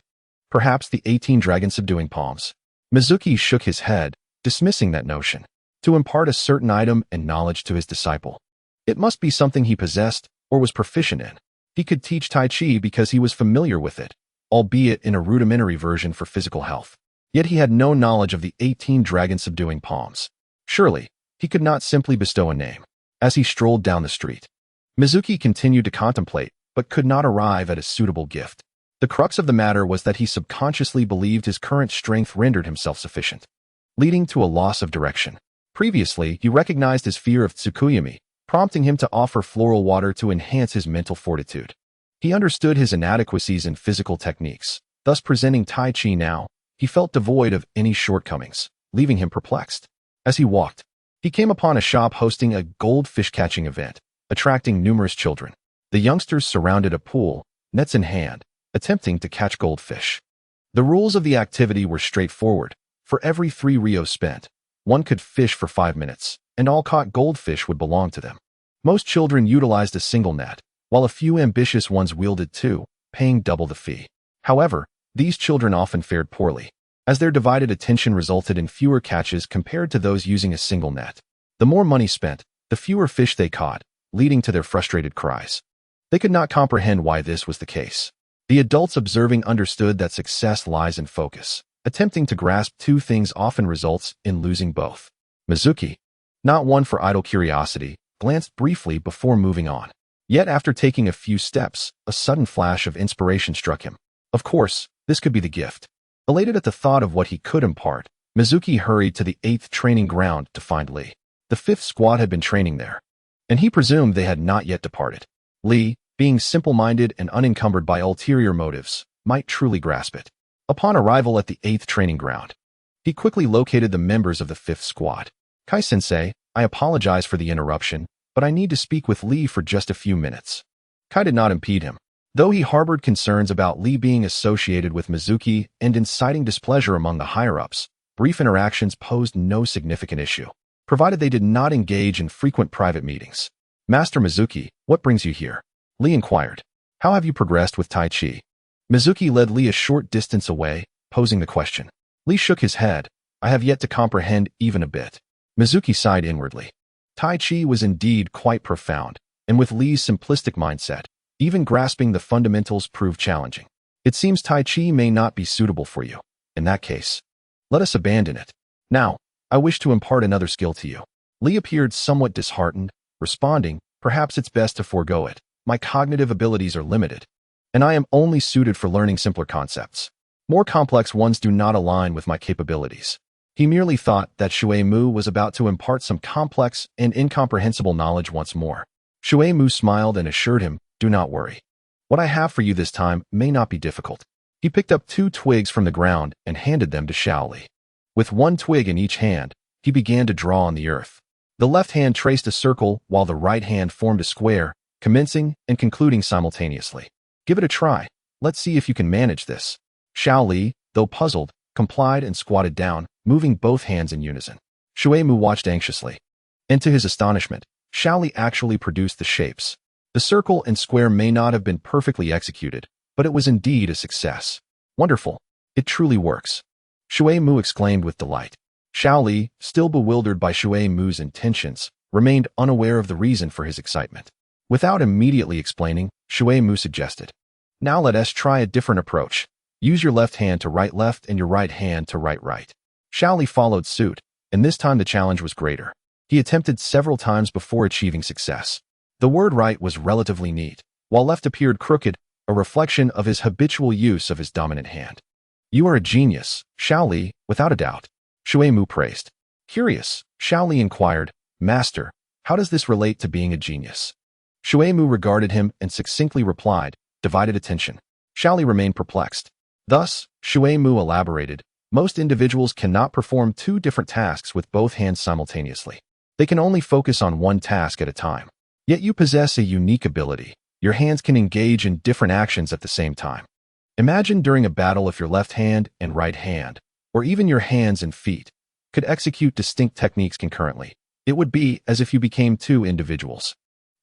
Perhaps the 18 dragon-subduing palms. Mizuki shook his head, dismissing that notion. To impart a certain item and knowledge to his disciple, it must be something he possessed or was proficient in. He could teach Tai Chi because he was familiar with it, albeit in a rudimentary version for physical health. Yet he had no knowledge of the 18 dragon-subduing palms. Surely, he could not simply bestow a name. As he strolled down the street, Mizuki continued to contemplate, but could not arrive at a suitable gift. The crux of the matter was that he subconsciously believed his current strength rendered him self-sufficient, leading to a loss of direction. Previously, he recognized his fear of Tsukuyami, prompting him to offer floral water to enhance his mental fortitude. He understood his inadequacies in physical techniques, thus presenting Tai Chi now. He felt devoid of any shortcomings, leaving him perplexed. As he walked, he came upon a shop hosting a goldfish catching event, attracting numerous children. The youngsters surrounded a pool, nets in hand, attempting to catch goldfish. The rules of the activity were straightforward. For every 3 ryos spent, one could fish for 5 minutes, and all caught goldfish would belong to them. Most children utilized a single net, while a few ambitious ones wielded 2, paying double the fee. However, these children often fared poorly, as their divided attention resulted in fewer catches compared to those using a single net. The more money spent, the fewer fish they caught, leading to their frustrated cries. They could not comprehend why this was the case. The adults observing understood that success lies in focus. Attempting to grasp 2 things often results in losing both. Mizuki, not one for idle curiosity, glanced briefly before moving on. Yet after taking a few steps, a sudden flash of inspiration struck him. Of course, this could be the gift. Elated at the thought of what he could impart, Mizuki hurried to the 8th training ground to find Lee. The 5th squad had been training there, and he presumed they had not yet departed. Lee, being simple-minded and unencumbered by ulterior motives, might truly grasp it. Upon arrival at the 8th training ground, he quickly located the members of the 5th squad. Kai-sensei, I apologize for the interruption, but I need to speak with Lee for just a few minutes. Kai did not impede him. Though he harbored concerns about Lee being associated with Mizuki and inciting displeasure among the higher-ups, brief interactions posed no significant issue, provided they did not engage in frequent private meetings. Master Mizuki, what brings you here? Lee inquired. How have you progressed with Tai Chi? Mizuki led Lee a short distance away, posing the question. Lee shook his head. I have yet to comprehend even a bit. Mizuki sighed inwardly. Tai Chi was indeed quite profound, and with Lee's simplistic mindset, even grasping the fundamentals proved challenging. It seems Tai Chi may not be suitable for you. In that case, let us abandon it. Now, I wish to impart another skill to you. Lee appeared somewhat disheartened, responding, perhaps it's best to forego it. My cognitive abilities are limited, and I am only suited for learning simpler concepts. More complex ones do not align with my capabilities. He merely thought that Shui Mu was about to impart some complex and incomprehensible knowledge once more. Shui Mu smiled and assured him, do not worry. What I have for you this time may not be difficult. He picked up 2 twigs from the ground and handed them to Xiao Li. With 1 twig in each hand, he began to draw on the earth. The left hand traced a circle while the right hand formed a square, commencing and concluding simultaneously. Give it a try. Let's see if you can manage this. Xiao Li, though puzzled, complied and squatted down, moving both hands in unison. Shui Mu watched anxiously. And to his astonishment, Xiao Li actually produced the shapes. The circle and square may not have been perfectly executed, but it was indeed a success. Wonderful. It truly works. Shui Mu exclaimed with delight. Xiao Li, still bewildered by Shui Mu's intentions, remained unaware of the reason for his excitement. Without immediately explaining, Shui Mu suggested, "Now let us try a different approach. Use your left hand to right left and your right hand to right right." Xiao Li followed suit, and this time the challenge was greater. He attempted several times before achieving success. The word right was relatively neat, while left appeared crooked, a reflection of his habitual use of his dominant hand. "You are a genius, Xiao Li, without a doubt," Shui Mu praised. Curious, Xiao Li inquired, "Master, how does this relate to being a genius?" Shui Mu regarded him and succinctly replied, "Divided attention." Xiao Li remained perplexed. Thus, Shui Mu elaborated, most individuals cannot perform 2 different tasks with both hands simultaneously. They can only focus on one task at a time. Yet you possess a unique ability. Your hands can engage in different actions at the same time. Imagine during a battle if your left hand and right hand, or even your hands and feet, could execute distinct techniques concurrently. It would be as if you became 2 individuals.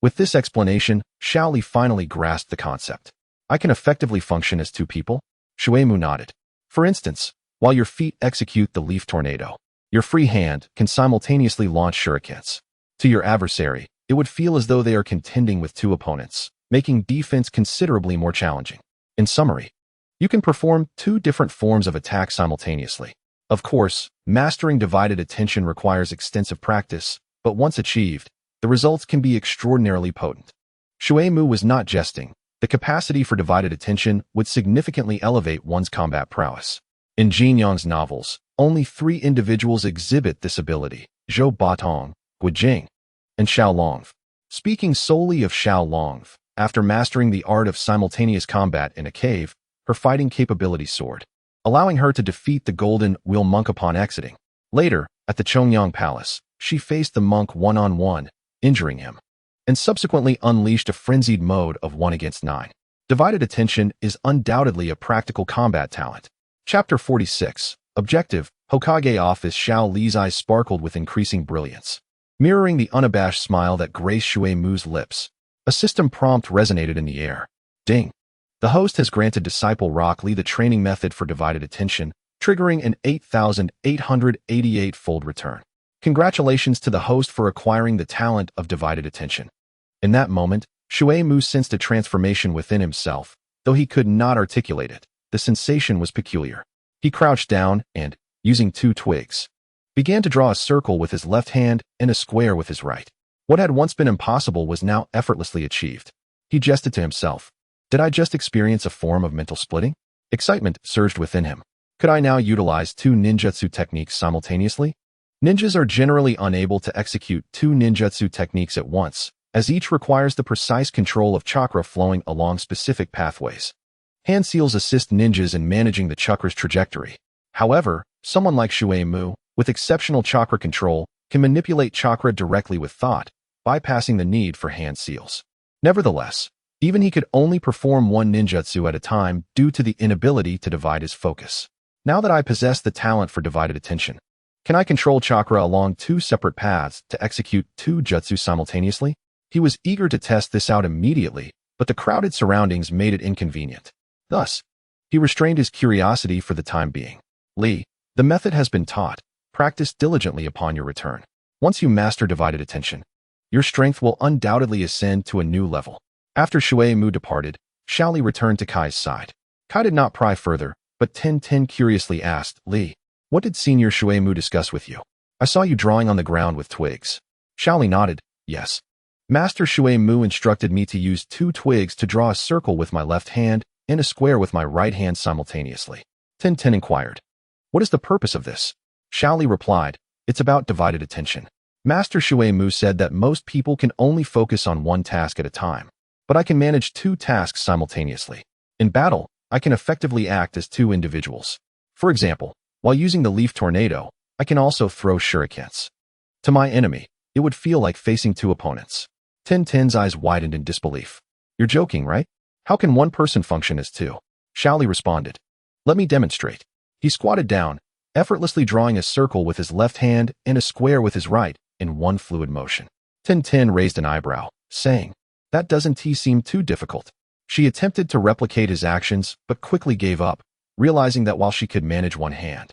With this explanation, Xiao Li finally grasped the concept. I can effectively function as 2 people? Shui Mu nodded. For instance, while your feet execute the leaf tornado, your free hand can simultaneously launch shurikens. To your adversary, it would feel as though they are contending with 2 opponents, making defense considerably more challenging. In summary, you can perform 2 different forms of attack simultaneously. Of course, mastering divided attention requires extensive practice, but once achieved, the results can be extraordinarily potent. Shui Mu was not jesting. The capacity for divided attention would significantly elevate one's combat prowess. In Jin Yang's novels, only 3 individuals exhibit this ability: Zhou Batong, Gu Jing, and Xiao Longf. Speaking solely of Xiao Longf, after mastering the art of simultaneous combat in a cave, her fighting capability soared, allowing her to defeat the Golden Wheel monk upon exiting. Later, at the Chongyang Palace, she faced the monk one-on-one, injuring him, and subsequently unleashed a frenzied mode of 1 against 9. Divided attention is undoubtedly a practical combat talent. Chapter 46. Objective. Hokage Office. Xiao Li's eyes sparkled with increasing brilliance, mirroring the unabashed smile that graced Shui Mu's lips. A system prompt resonated in the air. Ding. The host has granted Disciple Rock Lee the training method for divided attention, triggering an 8,888-fold return. Congratulations to the host for acquiring the talent of divided attention. In that moment, Shui Mu sensed a transformation within himself, though he could not articulate it. The sensation was peculiar. He crouched down and, using 2 twigs, began to draw a circle with his left hand and a square with his right. What had once been impossible was now effortlessly achieved. He jested to himself. Did I just experience a form of mental splitting? Excitement surged within him. Could I now utilize 2 ninjutsu techniques simultaneously? Ninjas are generally unable to execute 2 ninjutsu techniques at once, as each requires the precise control of chakra flowing along specific pathways. Hand seals assist ninjas in managing the chakra's trajectory. However, someone like Shui Mu, with exceptional chakra control, can manipulate chakra directly with thought, bypassing the need for hand seals. Nevertheless, even he could only perform 1 ninjutsu at a time due to the inability to divide his focus. Now that I possess the talent for divided attention, can I control chakra along 2 separate paths to execute 2 jutsu simultaneously? He was eager to test this out immediately, but the crowded surroundings made it inconvenient. Thus, he restrained his curiosity for the time being. Li, the method has been taught. Practice diligently upon your return. Once you master divided attention, your strength will undoubtedly ascend to a new level. After Shui Mu departed, Xiao Li returned to Kai's side. Kai did not pry further, but Ten curiously asked, Li, what did Senior Shui Mu discuss with you? I saw you drawing on the ground with twigs. Xiao Li nodded, yes. Master Shui Mu instructed me to use 2 twigs to draw a circle with my left hand and a square with my right hand simultaneously. Ten inquired, what is the purpose of this? Xiao Li replied, it's about divided attention. Master Shui Mu said that most people can only focus on one task at a time, but I can manage 2 tasks simultaneously. In battle, I can effectively act as two individuals. For example, while using the leaf tornado, I can also throw shurikens. To my enemy, it would feel like facing two opponents. Tintin's eyes widened in disbelief. You're joking, right? How can one person function as two? Shaoli responded. Let me demonstrate. He squatted down, effortlessly drawing a circle with his left hand and a square with his right in one fluid motion. Tintin raised an eyebrow, saying, That doesn't seem too difficult. She attempted to replicate his actions, but quickly gave up, realizing that while she could manage one hand,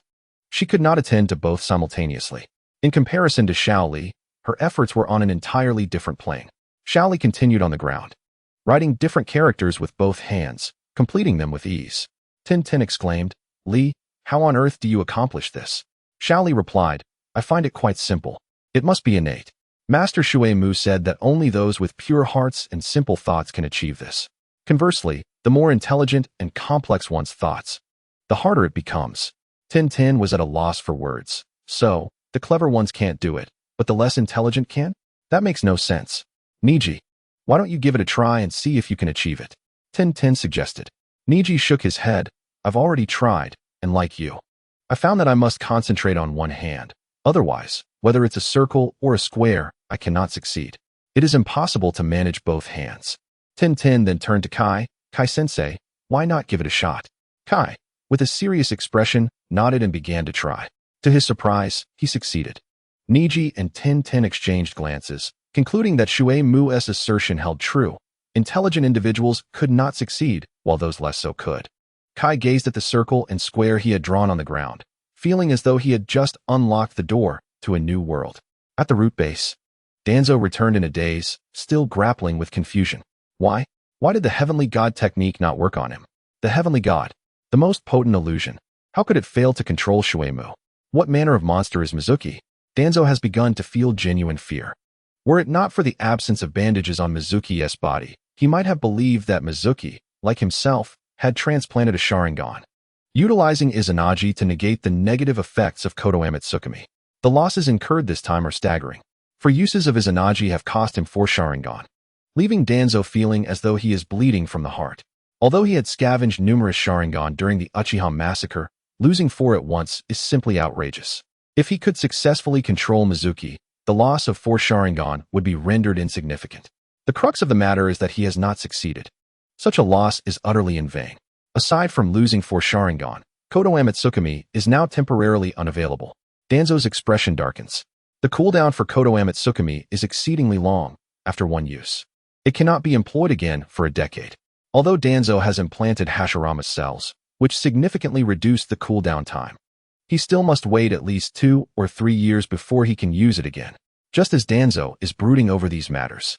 she could not attend to both simultaneously. In comparison to Shaoli, her efforts were on an entirely different plane. Shaoli continued on the ground, writing different characters with both hands, completing them with ease. Tintin exclaimed, Li, how on earth do you accomplish this? Shaoli replied, I find it quite simple. It must be innate. Master Shui Mu said that only those with pure hearts and simple thoughts can achieve this. Conversely, the more intelligent and complex one's thoughts, the harder it becomes. Tintin was at a loss for words. So, the clever ones can't do it, but the less intelligent can? That makes no sense. Niji, why don't you give it a try and see if you can achieve it? Tintin suggested. Niji shook his head. I've already tried, and like you, I found that I must concentrate on one hand. Otherwise, whether it's a circle or a square, I cannot succeed. It is impossible to manage both hands. Tintin then turned to Kai. Kai-sensei, why not give it a shot? Kai, with a serious expression, nodded and began to try. To his surprise, he succeeded. Niji and Tintin exchanged glances, concluding that Shui Mu's assertion held true. Intelligent individuals could not succeed, while those less so could. Kai gazed at the circle and square he had drawn on the ground, feeling as though he had just unlocked the door to a new world. At the root base, Danzo returned in a daze, still grappling with confusion. Why? Why did the heavenly god technique not work on him? The heavenly god, the most potent illusion. How could it fail to control Shui Mu? What manner of monster is Mizuki? Danzo has begun to feel genuine fear. Were it not for the absence of bandages on Mizuki's body, he might have believed that Mizuki, like himself, had transplanted a Sharingan, utilizing Izanagi to negate the negative effects of Kodoame Tsukumi. The losses incurred this time are staggering, for uses of Izanagi have cost him 4 Sharingan, leaving Danzo feeling as though he is bleeding from the heart. Although he had scavenged numerous Sharingan during the Uchiha massacre, losing 4 at once is simply outrageous. If he could successfully control Mizuki, the loss of 4 Sharingan would be rendered insignificant. The crux of the matter is that he has not succeeded. Such a loss is utterly in vain. Aside from losing 4 Sharingan, Kodoame Tsukumi is now temporarily unavailable. Danzo's expression darkens. The cooldown for Kodoame Tsukumi is exceedingly long after one use. It cannot be employed again for a decade. Although Danzo has implanted Hashirama cells, which significantly reduce the cooldown time, he still must wait at least 2 or 3 years before he can use it again. Just as Danzo is brooding over these matters,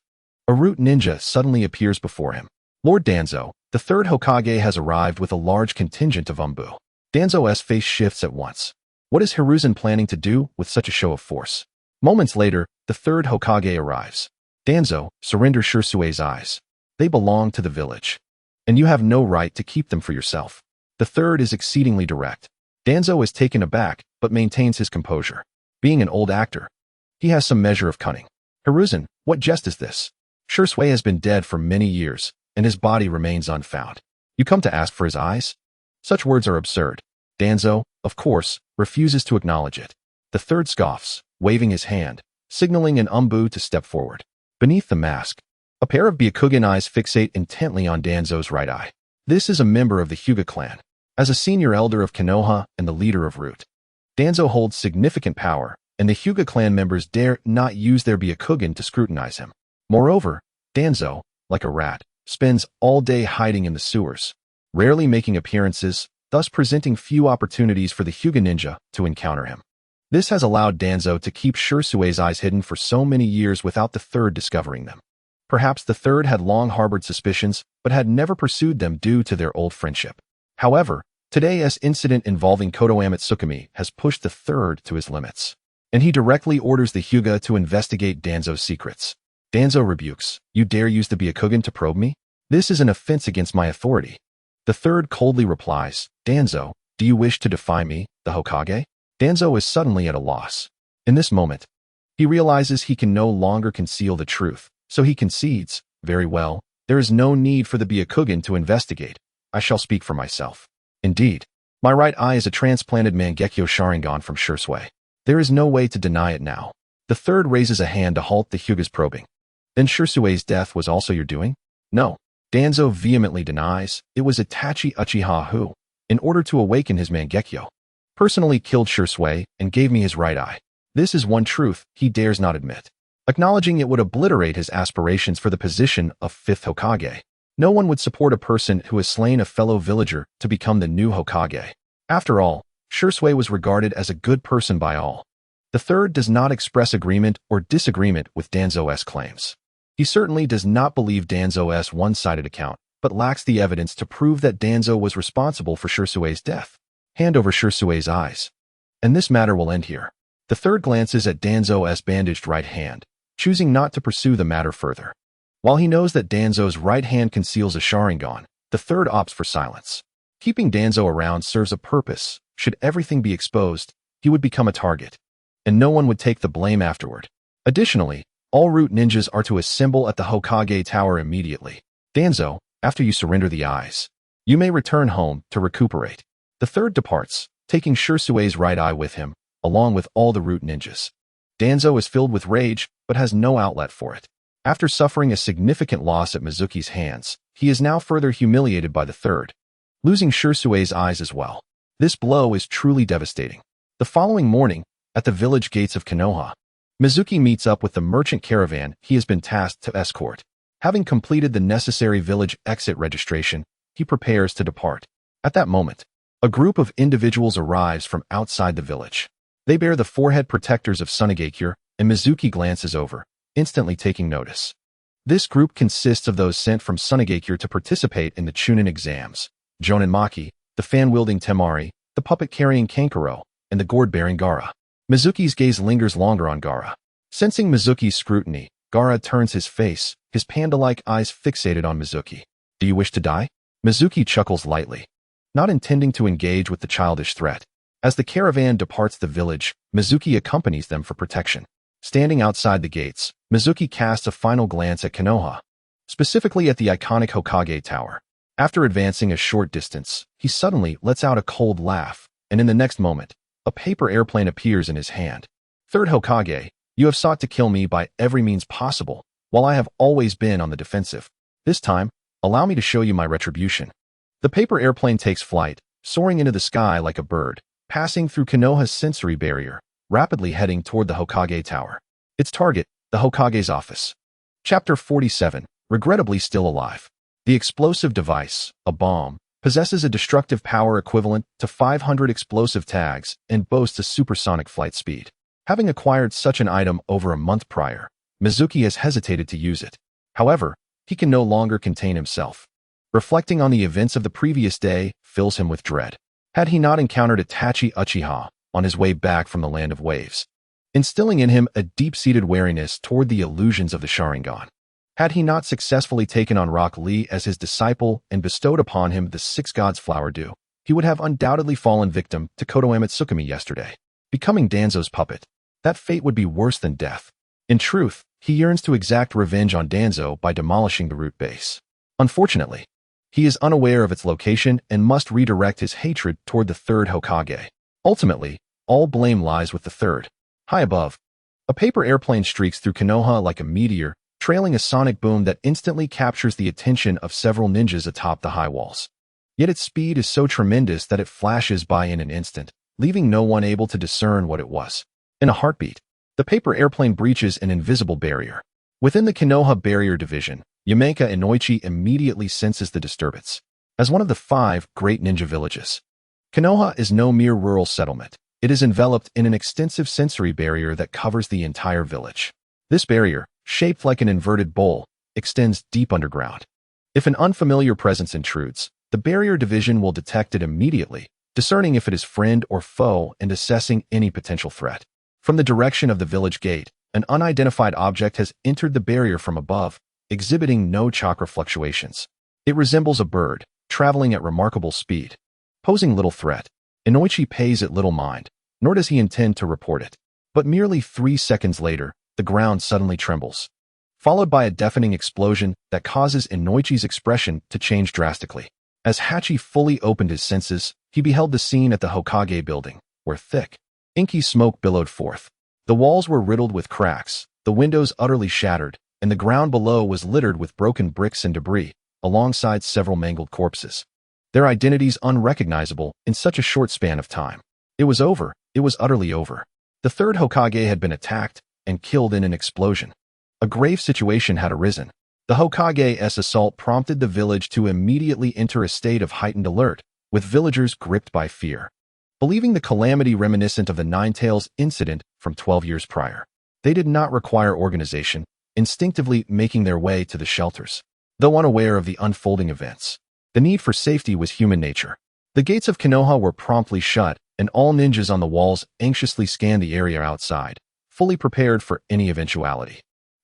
a root ninja suddenly appears before him. Lord Danzo, the third Hokage, has arrived with a large contingent of Umbu. Danzo's face shifts at once. What is Hiruzen planning to do with such a show of force? Moments later, the third Hokage arrives. Danzo, surrender Shursue's eyes. They belong to the village, and you have no right to keep them for yourself. The third is exceedingly direct. Danzo is taken aback, but maintains his composure. Being an old actor, he has some measure of cunning. Hiruzen, what jest is this? Shursue has been dead for many years, and his body remains unfound. You come to ask for his eyes? Such words are absurd. Danzo, of course, refuses to acknowledge it. The third scoffs, waving his hand, signaling an Umbu to step forward. Beneath the mask, a pair of Byakugan eyes fixate intently on Danzo's right eye. This is a member of the Hyuga clan. As a senior elder of Konoha and the leader of Root, Danzo holds significant power, and the Hyuga clan members dare not use their Byakugan to scrutinize him. Moreover, Danzo, like a rat, spends all day hiding in the sewers, rarely making appearances, thus presenting few opportunities for the Hyuga ninja to encounter him. This has allowed Danzo to keep Shursue's eyes hidden for so many years without the third discovering them. Perhaps the third had long harbored suspicions, but had never pursued them due to their old friendship. However, today's incident involving Kodoame Tsukumi has pushed the third to his limits, and he directly orders the Hyuga to investigate Danzo's secrets. Danzo rebukes, "You dare use the Byakugan to probe me? This is an offense against my authority." The third coldly replies, "Danzo, do you wish to defy me, the Hokage?" Danzo is suddenly at a loss. In this moment, he realizes he can no longer conceal the truth, so he concedes, "Very well, there is no need for the Byakugan to investigate. I shall speak for myself. Indeed, my right eye is a transplanted Mangekyo Sharingan from Shursui. There is no way to deny it now. The third raises a hand to halt the Hyuga's probing. Then Shursui's death was also your doing? No. Danzo vehemently denies. It was Itachi Uchiha who, in order to awaken his Mangekyo, personally killed Shursui and gave me his right eye. This is one truth he dares not admit. Acknowledging it would obliterate his aspirations for the position of 5th Hokage. No one would support a person who has slain a fellow villager to become the new Hokage. After all, Shursui was regarded as a good person by all. The third does not express agreement or disagreement with Danzo's claims. He certainly does not believe Danzo's one-sided account, but lacks the evidence to prove that Danzo was responsible for Shursui's death. Hand over Shursui's eyes. And this matter will end here. The third glances at Danzo's bandaged right hand, choosing not to pursue the matter further. While he knows that Danzo's right hand conceals a Sharingan, the third opts for silence. Keeping Danzo around serves a purpose. Should everything be exposed, he would become a target, and no one would take the blame afterward. Additionally, all root ninjas are to assemble at the Hokage Tower immediately. Danzo, after you surrender the eyes, you may return home to recuperate. The third departs, taking Shursui's right eye with him, along with all the root ninjas. Danzo is filled with rage, but has no outlet for it. After suffering a significant loss at Mizuki's hands, he is now further humiliated by the third, losing Shursui's eyes as well. This blow is truly devastating. The following morning, at the village gates of Konoha, Mizuki meets up with the merchant caravan he has been tasked to escort. Having completed the necessary village exit registration, he prepares to depart. At that moment, a group of individuals arrives from outside the village. They bear the forehead protectors of Sunagakure, and Mizuki glances over, instantly taking notice. This group consists of those sent from Sunagakure to participate in the Chunin exams: Jonin Maki, the fan-wielding Temari, the puppet-carrying Kankuro, and the gourd-bearing Gaara. Mizuki's gaze lingers longer on Gaara. Sensing Mizuki's scrutiny, Gaara turns his face, his panda-like eyes fixated on Mizuki. Do you wish to die? Mizuki chuckles lightly, not intending to engage with the childish threat. As the caravan departs the village, Mizuki accompanies them for protection. Standing outside the gates, Mizuki casts a final glance at Konoha, specifically at the iconic Hokage Tower. After advancing a short distance, he suddenly lets out a cold laugh, and in the next moment, a paper airplane appears in his hand. Third Hokage, you have sought to kill me by every means possible, while I have always been on the defensive. This time, allow me to show you my retribution. The paper airplane takes flight, soaring into the sky like a bird, passing through Konoha's sensory barrier, rapidly heading toward the Hokage Tower. Its target, the Hokage's office. Chapter 47, regrettably still alive. The explosive device, a bomb, possesses a destructive power equivalent to 500 explosive tags and boasts a supersonic flight speed. Having acquired such an item over a month prior, Mizuki has hesitated to use it. However, he can no longer contain himself. Reflecting on the events of the previous day fills him with dread. Had he not encountered Itachi Uchiha on his way back from the Land of Waves, instilling in him a deep-seated wariness toward the illusions of the Sharingan? Had he not successfully taken on Rock Lee as his disciple and bestowed upon him the Six Gods Flower Dew, he would have undoubtedly fallen victim to Kotoeme Tsukumi yesterday. Becoming Danzo's puppet, that fate would be worse than death. In truth, he yearns to exact revenge on Danzo by demolishing the root base. Unfortunately, he is unaware of its location and must redirect his hatred toward the third Hokage. Ultimately, all blame lies with the third. High above, a paper airplane streaks through Konoha like a meteor, trailing a sonic boom that instantly captures the attention of several ninjas atop the high walls. Yet its speed is so tremendous that it flashes by in an instant, leaving no one able to discern what it was. In a heartbeat, the paper airplane breaches an invisible barrier. Within the Konoha barrier division, Yamenka Inoichi immediately senses the disturbance. As one of the 5 great ninja villages, Konoha is no mere rural settlement. It is enveloped in an extensive sensory barrier that covers the entire village. This barrier, shaped like an inverted bowl, extends deep underground. If an unfamiliar presence intrudes, the barrier division will detect it immediately, discerning if it is friend or foe and assessing any potential threat. From the direction of the village gate, an unidentified object has entered the barrier from above, exhibiting no chakra fluctuations. It resembles a bird, traveling at remarkable speed. Posing little threat, Inoichi pays it little mind, nor does he intend to report it. But merely 3 seconds later, the ground suddenly trembles, followed by a deafening explosion that causes Inoichi's expression to change drastically. As Hachi fully opened his senses, he beheld the scene at the Hokage building, where thick, inky smoke billowed forth. The walls were riddled with cracks, the windows utterly shattered, and the ground below was littered with broken bricks and debris, alongside several mangled corpses. Their identities unrecognizable in such a short span of time. It was over. It was utterly over. The third Hokage had been attacked and killed in an explosion. A grave situation had arisen. The Hokage's assault prompted the village to immediately enter a state of heightened alert, with villagers gripped by fear. Believing the calamity reminiscent of the Nine-Tails incident from 12 years prior, they did not require organization, instinctively making their way to the shelters. Though unaware of the unfolding events, the need for safety was human nature. The gates of Konoha were promptly shut, and all ninjas on the walls anxiously scanned the area outside, fully prepared for any eventuality.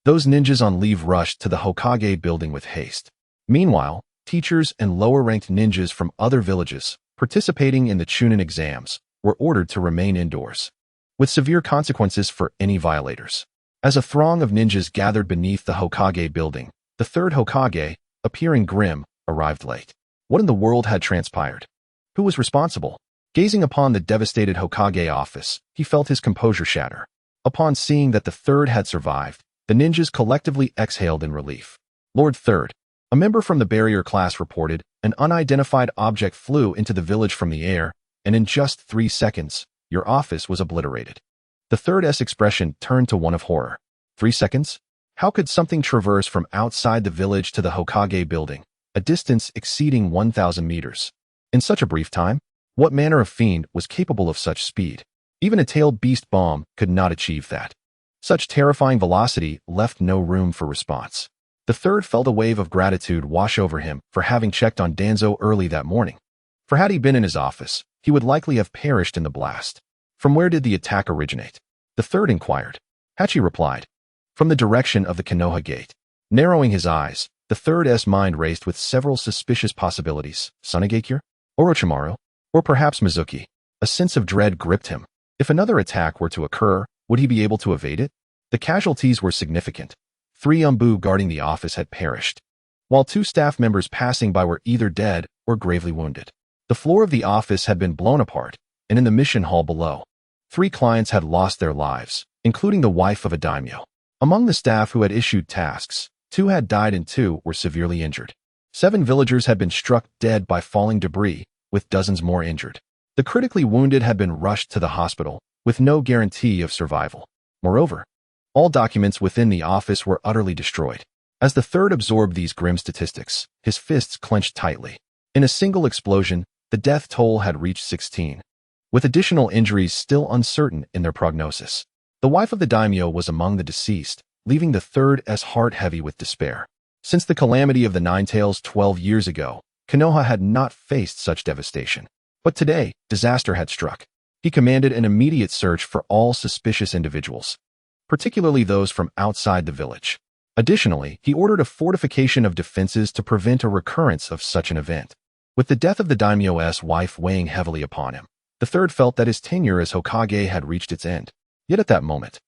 Those ninjas on leave rushed to the Hokage building with haste. Meanwhile, teachers and lower-ranked ninjas from other villages, participating in the Chunin exams, were ordered to remain indoors, with severe consequences for any violators. As a throng of ninjas gathered beneath the Hokage building, the third Hokage, appearing grim, arrived late. What in the world had transpired? Who was responsible? Gazing upon the devastated Hokage office, he felt his composure shatter. Upon seeing that the third had survived, the ninjas collectively exhaled in relief. Lord Third, a member from the barrier class reported, an unidentified object flew into the village from the air, and in just 3 seconds, your office was obliterated. The third's expression turned to one of horror. 3 seconds? How could something traverse from outside the village to the Hokage building, a distance exceeding 1,000 meters? In such a brief time? What manner of fiend was capable of such speed? Even a tailed beast bomb could not achieve that. Such terrifying velocity left no room for response. The third felt a wave of gratitude wash over him for having checked on Danzo early that morning. For had he been in his office, he would likely have perished in the blast. From where did the attack originate? The third inquired. Hachi replied. From the direction of the Konoha gate. Narrowing his eyes, the third's mind raced with several suspicious possibilities. Tsunegakure? Orochimaru? Or perhaps Mizuki? A sense of dread gripped him. If another attack were to occur, would he be able to evade it? The casualties were significant. 3 Umbu guarding the office had perished, while 2 staff members passing by were either dead or gravely wounded. The floor of the office had been blown apart, and in the mission hall below, 3 clients had lost their lives, including the wife of a daimyo. Among the staff who had issued tasks, 2 had died and 2 were severely injured. 7 villagers had been struck dead by falling debris, with dozens more injured. The critically wounded had been rushed to the hospital, with no guarantee of survival. Moreover, all documents within the office were utterly destroyed. As the third absorbed these grim statistics, his fists clenched tightly. In a single explosion, the death toll had reached 16, with additional injuries still uncertain in their prognosis. The wife of the daimyo was among the deceased, leaving the third's heart heavy with despair. Since the calamity of the Nine-Tails 12 years ago, Konoha had not faced such devastation. But today, disaster had struck. He commanded an immediate search for all suspicious individuals, particularly those from outside the village. Additionally, he ordered a fortification of defenses to prevent a recurrence of such an event. With the death of the daimyo's wife weighing heavily upon him, the third felt that his tenure as Hokage had reached its end. Yet at that moment,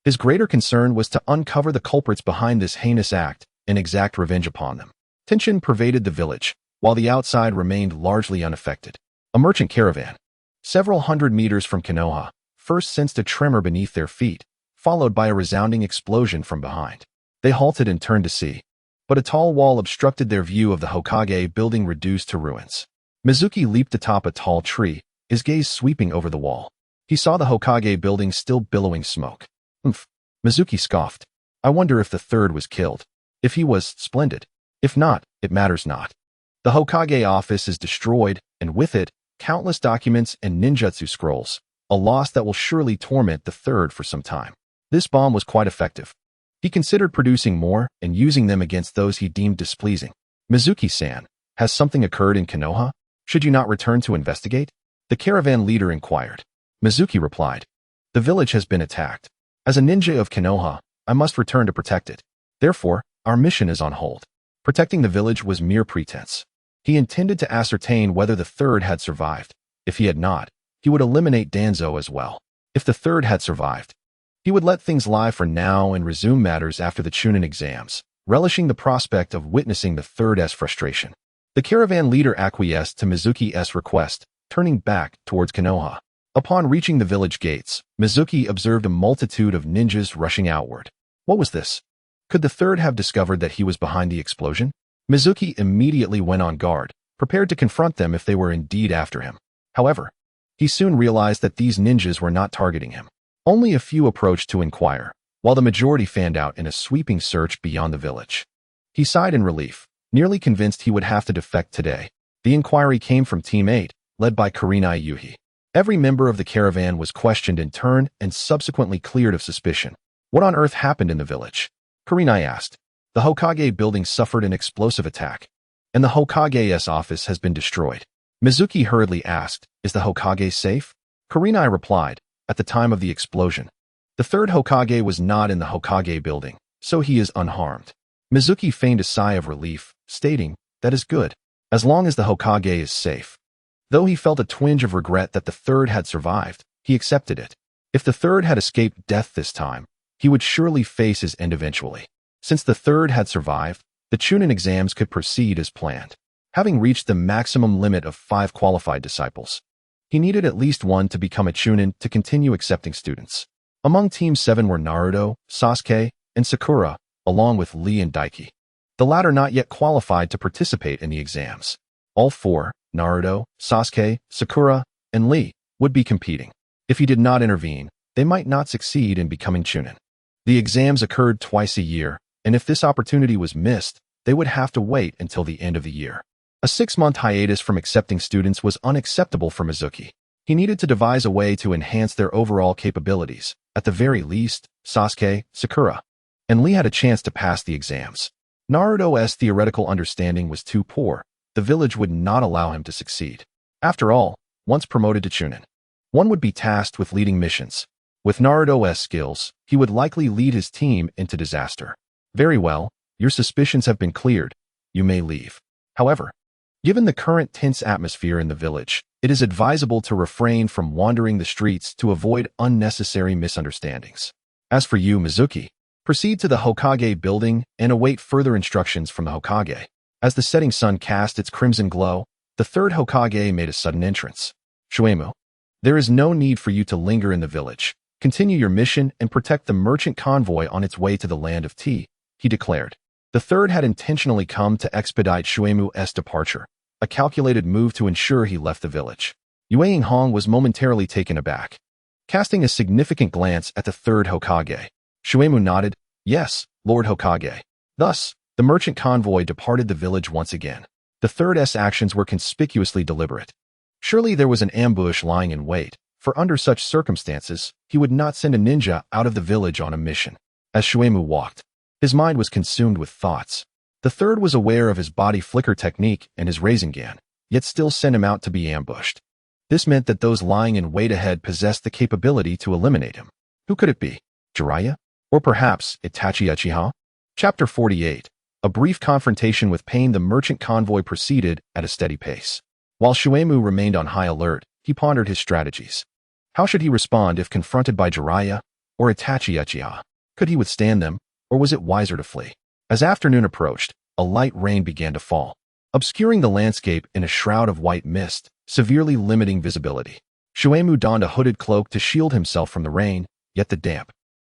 his greater concern was to uncover the culprits behind this heinous act and exact revenge upon them. Tension pervaded the village, while the outside remained largely unaffected. A merchant caravan, several hundred meters from Konoha, first sensed a tremor beneath their feet, followed by a resounding explosion from behind. They halted and turned to see, but a tall wall obstructed their view of the Hokage building reduced to ruins. Mizuki leaped atop a tall tree, his gaze sweeping over the wall. He saw the Hokage building still billowing smoke. Humph. Mizuki scoffed. I wonder if the third was killed. If he was, splendid. If not, it matters not. The Hokage office is destroyed, and with it, countless documents and ninjutsu scrolls, a loss that will surely torment the third for some time. This bomb was quite effective. He considered producing more and using them against those he deemed displeasing. Mizuki-san, has something occurred in Konoha? Should you not return to investigate? The caravan leader inquired. Mizuki replied. The village has been attacked. As a ninja of Konoha, I must return to protect it. Therefore, our mission is on hold. Protecting the village was mere pretense. He intended to ascertain whether the third had survived. If he had not, he would eliminate Danzo as well. If the third had survived, he would let things lie for now and resume matters after the Chunin exams, relishing the prospect of witnessing the third's frustration. The caravan leader acquiesced to Mizuki's request, turning back towards Konoha. Upon reaching the village gates, Mizuki observed a multitude of ninjas rushing outward. What was this? Could the third have discovered that he was behind the explosion? Mizuki immediately went on guard, prepared to confront them if they were indeed after him. However, he soon realized that these ninjas were not targeting him. Only a few approached to inquire, while the majority fanned out in a sweeping search beyond the village. He sighed in relief, nearly convinced he would have to defect today. The inquiry came from Team 8, led by Kurenai Yuhi. Every member of the caravan was questioned in turn and subsequently cleared of suspicion. What on earth happened in the village? Kurenai asked. The Hokage building suffered an explosive attack, and the Hokage's office has been destroyed. Mizuki hurriedly asked, is the Hokage safe? Kurenai replied, at the time of the explosion, the third Hokage was not in the Hokage building, so he is unharmed. Mizuki feigned a sigh of relief, stating, that is good, as long as the Hokage is safe. Though he felt a twinge of regret that the third had survived, he accepted it. If the third had escaped death this time, he would surely face his end eventually. Since the third had survived, the Chunin exams could proceed as planned. Having reached the maximum limit of 5 qualified disciples, he needed at least one to become a Chunin to continue accepting students. Among Team 7 were Naruto, Sasuke, and Sakura, along with Lee and Daiki. The latter not yet qualified to participate in the exams. All 4, Naruto, Sasuke, Sakura, and Lee, would be competing. If he did not intervene, they might not succeed in becoming Chunin. The exams occurred twice a year, and if this opportunity was missed, they would have to wait until the end of the year. A 6-month hiatus from accepting students was unacceptable for Mizuki. He needed to devise a way to enhance their overall capabilities. At the very least, Sasuke, Sakura, and Lee had a chance to pass the exams. Naruto's theoretical understanding was too poor. The village would not allow him to succeed. After all, once promoted to Chunin, one would be tasked with leading missions. With Naruto's skills, he would likely lead his team into disaster. Very well, your suspicions have been cleared. You may leave. However, given the current tense atmosphere in the village, it is advisable to refrain from wandering the streets to avoid unnecessary misunderstandings. As for you, Mizuki, proceed to the Hokage building and await further instructions from the Hokage. As the setting sun cast its crimson glow, the third Hokage made a sudden entrance. Shuemu, there is no need for you to linger in the village. Continue your mission and protect the merchant convoy on its way to the land of tea, he declared. The third had intentionally come to expedite Shuemu's departure, a calculated move to ensure he left the village. Yue Hong was momentarily taken aback. Casting a significant glance at the third Hokage, Shuemu nodded, yes, Lord Hokage. Thus, the merchant convoy departed the village once again. The third's actions were conspicuously deliberate. Surely there was an ambush lying in wait, for under such circumstances, he would not send a ninja out of the village on a mission. As Shuemu walked, his mind was consumed with thoughts. The third was aware of his body flicker technique and his Rasengan, yet still sent him out to be ambushed. This meant that those lying in wait ahead possessed the capability to eliminate him. Who could it be? Jiraiya? Or perhaps Itachi Uchiha? Chapter 48. A brief confrontation with Pain. The merchant convoy proceeded at a steady pace. While Shuemu remained on high alert, he pondered his strategies. How should he respond if confronted by Jiraiya or Itachi Uchiha? Could he withstand them, or was it wiser to flee? As afternoon approached, a light rain began to fall, obscuring the landscape in a shroud of white mist, severely limiting visibility. Shuemu donned a hooded cloak to shield himself from the rain, yet the damp,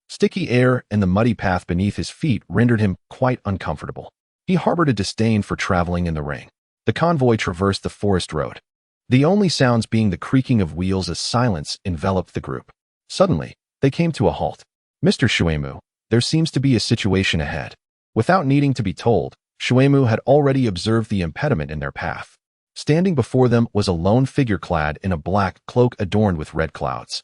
sticky air and the muddy path beneath his feet rendered him quite uncomfortable. He harbored a disdain for traveling in the rain. The convoy traversed the forest road, the only sounds being the creaking of wheels as silence enveloped the group. Suddenly, they came to a halt. Mr. Shuemu, there seems to be a situation ahead. Without needing to be told, Shuemu had already observed the impediment in their path. Standing before them was a lone figure clad in a black cloak adorned with red clouds.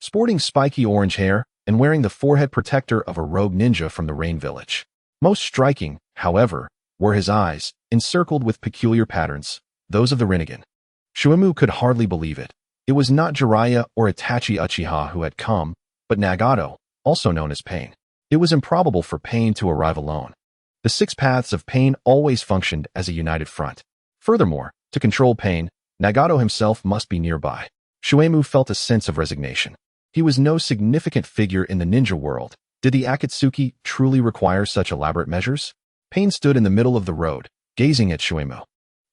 Sporting spiky orange hair and wearing the forehead protector of a rogue ninja from the Rain Village. Most striking, however, were his eyes, encircled with peculiar patterns, those of the Rinnegan. Shuemu could hardly believe it. It was not Jiraiya or Itachi Uchiha who had come, but Nagato, also known as Pain. It was improbable for Pain to arrive alone. The 6 paths of Pain always functioned as a united front. Furthermore, to control Pain, Nagato himself must be nearby. Shuemu felt a sense of resignation. He was no significant figure in the ninja world. Did the Akatsuki truly require such elaborate measures? Pain stood in the middle of the road, gazing at Shuemu.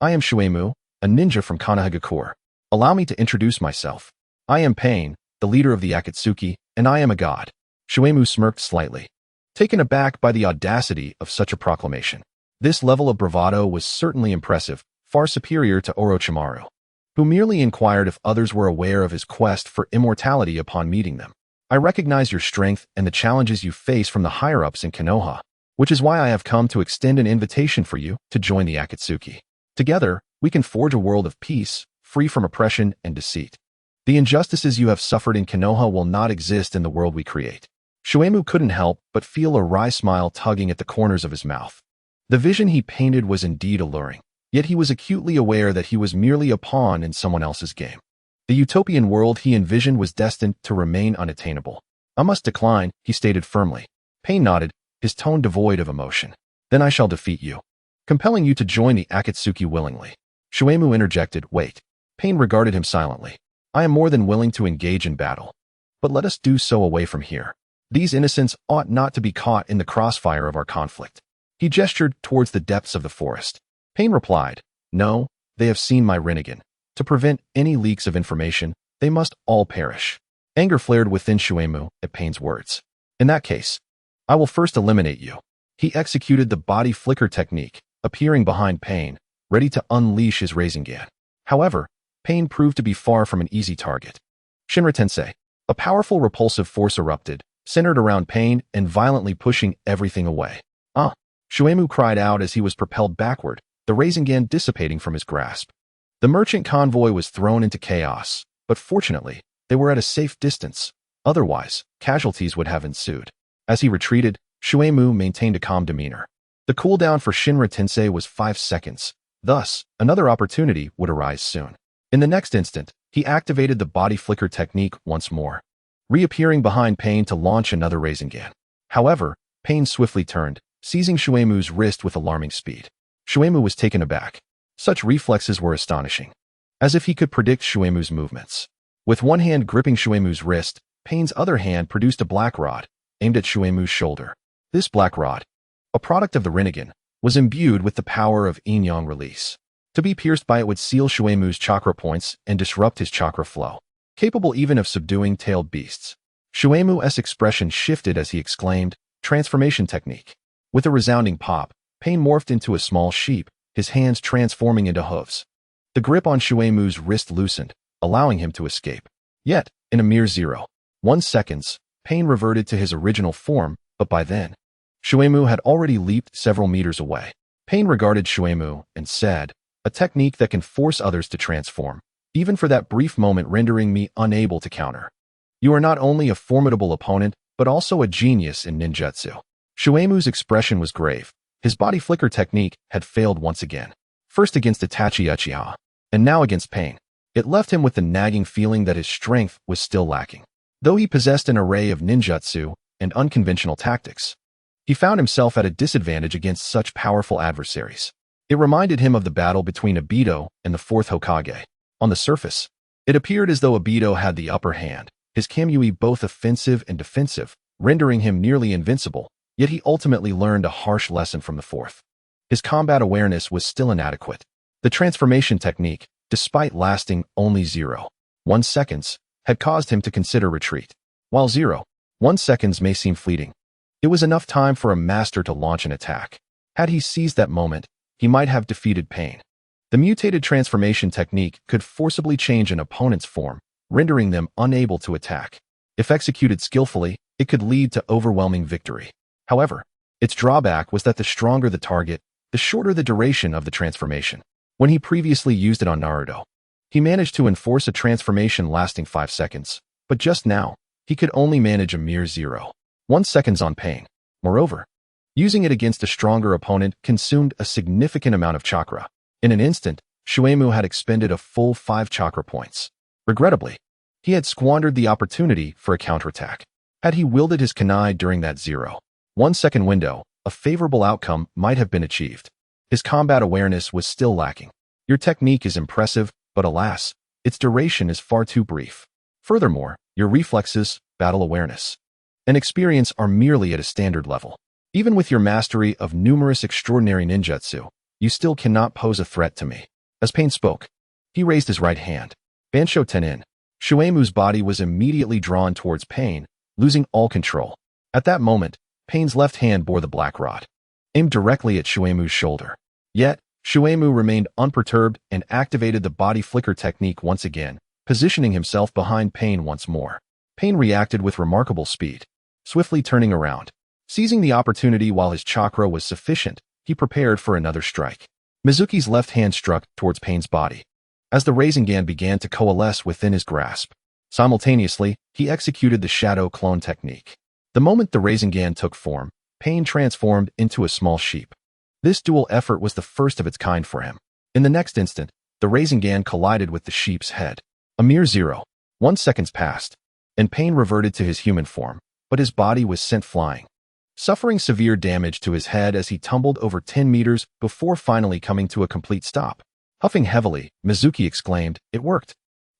I am Shuemu, a ninja from Konohagakure. Allow me to introduce myself. I am Pain, the leader of the Akatsuki, and I am a god. Shuemu smirked slightly, taken aback by the audacity of such a proclamation. This level of bravado was certainly impressive, far superior to Orochimaru, who merely inquired if others were aware of his quest for immortality upon meeting them. I recognize your strength and the challenges you face from the higher-ups in Konoha, which is why I have come to extend an invitation for you to join the Akatsuki. Together, we can forge a world of peace, free from oppression and deceit. The injustices you have suffered in Konoha will not exist in the world we create. Shuemu couldn't help but feel a wry smile tugging at the corners of his mouth. The vision he painted was indeed alluring, yet he was acutely aware that he was merely a pawn in someone else's game. The utopian world he envisioned was destined to remain unattainable. I must decline, he stated firmly. Pain nodded, his tone devoid of emotion. Then I shall defeat you, compelling you to join the Akatsuki willingly. Shuemu interjected, wait. Pain regarded him silently. I am more than willing to engage in battle, but let us do so away from here. These innocents ought not to be caught in the crossfire of our conflict. He gestured towards the depths of the forest. Pain replied, no, they have seen my Rinnegan. To prevent any leaks of information, they must all perish. Anger flared within Shuemu at Pain's words. In that case, I will first eliminate you. He executed the body flicker technique, appearing behind Pain, ready to unleash his Rasengan. However, Pain proved to be far from an easy target. Shinra Tensei, a powerful repulsive force erupted, centered around Pain and violently pushing everything away. Shuemu cried out as he was propelled backward, the Rasengan dissipating from his grasp. The merchant convoy was thrown into chaos, but fortunately, they were at a safe distance. Otherwise, casualties would have ensued. As he retreated, Shuemu maintained a calm demeanor. The cooldown for Shinra Tensei was 5 seconds. Thus, another opportunity would arise soon. In the next instant, he activated the body flicker technique once more, reappearing behind Pain to launch another Rasengan. However, Pain swiftly turned, seizing Shuemu's wrist with alarming speed. Shuemu was taken aback. Such reflexes were astonishing, as if he could predict Shuemu's movements. With one hand gripping Shuemu's wrist, Pain's other hand produced a black rod, aimed at Shuemu's shoulder. This black rod, a product of the Rinnegan, was imbued with the power of yin-yang release. To be pierced by it would seal Shuemu's chakra points and disrupt his chakra flow, capable even of subduing tailed beasts. Shuemu's expression shifted as he exclaimed, transformation technique. With a resounding pop, Pain morphed into a small sheep, his hands transforming into hooves. The grip on Shuemu's wrist loosened, allowing him to escape. Yet, in a mere 0.1 seconds, Pain reverted to his original form, but by then, Shuemu had already leaped several meters away. Pain regarded Shuemu and said, a technique that can force others to transform, even for that brief moment rendering me unable to counter. You are not only a formidable opponent, but also a genius in ninjutsu. Shuemu's expression was grave. His body flicker technique had failed once again. First against Itachi Uchiha, and now against Pain. It left him with the nagging feeling that his strength was still lacking. Though he possessed an array of ninjutsu and unconventional tactics, he found himself at a disadvantage against such powerful adversaries. It reminded him of the battle between Obito and the fourth Hokage. On the surface, it appeared as though Obito had the upper hand, his Kamui both offensive and defensive, rendering him nearly invincible. Yet he ultimately learned a harsh lesson from the fourth. His combat awareness was still inadequate. The transformation technique, despite lasting only 0.1 seconds, had caused him to consider retreat. While 0.1 seconds may seem fleeting, it was enough time for a master to launch an attack. Had he seized that moment, he might have defeated Pain. The mutated transformation technique could forcibly change an opponent's form, rendering them unable to attack. If executed skillfully, it could lead to overwhelming victory. However, its drawback was that the stronger the target, the shorter the duration of the transformation. When he previously used it on Naruto, he managed to enforce a transformation lasting 5 seconds, but just now, he could only manage a mere 0.1 seconds on Pain. Moreover, using it against a stronger opponent consumed a significant amount of chakra. In an instant, Shuemu had expended a full 5 chakra points. Regrettably, he had squandered the opportunity for a counterattack. Had he wielded his kunai during that 0.1 second window, a favorable outcome might have been achieved. His combat awareness was still lacking. Your technique is impressive, but alas, its duration is far too brief. Furthermore, your reflexes, battle awareness, and experience are merely at a standard level. Even with your mastery of numerous extraordinary ninjutsu, you still cannot pose a threat to me. As Pain spoke, he raised his right hand. Bansho Tenin. Shuemu's body was immediately drawn towards Pain, losing all control. At that moment, Pain's left hand bore the black rod, aimed directly at Shuemu's shoulder. Yet, Shuemu remained unperturbed and activated the body flicker technique once again, positioning himself behind Pain once more. Pain reacted with remarkable speed, swiftly turning around. Seizing the opportunity while his chakra was sufficient, he prepared for another strike. Mizuki's left hand struck towards Pain's body, as the Rasengan began to coalesce within his grasp. Simultaneously, he executed the shadow clone technique. The moment the Rasengan took form, Pain transformed into a small sheep. This dual effort was the first of its kind for him. In the next instant, the Rasengan collided with the sheep's head. A mere 0.1 seconds passed, and Pain reverted to his human form, but his body was sent flying, suffering severe damage to his head as he tumbled over 10 meters before finally coming to a complete stop. Huffing heavily, Mizuki exclaimed, "It worked."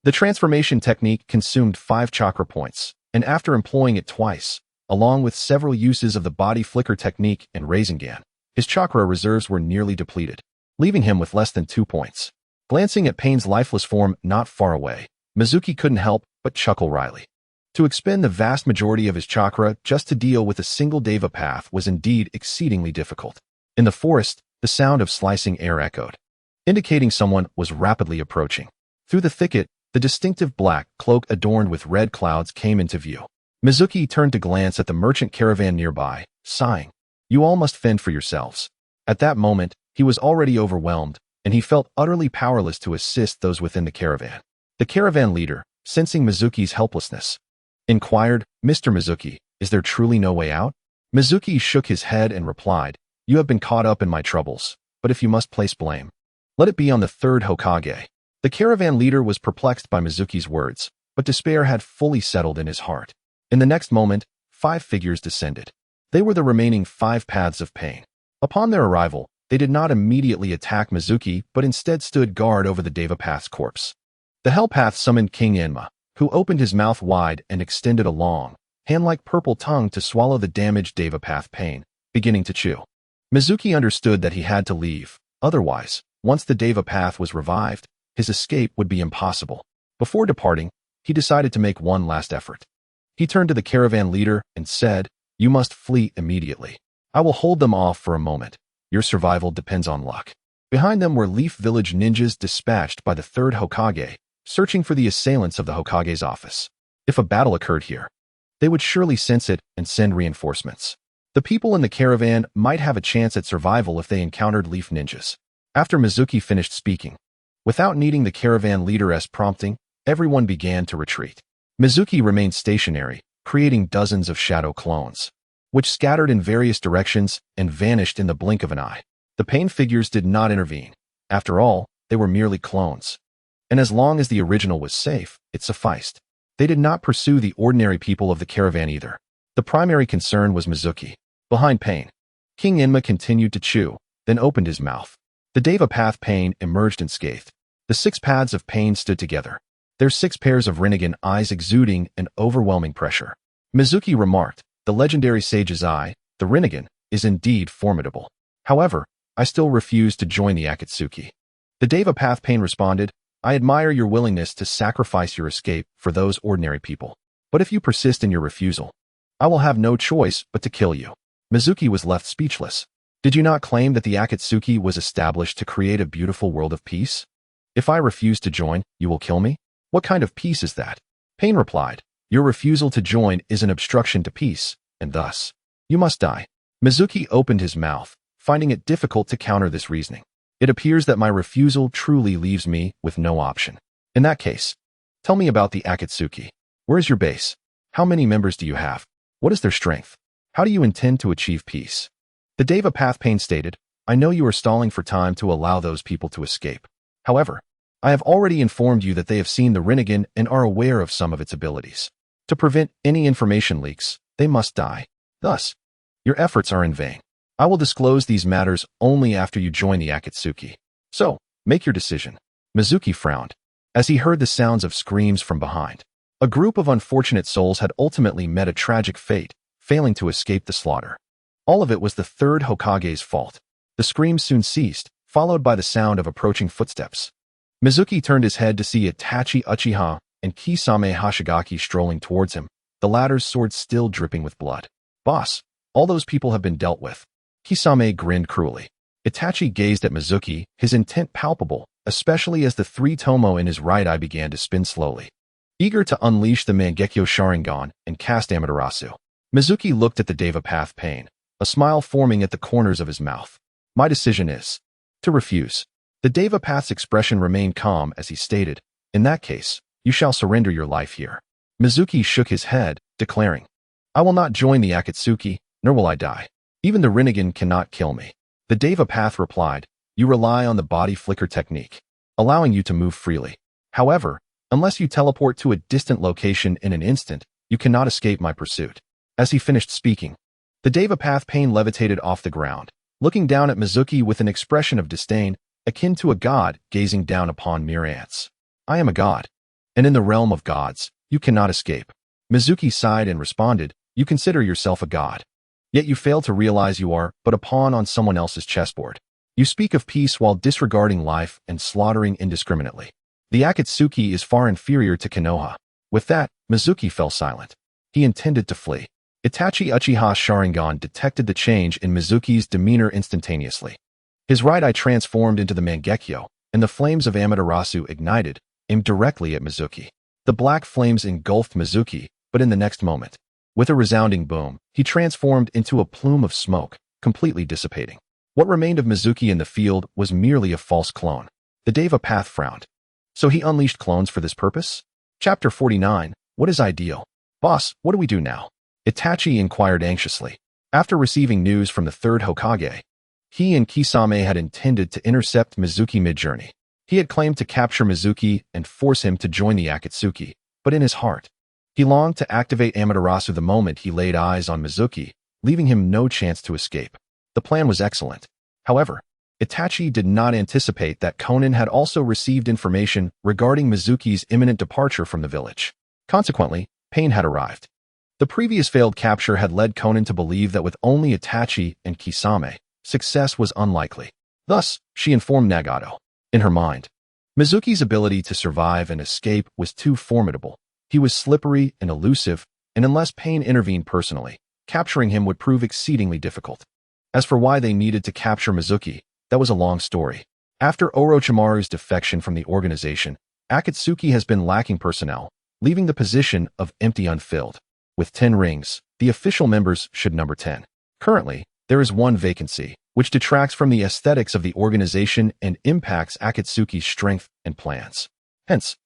The transformation technique consumed 5 chakra points, and after employing it twice, along with several uses of the body flicker technique and Rasengan, his chakra reserves were nearly depleted, leaving him with less than 2 points. Glancing at Pain's lifeless form not far away, Mizuki couldn't help but chuckle wryly. To expend the vast majority of his chakra just to deal with a single Deva path was indeed exceedingly difficult. In the forest, the sound of slicing air echoed, indicating someone was rapidly approaching. Through the thicket, the distinctive black cloak adorned with red clouds came into view. Mizuki turned to glance at the merchant caravan nearby, sighing, "You all must fend for yourselves." At that moment, he was already overwhelmed, and he felt utterly powerless to assist those within the caravan. The caravan leader, sensing Mizuki's helplessness, inquired, "Mr. Mizuki, is there truly no way out?" Mizuki shook his head and replied, "You have been caught up in my troubles, but if you must place blame, let it be on the third Hokage." The caravan leader was perplexed by Mizuki's words, but despair had fully settled in his heart. In the next moment, 5 figures descended. They were the remaining 5 paths of Pain. Upon their arrival, they did not immediately attack Mizuki, but instead stood guard over the Deva Path's corpse. The Hell Path summoned King Enma, who opened his mouth wide and extended a long, hand-like purple tongue to swallow the damaged Deva Path Pain, beginning to chew. Mizuki understood that he had to leave. Otherwise, once the Deva Path was revived, his escape would be impossible. Before departing, he decided to make one last effort. He turned to the caravan leader and said, "You must flee immediately. I will hold them off for a moment. Your survival depends on luck." Behind them were Leaf Village ninjas dispatched by the third Hokage, searching for the assailants of the Hokage's office. If a battle occurred here, they would surely sense it and send reinforcements. The people in the caravan might have a chance at survival if they encountered Leaf ninjas. After Mizuki finished speaking, without needing the caravan leader's prompting, everyone began to retreat. Mizuki remained stationary, creating dozens of shadow clones, which scattered in various directions and vanished in the blink of an eye. The Pain figures did not intervene. After all, they were merely clones, and as long as the original was safe, it sufficed. They did not pursue the ordinary people of the caravan either. The primary concern was Mizuki. Behind Pain, King Enma continued to chew, then opened his mouth. The Deva Path Pain emerged unscathed. The 6 paths of Pain stood together, their 6 pairs of Rinnegan eyes exuding an overwhelming pressure. Mizuki remarked, "The legendary sage's eye, the Rinnegan, is indeed formidable. However, I still refuse to join the Akatsuki." The Deva Path Pain responded, "I admire your willingness to sacrifice your escape for those ordinary people. But if you persist in your refusal, I will have no choice but to kill you." Mizuki was left speechless. "Did you not claim that the Akatsuki was established to create a beautiful world of peace? If I refuse to join, you will kill me? What kind of peace is that?" Pain replied, "Your refusal to join is an obstruction to peace, and thus, you must die." Mizuki opened his mouth, finding it difficult to counter this reasoning. "It appears that my refusal truly leaves me with no option. In that case, tell me about the Akatsuki. Where is your base? How many members do you have? What is their strength? How do you intend to achieve peace?" The Deva Path Pain stated, "I know you are stalling for time to allow those people to escape. However, I have already informed you that they have seen the Rinnegan and are aware of some of its abilities. To prevent any information leaks, they must die. Thus, your efforts are in vain. I will disclose these matters only after you join the Akatsuki. So, make your decision." Mizuki frowned, as he heard the sounds of screams from behind. A group of unfortunate souls had ultimately met a tragic fate, failing to escape the slaughter. All of it was the third Hokage's fault. The screams soon ceased, followed by the sound of approaching footsteps. Mizuki turned his head to see Itachi Uchiha and Kisame Hashigaki strolling towards him, the latter's sword still dripping with blood. "Boss, all those people have been dealt with." Kisame grinned cruelly. Itachi gazed at Mizuki, his intent palpable, especially as the three tomo in his right eye began to spin slowly. Eager to unleash the Mangekyo Sharingan and cast Amaterasu, Mizuki looked at the Deva Path Pain, a smile forming at the corners of his mouth. "My decision is to refuse." The Deva Path's expression remained calm as he stated, "In that case, you shall surrender your life here." Mizuki shook his head, declaring, "I will not join the Akatsuki, nor will I die. Even the Rinnegan cannot kill me." The Deva Path replied, "You rely on the body flicker technique, allowing you to move freely. However, unless you teleport to a distant location in an instant, you cannot escape my pursuit." As he finished speaking, the Deva Path Pain levitated off the ground, looking down at Mizuki with an expression of disdain, akin to a god gazing down upon mere ants. "I am a god, and in the realm of gods, you cannot escape." Mizuki sighed and responded, "You consider yourself a god. Yet you fail to realize you are but a pawn on someone else's chessboard. You speak of peace while disregarding life and slaughtering indiscriminately. The Akatsuki is far inferior to Konoha." With that, Mizuki fell silent. He intended to flee. Itachi Uchiha's Sharingan detected the change in Mizuki's demeanor instantaneously. His right eye transformed into the Mangekyo, and the flames of Amaterasu ignited, aimed directly at Mizuki. The black flames engulfed Mizuki, but in the next moment, with a resounding boom, he transformed into a plume of smoke, completely dissipating. What remained of Mizuki in the field was merely a false clone. The Deva Path frowned. So he unleashed clones for this purpose? Chapter 49, What is Ideal? "Boss, what do we do now?" Itachi inquired anxiously. After receiving news from the third Hokage, he and Kisame had intended to intercept Mizuki mid-journey. He had claimed to capture Mizuki and force him to join the Akatsuki, but in his heart, he longed to activate Amaterasu the moment he laid eyes on Mizuki, leaving him no chance to escape. The plan was excellent. However, Itachi did not anticipate that Konan had also received information regarding Mizuki's imminent departure from the village. Consequently, pain had arrived. The previous failed capture had led Konan to believe that with only Itachi and Kisame, success was unlikely. Thus, she informed Nagato. In her mind, Mizuki's ability to survive and escape was too formidable. He was slippery and elusive, and unless Pain intervened personally, capturing him would prove exceedingly difficult. As for why they needed to capture Mizuki, that was a long story. After Orochimaru's defection from the organization, Akatsuki has been lacking personnel, leaving the position of empty unfilled. With 10 rings, the official members should number 10. Currently, there is one vacancy, which detracts from the aesthetics of the organization and impacts Akatsuki's strength and plans. Hence,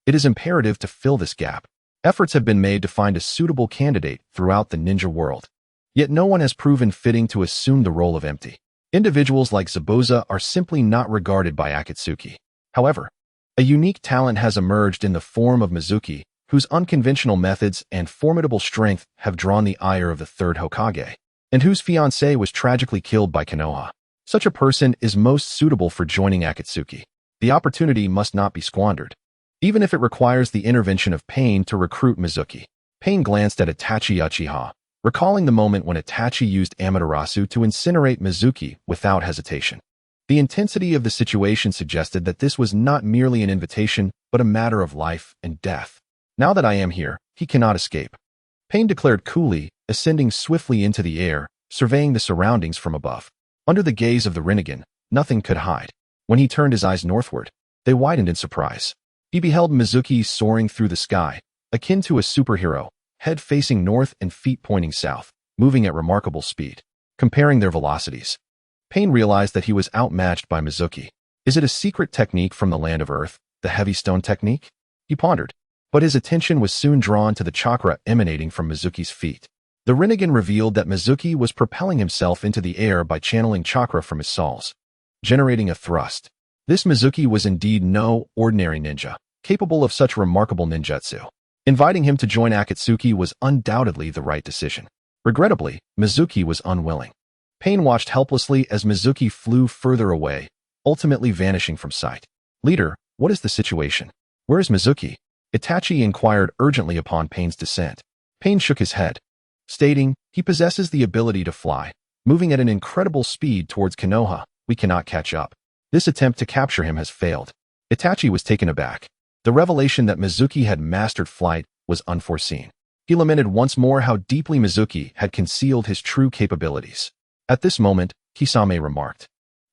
it is imperative to fill this gap. Efforts have been made to find a suitable candidate throughout the ninja world. Yet no one has proven fitting to assume the role of empty. Individuals like Zabuza are simply not regarded by Akatsuki. However, a unique talent has emerged in the form of Mizuki, whose unconventional methods and formidable strength have drawn the ire of the third Hokage, and whose fiancé was tragically killed by Konoha. Such a person is most suitable for joining Akatsuki. The opportunity must not be squandered, even if it requires the intervention of Pain to recruit Mizuki. Pain glanced at Itachi Uchiha, recalling the moment when Itachi used Amaterasu to incinerate Mizuki without hesitation. The intensity of the situation suggested that this was not merely an invitation, but a matter of life and death. "Now that I am here, he cannot escape," Pain declared coolly, ascending swiftly into the air, surveying the surroundings from above. Under the gaze of the Rinnegan, nothing could hide. When he turned his eyes northward, they widened in surprise. He beheld Mizuki soaring through the sky, akin to a superhero, head facing north and feet pointing south, moving at remarkable speed. Comparing their velocities, Pain realized that he was outmatched by Mizuki. Is it a secret technique from the land of Earth, the heavy stone technique? He pondered, but his attention was soon drawn to the chakra emanating from Mizuki's feet. The Rinnegan revealed that Mizuki was propelling himself into the air by channeling chakra from his soles, generating a thrust. This Mizuki was indeed no ordinary ninja, capable of such remarkable ninjutsu. Inviting him to join Akatsuki was undoubtedly the right decision. Regrettably, Mizuki was unwilling. Pain watched helplessly as Mizuki flew further away, ultimately vanishing from sight. "Leader, what is the situation? Where is Mizuki?" Itachi inquired urgently upon Pain's descent. Pain shook his head, stating, "He possesses the ability to fly, moving at an incredible speed towards Konoha. We cannot catch up." This attempt to capture him has failed. Itachi was taken aback. The revelation that Mizuki had mastered flight was unforeseen. He lamented once more how deeply Mizuki had concealed his true capabilities. At this moment, Kisame remarked,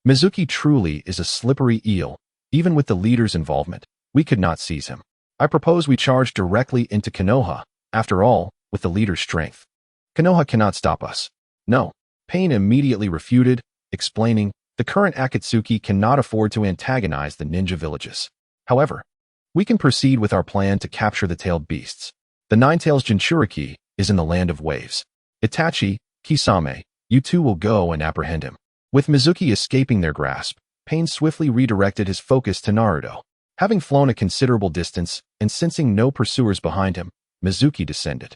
"Mizuki truly is a slippery eel. Even with the leader's involvement, we could not seize him. I propose we charge directly into Konoha. After all, with the leader's strength, Konoha cannot stop us." "No," Pain immediately refuted, explaining, "The current Akatsuki cannot afford to antagonize the ninja villages. However, we can proceed with our plan to capture the tailed beasts. The Nine-Tails Jinchuriki is in the land of waves. Itachi, Kisame, you two will go and apprehend him." With Mizuki escaping their grasp, Pain swiftly redirected his focus to Naruto. Having flown a considerable distance and sensing no pursuers behind him, Mizuki descended.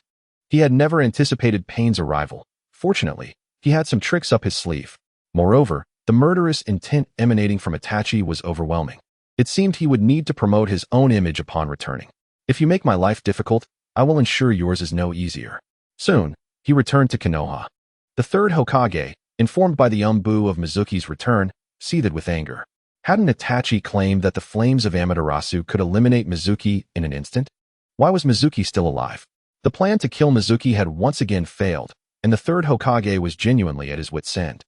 He had never anticipated Pain's arrival. Fortunately, he had some tricks up his sleeve. Moreover, the murderous intent emanating from Itachi was overwhelming. It seemed he would need to promote his own image upon returning. "If you make my life difficult, I will ensure yours is no easier." Soon, he returned to Konoha. The third Hokage, informed by the Umbu of Mizuki's return, seethed with anger. Hadn't Itachi claimed that the flames of Amaterasu could eliminate Mizuki in an instant? Why was Mizuki still alive? The plan to kill Mizuki had once again failed, and the third Hokage was genuinely at his wit's end.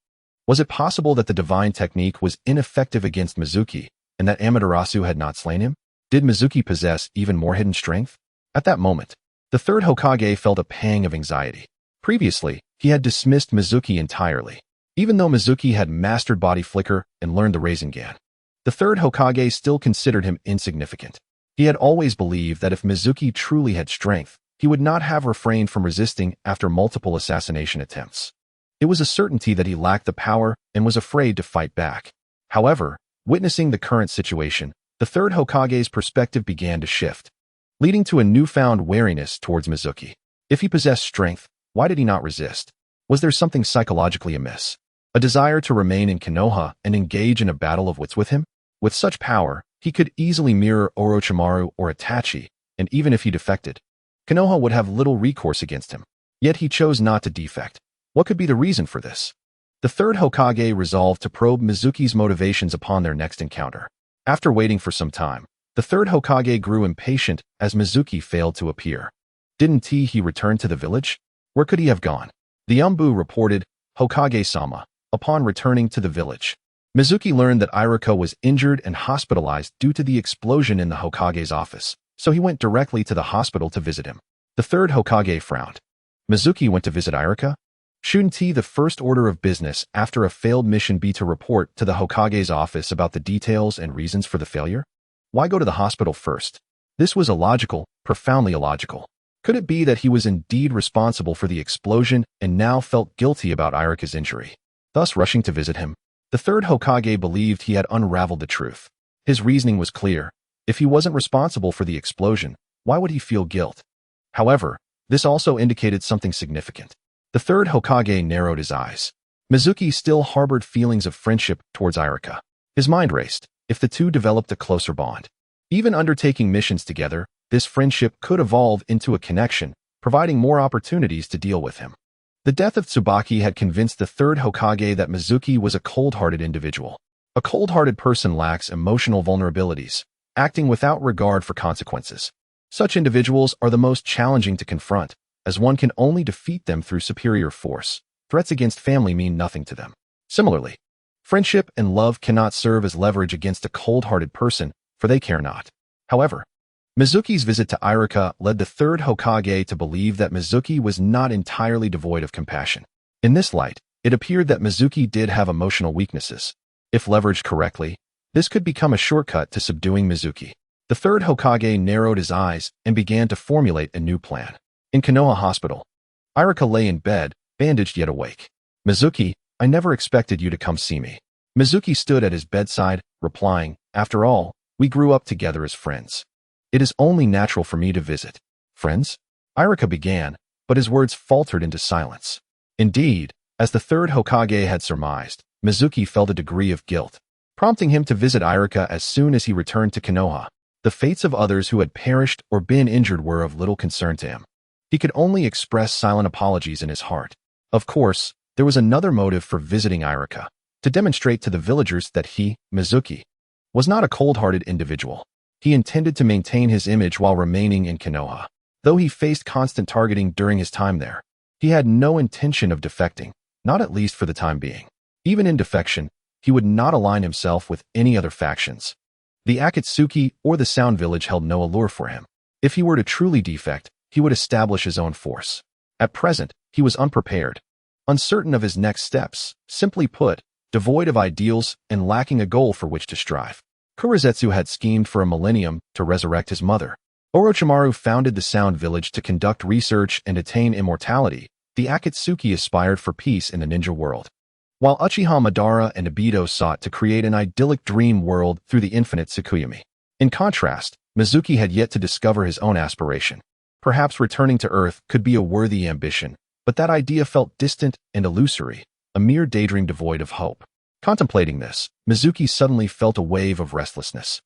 Was it possible that the divine technique was ineffective against Mizuki, and that Amaterasu had not slain him? Did Mizuki possess even more hidden strength? At that moment, the third Hokage felt a pang of anxiety. Previously, he had dismissed Mizuki entirely, even though Mizuki had mastered body flicker and learned the Rasengan. The third Hokage still considered him insignificant. He had always believed that if Mizuki truly had strength, he would not have refrained from resisting after multiple assassination attempts. It was a certainty that he lacked the power and was afraid to fight back. However, witnessing the current situation, the third Hokage's perspective began to shift, leading to a newfound wariness towards Mizuki. If he possessed strength, why did he not resist? Was there something psychologically amiss? A desire to remain in Konoha and engage in a battle of wits with him? With such power, he could easily mirror Orochimaru or Itachi, and even if he defected, Konoha would have little recourse against him. Yet he chose not to defect. What could be the reason for this? The third Hokage resolved to probe Mizuki's motivations upon their next encounter. After waiting for some time, the third Hokage grew impatient as Mizuki failed to appear. Didn't he return to the village? Where could he have gone? The Umbu reported, "Hokage-sama," upon returning to the village. Mizuki learned that Iruka was injured and hospitalized due to the explosion in the Hokage's office, so he went directly to the hospital to visit him. The third Hokage frowned. Mizuki went to visit Iruka? Shouldn't the first order of business after a failed mission be to report to the Hokage's office about the details and reasons for the failure? Why go to the hospital first? This was illogical, profoundly illogical. Could it be that he was indeed responsible for the explosion and now felt guilty about Iruka's injury, thus rushing to visit him? The third Hokage believed he had unraveled the truth. His reasoning was clear. If he wasn't responsible for the explosion, why would he feel guilt? However, this also indicated something significant. The third Hokage narrowed his eyes. Mizuki still harbored feelings of friendship towards Iruka. His mind raced. If the two developed a closer bond, even undertaking missions together, this friendship could evolve into a connection, providing more opportunities to deal with him. The death of Tsubaki had convinced the third Hokage that Mizuki was a cold-hearted individual. A cold-hearted person lacks emotional vulnerabilities, acting without regard for consequences. Such individuals are the most challenging to confront, as one can only defeat them through superior force. Threats against family mean nothing to them. Similarly, friendship and love cannot serve as leverage against a cold-hearted person, for they care not. However, Mizuki's visit to Iruka led the third Hokage to believe that Mizuki was not entirely devoid of compassion. In this light, it appeared that Mizuki did have emotional weaknesses. If leveraged correctly, this could become a shortcut to subduing Mizuki. The third Hokage narrowed his eyes and began to formulate a new plan. In Konoha Hospital, Iruka lay in bed, bandaged yet awake. "Mizuki, I never expected you to come see me." Mizuki stood at his bedside, replying, "After all, we grew up together as friends. It is only natural for me to visit." "Friends?" Iruka began, but his words faltered into silence. Indeed, as the third Hokage had surmised, Mizuki felt a degree of guilt, prompting him to visit Iruka as soon as he returned to Konoha. The fates of others who had perished or been injured were of little concern to him. He could only express silent apologies in his heart. Of course, there was another motive for visiting Iruka, to demonstrate to the villagers that he, Mizuki, was not a cold-hearted individual. He intended to maintain his image while remaining in Konoha. Though he faced constant targeting during his time there, he had no intention of defecting, not at least for the time being. Even in defection, he would not align himself with any other factions. The Akatsuki or the Sound Village held no allure for him. If he were to truly defect, he would establish his own force. At present, he was unprepared, uncertain of his next steps, simply put, devoid of ideals and lacking a goal for which to strive. Kurizetsu had schemed for a millennium to resurrect his mother. Orochimaru founded the Sound Village to conduct research and attain immortality. The Akatsuki aspired for peace in the ninja world, while Uchiha Madara and Obito sought to create an idyllic dream world through the infinite Tsukuyomi. In contrast, Mizuki had yet to discover his own aspiration. Perhaps returning to Earth could be a worthy ambition, but that idea felt distant and illusory, a mere daydream devoid of hope. Contemplating this, Mizuki suddenly felt a wave of restlessness.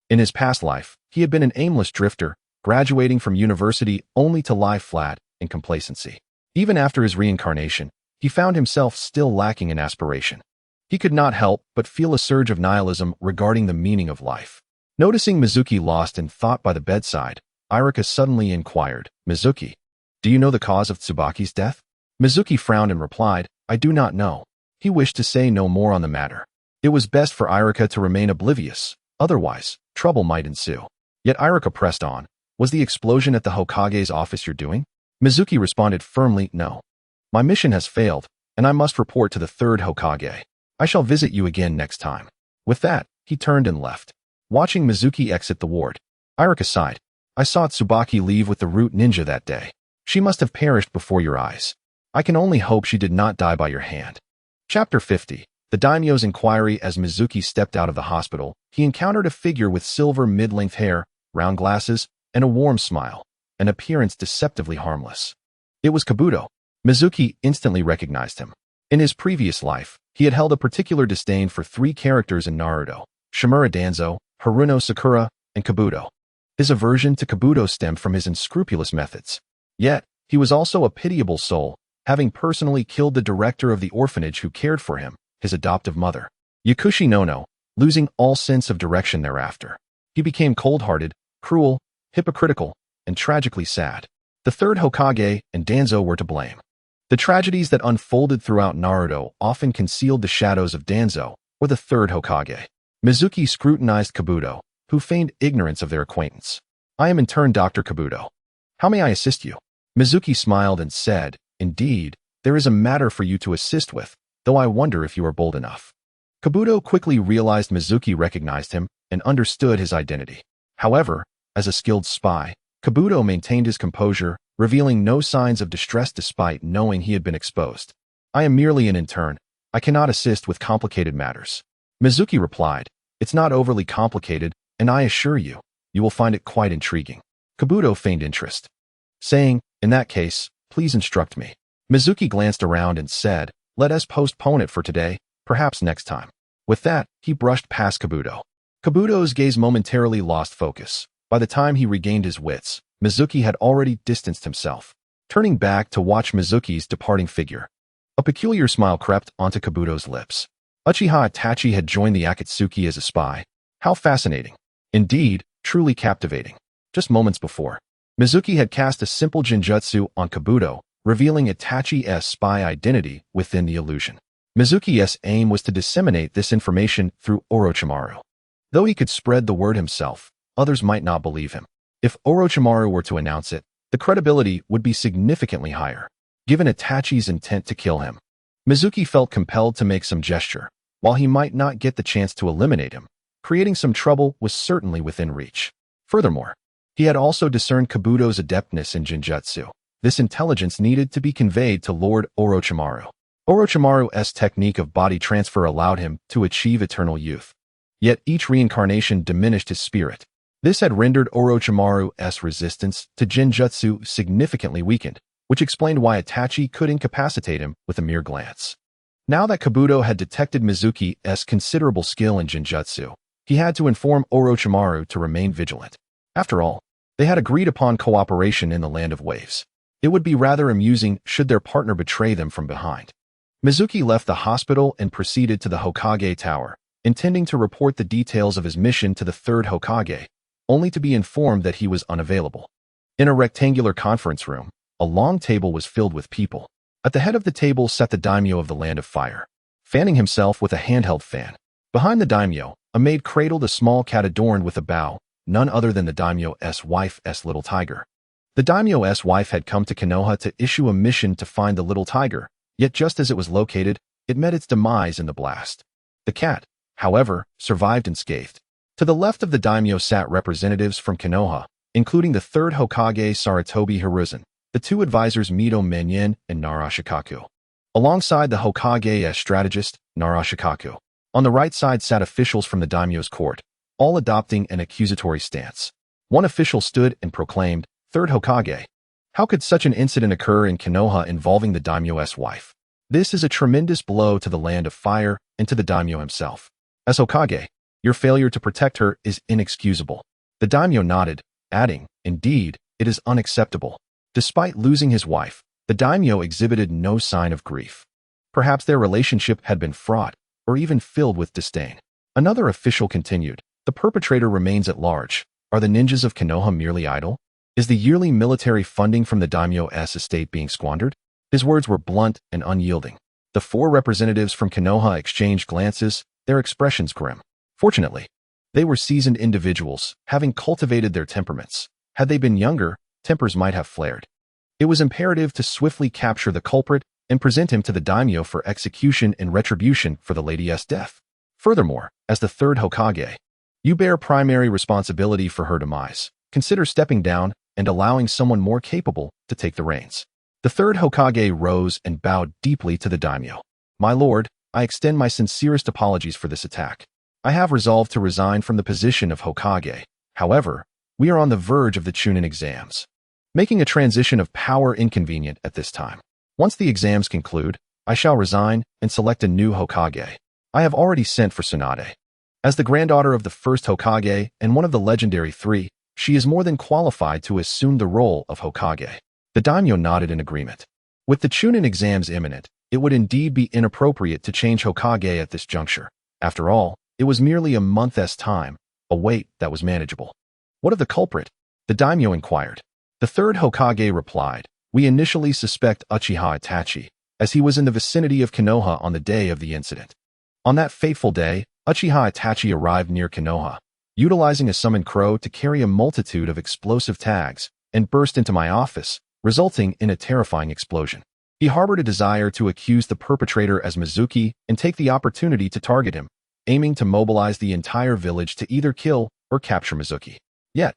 In his past life, he had been an aimless drifter, graduating from university only to lie flat in complacency. Even after his reincarnation, he found himself still lacking in aspiration. He could not help but feel a surge of nihilism regarding the meaning of life. Noticing Mizuki lost in thought by the bedside, Iruka suddenly inquired, "Mizuki, do you know the cause of Tsubaki's death?" Mizuki frowned and replied, "I do not know." He wished to say no more on the matter. It was best for Iruka to remain oblivious, otherwise, trouble might ensue. Yet Iruka pressed on, "Was the explosion at the Hokage's office your doing?" Mizuki responded firmly, "No. My mission has failed, and I must report to the third Hokage. I shall visit you again next time." With that, he turned and left. Watching Mizuki exit the ward, Iruka sighed. "I saw Tsubaki leave with the root ninja that day. She must have perished before your eyes. I can only hope she did not die by your hand." Chapter 50. The daimyo's inquiry. As Mizuki stepped out of the hospital, he encountered a figure with silver mid-length hair, round glasses, and a warm smile, an appearance deceptively harmless. It was Kabuto. Mizuki instantly recognized him. In his previous life, he had held a particular disdain for three characters in Naruto: Shimura Danzo, Haruno Sakura, and Kabuto. His aversion to Kabuto stemmed from his unscrupulous methods. Yet, he was also a pitiable soul, having personally killed the director of the orphanage who cared for him, his adoptive mother. Yakushi Nono, losing all sense of direction thereafter. He became cold-hearted, cruel, hypocritical, and tragically sad. The third Hokage and Danzo were to blame. The tragedies that unfolded throughout Naruto often concealed the shadows of Danzo, or the third Hokage. Mizuki scrutinized Kabuto, who feigned ignorance of their acquaintance. "I am in turn Dr. Kabuto. How may I assist you?" Mizuki smiled and said, "Indeed, there is a matter for you to assist with, though I wonder if you are bold enough." Kabuto quickly realized Mizuki recognized him and understood his identity. However, as a skilled spy, Kabuto maintained his composure, revealing no signs of distress despite knowing he had been exposed. "I am merely an intern. I cannot assist with complicated matters." Mizuki replied, "It's not overly complicated, and I assure you, you will find it quite intriguing." Kabuto feigned interest, saying, "In that case, please instruct me." Mizuki glanced around and said, "Let us postpone it for today, perhaps next time." With that, he brushed past Kabuto. Kabuto's gaze momentarily lost focus. By the time he regained his wits, Mizuki had already distanced himself. Turning back to watch Mizuki's departing figure, a peculiar smile crept onto Kabuto's lips. Uchiha Itachi had joined the Akatsuki as a spy. How fascinating. Indeed, truly captivating. Just moments before, Mizuki had cast a simple genjutsu on Kabuto, revealing Itachi's spy identity within the illusion. Mizuki's aim was to disseminate this information through Orochimaru. Though he could spread the word himself, others might not believe him. If Orochimaru were to announce it, the credibility would be significantly higher, given Itachi's intent to kill him. Mizuki felt compelled to make some gesture. While he might not get the chance to eliminate him, creating some trouble was certainly within reach. Furthermore, he had also discerned Kabuto's adeptness in genjutsu. This intelligence needed to be conveyed to Lord Orochimaru. Orochimaru's technique of body transfer allowed him to achieve eternal youth. Yet each reincarnation diminished his spirit. This had rendered Orochimaru's resistance to genjutsu significantly weakened, which explained why Itachi could incapacitate him with a mere glance. Now that Kabuto had detected Mizuki's considerable skill in genjutsu, he had to inform Orochimaru to remain vigilant. After all, they had agreed upon cooperation in the Land of Waves. It would be rather amusing should their partner betray them from behind. Mizuki left the hospital and proceeded to the Hokage Tower, intending to report the details of his mission to the third Hokage, only to be informed that he was unavailable. In a rectangular conference room, a long table was filled with people. At the head of the table sat the daimyo of the Land of Fire, fanning himself with a handheld fan. Behind the daimyo, a maid cradled a small cat adorned with a bow, none other than the daimyo's wife's little tiger. The daimyo's wife had come to Konoha to issue a mission to find the little tiger, yet just as it was located, it met its demise in the blast. The cat, however, survived unscathed. To the left of the daimyo sat representatives from Konoha, including the third Hokage Sarutobi Hiruzen, the two advisors Mito Menyen and Narashikaku, alongside the Hokage's strategist, Narashikaku. On the right side sat officials from the daimyo's court, all adopting an accusatory stance. One official stood and proclaimed, "Third Hokage, how could such an incident occur in Konoha involving the daimyo's wife? This is a tremendous blow to the Land of Fire and to the daimyo himself. As Hokage, your failure to protect her is inexcusable." The daimyo nodded, adding, "Indeed, it is unacceptable." Despite losing his wife, the daimyo exhibited no sign of grief. Perhaps their relationship had been fraught, or even filled with disdain. Another official continued, "The perpetrator remains at large. Are the ninjas of Konoha merely idle? Is the yearly military funding from the daimyo's estate being squandered?" His words were blunt and unyielding. The four representatives from Konoha exchanged glances, their expressions grim. Fortunately, they were seasoned individuals, having cultivated their temperaments. Had they been younger, tempers might have flared. It was imperative to swiftly capture the culprit and present him to the daimyo for execution in retribution for the lady's death. Furthermore, as the third Hokage, you bear primary responsibility for her demise. Consider stepping down and allowing someone more capable to take the reins. The third Hokage rose and bowed deeply to the daimyo. "My lord, I extend my sincerest apologies for this attack. I have resolved to resign from the position of Hokage. However, we are on the verge of the Chunin exams, making a transition of power inconvenient at this time. Once the exams conclude, I shall resign and select a new Hokage. I have already sent for Tsunade. As the granddaughter of the first Hokage and one of the legendary three, she is more than qualified to assume the role of Hokage." The daimyo nodded in agreement. With the Chunin exams imminent, it would indeed be inappropriate to change Hokage at this juncture. After all, it was merely a month's time, a wait that was manageable. "What of the culprit?" the daimyo inquired. The third Hokage replied, "We initially suspect Uchiha Itachi, as he was in the vicinity of Konoha on the day of the incident. On that fateful day, Uchiha Itachi arrived near Konoha, utilizing a summoned crow to carry a multitude of explosive tags, and burst into my office, resulting in a terrifying explosion. He harbored a desire to accuse the perpetrator as Mizuki and take the opportunity to target him, aiming to mobilize the entire village to either kill or capture Mizuki. Yet,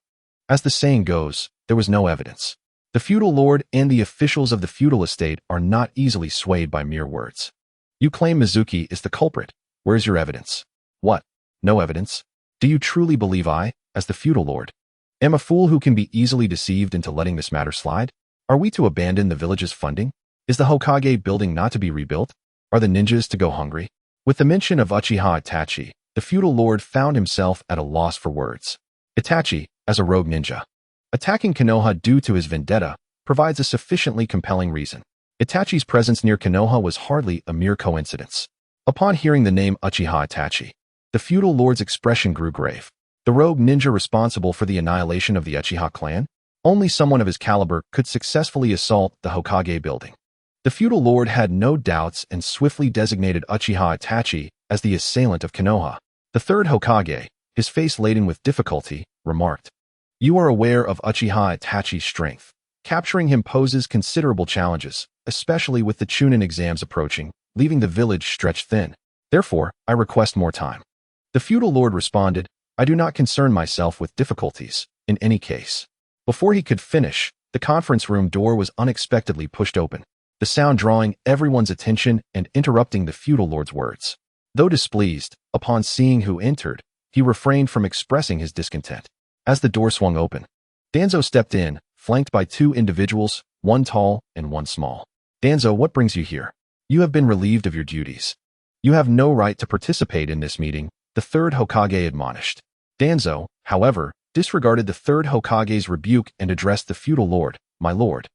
as the saying goes, there was no evidence. The feudal lord and the officials of the feudal estate are not easily swayed by mere words. You claim Mizuki is the culprit. Where's your evidence?" "What? No evidence? Do you truly believe I, as the feudal lord, am a fool who can be easily deceived into letting this matter slide? Are we to abandon the village's funding? Is the Hokage building not to be rebuilt? Are the ninjas to go hungry?" With the mention of Uchiha Itachi, the feudal lord found himself at a loss for words. Itachi, as a rogue ninja, attacking Konoha due to his vendetta, provides a sufficiently compelling reason. Itachi's presence near Konoha was hardly a mere coincidence. Upon hearing the name Uchiha Itachi, the feudal lord's expression grew grave. The rogue ninja responsible for the annihilation of the Uchiha clan? Only someone of his caliber could successfully assault the Hokage building. The feudal lord had no doubts and swiftly designated Uchiha Itachi as the assailant of Konoha. The third Hokage, his face laden with difficulty, remarked, "You are aware of Uchiha Itachi's strength. Capturing him poses considerable challenges, especially with the Chunin exams approaching, leaving the village stretched thin. Therefore, I request more time." The feudal lord responded, "I do not concern myself with difficulties, in any case." Before he could finish, the conference room door was unexpectedly pushed open, the sound drawing everyone's attention and interrupting the feudal lord's words. Though displeased, upon seeing who entered, he refrained from expressing his discontent. As the door swung open, Danzo stepped in, flanked by two individuals, one tall and one small. "Danzo, what brings you here? You have been relieved of your duties. You have no right to participate in this meeting," the third Hokage admonished. Danzo, however, disregarded the third Hokage's rebuke and addressed the feudal lord, "My lord,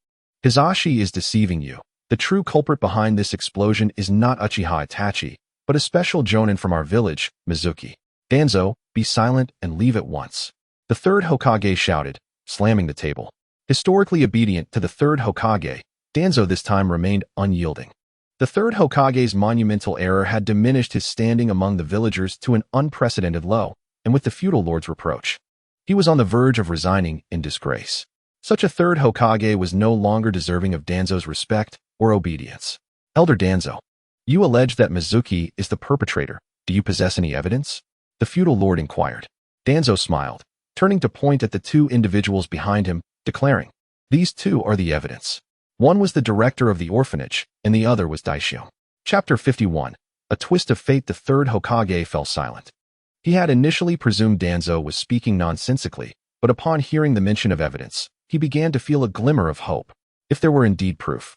Hizashi is deceiving you. The true culprit behind this explosion is not Uchiha Itachi, but a special jonin from our village, Mizuki. Danzo, be silent and leave at once. The third Hokage shouted, slamming the table. Historically obedient to the third Hokage, Danzo this time remained unyielding. The third Hokage's monumental error had diminished his standing among the villagers to an unprecedented low, and with the feudal lord's reproach, he was on the verge of resigning in disgrace. Such a third Hokage was no longer deserving of Danzo's respect or obedience. Elder Danzo, you allege that Mizuki is the perpetrator. Do you possess any evidence? The feudal lord inquired. Danzo smiled, turning to point at the two individuals behind him, declaring, these two are the evidence. One was the director of the orphanage, and the other was Daishion. Chapter 51. A twist of fate. The third Hokage fell silent. He had initially presumed Danzo was speaking nonsensically, but upon hearing the mention of evidence, he began to feel a glimmer of hope. If there were indeed proof,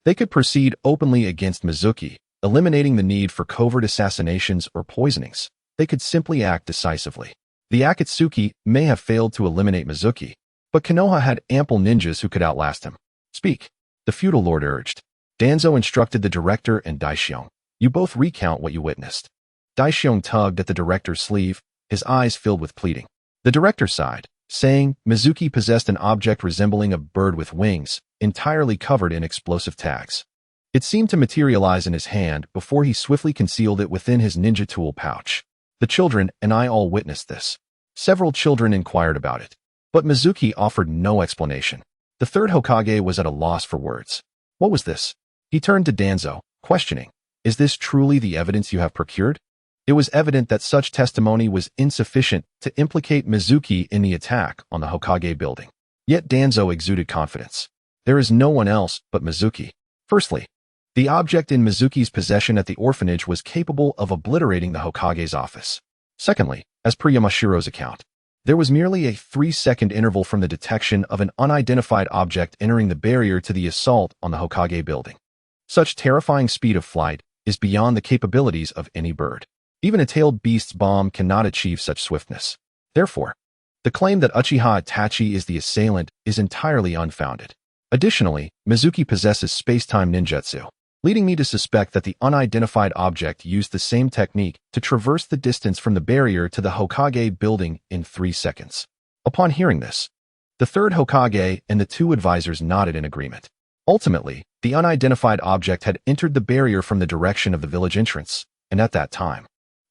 they could proceed openly against Mizuki, eliminating the need for covert assassinations or poisonings. They could simply act decisively. The Akatsuki may have failed to eliminate Mizuki, but Konoha had ample ninjas who could outlast him. Speak, the feudal lord urged. Danzo instructed the director and Daishion. You both recount what you witnessed. Daishion tugged at the director's sleeve, his eyes filled with pleading. The director sighed, saying, Mizuki possessed an object resembling a bird with wings, entirely covered in explosive tags. It seemed to materialize in his hand before he swiftly concealed it within his ninja tool pouch. The children and I all witnessed this. Several children inquired about it, but Mizuki offered no explanation. The third Hokage was at a loss for words. What was this? He turned to Danzo, questioning, is this truly the evidence you have procured? It was evident that such testimony was insufficient to implicate Mizuki in the attack on the Hokage building. Yet Danzo exuded confidence. There is no one else but Mizuki. Firstly, the object in Mizuki's possession at the orphanage was capable of obliterating the Hokage's office. Secondly, as per Yamashiro's account, there was merely a 3-second interval from the detection of an unidentified object entering the barrier to the assault on the Hokage building. Such terrifying speed of flight is beyond the capabilities of any bird. Even a tailed beast's bomb cannot achieve such swiftness. Therefore, the claim that Uchiha Itachi is the assailant is entirely unfounded. Additionally, Mizuki possesses space-time ninjutsu, leading me to suspect that the unidentified object used the same technique to traverse the distance from the barrier to the Hokage building in 3 seconds. Upon hearing this, the third Hokage and the two advisors nodded in agreement. Ultimately, the unidentified object had entered the barrier from the direction of the village entrance, and at that time,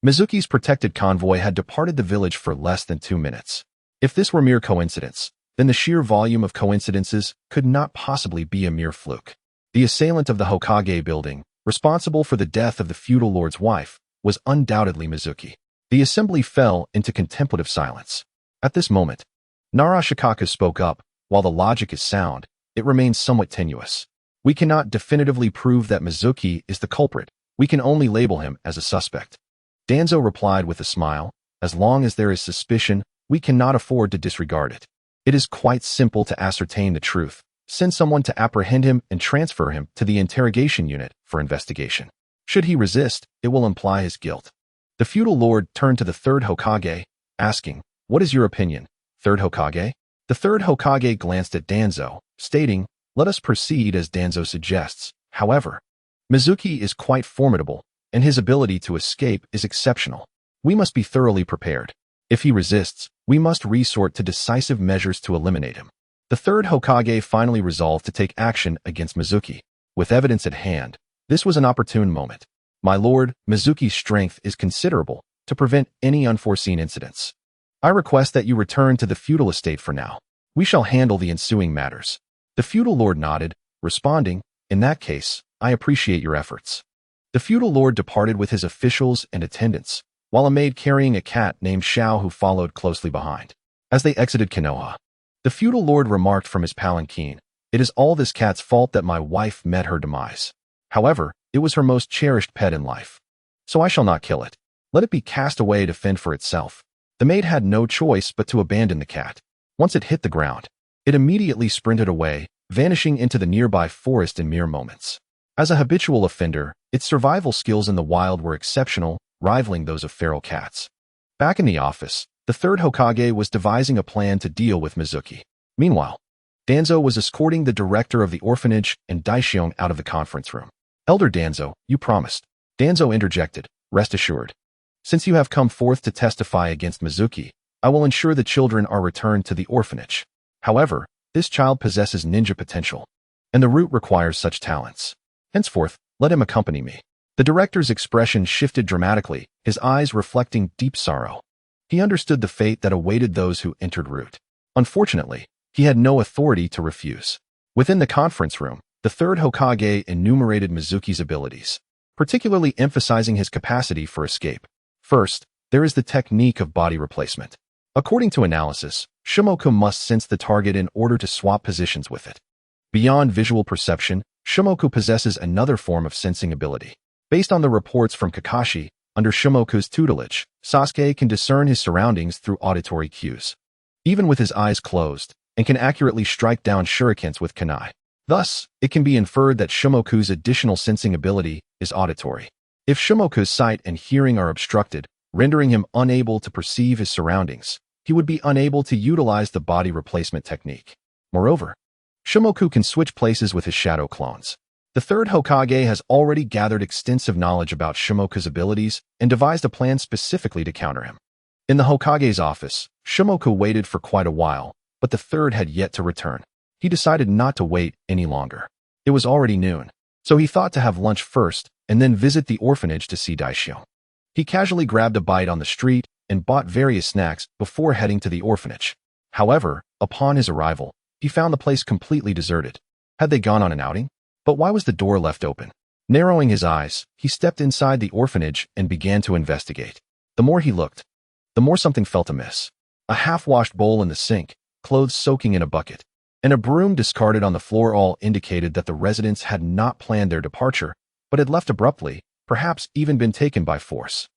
Mizuki's protected convoy had departed the village for less than 2 minutes. If this were mere coincidence, then the sheer volume of coincidences could not possibly be a mere fluke. The assailant of the Hokage building, responsible for the death of the feudal lord's wife, was undoubtedly Mizuki. The assembly fell into contemplative silence. At this moment, Nara Shikaku spoke up. While the logic is sound, it remains somewhat tenuous. We cannot definitively prove that Mizuki is the culprit. We can only label him as a suspect. Danzo replied with a smile, as long as there is suspicion, we cannot afford to disregard it. It is quite simple to ascertain the truth. Send someone to apprehend him and transfer him to the interrogation unit for investigation. Should he resist, it will imply his guilt. The feudal lord turned to the third Hokage, asking, what is your opinion, third Hokage? The third Hokage glanced at Danzo, stating, let us proceed as Danzo suggests. However, Mizuki is quite formidable, and his ability to escape is exceptional. We must be thoroughly prepared. If he resists, we must resort to decisive measures to eliminate him. The third Hokage finally resolved to take action against Mizuki. With evidence at hand, this was an opportune moment. My lord, Mizuki's strength is considerable to prevent any unforeseen incidents. I request that you return to the feudal estate for now. We shall handle the ensuing matters. The feudal lord nodded, responding, in that case, I appreciate your efforts. The feudal lord departed with his officials and attendants, while a maid carrying a cat named Xiao who followed closely behind. As they exited Konoha, the feudal lord remarked from his palanquin, it is all this cat's fault that my wife met her demise. However, it was her most cherished pet in life. So I shall not kill it. Let it be cast away to fend for itself. The maid had no choice but to abandon the cat. Once it hit the ground, it immediately sprinted away, vanishing into the nearby forest in mere moments. As a habitual offender, its survival skills in the wild were exceptional, rivaling those of feral cats. Back in the office, the third Hokage was devising a plan to deal with Mizuki. Meanwhile, Danzo was escorting the director of the orphanage and Daishiong out of the conference room. Elder Danzo, you promised. Danzo interjected, rest assured. Since you have come forth to testify against Mizuki, I will ensure the children are returned to the orphanage. However, this child possesses ninja potential, and the route requires such talents. Henceforth, let him accompany me. The director's expression shifted dramatically, his eyes reflecting deep sorrow. He understood the fate that awaited those who entered Root. Unfortunately, he had no authority to refuse. Within the conference room, the third Hokage enumerated Mizuki's abilities, particularly emphasizing his capacity for escape. First, there is the technique of body replacement. According to analysis, Shimoku must sense the target in order to swap positions with it. Beyond visual perception, Shimoku possesses another form of sensing ability. Based on the reports from Kakashi, under Shimoku's tutelage, Sasuke can discern his surroundings through auditory cues. Even with his eyes closed, and can accurately strike down shurikens with kunai. Thus, it can be inferred that Shimoku's additional sensing ability is auditory. If Shimoku's sight and hearing are obstructed, rendering him unable to perceive his surroundings, he would be unable to utilize the body replacement technique. Moreover, Shimoku can switch places with his shadow clones. The third Hokage has already gathered extensive knowledge about Shimoku's abilities and devised a plan specifically to counter him. In the Hokage's office, Shimoku waited for quite a while, but the third had yet to return. He decided not to wait any longer. It was already noon, so he thought to have lunch first and then visit the orphanage to see Daishiong. He casually grabbed a bite on the street and bought various snacks before heading to the orphanage. However, upon his arrival, he found the place completely deserted. Had they gone on an outing? But why was the door left open? Narrowing his eyes, he stepped inside the orphanage and began to investigate. The more he looked, the more something felt amiss. A half-washed bowl in the sink, clothes soaking in a bucket, and a broom discarded on the floor all indicated that the residents had not planned their departure, but had left abruptly, perhaps even been taken by force.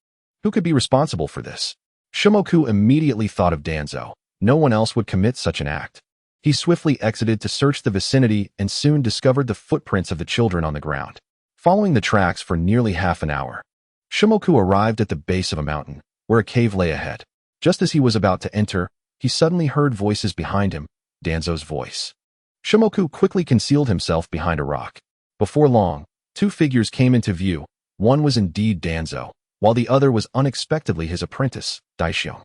Who could be responsible for this? Shimoku immediately thought of Danzo. No one else would commit such an act. He swiftly exited to search the vicinity and soon discovered the footprints of the children on the ground. Following the tracks for nearly half an hour, Shimoku arrived at the base of a mountain, where a cave lay ahead. Just as he was about to enter, he suddenly heard voices behind him, Danzo's voice. Shimoku quickly concealed himself behind a rock. Before long, two figures came into view. One was indeed Danzo, while the other was unexpectedly his apprentice, Daishiong.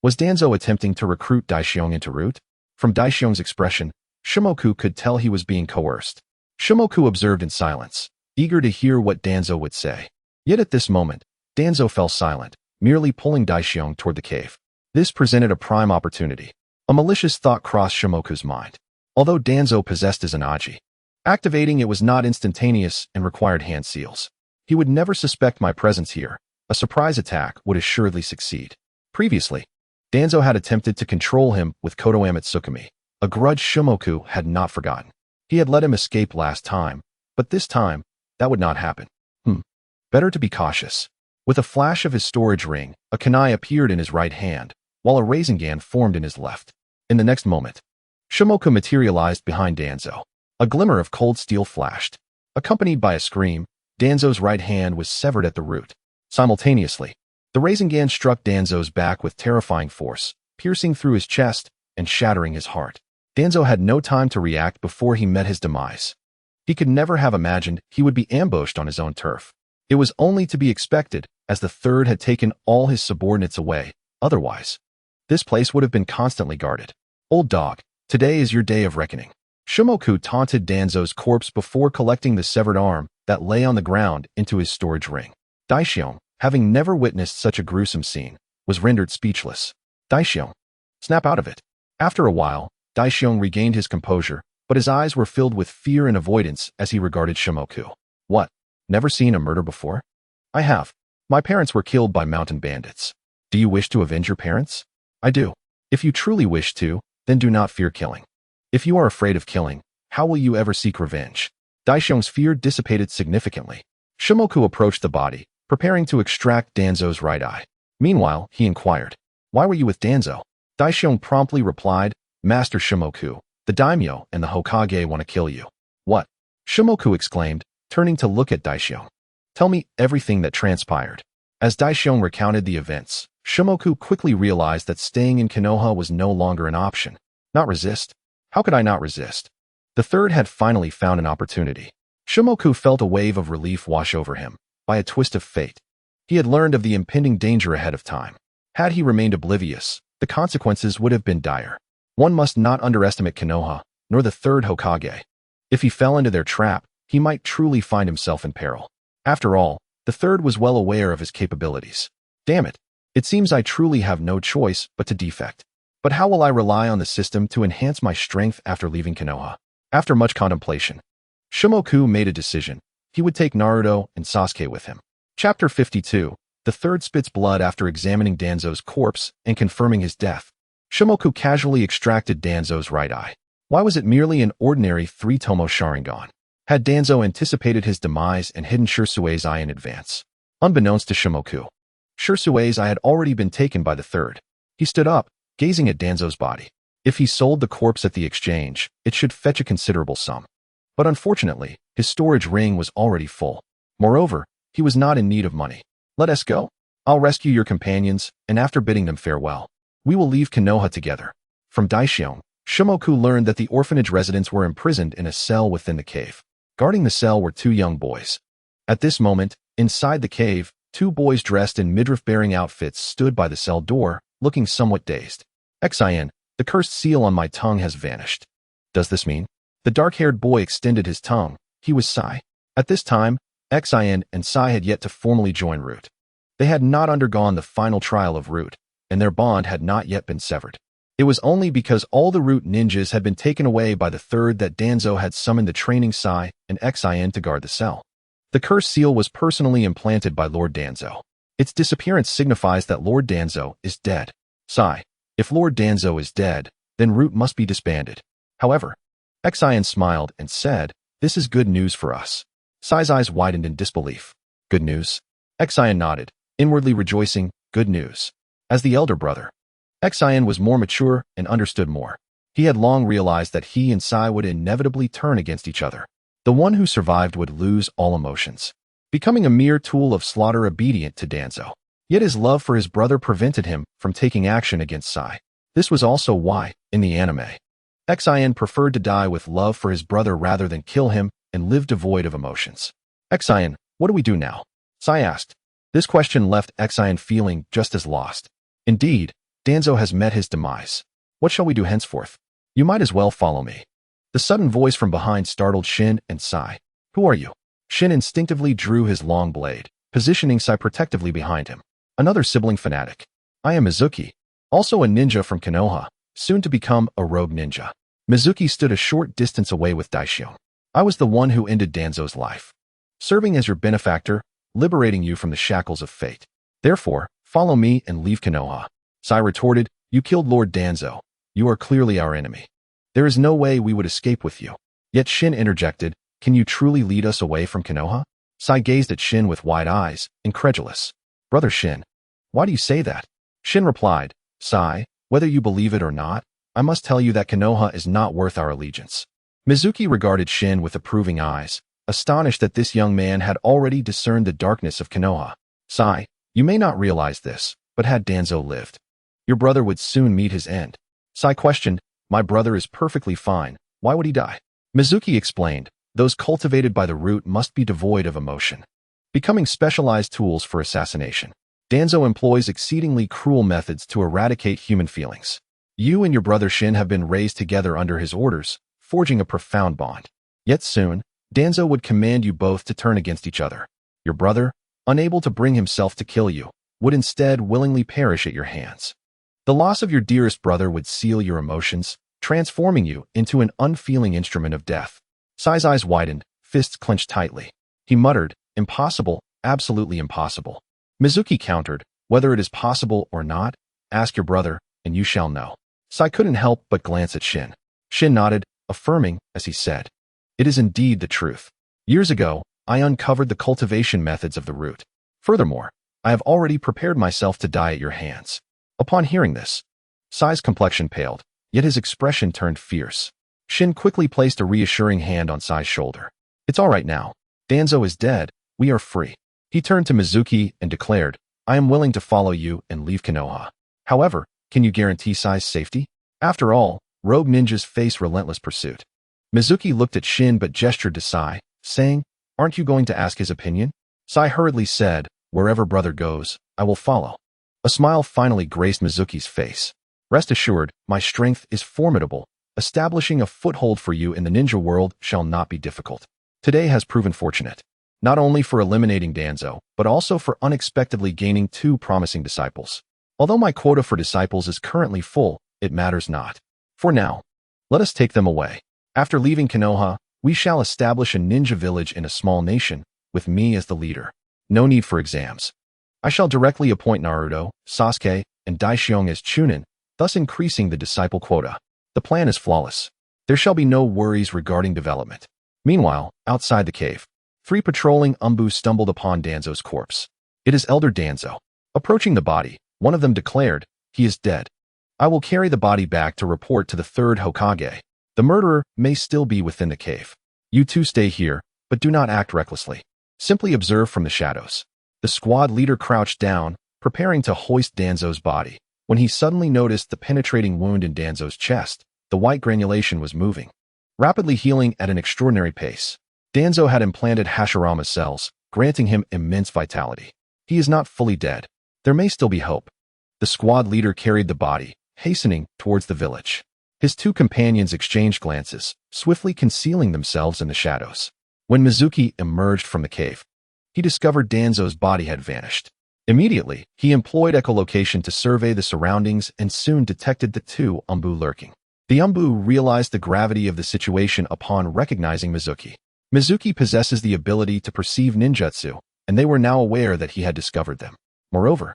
Was Danzo attempting to recruit Daishiong into Root? From Daishiong's expression, Shimoku could tell he was being coerced. Shimoku observed in silence, eager to hear what Danzo would say. Yet at this moment, Danzo fell silent, merely pulling Daishiong toward the cave. This presented a prime opportunity. A malicious thought crossed Shimoku's mind. Although Danzo possessed his Anaji, activating it was not instantaneous and required hand seals. He would never suspect my presence here. A surprise attack would assuredly succeed. Previously, Danzo had attempted to control him with Kotoame Tsukumi, a grudge Shimoku had not forgotten. He had let him escape last time, but this time, that would not happen. Better to be cautious. With a flash of his storage ring, a kunai appeared in his right hand, while a Rasengan formed in his left. In the next moment, Shimoku materialized behind Danzo. A glimmer of cold steel flashed. Accompanied by a scream, Danzo's right hand was severed at the root. Simultaneously, the Rasengan struck Danzo's back with terrifying force, piercing through his chest and shattering his heart. Danzo had no time to react before he met his demise. He could never have imagined he would be ambushed on his own turf. It was only to be expected, as the third had taken all his subordinates away. Otherwise, this place would have been constantly guarded. Old dog, today is your day of reckoning. Shimoku taunted Danzo's corpse before collecting the severed arm that lay on the ground into his storage ring. Daishiong, having never witnessed such a gruesome scene, was rendered speechless. Daishiong, snap out of it. After a while, Daishiong regained his composure, but his eyes were filled with fear and avoidance as he regarded Shimoku. What? Never seen a murder before? I have. My parents were killed by mountain bandits. Do you wish to avenge your parents? I do. If you truly wish to, then do not fear killing. If you are afraid of killing, how will you ever seek revenge? Daishiong's fear dissipated significantly. Shimoku approached the body, preparing to extract Danzo's right eye. Meanwhile, he inquired, why were you with Danzo? Daishiong promptly replied, Master Shimoku, the daimyo and the Hokage want to kill you. What? Shimoku exclaimed, turning to look at Daishiong. Tell me everything that transpired. As Daishiong recounted the events, Shimoku quickly realized that staying in Konoha was no longer an option. Not resist. How could I not resist? The third had finally found an opportunity. Shimoku felt a wave of relief wash over him. By a twist of fate, he had learned of the impending danger ahead of time. Had he remained oblivious, the consequences would have been dire. One must not underestimate Konoha, nor the third Hokage. If he fell into their trap, he might truly find himself in peril. After all, the third was well aware of his capabilities. Damn it. It seems I truly have no choice but to defect. But how will I rely on the system to enhance my strength after leaving Konoha? After much contemplation, Shimoku made a decision. He would take Naruto and Sasuke with him. Chapter 52. The third spits blood after examining Danzo's corpse and confirming his death. Shimoku casually extracted Danzo's right eye. Why was it merely an ordinary 3-tomo Sharingan? Had Danzo anticipated his demise and hidden Shirsui's eye in advance? Unbeknownst to Shimoku, Shirsui's eye had already been taken by the third. He stood up, gazing at Danzo's body. If he sold the corpse at the exchange, it should fetch a considerable sum. But unfortunately, his storage ring was already full. Moreover, he was not in need of money. Let us go. I'll rescue your companions, and after bidding them farewell, we will leave Konoha together. From Daishion, Shimoku learned that the orphanage residents were imprisoned in a cell within the cave. Guarding the cell were 2 young boys. At this moment, inside the cave, 2 boys dressed in midriff-bearing outfits stood by the cell door, looking somewhat dazed. Xin, the cursed seal on my tongue has vanished. Does this mean? The dark-haired boy extended his tongue. He was Sai. At this time, Xin and Sai had yet to formally join Root. They had not undergone the final trial of Root, and their bond had not yet been severed. It was only because all the Root ninjas had been taken away by the third that Danzo had summoned the training Sai and Xin to guard the cell. The cursed seal was personally implanted by Lord Danzo. Its disappearance signifies that Lord Danzo is dead. Sai, if Lord Danzo is dead, then Root must be disbanded. However, Xin smiled and said, "This is good news for us." Sai's eyes widened in disbelief. Good news? Xin nodded, inwardly rejoicing. Good news. As the elder brother, Xin was more mature and understood more. He had long realized that he and Sai would inevitably turn against each other. The one who survived would lose all emotions, becoming a mere tool of slaughter obedient to Danzo. Yet his love for his brother prevented him from taking action against Sai. This was also why, in the anime, Xin preferred to die with love for his brother rather than kill him and live devoid of emotions. Xin, what do we do now? Sai asked. This question left Xin feeling just as lost. Indeed, Danzo has met his demise. What shall we do henceforth? You might as well follow me. The sudden voice from behind startled Shin and Sai. Who are you? Shin instinctively drew his long blade, positioning Sai protectively behind him. Another sibling fanatic. I am Mizuki, also a ninja from Konoha, soon to become a rogue ninja. Mizuki stood a short distance away with Daishion. I was the one who ended Danzo's life, serving as your benefactor, liberating you from the shackles of fate. Therefore, follow me and leave Konoha. Sai retorted, you killed Lord Danzo. You are clearly our enemy. There is no way we would escape with you. Yet Shin interjected, can you truly lead us away from Konoha? Sai gazed at Shin with wide eyes, incredulous. Brother Shin, why do you say that? Shin replied, Sai, whether you believe it or not, I must tell you that Konoha is not worth our allegiance. Mizuki regarded Shin with approving eyes, astonished that this young man had already discerned the darkness of Konoha. Sai, you may not realize this, but had Danzo lived, your brother would soon meet his end. Sai questioned, my brother is perfectly fine, why would he die? Mizuki explained, those cultivated by the root must be devoid of emotion, becoming specialized tools for assassination. Danzo employs exceedingly cruel methods to eradicate human feelings. You and your brother Shin have been raised together under his orders, forging a profound bond. Yet soon, Danzo would command you both to turn against each other. Your brother, unable to bring himself to kill you, would instead willingly perish at your hands. The loss of your dearest brother would seal your emotions, transforming you into an unfeeling instrument of death. Sai's eyes widened, fists clenched tightly. He muttered, impossible, absolutely impossible. Mizuki countered, whether it is possible or not, ask your brother, and you shall know. Sai couldn't help but glance at Shin. Shin nodded, affirming, as he said, it is indeed the truth. Years ago, I uncovered the cultivation methods of the root. Furthermore, I have already prepared myself to die at your hands. Upon hearing this, Sai's complexion paled, yet his expression turned fierce. Shin quickly placed a reassuring hand on Sai's shoulder. It's all right now. Danzo is dead. We are free. He turned to Mizuki and declared, I am willing to follow you and leave Konoha. However, can you guarantee Sai's safety? After all, rogue ninjas face relentless pursuit. Mizuki looked at Shin but gestured to Sai, saying, "Aren't you going to ask his opinion?" Sai hurriedly said, "Wherever brother goes, I will follow." A smile finally graced Mizuki's face. "Rest assured, my strength is formidable. Establishing a foothold for you in the ninja world shall not be difficult. Today has proven fortunate, not only for eliminating Danzo, but also for unexpectedly gaining 2 promising disciples. Although my quota for disciples is currently full, it matters not. For now, let us take them away. After leaving Konoha, we shall establish a ninja village in a small nation, with me as the leader. No need for exams. I shall directly appoint Naruto, Sasuke, and Daishiong as Chunin, thus increasing the disciple quota. The plan is flawless. There shall be no worries regarding development." Meanwhile, outside the cave, 3 patrolling Umbu stumbled upon Danzo's corpse. "It is Elder Danzo." Approaching the body, one of them declared, "He is dead. I will carry the body back to report to the 3rd Hokage. The murderer may still be within the cave. You 2 stay here, but do not act recklessly. Simply observe from the shadows." The squad leader crouched down, preparing to hoist Danzo's body, when he suddenly noticed the penetrating wound in Danzo's chest. The white granulation was moving, rapidly healing at an extraordinary pace. Danzo had implanted Hashirama cells, granting him immense vitality. He is not fully dead. There may still be hope. The squad leader carried the body, hastening towards the village. His 2 companions exchanged glances, swiftly concealing themselves in the shadows. When Mizuki emerged from the cave, he discovered Danzo's body had vanished. Immediately, he employed echolocation to survey the surroundings and soon detected the 2 Umbu lurking. The Umbu realized the gravity of the situation upon recognizing Mizuki. Mizuki possesses the ability to perceive ninjutsu, and they were now aware that he had discovered them. Moreover,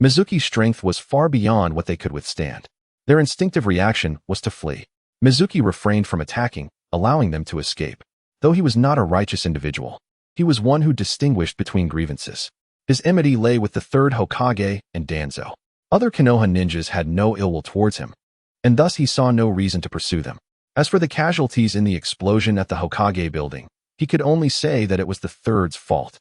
Mizuki's strength was far beyond what they could withstand. Their instinctive reaction was to flee. Mizuki refrained from attacking, allowing them to escape. Though he was not a righteous individual, he was one who distinguished between grievances. His enmity lay with the 3rd Hokage and Danzo. Other Konoha ninjas had no ill will towards him, and thus he saw no reason to pursue them. As for the casualties in the explosion at the Hokage building, he could only say that it was the 3rd's fault.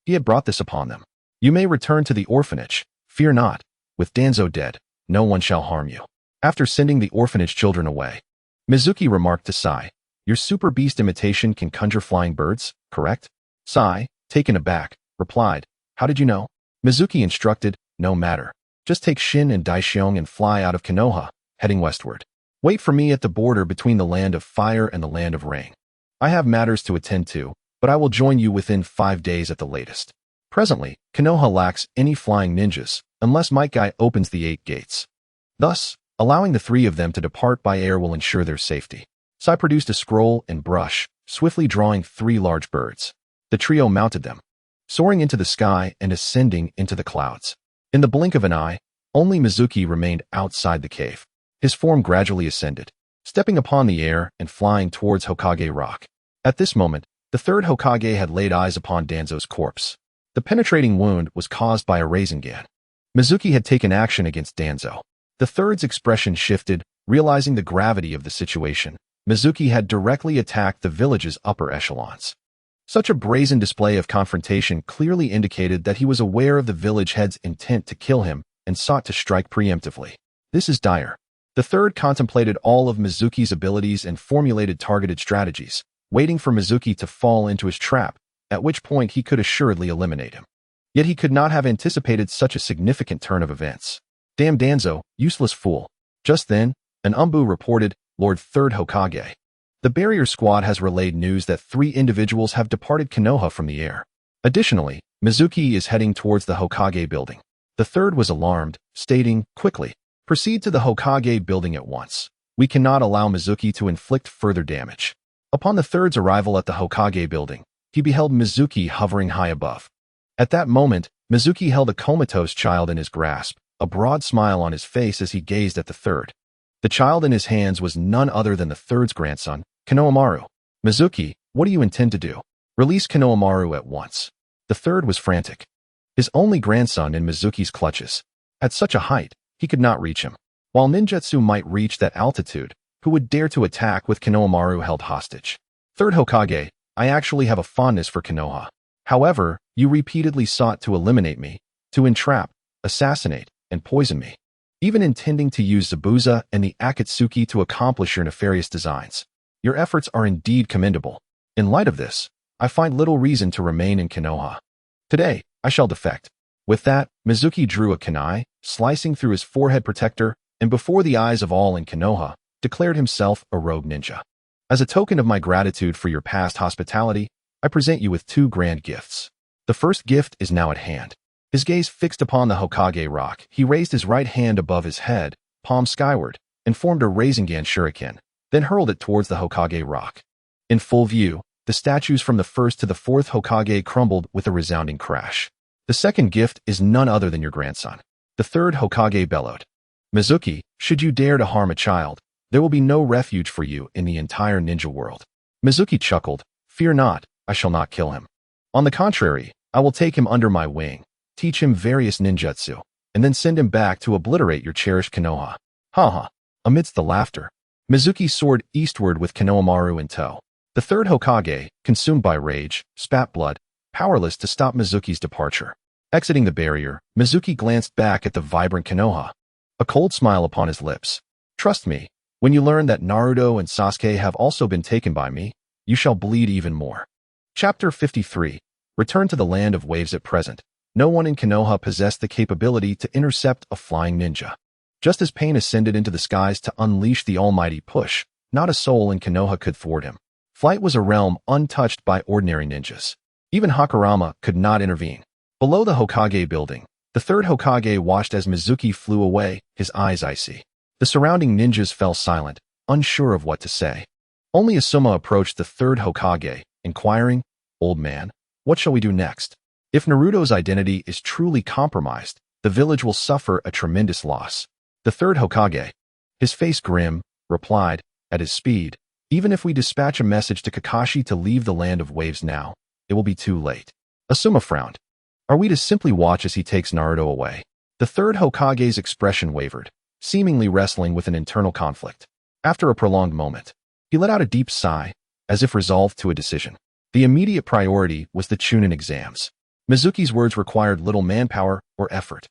He had brought this upon them. "You may return to the orphanage. Fear not. With Danzo dead, no one shall harm you." After sending the orphanage children away, Mizuki remarked to Sai, "Your super beast imitation can conjure flying birds, correct?" Sai, taken aback, replied, "How did you know?" Mizuki instructed, "No matter. Just take Shin and Daishiong and fly out of Konoha, heading westward. Wait for me at the border between the land of fire and the land of rain. I have matters to attend to, but I will join you within 5 days at the latest." Presently, Konoha lacks any flying ninjas, unless Might Guy opens the 8 gates. Thus, allowing the 3 of them to depart by air will ensure their safety. Sai produced a scroll and brush, swiftly drawing 3 large birds. The trio mounted them, soaring into the sky and ascending into the clouds. In the blink of an eye, only Mizuki remained outside the cave. His form gradually ascended, stepping upon the air and flying towards Hokage Rock. At this moment, the 3rd Hokage had laid eyes upon Danzo's corpse. The penetrating wound was caused by a Rasengan. Mizuki had taken action against Danzo. The 3rd's expression shifted, realizing the gravity of the situation. Mizuki had directly attacked the village's upper echelons. Such a brazen display of confrontation clearly indicated that he was aware of the village head's intent to kill him and sought to strike preemptively. This is dire. The 3rd contemplated all of Mizuki's abilities and formulated targeted strategies, waiting for Mizuki to fall into his trap, at which point he could assuredly eliminate him. Yet he could not have anticipated such a significant turn of events. "Damn Danzo, useless fool." Just then, an Umbu reported, "Lord 3rd Hokage. The barrier squad has relayed news that 3 individuals have departed Konoha from the air. Additionally, Mizuki is heading towards the Hokage building." The 3rd was alarmed, stating, "Quickly, proceed to the Hokage building at once. We cannot allow Mizuki to inflict further damage." Upon the 3rd's arrival at the Hokage building, he beheld Mizuki hovering high above. At that moment, Mizuki held a comatose child in his grasp, a broad smile on his face as he gazed at the 3rd. The child in his hands was none other than the 3rd's grandson, Konohamaru. "Mizuki, what do you intend to do? Release Konohamaru at once." The 3rd was frantic. His only grandson in Mizuki's clutches. At such a height, he could not reach him. While ninjutsu might reach that altitude, who would dare to attack with Konohamaru held hostage? "3rd Hokage, I actually have a fondness for Konoha. However, you repeatedly sought to eliminate me, to entrap, assassinate, and poison me. even intending to use Zabuza and the Akatsuki to accomplish your nefarious designs. Your efforts are indeed commendable. In light of this, I find little reason to remain in Konoha. Today, I shall defect. With that, Mizuki drew a kunai, slicing through his forehead protector, and before the eyes of all in Konoha, declared himself a rogue ninja. As a token of my gratitude for your past hospitality, I present you with 2 grand gifts. The first gift is now at hand. His gaze fixed upon the Hokage rock, he raised his right hand above his head, palm skyward, and formed a Rasengan shuriken, then hurled it towards the Hokage rock. In full view, the statues from the 1st to the 4th Hokage crumbled with a resounding crash. The second gift is none other than your grandson. The 3rd Hokage bellowed. Mizuki, should you dare to harm a child, there will be no refuge for you in the entire ninja world. Mizuki chuckled, fear not, I shall not kill him. On the contrary, I will take him under my wing, teach him various ninjutsu, and then send him back to obliterate your cherished Konoha. Haha. Amidst the laughter, Mizuki soared eastward with Konohamaru in tow. The 3rd Hokage, consumed by rage, spat blood, powerless to stop Mizuki's departure. Exiting the barrier, Mizuki glanced back at the vibrant Konoha, a cold smile upon his lips. Trust me, when you learn that Naruto and Sasuke have also been taken by me, you shall bleed even more. Chapter 53. Return to the land of waves. At present, no one in Konoha possessed the capability to intercept a flying ninja. Just as Pain ascended into the skies to unleash the almighty push, not a soul in Konoha could thwart him. Flight was a realm untouched by ordinary ninjas. Even Hakurama could not intervene. Below the Hokage building, the 3rd Hokage watched as Mizuki flew away, his eyes icy. The surrounding ninjas fell silent, unsure of what to say. Only Asuma approached the 3rd Hokage, inquiring, Old man, what shall we do next? If Naruto's identity is truly compromised, the village will suffer a tremendous loss. The 3rd Hokage, his face grim, replied, at his speed, even if we dispatch a message to Kakashi to leave the land of waves now, it will be too late. Asuma frowned. Are we to simply watch as he takes Naruto away? The 3rd Hokage's expression wavered, seemingly wrestling with an internal conflict. After a prolonged moment, he let out a deep sigh, as if resolved to a decision. The immediate priority was the Chunin exams. Mizuki's words required little manpower or effort.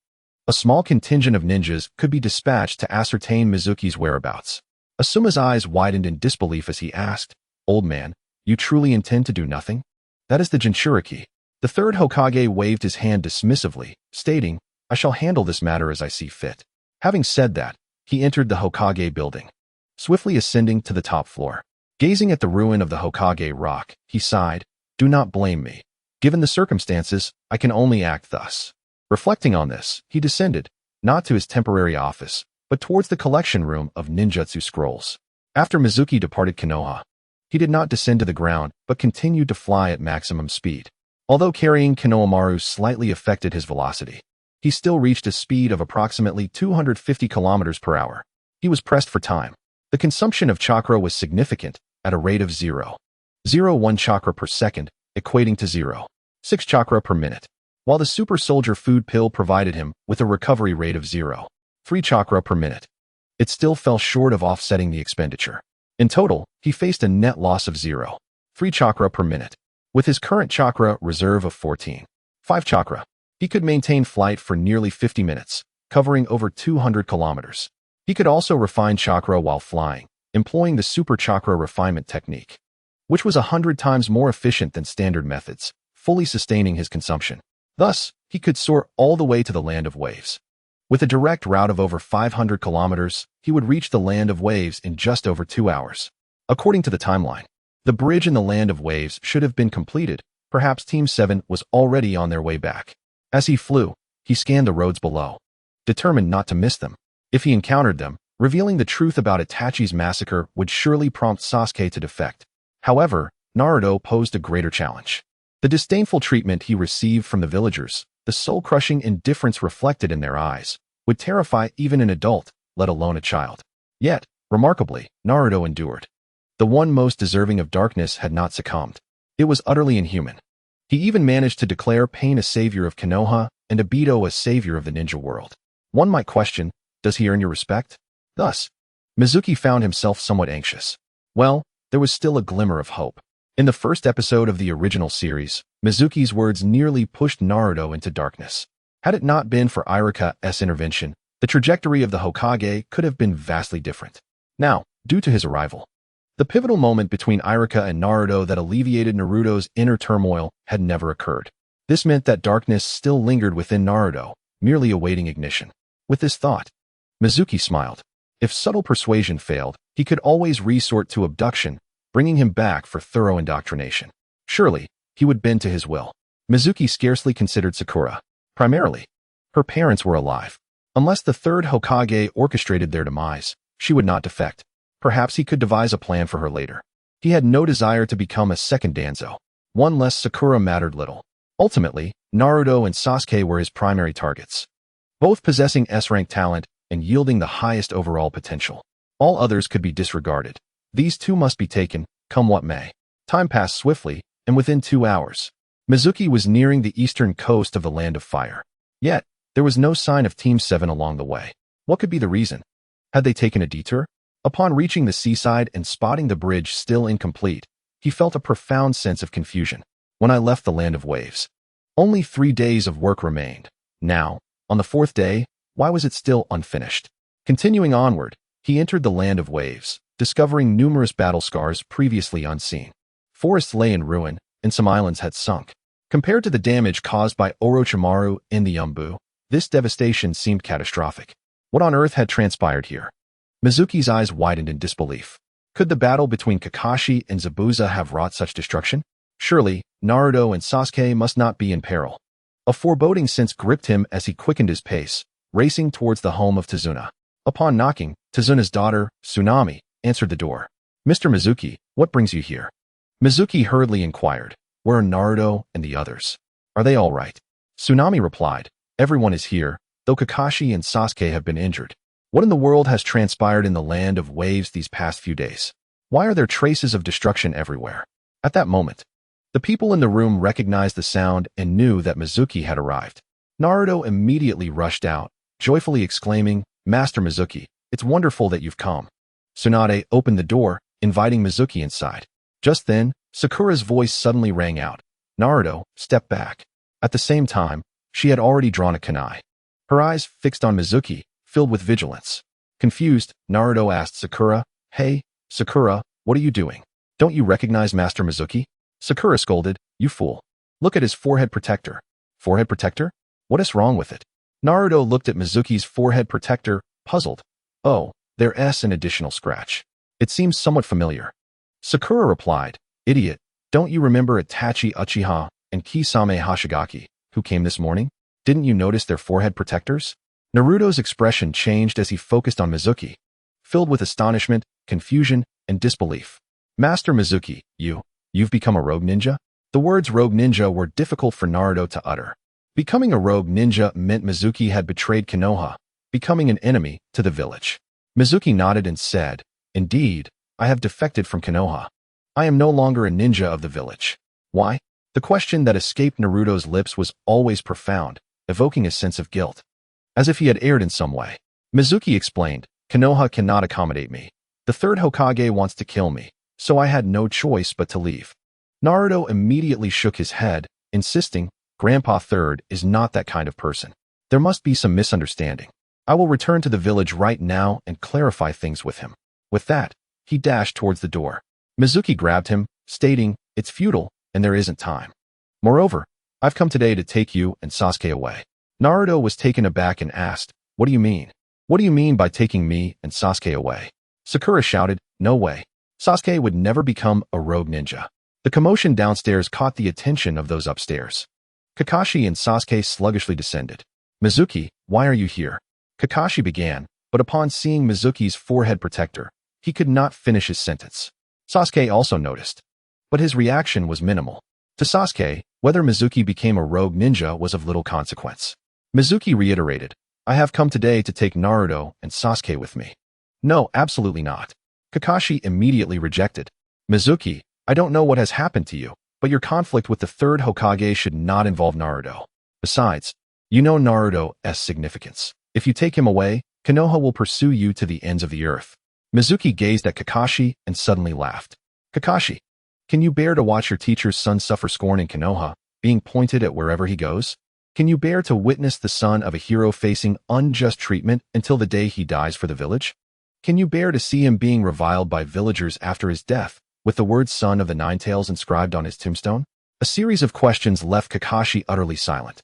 A small contingent of ninjas could be dispatched to ascertain Mizuki's whereabouts. Asuma's eyes widened in disbelief as he asked, Old man, you truly intend to do nothing? That is the Jinchuriki. The 3rd Hokage waved his hand dismissively, stating, I shall handle this matter as I see fit. Having said that, he entered the Hokage building, swiftly ascending to the top floor. Gazing at the ruin of the Hokage rock, he sighed, Do not blame me. Given the circumstances, I can only act thus. Reflecting on this, he descended, not to his temporary office, but towards the collection room of ninjutsu scrolls. After Mizuki departed Konoha, he did not descend to the ground, but continued to fly at maximum speed. Although carrying Konohamaru slightly affected his velocity, he still reached a speed of approximately 250 kilometers per hour. He was pressed for time. The consumption of chakra was significant, at a rate of 0.01 chakra per second, equating to 0.6 chakra per minute, while the super soldier food pill provided him with a recovery rate of 0.3 chakra per minute. It still fell short of offsetting the expenditure. In total, he faced a net loss of 0.3 chakra per minute. With his current chakra reserve of 14.5 chakra, he could maintain flight for nearly 50 minutes, covering over 200 kilometers. He could also refine chakra while flying, employing the super chakra refinement technique, which was 100 times more efficient than standard methods, fully sustaining his consumption. Thus, he could soar all the way to the land of waves. With a direct route of over 500 kilometers, he would reach the land of waves in just over 2 hours. According to the timeline, the bridge in the land of waves should have been completed. Perhaps Team 7 was already on their way back. As he flew, he scanned the roads below, determined not to miss them. If he encountered them, revealing the truth about Itachi's massacre would surely prompt Sasuke to defect. However, Naruto posed a greater challenge. The disdainful treatment he received from the villagers, the soul-crushing indifference reflected in their eyes, would terrify even an adult, let alone a child. Yet, remarkably, Naruto endured. The one most deserving of darkness had not succumbed. It was utterly inhuman. He even managed to declare Pain a savior of Konoha and Obito a savior of the ninja world. One might question, does he earn your respect? Thus, Mizuki found himself somewhat anxious. Well, there was still a glimmer of hope. In the first episode of the original series, Mizuki's words nearly pushed Naruto into darkness. Had it not been for Iruka's intervention, the trajectory of the Hokage could have been vastly different. Now, due to his arrival, the pivotal moment between Iruka and Naruto that alleviated Naruto's inner turmoil had never occurred. This meant that darkness still lingered within Naruto, merely awaiting ignition. With this thought, Mizuki smiled. If subtle persuasion failed, he could always resort to abduction, bringing him back for thorough indoctrination. Surely, he would bend to his will. Mizuki scarcely considered Sakura. Primarily, her parents were alive. Unless the third Hokage orchestrated their demise, she would not defect. Perhaps he could devise a plan for her later. He had no desire to become a second Danzo. One less Sakura mattered little. Ultimately, Naruto and Sasuke were his primary targets, both possessing S-rank talent and yielding the highest overall potential. All others could be disregarded. These two must be taken, come what may. Time passed swiftly, and within 2 hours, Mizuki was nearing the eastern coast of the Land of Fire. Yet, there was no sign of Team 7 along the way. What could be the reason? Had they taken a detour? Upon reaching the seaside and spotting the bridge still incomplete, he felt a profound sense of confusion. When I left the Land of Waves, only 3 days of work remained. Now, on the 4th day, why was it still unfinished? Continuing onward, he entered the Land of Waves, discovering numerous battle scars previously unseen. Forests lay in ruin, and some islands had sunk. Compared to the damage caused by Orochimaru in the Yumbu, this devastation seemed catastrophic. What on earth had transpired here? Mizuki's eyes widened in disbelief. Could the battle between Kakashi and Zabuza have wrought such destruction? Surely, Naruto and Sasuke must not be in peril. A foreboding sense gripped him as he quickened his pace, racing towards the home of Tazuna. Upon knocking, Tazuna's daughter, Tsunami, answered the door. "Mr. Mizuki, what brings you here?" Mizuki hurriedly inquired, "Where are Naruto and the others? Are they all right?" Tsunami replied, "Everyone is here, though Kakashi and Sasuke have been injured." What in the world has transpired in the Land of Waves these past few days? Why are there traces of destruction everywhere? At that moment, the people in the room recognized the sound and knew that Mizuki had arrived. Naruto immediately rushed out, joyfully exclaiming, "Master Mizuki, it's wonderful that you've come." Tsunade opened the door, inviting Mizuki inside. Just then, Sakura's voice suddenly rang out. "Naruto, step back." At the same time, she had already drawn a kunai. Her eyes fixed on Mizuki, filled with vigilance. Confused, Naruto asked Sakura, "Hey, Sakura, what are you doing? Don't you recognize Master Mizuki?" Sakura scolded, "You fool. Look at his forehead protector." "Forehead protector? What is wrong with it?" Naruto looked at Mizuki's forehead protector, puzzled. "Oh, there's an additional scratch. It seems somewhat familiar." Sakura replied, "Idiot, don't you remember Itachi Uchiha and Kisame Hashigaki, who came this morning? Didn't you notice their forehead protectors?" Naruto's expression changed as he focused on Mizuki, filled with astonishment, confusion, and disbelief. "Master Mizuki, you've become a rogue ninja?" The words rogue ninja were difficult for Naruto to utter. Becoming a rogue ninja meant Mizuki had betrayed Konoha, becoming an enemy to the village. Mizuki nodded and said, "Indeed, I have defected from Konoha. I am no longer a ninja of the village." Why? The question that escaped Naruto's lips was always profound, evoking a sense of guilt, as if he had erred in some way. Mizuki explained, "Konoha cannot accommodate me. The third Hokage wants to kill me, so I had no choice but to leave." Naruto immediately shook his head, insisting, "Grandpa Third is not that kind of person. There must be some misunderstanding. I will return to the village right now and clarify things with him." With that, he dashed towards the door. Mizuki grabbed him, stating, "It's futile, and there isn't time. Moreover, I've come today to take you and Sasuke away." Naruto was taken aback and asked, "What do you mean? What do you mean by taking me and Sasuke away?" Sakura shouted, "No way. Sasuke would never become a rogue ninja." The commotion downstairs caught the attention of those upstairs. Kakashi and Sasuke sluggishly descended. "Mizuki, why are you here?" Kakashi began, but upon seeing Mizuki's forehead protector, he could not finish his sentence. Sasuke also noticed, but his reaction was minimal. To Sasuke, whether Mizuki became a rogue ninja was of little consequence. Mizuki reiterated, "I have come today to take Naruto and Sasuke with me." "No, absolutely not." Kakashi immediately rejected. "Mizuki, I don't know what has happened to you, but your conflict with the third Hokage should not involve Naruto. Besides, you know Naruto's significance. If you take him away, Konoha will pursue you to the ends of the earth." Mizuki gazed at Kakashi and suddenly laughed. "Kakashi, can you bear to watch your teacher's son suffer scorn in Konoha, being pointed at wherever he goes?" Can you bear to witness the son of a hero facing unjust treatment until the day he dies for the village? Can you bear to see him being reviled by villagers after his death, with the words son of the Nine Tails inscribed on his tombstone? A series of questions left Kakashi utterly silent.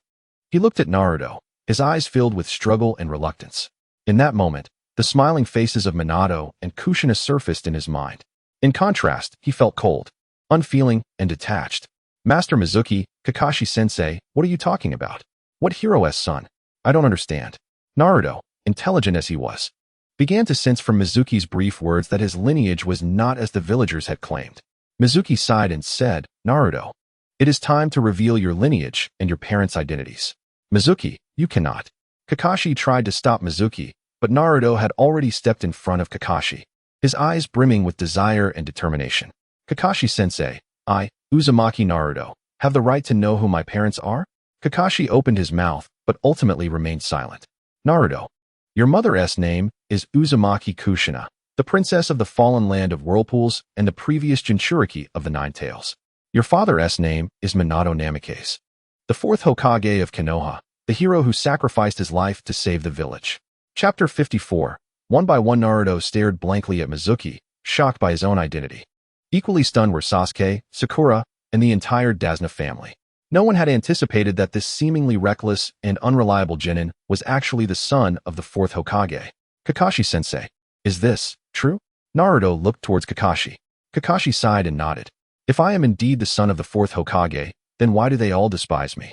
He looked at Naruto, his eyes filled with struggle and reluctance. In that moment, the smiling faces of Minato and Kushina surfaced in his mind. In contrast, he felt cold, unfeeling, and detached. Master Mizuki, Kakashi-sensei, what are you talking about? What hero's son? I don't understand. Naruto, intelligent as he was, began to sense from Mizuki's brief words that his lineage was not as the villagers had claimed. Mizuki sighed and said, Naruto, it is time to reveal your lineage and your parents' identities. Mizuki, you cannot. Kakashi tried to stop Mizuki, but Naruto had already stepped in front of Kakashi, his eyes brimming with desire and determination. Kakashi-sensei, I, Uzumaki Naruto, have the right to know who my parents are? Kakashi opened his mouth, but ultimately remained silent. Naruto, your mother's name is Uzumaki Kushina, the princess of the fallen land of whirlpools and the previous Jinchuriki of the Nine Tails. Your father's name is Minato Namikaze, the fourth Hokage of Konoha, the hero who sacrificed his life to save the village. Chapter 54. One by one Naruto stared blankly at Mizuki, shocked by his own identity. Equally stunned were Sasuke, Sakura, and the entire Dasna family. No one had anticipated that this seemingly reckless and unreliable genin was actually the son of the fourth Hokage. Kakashi-sensei, is this true? Naruto looked towards Kakashi. Kakashi sighed and nodded. If I am indeed the son of the fourth Hokage, then why do they all despise me?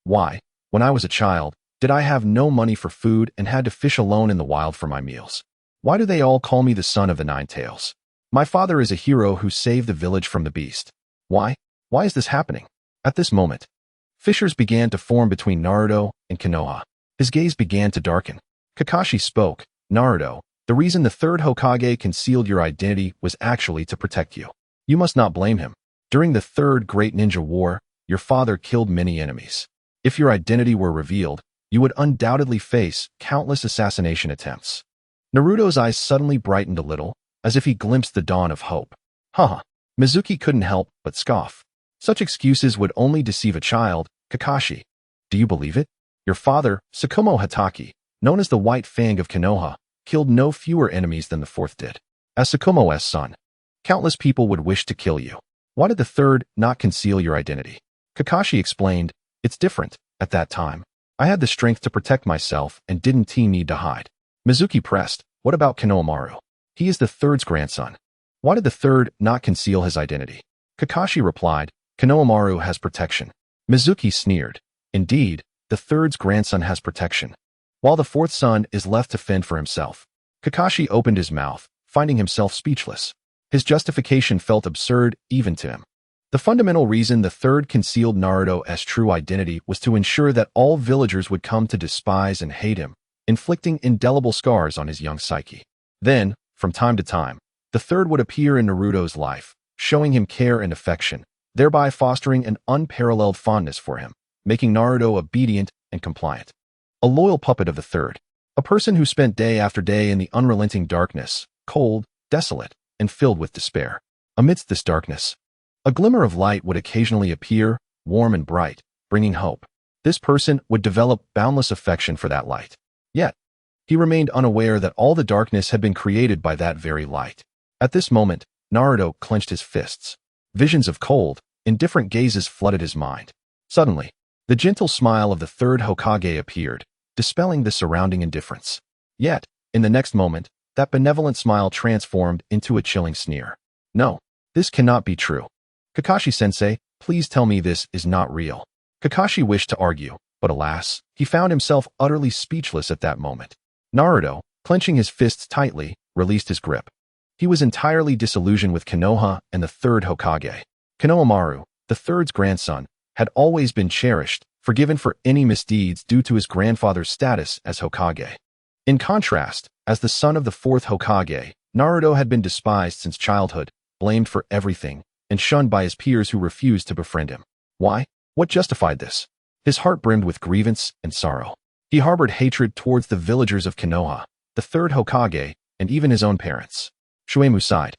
Why, when I was a child, did I have no money for food and had to fish alone in the wild for my meals? Why do they all call me the son of the Nine Tails? My father is a hero who saved the village from the beast. Why? Why is this happening? At this moment, fissures began to form between Naruto and Konoha. His gaze began to darken. Kakashi spoke, Naruto, the reason the third Hokage concealed your identity was actually to protect you. You must not blame him. During the Third Great Ninja War, your father killed many enemies. If your identity were revealed, you would undoubtedly face countless assassination attempts. Naruto's eyes suddenly brightened a little, as if he glimpsed the dawn of hope. Haha. Mizuki couldn't help but scoff. Such excuses would only deceive a child. Kakashi, do you believe it? Your father, Tsukumo Hatake, known as the White Fang of Konoha, killed no fewer enemies than the fourth did. As Tsukumo's son, countless people would wish to kill you. Why did the third not conceal your identity? Kakashi explained, it's different. At that time, I had the strength to protect myself and didn't need to hide. Mizuki pressed, what about Konohamaru? He is the third's grandson. Why did the third not conceal his identity? Kakashi replied, Konohamaru has protection. Mizuki sneered, indeed, the third's grandson has protection, while the fourth son is left to fend for himself. Kakashi opened his mouth, finding himself speechless. His justification felt absurd even to him. The fundamental reason the third concealed Naruto's true identity was to ensure that all villagers would come to despise and hate him, inflicting indelible scars on his young psyche. Then, from time to time, the third would appear in Naruto's life, showing him care and affection, thereby fostering an unparalleled fondness for him, making Naruto obedient and compliant. A loyal puppet of the third, a person who spent day after day in the unrelenting darkness, cold, desolate, and filled with despair. Amidst this darkness, a glimmer of light would occasionally appear, warm and bright, bringing hope. This person would develop boundless affection for that light. Yet, he remained unaware that all the darkness had been created by that very light. At this moment, Naruto clenched his fists. Visions of cold, indifferent gazes flooded his mind. Suddenly, the gentle smile of the third Hokage appeared, dispelling the surrounding indifference. Yet, in the next moment, that benevolent smile transformed into a chilling sneer. No, this cannot be true. Kakashi-sensei, please tell me this is not real. Kakashi wished to argue, but alas, he found himself utterly speechless at that moment. Naruto, clenching his fists tightly, released his grip. He was entirely disillusioned with Konoha and the third Hokage. Konohamaru, the third's grandson, had always been cherished, forgiven for any misdeeds due to his grandfather's status as Hokage. In contrast, as the son of the fourth Hokage, Naruto had been despised since childhood, blamed for everything, and shunned by his peers who refused to befriend him. Why? What justified this? His heart brimmed with grievance and sorrow. He harbored hatred towards the villagers of Konoha, the third Hokage, and even his own parents. Shuemu sighed,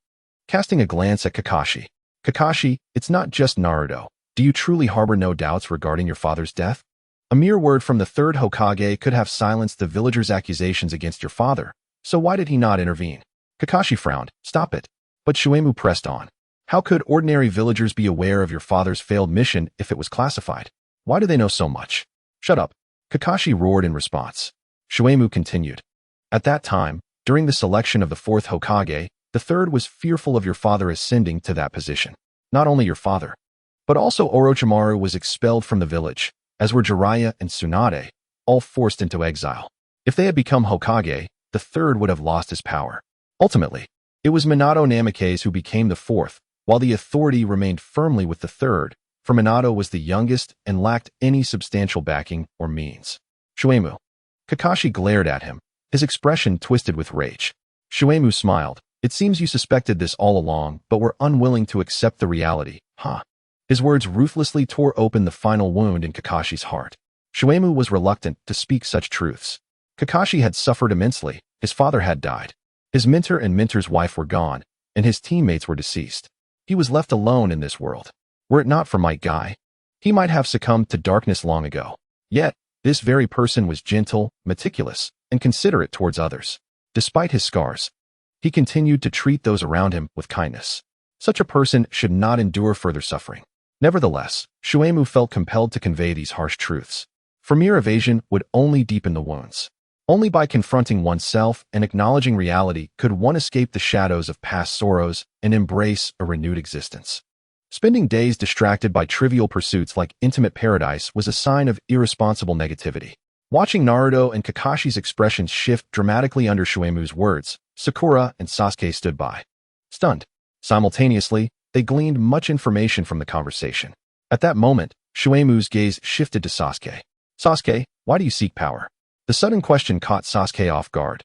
casting a glance at Kakashi. Kakashi, it's not just Naruto. Do you truly harbor no doubts regarding your father's death? A mere word from the third Hokage could have silenced the villagers' accusations against your father, so why did he not intervene? Kakashi frowned. Stop it. But Shuemu pressed on. How could ordinary villagers be aware of your father's failed mission if it was classified? Why do they know so much? Shut up. Kakashi roared in response. Shuemu continued. At that time, during the selection of the fourth Hokage, the third was fearful of your father ascending to that position. Not only your father, but also Orochimaru was expelled from the village, as were Jiraiya and Tsunade, all forced into exile. If they had become Hokage, the third would have lost his power. Ultimately, it was Minato Namikaze who became the fourth, while the authority remained firmly with the third, for Minato was the youngest and lacked any substantial backing or means. Shuemu. Kakashi glared at him, his expression twisted with rage. Shuemu smiled. It seems you suspected this all along, but were unwilling to accept the reality, huh? His words ruthlessly tore open the final wound in Kakashi's heart. Shuemu was reluctant to speak such truths. Kakashi had suffered immensely. His father had died. His mentor and mentor's wife were gone, and his teammates were deceased. He was left alone in this world. Were it not for Might Guy, he might have succumbed to darkness long ago. Yet, this very person was gentle, meticulous, and considerate towards others. Despite his scars, he continued to treat those around him with kindness. Such a person should not endure further suffering. Nevertheless, Shuemu felt compelled to convey these harsh truths. For mere evasion would only deepen the wounds. Only by confronting oneself and acknowledging reality could one escape the shadows of past sorrows and embrace a renewed existence. Spending days distracted by trivial pursuits like intimate paradise was a sign of irresponsible negativity. Watching Naruto and Kakashi's expressions shift dramatically under Shuemu's words, Sakura and Sasuke stood by. Stunned. Simultaneously, they gleaned much information from the conversation. At that moment, Shuemu's gaze shifted to Sasuke. Sasuke, why do you seek power? The sudden question caught Sasuke off guard,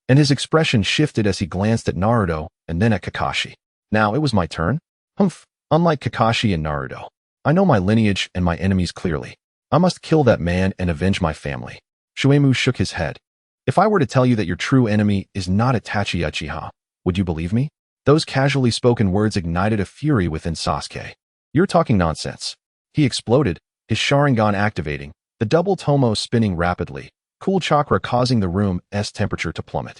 and his expression shifted as he glanced at Naruto and then at Kakashi. Now it was my turn? Humph. Unlike Kakashi and Naruto, I know my lineage and my enemies clearly. I must kill that man and avenge my family. Shuemu shook his head. If I were to tell you that your true enemy is not Itachi Uchiha, would you believe me? Those casually spoken words ignited a fury within Sasuke. You're talking nonsense. He exploded, his Sharingan activating, the double tomo spinning rapidly, cool chakra causing the room's temperature to plummet.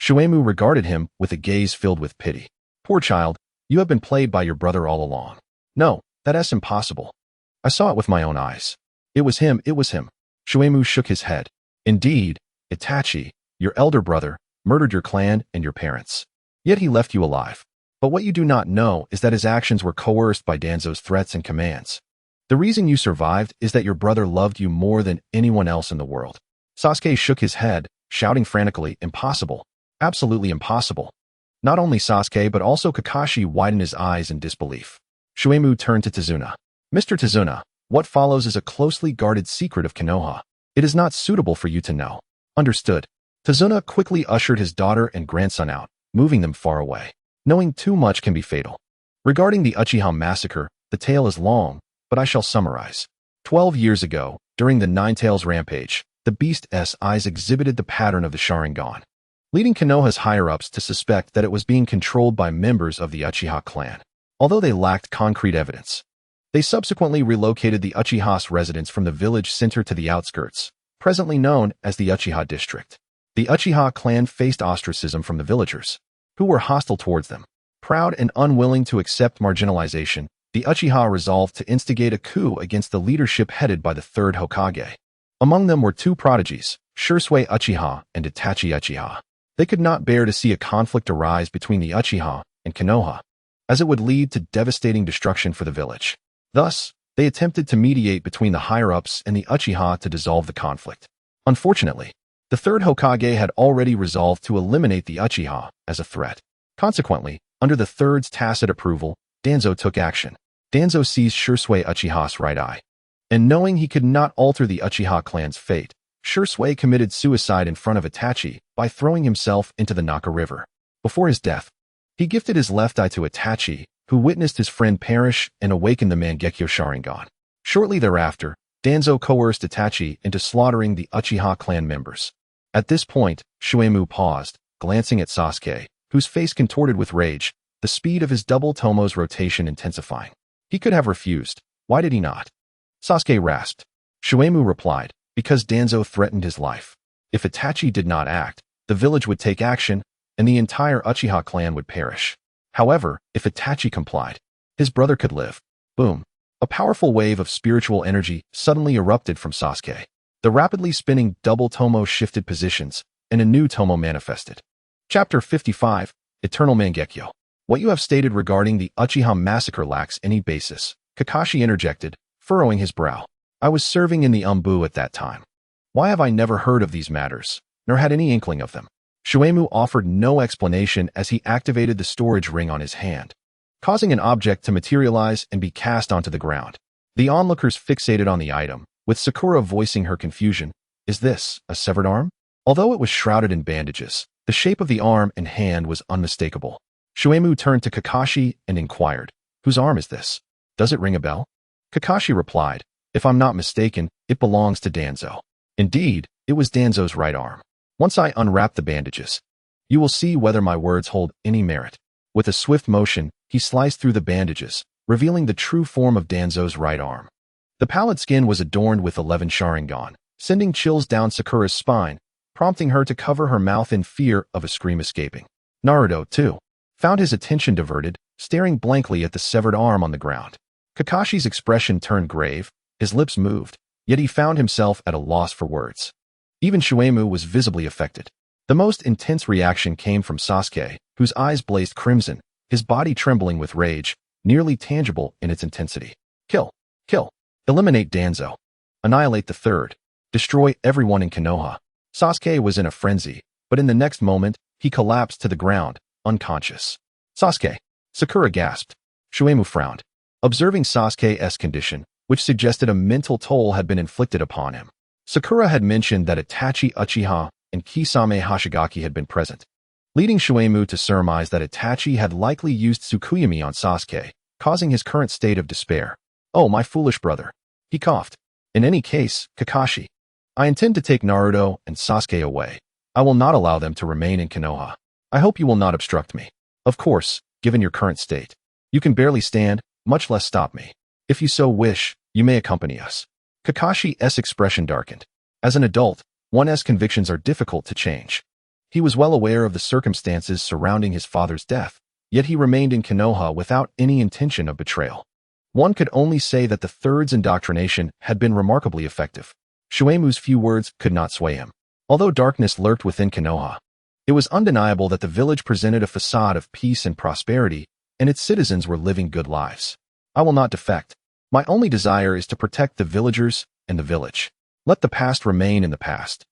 Shuemu regarded him with a gaze filled with pity. Poor child, you have been played by your brother all along. No, that's impossible. I saw it with my own eyes. It was him. Shuemu shook his head. Indeed, Itachi, your elder brother, murdered your clan and your parents. Yet he left you alive. But what you do not know is that his actions were coerced by Danzo's threats and commands. The reason you survived is that your brother loved you more than anyone else in the world. Sasuke shook his head, shouting frantically, impossible. Absolutely impossible. Not only Sasuke but also Kakashi widened his eyes in disbelief. Shuemu turned to Tazuna. Mr. Tazuna, what follows is a closely guarded secret of Konoha. It is not suitable for you to know. Understood. Tazuna quickly ushered his daughter and grandson out, moving them far away. Knowing too much can be fatal. Regarding the Uchiha massacre, the tale is long, but I shall summarize. 12 years ago, during the Nine-Tails rampage, the beast's eyes exhibited the pattern of the Sharingan, leading Konoha's higher-ups to suspect that it was being controlled by members of the Uchiha clan. Although they lacked concrete evidence, they subsequently relocated the Uchiha's residence from the village center to the outskirts, presently known as the Uchiha district. The Uchiha clan faced ostracism from the villagers, who were hostile towards them. Proud and unwilling to accept marginalization, the Uchiha resolved to instigate a coup against the leadership headed by the third Hokage. Among them were two prodigies, Shursui Uchiha and Itachi Uchiha. They could not bear to see a conflict arise between the Uchiha and Konoha, as it would lead to devastating destruction for the village. Thus, they attempted to mediate between the higher-ups and the Uchiha to dissolve the conflict. Unfortunately, the third Hokage had already resolved to eliminate the Uchiha as a threat. Consequently, under the third's tacit approval, Danzo took action. Danzo seized Shursui Uchiha's right eye, and knowing he could not alter the Uchiha clan's fate, Shursui committed suicide in front of Itachi by throwing himself into the Naka River. Before his death, he gifted his left eye to Itachi, who witnessed his friend perish and awakened the Mangekyo Sharingan. Shortly thereafter, Danzo coerced Itachi into slaughtering the Uchiha clan members. At this point, Shuemu paused, glancing at Sasuke, whose face contorted with rage, the speed of his double tomo's rotation intensifying. He could have refused. Why did he not? Sasuke rasped. Shuemu replied, because Danzo threatened his life. If Itachi did not act, the village would take action, and the entire Uchiha clan would perish. However, if Itachi complied, his brother could live. Boom. A powerful wave of spiritual energy suddenly erupted from Sasuke. The rapidly spinning double tomo shifted positions, and a new tomo manifested. Chapter 55, Eternal Mangekyo. What you have stated regarding the Uchiha massacre lacks any basis, Kakashi interjected, furrowing his brow. I was serving in the Umbu at that time. Why have I never heard of these matters, nor had any inkling of them? Shuemu offered no explanation as he activated the storage ring on his hand, causing an object to materialize and be cast onto the ground. The onlookers fixated on the item, with Sakura voicing her confusion. Is this a severed arm? Although it was shrouded in bandages, the shape of the arm and hand was unmistakable. Shuemu turned to Kakashi and inquired, whose arm is this? Does it ring a bell? Kakashi replied, if I'm not mistaken, it belongs to Danzo. Indeed, it was Danzo's right arm. Once I unwrap the bandages, you will see whether my words hold any merit. With a swift motion, he sliced through the bandages, revealing the true form of Danzo's right arm. The pallid skin was adorned with 11 Sharingan, sending chills down Sakura's spine, prompting her to cover her mouth in fear of a scream escaping. Naruto, too, found his attention diverted, staring blankly at the severed arm on the ground. Kakashi's expression turned grave, his lips moved, yet he found himself at a loss for words. Even Shuemu was visibly affected. The most intense reaction came from Sasuke, whose eyes blazed crimson, his body trembling with rage, nearly tangible in its intensity. Kill. Kill. Eliminate Danzo. Annihilate the third. Destroy everyone in Konoha. Sasuke was in a frenzy, but in the next moment, he collapsed to the ground, unconscious. Sasuke. Sakura gasped. Shuemu frowned, observing Sasuke's condition, which suggested a mental toll had been inflicted upon him. Sakura had mentioned that Itachi Uchiha and Kisame Hashigaki had been present, leading Shuemu to surmise that Itachi had likely used Tsukuyami on Sasuke, causing his current state of despair. Oh, my foolish brother. He coughed. In any case, Kakashi, I intend to take Naruto and Sasuke away. I will not allow them to remain in Konoha. I hope you will not obstruct me. Of course, given your current state, you can barely stand, much less stop me. If you so wish, you may accompany us. Kakashi's expression darkened. As an adult, one's convictions are difficult to change. He was well aware of the circumstances surrounding his father's death, yet he remained in Konoha without any intention of betrayal. One could only say that the third's indoctrination had been remarkably effective. Shuemu's few words could not sway him. Although darkness lurked within Konoha, it was undeniable that the village presented a facade of peace and prosperity, and its citizens were living good lives. I will not defect. My only desire is to protect the villagers and the village. Let the past remain in the past.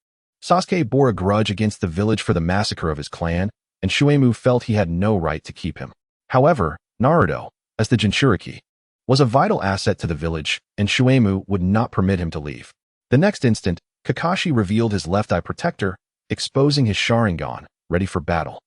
Sasuke bore a grudge against the village for the massacre of his clan, and Shuemu felt he had no right to keep him. However, Naruto, as the Jinchuriki, was a vital asset to the village, and Shuemu would not permit him to leave. The next instant, Kakashi revealed his left eye protector, exposing his Sharingan, ready for battle.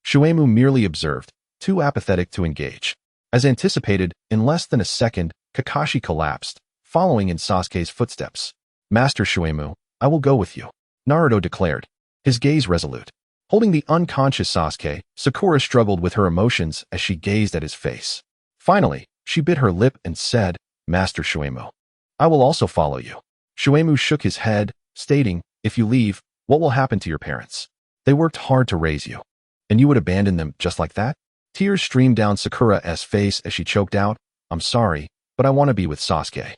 Shuemu merely observed, too apathetic to engage. As anticipated, in less than a second, Kakashi collapsed, following in Sasuke's footsteps. Master Shuemu, I will go with you, Naruto declared, his gaze resolute. Holding the unconscious Sasuke, Sakura struggled with her emotions as she gazed at his face. Finally, she bit her lip and said, Master Shuemu, I will also follow you. Shuemu shook his head, stating, if you leave, what will happen to your parents? They worked hard to raise you, and you would abandon them just like that? Tears streamed down Sakura's face as she choked out, I'm sorry, but I want to be with Sasuke.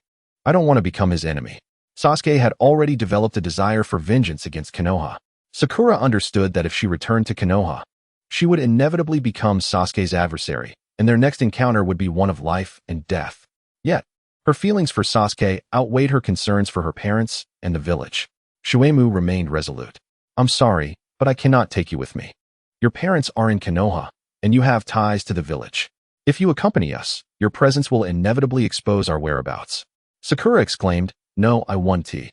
I don't want to become his enemy. Sasuke had already developed a desire for vengeance against Konoha. Sakura understood that if she returned to Konoha, she would inevitably become Sasuke's adversary, and their next encounter would be one of life and death. Yet, her feelings for Sasuke outweighed her concerns for her parents and the village. Shuemu remained resolute. I'm sorry, but I cannot take you with me. Your parents are in Konoha, and you have ties to the village. If you accompany us, your presence will inevitably expose our whereabouts. Sakura exclaimed, No, I want tea.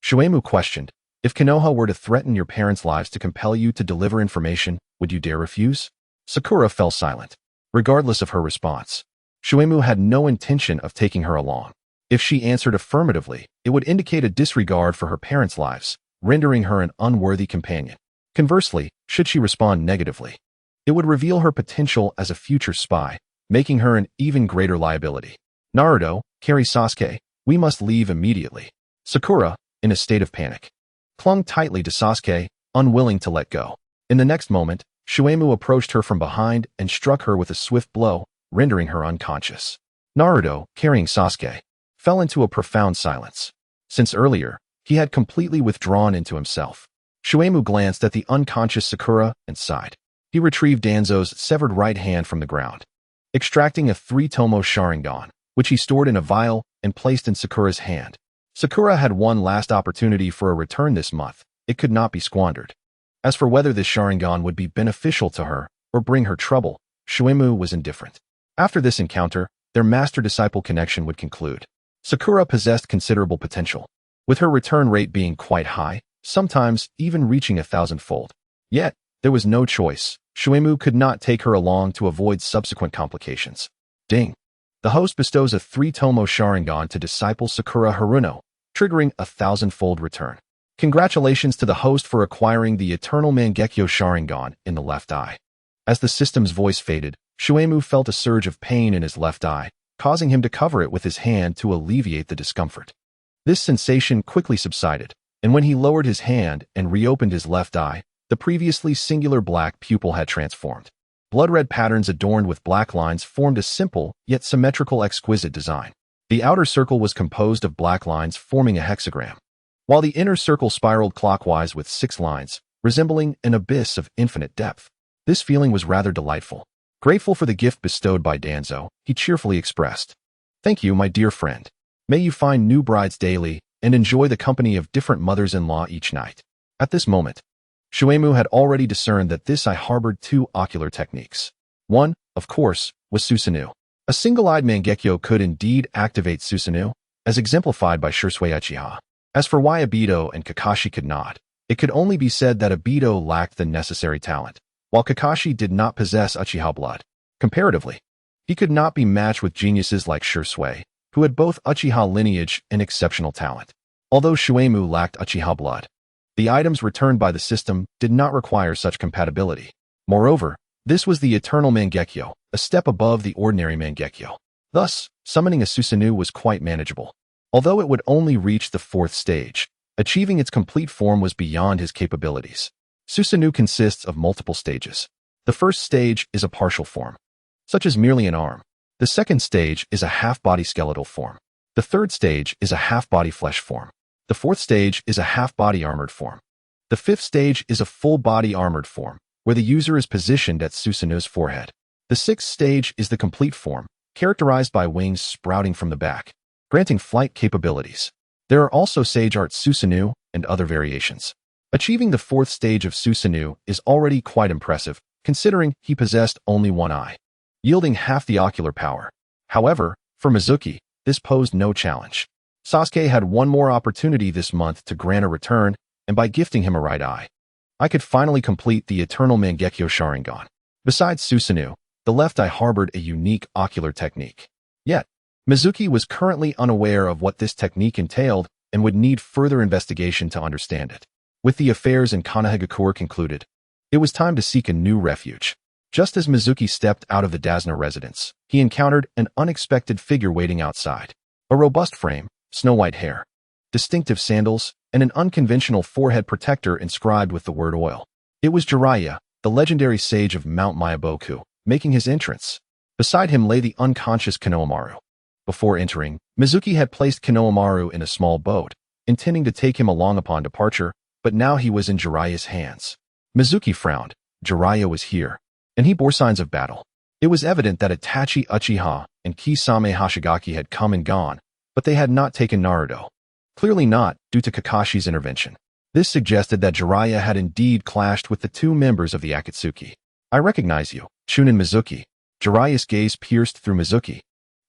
Shuemu questioned, if Konoha were to threaten your parents' lives to compel you to deliver information, would you dare refuse? Sakura fell silent. Regardless of her response, Shuemu had no intention of taking her along. If she answered affirmatively, it would indicate a disregard for her parents' lives, rendering her an unworthy companion. Conversely, should she respond negatively, it would reveal her potential as a future spy, making her an even greater liability. Naruto, carry Sasuke, we must leave immediately. Sakura, in a state of panic, clung tightly to Sasuke, unwilling to let go. In the next moment, Shuemu approached her from behind and struck her with a swift blow, rendering her unconscious. Naruto, carrying Sasuke, fell into a profound silence. Since earlier, he had completely withdrawn into himself. Shuemu glanced at the unconscious Sakura and sighed. He retrieved Danzo's severed right hand from the ground, extracting a 3-tomo Sharingan, which he stored in a vial and placed in Sakura's hand. Sakura had one last opportunity for a return this month. It could not be squandered. As for whether this Sharingan would be beneficial to her or bring her trouble, Shuemu was indifferent. After this encounter, their master-disciple connection would conclude. Sakura possessed considerable potential, with her return rate being quite high, sometimes even reaching 1,000-fold. Yet, there was no choice. Shuemu could not take her along to avoid subsequent complications. Ding! The host bestows a 3-tomo Sharingan to disciple Sakura Haruno, triggering 1,000-fold return. Congratulations to the host for acquiring the Eternal Mangekyo Sharingan in the left eye. As the system's voice faded, Shuemu felt a surge of pain in his left eye, causing him to cover it with his hand to alleviate the discomfort. This sensation quickly subsided, and when he lowered his hand and reopened his left eye, the previously singular black pupil had transformed. Blood-red patterns adorned with black lines formed a simple, yet symmetrical exquisite design. The outer circle was composed of black lines forming a hexagram, while the inner circle spiraled clockwise with 6 lines, resembling an abyss of infinite depth. This feeling was rather delightful. Grateful for the gift bestowed by Danzo, he cheerfully expressed, "Thank you, my dear friend. May you find new brides daily and enjoy the company of different mothers-in-law each night." At this moment, Shuemu had already discerned that this eye harbored 2 ocular techniques. One, of course, was Susanoo. A single-eyed Mangekyo could indeed activate Susanoo, as exemplified by Shursui Uchiha. As for why Obito and Kakashi could not, it could only be said that Obito lacked the necessary talent, while Kakashi did not possess Uchiha blood. Comparatively, he could not be matched with geniuses like Shursui, who had both Uchiha lineage and exceptional talent. Although Shuemu lacked Uchiha blood, the items returned by the system did not require such compatibility. Moreover, this was the Eternal Mangekyo, a step above the ordinary Mangekyo. Thus, summoning a Susanoo was quite manageable. Although it would only reach the 4th stage, achieving its complete form was beyond his capabilities. Susanoo consists of multiple stages. The first stage is a partial form, such as merely an arm. The second stage is a half-body skeletal form. The third stage is a half-body flesh form. The 4th stage is a half-body armored form. The 5th stage is a full-body armored form, where the user is positioned at Susanoo's forehead. The 6th stage is the complete form, characterized by wings sprouting from the back, granting flight capabilities. There are also Sage Art Susanoo and other variations. Achieving the 4th stage of Susanoo is already quite impressive, considering he possessed only one eye, yielding half the ocular power. However, for Mizuki, this posed no challenge. Sasuke had one more opportunity this month to grant a return, and by gifting him a right eye, I could finally complete the Eternal Mangekyo Sharingan. Besides Susanoo, the left eye harbored a unique ocular technique. Yet, Mizuki was currently unaware of what this technique entailed and would need further investigation to understand it. With the affairs in Konohagakure concluded, it was time to seek a new refuge. Just as Mizuki stepped out of the Dasna residence, he encountered an unexpected figure waiting outside. A robust frame, snow-white hair, distinctive sandals, and an unconventional forehead protector inscribed with the word oil. It was Jiraiya, the legendary sage of Mount Myaboku, making his entrance. Beside him lay the unconscious Konohamaru. Before entering, Mizuki had placed Konohamaru in a small boat, intending to take him along upon departure, but now he was in Jiraiya's hands. Mizuki frowned. Jiraiya was here, and he bore signs of battle. It was evident that Itachi Uchiha and Kisame Hashigaki had come and gone, but they had not taken Naruto. Clearly not, due to Kakashi's intervention. This suggested that Jiraiya had indeed clashed with the 2 members of the Akatsuki. "I recognize you, Chunin Mizuki." Jiraiya's gaze pierced through Mizuki,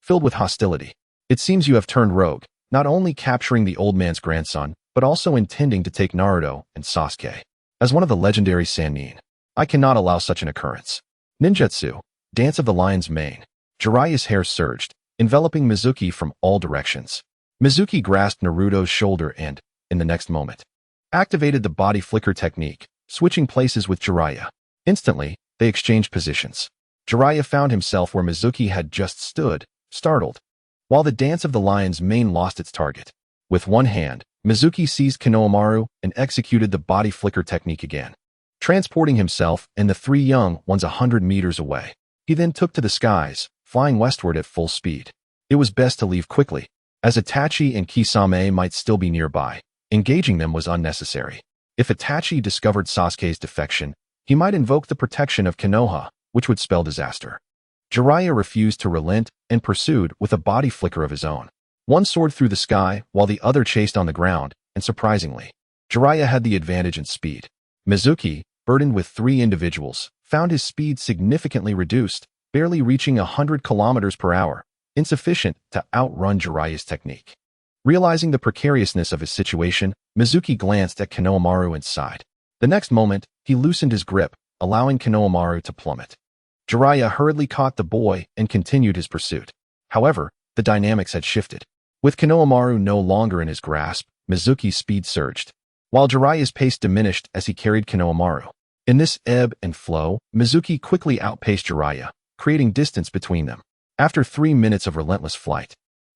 filled with hostility. "It seems you have turned rogue, not only capturing the old man's grandson, but also intending to take Naruto and Sasuke. As one of the legendary Sannin, I cannot allow such an occurrence." Ninjutsu, Dance of the Lion's Mane. Jiraiya's hair surged, enveloping Mizuki from all directions. Mizuki grasped Naruto's shoulder and, in the next moment, activated the body flicker technique, switching places with Jiraiya. Instantly, they exchanged positions. Jiraiya found himself where Mizuki had just stood, startled, while the Dance of the Lion's Mane lost its target. With one hand, Mizuki seized Konohamaru and executed the body flicker technique again, transporting himself and the three young ones 100 meters away. He then took to the skies, flying westward at full speed. It was best to leave quickly, as Itachi and Kisame might still be nearby. Engaging them was unnecessary. If Itachi discovered Sasuke's defection, he might invoke the protection of Konoha, which would spell disaster. Jiraiya refused to relent and pursued with a body flicker of his own. One soared through the sky while the other chased on the ground, and surprisingly, Jiraiya had the advantage in speed. Mizuki, burdened with 3 individuals, found his speed significantly reduced, barely reaching 100 kilometers per hour, insufficient to outrun Jiraiya's technique. Realizing the precariousness of his situation, Mizuki glanced at Konohamaru and sighed. The next moment, he loosened his grip, allowing Konohamaru to plummet. Jiraiya hurriedly caught the boy and continued his pursuit. However, the dynamics had shifted. With Konohamaru no longer in his grasp, Mizuki's speed surged, while Jiraiya's pace diminished as he carried Konohamaru. In this ebb and flow, Mizuki quickly outpaced Jiraiya, creating distance between them. After 3 minutes of relentless flight,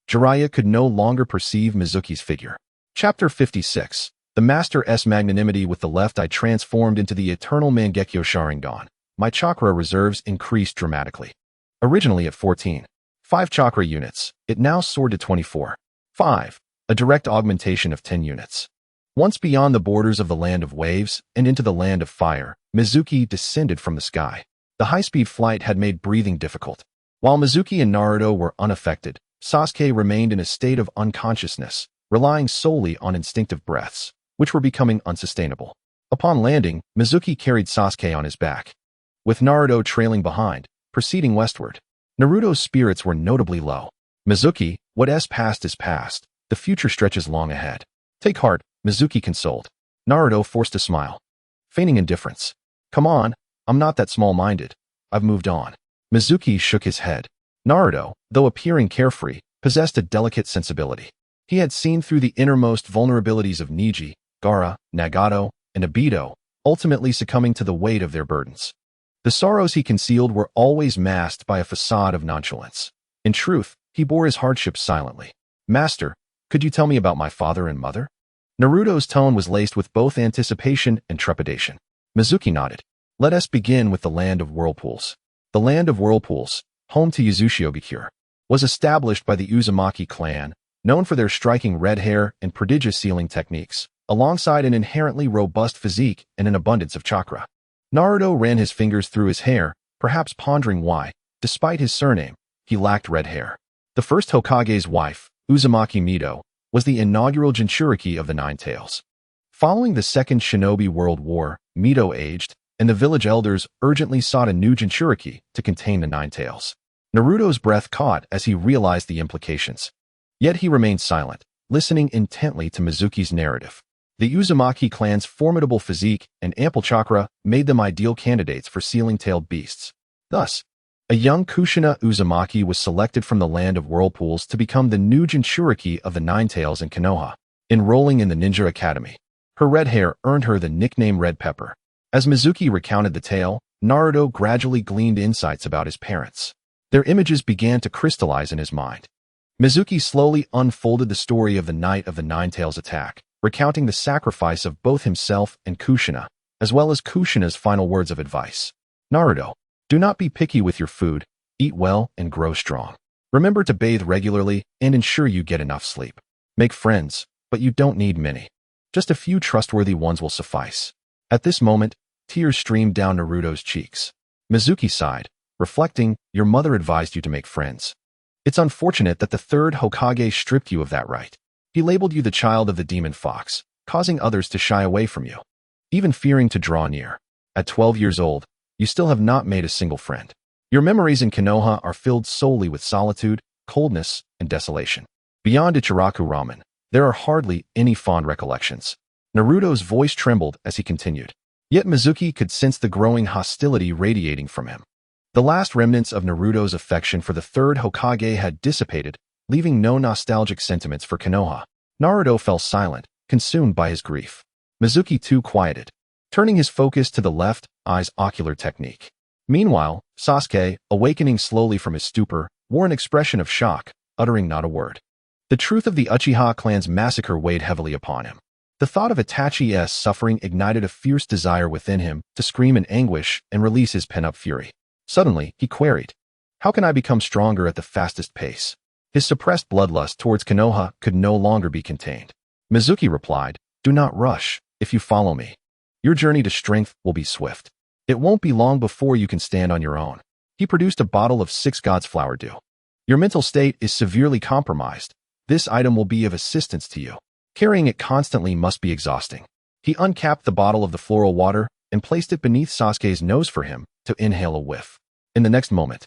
Jiraiya could no longer perceive Mizuki's figure. Chapter 56. The Master's Magnanimity. With the left eye transformed into the eternal Mangekyo Sharingan, my chakra reserves increased dramatically. Originally at 14.5 chakra units, it now soared to 24.5, a direct augmentation of 10 units. Once beyond the borders of the land of waves and into the land of fire, Mizuki descended from the sky. The high-speed flight had made breathing difficult. While Mizuki and Naruto were unaffected, Sasuke remained in a state of unconsciousness, relying solely on instinctive breaths, which were becoming unsustainable. Upon landing, Mizuki carried Sasuke on his back, with Naruto trailing behind, proceeding westward. Naruto's spirits were notably low. Mizuki, what's past is past. The future stretches long ahead. Take heart, Mizuki consoled. Naruto forced a smile, feigning indifference. Come on, I'm not that small-minded. I've moved on. Mizuki shook his head. Naruto, though appearing carefree, possessed a delicate sensibility. He had seen through the innermost vulnerabilities of Neji, Gaara, Nagato, and Obito, ultimately succumbing to the weight of their burdens. The sorrows he concealed were always masked by a facade of nonchalance. In truth, he bore his hardships silently. Master, could you tell me about my father and mother? Naruto's tone was laced with both anticipation and trepidation. Mizuki nodded. Let us begin with the Land of Whirlpools. The Land of Whirlpools, home to Yuzushiogakure, was established by the Uzumaki clan, known for their striking red hair and prodigious sealing techniques, alongside an inherently robust physique and an abundance of chakra. Naruto ran his fingers through his hair, perhaps pondering why, despite his surname, he lacked red hair. The first Hokage's wife, Uzumaki Mido, was the inaugural Jinchuriki of the Nine Tails. Following the Second Shinobi World War, Mido aged, and the village elders urgently sought a new Jinchuriki to contain the Nine Tails. Naruto's breath caught as he realized the implications. Yet he remained silent, listening intently to Mizuki's narrative. The Uzumaki clan's formidable physique and ample chakra made them ideal candidates for sealing-tailed beasts. Thus, a young Kushina Uzumaki was selected from the Land of Whirlpools to become the new Jinchuriki of the Nine Tails in Konoha, enrolling in the Ninja Academy. Her red hair earned her the nickname Red Pepper. As Mizuki recounted the tale, Naruto gradually gleaned insights about his parents. Their images began to crystallize in his mind. Mizuki slowly unfolded the story of the night of the Nine Tails attack, recounting the sacrifice of both himself and Kushina, as well as Kushina's final words of advice. Naruto, do not be picky with your food, eat well and grow strong. Remember to bathe regularly and ensure you get enough sleep. Make friends, but you don't need many. Just a few trustworthy ones will suffice. At this moment, tears streamed down Naruto's cheeks. Mizuki sighed, reflecting, your mother advised you to make friends. It's unfortunate that the third Hokage stripped you of that right. He labeled you the child of the demon fox, causing others to shy away from you, even fearing to draw near. At 12 years old, you still have not made a single friend. Your memories in Konoha are filled solely with solitude, coldness, and desolation. Beyond Ichiraku ramen, there are hardly any fond recollections. Naruto's voice trembled as he continued. Yet Mizuki could sense the growing hostility radiating from him. The last remnants of Naruto's affection for the third Hokage had dissipated, leaving no nostalgic sentiments for Konoha. Naruto fell silent, consumed by his grief. Mizuki too quieted, turning his focus to the left eye's ocular technique. Meanwhile, Sasuke, awakening slowly from his stupor, wore an expression of shock, uttering not a word. The truth of the Uchiha clan's massacre weighed heavily upon him. The thought of Itachi's suffering ignited a fierce desire within him to scream in anguish and release his pent-up fury. Suddenly, he queried, "How can I become stronger at the fastest pace?" His suppressed bloodlust towards Konoha could no longer be contained. Mizuki replied, "Do not rush. If you follow me, your journey to strength will be swift. It won't be long before you can stand on your own." He produced a bottle of 6 Gods flower dew. "Your mental state is severely compromised. This item will be of assistance to you. Carrying it constantly must be exhausting." He uncapped the bottle of the floral water and placed it beneath Sasuke's nose for him to inhale a whiff. In the next moment,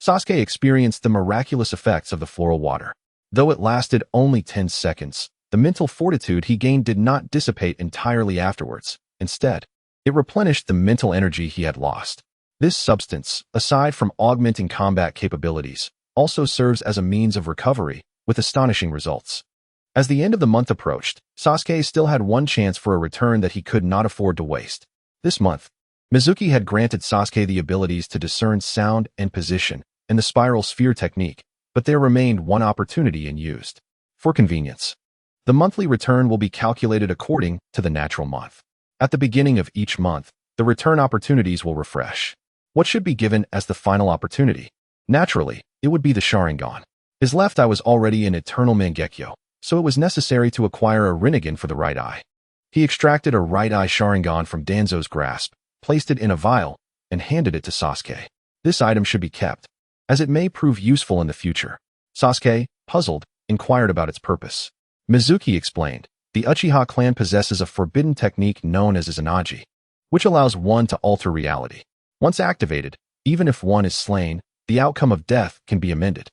Sasuke experienced the miraculous effects of the floral water. Though it lasted only 10 seconds, the mental fortitude he gained did not dissipate entirely afterwards. Instead, it replenished the mental energy he had lost. This substance, aside from augmenting combat capabilities, also serves as a means of recovery, with astonishing results. As the end of the month approached, Sasuke still had one chance for a return that he could not afford to waste. This month, Mizuki had granted Sasuke the abilities to discern sound and position in the spiral sphere technique, but there remained one opportunity unused. For convenience, the monthly return will be calculated according to the natural month. At the beginning of each month, the return opportunities will refresh. What should be given as the final opportunity? Naturally, it would be the Sharingan. His left eye was already in eternal Mangekyo, so it was necessary to acquire a Rinnegan for the right eye. He extracted a right eye Sharingan from Danzo's grasp, placed it in a vial, and handed it to Sasuke. This item should be kept, as it may prove useful in the future. Sasuke, puzzled, inquired about its purpose. Mizuki explained, "The Uchiha clan possesses a forbidden technique known as Izanagi, which allows one to alter reality. Once activated, even if one is slain, the outcome of death can be amended.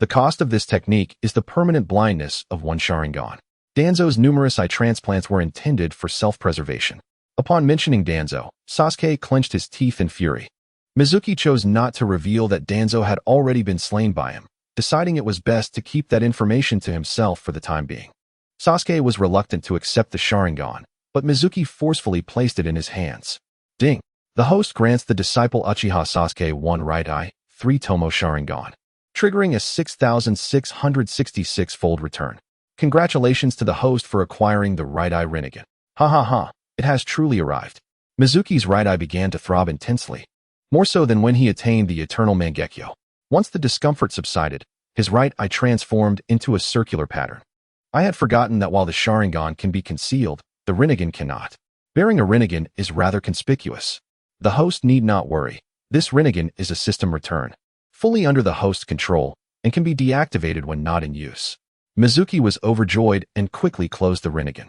The cost of this technique is the permanent blindness of one Sharingan." Danzo's numerous eye transplants were intended for self-preservation. Upon mentioning Danzo, Sasuke clenched his teeth in fury. Mizuki chose not to reveal that Danzo had already been slain by him, deciding it was best to keep that information to himself for the time being. Sasuke was reluctant to accept the Sharingan, but Mizuki forcefully placed it in his hands. Ding! The host grants the disciple Uchiha Sasuke 1 right eye, 3 Tomo Sharingan, triggering a 6,666-fold return. Congratulations to the host for acquiring the right eye Rinnegan. Ha ha ha, it has truly arrived. Mizuki's right eye began to throb intensely, more so than when he attained the eternal Mangekyo. Once the discomfort subsided, his right eye transformed into a circular pattern. I had forgotten that while the Sharingan can be concealed, the Rinnegan cannot. Bearing a Rinnegan is rather conspicuous. The host need not worry. This Rinnegan is a system return, fully under the host's control, and can be deactivated when not in use. Mizuki was overjoyed and quickly closed the Rinnegan.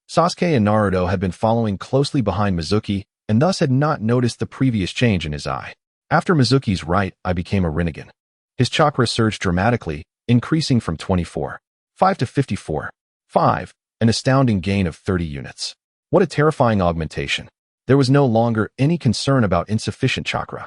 Sasuke and Naruto had been following closely behind Mizuki and thus had not noticed the previous change in his eye. After Mizuki's right eye became a Rinnegan, his chakra surged dramatically, increasing from 24.5 to 54.5, an astounding gain of 30 units. What a terrifying augmentation. There was no longer any concern about insufficient chakra.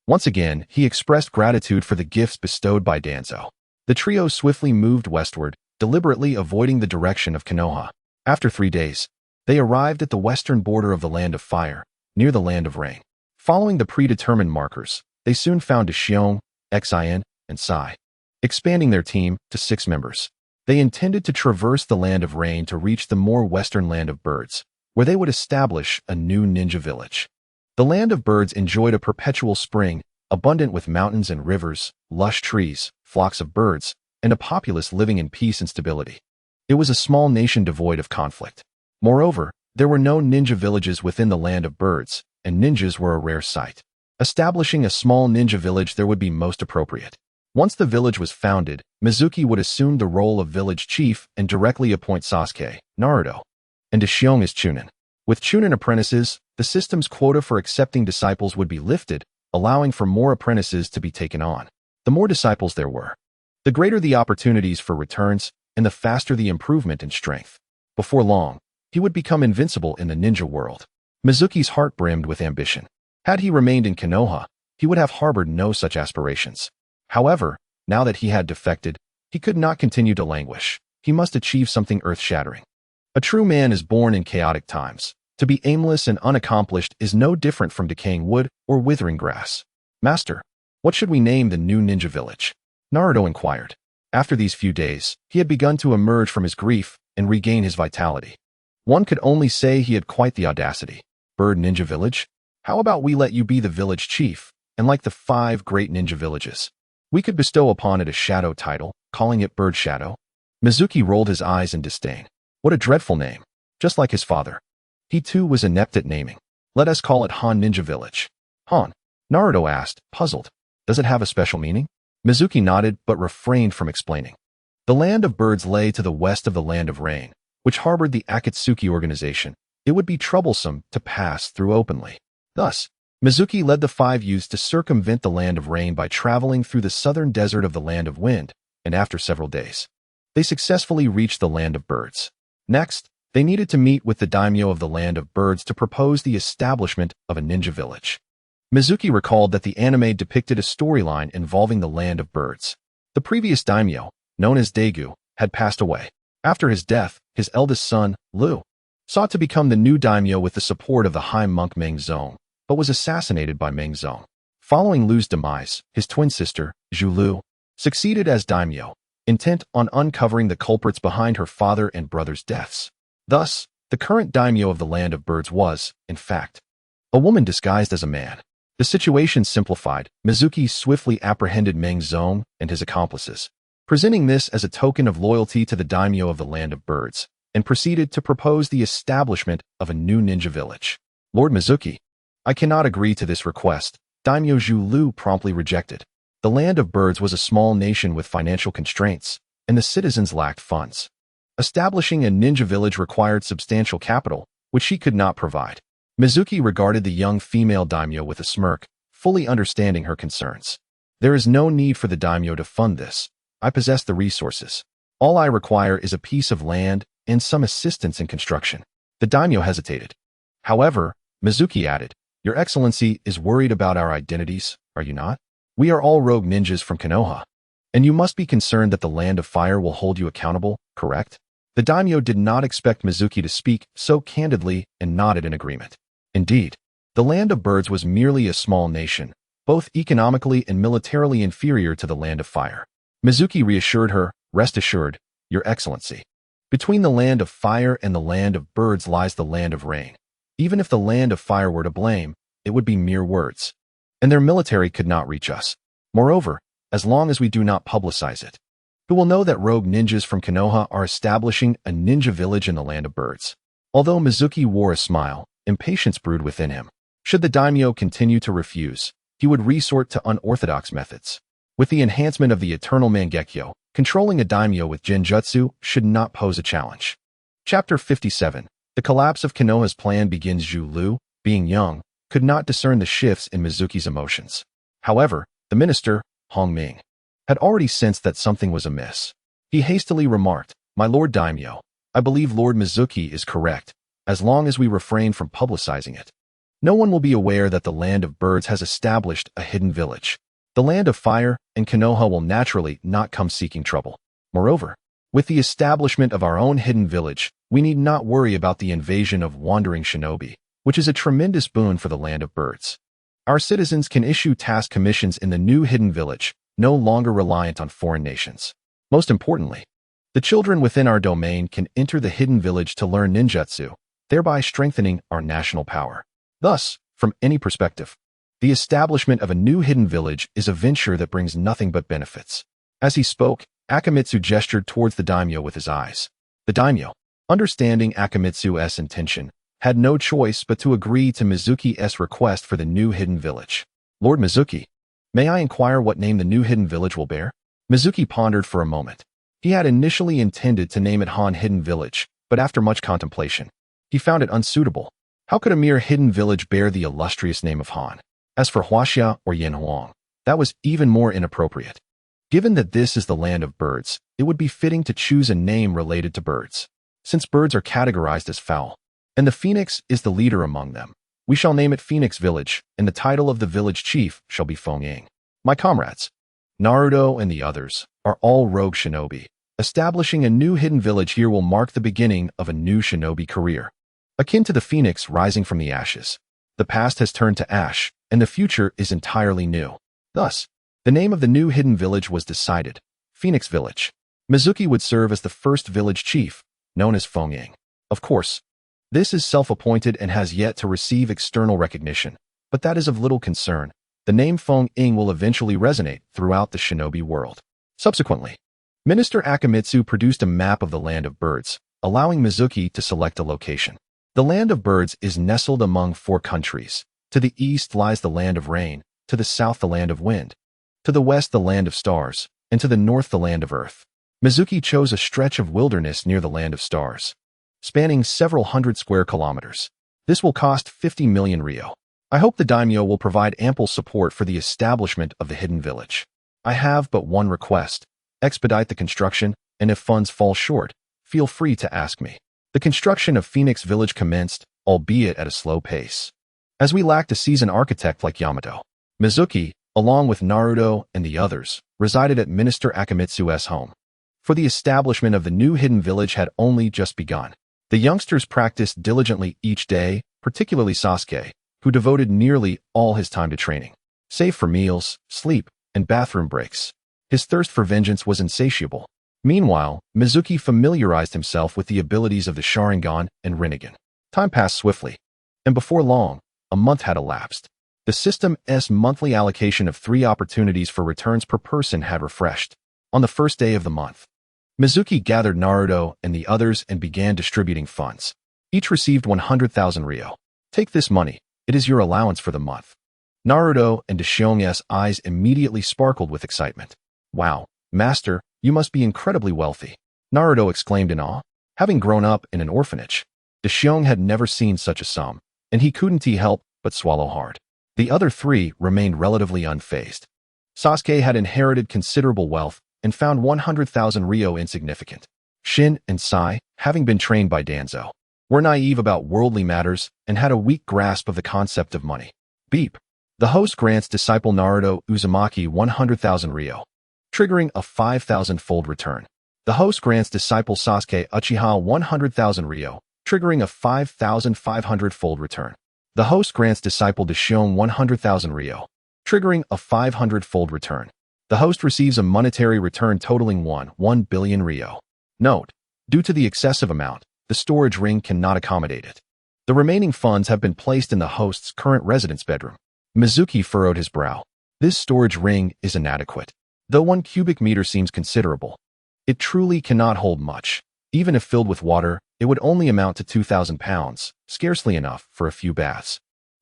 Once again, he expressed gratitude for the gifts bestowed by Danzo. The trio swiftly moved westward, deliberately avoiding the direction of Konoha. After 3 days, they arrived at the western border of the Land of Fire, near the Land of Rain. Following the predetermined markers, they soon found Xiong, Xin, and Sai, expanding their team to 6 members. They intended to traverse the Land of Rain to reach the more western Land of Birds, where they would establish a new ninja village. The Land of Birds enjoyed a perpetual spring, abundant with mountains and rivers, lush trees, flocks of birds, and a populace living in peace and stability. It was a small nation devoid of conflict. Moreover, there were no ninja villages within the Land of Birds, and ninjas were a rare sight. Establishing a small ninja village there would be most appropriate. Once the village was founded, Mizuki would assume the role of village chief and directly appoint Sasuke, Naruto, and Xiong as Chunin. With Chunin apprentices, the system's quota for accepting disciples would be lifted, allowing for more apprentices to be taken on. The more disciples there were, the greater the opportunities for returns, and the faster the improvement in strength. Before long, he would become invincible in the ninja world. Mizuki's heart brimmed with ambition. Had he remained in Konoha, he would have harbored no such aspirations. However, now that he had defected, he could not continue to languish. He must achieve something earth-shattering. A true man is born in chaotic times. To be aimless and unaccomplished is no different from decaying wood or withering grass. Master, what should we name the new ninja village? Naruto inquired. After these few days, he had begun to emerge from his grief and regain his vitality. One could only say he had quite the audacity. Bird Ninja Village? How about we let you be the village chief, and like the 5 great ninja villages, we could bestow upon it a shadow title, calling it Bird Shadow? Mizuki rolled his eyes in disdain. What a dreadful name. Just like his father. He too was inept at naming. Let us call it Han Ninja Village. Han? Naruto asked, puzzled. Does it have a special meaning? Mizuki nodded but refrained from explaining. The land of birds lay to the west of the land of rain, which harbored the Akatsuki organization. It would be troublesome to pass through openly. Thus, Mizuki led the 5 youths to circumvent the land of rain by traveling through the southern desert of the land of wind, and after several days, they successfully reached the land of birds. Next, they needed to meet with the daimyo of the land of birds to propose the establishment of a ninja village. Mizuki recalled that the anime depicted a storyline involving the land of birds. The previous daimyo, known as Daegu, had passed away. After his death, his eldest son, Lu, sought to become the new daimyo with the support of the high monk Mengzong, but was assassinated by Mengzong. Following Lu's demise, his twin sister, Zhu Lu, succeeded as daimyo, intent on uncovering the culprits behind her father and brother's deaths. Thus, the current daimyo of the land of birds was, in fact, a woman disguised as a man. The situation simplified, Mizuki swiftly apprehended Mengzong and his accomplices, presenting this as a token of loyalty to the daimyo of the land of birds, and proceeded to propose the establishment of a new ninja village. Lord Mizuki, I cannot agree to this request, Daimyo Zhu Lu promptly rejected. The land of birds was a small nation with financial constraints, and the citizens lacked funds. Establishing a ninja village required substantial capital, which she could not provide. Mizuki regarded the young female daimyo with a smirk, fully understanding her concerns. There is no need for the daimyo to fund this. I possess the resources. All I require is a piece of land and some assistance in construction. The daimyo hesitated. However, Mizuki added, Your Excellency is worried about our identities, are you not? We are all rogue ninjas from Konoha. And you must be concerned that the land of fire will hold you accountable, correct? The daimyo did not expect Mizuki to speak so candidly and nodded in agreement. Indeed, the land of birds was merely a small nation, both economically and militarily inferior to the land of fire. Mizuki reassured her, Rest assured, Your Excellency. Between the land of fire and the land of birds lies the land of rain. Even if the land of fire were to blame, it would be mere words, and their military could not reach us. Moreover, as long as we do not publicize it, who will know that rogue ninjas from Konoha are establishing a ninja village in the land of birds? Although Mizuki wore a smile, impatience brewed within him. Should the daimyo continue to refuse, he would resort to unorthodox methods. With the enhancement of the eternal Mangekyo, controlling a daimyo with genjutsu should not pose a challenge. Chapter 57. The collapse of Konoha's plan begins. Zhu Lu, being young, could not discern the shifts in Mizuki's emotions. However, the minister, Hong Ming, had already sensed that something was amiss. He hastily remarked, My Lord Daimyo, I believe Lord Mizuki is correct, as long as we refrain from publicizing it. No one will be aware that the land of birds has established a hidden village. The land of fire and Konoha will naturally not come seeking trouble. Moreover, with the establishment of our own hidden village, we need not worry about the invasion of wandering shinobi, which is a tremendous boon for the land of birds. Our citizens can issue task commissions in the new hidden village, no longer reliant on foreign nations. Most importantly, the children within our domain can enter the hidden village to learn ninjutsu, thereby strengthening our national power. Thus, from any perspective, the establishment of a new hidden village is a venture that brings nothing but benefits. As he spoke, Akamitsu gestured towards the daimyo with his eyes. The daimyo, understanding Akamitsu's intention, had no choice but to agree to Mizuki's request for the new hidden village. Lord Mizuki, may I inquire what name the new hidden village will bear? Mizuki pondered for a moment. He had initially intended to name it Han Hidden Village, but after much contemplation, he found it unsuitable. How could a mere hidden village bear the illustrious name of Han? As for Huaxia or Yanhuang, that was even more inappropriate. Given that this is the land of birds, it would be fitting to choose a name related to birds. Since birds are categorized as fowl, and the phoenix is the leader among them, we shall name it Phoenix Village, and the title of the village chief shall be Fengying. My comrades, Naruto and the others, are all rogue shinobi. Establishing a new hidden village here will mark the beginning of a new shinobi career. Akin to the phoenix rising from the ashes, the past has turned to ash, and the future is entirely new. Thus, the name of the new hidden village was decided, Phoenix Village. Mizuki would serve as the first village chief, known as Fengying. Of course, this is self-appointed and has yet to receive external recognition, but that is of little concern. The name Fengying will eventually resonate throughout the shinobi world. Subsequently, Minister Akamitsu produced a map of the Land of Birds, allowing Mizuki to select a location. The Land of Birds is nestled among 4 countries. To the east lies the Land of Rain, to the south the Land of Wind, to the west the Land of Stars, and to the north the Land of Earth. Mizuki chose a stretch of wilderness near the Land of Stars, spanning several hundred square kilometers. This will cost 50 million ryo. I hope the daimyo will provide ample support for the establishment of the hidden village. I have but one request. Expedite the construction, and if funds fall short, feel free to ask me. The construction of Phoenix Village commenced, albeit at a slow pace. As we lacked a seasoned architect like Yamato, Mizuki, along with Naruto and the others, resided at Minister Akamitsu's home. For the establishment of the new hidden village had only just begun. The youngsters practiced diligently each day, particularly Sasuke, who devoted nearly all his time to training. Save for meals, sleep, and bathroom breaks, his thirst for vengeance was insatiable. Meanwhile, Mizuki familiarized himself with the abilities of the Sharingan and Rinnegan. Time passed swiftly, and before long, a month had elapsed. The system's monthly allocation of 3 opportunities for returns per person had refreshed. On the first day of the month, Mizuki gathered Naruto and the others and began distributing funds. Each received 100,000 ryo. Take this money, it is your allowance for the month. Naruto and Deshiong's eyes immediately sparkled with excitement. Wow, master, you must be incredibly wealthy. Naruto exclaimed in awe. Having grown up in an orphanage, Deshiong had never seen such a sum, and he couldn't help but swallow hard. The other 3 remained relatively unfazed. Sasuke had inherited considerable wealth and found 100,000 ryo insignificant. Shin and Sai, having been trained by Danzo, were naive about worldly matters and had a weak grasp of the concept of money. Beep. The host grants disciple Naruto Uzumaki 100,000 ryo, triggering a 5,000-fold return. The host grants disciple Sasuke Uchiha 100,000 ryo, triggering a 5,500-fold return. The host grants disciple Deshiong 100,000 ryo, triggering a 500-fold return. The host receives a monetary return totaling 1 billion ryo. Note: due to the excessive amount, the storage ring cannot accommodate it. The remaining funds have been placed in the host's current residence bedroom. Mizuki furrowed his brow. This storage ring is inadequate. Though 1 cubic meter seems considerable, it truly cannot hold much. Even if filled with water, it would only amount to 2,000 pounds, scarcely enough for a few baths.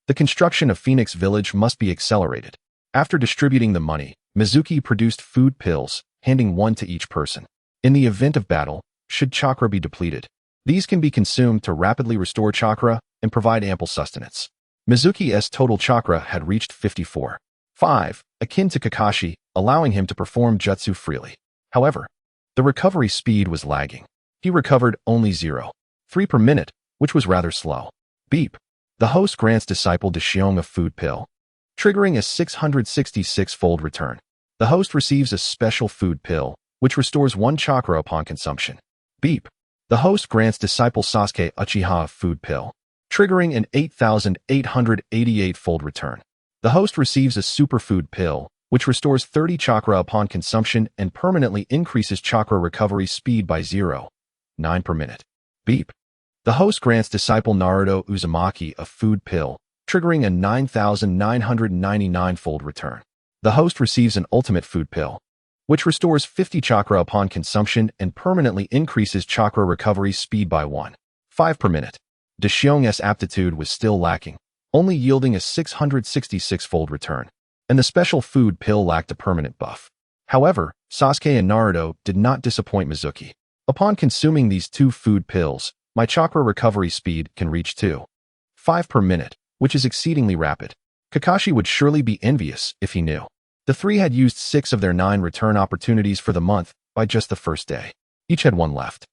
The construction of Phoenix Village must be accelerated. After distributing the money, Mizuki produced food pills, handing 1 to each person. In the event of battle, should chakra be depleted, these can be consumed to rapidly restore chakra and provide ample sustenance. Mizuki's total chakra had reached 54.5, akin to Kakashi, allowing him to perform jutsu freely. However, the recovery speed was lagging. He recovered only 0.3 per minute, which was rather slow. Beep. The host grants disciple Deshiong a food pill, triggering a 666-fold return. The host receives a special food pill, which restores 1 chakra upon consumption. Beep. The host grants disciple Sasuke Uchiha a food pill, triggering an 8,888-fold return. The host receives a superfood pill, which restores 30 chakra upon consumption and permanently increases chakra recovery speed by 0.9 per minute. Beep. The host grants disciple Naruto Uzumaki a food pill, triggering a 9,999-fold return. The host receives an ultimate food pill, which restores 50 chakra upon consumption and permanently increases chakra recovery speed by 1.5 per minute. Deshiong's aptitude was still lacking, only yielding a 666-fold return, and the special food pill lacked a permanent buff. However, Sasuke and Naruto did not disappoint Mizuki. Upon consuming these 2 food pills, my chakra recovery speed can reach 2.5 per minute, which is exceedingly rapid. Kakashi would surely be envious if he knew. The 3 had used 6 of their 9 return opportunities for the month by just the first day. Each had 1 left,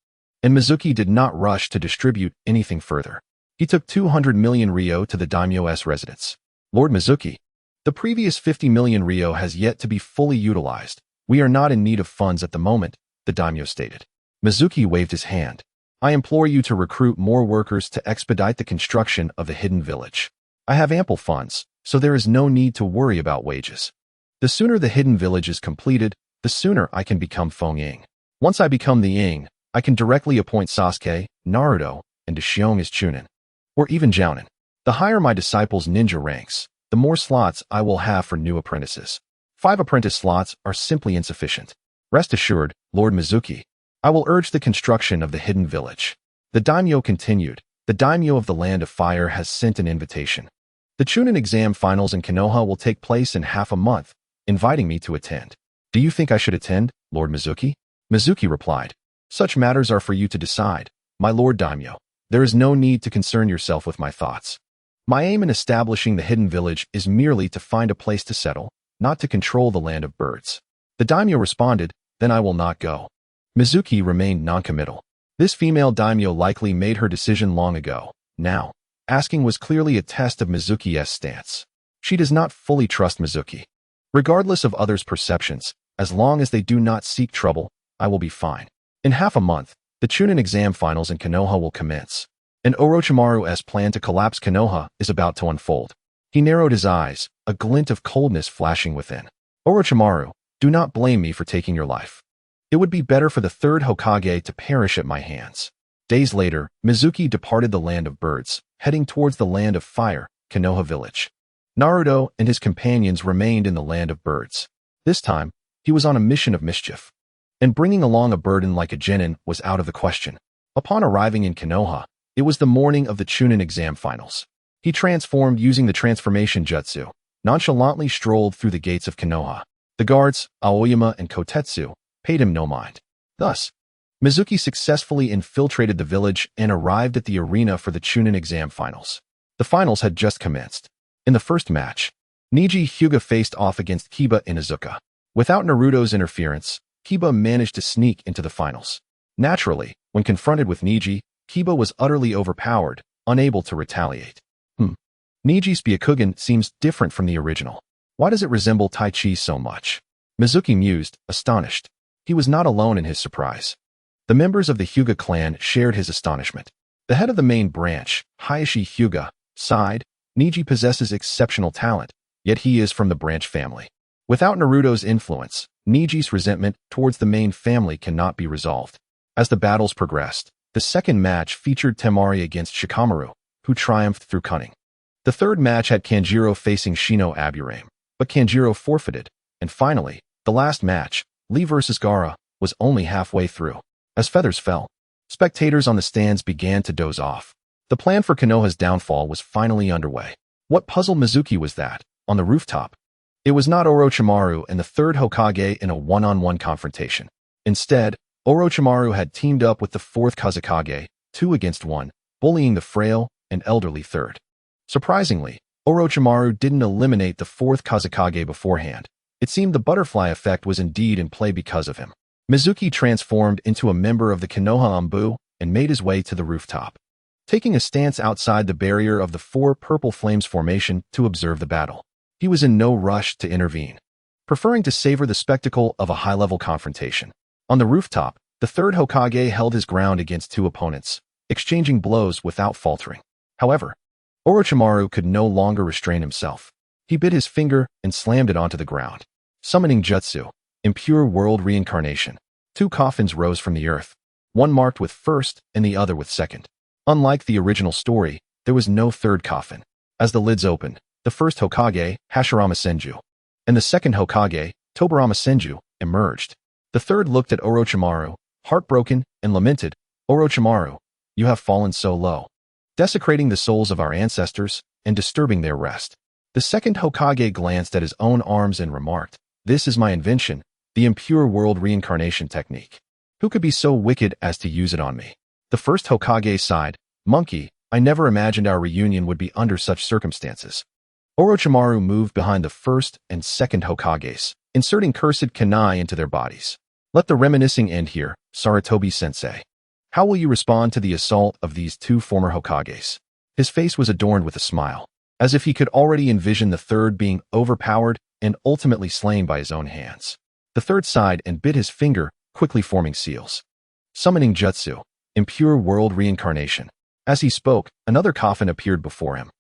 and Mizuki did not rush to distribute anything further. He took 200 million ryo to the daimyo's residence. Lord Mizuki, the previous 50 million ryo has yet to be fully utilized. We are not in need of funds at the moment, the daimyo stated. Mizuki waved his hand. I implore you to recruit more workers to expedite the construction of the hidden village. I have ample funds, so there is no need to worry about wages. The sooner the hidden village is completed, the sooner I can become Feng Ying. Once I become the Ying, I can directly appoint Sasuke, Naruto, and Deshiong as Chunin, or even Jounin. The higher my disciples' ninja ranks, the more slots I will have for new apprentices. 5 apprentice slots are simply insufficient. Rest assured, Lord Mizuki, I will urge the construction of the hidden village. The daimyo continued. The daimyo of the Land of Fire has sent an invitation. The Chunin exam finals in Konoha will take place in half a month, inviting me to attend. Do you think I should attend, Lord Mizuki? Mizuki replied, such matters are for you to decide, my Lord Daimyo. There is no need to concern yourself with my thoughts. My aim in establishing the hidden village is merely to find a place to settle, not to control the land of birds. The daimyo responded, then I will not go. Mizuki remained noncommittal. This female daimyo likely made her decision long ago. Now, asking was clearly a test of Mizuki's stance. She does not fully trust Mizuki. Regardless of others' perceptions, as long as they do not seek trouble, I will be fine. In half a month, the Chunin exam finals in Konoha will commence. And Orochimaru's plan to collapse Konoha is about to unfold. He narrowed his eyes, a glint of coldness flashing within. Orochimaru, do not blame me for taking your life. It would be better for the third Hokage to perish at my hands. Days later, Mizuki departed the Land of Birds, heading towards the Land of Fire, Konoha Village. Naruto and his companions remained in the Land of Birds. This time, he was on a mission of mischief. And bringing along a burden like a genin was out of the question. Upon arriving in Konoha, it was the morning of the Chunin exam finals. He transformed using the transformation jutsu, nonchalantly strolled through the gates of Konoha. The guards, Aoyama and Kotetsu, paid him no mind. Thus, Mizuki successfully infiltrated the village and arrived at the arena for the Chunin exam finals. The finals had just commenced. In the first match, Neji Hyuga faced off against Kiba Inuzuka. Without Naruto's interference, Kiba managed to sneak into the finals. Naturally, when confronted with Neji, Kiba was utterly overpowered, unable to retaliate. Neji's Byakugan seems different from the original. Why does it resemble Tai Chi so much? Mizuki mused, astonished. He was not alone in his surprise. The members of the Hyuga clan shared his astonishment. The head of the main branch, Hayashi Hyuga, sighed, Neji possesses exceptional talent, yet he is from the branch family. Without Naruto's influence, Neji's resentment towards the main family cannot be resolved. As the battles progressed, the second match featured Temari against Shikamaru, who triumphed through cunning. The third match had Kanjiro facing Shino Aburame, but Kanjiro forfeited. And finally, the last match, Lee vs. Gaara, was only halfway through. As feathers fell, spectators on the stands began to doze off. The plan for Konoha's downfall was finally underway. What puzzled Mizuki was that, on the rooftop, it was not Orochimaru and the third Hokage in a one-on-one confrontation. Instead, Orochimaru had teamed up with the fourth Kazekage, 2 against 1, bullying the frail and elderly third. Surprisingly, Orochimaru didn't eliminate the fourth Kazekage beforehand. It seemed the butterfly effect was indeed in play because of him. Mizuki transformed into a member of the Konoha Anbu and made his way to the rooftop, taking a stance outside the barrier of the 4 Purple Flames formation to observe the battle. He was in no rush to intervene, preferring to savor the spectacle of a high-level confrontation. On the rooftop, the third Hokage held his ground against 2 opponents, exchanging blows without faltering. However, Orochimaru could no longer restrain himself. He bit his finger and slammed it onto the ground. Summoning Jutsu, Impure World Reincarnation. 2 coffins rose from the earth, one marked with first and the other with second. Unlike the original story, there was no third coffin. As the lids opened, the first Hokage, Hashirama Senju, and the second Hokage, Tobirama Senju, emerged. The third looked at Orochimaru, heartbroken, and lamented, Orochimaru, you have fallen so low, desecrating the souls of our ancestors and disturbing their rest. The second Hokage glanced at his own arms and remarked, this is my invention, the Impure World Reincarnation technique. Who could be so wicked as to use it on me? The first Hokage sighed, Monkey, I never imagined our reunion would be under such circumstances. Orochimaru moved behind the first and second Hokages, inserting cursed kunai into their bodies. Let the reminiscing end here, Sarutobi-sensei. How will you respond to the assault of these 2 former Hokages? His face was adorned with a smile, as if he could already envision the third being overpowered and ultimately slain by his own hands. The third sighed and bit his finger, quickly forming seals. Summoning Jutsu, Impure World Reincarnation. As he spoke, another coffin appeared before him.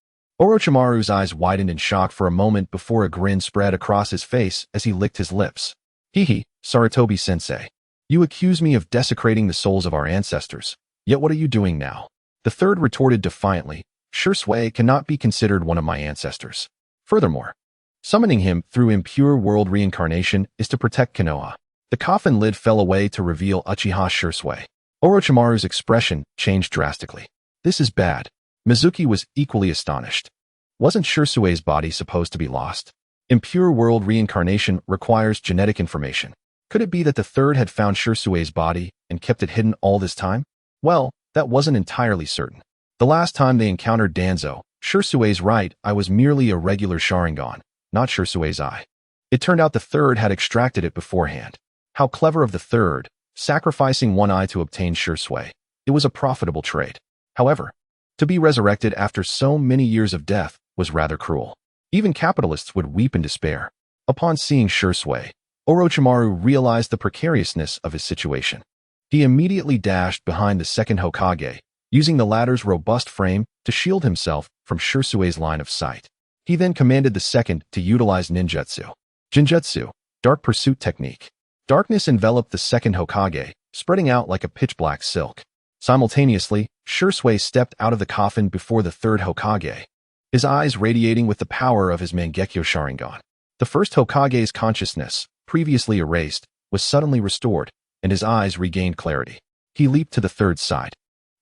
Orochimaru's eyes widened in shock for a moment before a grin spread across his face as he licked his lips. Hee, Sarutobi-sensei. You accuse me of desecrating the souls of our ancestors, yet what are you doing now? The third retorted defiantly, Shursui cannot be considered one of my ancestors. Furthermore, summoning him through impure world reincarnation is to protect Konoha. The coffin lid fell away to reveal Uchiha Shursui. Orochimaru's expression changed drastically. This is bad. Mizuki was equally astonished. Wasn't Shursui's body supposed to be lost? Impure world reincarnation requires genetic information. Could it be that the third had found Shursui's body and kept it hidden all this time? Well, that wasn't entirely certain. The last time they encountered Danzo, Shursui's right eye was merely a regular Sharingan, not Shursui's eye. It turned out the third had extracted it beforehand. How clever of the third, sacrificing one eye to obtain Shursui. It was a profitable trade. However, to be resurrected after so many years of death was rather cruel. Even capitalists would weep in despair. Upon seeing Shursui, Orochimaru realized the precariousness of his situation. He immediately dashed behind the second Hokage, using the latter's robust frame to shield himself from Shursui's line of sight. He then commanded the second to utilize ninjutsu. Jinjutsu, dark pursuit technique. Darkness enveloped the second Hokage, spreading out like a pitch-black silk. Simultaneously, Shursui stepped out of the coffin before the third Hokage, his eyes radiating with the power of his Mangekyo Sharingan. The first Hokage's consciousness, previously erased, was suddenly restored, and his eyes regained clarity. He leaped to the third's side.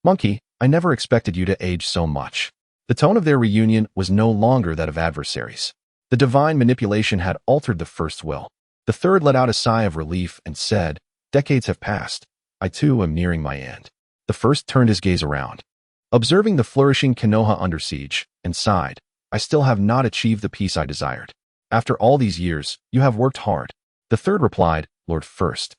Monkey, I never expected you to age so much. The tone of their reunion was no longer that of adversaries. The divine manipulation had altered the first's will. The third let out a sigh of relief and said, decades have passed. I too am nearing my end. The first turned his gaze around, observing the flourishing Konoha under siege, and sighed, I still have not achieved the peace I desired. After all these years, you have worked hard. The third replied, Lord First.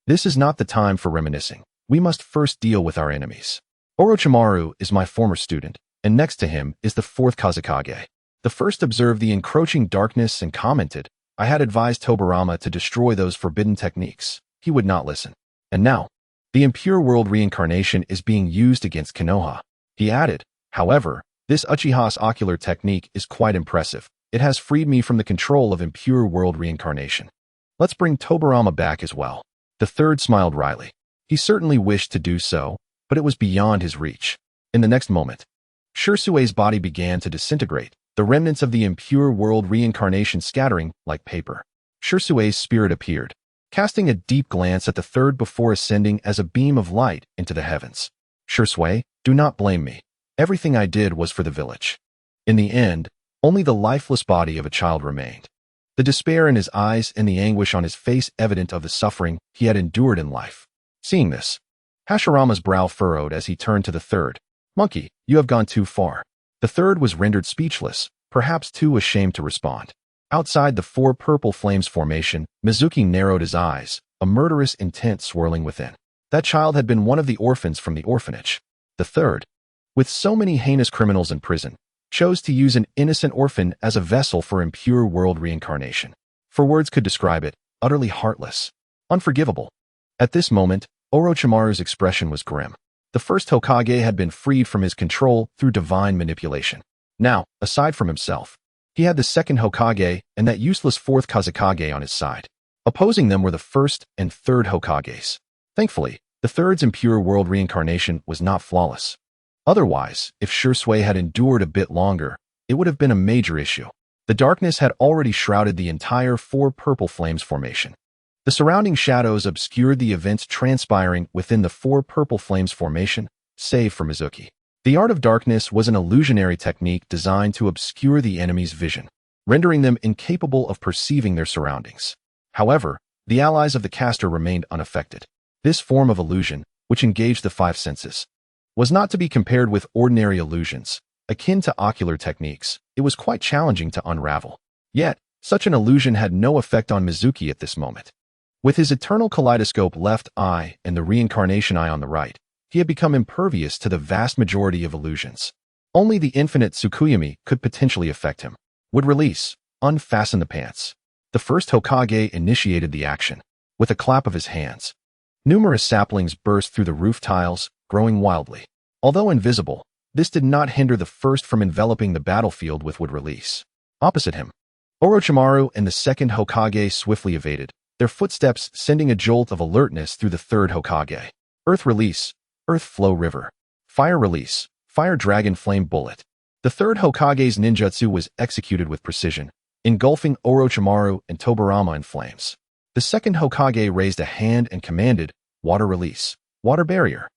This is not the time for reminiscing. We must first deal with our enemies. Orochimaru is my former student, and next to him is the fourth Kazekage. The first observed the encroaching darkness and commented, I had advised Tobirama to destroy those forbidden techniques. He would not listen. And now, the impure world reincarnation is being used against Konoha. He added, however, this Uchiha's ocular technique is quite impressive. It has freed me from the control of impure world reincarnation. Let's bring Tobirama back as well. The third smiled wryly. He certainly wished to do so, but it was beyond his reach. In the next moment, Shursui's body began to disintegrate, the remnants of the impure world reincarnation scattering like paper. Shursui's spirit appeared, casting a deep glance at the third before ascending as a beam of light into the heavens. Shursui, do not blame me. Everything I did was for the village. In the end, only the lifeless body of a child remained. The despair in his eyes and the anguish on his face evident of the suffering he had endured in life. Seeing this, Hashirama's brow furrowed as he turned to the third. Monkey, you have gone too far. The third was rendered speechless, perhaps too ashamed to respond. Outside the four purple flames formation, Mizuki narrowed his eyes, a murderous intent swirling within. That child had been one of the orphans from the orphanage. The third, with so many heinous criminals in prison, chose to use an innocent orphan as a vessel for impure world reincarnation. For words could describe it, utterly heartless, unforgivable. At this moment, Orochimaru's expression was grim. The first Hokage had been freed from his control through divine manipulation. Now, aside from himself, he had the second Hokage and that useless fourth Kazekage on his side. Opposing them were the first and third Hokages. Thankfully, the third's impure world reincarnation was not flawless. Otherwise, if Shursui had endured a bit longer, it would have been a major issue. The darkness had already shrouded the entire four purple flames formation. The surrounding shadows obscured the events transpiring within the four purple flames formation, save for Mizuki. The art of darkness was an illusionary technique designed to obscure the enemy's vision, rendering them incapable of perceiving their surroundings. However, the allies of the caster remained unaffected. This form of illusion, which engaged the five senses, was not to be compared with ordinary illusions. Akin to ocular techniques, it was quite challenging to unravel. Yet, such an illusion had no effect on Mizuki at this moment. With his eternal kaleidoscope left eye and the reincarnation eye on the right, he had become impervious to the vast majority of illusions. Only the infinite Tsukuyomi could potentially affect him. Would release, unfasten the pants. The first Hokage initiated the action. With a clap of his hands, numerous saplings burst through the roof tiles, growing wildly. Although invisible, this did not hinder the first from enveloping the battlefield with wood release. Opposite him, Orochimaru and the second Hokage swiftly evaded, their footsteps sending a jolt of alertness through the third Hokage. Earth Release, Earth Flow River. Fire Release, Fire Dragon Flame Bullet. The third Hokage's ninjutsu was executed with precision, engulfing Orochimaru and Tobirama in flames. The second Hokage raised a hand and commanded, Water Release, Water Barrier.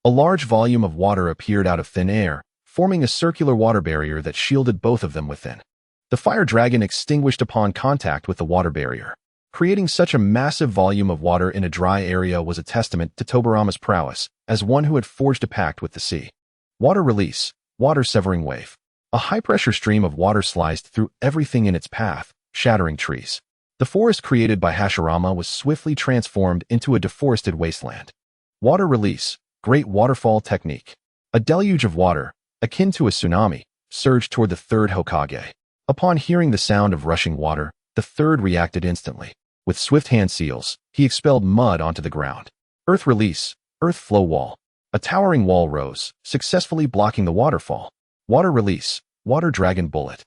A large volume of water appeared out of thin air, forming a circular water barrier that shielded both of them within. The fire dragon extinguished upon contact with the water barrier. Creating such a massive volume of water in a dry area was a testament to Tobirama's prowess, as one who had forged a pact with the sea. Water Release, Water Severing Wave. A high-pressure stream of water sliced through everything in its path, shattering trees. The forest created by Hashirama was swiftly transformed into a deforested wasteland. Water Release, Great Waterfall Technique. A deluge of water, akin to a tsunami, surged toward the third Hokage. Upon hearing the sound of rushing water, the third reacted instantly. With swift hand seals, he expelled mud onto the ground. Earth Release, Earth Flow Wall. A towering wall rose, successfully blocking the waterfall. Water Release, Water Dragon Bullet.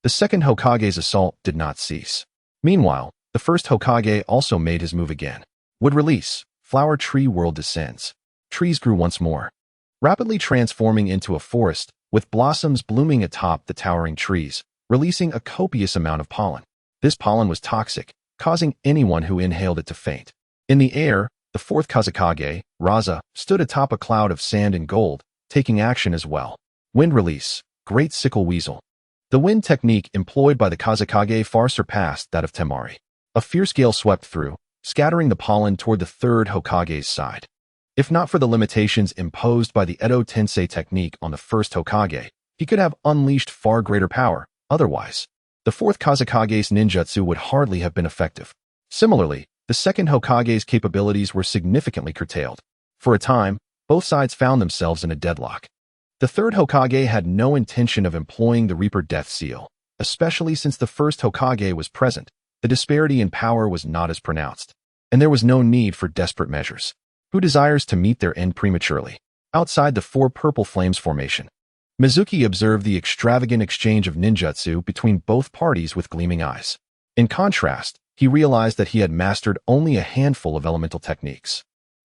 The second Hokage's assault did not cease. Meanwhile, the first Hokage also made his move again. Wood Release, Flower Tree World Descends. Trees grew once more, rapidly transforming into a forest, with blossoms blooming atop the towering trees, releasing a copious amount of pollen. This pollen was toxic, causing anyone who inhaled it to faint. In the air, the fourth Kazekage, Raza, stood atop a cloud of sand and gold, taking action as well. Wind Release, Great Sickle Weasel. The wind technique employed by the Kazekage far surpassed that of Temari. A fierce gale swept through, scattering the pollen toward the third Hokage's side. If not for the limitations imposed by the Edo Tensei technique on the first Hokage, he could have unleashed far greater power. Otherwise, the fourth Kazekage's ninjutsu would hardly have been effective. Similarly, the second Hokage's capabilities were significantly curtailed. For a time, both sides found themselves in a deadlock. The third Hokage had no intention of employing the Reaper Death Seal, especially since the first Hokage was present. The disparity in power was not as pronounced, and there was no need for desperate measures. Who desires to meet their end prematurely? Outside the four purple flames formation, Mizuki observed the extravagant exchange of ninjutsu between both parties with gleaming eyes. In contrast, he realized that he had mastered only a handful of elemental techniques,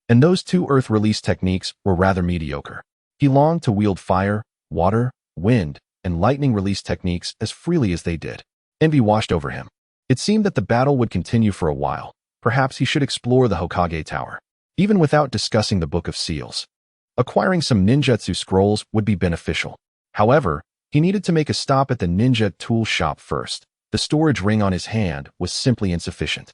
and those two earth release techniques were rather mediocre. He longed to wield fire, water, wind, and lightning release techniques as freely as they did. Envy washed over him. It seemed that the battle would continue for a while. Perhaps he should explore the Hokage Tower. Even without discussing the Book of Seals, acquiring some ninjutsu scrolls would be beneficial. However, he needed to make a stop at the ninja tool shop first. The storage ring on his hand was simply insufficient.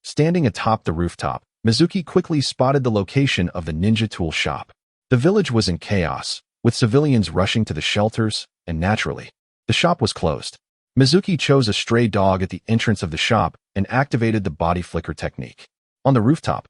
Standing atop the rooftop, Mizuki quickly spotted the location of the ninja tool shop. The village was in chaos, with civilians rushing to the shelters, and naturally, the shop was closed. Mizuki chose a stray dog at the entrance of the shop and activated the body flicker technique. On the rooftop,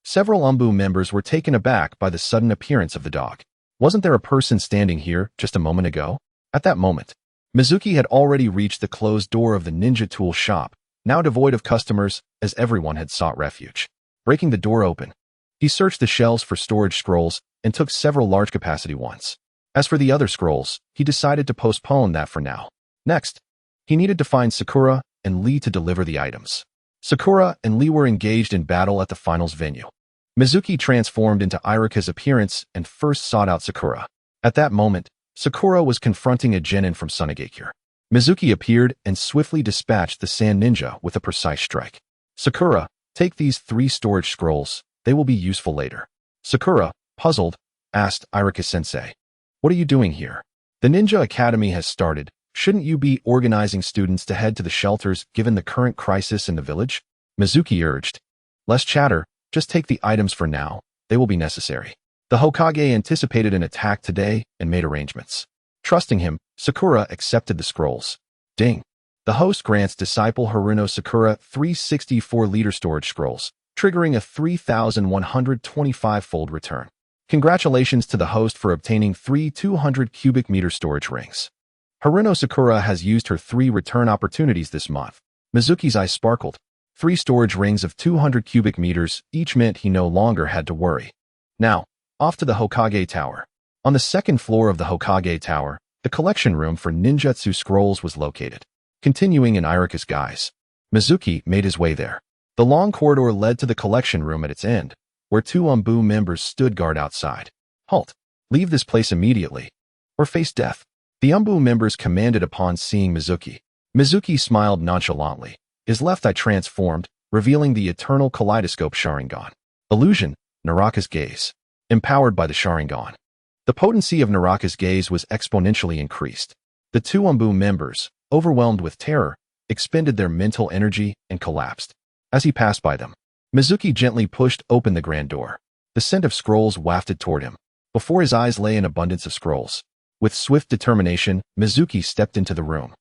several Umbu members were taken aback by the sudden appearance of the dog. Wasn't there a person standing here just a moment ago? At that moment, Mizuki had already reached the closed door of the ninja tool shop, now devoid of customers as everyone had sought refuge. Breaking the door open, he searched the shelves for storage scrolls and took several large-capacity ones. As for the other scrolls, he decided to postpone that for now. Next, he needed to find Sakura and Lee to deliver the items. Sakura and Lee were engaged in battle at the finals venue. Mizuki transformed into Irika's appearance and first sought out Sakura. At that moment, Sakura was confronting a genin from Sunagakure. Mizuki appeared and swiftly dispatched the sand ninja with a precise strike. Sakura, take these 3 storage scrolls. They will be useful later. Sakura, puzzled, asked Irika-sensei, "What are you doing here? The Ninja Academy has started. Shouldn't you be organizing students to head to the shelters given the current crisis in the village?" Mizuki urged. "Less chatter. Just take the items for now. They will be necessary." The Hokage anticipated an attack today and made arrangements. Trusting him, Sakura accepted the scrolls. Ding. The host grants disciple Haruno Sakura 364-liter storage scrolls, triggering a 3,125-fold return. Congratulations to the host for obtaining 3 200 cubic meter storage rings. Haruno Sakura has used her 3 return opportunities this month. Mizuki's eyes sparkled. 3 storage rings of 200 cubic meters each meant he no longer had to worry. Now, off to the Hokage Tower. On the second floor of the Hokage Tower, the collection room for ninjutsu scrolls was located. Continuing in Irika's guise, Mizuki made his way there. The long corridor led to the collection room at its end, where two Umbu members stood guard outside. Halt! Leave this place immediately, or face death. The Umbu members commanded upon seeing Mizuki. Mizuki smiled nonchalantly. His left eye transformed, revealing the eternal kaleidoscope Sharingan. Illusion, Naraka's gaze. Empowered by the Sharingan. The potency of Naraka's gaze was exponentially increased. The two Umbu members, overwhelmed with terror, expended their mental energy and collapsed. As he passed by them, Mizuki gently pushed open the grand door. The scent of scrolls wafted toward him. Before his eyes lay an abundance of scrolls. With swift determination, Mizuki stepped into the room,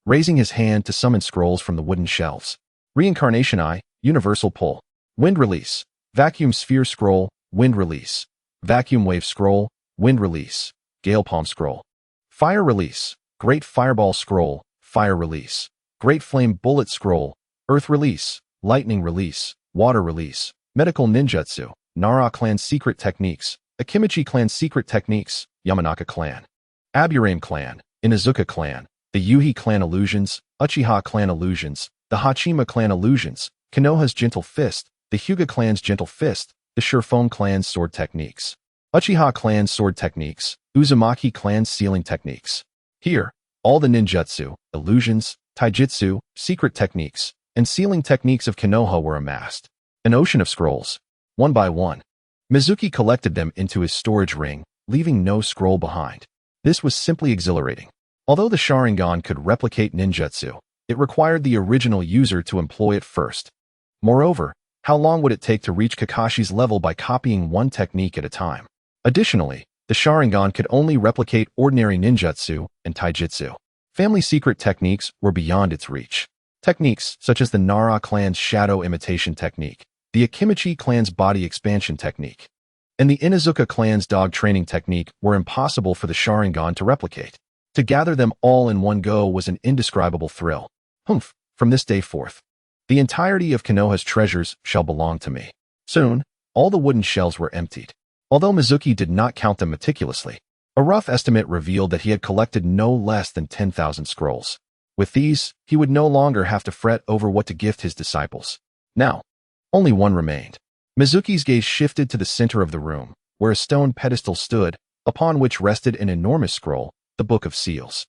raising his hand to summon scrolls from the wooden shelves. Reincarnation Eye, Universal Pull. Wind Release. Vacuum Sphere Scroll, Wind Release. Vacuum Wave Scroll, Wind Release. Gale Palm Scroll. Fire Release. Great Fireball Scroll, Fire Release. Great Flame Bullet Scroll, Earth Release. Lightning Release. Water Release. Medical Ninjutsu. Nara Clan Secret Techniques. Akimichi Clan Secret Techniques. Yamanaka Clan. Aburame Clan. Inazuka Clan. The Yuhi Clan Illusions. Uchiha Clan Illusions. The Hachima Clan Illusions. Konoha's Gentle Fist. The Hyuga Clan's Gentle Fist. The Shurfone Clan's Sword Techniques. Uchiha Clan's Sword Techniques. Uzumaki Clan's Sealing Techniques. Here, all the ninjutsu, illusions, taijutsu, secret techniques, and sealing techniques of Konoha were amassed. An ocean of scrolls. One by one, Mizuki collected them into his storage ring, leaving no scroll behind. This was simply exhilarating. Although the Sharingan could replicate ninjutsu, it required the original user to employ it first. Moreover, how long would it take to reach Kakashi's level by copying one technique at a time? Additionally, the Sharingan could only replicate ordinary ninjutsu and taijutsu. Family secret techniques were beyond its reach. Techniques such as the Nara clan's shadow imitation technique, the Akimichi clan's body expansion technique, and the Inazuka clan's dog training technique were impossible for the Sharingan to replicate. To gather them all in one go was an indescribable thrill. Humph, from this day forth, the entirety of Konoha's treasures shall belong to me. Soon, all the wooden shelves were emptied. Although Mizuki did not count them meticulously, a rough estimate revealed that he had collected no less than 10,000 scrolls. With these, he would no longer have to fret over what to gift his disciples. Now, only one remained. Mizuki's gaze shifted to the center of the room, where a stone pedestal stood, upon which rested an enormous scroll, the Book of Seals.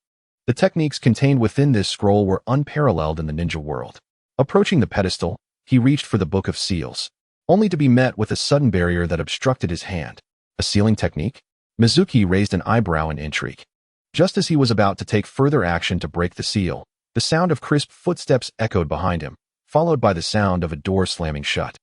The techniques contained within this scroll were unparalleled in the ninja world. Approaching the pedestal, he reached for the Book of Seals, only to be met with a sudden barrier that obstructed his hand. A sealing technique? Mizuki raised an eyebrow in intrigue. Just as he was about to take further action to break the seal, the sound of crisp footsteps echoed behind him, followed by the sound of a door slamming shut.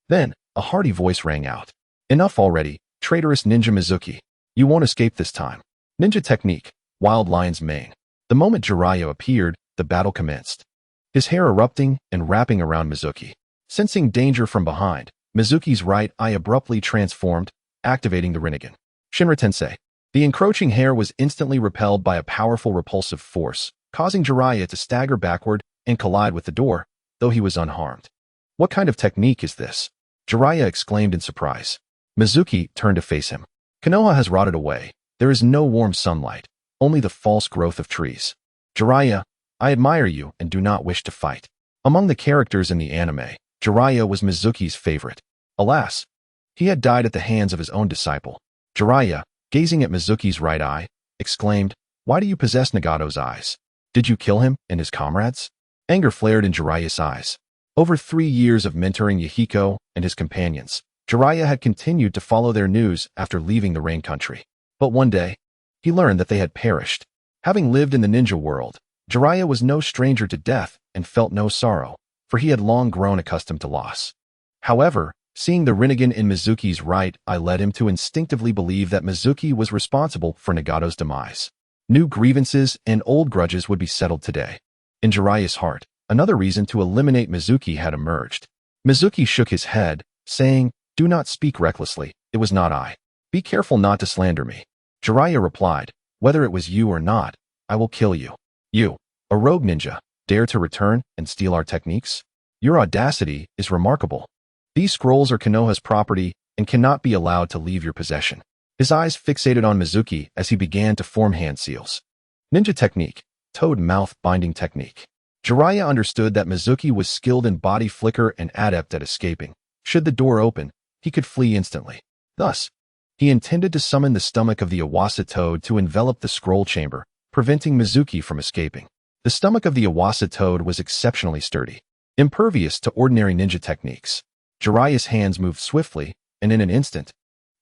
Then, a hearty voice rang out. Enough already, traitorous ninja Mizuki. You won't escape this time. Ninja technique, Wild Lion's Mane. The moment Jiraiya appeared, the battle commenced. His hair erupting and wrapping around Mizuki. Sensing danger from behind, Mizuki's right eye abruptly transformed, activating the Rinnegan. Shinra Tensei. The encroaching hair was instantly repelled by a powerful repulsive force, causing Jiraiya to stagger backward and collide with the door, though he was unharmed. What kind of technique is this? Jiraiya exclaimed in surprise. Mizuki turned to face him. Konoha has rotted away. There is no warm sunlight, only the false growth of trees. Jiraiya, I admire you and do not wish to fight. Among the characters in the anime, Jiraiya was Mizuki's favorite. Alas, he had died at the hands of his own disciple. Jiraiya, gazing at Mizuki's right eye, exclaimed, Why do you possess Nagato's eyes? Did you kill him and his comrades? Anger flared in Jiraiya's eyes. Over 3 years of mentoring Yahiko and his companions, Jiraiya had continued to follow their news after leaving the Rain Country. But one day, he learned that they had perished. Having lived in the ninja world, Jiraiya was no stranger to death and felt no sorrow, for he had long grown accustomed to loss. However, seeing the Rinnegan in Mizuki's right eye led him to instinctively believe that Mizuki was responsible for Nagato's demise. New grievances and old grudges would be settled today. In Jiraiya's heart, another reason to eliminate Mizuki had emerged. Mizuki shook his head, saying, Do not speak recklessly, it was not I. Be careful not to slander me. Jiraiya replied, Whether it was you or not, I will kill you. You, a rogue ninja, dare to return and steal our techniques? Your audacity is remarkable. These scrolls are Konoha's property and cannot be allowed to leave your possession. His eyes fixated on Mizuki as he began to form hand seals. Ninja technique, toad mouth binding technique. Jiraiya understood that Mizuki was skilled in body flicker and adept at escaping. Should the door open, he could flee instantly. Thus, he intended to summon the stomach of the Iwasa toad to envelop the scroll chamber, preventing Mizuki from escaping. The stomach of the Iwasa toad was exceptionally sturdy, impervious to ordinary ninja techniques. Jiraiya's hands moved swiftly, and in an instant,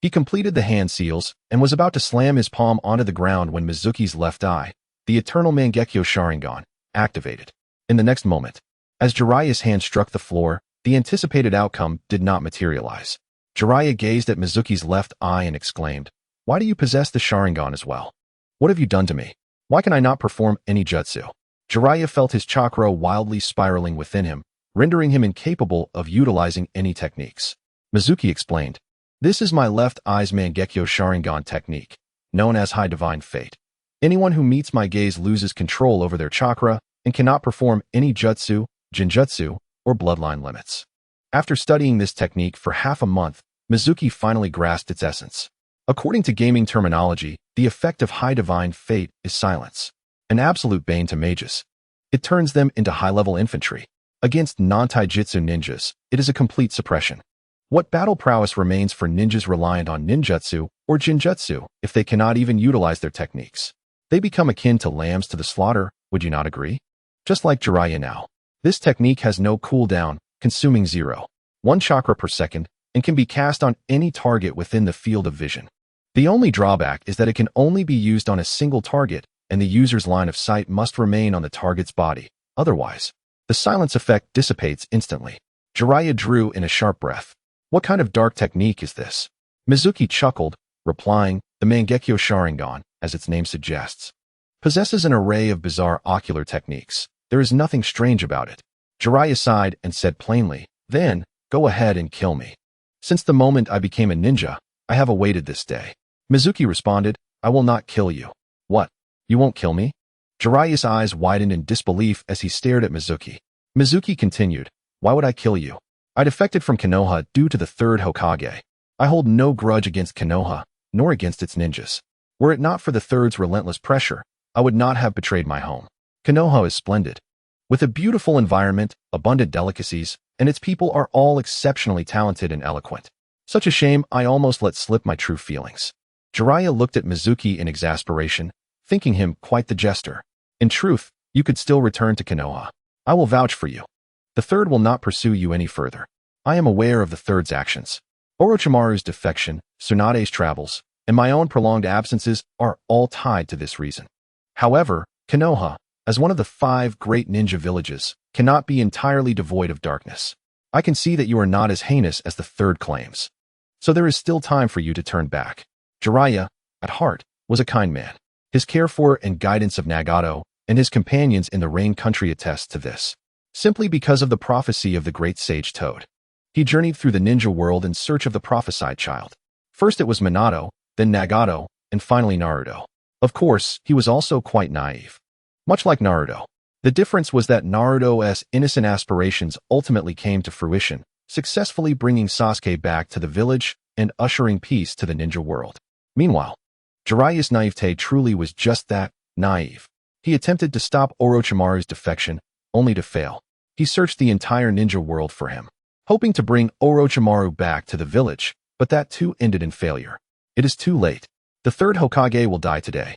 he completed the hand seals and was about to slam his palm onto the ground when Mizuki's left eye, the eternal Mangekyo Sharingan, activated. In the next moment, as Jiraiya's hand struck the floor, the anticipated outcome did not materialize. Jiraiya gazed at Mizuki's left eye and exclaimed, "Why do you possess the Sharingan as well? What have you done to me? Why can I not perform any jutsu?" Jiraiya felt his chakra wildly spiraling within him, rendering him incapable of utilizing any techniques. Mizuki explained, "This is my left eye's Mangekyo Sharingan technique, known as High Divine Fate. Anyone who meets my gaze loses control over their chakra and cannot perform any jutsu, genjutsu, or bloodline limits." After studying this technique for half a month, Mizuki finally grasped its essence. According to gaming terminology, the effect of High Divine Fate is silence, an absolute bane to mages. It turns them into high-level infantry. Against non-taijutsu ninjas, it is a complete suppression. What battle prowess remains for ninjas reliant on ninjutsu or genjutsu if they cannot even utilize their techniques? They become akin to lambs to the slaughter, would you not agree? Just like Jiraiya now. This technique has no cooldown, consuming 0.1 chakra per second, and can be cast on any target within the field of vision. The only drawback is that it can only be used on a single target, and the user's line of sight must remain on the target's body. Otherwise, the silence effect dissipates instantly. Jiraiya drew in a sharp breath. What kind of dark technique is this? Mizuki chuckled, replying, "The Mangekyo Sharingan, as its name suggests, possesses an array of bizarre ocular techniques. There is nothing strange about it." Jiraiya sighed and said plainly, "Then, go ahead and kill me. Since the moment I became a ninja, I have awaited this day." Mizuki responded, "I will not kill you." "What? You won't kill me?" Jiraiya's eyes widened in disbelief as he stared at Mizuki. Mizuki continued, "Why would I kill you? I defected from Konoha due to the third Hokage. I hold no grudge against Konoha, nor against its ninjas. Were it not for the third's relentless pressure, I would not have betrayed my home. Konoha is splendid, with a beautiful environment, abundant delicacies, and its people are all exceptionally talented and eloquent. Such a shame I almost let slip my true feelings." Jiraiya looked at Mizuki in exasperation, thinking him quite the jester. "In truth, you could still return to Konoha. I will vouch for you. The third will not pursue you any further. I am aware of the third's actions. Orochimaru's defection, Tsunade's travels, and my own prolonged absences are all tied to this reason. However, Konoha, as one of the 5 great ninja villages, cannot be entirely devoid of darkness. I can see that you are not as heinous as the third claims. So there is still time for you to turn back." Jiraiya, at heart, was a kind man. His care for and guidance of Nagato and his companions in the Rain country attest to this. Simply because of the prophecy of the great sage Toad, he journeyed through the ninja world in search of the prophesied child. First it was Minato, then Nagato, and finally Naruto. Of course, he was also quite naive. Much like Naruto. The difference was that Naruto's innocent aspirations ultimately came to fruition, successfully bringing Sasuke back to the village and ushering peace to the ninja world. Meanwhile, Jiraiya's naivete truly was just that, naive. He attempted to stop Orochimaru's defection, only to fail. He searched the entire ninja world for him, hoping to bring Orochimaru back to the village, but that too ended in failure. It is too late. The third Hokage will die today.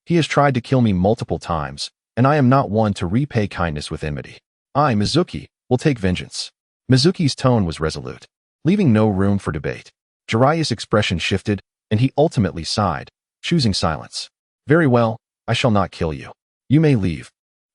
He has tried to kill me multiple times, and I am not one to repay kindness with enmity. I, Mizuki, will take vengeance." Mizuki's tone was resolute, leaving no room for debate. Jiraiya's expression shifted, and he ultimately sighed, choosing silence. "Very well, I shall not kill you. You may leave."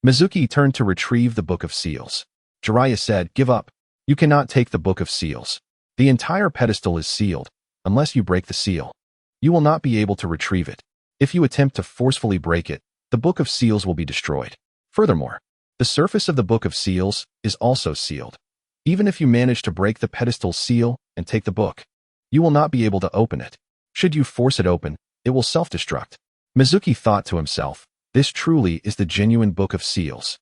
Mizuki turned to retrieve the Book of Seals. Jiraiya said, "Give up. You cannot take the Book of Seals. The entire pedestal is sealed. Unless you break the seal, you will not be able to retrieve it. If you attempt to forcefully break it, the Book of Seals will be destroyed. Furthermore, the surface of the Book of Seals is also sealed. Even if you manage to break the pedestal seal and take the book, you will not be able to open it. Should you force it open, it will self-destruct." Mizuki thought to himself, this truly is the genuine Book of Seals.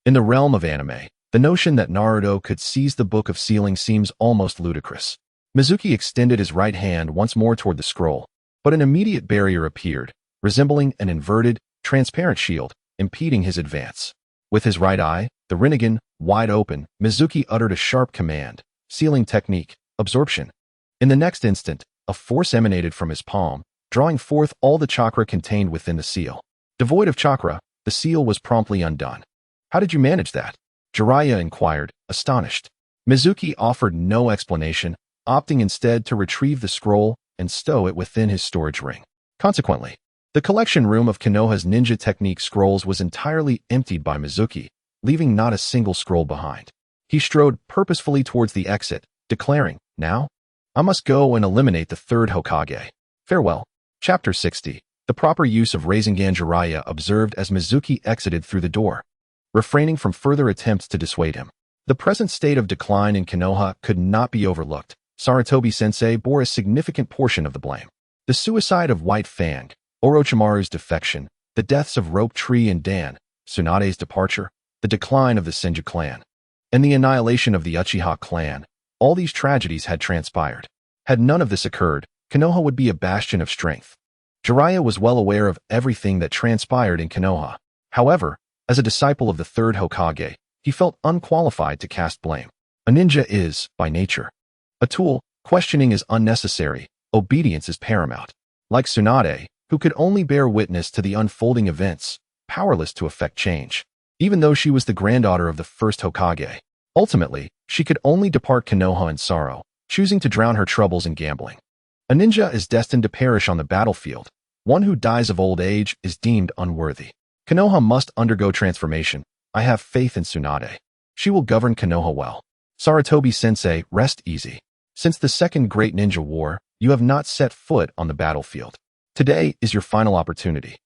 In the realm of anime, the notion that Naruto could seize the Book of Sealing seems almost ludicrous. Mizuki extended his right hand once more toward the scroll, but an immediate barrier appeared, resembling an inverted, transparent shield, impeding his advance. With his right eye, the Rinnegan, wide open, Mizuki uttered a sharp command, sealing technique, absorption. In the next instant, a force emanated from his palm, drawing forth all the chakra contained within the seal. Devoid of chakra, the seal was promptly undone. How did you manage that? Jiraiya inquired, astonished. Mizuki offered no explanation, opting instead to retrieve the scroll and stow it within his storage ring. Consequently, the collection room of Konoha's ninja technique scrolls was entirely emptied by Mizuki, leaving not a single scroll behind. He strode purposefully towards the exit, declaring, "Now, I must go and eliminate the third Hokage. Farewell." Chapter 60. The proper use of Rasengan. Jiraiya observed as Mizuki exited through the door, refraining from further attempts to dissuade him. The present state of decline in Konoha could not be overlooked. Sarutobi-sensei bore a significant portion of the blame. The suicide of White Fang, Orochimaru's defection, the deaths of Rope Tree and Dan, Tsunade's departure, the decline of the Senju clan, and the annihilation of the Uchiha clan, all these tragedies had transpired. Had none of this occurred, Konoha would be a bastion of strength. Jiraiya was well aware of everything that transpired in Konoha. However, as a disciple of the third Hokage, he felt unqualified to cast blame. A ninja is, by nature, a tool. Questioning is unnecessary, obedience is paramount. Like Tsunade, who could only bear witness to the unfolding events, powerless to effect change. Even though she was the granddaughter of the first Hokage, ultimately, she could only depart Konoha in sorrow, choosing to drown her troubles in gambling. A ninja is destined to perish on the battlefield. One who dies of old age is deemed unworthy. Konoha must undergo transformation. I have faith in Tsunade. She will govern Konoha well. Sarutobi-sensei, rest easy. Since the Second Great Ninja War, you have not set foot on the battlefield. Today is your final opportunity.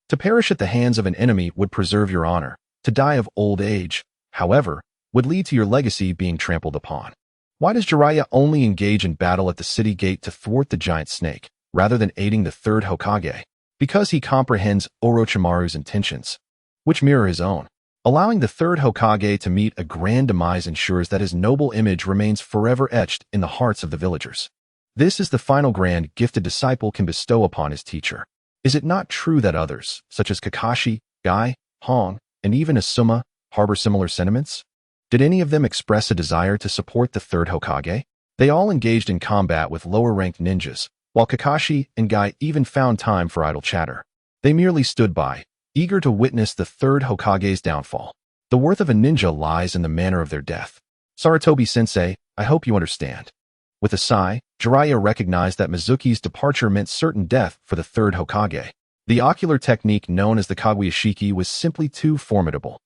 To perish at the hands of an enemy would preserve your honor. To die of old age, however, would lead to your legacy being trampled upon. Why does Jiraiya only engage in battle at the city gate to thwart the giant snake, rather than aiding the third Hokage? Because he comprehends Orochimaru's intentions, which mirror his own. Allowing the third Hokage to meet a grand demise ensures that his noble image remains forever etched in the hearts of the villagers. This is the final grand gift a disciple can bestow upon his teacher. Is it not true that others, such as Kakashi, Guy, Hong, and even Asuma, harbor similar sentiments? Did any of them express a desire to support the third Hokage? They all engaged in combat with lower-ranked ninjas, while Kakashi and Guy even found time for idle chatter. They merely stood by, eager to witness the third Hokage's downfall. The worth of a ninja lies in the manner of their death. Sarutobi-sensei, I hope you understand. With a sigh, Jiraiya recognized that Mizuki's departure meant certain death for the third Hokage. The ocular technique known as the Kaguya-shiki was simply too formidable.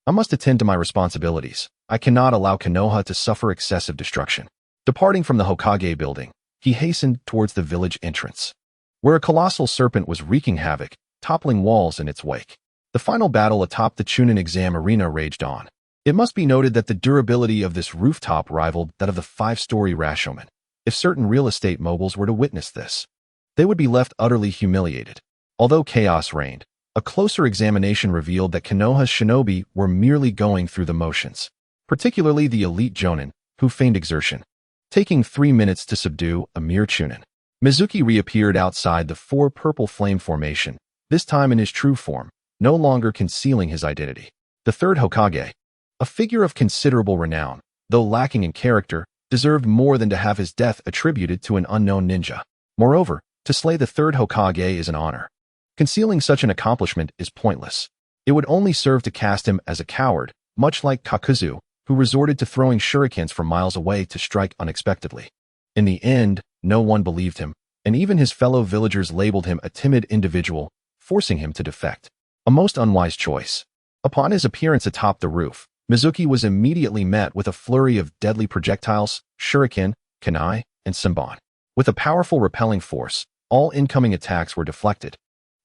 I must attend to my responsibilities. I cannot allow Konoha to suffer excessive destruction. Departing from the Hokage building, he hastened towards the village entrance, where a colossal serpent was wreaking havoc, toppling walls in its wake. The final battle atop the Chunin exam arena raged on. It must be noted that the durability of this rooftop rivaled that of the 5-story Rashomon. If certain real estate moguls were to witness this, they would be left utterly humiliated. Although chaos reigned, a closer examination revealed that Konoha's shinobi were merely going through the motions, particularly the elite Jonin, who feigned exertion, taking 3 minutes to subdue a mere Chunin. Mizuki reappeared outside the 4 purple flame formation, this time in his true form, no longer concealing his identity. The third Hokage, a figure of considerable renown, though lacking in character, deserved more than to have his death attributed to an unknown ninja. Moreover, to slay the third Hokage is an honor. Concealing such an accomplishment is pointless. It would only serve to cast him as a coward, much like Kakuzu, who resorted to throwing shurikens from miles away to strike unexpectedly. In the end, no one believed him, and even his fellow villagers labeled him a timid individual, forcing him to defect. A most unwise choice. Upon his appearance atop the roof, Mizuki was immediately met with a flurry of deadly projectiles, shuriken, kunai, and senbon. With a powerful repelling force, all incoming attacks were deflected,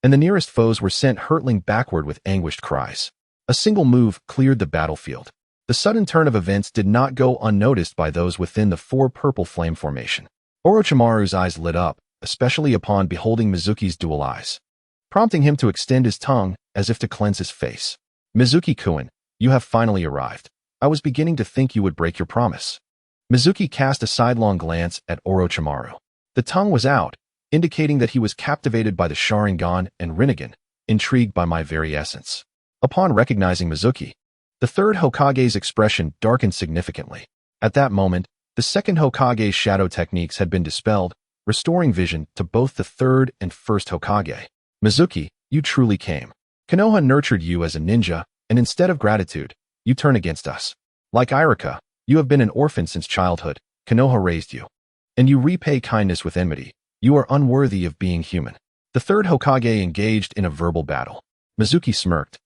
and the nearest foes were sent hurtling backward with anguished cries. A single move cleared the battlefield. The sudden turn of events did not go unnoticed by those within the 4 purple flame formation. Orochimaru's eyes lit up, especially upon beholding Mizuki's dual eyes, prompting him to extend his tongue as if to cleanse his face. Mizuki-kun, you have finally arrived. I was beginning to think you would break your promise. Mizuki cast a sidelong glance at Orochimaru. The tongue was out, indicating that he was captivated by the Sharingan and Rinnegan, intrigued by my very essence. Upon recognizing Mizuki, The third Hokage's expression darkened significantly. At that moment, the second Hokage's shadow techniques had been dispelled, restoring vision to both the third and first Hokage. Mizuki, you truly came. Konoha nurtured you as a ninja, and instead of gratitude, you turn against us. Like Irika, you have been an orphan since childhood. Konoha raised you. And you repay kindness with enmity. You are unworthy of being human. The third Hokage engaged in a verbal battle. Mizuki smirked.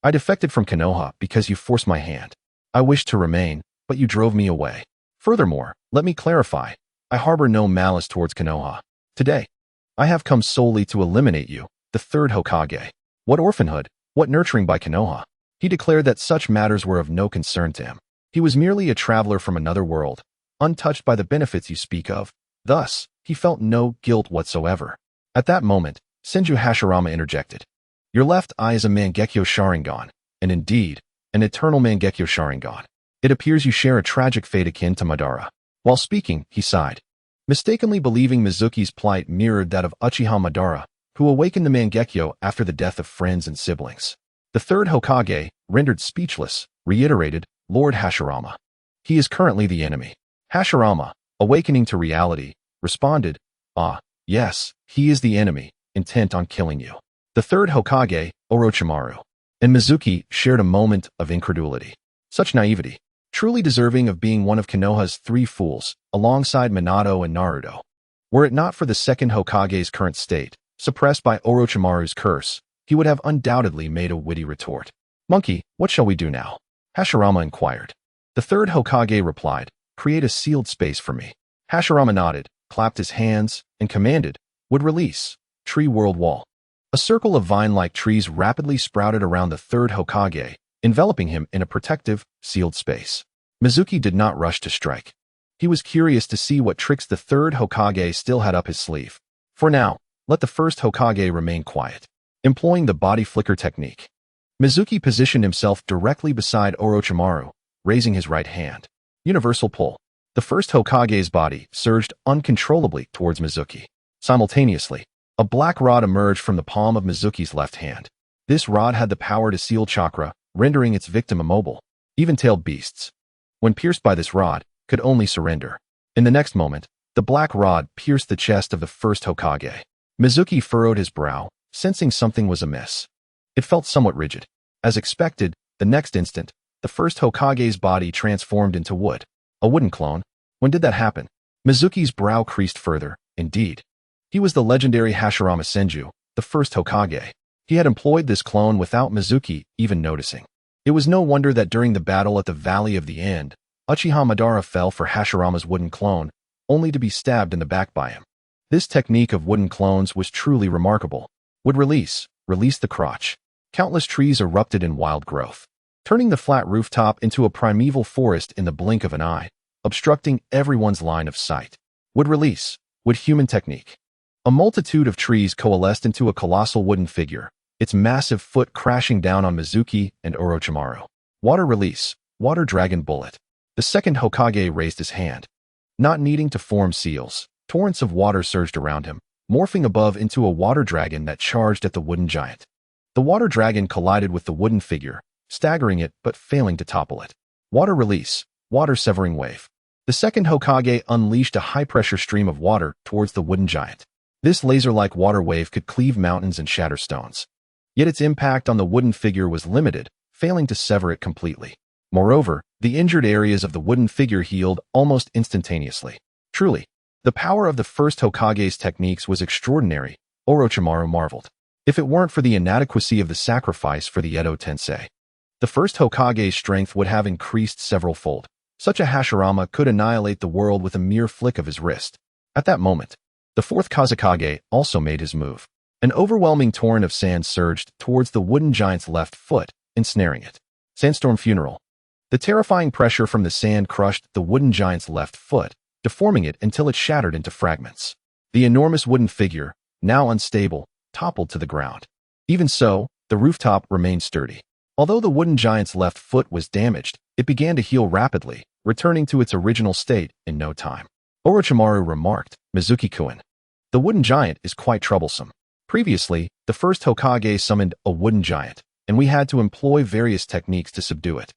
I defected from Konoha because you forced my hand. I wished to remain, but you drove me away. Furthermore, let me clarify. I harbor no malice towards Konoha. Today, I have come solely to eliminate you, the third Hokage. What orphanhood, what nurturing by Konoha? He declared that such matters were of no concern to him. He was merely a traveler from another world, untouched by the benefits you speak of. Thus, he felt no guilt whatsoever. At that moment, Senju Hashirama interjected. Your left eye is a Mangekyo Sharingan, and indeed, an eternal Mangekyo Sharingan. It appears you share a tragic fate akin to Madara. While speaking, he sighed, mistakenly believing Mizuki's plight mirrored that of Uchiha Madara, who awakened the Mangekyo after the death of friends and siblings. The third Hokage, rendered speechless, reiterated, Lord Hashirama. He is currently the enemy. Hashirama, awakening to reality, responded, Ah, yes, he is the enemy, intent on killing you. The third Hokage, Orochimaru, and Mizuki shared a moment of incredulity. Such naivety, truly deserving of being one of Konoha's three fools, alongside Minato and Naruto. Were it not for the second Hokage's current state, suppressed by Orochimaru's curse, he would have undoubtedly made a witty retort. Monkey, what shall we do now? Hashirama inquired. The third Hokage replied, create a sealed space for me. Hashirama nodded, clapped his hands, and commanded, would release, tree world wall. A circle of vine-like trees rapidly sprouted around the third Hokage, enveloping him in a protective, sealed space. Mizuki did not rush to strike. He was curious to see what tricks the third Hokage still had up his sleeve. For now, let the first Hokage remain quiet. Employing the body flicker technique, Mizuki positioned himself directly beside Orochimaru, raising his right hand. Universal pull. The first Hokage's body surged uncontrollably towards Mizuki. Simultaneously, a black rod emerged from the palm of Mizuki's left hand. This rod had the power to seal chakra, rendering its victim immobile. Even-tailed beasts, when pierced by this rod, could only surrender. In the next moment, the black rod pierced the chest of the first Hokage. Mizuki furrowed his brow, sensing something was amiss. It felt somewhat rigid. As expected, the next instant, the first Hokage's body transformed into wood. A wooden clone? When did that happen? Mizuki's brow creased further. Indeed. He was the legendary Hashirama Senju, the first Hokage. He had employed this clone without Mizuki even noticing. It was no wonder that during the battle at the Valley of the End, Uchiha Madara fell for Hashirama's wooden clone, only to be stabbed in the back by him. This technique of wooden clones was truly remarkable. Would release the crotch. Countless trees erupted in wild growth, turning the flat rooftop into a primeval forest in the blink of an eye, obstructing everyone's line of sight. Would human technique. A multitude of trees coalesced into a colossal wooden figure, its massive foot crashing down on Mizuki and Orochimaru. Water release, water dragon bullet. The second Hokage raised his hand. Not needing to form seals, torrents of water surged around him, morphing above into a water dragon that charged at the wooden giant. The water dragon collided with the wooden figure, staggering it but failing to topple it. Water release, water severing wave. The second Hokage unleashed a high-pressure stream of water towards the wooden giant. This laser-like water wave could cleave mountains and shatter stones. Yet its impact on the wooden figure was limited, failing to sever it completely. Moreover, the injured areas of the wooden figure healed almost instantaneously. Truly, the power of the first Hokage's techniques was extraordinary, Orochimaru marveled. If it weren't for the inadequacy of the sacrifice for the Edo Tensei, the first Hokage's strength would have increased several-fold. Such a Hashirama could annihilate the world with a mere flick of his wrist. At that moment, the fourth Kazekage also made his move. An overwhelming torrent of sand surged towards the wooden giant's left foot, ensnaring it. Sandstorm funeral. The terrifying pressure from the sand crushed the wooden giant's left foot, deforming it until it shattered into fragments. The enormous wooden figure, now unstable, toppled to the ground. Even so, the rooftop remained sturdy. Although the wooden giant's left foot was damaged, it began to heal rapidly, returning to its original state in no time. Orochimaru remarked, Mizuki-kun. The wooden giant is quite troublesome. Previously, the first Hokage summoned a wooden giant, and we had to employ various techniques to subdue it.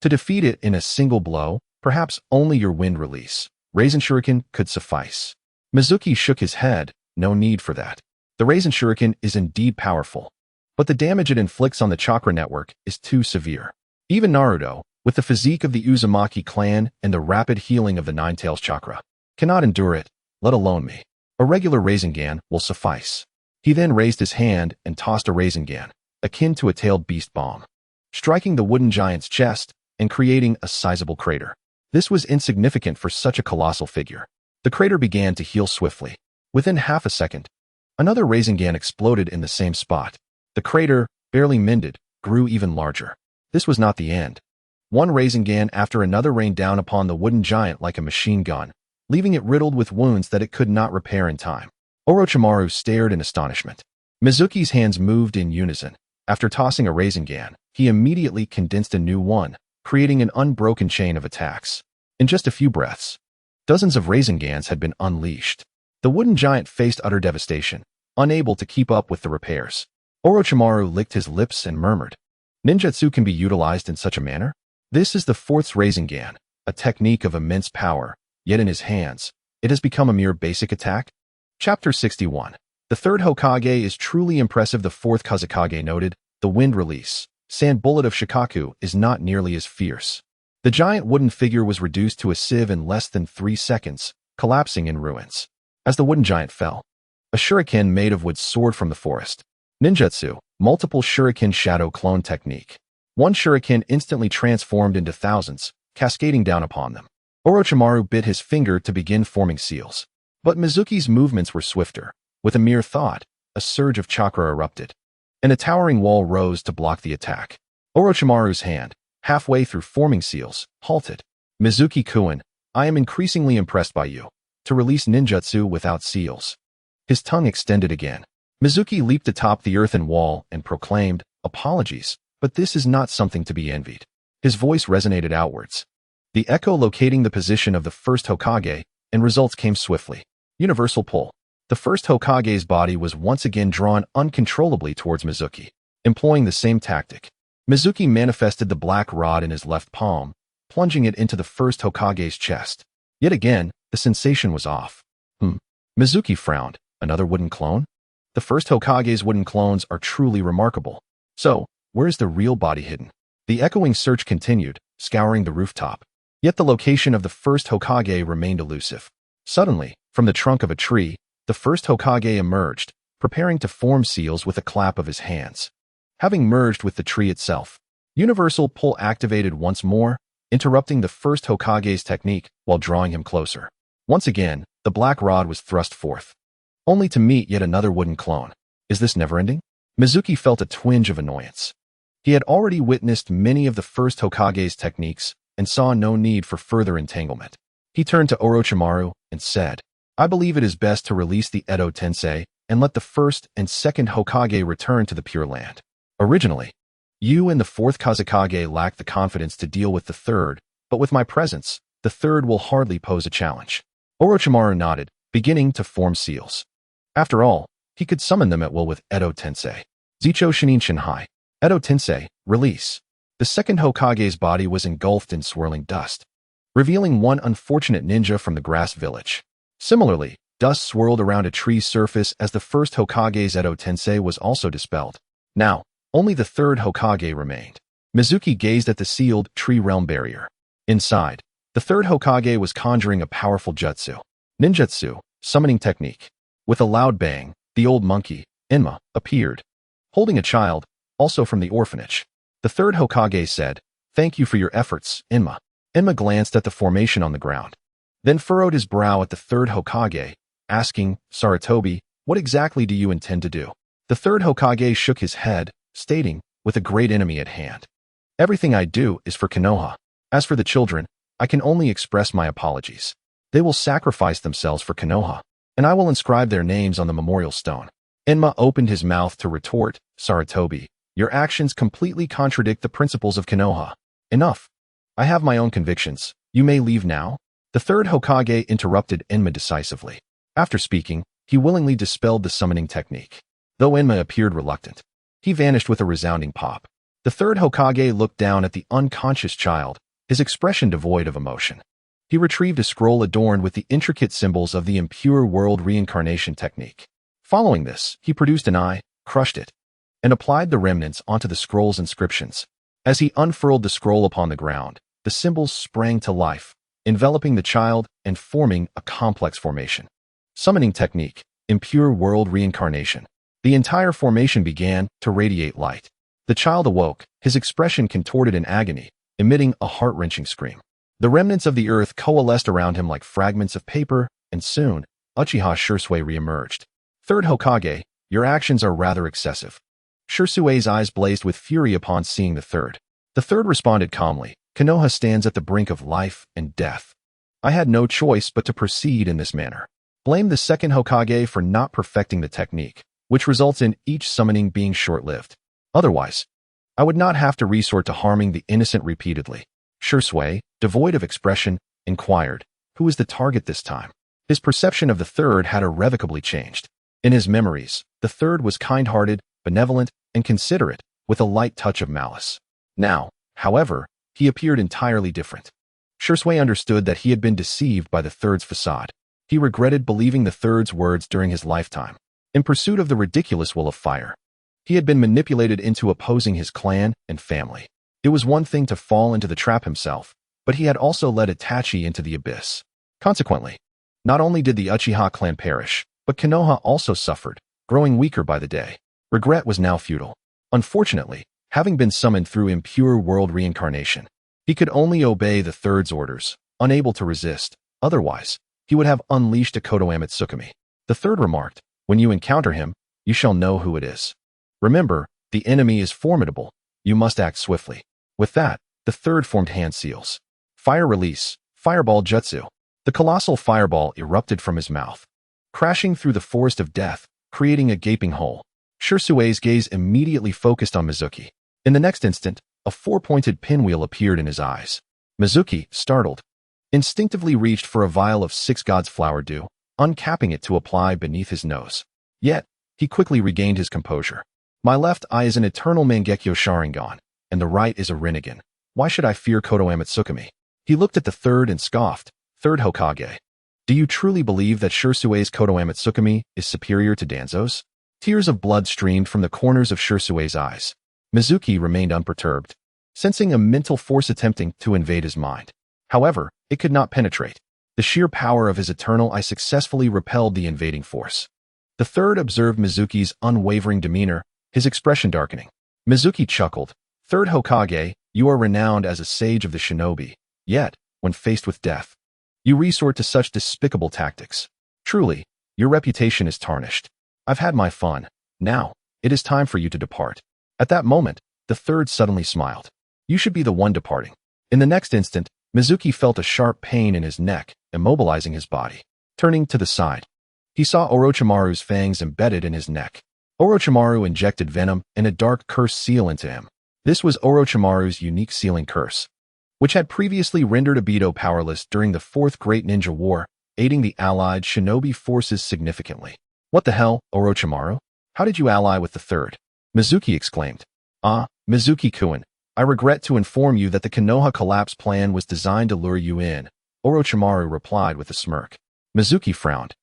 To defeat it in a single blow, perhaps only your wind release, Raisin Shuriken, could suffice. Mizuki shook his head. No need for that. The Raisin Shuriken is indeed powerful, but the damage it inflicts on the chakra network is too severe. Even Naruto, with the physique of the Uzumaki clan and the rapid healing of the Nine-Tails chakra, cannot endure it, let alone me. A regular Rasengan will suffice. He then raised his hand and tossed a Rasengan, akin to a tailed beast bomb, striking the wooden giant's chest and creating a sizable crater. This was insignificant for such a colossal figure. The crater began to heal swiftly. Within half a second, another Rasengan exploded in the same spot. The crater, barely mended, grew even larger. This was not the end. One Rasengan after another rained down upon the wooden giant like a machine gun, leaving it riddled with wounds that it could not repair in time. Orochimaru stared in astonishment. Mizuki's hands moved in unison. After tossing a Rasengan, he immediately condensed a new one, creating an unbroken chain of attacks. In just a few breaths, dozens of Rasengans had been unleashed. The wooden giant faced utter devastation, unable to keep up with the repairs. Orochimaru licked his lips and murmured, "Ninjutsu can be utilized in such a manner? This is the fourth Rasengan, a technique of immense power, yet in his hands, it has become a mere basic attack?" Chapter 61. The third Hokage is truly impressive. The fourth Kazekage noted, the wind release, sand bullet of Shikaku is not nearly as fierce. The giant wooden figure was reduced to a sieve in less than 3 seconds, collapsing in ruins. As the wooden giant fell, a shuriken made of wood soared from the forest. Ninjutsu, multiple shuriken shadow clone technique. One shuriken instantly transformed into thousands, cascading down upon them. Orochimaru bit his finger to begin forming seals. But Mizuki's movements were swifter. With a mere thought, a surge of chakra erupted, and a towering wall rose to block the attack. Orochimaru's hand, halfway through forming seals, halted. "Mizuki-kun, I am increasingly impressed by you. To release ninjutsu without seals." His tongue extended again. Mizuki leaped atop the earthen wall and proclaimed, "Apologies, but this is not something to be envied." His voice resonated outwards, the echo locating the position of the first Hokage, and results came swiftly. Universal pull. The first Hokage's body was once again drawn uncontrollably towards Mizuki. Employing the same tactic, Mizuki manifested the black rod in his left palm, plunging it into the first Hokage's chest. Yet again, the sensation was off. Mizuki frowned. Another wooden clone? The first Hokage's wooden clones are truly remarkable. So, where is the real body hidden? The echoing search continued, scouring the rooftop. Yet the location of the first Hokage remained elusive. Suddenly, from the trunk of a tree, the first Hokage emerged, preparing to form seals with a clap of his hands. Having merged with the tree itself, universal pull activated once more, interrupting the first Hokage's technique while drawing him closer. Once again, the black rod was thrust forth, only to meet yet another wooden clone. Is this never-ending? Mizuki felt a twinge of annoyance. He had already witnessed many of the first Hokage's techniques and saw no need for further entanglement. He turned to Orochimaru and said, "I believe it is best to release the Edo Tensei and let the first and second Hokage return to the Pure Land. Originally, you and the fourth Kazekage lacked the confidence to deal with the third, but with my presence, the third will hardly pose a challenge." Orochimaru nodded, beginning to form seals. After all, he could summon them at will with Edo Tensei. Zicho Shinin Shinhai. Edo Tensei, release. The second Hokage's body was engulfed in swirling dust, revealing one unfortunate ninja from the grass village. Similarly, dust swirled around a tree's surface as the first Hokage's Edo Tensei was also dispelled. Now, only the third Hokage remained. Mizuki gazed at the sealed tree realm barrier. Inside, the third Hokage was conjuring a powerful jutsu. Ninjutsu, summoning technique. With a loud bang, the old monkey, Enma, appeared, holding a child, also from the orphanage. The third Hokage said, "Thank you for your efforts, Enma." Enma glanced at the formation on the ground, then furrowed his brow at the third Hokage, asking, "Sarutobi, what exactly do you intend to do?" The third Hokage shook his head, stating, "With a great enemy at hand, everything I do is for Konoha. As for the children, I can only express my apologies. They will sacrifice themselves for Konoha, and I will inscribe their names on the memorial stone." Enma opened his mouth to retort, "Sarutobi, your actions completely contradict the principles of Konoha. Enough. I have my own convictions. You may leave now." The third Hokage interrupted Enma decisively. After speaking, he willingly dispelled the summoning technique. Though Enma appeared reluctant, he vanished with a resounding pop. The third Hokage looked down at the unconscious child, his expression devoid of emotion. He retrieved a scroll adorned with the intricate symbols of the impure world reincarnation technique. Following this, he produced an eye, crushed it, and applied the remnants onto the scroll's inscriptions. As he unfurled the scroll upon the ground, the symbols sprang to life, enveloping the child and forming a complex formation. Summoning technique, impure world reincarnation. The entire formation began to radiate light. The child awoke, his expression contorted in agony, emitting a heart-wrenching scream. The remnants of the earth coalesced around him like fragments of paper, and soon, Uchiha Shisui reemerged. Third Hokage, your actions are rather excessive. Shisui's eyes blazed with fury upon seeing the third. The third responded calmly, Konoha stands at the brink of life and death. I had no choice but to proceed in this manner. Blame the second Hokage for not perfecting the technique, which results in each summoning being short-lived. Otherwise, I would not have to resort to harming the innocent repeatedly. Shisui, devoid of expression, inquired, who is the target this time? His perception of the third had irrevocably changed. In his memories, the third was kind-hearted, benevolent, and considerate, with a light touch of malice. Now, however, he appeared entirely different. Shisui understood that he had been deceived by the third's facade. He regretted believing the third's words during his lifetime. In pursuit of the ridiculous will of fire, he had been manipulated into opposing his clan and family. It was one thing to fall into the trap himself, but he had also led Itachi into the abyss. Consequently, not only did the Uchiha clan perish, but Konoha also suffered, growing weaker by the day. Regret was now futile. Unfortunately, having been summoned through impure world reincarnation, he could only obey the third's orders, unable to resist. Otherwise, he would have unleashed a Kodoame Tsukumi. The third remarked, when you encounter him, you shall know who it is. Remember, the enemy is formidable. You must act swiftly. With that, the third formed hand seals. Fire release, fireball jutsu. The colossal fireball erupted from his mouth, crashing through the forest of death, creating a gaping hole. Shisui's gaze immediately focused on Mizuki. In the next instant, a four-pointed pinwheel appeared in his eyes. Mizuki, startled, instinctively reached for a vial of six gods' flower dew, uncapping it to apply beneath his nose. Yet, he quickly regained his composure. My left eye is an eternal Mangekyo Sharingan, and the right is a Rinnegan. Why should I fear Kodoame Tsukumi? He looked at the third and scoffed, Third Hokage. Do you truly believe that Shisui's Kodoame Tsukumi is superior to Danzo's? Tears of blood streamed from the corners of Shisui's eyes. Mizuki remained unperturbed, sensing a mental force attempting to invade his mind. However, it could not penetrate. The sheer power of his eternal eye successfully repelled the invading force. The third observed Mizuki's unwavering demeanor, his expression darkening. Mizuki chuckled. Third Hokage, you are renowned as a sage of the shinobi. Yet, when faced with death, you resort to such despicable tactics. Truly, your reputation is tarnished. I've had my fun. Now, it is time for you to depart. At that moment, the third suddenly smiled. You should be the one departing. In the next instant, Mizuki felt a sharp pain in his neck, immobilizing his body. Turning to the side, he saw Orochimaru's fangs embedded in his neck. Orochimaru injected venom and a dark curse seal into him. This was Orochimaru's unique sealing curse, which had previously rendered Obito powerless during the Fourth Great Ninja War, aiding the allied shinobi forces significantly. What the hell, Orochimaru? How did you ally with the third? Mizuki exclaimed. Mizuki-kun, I regret to inform you that the Konoha collapse plan was designed to lure you in, Orochimaru replied with a smirk. Mizuki frowned.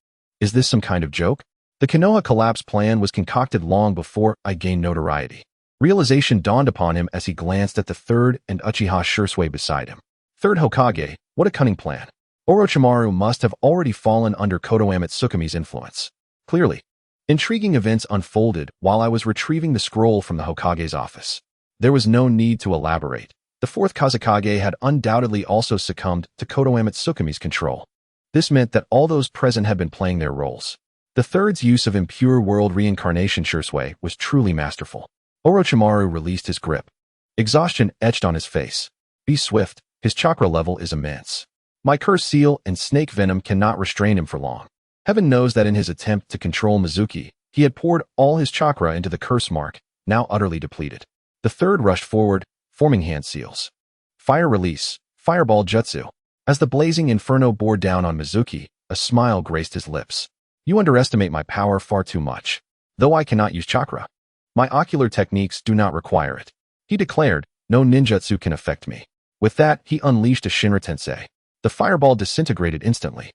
Is this some kind of joke? The Konoha collapse plan was concocted long before I gained notoriety. Realization dawned upon him as he glanced at the third and Uchiha Shisui beside him. Third Hokage, what a cunning plan. Orochimaru must have already fallen under Kodoame Tsukumi's influence. Clearly, intriguing events unfolded while I was retrieving the scroll from the Hokage's office. There was no need to elaborate. The fourth Kazekage had undoubtedly also succumbed to Kodoame Tsukumi's control. This meant that all those present had been playing their roles. The third's use of impure world reincarnation Shisui was truly masterful. Orochimaru released his grip. Exhaustion etched on his face. Be swift, his chakra level is immense. My curse seal and snake venom cannot restrain him for long. Heaven knows that in his attempt to control Mizuki, he had poured all his chakra into the curse mark, now utterly depleted. The third rushed forward, forming hand seals. Fire release, fireball jutsu. As the blazing inferno bore down on Mizuki, a smile graced his lips. You underestimate my power far too much. Though I cannot use chakra, my ocular techniques do not require it. He declared, "No ninjutsu can affect me." With that, he unleashed a Shinra Tensei. The fireball disintegrated instantly,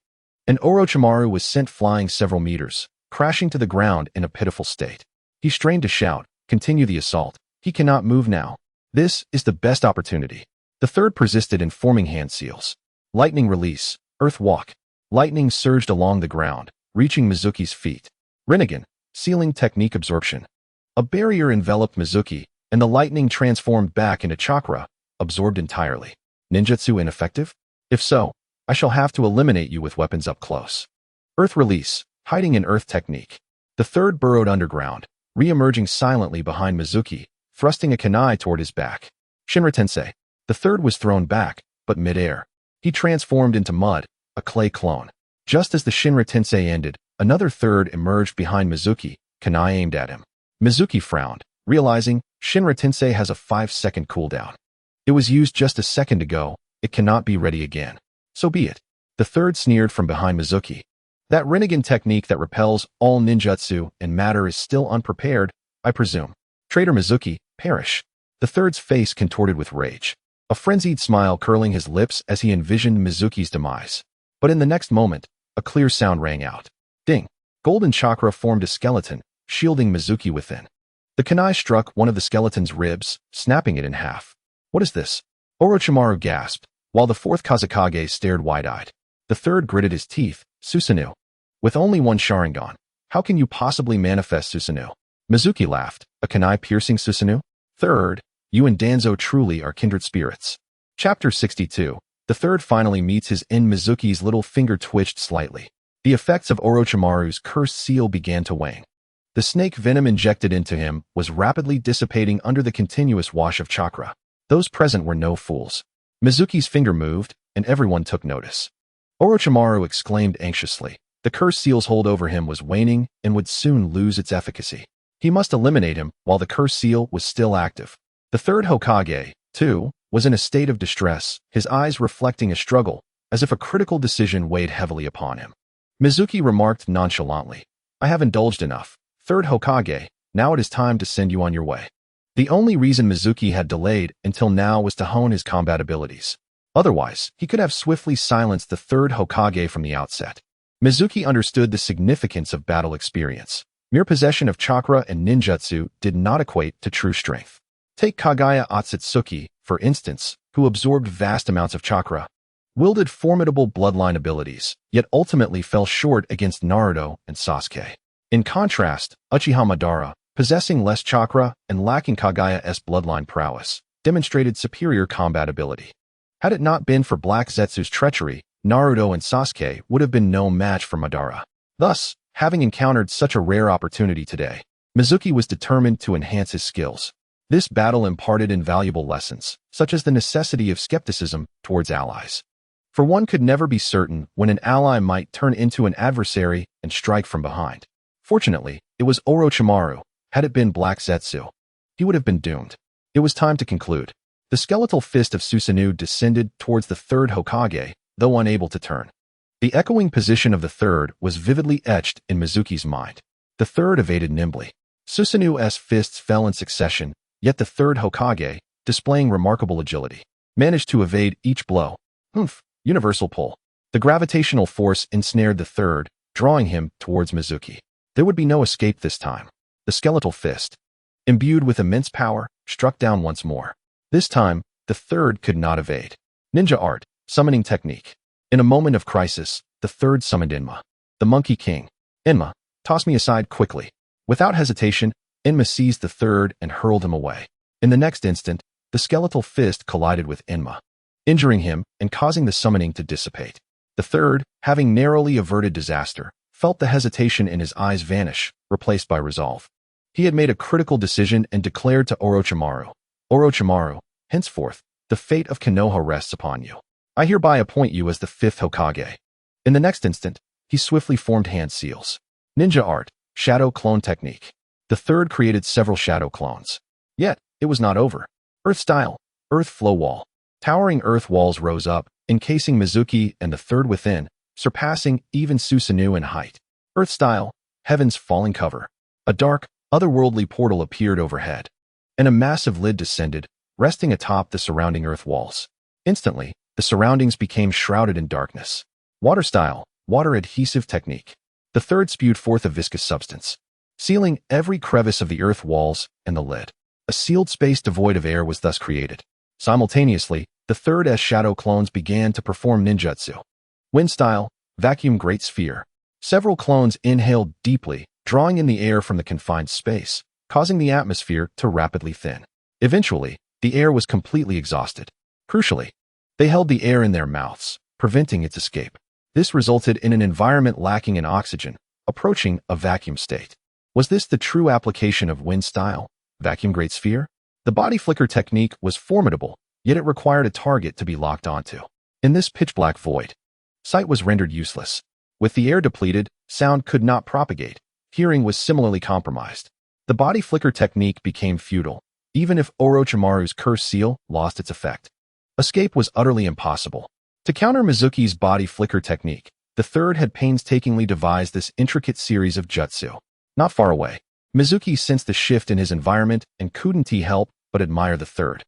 and Orochimaru was sent flying several meters, crashing to the ground in a pitiful state. He strained to shout, "Continue the assault. He cannot move now. This is the best opportunity." The third persisted in forming hand seals. Lightning release, earth walk. Lightning surged along the ground, reaching Mizuki's feet. Rinnegan, sealing technique absorption. A barrier enveloped Mizuki, and the lightning transformed back into chakra, absorbed entirely. Ninjutsu ineffective? If so, I shall have to eliminate you with weapons up close. Earth release, hiding in earth technique. The third burrowed underground, re-emerging silently behind Mizuki, thrusting a kunai toward his back. Shinra Tensei. The third was thrown back, but mid-air. He transformed into mud, a clay clone. Just as the Shinra Tensei ended, another third emerged behind Mizuki, kunai aimed at him. Mizuki frowned, realizing Shinra Tensei has a 5-second cooldown. It was used just a second ago, it cannot be ready again. So be it. The third sneered from behind Mizuki. That Rinnegan technique that repels all ninjutsu and matter is still unprepared, I presume. Traitor Mizuki, perish. The third's face contorted with rage, a frenzied smile curling his lips as he envisioned Mizuki's demise. But in the next moment, a clear sound rang out. Ding! Golden chakra formed a skeleton, shielding Mizuki within. The kunai struck one of the skeleton's ribs, snapping it in half. What is this? Orochimaru gasped, while the fourth Kazekage stared wide-eyed. The third gritted his teeth. Susanoo. With only one Sharingan, how can you possibly manifest Susanoo? Mizuki laughed. A kunai piercing Susanoo? Third, you and Danzo truly are kindred spirits. Chapter 62. The third finally meets his end. Mizuki's little finger twitched slightly. The effects of Orochimaru's cursed seal began to wane. The snake venom injected into him was rapidly dissipating under the continuous wash of chakra. Those present were no fools. Mizuki's finger moved, and everyone took notice. Orochimaru exclaimed anxiously. The cursed seal's hold over him was waning and would soon lose its efficacy. He must eliminate him while the cursed seal was still active. The third Hokage, too, was in a state of distress, his eyes reflecting a struggle, as if a critical decision weighed heavily upon him. Mizuki remarked nonchalantly, "I have indulged enough. Third Hokage, now it is time to send you on your way." The only reason Mizuki had delayed until now was to hone his combat abilities. Otherwise, he could have swiftly silenced the third Hokage from the outset. Mizuki understood the significance of battle experience. Mere possession of chakra and ninjutsu did not equate to true strength. Take Kagaya Otsutsuki, for instance, who absorbed vast amounts of chakra, wielded formidable bloodline abilities, yet ultimately fell short against Naruto and Sasuke. In contrast, Uchiha Madara, possessing less chakra and lacking Kagaya's bloodline prowess, demonstrated superior combat ability. Had it not been for Black Zetsu's treachery, Naruto and Sasuke would have been no match for Madara. Thus, having encountered such a rare opportunity today, Mizuki was determined to enhance his skills. This battle imparted invaluable lessons, such as the necessity of skepticism towards allies. For one could never be certain when an ally might turn into an adversary and strike from behind. Fortunately, it was Orochimaru. Had it been Black Zetsu, he would have been doomed. It was time to conclude. The skeletal fist of Susanoo descended towards the third Hokage, though unable to turn. The echoing position of the third was vividly etched in Mizuki's mind. The third evaded nimbly. Susanoo's fists fell in succession, yet the third Hokage, displaying remarkable agility, managed to evade each blow. Humph! Universal pull. The gravitational force ensnared the third, drawing him towards Mizuki. There would be no escape this time. The skeletal fist, imbued with immense power, struck down once more. This time, the third could not evade. Ninja art, summoning technique. In a moment of crisis, the third summoned Enma, the Monkey King. Enma, toss me aside quickly. Without hesitation, Enma seized the third and hurled him away. In the next instant, the skeletal fist collided with Enma, injuring him and causing the summoning to dissipate. The third, having narrowly averted disaster, felt the hesitation in his eyes vanish, replaced by resolve. He had made a critical decision and declared to Orochimaru, "Orochimaru, henceforth, the fate of Konoha rests upon you. I hereby appoint you as the fifth Hokage." In the next instant, he swiftly formed hand seals. Ninja art, shadow clone technique. The third created several shadow clones. Yet, it was not over. Earth style, earth flow wall. Towering earth walls rose up, encasing Mizuki and the third within, surpassing even Susanoo in height. Earth style, heaven's falling cover. A dark, otherworldly portal appeared overhead. and a massive lid descended, resting atop the surrounding earth walls. Instantly, the surroundings became shrouded in darkness. Water style, water adhesive technique. The third spewed forth a viscous substance, sealing every crevice of the earth walls and the lid. A sealed space devoid of air was thus created. Simultaneously, the third shadow clones began to perform ninjutsu. Wind style, vacuum great sphere. Several clones inhaled deeply, drawing in the air from the confined space, causing the atmosphere to rapidly thin. Eventually, the air was completely exhausted. Crucially, they held the air in their mouths, preventing its escape. This resulted in an environment lacking in oxygen, approaching a vacuum state. Was this the true application of wind style, vacuum great sphere? The body flicker technique was formidable, yet it required a target to be locked onto. In this pitch-black void, sight was rendered useless. With the air depleted, sound could not propagate. Hearing was similarly compromised. The body flicker technique became futile, even if Orochimaru's curse seal lost its effect. Escape was utterly impossible. To counter Mizuki's body flicker technique, the third had painstakingly devised this intricate series of jutsu. Not far away, Mizuki sensed the shift in his environment and couldn't help but admire the third.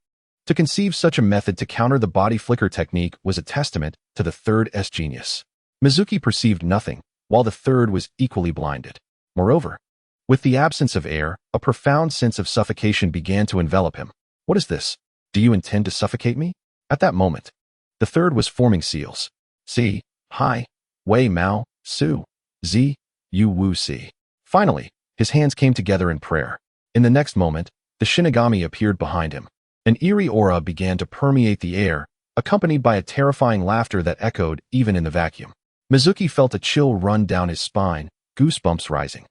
To conceive such a method to counter the body flicker technique was a testament to the third's genius. Mizuki perceived nothing, while the third was equally blinded. Moreover, with the absence of air, a profound sense of suffocation began to envelop him. What is this? Do you intend to suffocate me? At that moment, the third was forming seals. Si, Hai, Wei Mao, Su, Zi, Yu Wu Si. Finally, his hands came together in prayer. In the next moment, the Shinigami appeared behind him. An eerie aura began to permeate the air, accompanied by a terrifying laughter that echoed even in the vacuum. Mizuki felt a chill run down his spine, goosebumps rising.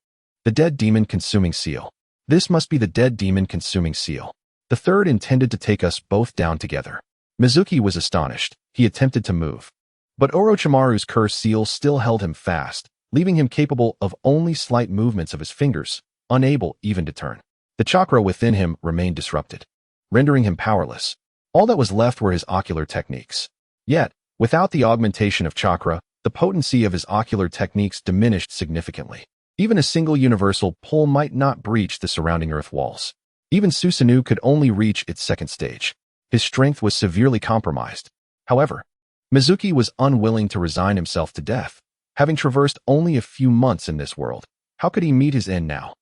The dead demon consuming seal. This must be the dead demon consuming seal. The third intended to take us both down together. Mizuki was astonished. He attempted to move. But Orochimaru's curse seal still held him fast, leaving him capable of only slight movements of his fingers, unable even to turn. The chakra within him remained disrupted, rendering him powerless. All that was left were his ocular techniques. Yet, without the augmentation of chakra, the potency of his ocular techniques diminished significantly. Even a single universal pull might not breach the surrounding earth walls. Even Susanoo could only reach its second stage. His strength was severely compromised. However, Mizuki was unwilling to resign himself to death. Having traversed only a few months in this world, how could he meet his end now?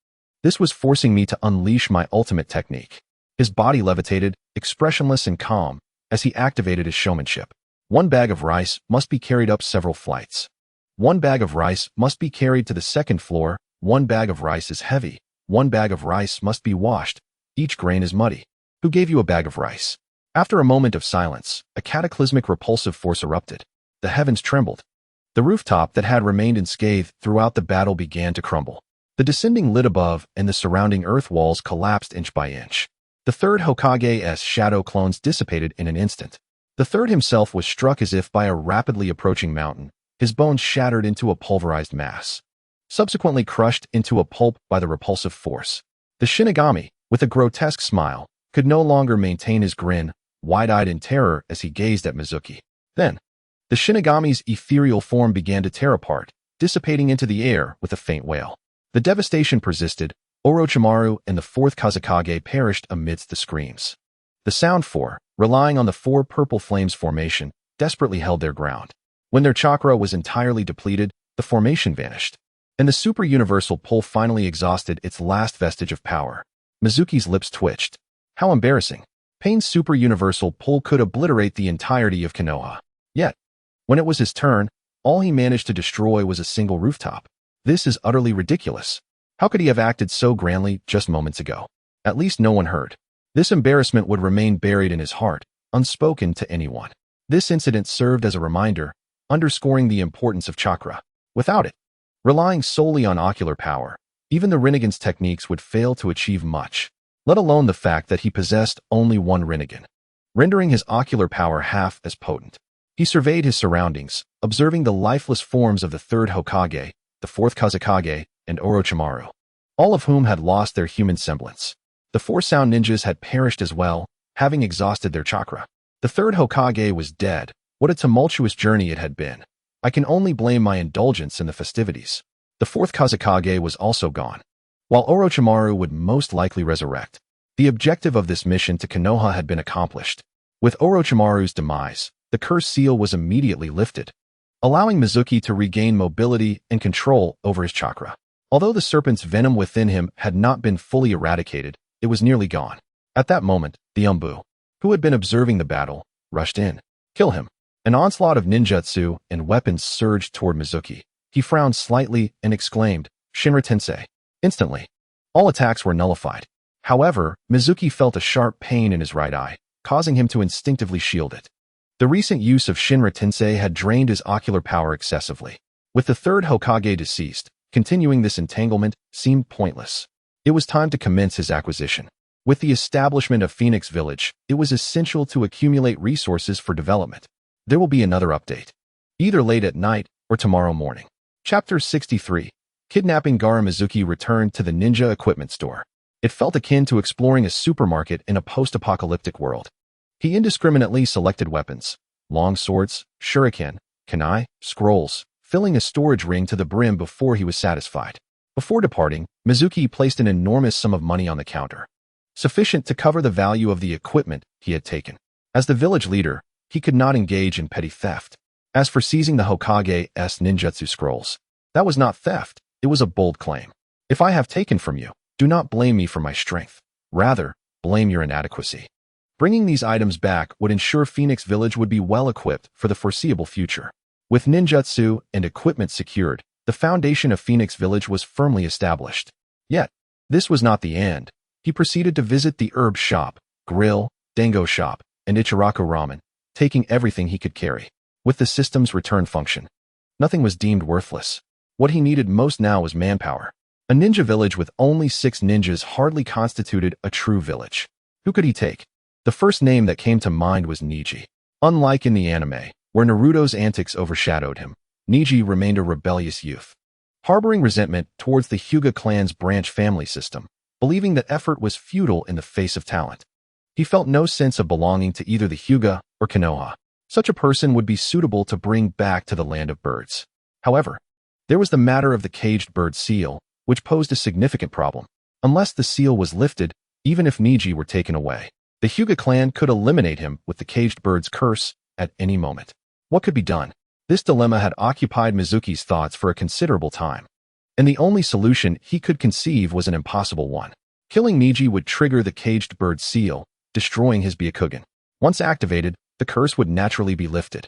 This was forcing me to unleash my ultimate technique. His body levitated, expressionless and calm, as he activated his showmanship. One bag of rice must be carried up several flights. One bag of rice must be carried to the second floor. One bag of rice is heavy. One bag of rice must be washed. Each grain is muddy. Who gave you a bag of rice? After a moment of silence, a cataclysmic repulsive force erupted. The heavens trembled. The rooftop that had remained unscathed throughout the battle began to crumble. The descending lid above and the surrounding earth walls collapsed inch by inch. The third Hokage's shadow clones dissipated in an instant. The third himself was struck as if by a rapidly approaching mountain, his bones shattered into a pulverized mass, subsequently crushed into a pulp by the repulsive force. The Shinigami, with a grotesque smile, could no longer maintain his grin, wide-eyed in terror as he gazed at Mizuki. Then, the Shinigami's ethereal form began to tear apart, dissipating into the air with a faint wail. The devastation persisted. Orochimaru and the fourth Kazekage perished amidst the screams. The Sound Four, relying on the four purple flames formation, desperately held their ground. When their chakra was entirely depleted, the formation vanished, and the super-universal pull finally exhausted its last vestige of power. Mizuki's lips twitched. How embarrassing. Pain's super-universal pull could obliterate the entirety of Konoha. Yet, when it was his turn, all he managed to destroy was a single rooftop. This is utterly ridiculous. How could he have acted so grandly just moments ago? At least no one heard. This embarrassment would remain buried in his heart, unspoken to anyone. This incident served as a reminder, underscoring the importance of chakra. Without it, relying solely on ocular power, even the Rinnegan's techniques would fail to achieve much, let alone the fact that he possessed only one Rinnegan, rendering his ocular power half as potent. He surveyed his surroundings, observing the lifeless forms of the third Hokage, the fourth Kazekage, and Orochimaru, all of whom had lost their human semblance. The four sound ninjas had perished as well, having exhausted their chakra. The third Hokage was dead. What a tumultuous journey it had been. I can only blame my indulgence in the festivities. The fourth Kazekage was also gone, while Orochimaru would most likely resurrect. The objective of this mission to Konoha had been accomplished. With Orochimaru's demise, the curse seal was immediately lifted, allowing Mizuki to regain mobility and control over his chakra. Although the serpent's venom within him had not been fully eradicated, it was nearly gone. At that moment, the Umbu, who had been observing the battle, rushed in. Kill him. An onslaught of ninjutsu and weapons surged toward Mizuki. He frowned slightly and exclaimed, Shinra Tensei. Instantly, all attacks were nullified. However, Mizuki felt a sharp pain in his right eye, causing him to instinctively shield it. The recent use of Shinra Tensei had drained his ocular power excessively. With the third Hokage deceased, continuing this entanglement seemed pointless. It was time to commence his acquisition. With the establishment of Phoenix Village, it was essential to accumulate resources for development. There will be another update, either late at night or tomorrow morning. Chapter 63. Kidnapping Gaara. Mizuki returned to the ninja equipment store. It felt akin to exploring a supermarket in a post-apocalyptic world. He indiscriminately selected weapons, long swords, shuriken, kunai, scrolls, filling a storage ring to the brim before he was satisfied. Before departing, Mizuki placed an enormous sum of money on the counter, sufficient to cover the value of the equipment he had taken. As the village leader, he could not engage in petty theft. As for seizing the Hokage's ninjutsu scrolls, that was not theft, it was a bold claim. If I have taken from you, do not blame me for my strength. Rather, blame your inadequacy. Bringing these items back would ensure Phoenix Village would be well equipped for the foreseeable future. With ninjutsu and equipment secured, the foundation of Phoenix Village was firmly established. Yet, this was not the end. He proceeded to visit the herb shop, grill, dango shop, and Ichiraku ramen, taking everything he could carry. With the system's return function, nothing was deemed worthless. What he needed most now was manpower. A ninja village with only 6 ninjas hardly constituted a true village. Who could he take? The first name that came to mind was Neji. Unlike in the anime, where Naruto's antics overshadowed him, Neji remained a rebellious youth, harboring resentment towards the Hyuga clan's branch family system, believing that effort was futile in the face of talent. He felt no sense of belonging to either the Hyuga or Konoha. Such a person would be suitable to bring back to the land of birds. However, there was the matter of the caged bird seal, which posed a significant problem. Unless the seal was lifted, even if Neji were taken away, the Hyuga clan could eliminate him with the caged bird's curse at any moment. What could be done? This dilemma had occupied Mizuki's thoughts for a considerable time, and the only solution he could conceive was an impossible one. Killing Neji would trigger the caged bird seal, destroying his Byakugan. Once activated, the curse would naturally be lifted.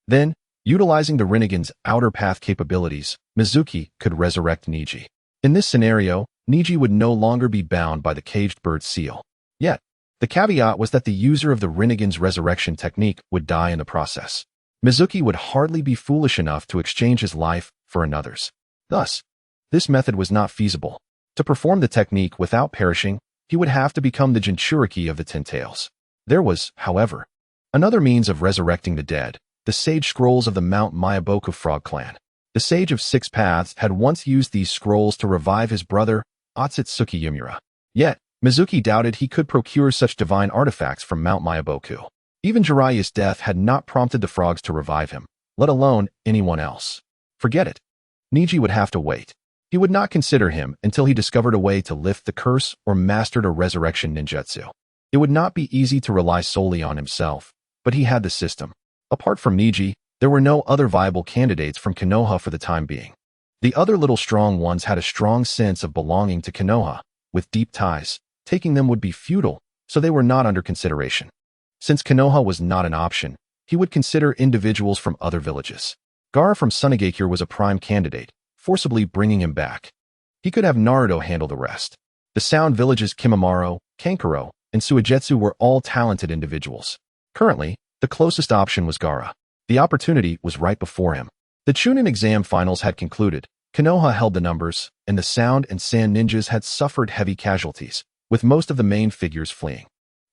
Then, utilizing the Rinnegan's outer path capabilities, Mizuki could resurrect Neji. In this scenario, Neji would no longer be bound by the caged bird seal. Yet, the caveat was that the user of the Rinnegan's resurrection technique would die in the process. Mizuki would hardly be foolish enough to exchange his life for another's. Thus, this method was not feasible. To perform the technique without perishing, he would have to become the Jinchuriki of the Ten Tails. There was, however, another means of resurrecting the dead, the Sage Scrolls of the Mount Myaboku Frog Clan. The Sage of Six Paths had once used these scrolls to revive his brother, Otsutsuki Yumura. Yet, Mizuki doubted he could procure such divine artifacts from Mount Myaboku. Even Jiraiya's death had not prompted the frogs to revive him, let alone anyone else. Forget it. Neji would have to wait. He would not consider him until he discovered a way to lift the curse or mastered a resurrection ninjutsu. It would not be easy to rely solely on himself, but he had the system. Apart from Neji, there were no other viable candidates from Konoha for the time being. The other little strong ones had a strong sense of belonging to Konoha, with deep ties. Taking them would be futile, so they were not under consideration. Since Konoha was not an option, he would consider individuals from other villages. Gaara from Sunagakure was a prime candidate, forcibly bringing him back. He could have Naruto handle the rest. The Sound Village's Kimimaro, Kankuro, and Suigetsu were all talented individuals. Currently, the closest option was Gaara. The opportunity was right before him. The Chunin exam finals had concluded, Konoha held the numbers, and the Sound and Sand ninjas had suffered heavy casualties, with most of the main figures fleeing.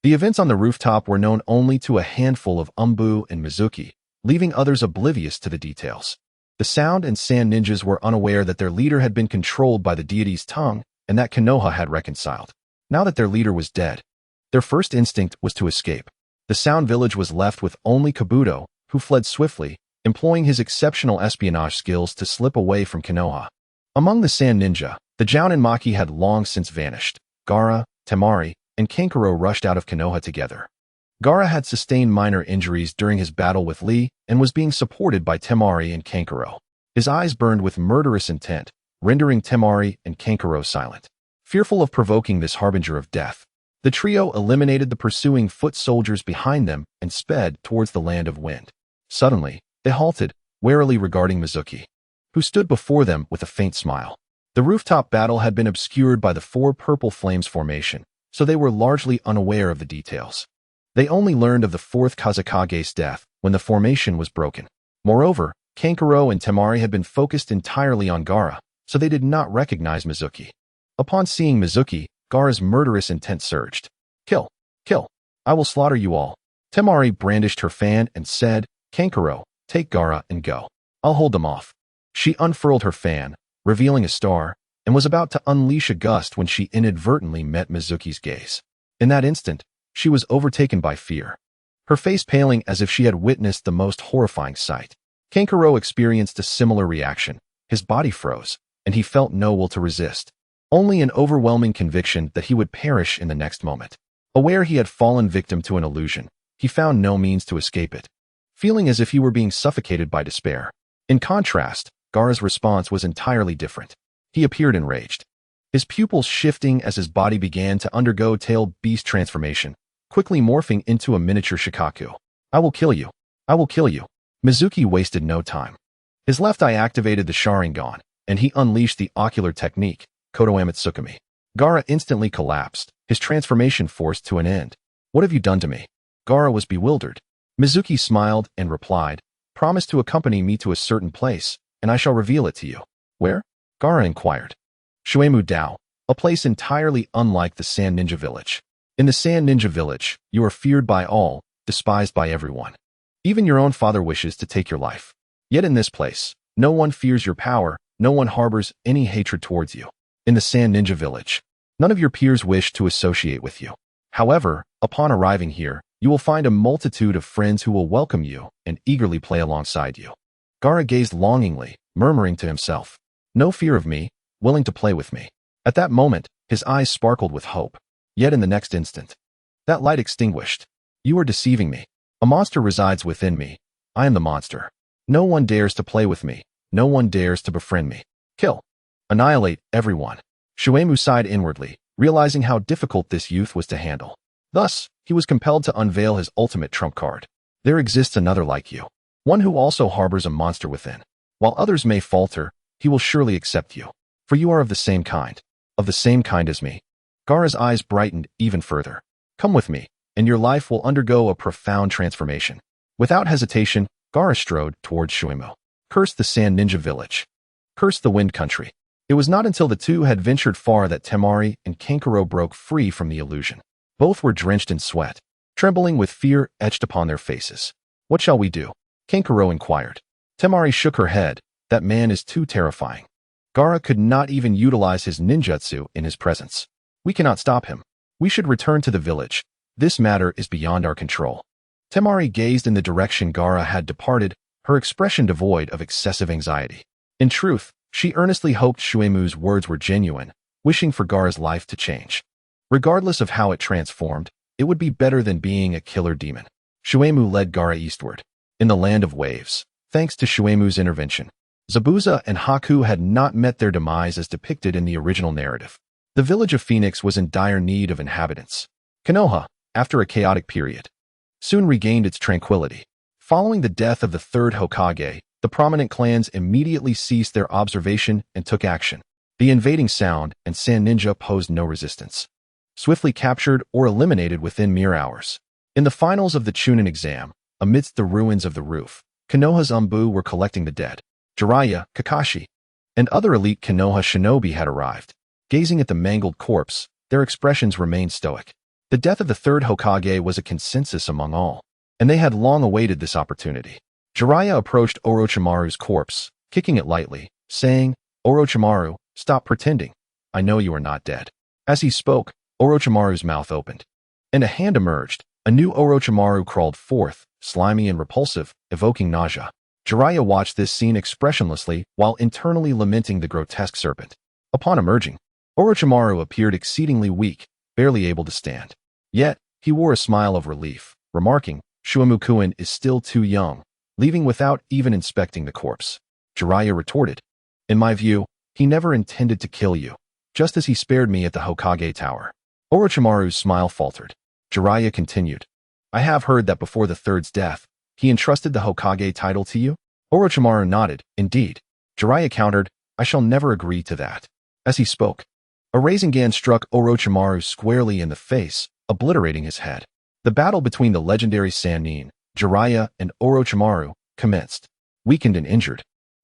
The events on the rooftop were known only to a handful of Umbu and Mizuki, leaving others oblivious to the details. The Sound and Sand ninjas were unaware that their leader had been controlled by the deity's tongue and that Konoha had reconciled. Now that their leader was dead, their first instinct was to escape. The Sound Village was left with only Kabuto, who fled swiftly, employing his exceptional espionage skills to slip away from Konoha. Among the Sand ninja, the Jounin Maki had long since vanished. Gaara, Temari, and Kankuro rushed out of Konoha together. Gaara had sustained minor injuries during his battle with Lee and was being supported by Temari and Kankuro. His eyes burned with murderous intent, rendering Temari and Kankuro silent. Fearful of provoking this harbinger of death, the trio eliminated the pursuing foot soldiers behind them and sped towards the land of wind. Suddenly, they halted, warily regarding Mizuki, who stood before them with a faint smile. The rooftop battle had been obscured by the four purple flames formation, so they were largely unaware of the details. They only learned of the fourth Kazekage's death when the formation was broken. Moreover, Kankuro and Temari had been focused entirely on Gaara, so they did not recognize Mizuki. Upon seeing Mizuki, Gaara's murderous intent surged. Kill! Kill! I will slaughter you all. Temari brandished her fan and said, Kankuro, take Gaara and go. I'll hold them off. She unfurled her fan, revealing a star, and was about to unleash a gust when she inadvertently met Mizuki's gaze. In that instant, she was overtaken by fear, her face paling as if she had witnessed the most horrifying sight. Kankuro experienced a similar reaction. His body froze, and he felt no will to resist. Only an overwhelming conviction that he would perish in the next moment. Aware he had fallen victim to an illusion, he found no means to escape it, feeling as if he were being suffocated by despair. In contrast, Gaara's response was entirely different. He appeared enraged, his pupils shifting as his body began to undergo tail beast transformation, quickly morphing into a miniature Shikaku. I will kill you. I will kill you. Mizuki wasted no time. His left eye activated the Sharingan, and he unleashed the ocular technique, Kotoamatsukami. Gaara instantly collapsed, his transformation forced to an end. What have you done to me? Gaara was bewildered. Mizuki smiled and replied, promise to accompany me to a certain place, and I shall reveal it to you. Where? Gaara inquired. Shuemu Dao, a place entirely unlike the Sand Ninja Village. In the Sand Ninja Village, you are feared by all, despised by everyone. Even your own father wishes to take your life. Yet in this place, no one fears your power, no one harbors any hatred towards you. In the Sand Ninja Village, none of your peers wish to associate with you. However, upon arriving here, you will find a multitude of friends who will welcome you and eagerly play alongside you. Gaara gazed longingly, murmuring to himself, no fear of me, willing to play with me. At that moment, his eyes sparkled with hope. Yet in the next instant, that light extinguished. You are deceiving me. A monster resides within me. I am the monster. No one dares to play with me. No one dares to befriend me. Kill. Annihilate everyone. Shuemu sighed inwardly, realizing how difficult this youth was to handle. Thus, he was compelled to unveil his ultimate trump card. There exists another like you, one who also harbors a monster within. While others may falter, he will surely accept you, for you are of the same kind as me. Gaara's eyes brightened even further. Come with me, and your life will undergo a profound transformation. Without hesitation, Gaara strode towards Shuemu. Curse the Sand Ninja Village. Curse the Wind Country. It was not until the two had ventured far that Temari and Kankuro broke free from the illusion. Both were drenched in sweat, trembling with fear etched upon their faces. What shall we do? Kankuro inquired. Temari shook her head. That man is too terrifying. Gaara could not even utilize his ninjutsu in his presence. We cannot stop him. We should return to the village. This matter is beyond our control. Temari gazed in the direction Gaara had departed, her expression devoid of excessive anxiety. In truth, she earnestly hoped Shuemu's words were genuine, wishing for Gaara's life to change. Regardless of how it transformed, it would be better than being a killer demon. Shuemu led Gaara eastward. In the land of waves, thanks to Shuemu's intervention, Zabuza and Haku had not met their demise as depicted in the original narrative. The village of Phoenix was in dire need of inhabitants. Konoha, after a chaotic period, soon regained its tranquility. Following the death of the third Hokage, the prominent clans immediately ceased their observation and took action. The invading Sound and Sand Ninja posed no resistance, swiftly captured or eliminated within mere hours. In the finals of the Chunin exam, amidst the ruins of the roof, Konoha's Umbu were collecting the dead. Jiraiya, Kakashi, and other elite Konoha shinobi had arrived. Gazing at the mangled corpse, their expressions remained stoic. The death of the third Hokage was a consensus among all, and they had long awaited this opportunity. Jiraiya approached Orochimaru's corpse, kicking it lightly, saying, Orochimaru, stop pretending. I know you are not dead. As he spoke, Orochimaru's mouth opened, and a hand emerged. A new Orochimaru crawled forth, slimy and repulsive, evoking nausea. Jiraiya watched this scene expressionlessly while internally lamenting the grotesque serpent. Upon emerging, Orochimaru appeared exceedingly weak, barely able to stand. Yet, he wore a smile of relief, remarking, Shuemukuin is still too young, leaving without even inspecting the corpse. Jiraiya retorted, in my view, he never intended to kill you, just as he spared me at the Hokage Tower. Orochimaru's smile faltered. Jiraiya continued, I have heard that before the third's death, he entrusted the Hokage title to you? Orochimaru nodded, indeed. Jiraiya countered, I shall never agree to that. As he spoke, a Rasengan struck Orochimaru squarely in the face, obliterating his head. The battle between the legendary Sannin, Jiraiya, and Orochimaru commenced. Weakened and injured,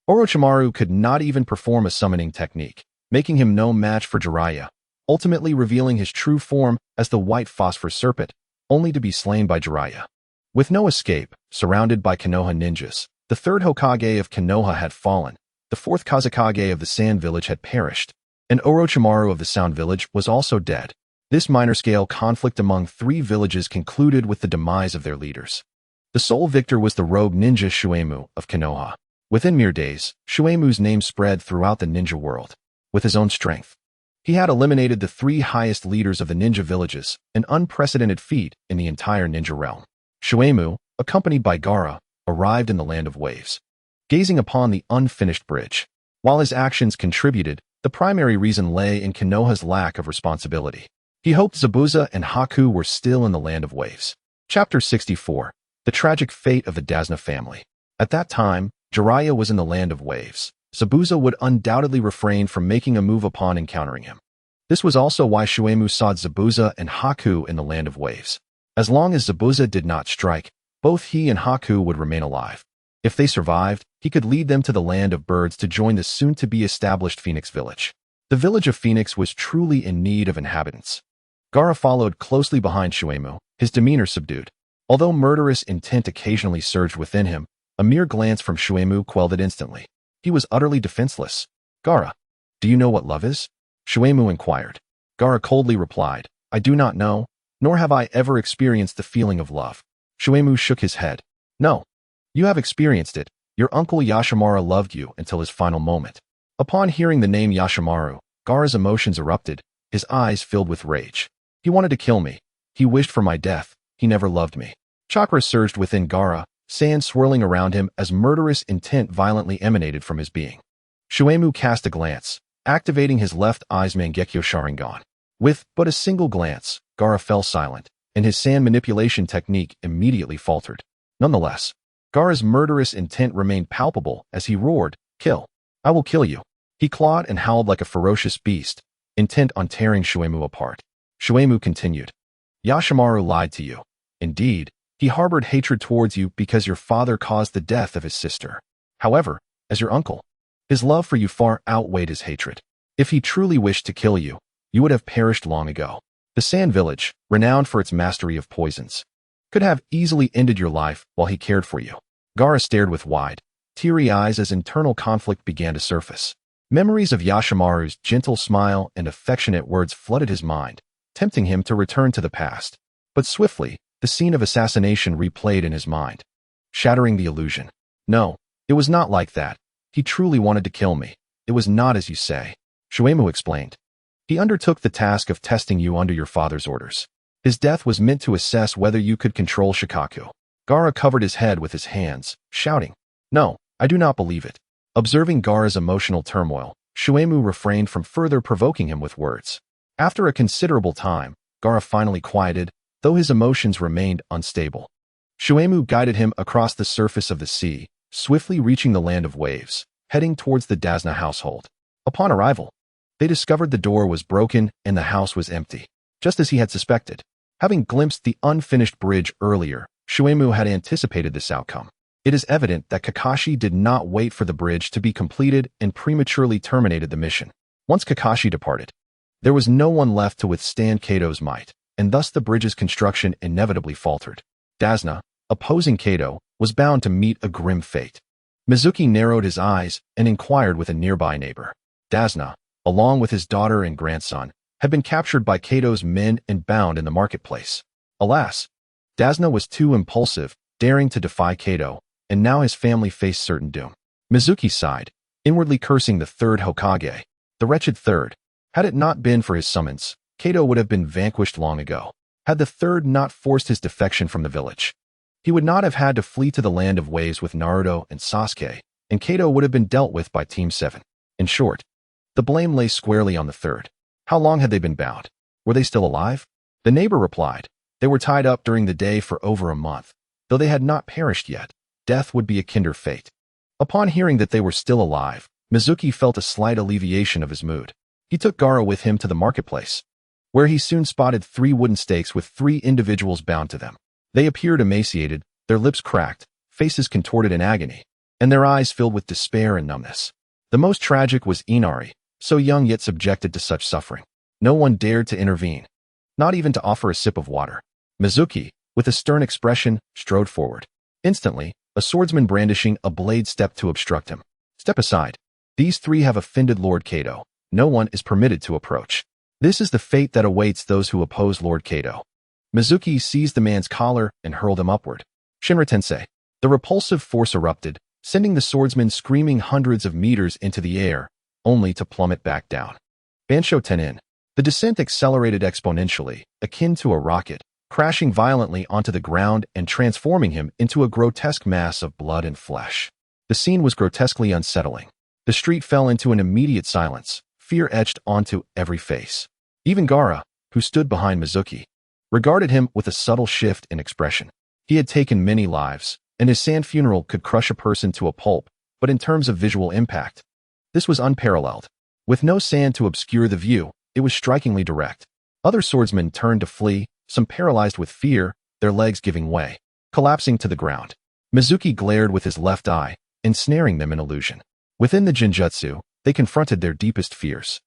Orochimaru could not even perform a summoning technique, making him no match for Jiraiya, ultimately revealing his true form as the White Phosphor Serpent, only to be slain by Jiraiya. With no escape, surrounded by Konoha ninjas, the third Hokage of Konoha had fallen, the fourth Kazekage of the Sand Village had perished, and Orochimaru of the Sound Village was also dead. This minor-scale conflict among three villages concluded with the demise of their leaders. The sole victor was the rogue ninja Shuemu of Konoha. Within mere days, Shuemu's name spread throughout the ninja world. With his own strength, he had eliminated the three highest leaders of the ninja villages, an unprecedented feat in the entire ninja realm. Shuemu, accompanied by Gaara, arrived in the Land of Waves, gazing upon the unfinished bridge. While his actions contributed, the primary reason lay in Konoha's lack of responsibility. He hoped Zabuza and Haku were still in the Land of Waves. Chapter 64. The Tragic Fate of the Dazna Family. At that time, Jiraiya was in the Land of Waves. Zabuza would undoubtedly refrain from making a move upon encountering him. This was also why Shuemu sought Zabuza and Haku in the Land of Waves. As long as Zabuza did not strike, both he and Haku would remain alive. If they survived, he could lead them to the Land of Birds to join the soon-to-be-established Phoenix Village. The village of Phoenix was truly in need of inhabitants. Gaara followed closely behind Shuemu, his demeanor subdued. Although murderous intent occasionally surged within him, a mere glance from Shuemu quelled it instantly. He was utterly defenseless. Gaara, do you know what love is? Shuemu inquired. Gaara coldly replied, I do not know, nor have I ever experienced the feeling of love. Shuemu shook his head. No. You have experienced it. Your uncle Yashimaru loved you until his final moment. Upon hearing the name Yashimaru, Gaara's emotions erupted, his eyes filled with rage. He wanted to kill me. He wished for my death. He never loved me. Chakra surged within Gaara, sand swirling around him as murderous intent violently emanated from his being. Shuemu cast a glance, activating his left eye's Mangekyo Sharingan. With but a single glance, Gaara fell silent, and his sand manipulation technique immediately faltered. Nonetheless, Gaara's murderous intent remained palpable as he roared, Kill. I will kill you. He clawed and howled like a ferocious beast, intent on tearing Shuemu apart. Shuemu continued. Yashimaru lied to you. Indeed, he harbored hatred towards you because your father caused the death of his sister. However, as your uncle, his love for you far outweighed his hatred. If he truly wished to kill you, you would have perished long ago. The Sand Village, renowned for its mastery of poisons, could have easily ended your life while he cared for you. Gaara stared with wide, teary eyes as internal conflict began to surface. Memories of Yashimaru's gentle smile and affectionate words flooded his mind, tempting him to return to the past. But swiftly, the scene of assassination replayed in his mind, shattering the illusion. No, it was not like that. He truly wanted to kill me. It was not as you say. Shuemu explained. He undertook the task of testing you under your father's orders. His death was meant to assess whether you could control Shikaku. Gaara covered his head with his hands, shouting, No, I do not believe it. Observing Gaara's emotional turmoil, Shuemu refrained from further provoking him with words. After a considerable time, Gaara finally quieted, though his emotions remained unstable. Shuemu guided him across the surface of the sea, swiftly reaching the Land of Waves, heading towards the Dazna household. Upon arrival, they discovered the door was broken and the house was empty, just as he had suspected. Having glimpsed the unfinished bridge earlier, Shuemu had anticipated this outcome. It is evident that Kakashi did not wait for the bridge to be completed and prematurely terminated the mission. Once Kakashi departed, there was no one left to withstand Kato's might, and thus the bridge's construction inevitably faltered. Dazna, opposing Kato, was bound to meet a grim fate. Mizuki narrowed his eyes and inquired with a nearby neighbor. Dazna, along with his daughter and grandson, had been captured by Kato's men and bound in the marketplace. Alas, Dazna was too impulsive, daring to defy Kato, and now his family faced certain doom. Mizuki sighed, inwardly cursing the third Hokage. The wretched third. Had it not been for his summons, Kato would have been vanquished long ago, had the third not forced his defection from the village. He would not have had to flee to the land of waves with Naruto and Sasuke, and Kato would have been dealt with by Team 7. In short, the blame lay squarely on the third. How long had they been bound? Were they still alive? The neighbor replied, they were tied up during the day for over a month. Though they had not perished yet, death would be a kinder fate. Upon hearing that they were still alive, Mizuki felt a slight alleviation of his mood. He took Gaara with him to the marketplace, where he soon spotted 3 wooden stakes with 3 individuals bound to them. They appeared emaciated, their lips cracked, faces contorted in agony, and their eyes filled with despair and numbness. The most tragic was Inari, so young yet subjected to such suffering. No one dared to intervene, not even to offer a sip of water. Mizuki, with a stern expression, strode forward. Instantly, a swordsman brandishing a blade stepped to obstruct him. Step aside. These 3 have offended Lord Kato. No one is permitted to approach. This is the fate that awaits those who oppose Lord Kato. Mizuki seized the man's collar and hurled him upward. Shinra Tensei. The repulsive force erupted, sending the swordsman screaming hundreds of meters into the air, only to plummet back down. Bansho Tenin. The descent accelerated exponentially, akin to a rocket, crashing violently onto the ground and transforming him into a grotesque mass of blood and flesh. The scene was grotesquely unsettling. The street fell into an immediate silence, fear etched onto every face. Even Gaara, who stood behind Mizuki, regarded him with a subtle shift in expression. He had taken many lives, and his sand funeral could crush a person to a pulp, but in terms of visual impact, this was unparalleled. With no sand to obscure the view, it was strikingly direct. Other swordsmen turned to flee, some paralyzed with fear, their legs giving way, collapsing to the ground. Mizuki glared with his left eye, ensnaring them in illusion. Within the Jinjutsu, they confronted their deepest fears.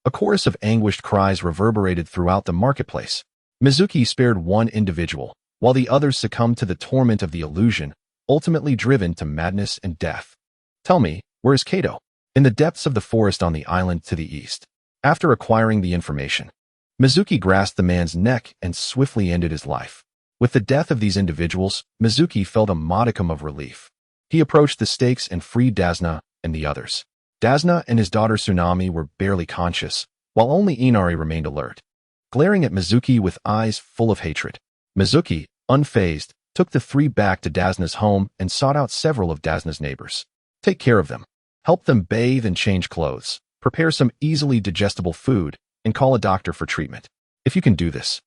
A chorus of anguished cries reverberated throughout the marketplace. Mizuki spared one individual, while the others succumbed to the torment of the illusion, ultimately driven to madness and death. Tell me, where is Kato? In the depths of the forest on the island to the east. After acquiring the information, Mizuki grasped the man's neck and swiftly ended his life. With the death of these individuals, Mizuki felt a modicum of relief. He approached the stakes and freed Dasna and the others. Dasna and his daughter Tsunami were barely conscious, while only Inari remained alert, glaring at Mizuki with eyes full of hatred. Mizuki, unfazed, took the 3 back to Dasna's home and sought out several of Dasna's neighbors. Take care of them. Help them bathe and change clothes. Prepare some easily digestible food, and call a doctor for treatment. If you can do this,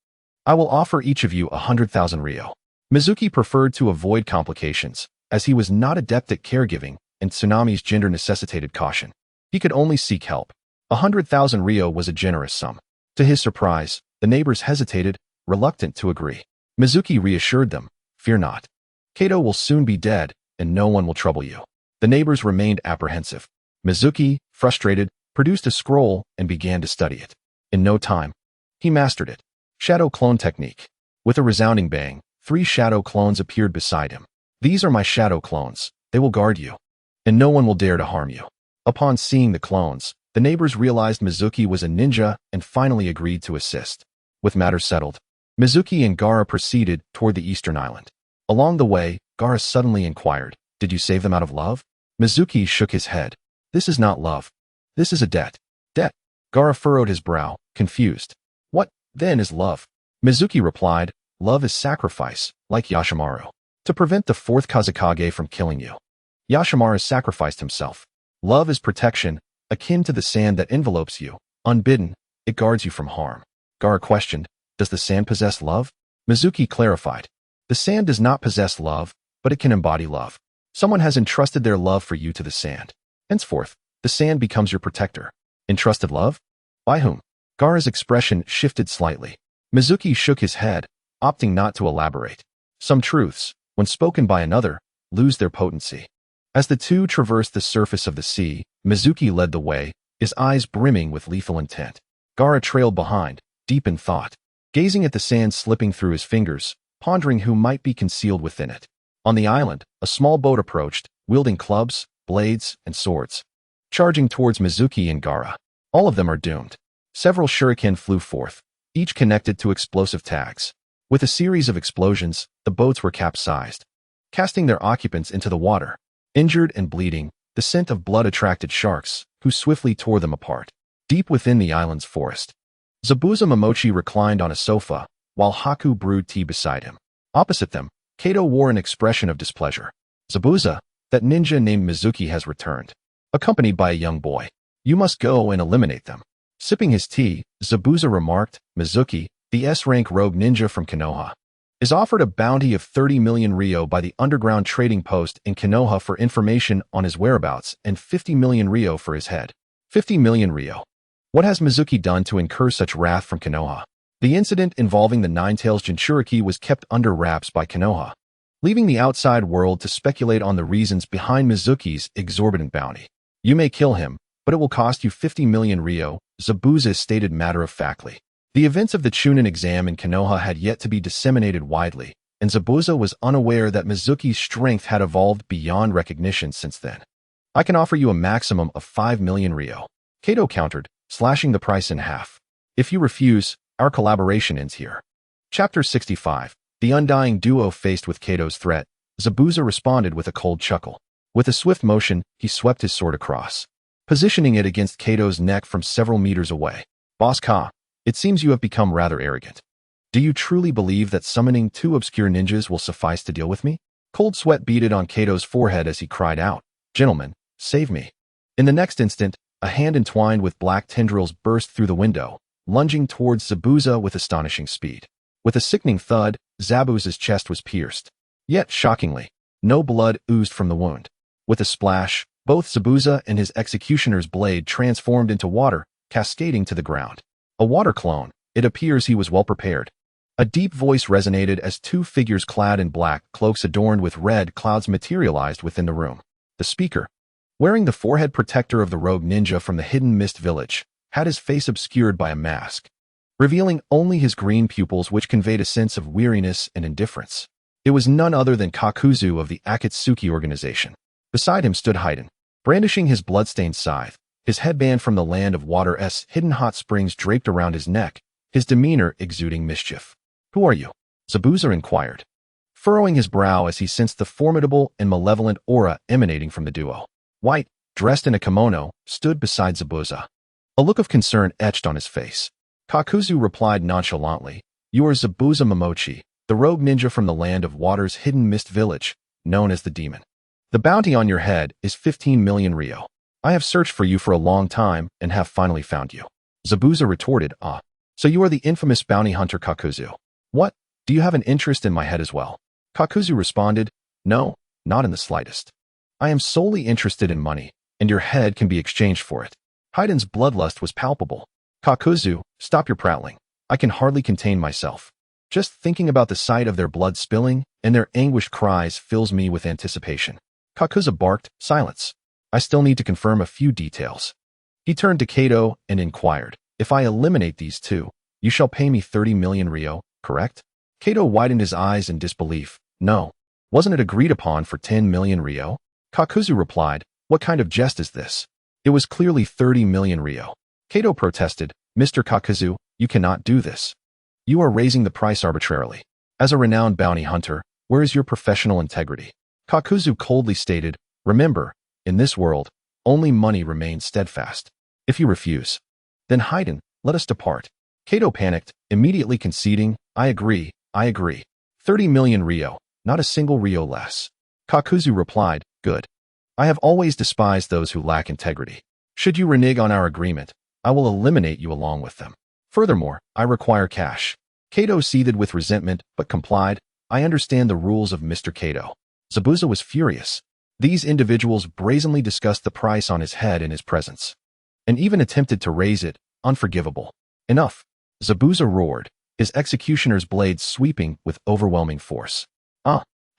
I will offer each of you 100,000 ryo. Mizuki preferred to avoid complications, as he was not adept at caregiving, and Tsunami's gender necessitated caution. He could only seek help. 100,000 ryo was a generous sum. To his surprise, the neighbors hesitated, reluctant to agree. Mizuki reassured them, fear not. Kato will soon be dead, and no one will trouble you. The neighbors remained apprehensive. Mizuki, frustrated, produced a scroll and began to study it. In no time, he mastered it. Shadow clone technique. With a resounding bang, 3 shadow clones appeared beside him. These are my shadow clones. They will guard you, and no one will dare to harm you. Upon seeing the clones, the neighbors realized Mizuki was a ninja and finally agreed to assist. With matters settled, Mizuki and Gaara proceeded toward the eastern island. Along the way, Gaara suddenly inquired, did you save them out of love? Mizuki shook his head. This is not love. This is a debt. Debt. Gaara furrowed his brow, confused. What, then, is love? Mizuki replied, love is sacrifice, like Yashimaru. To prevent the 4th Kazekage from killing you, Yashimaru sacrificed himself. Love is protection, akin to the sand that envelopes you. Unbidden, it guards you from harm. Gaara questioned, does the sand possess love? Mizuki clarified, the sand does not possess love, but it can embody love. Someone has entrusted their love for you to the sand. Henceforth, the sand becomes your protector. Entrusted love? By whom? Gaara's expression shifted slightly. Mizuki shook his head, opting not to elaborate. Some truths, when spoken by another, lose their potency. As the two traversed the surface of the sea, Mizuki led the way, his eyes brimming with lethal intent. Gaara trailed behind, deep in thought, gazing at the sand slipping through his fingers, pondering who might be concealed within it. On the island, a small boat approached, wielding clubs, blades, and swords, charging towards Mizuki and Gaara. All of them are doomed. Several shuriken flew forth, each connected to explosive tags. With a series of explosions, the boats were capsized, casting their occupants into the water. Injured and bleeding, the scent of blood attracted sharks, who swiftly tore them apart. Deep within the island's forest, Zabuza Momochi reclined on a sofa, while Haku brewed tea beside him. Opposite them, Kato wore an expression of displeasure. Zabuza, that ninja named Mizuki has returned, accompanied by a young boy. You must go and eliminate them. Sipping his tea, Zabuza remarked, Mizuki, the S-rank rogue ninja from Konoha, is offered a bounty of 30 million ryo by the underground trading post in Konoha for information on his whereabouts and 50 million ryo for his head. 50 million ryo. What has Mizuki done to incur such wrath from Konoha? The incident involving the Nine-Tails Jinchuriki was kept under wraps by Konoha, leaving the outside world to speculate on the reasons behind Mizuki's exorbitant bounty. You may kill him, but it will cost you 50 million ryo, Zabuza stated matter-of-factly. The events of the Chunin exam in Konoha had yet to be disseminated widely, and Zabuza was unaware that Mizuki's strength had evolved beyond recognition since then. I can offer you a maximum of 5 million ryo, Kato countered, slashing the price in half. If you refuse, our collaboration ends here. Chapter 65. The undying duo faced with Kato's threat, Zabuza responded with a cold chuckle. With a swift motion, he swept his sword across, positioning it against Kato's neck from several meters away. Boss Ka, it seems you have become rather arrogant. Do you truly believe that summoning 2 obscure ninjas will suffice to deal with me? Cold sweat beaded on Kato's forehead as he cried out, Gentlemen, save me. In the next instant, a hand entwined with black tendrils burst through the window, lunging towards Zabuza with astonishing speed. With a sickening thud, Zabuza's chest was pierced. Yet, shockingly, no blood oozed from the wound. With a splash, both Zabuza and his executioner's blade transformed into water, cascading to the ground. A water clone, it appears he was well prepared. A deep voice resonated as 2 figures clad in black cloaks adorned with red clouds materialized within the room. The speaker, wearing the forehead protector of the rogue ninja from the hidden mist village, had his face obscured by a mask, revealing only his green pupils which conveyed a sense of weariness and indifference. It was none other than Kakuzu of the Akatsuki organization. Beside him stood Haiden, brandishing his bloodstained scythe, his headband from the Land of Water's hidden hot springs draped around his neck, his demeanor exuding mischief. Who are you? Zabuza inquired, furrowing his brow as he sensed the formidable and malevolent aura emanating from the duo. White, dressed in a kimono, stood beside Zabuza. A look of concern etched on his face. Kakuzu replied nonchalantly, You are Zabuza Momochi, the rogue ninja from the Land of Water's hidden mist village, known as the Demon. The bounty on your head is 15 million ryo. I have searched for you for a long time and have finally found you. Zabuza retorted, So you are the infamous bounty hunter Kakuzu. What? Do you have an interest in my head as well? Kakuzu responded, No, not in the slightest. I am solely interested in money, and your head can be exchanged for it. Haiden's bloodlust was palpable. Kakuzu, stop your prattling. I can hardly contain myself. Just thinking about the sight of their blood spilling and their anguished cries fills me with anticipation. Kakuzu barked, Silence. I still need to confirm a few details. He turned to Kato and inquired, If I eliminate these 2, you shall pay me 30 million ryo, correct? Kato widened his eyes in disbelief. No. Wasn't it agreed upon for 10 million ryo? Kakuzu replied, What kind of jest is this? It was clearly 30 million ryo. Kato protested, Mr. Kakuzu, you cannot do this. You are raising the price arbitrarily. As a renowned bounty hunter, where is your professional integrity? Kakuzu coldly stated, Remember, in this world, only money remains steadfast. If you refuse, then Haiden, let us depart. Kato panicked, immediately conceding, I agree. 30 million ryo, not a single ryo less. Kakuzu replied, Good. I have always despised those who lack integrity. Should you renege on our agreement, I will eliminate you along with them. Furthermore, I require cash. Kato seethed with resentment, but complied, I understand the rules of Mr. Kato. Zabuza was furious. These individuals brazenly discussed the price on his head in his presence, and even attempted to raise it, unforgivable. Enough. Zabuza roared, his executioner's blade sweeping with overwhelming force.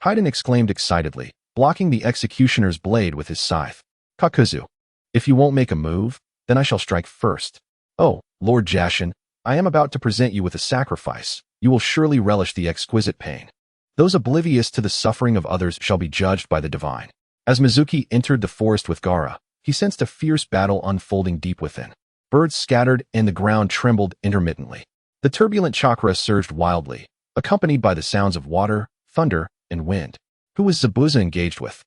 Haiden exclaimed excitedly, blocking the executioner's blade with his scythe. Kakuzu, if you won't make a move, then I shall strike first. Oh, Lord Jashin, I am about to present you with a sacrifice. You will surely relish the exquisite pain. Those oblivious to the suffering of others shall be judged by the divine. As Mizuki entered the forest with Gaara, he sensed a fierce battle unfolding deep within. Birds scattered and the ground trembled intermittently. The turbulent chakra surged wildly, accompanied by the sounds of water, thunder, and wind. Who was Zabuza engaged with?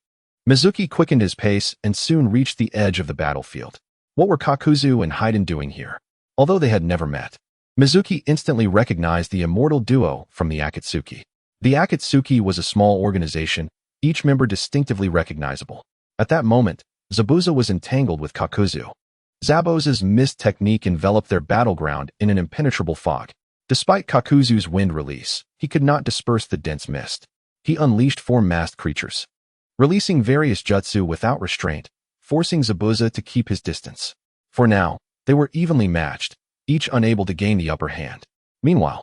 Mizuki quickened his pace and soon reached the edge of the battlefield. What were Kakuzu and Haiden doing here? Although they had never met, Mizuki instantly recognized the immortal duo from the Akatsuki. The Akatsuki was a small organization, each member distinctively recognizable. At that moment, Zabuza was entangled with Kakuzu. Zabuza's mist technique enveloped their battleground in an impenetrable fog. Despite Kakuzu's wind release, he could not disperse the dense mist. He unleashed 4 masked creatures, releasing various jutsu without restraint, forcing Zabuza to keep his distance. For now, they were evenly matched, each unable to gain the upper hand. Meanwhile,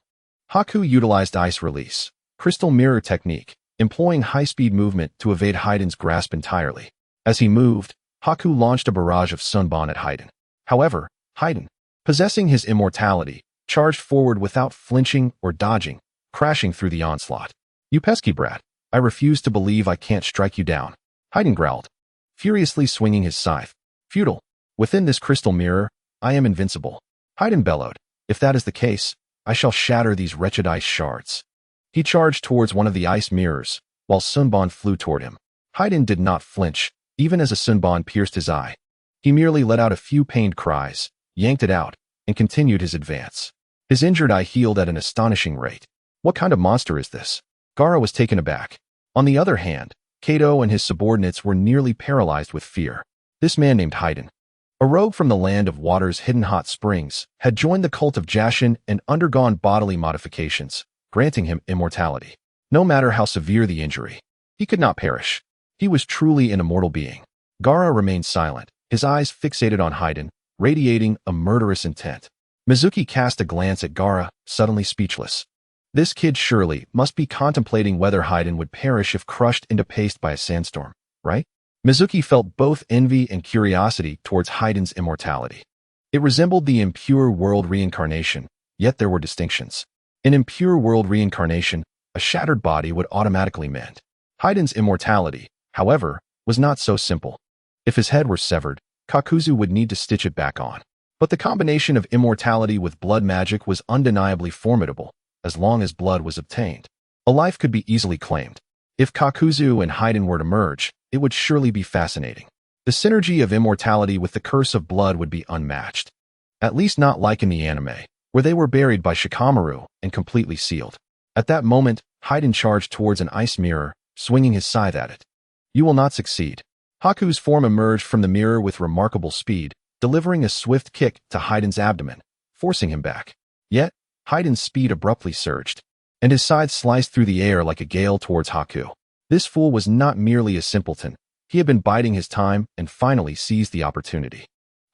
Haku utilized ice release, crystal mirror technique, employing high-speed movement to evade Haiden's grasp entirely. As he moved, Haku launched a barrage of Sunban at Haiden. However, Haiden, possessing his immortality, charged forward without flinching or dodging, crashing through the onslaught. "You pesky brat, I refuse to believe I can't strike you down," Haiden growled, furiously swinging his scythe. "Futile. Within this crystal mirror, I am invincible," Haiden bellowed. "If that is the case, I shall shatter these wretched ice shards." He charged towards one of the ice mirrors, while Sunban flew toward him. Haiden did not flinch, even as a Sunban pierced his eye. He merely let out a few pained cries, yanked it out, and continued his advance. His injured eye healed at an astonishing rate. What kind of monster is this? Gaara was taken aback. On the other hand, Kato and his subordinates were nearly paralyzed with fear. This man named Haiden, a rogue from the land of water's hidden hot springs, had joined the cult of Jashin and undergone bodily modifications, granting him immortality. No matter how severe the injury, he could not perish. He was truly an immortal being. Gaara remained silent, his eyes fixated on Haiden, radiating a murderous intent. Mizuki cast a glance at Gaara, suddenly speechless. This kid surely must be contemplating whether Haiden would perish if crushed into paste by a sandstorm, right? Mizuki felt both envy and curiosity towards Haiden's immortality. It resembled the impure world reincarnation, yet there were distinctions. In impure world reincarnation, a shattered body would automatically mend. Haiden's immortality, however, was not so simple. If his head were severed, Kakuzu would need to stitch it back on. But the combination of immortality with blood magic was undeniably formidable, as long as blood was obtained. A life could be easily claimed. If Kakuzu and Haiden were to merge, it would surely be fascinating. The synergy of immortality with the curse of blood would be unmatched. At least not like in the anime, where they were buried by Shikamaru and completely sealed. At that moment, Haiden charged towards an ice mirror, swinging his scythe at it. "You will not succeed." Haku's form emerged from the mirror with remarkable speed, delivering a swift kick to Haiden's abdomen, forcing him back. Yet, Haiden's speed abruptly surged, and his scythe sliced through the air like a gale towards Haku. This fool was not merely a simpleton. He had been biding his time and finally seized the opportunity.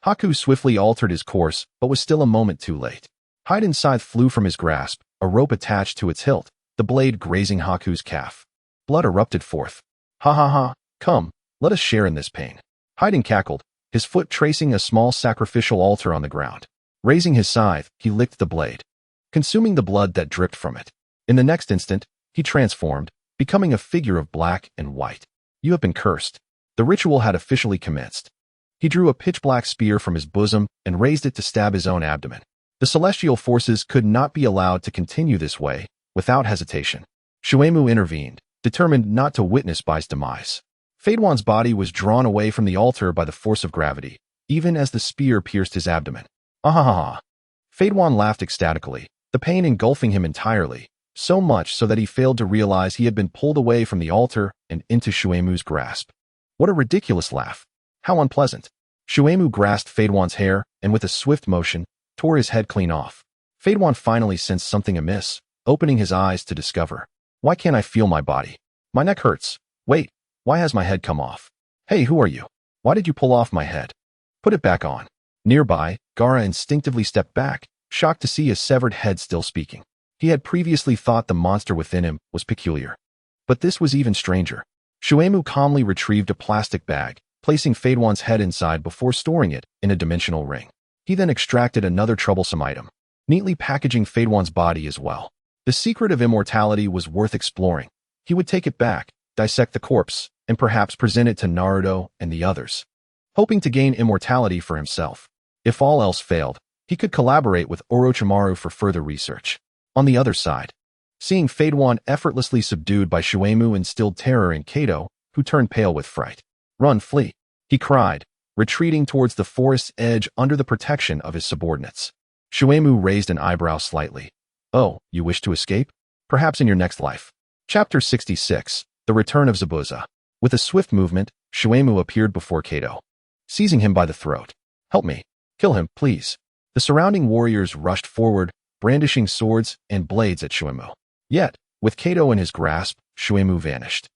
Haku swiftly altered his course, but was still a moment too late. Haiden's scythe flew from his grasp, a rope attached to its hilt, the blade grazing Haku's calf. Blood erupted forth. "Ha ha ha, come, let us share in this pain." Haiden cackled, his foot tracing a small sacrificial altar on the ground. Raising his scythe, he licked the blade, consuming the blood that dripped from it. In the next instant, he transformed, becoming a figure of black and white. "You have been cursed." The ritual had officially commenced. He drew a pitch-black spear from his bosom and raised it to stab his own abdomen. The celestial forces could not be allowed to continue this way, without hesitation. Shuemu intervened, determined not to witness Bai's demise. Fadewan's body was drawn away from the altar by the force of gravity, even as the spear pierced his abdomen. "Ah-ha-ha-ha." Fadewan laughed ecstatically, the pain engulfing him entirely, so much so that he failed to realize he had been pulled away from the altar and into Shuemu's grasp. What a ridiculous laugh. How unpleasant. Shuemu grasped Fadewan's hair and with a swift motion, tore his head clean off. Fadewan finally sensed something amiss, opening his eyes to discover. "Why can't I feel my body? My neck hurts. Wait, why has my head come off? Hey, who are you? Why did you pull off my head? Put it back on." Nearby, Gaara instinctively stepped back, shocked to see his severed head still speaking. He had previously thought the monster within him was peculiar. But this was even stranger. Shuemu calmly retrieved a plastic bag, placing Fadewan's head inside before storing it in a dimensional ring. He then extracted another troublesome item, neatly packaging Fadewan's body as well. The secret of immortality was worth exploring. He would take it back, dissect the corpse, and perhaps present it to Naruto and the others, hoping to gain immortality for himself. If all else failed, he could collaborate with Orochimaru for further research. On the other side, seeing Fadewan effortlessly subdued by Shuemu instilled terror in Kato, who turned pale with fright. "Run, flee," he cried, retreating towards the forest's edge under the protection of his subordinates. Shuemu raised an eyebrow slightly. Oh, you wish to escape? Perhaps in your next life. Chapter 66. The Return of Zabuza. With a swift movement, Shuemu appeared before Kato, seizing him by the throat. Help me. Kill him, please. The surrounding warriors rushed forward, brandishing swords and blades at Shuemu. Yet, with Kato in his grasp, Shuemu vanished,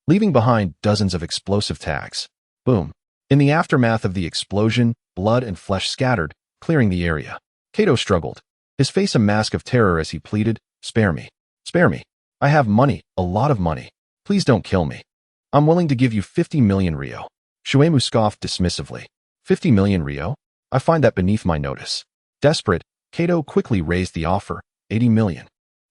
leaving behind dozens of explosive tags. Boom. In the aftermath of the explosion, blood and flesh scattered, clearing the area. Kato struggled, his face a mask of terror as he pleaded, "Spare me. Spare me. I have money, a lot of money. Please don't kill me. I'm willing to give you 50 million Ryo." Shuemu scoffed dismissively. 50 million Ryo? I find that beneath my notice. Desperate, Kato quickly raised the offer. 80 million.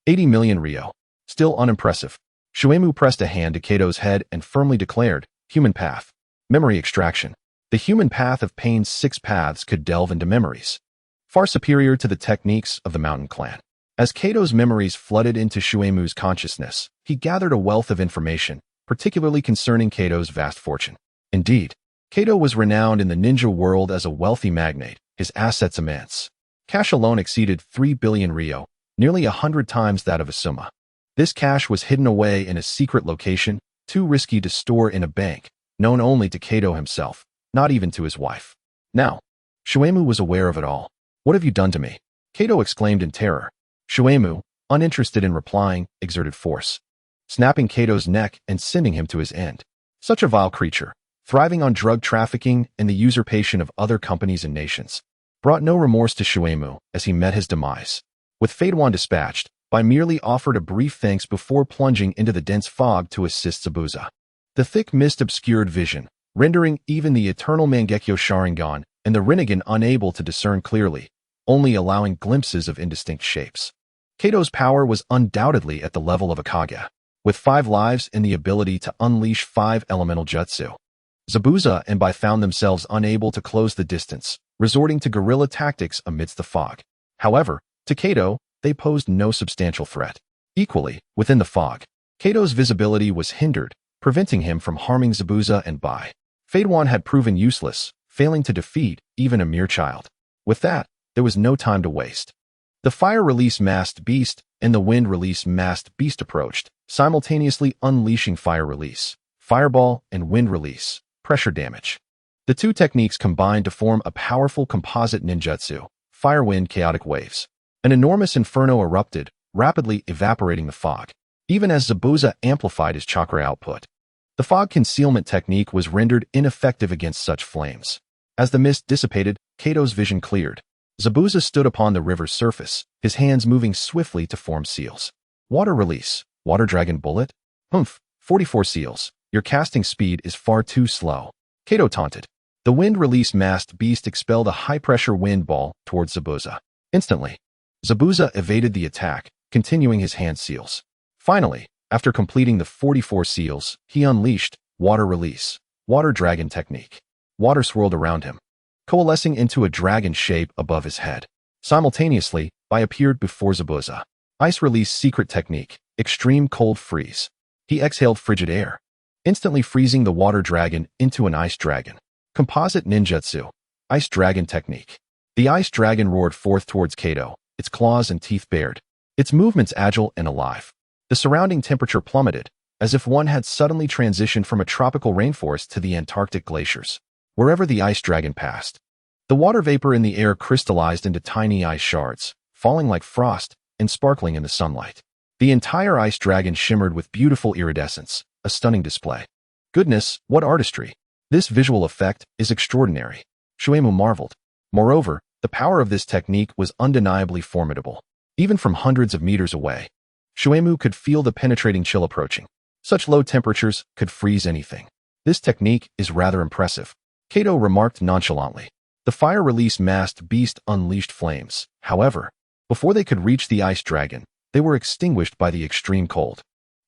80 million Ryo. Still unimpressive. Shuemu pressed a hand to Kato's head and firmly declared, "Human path. Memory extraction. The human path of Pain's 6 paths could delve into memories, far superior to the techniques of the Mountain Clan." As Kato's memories flooded into Shuemu's consciousness, he gathered a wealth of information, particularly concerning Kato's vast fortune. Indeed, Kato was renowned in the ninja world as a wealthy magnate, his assets immense. Cash alone exceeded 3 billion Ryo, nearly 100 times that of Asuma. This cash was hidden away in a secret location, too risky to store in a bank, known only to Kato himself, not even to his wife. Now, Shuemu was aware of it all. "What have you done to me?" Kato exclaimed in terror. Shuemu, uninterested in replying, exerted force, snapping Kato's neck and sending him to his end. Such a vile creature, thriving on drug trafficking and the usurpation of other companies and nations, brought no remorse to Shuemu as he met his demise. With Fadewan dispatched, Bai merely offered a brief thanks before plunging into the dense fog to assist Zabuza. The thick mist obscured vision, rendering even the eternal Mangekyo Sharingan and the Rinnegan unable to discern clearly, only allowing glimpses of indistinct shapes. Kato's power was undoubtedly at the level of a Kage, with 5 lives and the ability to unleash 5 elemental jutsu. Zabuza and Bai found themselves unable to close the distance, resorting to guerrilla tactics amidst the fog. However, to Kato, they posed no substantial threat. Equally, within the fog, Kato's visibility was hindered, preventing him from harming Zabuza and Bai. Fadewan had proven useless, failing to defeat even a mere child. With that, there was no time to waste. The fire-release masked beast and the wind-release masked beast approached, simultaneously unleashing fire-release, fireball, and wind-release, pressure damage. The two techniques combined to form a powerful composite ninjutsu, fire-wind chaotic waves. An enormous inferno erupted, rapidly evaporating the fog, even as Zabuza amplified his chakra output. The fog concealment technique was rendered ineffective against such flames. As the mist dissipated, Kato's vision cleared. Zabuza stood upon the river's surface, his hands moving swiftly to form seals. Water release, water dragon bullet? 44 seals. Your casting speed is far too slow. Kato taunted. The wind release masked beast expelled a high-pressure wind ball towards Zabuza. Instantly, Zabuza evaded the attack, continuing his hand seals. Finally, after completing the 44 seals, he unleashed water release, water dragon technique. Water swirled around him, coalescing into a dragon shape above his head. Simultaneously, Bai appeared before Zabuza. Ice release secret technique, extreme cold freeze. He exhaled frigid air, instantly freezing the water dragon into an ice dragon. Composite ninjutsu, ice dragon technique. The ice dragon roared forth towards Kato, its claws and teeth bared, its movements agile and alive. The surrounding temperature plummeted, as if one had suddenly transitioned from a tropical rainforest to the Antarctic glaciers. Wherever the ice dragon passed, the water vapor in the air crystallized into tiny ice shards, falling like frost and sparkling in the sunlight. The entire ice dragon shimmered with beautiful iridescence, a stunning display. Goodness, what artistry! This visual effect is extraordinary. Shuemu marveled. Moreover, the power of this technique was undeniably formidable. Even from hundreds of meters away, Shuemu could feel the penetrating chill approaching. Such low temperatures could freeze anything. This technique is rather impressive, Kato remarked nonchalantly. The fire-release masked beast unleashed flames. However, before they could reach the ice dragon, they were extinguished by the extreme cold.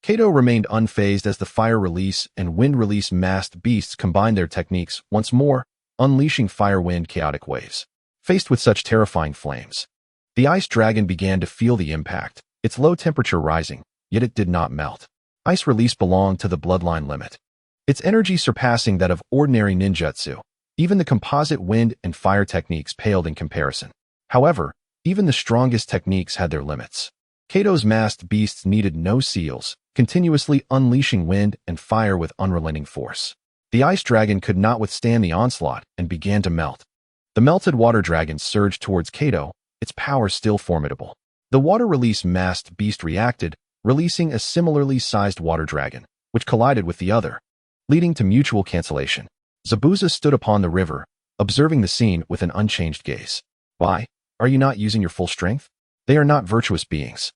Kato remained unfazed as the fire-release and wind-release masked beasts combined their techniques once more, unleashing fire-wind chaotic waves. Faced with such terrifying flames, the ice dragon began to feel the impact, its low temperature rising, yet it did not melt. Ice release belonged to the bloodline limit, its energy surpassing that of ordinary ninjutsu. Even the composite wind and fire techniques paled in comparison. However, Even the strongest techniques had their limits. Kato's masked beasts needed no seals, continuously unleashing wind and fire with unrelenting force. The ice dragon could not withstand the onslaught and began to melt. The melted water dragon surged towards Kato, its power still formidable. The water release masked beast reacted, releasing a similarly sized water dragon, which collided with the other, leading to mutual cancellation. Zabuza stood upon the river, observing the scene with an unchanged gaze. Why? Are you not using your full strength? They are not virtuous beings.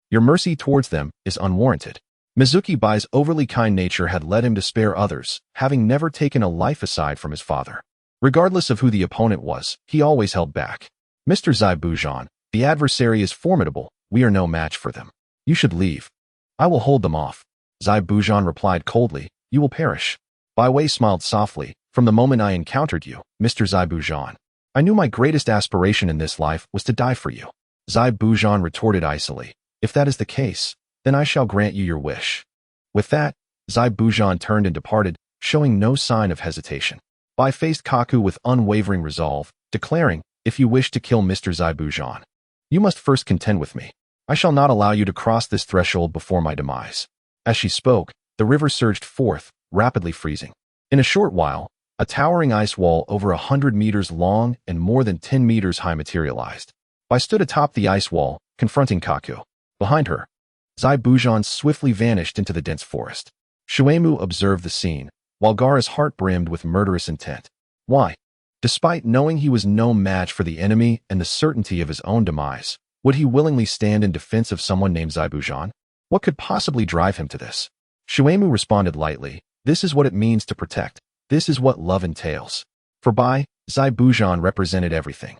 Your mercy towards them is unwarranted. Mizuki Bai's overly kind nature had led him to spare others, having never taken a life aside from his father. Regardless of who the opponent was, he always held back. Mr. Zai Bujan, the adversary is formidable. We are no match for them. You should leave. I will hold them off. Zai Bujan replied coldly. You will perish. Bai Wei smiled softly. From the moment I encountered you, Mr. Zai Bujan, I knew my greatest aspiration in this life was to die for you. Zai Bujan retorted icily. If that is the case, then I shall grant you your wish. With that, Zai Bujan turned and departed, showing no sign of hesitation. Bai faced Kaku with unwavering resolve, declaring, if you wish to kill Mr. Zai Bujan, you must first contend with me. I shall not allow you to cross this threshold before my demise. As she spoke, the river surged forth, rapidly freezing. In a short while, a towering ice wall over 100 meters long and more than 10 meters high materialized. Bai stood atop the ice wall, confronting Kaku. Behind her, Zai Bujan swiftly vanished into the dense forest. Shuemu observed the scene, while Gaara's heart brimmed with murderous intent. Why? Despite knowing he was no match for the enemy and the certainty of his own demise, would he willingly stand in defense of someone named Zai Bujan? What could possibly drive him to this? Shuemu responded lightly, this is what it means to protect. This is what love entails. For Bai, Zai Bujan represented everything.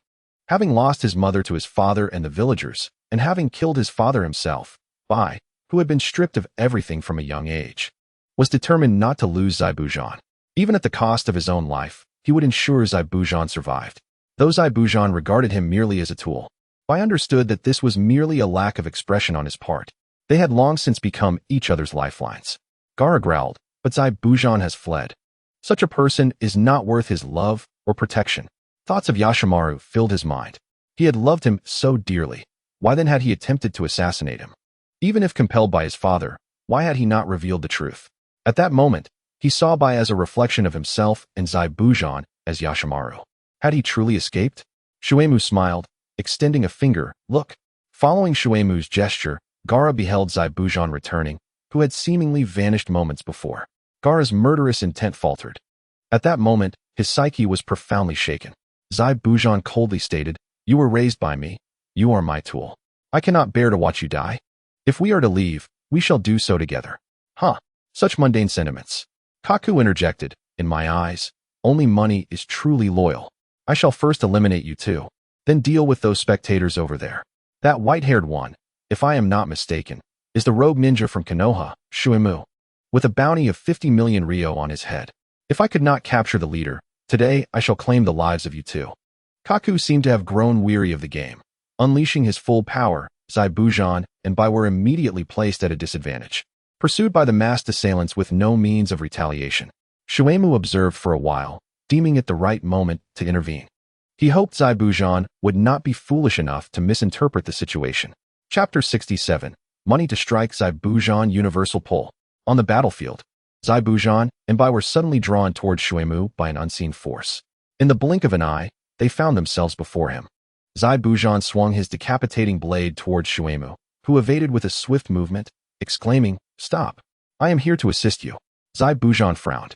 Having lost his mother to his father and the villagers, and having killed his father himself, Bai, who had been stripped of everything from a young age, was determined not to lose Zai Bujan. Even at the cost of his own life, he would ensure Zai Bujan survived. Though Zai Bujan regarded him merely as a tool, Bai understood that this was merely a lack of expression on his part. They had long since become each other's lifelines. Gaara growled, but Zai Bujan has fled. Such a person is not worth his love or protection. Thoughts of Yashimaru filled his mind. He had loved him so dearly. Why then had he attempted to assassinate him? Even if compelled by his father, why had he not revealed the truth? At that moment, he saw Bai as a reflection of himself and Zai Bujan as Yashimaru. Had he truly escaped? Shuemu smiled, extending a finger. Look. Following Shuemu's gesture, Gaara beheld Zai Bujan returning, who had seemingly vanished moments before. Gaara's murderous intent faltered. At that moment, his psyche was profoundly shaken. Zai Bujan coldly stated, you were raised by me. You are my tool. I cannot bear to watch you die. If we are to leave, we shall do so together. Huh. Such mundane sentiments. Kaku interjected, in my eyes, only money is truly loyal. I shall first eliminate you too. Then deal with those spectators over there. That white-haired one, if I am not mistaken, is the rogue ninja from Konoha, Shuemu, with a bounty of 50 million ryo on his head. If I could not capture the leader, today I shall claim the lives of you too. Kaku seemed to have grown weary of the game. Unleashing his full power, Zai Bujan and Bai were immediately placed at a disadvantage, pursued by the masked assailants with no means of retaliation. Shuemu observed for a while, deeming it the right moment to intervene. He hoped Zai Bujan would not be foolish enough to misinterpret the situation. Chapter 67. Money to strike Zai Bujan Universal Pull. On the battlefield, Zai Bujan and Bai were suddenly drawn towards Shuemu by an unseen force. In the blink of an eye, they found themselves before him. Zai Bujan swung his decapitating blade towards Shuemu, who evaded with a swift movement, exclaiming, Stop! I am here to assist you. Zai Bujan frowned,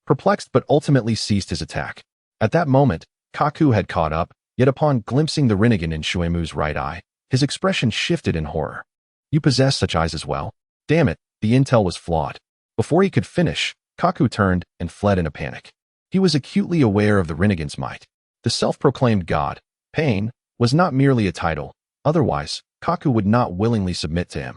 perplexed but ultimately ceased his attack. At that moment, Kaku had caught up, yet upon glimpsing the Rinnegan in Shuemu's right eye, his expression shifted in horror. You possess such eyes as well? Damn it, the intel was flawed. Before he could finish, Kaku turned and fled in a panic. He was acutely aware of the Rinnegan's might. The self-proclaimed god, Pain, was not merely a title. Otherwise, Kaku would not willingly submit to him.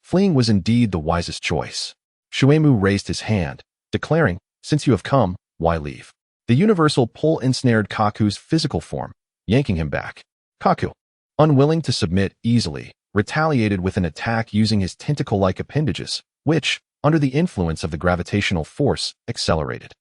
Fleeing was indeed the wisest choice. Shuemu raised his hand, declaring, Since you have come, why leave? The universal pull ensnared Kaku's physical form, yanking him back. Kaku, unwilling to submit easily, retaliated with an attack using his tentacle-like appendages, which, under the influence of the gravitational force, accelerated.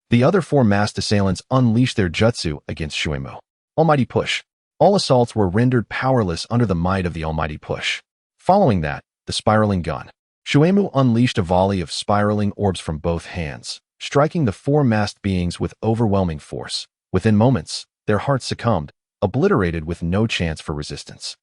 The other four masked assailants unleashed their jutsu against Shuemu. Almighty push. All assaults were rendered powerless under the might of the almighty push. Following that, the spiraling gun. Shuemu unleashed a volley of spiraling orbs from both hands, striking the four masked beings with overwhelming force. Within moments, their hearts succumbed, obliterated with no chance for resistance.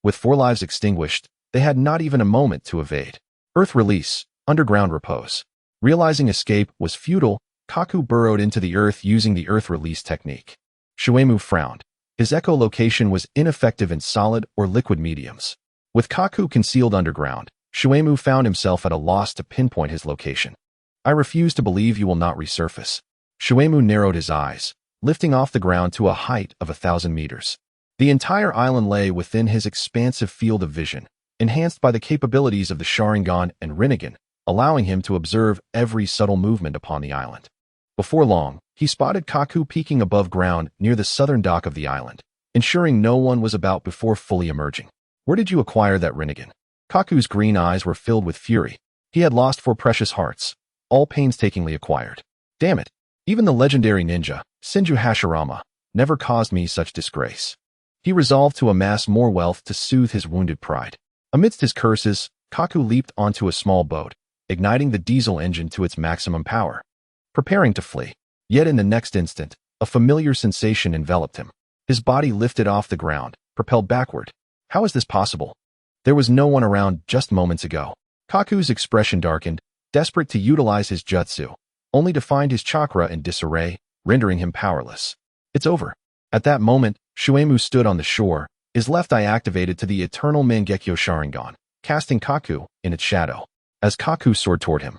With 4 lives extinguished, they had not even a moment to evade. Earth release, underground repose. Realizing escape was futile, Kaku burrowed into the earth using the earth release technique. Shuemu frowned. His echolocation was ineffective in solid or liquid mediums. With Kaku concealed underground, Shuemu found himself at a loss to pinpoint his location. I refuse to believe you will not resurface. Shuemu narrowed his eyes, lifting off the ground to a height of 1,000 meters. The entire island lay within his expansive field of vision, enhanced by the capabilities of the Sharingan and Rinnegan, allowing him to observe every subtle movement upon the island. Before long, he spotted Kaku peeking above ground near the southern dock of the island, ensuring no one was about before fully emerging. Where did you acquire that Rinnegan? Kaku's green eyes were filled with fury. He had lost 4 precious hearts, all painstakingly acquired. Damn it! Even the legendary ninja, Senju Hashirama, never caused me such disgrace. He resolved to amass more wealth to soothe his wounded pride. Amidst his curses, Kaku leaped onto a small boat, igniting the diesel engine to its maximum power, preparing to flee. Yet in the next instant, a familiar sensation enveloped him. His body lifted off the ground, propelled backward. How is this possible? There was no one around just moments ago. Kaku's expression darkened, desperate to utilize his jutsu, only to find his chakra in disarray, rendering him powerless. It's over. At that moment, Shuemu stood on the shore, his left eye activated to the eternal Mangekyo Sharingan, casting Kaku in its shadow. As Kaku soared toward him,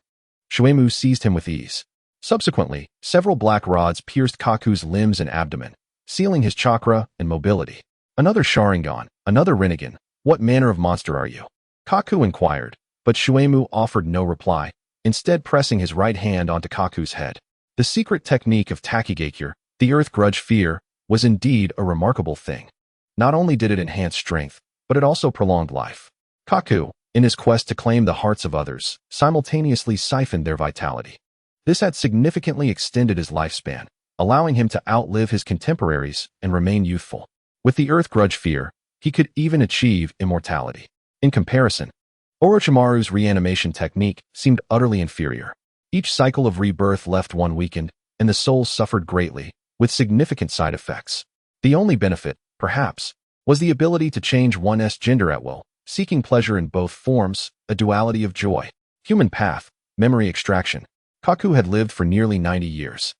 Shuemu seized him with ease. Subsequently, several black rods pierced Kaku's limbs and abdomen, sealing his chakra and mobility. Another Sharingan, another Rinnegan. What manner of monster are you? Kaku inquired, but Shuemu offered no reply, instead pressing his right hand onto Kaku's head. The secret technique of Takigakure, the Earth Grudge Fear, was indeed a remarkable thing. Not only did it enhance strength, but it also prolonged life. Kaku, in his quest to claim the hearts of others, simultaneously siphoned their vitality. This had significantly extended his lifespan, allowing him to outlive his contemporaries and remain youthful. With the Earth Grudge Fear, he could even achieve immortality. In comparison, Orochimaru's reanimation technique seemed utterly inferior. Each cycle of rebirth left one weakened, and the soul suffered greatly, with significant side effects. The only benefit, perhaps, was the ability to change one's gender at will, seeking pleasure in both forms, a duality of joy. Human path, memory extraction. Kaku had lived for nearly 90 years.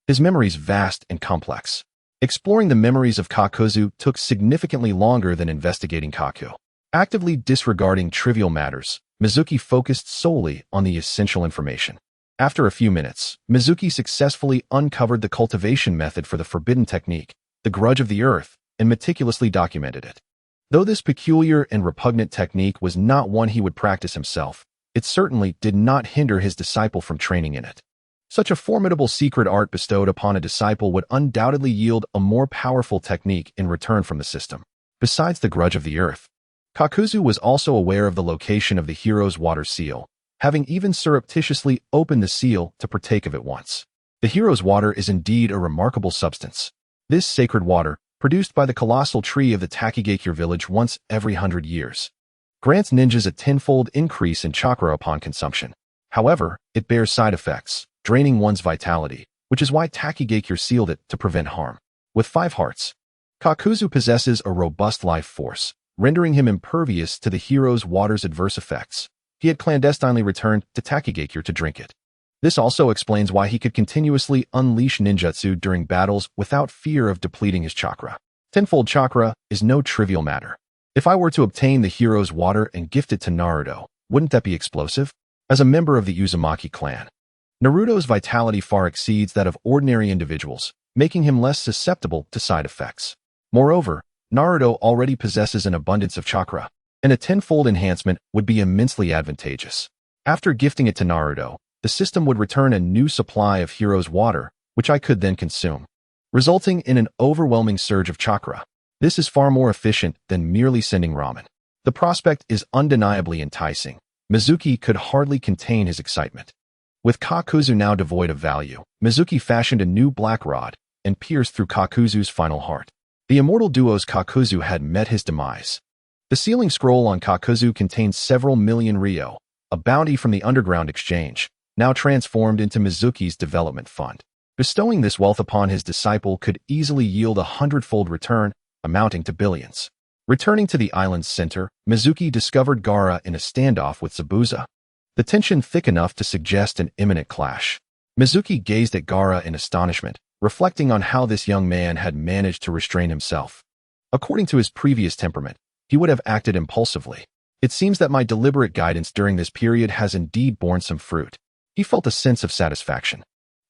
His memories vast and complex. Exploring the memories of Kakuzu took significantly longer than investigating Kaku. Actively disregarding trivial matters, Mizuki focused solely on the essential information. After a few minutes, Mizuki successfully uncovered the cultivation method for the forbidden technique, the Grudge of the Earth, and meticulously documented it. Though this peculiar and repugnant technique was not one he would practice himself, it certainly did not hinder his disciple from training in it. Such a formidable secret art bestowed upon a disciple would undoubtedly yield a more powerful technique in return from the system. Besides the Grudge of the Earth, Kakuzu was also aware of the location of the hero's water seal, having even surreptitiously opened the seal to partake of it once. The hero's water is indeed a remarkable substance. This sacred water, produced by the colossal tree of the Takigakure village once every 100 years, grants ninjas a tenfold increase in chakra upon consumption. However, it bears side effects, draining one's vitality, which is why Takigakure sealed it to prevent harm. With 5 hearts, Kakuzu possesses a robust life force, rendering him impervious to the hero's water's adverse effects. He had clandestinely returned to Takigakure to drink it. This also explains why he could continuously unleash ninjutsu during battles without fear of depleting his chakra. Tenfold chakra is no trivial matter. If I were to obtain the hero's water and gift it to Naruto, wouldn't that be explosive? As a member of the Uzumaki clan, Naruto's vitality far exceeds that of ordinary individuals, making him less susceptible to side effects. Moreover, Naruto already possesses an abundance of chakra, and a tenfold enhancement would be immensely advantageous. After gifting it to Naruto, the system would return a new supply of hero's water, which I could then consume, resulting in an overwhelming surge of chakra. This is far more efficient than merely sending ramen. The prospect is undeniably enticing. Mizuki could hardly contain his excitement. With Kakuzu now devoid of value, Mizuki fashioned a new black rod and pierced through Kakuzu's final heart. The immortal duo's Kakuzu had met his demise. The sealing scroll on Kakuzu contained several million ryo, a bounty from the underground exchange, now transformed into Mizuki's development fund. Bestowing this wealth upon his disciple could easily yield a 100-fold return, amounting to billions. Returning to the island's center, Mizuki discovered Gaara in a standoff with Zabuza, the tension thick enough to suggest an imminent clash. Mizuki gazed at Gaara in astonishment, reflecting on how this young man had managed to restrain himself. According to his previous temperament, he would have acted impulsively. It seems that my deliberate guidance during this period has indeed borne some fruit. He felt a sense of satisfaction.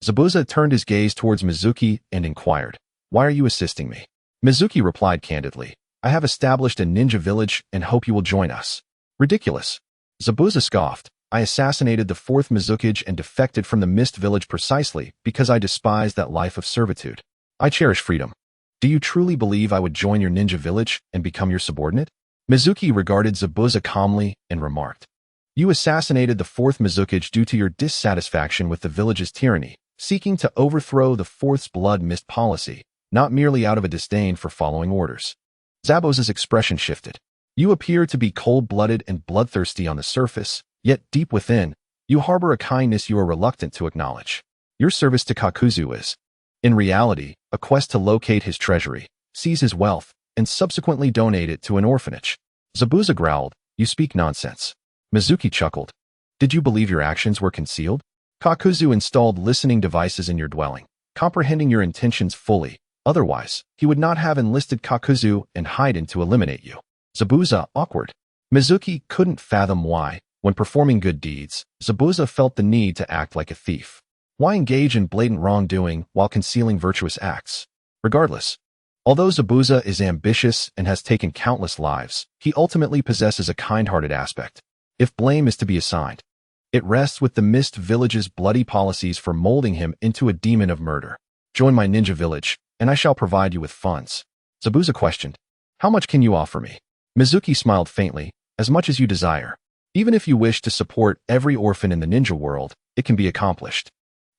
Zabuza turned his gaze towards Mizuki and inquired, "Why are you assisting me?" Mizuki replied candidly, "I have established a ninja village and hope you will join us." "Ridiculous." Zabuza scoffed. "I assassinated the fourth Mizukage and defected from the Mist Village precisely because I despise that life of servitude. I cherish freedom. Do you truly believe I would join your ninja village and become your subordinate?" Mizuki regarded Zabuza calmly and remarked, "You assassinated the fourth Mizukage due to your dissatisfaction with the village's tyranny, seeking to overthrow the fourth's blood mist policy, not merely out of a disdain for following orders." Zabuza's expression shifted. "You appear to be cold-blooded and bloodthirsty on the surface, yet deep within, you harbor a kindness you are reluctant to acknowledge. Your service to Kakuzu is, in reality, a quest to locate his treasury, seize his wealth, and subsequently donate it to an orphanage." Zabuza growled, "You speak nonsense." Mizuki chuckled. "Did you believe your actions were concealed? Kakuzu installed listening devices in your dwelling, comprehending your intentions fully. Otherwise, he would not have enlisted Kakuzu and Haiden to eliminate you." Zabuza, awkward. Mizuki couldn't fathom why, when performing good deeds, Zabuza felt the need to act like a thief. Why engage in blatant wrongdoing while concealing virtuous acts? Regardless, although Zabuza is ambitious and has taken countless lives, he ultimately possesses a kind-hearted aspect. If blame is to be assigned, it rests with the Mist Village's bloody policies for molding him into a demon of murder. "Join my ninja village, and I shall provide you with funds." Zabuza questioned, "How much can you offer me?" Mizuki smiled faintly, "As much as you desire. Even if you wish to support every orphan in the ninja world, it can be accomplished."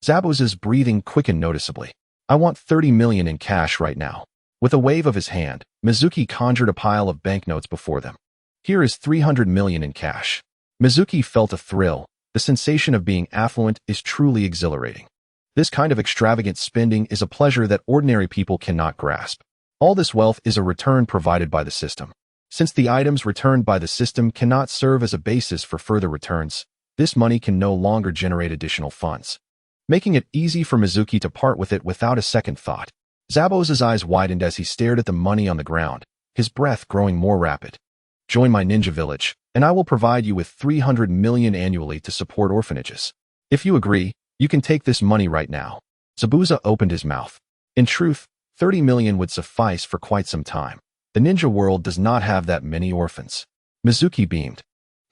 Zabuza's breathing quickened noticeably. "I want 30 million in cash right now." With a wave of his hand, Mizuki conjured a pile of banknotes before them. "Here is 300 million in cash." Mizuki felt a thrill. The sensation of being affluent is truly exhilarating. This kind of extravagant spending is a pleasure that ordinary people cannot grasp. All this wealth is a return provided by the system. Since the items returned by the system cannot serve as a basis for further returns, this money can no longer generate additional funds, making it easy for Mizuki to part with it without a second thought. Zabuza's eyes widened as he stared at the money on the ground, his breath growing more rapid. "Join my ninja village, and I will provide you with 300 million annually to support orphanages. If you agree, you can take this money right now." Zabuza opened his mouth. In truth, 30 million would suffice for quite some time. The ninja world does not have that many orphans. Mizuki beamed.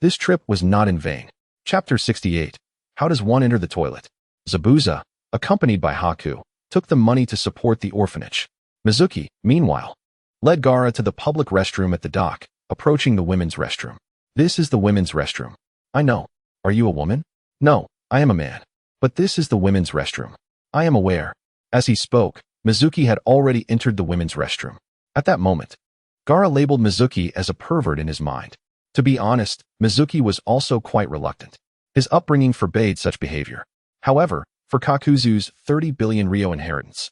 This trip was not in vain. Chapter 68. How does one enter the toilet? Zabuza, accompanied by Haku, took the money to support the orphanage. Mizuki, meanwhile, led Gaara to the public restroom at the dock, approaching the women's restroom. "This is the women's restroom." "I know. Are you a woman?" "No, I am a man. But this is the women's restroom." "I am aware." As he spoke, Mizuki had already entered the women's restroom. At that moment, Gaara labeled Mizuki as a pervert in his mind. To be honest, Mizuki was also quite reluctant. His upbringing forbade such behavior. However, for Kakuzu's 30 billion ryo inheritance,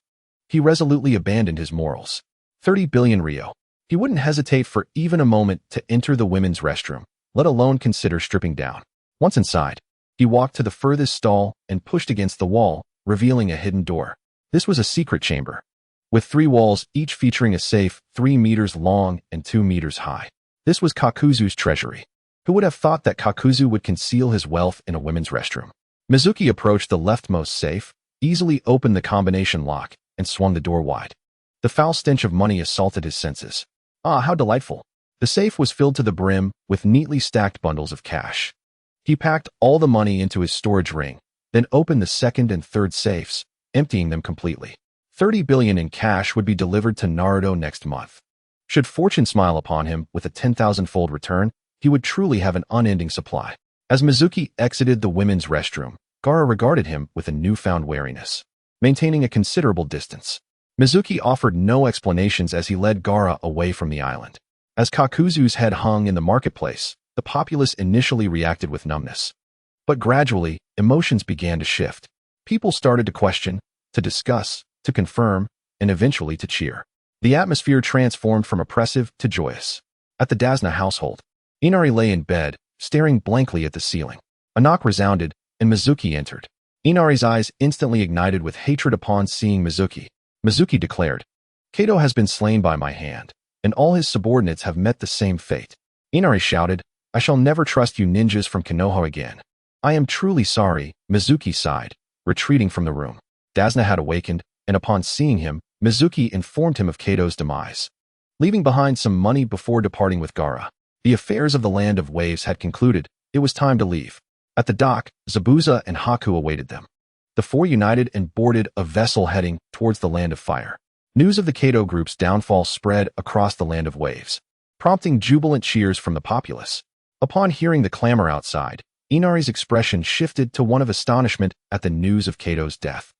he resolutely abandoned his morals. 30 billion ryo. He wouldn't hesitate for even a moment to enter the women's restroom, let alone consider stripping down. Once inside, he walked to the furthest stall and pushed against the wall, revealing a hidden door. This was a secret chamber, with 3 walls each featuring a safe 3 meters long and 2 meters high. This was Kakuzu's treasury. Who would have thought that Kakuzu would conceal his wealth in a women's restroom? Mizuki approached the leftmost safe, easily opened the combination lock, and swung the door wide. The foul stench of money assaulted his senses. Ah, how delightful. The safe was filled to the brim with neatly stacked bundles of cash. He packed all the money into his storage ring, then opened the second and third safes, emptying them completely. 30 billion in cash would be delivered to Naruto next month. Should fortune smile upon him with a 10,000-fold return, he would truly have an unending supply. As Mizuki exited the women's restroom, Gaara regarded him with a newfound wariness, maintaining a considerable distance. Mizuki offered no explanations as he led Gaara away from the island. As Kakuzu's head hung in the marketplace, the populace initially reacted with numbness. But gradually, emotions began to shift. People started to question, to discuss, to confirm, and eventually to cheer. The atmosphere transformed from oppressive to joyous. At the Dasna household, Inari lay in bed, staring blankly at the ceiling. A knock resounded, and Mizuki entered. Inari's eyes instantly ignited with hatred upon seeing Mizuki. Mizuki declared, "Kato has been slain by my hand, and all his subordinates have met the same fate." Inari shouted, "I shall never trust you ninjas from Konoha again." "I am truly sorry," Mizuki sighed, retreating from the room. Dasna had awakened, and upon seeing him, Mizuki informed him of Kato's demise. Leaving behind some money before departing with Gaara, the affairs of the Land of Waves had concluded. It was time to leave. At the dock, Zabuza and Haku awaited them. The four united and boarded a vessel heading towards the Land of Fire. News of the Kato group's downfall spread across the Land of Waves, prompting jubilant cheers from the populace. Upon hearing the clamor outside, Inari's expression shifted to one of astonishment at the news of Kato's death.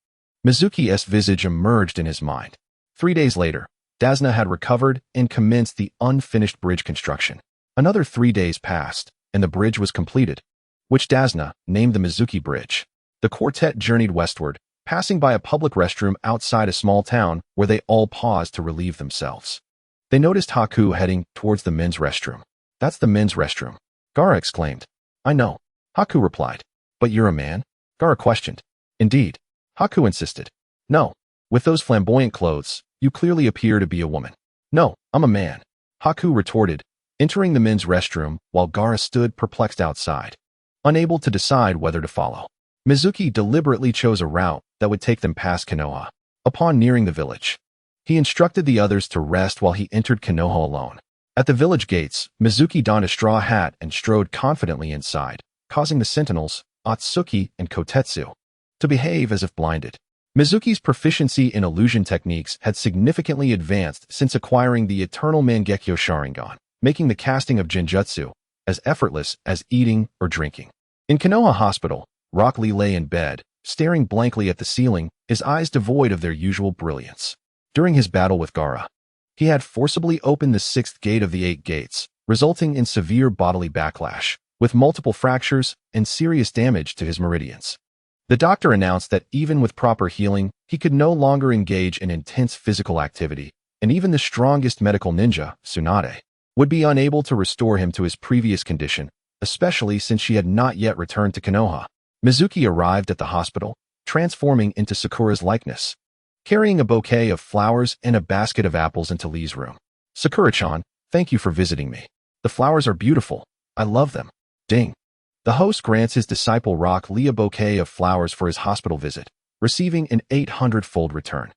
Mizuki's visage emerged in his mind. 3 days later, Dasna had recovered and commenced the unfinished bridge construction. Another 3 days passed, and the bridge was completed, which Dasna named the Mizuki Bridge. The quartet journeyed westward, passing by a public restroom outside a small town where they all paused to relieve themselves. They noticed Haku heading towards the men's restroom. "That's the men's restroom," Gaara exclaimed. "I know," Haku replied. "But you're a man?" Gaara questioned. "Indeed," Haku insisted. "No. With those flamboyant clothes, you clearly appear to be a woman." "No, I'm a man," Haku retorted, entering the men's restroom while Gaara stood perplexed outside, unable to decide whether to follow. Mizuki deliberately chose a route that would take them past Konoha. Upon nearing the village, he instructed the others to rest while he entered Konoha alone. At the village gates, Mizuki donned a straw hat and strode confidently inside, causing the sentinels, Atsuki and Kotetsu, to behave as if blinded. Mizuki's proficiency in illusion techniques had significantly advanced since acquiring the Eternal Mangekyo Sharingan, making the casting of genjutsu as effortless as eating or drinking. In Konoha Hospital, Rock Lee lay in bed, staring blankly at the ceiling, his eyes devoid of their usual brilliance. During his battle with Gaara, he had forcibly opened the 6th gate of the 8 gates, resulting in severe bodily backlash, with multiple fractures and serious damage to his meridians. The doctor announced that even with proper healing, he could no longer engage in intense physical activity, and even the strongest medical ninja, Tsunade, would be unable to restore him to his previous condition, especially since she had not yet returned to Konoha. Mizuki arrived at the hospital, transforming into Sakura's likeness, carrying a bouquet of flowers and a basket of apples into Lee's room. "Sakura-chan, thank you for visiting me. The flowers are beautiful. I love them." Ding. The host grants his disciple Rock Lee a bouquet of flowers for his hospital visit, receiving an 800-fold return.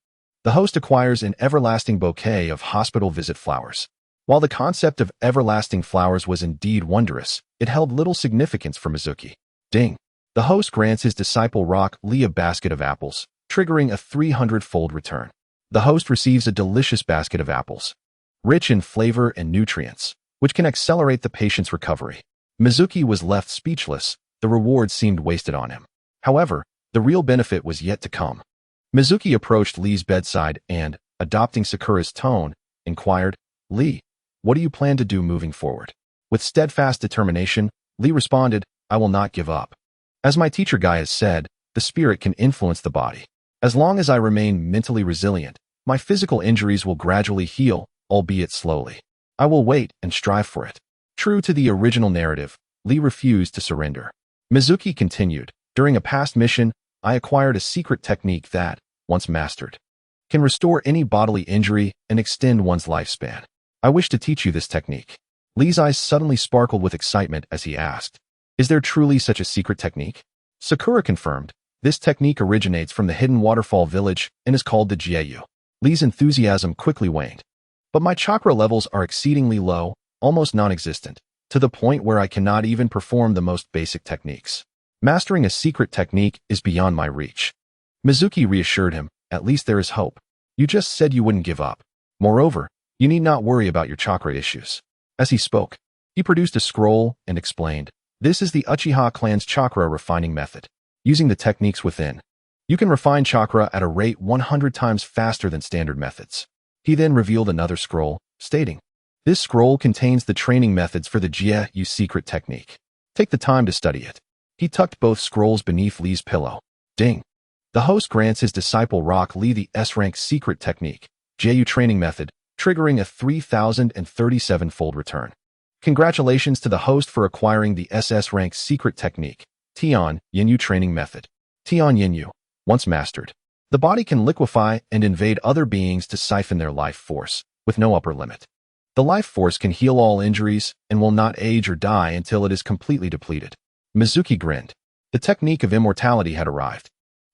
The host acquires an everlasting bouquet of hospital visit flowers. While the concept of everlasting flowers was indeed wondrous, it held little significance for Mizuki. Ding. The host grants his disciple Rock Lee a basket of apples, triggering a 300-fold return. The host receives a delicious basket of apples, rich in flavor and nutrients, which can accelerate the patient's recovery. Mizuki was left speechless. The reward seemed wasted on him. However, the real benefit was yet to come. Mizuki approached Lee's bedside and, adopting Sakura's tone, inquired, "Lee, what do you plan to do moving forward?" With steadfast determination, Lee responded, "I will not give up. As my teacher Guy has said, the spirit can influence the body. As long as I remain mentally resilient, my physical injuries will gradually heal, albeit slowly. I will wait and strive for it." True to the original narrative, Lee refused to surrender. Mizuki continued, "During a past mission, I acquired a secret technique that, once mastered, can restore any bodily injury and extend one's lifespan. I wish to teach you this technique." Lee's eyes suddenly sparkled with excitement as he asked, "Is there truly such a secret technique?" Sakura confirmed, "This technique originates from the hidden waterfall village and is called the Jieyu." Lee's enthusiasm quickly waned. "But my chakra levels are exceedingly low, almost non-existent, to the point where I cannot even perform the most basic techniques. Mastering a secret technique is beyond my reach." Mizuki reassured him, "At least there is hope. You just said you wouldn't give up. Moreover, you need not worry about your chakra issues." As he spoke, he produced a scroll and explained, "This is the Uchiha clan's chakra refining method. Using the techniques within, You can refine chakra at a rate 100 times faster than standard methods. He then revealed another scroll, stating, "This scroll contains the training methods for the Jie-Yu secret technique. Take the time to study it." He tucked both scrolls beneath Li's pillow. Ding. The host grants his disciple Rock Li the S-rank secret technique, Jie-Yu training method, triggering a 3,037-fold return. Congratulations to the host for acquiring the SS rank secret technique, Tian Yin-Yu training method. Tian Yin-Yu, once mastered, the body can liquefy and invade other beings to siphon their life force, with no upper limit. The life force can heal all injuries and will not age or die until it is completely depleted. Mizuki grinned. The technique of immortality had arrived.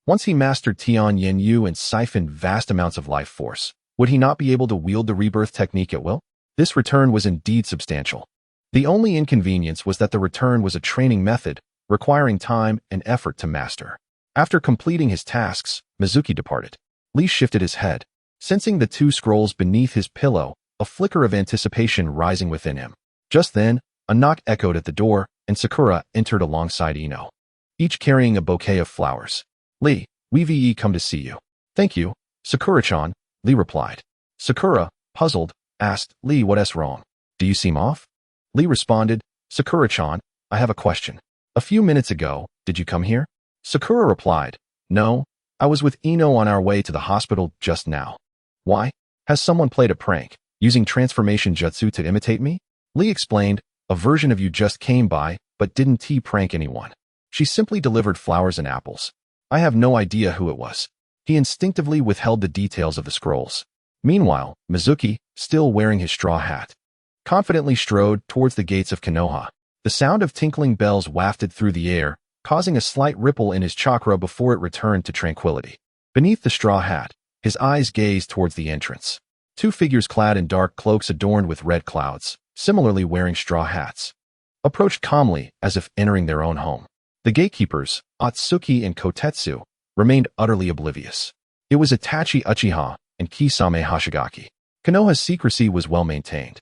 Once he mastered Tian Yin-Yu and siphoned vast amounts of life force, would he not be able to wield the rebirth technique at will? This return was indeed substantial. The only inconvenience was that the return was a training method, requiring time and effort to master. After completing his tasks, Mizuki departed. Li shifted his head, sensing the two scrolls beneath his pillow, a flicker of anticipation rising within him. Just then, a knock echoed at the door, and Sakura entered alongside Ino, each carrying a bouquet of flowers. "Li, we've come to see you." "Thank you, Sakura-chan," Li replied. Sakura, puzzled, asked, "Li, what's wrong? Do you seem off?" Li responded, "Sakura-chan, I have a question. A few minutes ago, did you come here?" Sakura replied, "No, I was with Ino on our way to the hospital just now." "Why? Has someone played a prank, using transformation jutsu to imitate me?" Li explained, "A version of you just came by, but didn't prank anyone. She simply delivered flowers and apples. I have no idea who it was." He instinctively withheld the details of the scrolls. Meanwhile, Mizuki, still wearing his straw hat, confidently strode towards the gates of Konoha. The sound of tinkling bells wafted through the air, causing a slight ripple in his chakra before it returned to tranquility. Beneath the straw hat, his eyes gazed towards the entrance. Two figures clad in dark cloaks adorned with red clouds, similarly wearing straw hats, approached calmly as if entering their own home. The gatekeepers, Atsuki and Kotetsu, remained utterly oblivious. It was Itachi Uchiha and Kisame Hashigaki. Konoha's secrecy was well maintained.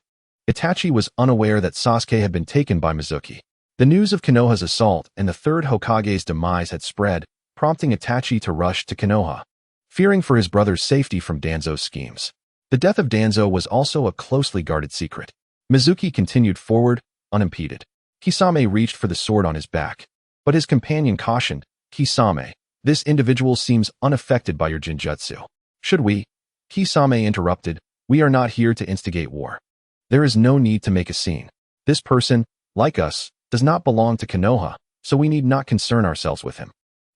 Itachi was unaware that Sasuke had been taken by Mizuki. The news of Konoha's assault and the third Hokage's demise had spread, prompting Itachi to rush to Konoha, fearing for his brother's safety from Danzo's schemes. The death of Danzo was also a closely guarded secret. Mizuki continued forward, unimpeded. Kisame reached for the sword on his back, but his companion cautioned, "Kisame, this individual seems unaffected by your jinjutsu. Should we?" Kisame interrupted, "We are not here to instigate war. There is no need to make a scene. This person, like us, does not belong to Konoha, so we need not concern ourselves with him.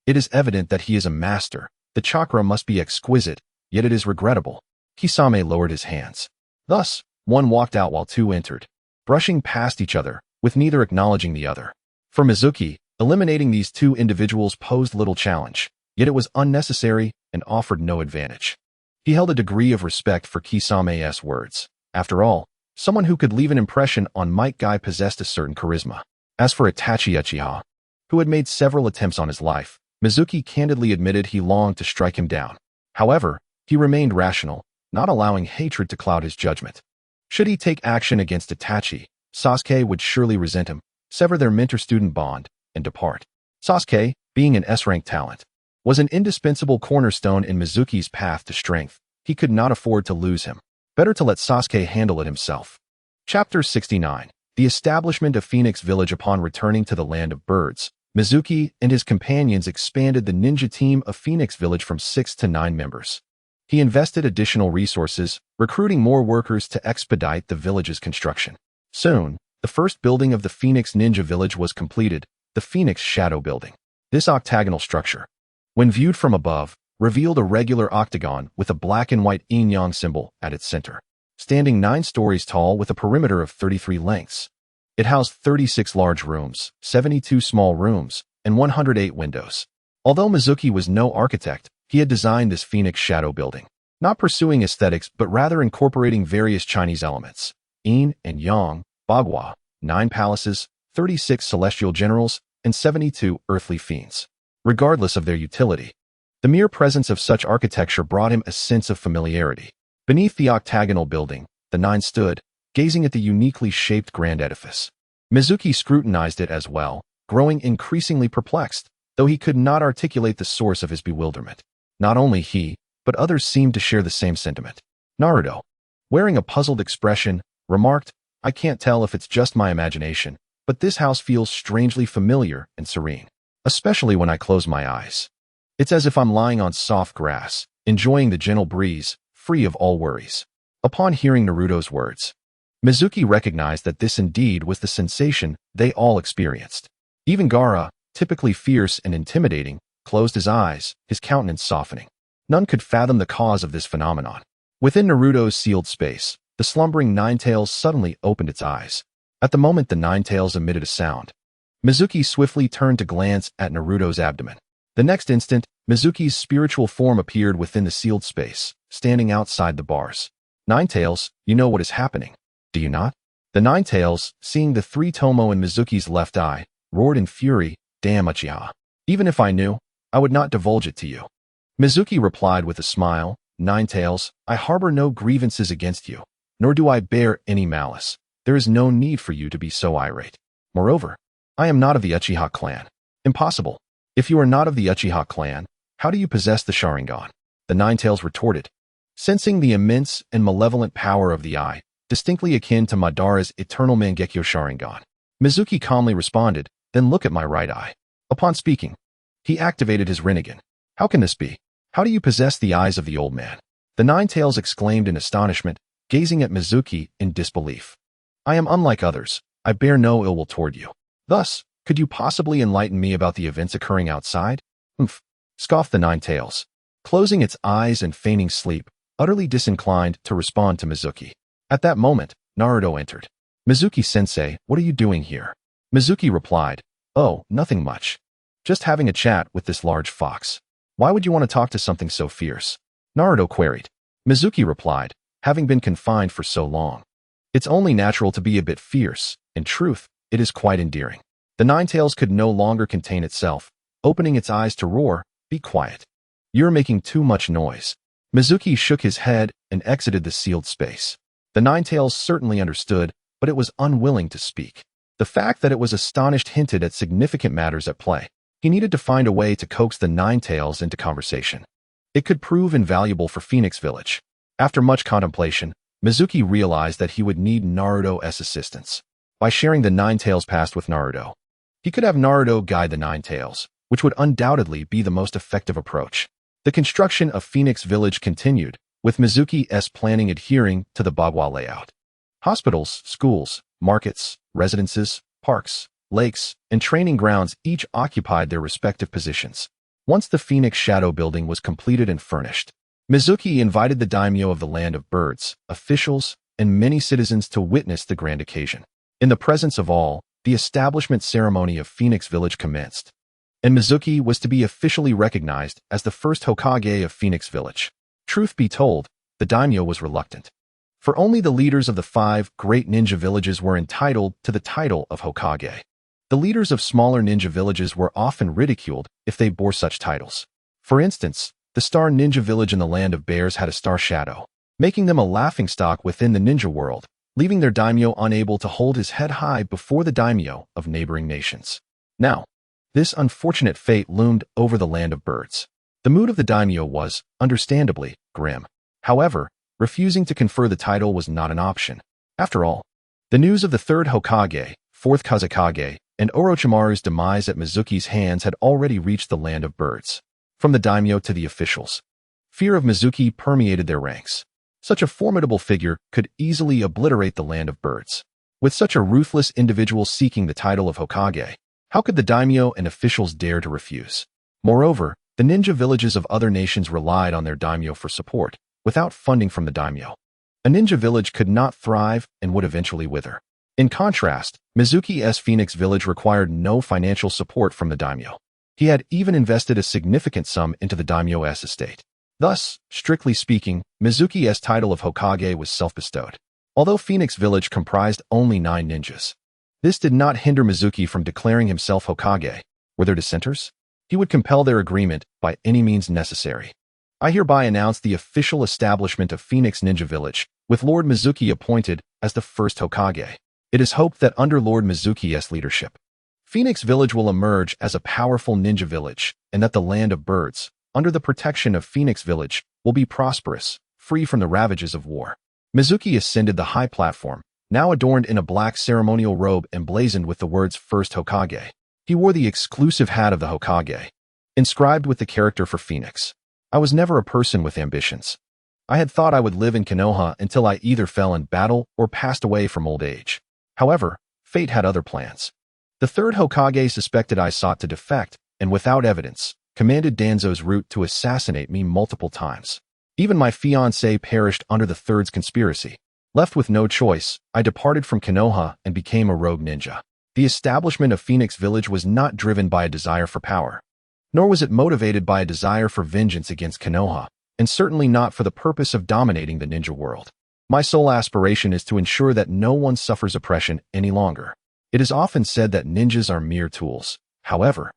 It is evident that he is a master. The chakra must be exquisite, yet it is regrettable." Kisame lowered his hands. Thus, one walked out while two entered, brushing past each other, with neither acknowledging the other. For Mizuki, eliminating these two individuals posed little challenge, yet it was unnecessary and offered no advantage. He held a degree of respect for Kisame's words. After all, someone who could leave an impression on Might Guy possessed a certain charisma. As for Itachi Uchiha, who had made several attempts on his life, Mizuki candidly admitted he longed to strike him down. However, he remained rational, not allowing hatred to cloud his judgment. Should he take action against Itachi, Sasuke would surely resent him, sever their mentor-student bond, and depart. Sasuke, being an S-rank talent, was an indispensable cornerstone in Mizuki's path to strength. He could not afford to lose him. Better to let Sasuke handle it himself. Chapter 69. The establishment of Phoenix Village. Upon returning to the Land of Birds, Mizuki and his companions expanded the ninja team of Phoenix Village from 6 to 9 members. He invested additional resources, recruiting more workers to expedite the village's construction. Soon, the first building of the Phoenix Ninja Village was completed, the Phoenix Shadow Building. This octagonal structure, when viewed from above, revealed a regular octagon with a black and white yin-yang symbol at its center, standing 9 stories tall with a perimeter of 33 lengths. It housed 36 large rooms, 72 small rooms, and 108 windows. Although Mizuki was no architect, he had designed this Phoenix Shadow Building, not pursuing aesthetics but rather incorporating various Chinese elements, yin and yang, bagua, 9 palaces, 36 celestial generals, and 72 earthly fiends. Regardless of their utility, the mere presence of such architecture brought him a sense of familiarity. Beneath the octagonal building, the 9 stood, gazing at the uniquely shaped grand edifice. Mizuki scrutinized it as well, growing increasingly perplexed. though he could not articulate the source of his bewilderment. Not only he, but others seemed to share the same sentiment. Naruto, wearing a puzzled expression, remarked, "I can't tell if it's just my imagination, but this house feels strangely familiar and serene, especially when I close my eyes. It's as if I'm lying on soft grass, enjoying the gentle breeze, free of all worries." Upon hearing Naruto's words, Mizuki recognized that this indeed was the sensation they all experienced. Even Gaara, typically fierce and intimidating, closed his eyes, his countenance softening. None could fathom the cause of this phenomenon. Within Naruto's sealed space, the slumbering Ninetales suddenly opened its eyes. At the moment the Ninetales emitted a sound, Mizuki swiftly turned to glance at Naruto's abdomen. The next instant, Mizuki's spiritual form appeared within the sealed space, standing outside the bars. "Ninetales, you know what is happening, do you not?" The Ninetales, seeing the three Tomo in Mizuki's left eye, roared in fury, "Damn Uchiha. Even if I knew, I would not divulge it to you." Mizuki replied with a smile, "Ninetales, I harbor no grievances against you, nor do I bear any malice. There is no need for you to be so irate. Moreover, I am not of the Uchiha clan." "Impossible. If you are not of the Uchiha clan, how do you possess the Sharingan?" The Ninetales retorted, sensing the immense and malevolent power of the eye, distinctly akin to Madara's eternal Mangekyo Sharingan. Mizuki calmly responded, "Then look at my right eye." Upon speaking, he activated his Rinnegan. "How can this be? How do you possess the eyes of the old man?" The Ninetales exclaimed in astonishment, gazing at Mizuki in disbelief. "I am unlike others. I bear no ill will toward you. Thus, could you possibly enlighten me about the events occurring outside?" "Humph," scoffed the Ninetales, closing its eyes and feigning sleep, utterly disinclined to respond to Mizuki. At that moment, Naruto entered. "Mizuki-sensei, what are you doing here?" Mizuki replied, "Oh, nothing much. Just having a chat with this large fox." "Why would you want to talk to something so fierce?" Naruto queried. Mizuki replied, "Having been confined for so long, it's only natural to be a bit fierce. In truth, it is quite endearing." The Ninetales could no longer contain itself, opening its eyes to roar, "Be quiet. You're making too much noise." Mizuki shook his head and exited the sealed space. The Ninetales certainly understood, but it was unwilling to speak. The fact that it was astonished hinted at significant matters at play. He needed to find a way to coax the Ninetales into conversation. It could prove invaluable for Phoenix Village. After much contemplation, Mizuki realized that he would need Naruto's assistance. By sharing the Ninetales past with Naruto, he could have Naruto guide the Ninetales, which would undoubtedly be the most effective approach. The construction of Phoenix Village continued, with Mizuki's planning adhering to the Bagua layout. Hospitals, schools, markets, residences, parks, lakes, and training grounds each occupied their respective positions. Once the Phoenix Shadow Building was completed and furnished, Mizuki invited the daimyo of the Land of Birds, officials, and many citizens to witness the grand occasion. In the presence of all, the establishment ceremony of Phoenix Village commenced, and Mizuki was to be officially recognized as the first Hokage of Phoenix Village. Truth be told, the daimyo was reluctant, for only the leaders of the 5 great ninja villages were entitled to the title of Hokage. The leaders of smaller ninja villages were often ridiculed if they bore such titles. For instance, the Star Ninja Village in the Land of Bears had a star shadow, making them a laughingstock within the ninja world, leaving their daimyo unable to hold his head high before the daimyo of neighboring nations. Now, this unfortunate fate loomed over the Land of Birds. The mood of the daimyo was, understandably, grim. However, refusing to confer the title was not an option. After all, the news of the 3rd Hokage, 4th Kazekage, and Orochimaru's demise at Mizuki's hands had already reached the Land of Birds. From the daimyo to the officials, fear of Mizuki permeated their ranks. Such a formidable figure could easily obliterate the Land of Birds. With such a ruthless individual seeking the title of Hokage, how could the daimyo and officials dare to refuse? Moreover, the ninja villages of other nations relied on their daimyo for support, without funding from the daimyo. A ninja village could not thrive and would eventually wither. In contrast, Mizuki's Phoenix Village required no financial support from the daimyo. He had even invested a significant sum into the daimyo's estate. Thus, strictly speaking, Mizuki's title of Hokage was self-bestowed. Although Phoenix Village comprised only 9 ninjas, this did not hinder Mizuki from declaring himself Hokage. Were there dissenters? He would compel their agreement by any means necessary. I hereby announce the official establishment of Phoenix Ninja Village, with Lord Mizuki appointed as the first Hokage. It is hoped that under Lord Mizuki's leadership, Phoenix Village will emerge as a powerful ninja village, and that the land of birds, under the protection of Phoenix Village, will be prosperous, free from the ravages of war. Mizuki ascended the high platform, now adorned in a black ceremonial robe emblazoned with the words First Hokage. He wore the exclusive hat of the Hokage, inscribed with the character for Phoenix. I was never a person with ambitions. I had thought I would live in Konoha until I either fell in battle or passed away from old age. However, fate had other plans. The third Hokage suspected I sought to defect, and without evidence, commanded Danzo's route to assassinate me multiple times. Even my fiancée perished under the third's conspiracy. Left with no choice, I departed from Konoha and became a rogue ninja. The establishment of Phoenix Village was not driven by a desire for power, nor was it motivated by a desire for vengeance against Konoha, and certainly not for the purpose of dominating the ninja world. My sole aspiration is to ensure that no one suffers oppression any longer. It is often said that ninjas are mere tools. However,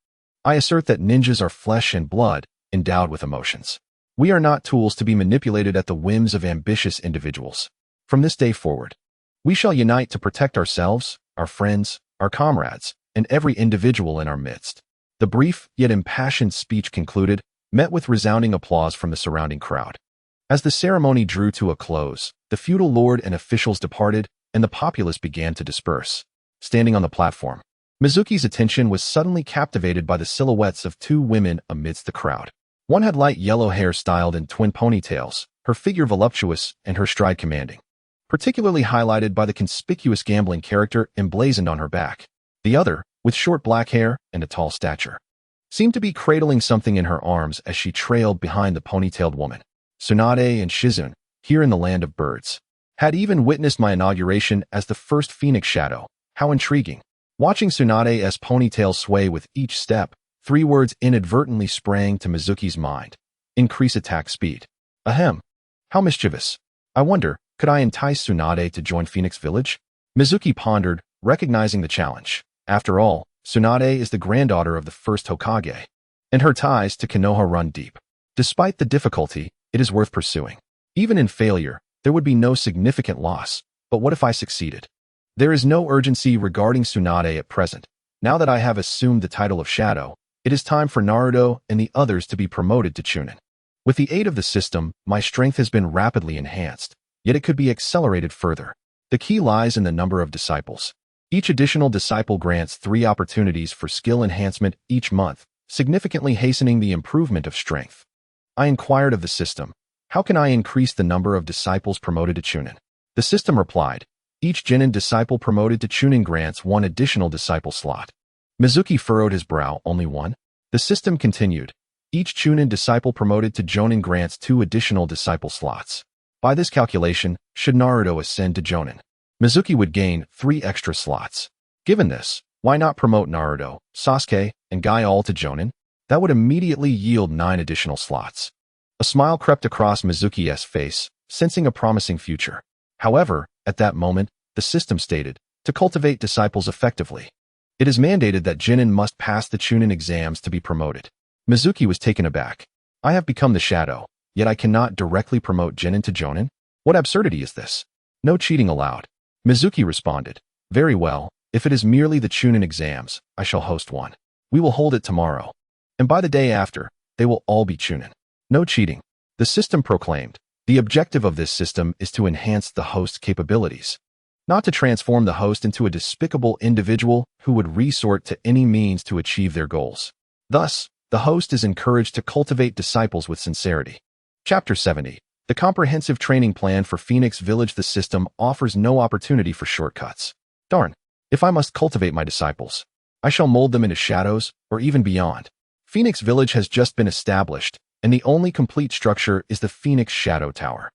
I assert that ninjas are flesh and blood, endowed with emotions. We are not tools to be manipulated at the whims of ambitious individuals. From this day forward, we shall unite to protect ourselves, our friends, our comrades, and every individual in our midst. The brief yet impassioned speech concluded, met with resounding applause from the surrounding crowd. As the ceremony drew to a close, the feudal lord and officials departed, and the populace began to disperse. Standing on the platform, Mizuki's attention was suddenly captivated by the silhouettes of two women amidst the crowd. One had light yellow hair styled in twin ponytails, her figure voluptuous and her stride commanding, particularly highlighted by the conspicuous gambling character emblazoned on her back. The other, with short black hair and a tall stature, seemed to be cradling something in her arms as she trailed behind the ponytailed woman. Tsunade and Shizune, here in the land of birds, had even witnessed my inauguration as the first Phoenix Shadow. How intriguing. Watching Tsunade's ponytail sway with each step, 3 words inadvertently sprang to Mizuki's mind. Increase attack speed. Ahem. How mischievous. I wonder, could I entice Tsunade to join Phoenix Village? Mizuki pondered, recognizing the challenge. After all, Tsunade is the granddaughter of the first Hokage, and her ties to Konoha run deep. Despite the difficulty, it is worth pursuing. Even in failure, there would be no significant loss. But what if I succeeded? There is no urgency regarding Tsunade at present. Now that I have assumed the title of Shadow, it is time for Naruto and the others to be promoted to Chunin. With the aid of the system, my strength has been rapidly enhanced, yet it could be accelerated further. The key lies in the number of disciples. Each additional disciple grants 3 opportunities for skill enhancement each month, significantly hastening the improvement of strength. I inquired of the system, how can I increase the number of disciples promoted to Chunin? The system replied, each Genin disciple promoted to Chunin grants 1 additional disciple slot. Mizuki furrowed his brow, only 1? The system continued, each Chunin disciple promoted to Jonin grants 2 additional disciple slots. By this calculation, should Naruto ascend to Jonin, Mizuki would gain 3 extra slots. Given this, why not promote Naruto, Sasuke, and Guy all to Jonin? That would immediately yield 9 additional slots. A smile crept across Mizuki's face, sensing a promising future. However, at that moment, the system stated, to cultivate disciples effectively, it is mandated that Genin must pass the Chunin exams to be promoted. Mizuki was taken aback. I have become the Shadow, yet I cannot directly promote Genin to Jonin? What absurdity is this? No cheating allowed. Mizuki responded, very well, if it is merely the Chunin exams, I shall host one. We will hold it tomorrow. And by the day after, they will all be Chunin. No cheating. The system proclaimed, the objective of this system is to enhance the host's capabilities, not to transform the host into a despicable individual who would resort to any means to achieve their goals. Thus, the host is encouraged to cultivate disciples with sincerity. Chapter 70. The comprehensive training plan for Phoenix Village. The system offers no opportunity for shortcuts. Darn, if I must cultivate my disciples, I shall mold them into shadows, or even beyond. Phoenix Village has just been established, and the only complete structure is the Phoenix Shadow Tower.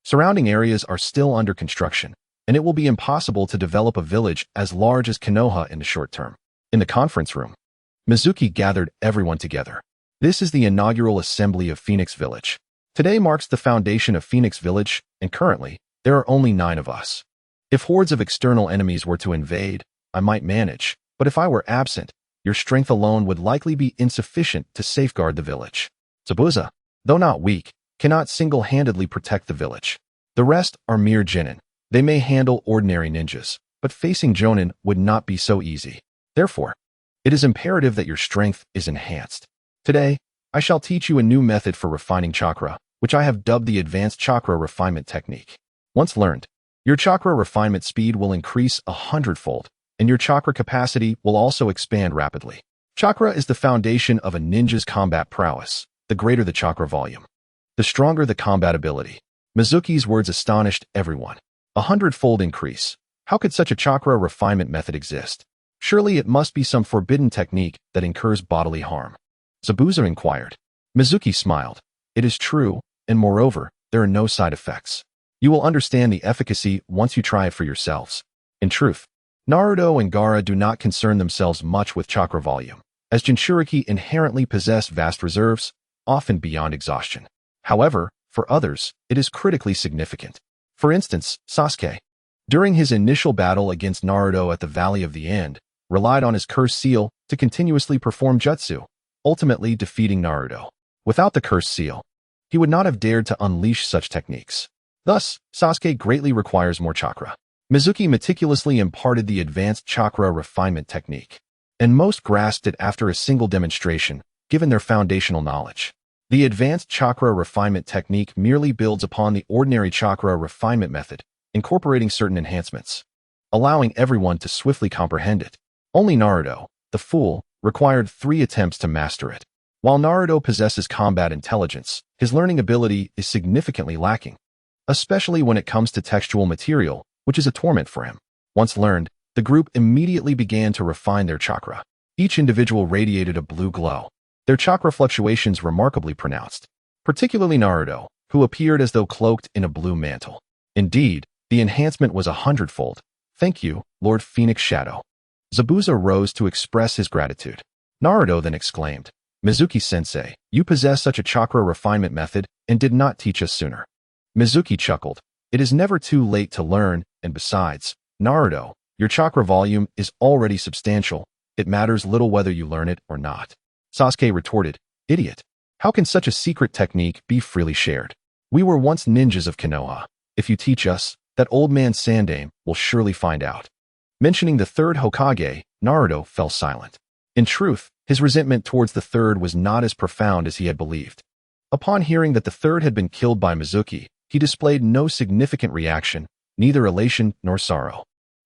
Surrounding areas are still under construction, and it will be impossible to develop a village as large as Konoha in the short term. In the conference room, Mizuki gathered everyone together. This is the inaugural assembly of Phoenix Village. Today marks the foundation of Phoenix Village, and currently, there are only 9 of us. If hordes of external enemies were to invade, I might manage, but if I were absent, your strength alone would likely be insufficient to safeguard the village. Zabuza, though not weak, cannot single-handedly protect the village. The rest are mere Genin. They may handle ordinary ninjas, but facing Jonin would not be so easy. Therefore, It is imperative that your strength is enhanced. Today, I shall teach you a new method for refining chakra, which I have dubbed the Advanced Chakra Refinement Technique. Once learned, your chakra refinement speed will increase 100-fold, and your chakra capacity will also expand rapidly. Chakra is the foundation of a ninja's combat prowess. The greater the chakra volume, the stronger the combat ability. Mizuki's words astonished everyone. 100-fold increase. How could such a chakra refinement method exist? Surely it must be some forbidden technique that incurs bodily harm. Zabuza inquired. Mizuki smiled. It is true, and moreover, there are no side effects. You will understand the efficacy once you try it for yourselves. In truth, Naruto and Gaara do not concern themselves much with chakra volume, as Jinchuriki inherently possess vast reserves, often beyond exhaustion. However, for others, it is critically significant. For instance, Sasuke, during his initial battle against Naruto at the Valley of the End, relied on his cursed seal to continuously perform jutsu, ultimately defeating Naruto. Without the cursed seal, he would not have dared to unleash such techniques. Thus, Sasuke greatly requires more chakra. Mizuki meticulously imparted the Advanced Chakra Refinement Technique, and most grasped it after a single demonstration, given their foundational knowledge. The Advanced Chakra Refinement Technique merely builds upon the ordinary chakra refinement method, incorporating certain enhancements, allowing everyone to swiftly comprehend it. Only Naruto, the fool, required 3 attempts to master it. While Naruto possesses combat intelligence, his learning ability is significantly lacking, especially when it comes to textual material, which is a torment for him. Once learned, the group immediately began to refine their chakra. Each individual radiated a blue glow, their chakra fluctuations remarkably pronounced, particularly Naruto, who appeared as though cloaked in a blue mantle. Indeed, the enhancement was 100-fold. Thank you, Lord Phoenix Shadow. Zabuza rose to express his gratitude. Naruto then exclaimed, Mizuki-sensei, you possess such a chakra refinement method and did not teach us sooner. Mizuki chuckled. It is never too late to learn, and besides, Naruto, your chakra volume is already substantial. It matters little whether you learn it or not. Sasuke retorted, Idiot. How can such a secret technique be freely shared? We were once ninjas of Konoha. If you teach us, that old man Sandaime will surely find out. Mentioning the third Hokage, Naruto fell silent. In truth, his resentment towards the third was not as profound as he had believed. Upon hearing that the third had been killed by Mizuki, he displayed no significant reaction, neither elation nor sorrow.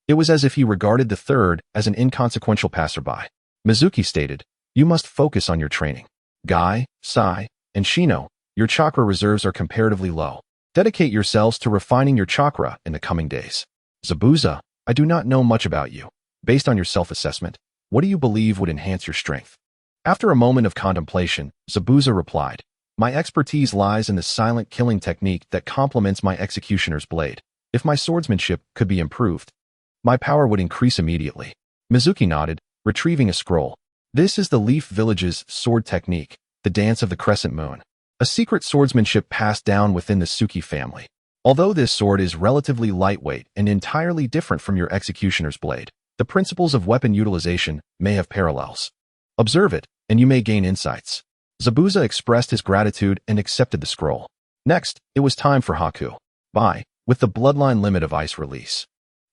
It was as if he regarded the third as an inconsequential passerby. Mizuki stated, You must focus on your training. Guy, Sai, and Shino, your chakra reserves are comparatively low. Dedicate yourselves to refining your chakra in the coming days. Zabuza, I do not know much about you. Based on your self-assessment, what do you believe would enhance your strength? After a moment of contemplation, Zabuza replied, My expertise lies in the silent killing technique that complements my executioner's blade. If my swordsmanship could be improved, my power would increase immediately. Mizuki nodded, retrieving a scroll. This is the Leaf Village's sword technique, the dance of the crescent moon, a secret swordsmanship passed down within the Suki family. Although this sword is relatively lightweight and entirely different from your executioner's blade, the principles of weapon utilization may have parallels. Observe it, and you may gain insights. Zabuza expressed his gratitude and accepted the scroll. Next, it was time for Haku. Bai, with the bloodline limit of ice release,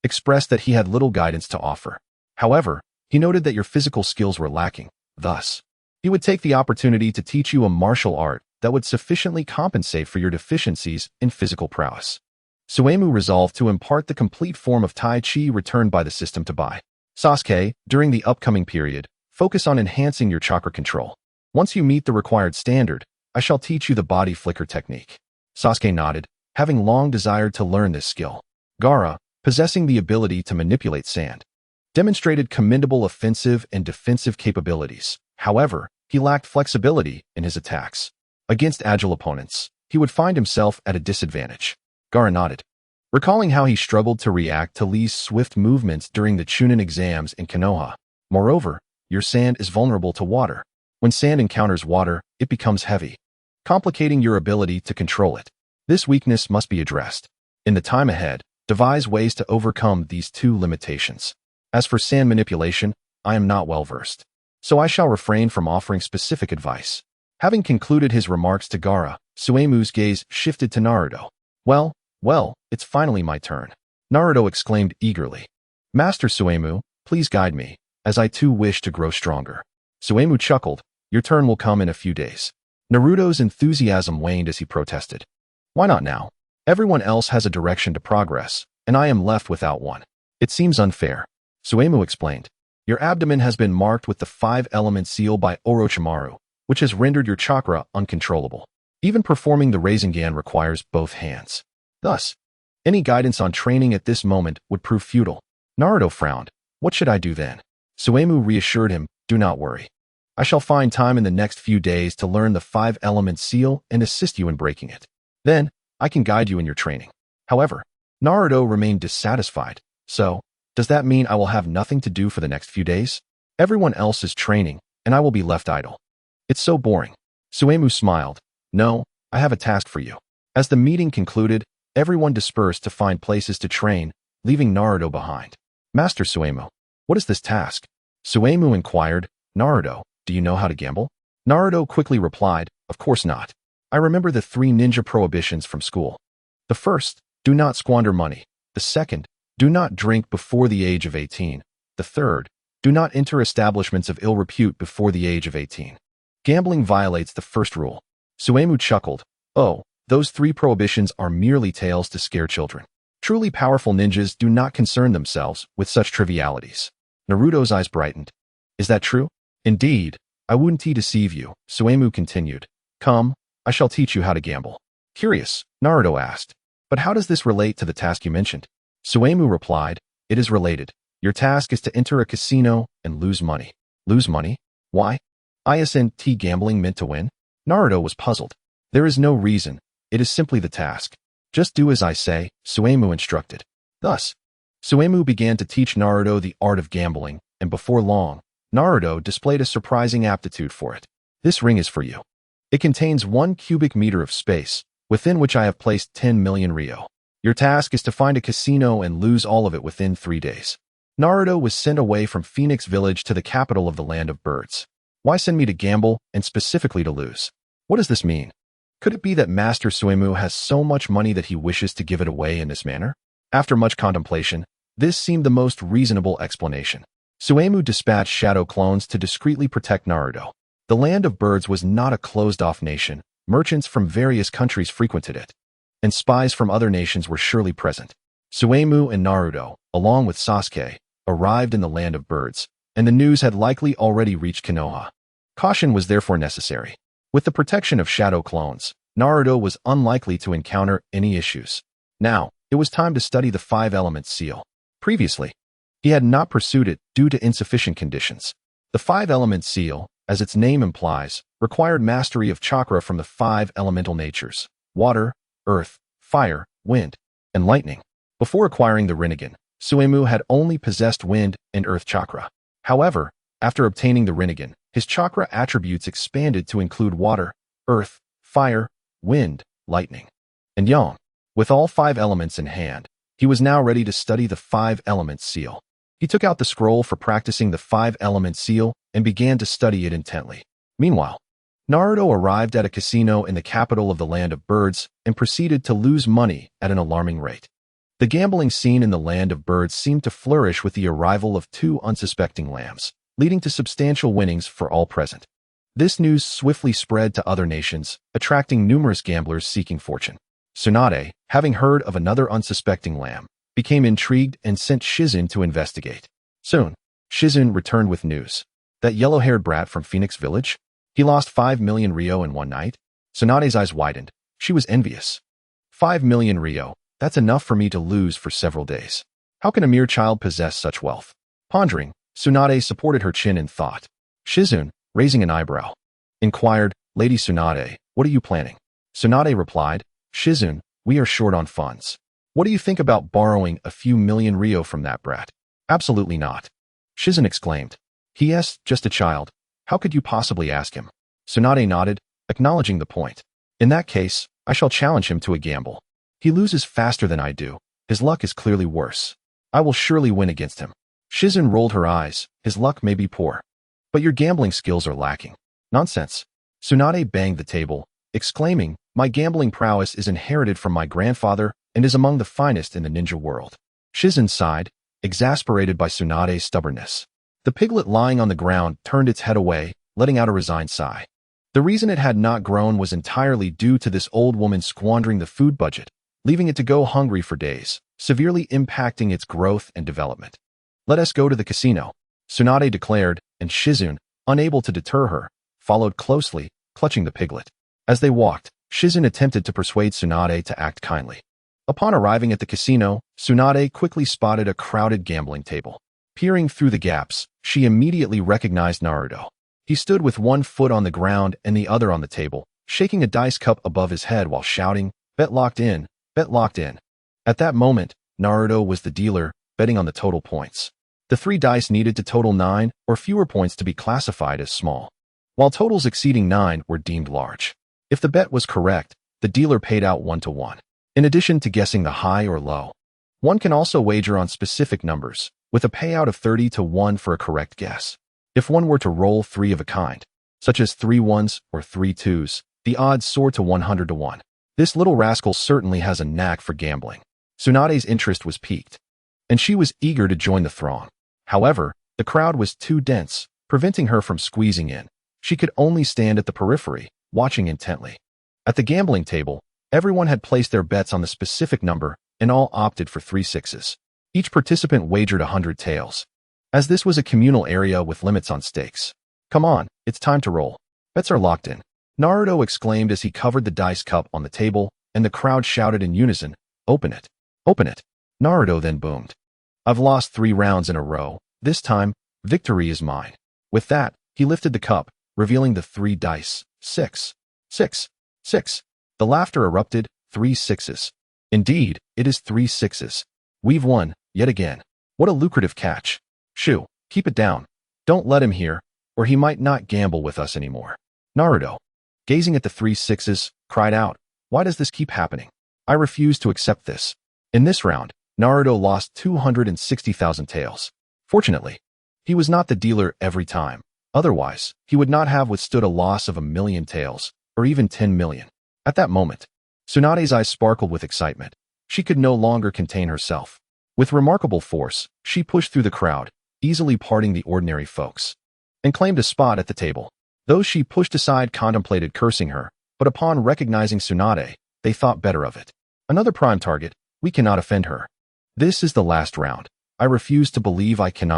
expressed that he had little guidance to offer. However, he noted that your physical skills were lacking. Thus, he would take the opportunity to teach you a martial art that would sufficiently compensate for your deficiencies in physical prowess. Suemu resolved to impart the complete form of Tai Chi returned by the system to Bai. Sasuke, during the upcoming period, focus on enhancing your chakra control. Once you meet the required standard, I shall teach you the body flicker technique. Sasuke nodded, having long desired to learn this skill. Gaara, possessing the ability to manipulate sand, demonstrated commendable offensive and defensive capabilities. However, he lacked flexibility in his attacks. Against agile opponents, he would find himself at a disadvantage. Gaara nodded, recalling how he struggled to react to Lee's swift movements during the Chunin exams in Konoha. Moreover, your sand is vulnerable to water. When sand encounters water, it becomes heavy, complicating your ability to control it. This weakness must be addressed. In the time ahead, devise ways to overcome these two limitations. As for sand manipulation, I am not well versed, so I shall refrain from offering specific advice. Having concluded his remarks to Gaara, Suemu's gaze shifted to Naruto. Well, it's finally my turn. Naruto exclaimed eagerly. Master Suemu, please guide me. as I too wish to grow stronger. Suemu chuckled. Your turn will come in a few days. Naruto's enthusiasm waned as he protested. Why not now? Everyone else has a direction to progress, and I am left without one. It seems unfair. Suemu explained. Your abdomen has been marked with the 5-element seal by Orochimaru, which has rendered your chakra uncontrollable. Even performing the Rasengan requires both hands. Thus, any guidance on training at this moment would prove futile. Naruto frowned. What should I do then? Suemu reassured him, do not worry. I shall find time in the next few days to learn the 5-element seal and assist you in breaking it. Then, I can guide you in your training. However, Naruto remained dissatisfied. So, does that mean I will have nothing to do for the next few days? Everyone else is training, and I will be left idle. It's so boring. Suemu smiled. No, I have a task for you. As the meeting concluded, everyone dispersed to find places to train, leaving Naruto behind. Master Suemu, what is this task? Suemu inquired. Naruto, do you know how to gamble? Naruto quickly replied, of course not. I remember the 3 ninja prohibitions from school. The first, do not squander money. The second, do not drink before the age of 18. The third, do not enter establishments of ill repute before the age of 18. Gambling violates the first rule. Suemu chuckled. Oh, those 3 prohibitions are merely tales to scare children. Truly powerful ninjas do not concern themselves with such trivialities. Naruto's eyes brightened. Is that true? Indeed, I wouldn't deceive you, Suemu continued. Come, I shall teach you how to gamble. Curious, Naruto asked. But how does this relate to the task you mentioned? Suemu replied, it is related. Your task is to enter a casino and lose money. Lose money? Why? Isn't gambling meant to win? Naruto was puzzled. There is no reason. It is simply the task. Just do as I say, Suemu instructed. Thus, Suemu began to teach Naruto the art of gambling, and before long, Naruto displayed a surprising aptitude for it. This ring is for you. It contains 1 cubic meter of space, within which I have placed 10 million ryo. Your task is to find a casino and lose all of it within 3 days. Naruto was sent away from Phoenix Village to the capital of the Land of Birds. Why send me to gamble, and specifically to lose? What does this mean? Could it be that Master Suemu has so much money that he wishes to give it away in this manner? After much contemplation, this seemed the most reasonable explanation. Suemu dispatched shadow clones to discreetly protect Naruto. The Land of Birds was not a closed-off nation. Merchants from various countries frequented it, and spies from other nations were surely present. Suemu and Naruto, along with Sasuke, arrived in the Land of Birds, and the news had likely already reached Konoha. Caution was therefore necessary. With the protection of shadow clones, Naruto was unlikely to encounter any issues. Now, it was time to study the 5-element seal. Previously, he had not pursued it due to insufficient conditions. The 5-element seal, as its name implies, required mastery of chakra from the 5 elemental natures: water, earth, fire, wind, and lightning. Before acquiring the Rinnegan, Suemu had only possessed wind and earth chakra. However, after obtaining the Rinnegan, his chakra attributes expanded to include water, earth, fire, wind, lightning, and yang. With all 5 elements in hand, he was now ready to study the 5-element seal. He took out the scroll for practicing the 5-element seal and began to study it intently. Meanwhile, Naruto arrived at a casino in the capital of the Land of Birds and proceeded to lose money at an alarming rate. The gambling scene in the Land of Birds seemed to flourish with the arrival of 2 unsuspecting lambs, leading to substantial winnings for all present. This news swiftly spread to other nations, attracting numerous gamblers seeking fortune. Tsunade, having heard of another unsuspecting lamb, became intrigued and sent Shizun to investigate. Soon, Shizun returned with news. That yellow-haired brat from Phoenix Village? He lost 5 million ryo in one night? Tsunade's eyes widened. She was envious. 5 million ryo, that's enough for me to lose for several days. How can a mere child possess such wealth? Pondering, Tsunade supported her chin in thought. Shizun, raising an eyebrow, inquired, Lady Tsunade, what are you planning? Tsunade replied, Shizun, we are short on funds. What do you think about borrowing a few million ryo from that brat? Absolutely not. Shizun exclaimed. He is just a child. How could you possibly ask him? Tsunade nodded, acknowledging the point. In that case, I shall challenge him to a gamble. He loses faster than I do. His luck is clearly worse. I will surely win against him. Shizun rolled her eyes. His luck may be poor, but your gambling skills are lacking. Nonsense. Tsunade banged the table, exclaiming, my gambling prowess is inherited from my grandfather and is among the finest in the ninja world. Shizun sighed, exasperated by Tsunade's stubbornness. The piglet lying on the ground turned its head away, letting out a resigned sigh. The reason it had not grown was entirely due to this old woman squandering the food budget, leaving it to go hungry for days, severely impacting its growth and development. "Let us go to the casino," Tsunade declared, and Shizune, unable to deter her, followed closely, clutching the piglet. As they walked, Shizune attempted to persuade Tsunade to act kindly. Upon arriving at the casino, Tsunade quickly spotted a crowded gambling table. Peering through the gaps, she immediately recognized Naruto. He stood with one foot on the ground and the other on the table, shaking a dice cup above his head while shouting, "Bet locked in, bet locked in." At that moment, Naruto was the dealer, betting on the total points. The 3 dice needed to total 9 or fewer points to be classified as small, while totals exceeding 9 were deemed large. If the bet was correct, the dealer paid out 1-to-1. In addition to guessing the high or low, one can also wager on specific numbers, with a payout of 30-to-1 for a correct guess. If one were to roll 3 of a kind, such as 3 ones or 3 twos, the odds soar to 100-to-1. This little rascal certainly has a knack for gambling. Tsunade's interest was piqued, and she was eager to join the throng. However, the crowd was too dense, preventing her from squeezing in. She could only stand at the periphery, watching intently. At the gambling table, everyone had placed their bets on the specific number, and all opted for 3 sixes. Each participant wagered 100 taels, as this was a communal area with limits on stakes. "Come on, it's time to roll. Bets are locked in," Naruto exclaimed as he covered the dice cup on the table, and the crowd shouted in unison, "Open it! Open it!" Naruto then boomed, "I've lost 3 rounds in a row. This time, victory is mine." With that, he lifted the cup, revealing the 3 dice. 6, 6, 6. The laughter erupted. 3 sixes. Indeed, it is 3 sixes. We've won, yet again. What a lucrative catch. Shoo, keep it down. Don't let him hear, or he might not gamble with us anymore. Naruto, gazing at the 3 sixes, cried out, "Why does this keep happening? I refuse to accept this." In this round, Naruto lost 260,000 taels. Fortunately, he was not the dealer every time. Otherwise, he would not have withstood a loss of 1,000,000 taels, or even 10 million. At that moment, Tsunade's eyes sparkled with excitement. She could no longer contain herself. With remarkable force, she pushed through the crowd, easily parting the ordinary folks, and claimed a spot at the table. Those she pushed aside contemplated cursing her, but upon recognizing Tsunade, they thought better of it. Another prime target, we cannot offend her. This is the last round. I refuse to believe I cannot